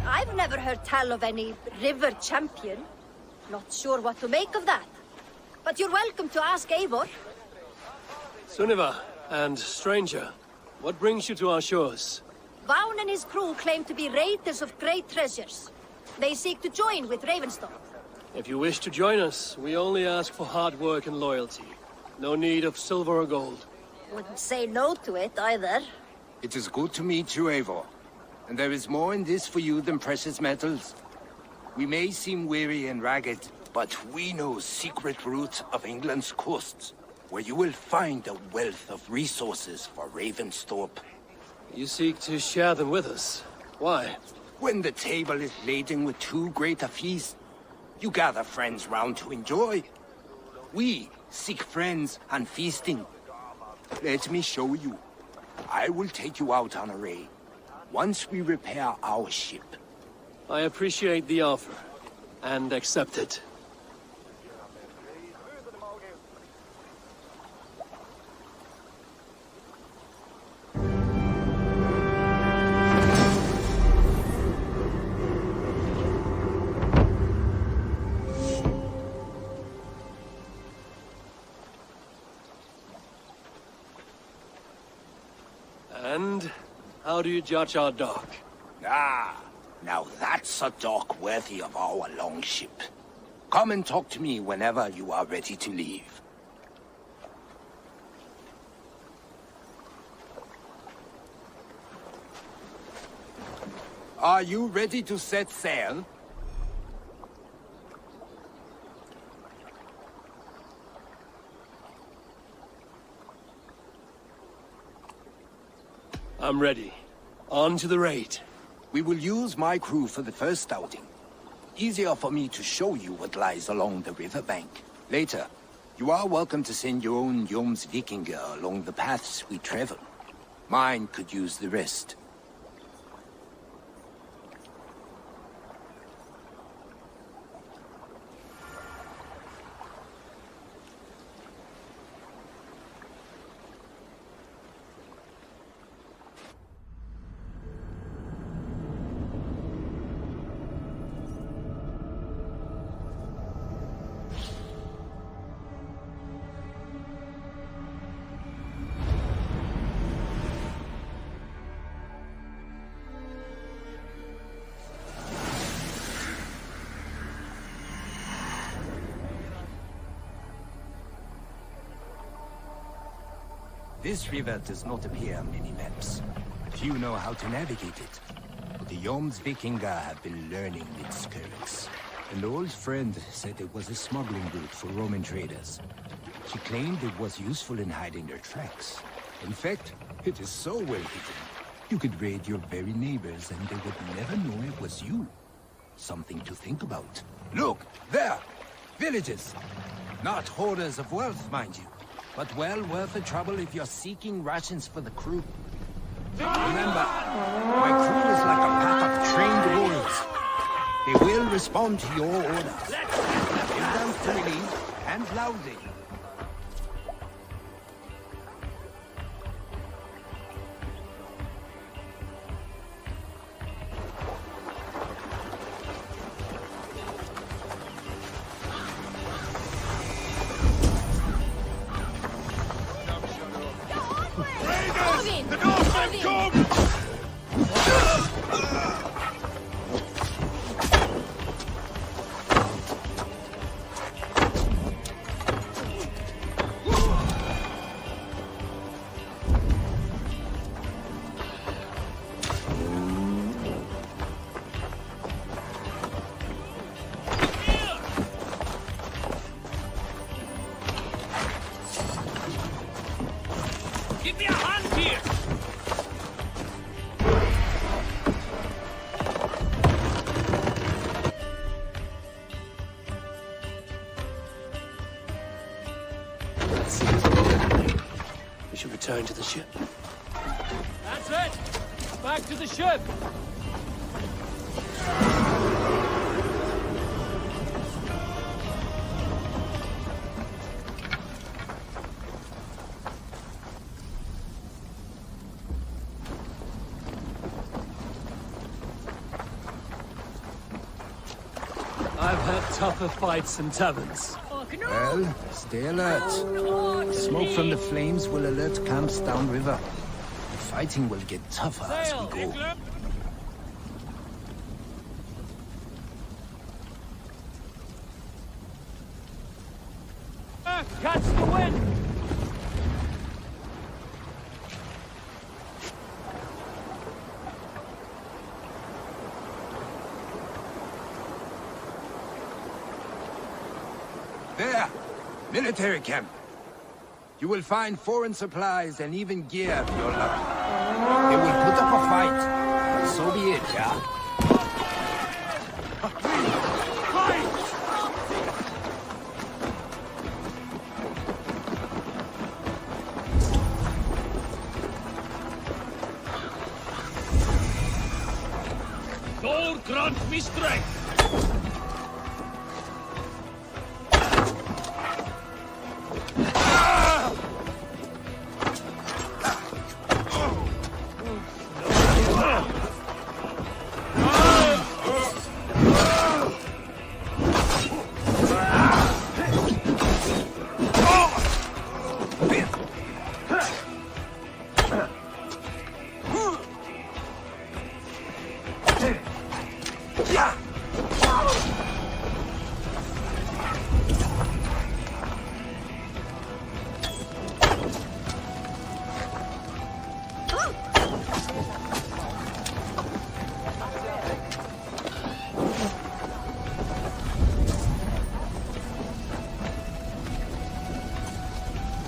[SPEAKER 16] I've never heard tell of any river champion. Not sure what to make of that. But you're welcome to ask Eivor.
[SPEAKER 10] Sunniva, and stranger, what brings you to our shores?
[SPEAKER 16] Vaughn and his crew claim to be raiders of great treasures. They seek to join with Ravenstone.
[SPEAKER 10] If you wish to join us, we only ask for hard work and loyalty. No need of silver or gold.
[SPEAKER 16] Wouldn't say no to it either.
[SPEAKER 21] It is good to meet you, Eivor. And there is more in this for you than precious metals. We may seem weary and ragged, but we know secret routes of England's coasts, where you will find a wealth of resources for Ravensthorpe.
[SPEAKER 10] You seek to share them with us. Why?
[SPEAKER 21] When the table is laden with too great a feast, you gather friends round to enjoy. We seek friends and feasting. Let me show you. I will take you out on a raid. Once we repair our ship.
[SPEAKER 10] I appreciate the offer, and accept it. And how do you judge our dock?
[SPEAKER 21] Ah, now that's a dock worthy of our longship. Come and talk to me whenever you are ready to leave. Are you ready to set sail?
[SPEAKER 10] I'm ready. On to the raid.
[SPEAKER 21] We will use my crew for the first outing. Easier for me to show you what lies along the riverbank. Later, you are welcome to send your own Jomsvikingar along the paths we travel. Mine could use the rest. This river does not appear on many maps. Few know how to navigate it. But the Jomsvikingar have been learning its currents. An old friend said it was a smuggling route for Roman traders. She claimed it was useful in hiding their tracks. In fact, it is so well hidden, you could raid your very neighbors and they would never know it was you. Something to think about. Look, there! Villages! Not hoarders of wealth, mind you. But well worth the trouble if you're seeking rations for the crew. Remember, my crew is like a pack of trained warriors.
[SPEAKER 18] He will respond to your order. Give those to release, and loudly.
[SPEAKER 21] The Northmen come! Give me a hand here!
[SPEAKER 10] We should return to the ship.
[SPEAKER 11] That's it! Back to the ship! I've had tougher fights in taverns.
[SPEAKER 18] Well, stay alert. Smoke from the flames will alert camps downriver. Fighting will get tougher as we go.
[SPEAKER 11] Catch the wind!
[SPEAKER 18] There! Military camp. You will find foreign supplies and even gear if you're lucky. They will put up a fight, but so be it, yeah?
[SPEAKER 11] Lord grant me strength!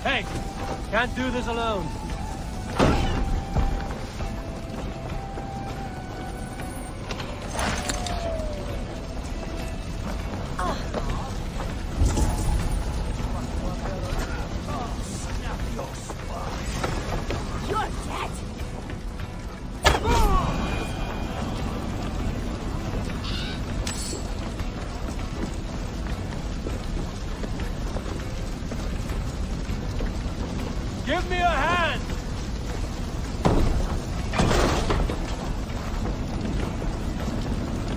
[SPEAKER 11] Hey, can't do this alone. Give me a hand!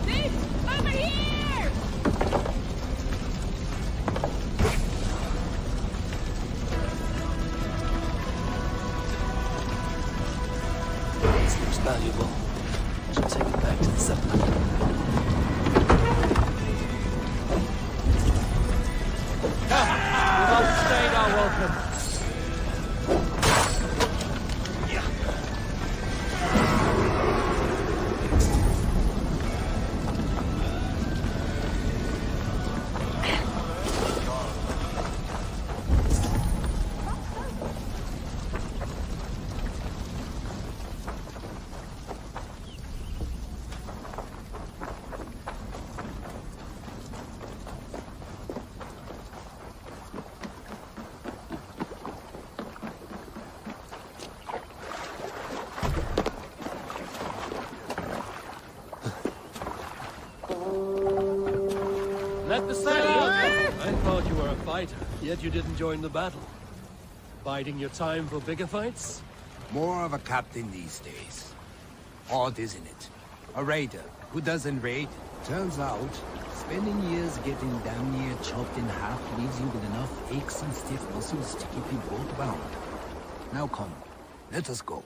[SPEAKER 21] Nick, over here!
[SPEAKER 10] This looks valuable. I should take it back to the settlement.
[SPEAKER 11] We've outstayed our welcome.
[SPEAKER 10] Let the sail out! I thought you were a fighter, yet you didn't join the battle. Biding your time for bigger fights?
[SPEAKER 18] More of a captain these days. Odd, isn't it? A raider who doesn't raid. Turns out, spending years getting damn near chopped in half leaves you with enough aches and stiff muscles to keep you both bound. Now come, let us go.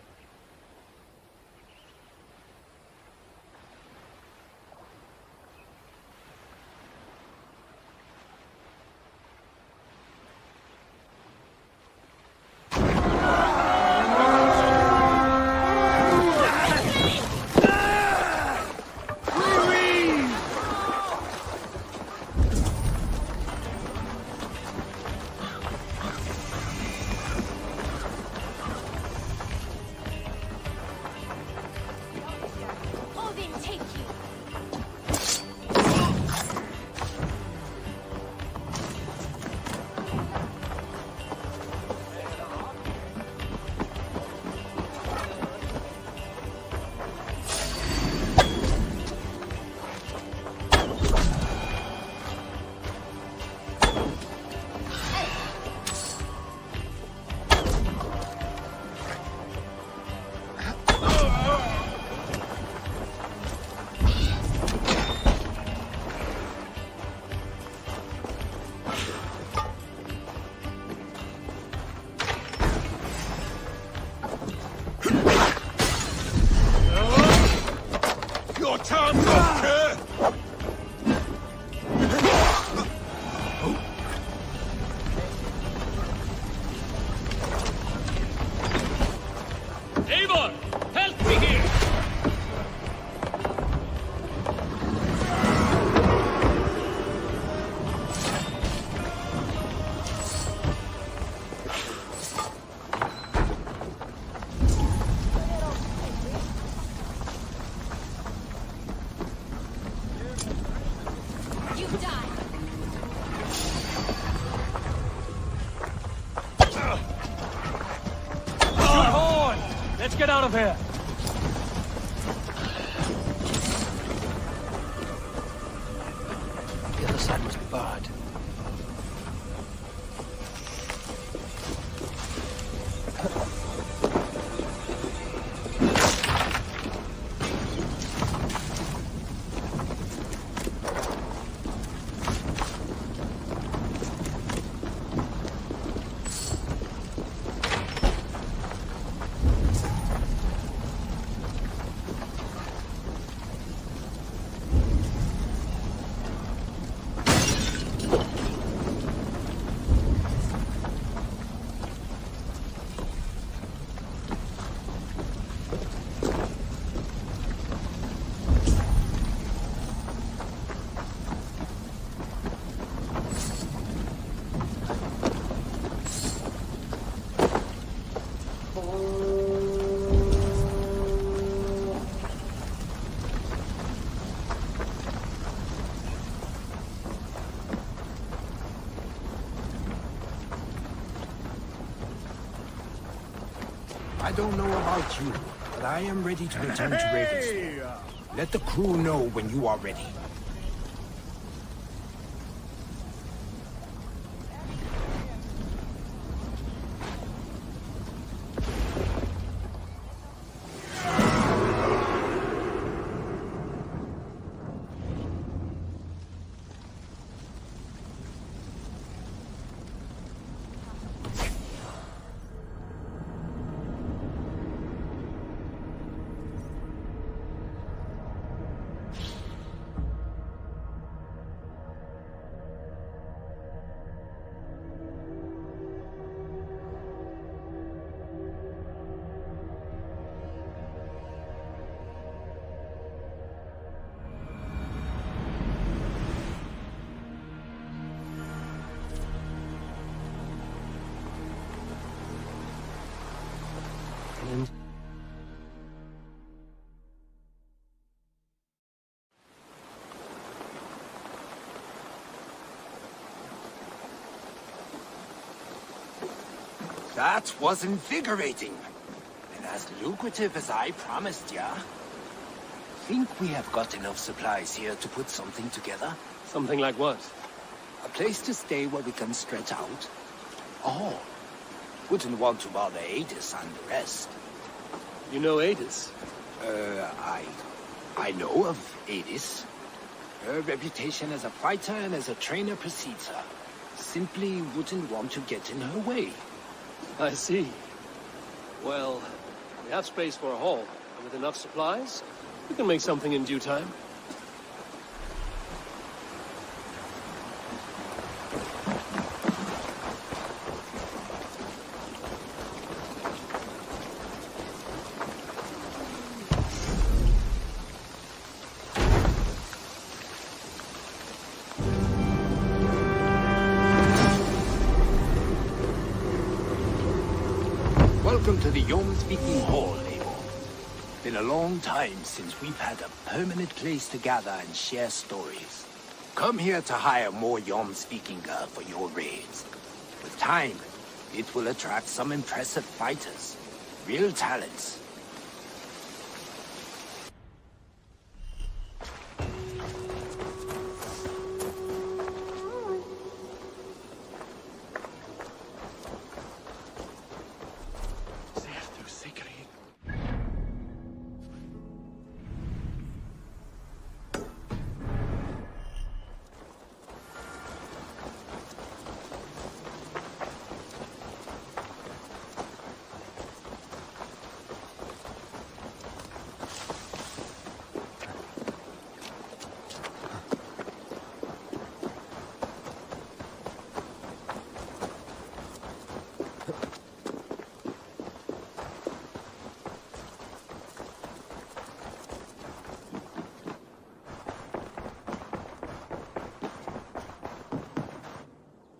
[SPEAKER 10] Get out of here! The other side must be barred.
[SPEAKER 18] I don't know about you, but I am ready to return to Ravensburg. Let the crew know when you are ready. That was invigorating. And as lucrative as I promised ya. Think we have got enough supplies here to put something together?
[SPEAKER 10] Something like what?
[SPEAKER 18] A place to stay where we can stretch out. Oh, wouldn't want to bother Adis and the rest.
[SPEAKER 10] You know Adis?
[SPEAKER 18] I know of Adis. Her reputation as a fighter and as a trainer precedes her. Simply wouldn't want to get in her way.
[SPEAKER 10] I see. Well, we have space for a hall, and with enough supplies, we can make something in due time.
[SPEAKER 18] Welcome to the Yom-Speaking Hall, Eivor. Been a long time since we've had a permanent place to gather and share stories. Come here to hire more Yom-Speaking girl for your raids. With time, it will attract some impressive fighters. Real talents.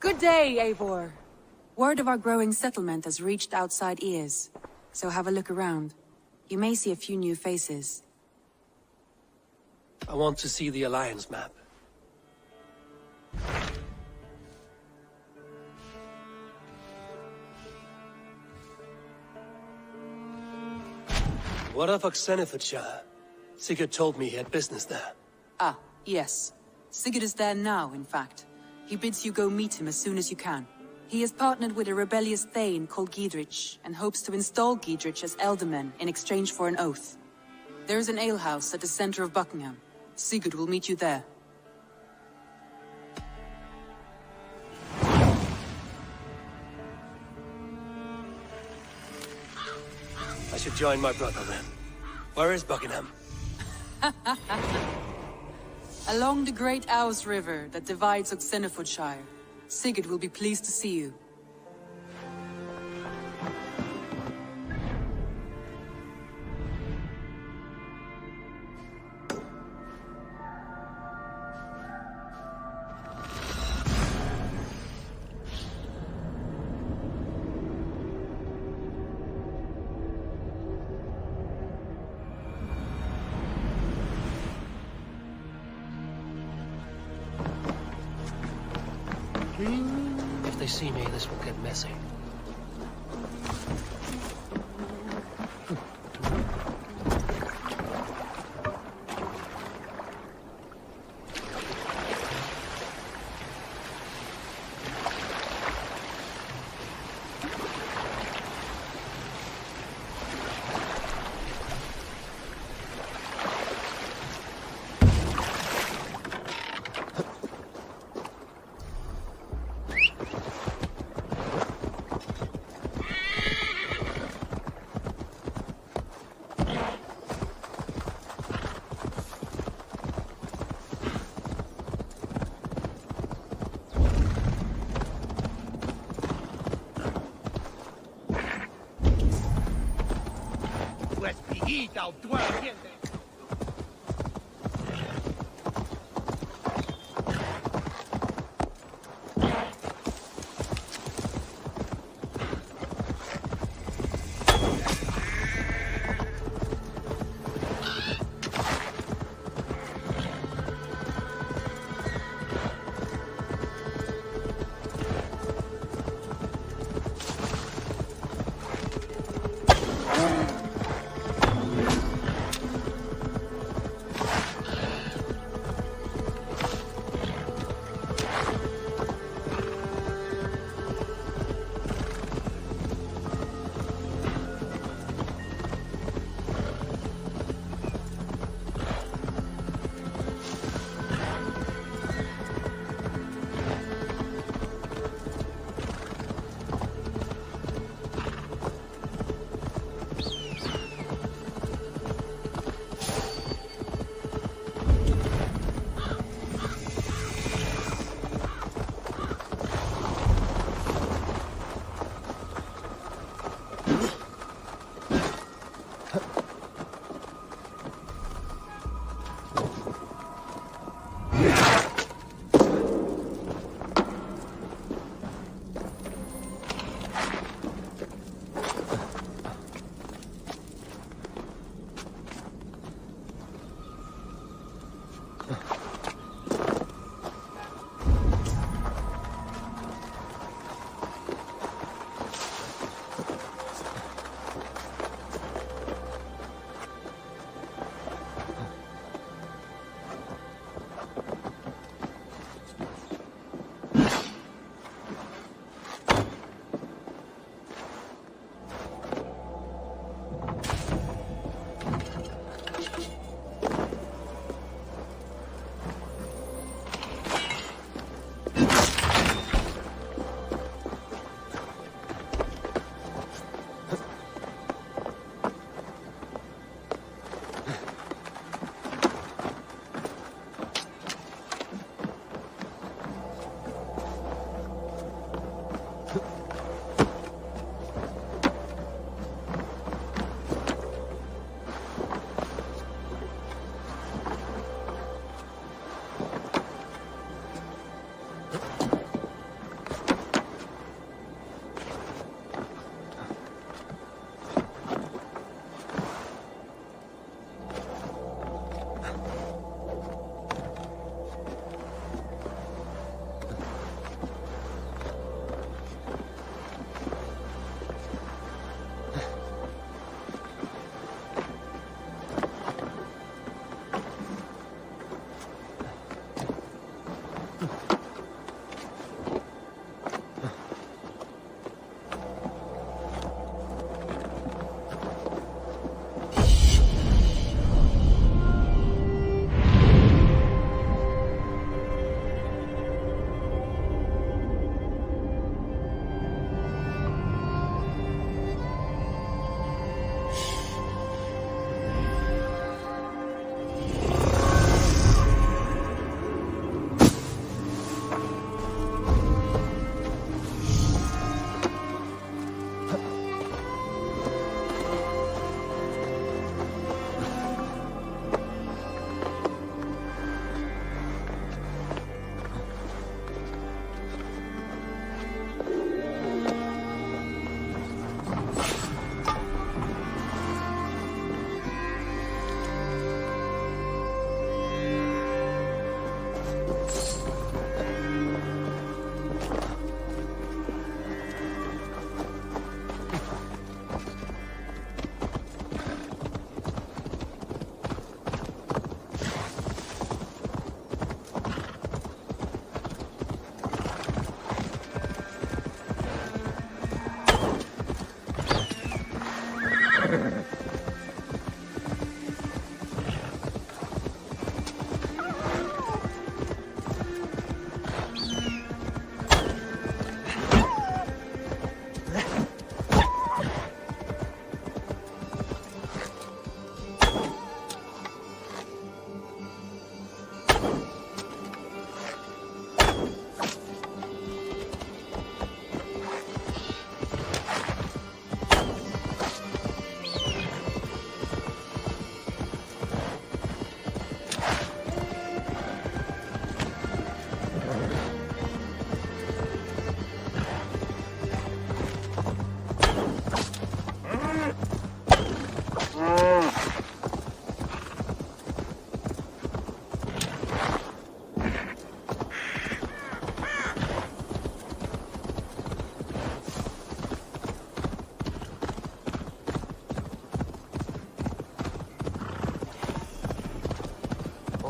[SPEAKER 12] Good day, Eivor. Word of our growing settlement has reached outside ears, so have a look around. You may see a few new faces.
[SPEAKER 10] I want to see the Alliance map. What of Oxenfordshire? Sigurd told me he had business there.
[SPEAKER 12] Ah, yes. Sigurd is there now, in fact. He bids you go meet him as soon as you can. He has partnered with a rebellious Thane called Giedrich, and hopes to install Giedrich as Elderman in exchange for an oath. There is an alehouse at the center of Buckingham. Sigurd will meet you there.
[SPEAKER 10] I should join my brother then. Where is Buckingham?
[SPEAKER 12] Along the Great Ouse River that divides Oxenfordshire. Sigurd will be pleased to see you.
[SPEAKER 10] If they see me, this will get messy.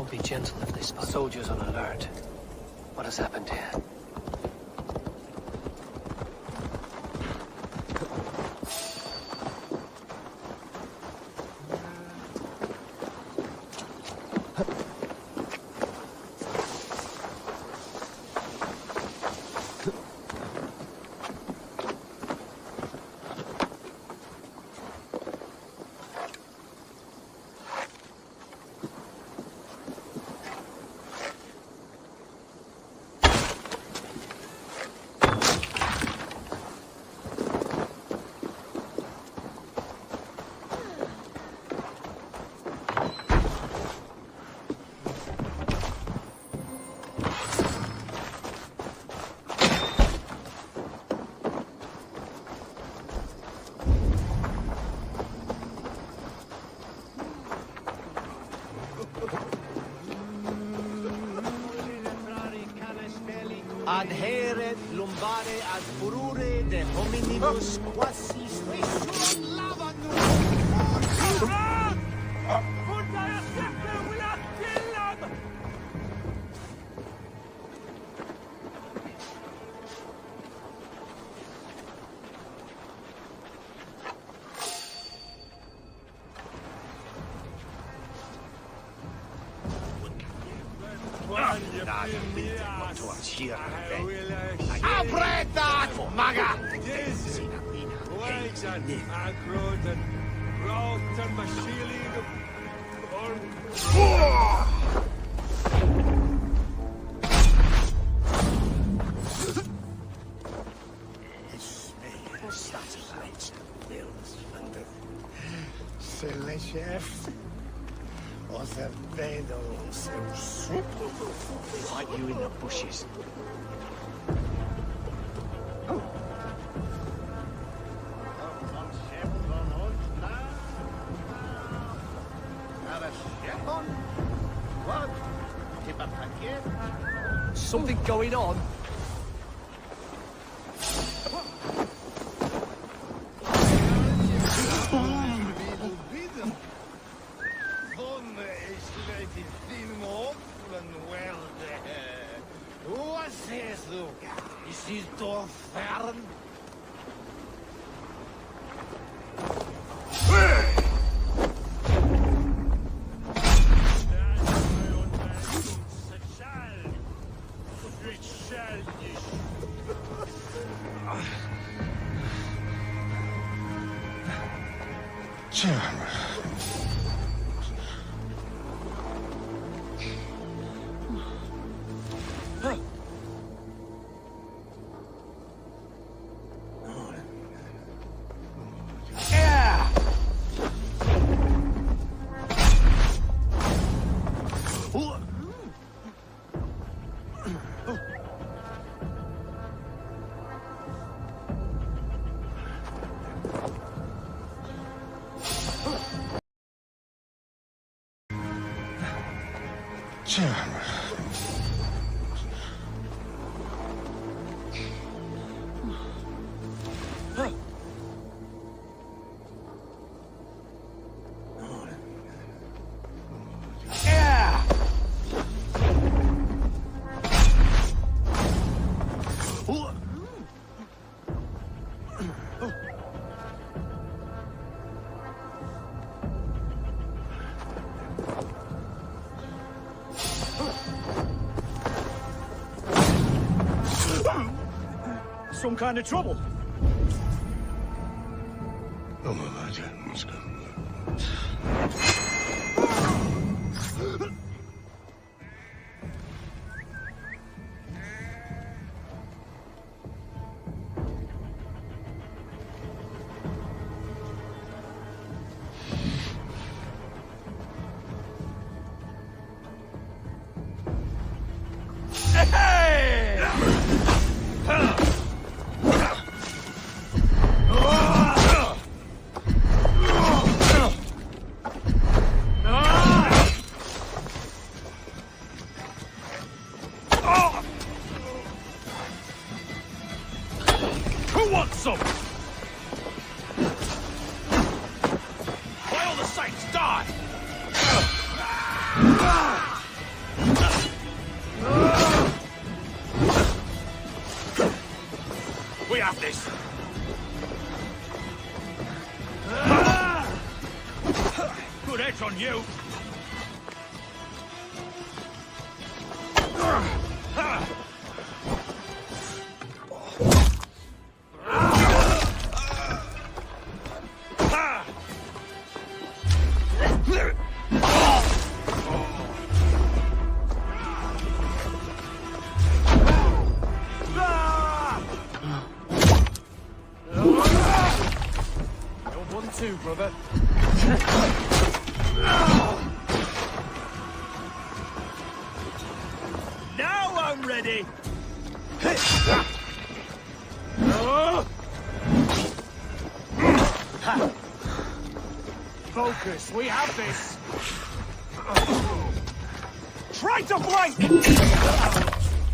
[SPEAKER 10] Be gentle if they spot soldiers on alert. What has happened here?
[SPEAKER 7] Adheret lumbare ad furore de hominibus quasi spes.
[SPEAKER 21] Apreta! Maga!
[SPEAKER 7] Fight you in the bushes.
[SPEAKER 11] something going on?
[SPEAKER 1] Some kind of trouble.
[SPEAKER 11] Who wants some? Why all the saints die? We have this. Good edge on you.
[SPEAKER 1] Too, brother.
[SPEAKER 11] Now I'm ready.
[SPEAKER 1] Focus, we have this.
[SPEAKER 11] Try to flank!